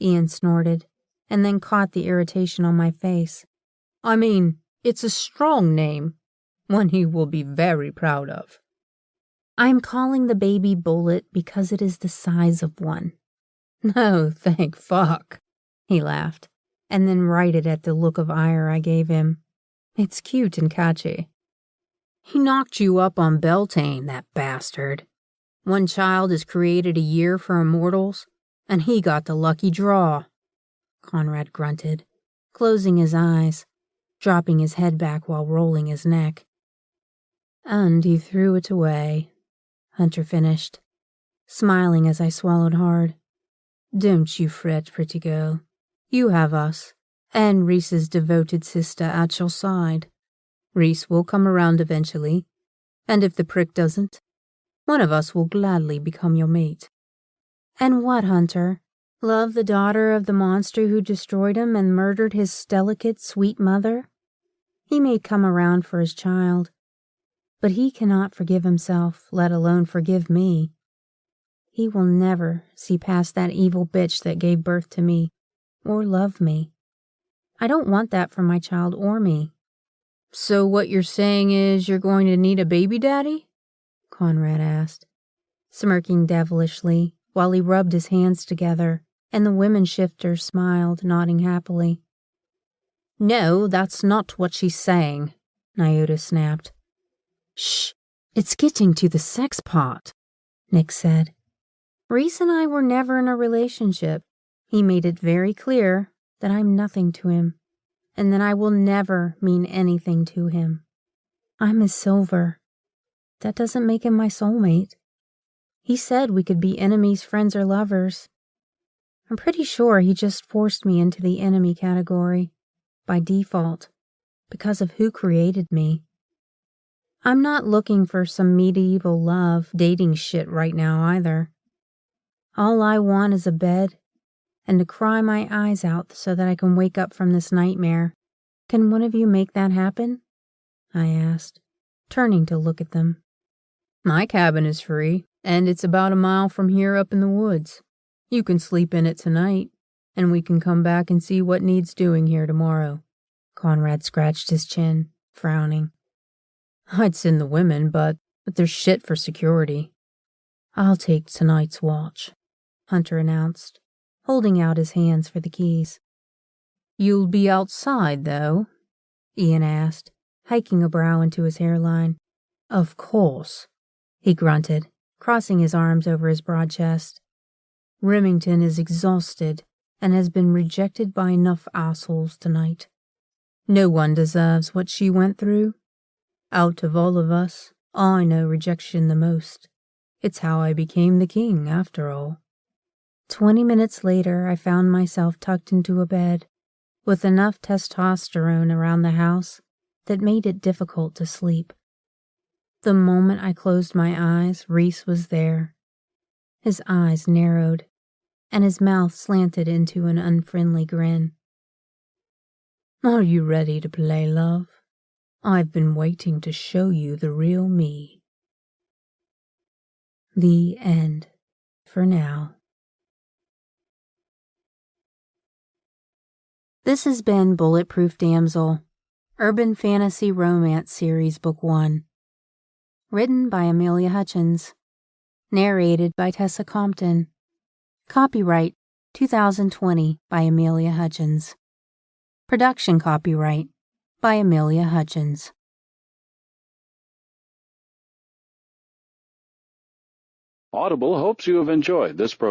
Ian snorted, and then caught the irritation on my face. "I mean, it's a strong name, one he will be very proud of." "I'm calling the baby Bullet because it is the size of one." "No, thank fuck," he laughed, and then righted at the look of ire I gave him. "It's cute and catchy. He knocked you up on Beltane, that bastard. One child is created a year for immortals, and he got the lucky draw." Conrad grunted, closing his eyes, dropping his head back while rolling his neck. "And he threw it away," Hunter finished, smiling as I swallowed hard. "Don't you fret, pretty girl. You have us, and Reese's devoted sister at your side. Reese will come around eventually, and if the prick doesn't, one of us will gladly become your mate." "And what, Hunter? Love the daughter of the monster who destroyed him and murdered his delicate, sweet mother? He may come around for his child, but he cannot forgive himself, let alone forgive me. He will never see past that evil bitch that gave birth to me, or love me. I don't want that for my child or me." "So what you're saying is you're going to need a baby daddy?" Conrad asked, smirking devilishly while he rubbed his hands together, and the women shifters smiled, nodding happily. "No, that's not what she's saying," Nyota snapped. "Shh, it's getting to the sex part," Nick said. "Reese and I were never in a relationship. He made it very clear that I'm nothing to him, and that I will never mean anything to him. I'm his silver. That doesn't make him my soulmate. He said we could be enemies, friends, or lovers. I'm pretty sure he just forced me into the enemy category by default because of who created me. I'm not looking for some medieval love dating shit right now either. All I want is a bed and to cry my eyes out so that I can wake up from this nightmare. Can one of you make that happen? I asked, turning to look at them. My cabin is free, and it's about a mile from here up in the woods. You can sleep in it tonight, and we can come back and see what needs doing here tomorrow. Conrad scratched his chin, frowning. I'd send the women, but there's shit for security. I'll take tonight's watch, Hunter announced, holding out his hands for the keys. You'll be outside, though? Ian asked, hiking a brow into his hairline. Of course, he grunted, crossing his arms over his broad chest. Remington is exhausted and has been rejected by enough assholes tonight. No one deserves what she went through. Out of all of us, I know rejection the most. It's how I became the king, after all. 20 minutes later, I found myself tucked into a bed, with enough testosterone around the house that made it difficult to sleep. The moment I closed my eyes, Reese was there. His eyes narrowed, and his mouth slanted into an unfriendly grin. Are you ready to play, love? I've been waiting to show you the real me. The end, for now. This has been Bulletproof Damsel, Urban Fantasy Romance Series Book 1. Written by Amelia Hutchins. Narrated by Tessa Compton. Copyright 2020 by Amelia Hutchins. Production copyright by Amelia Hutchins. Audible hopes you have enjoyed this program.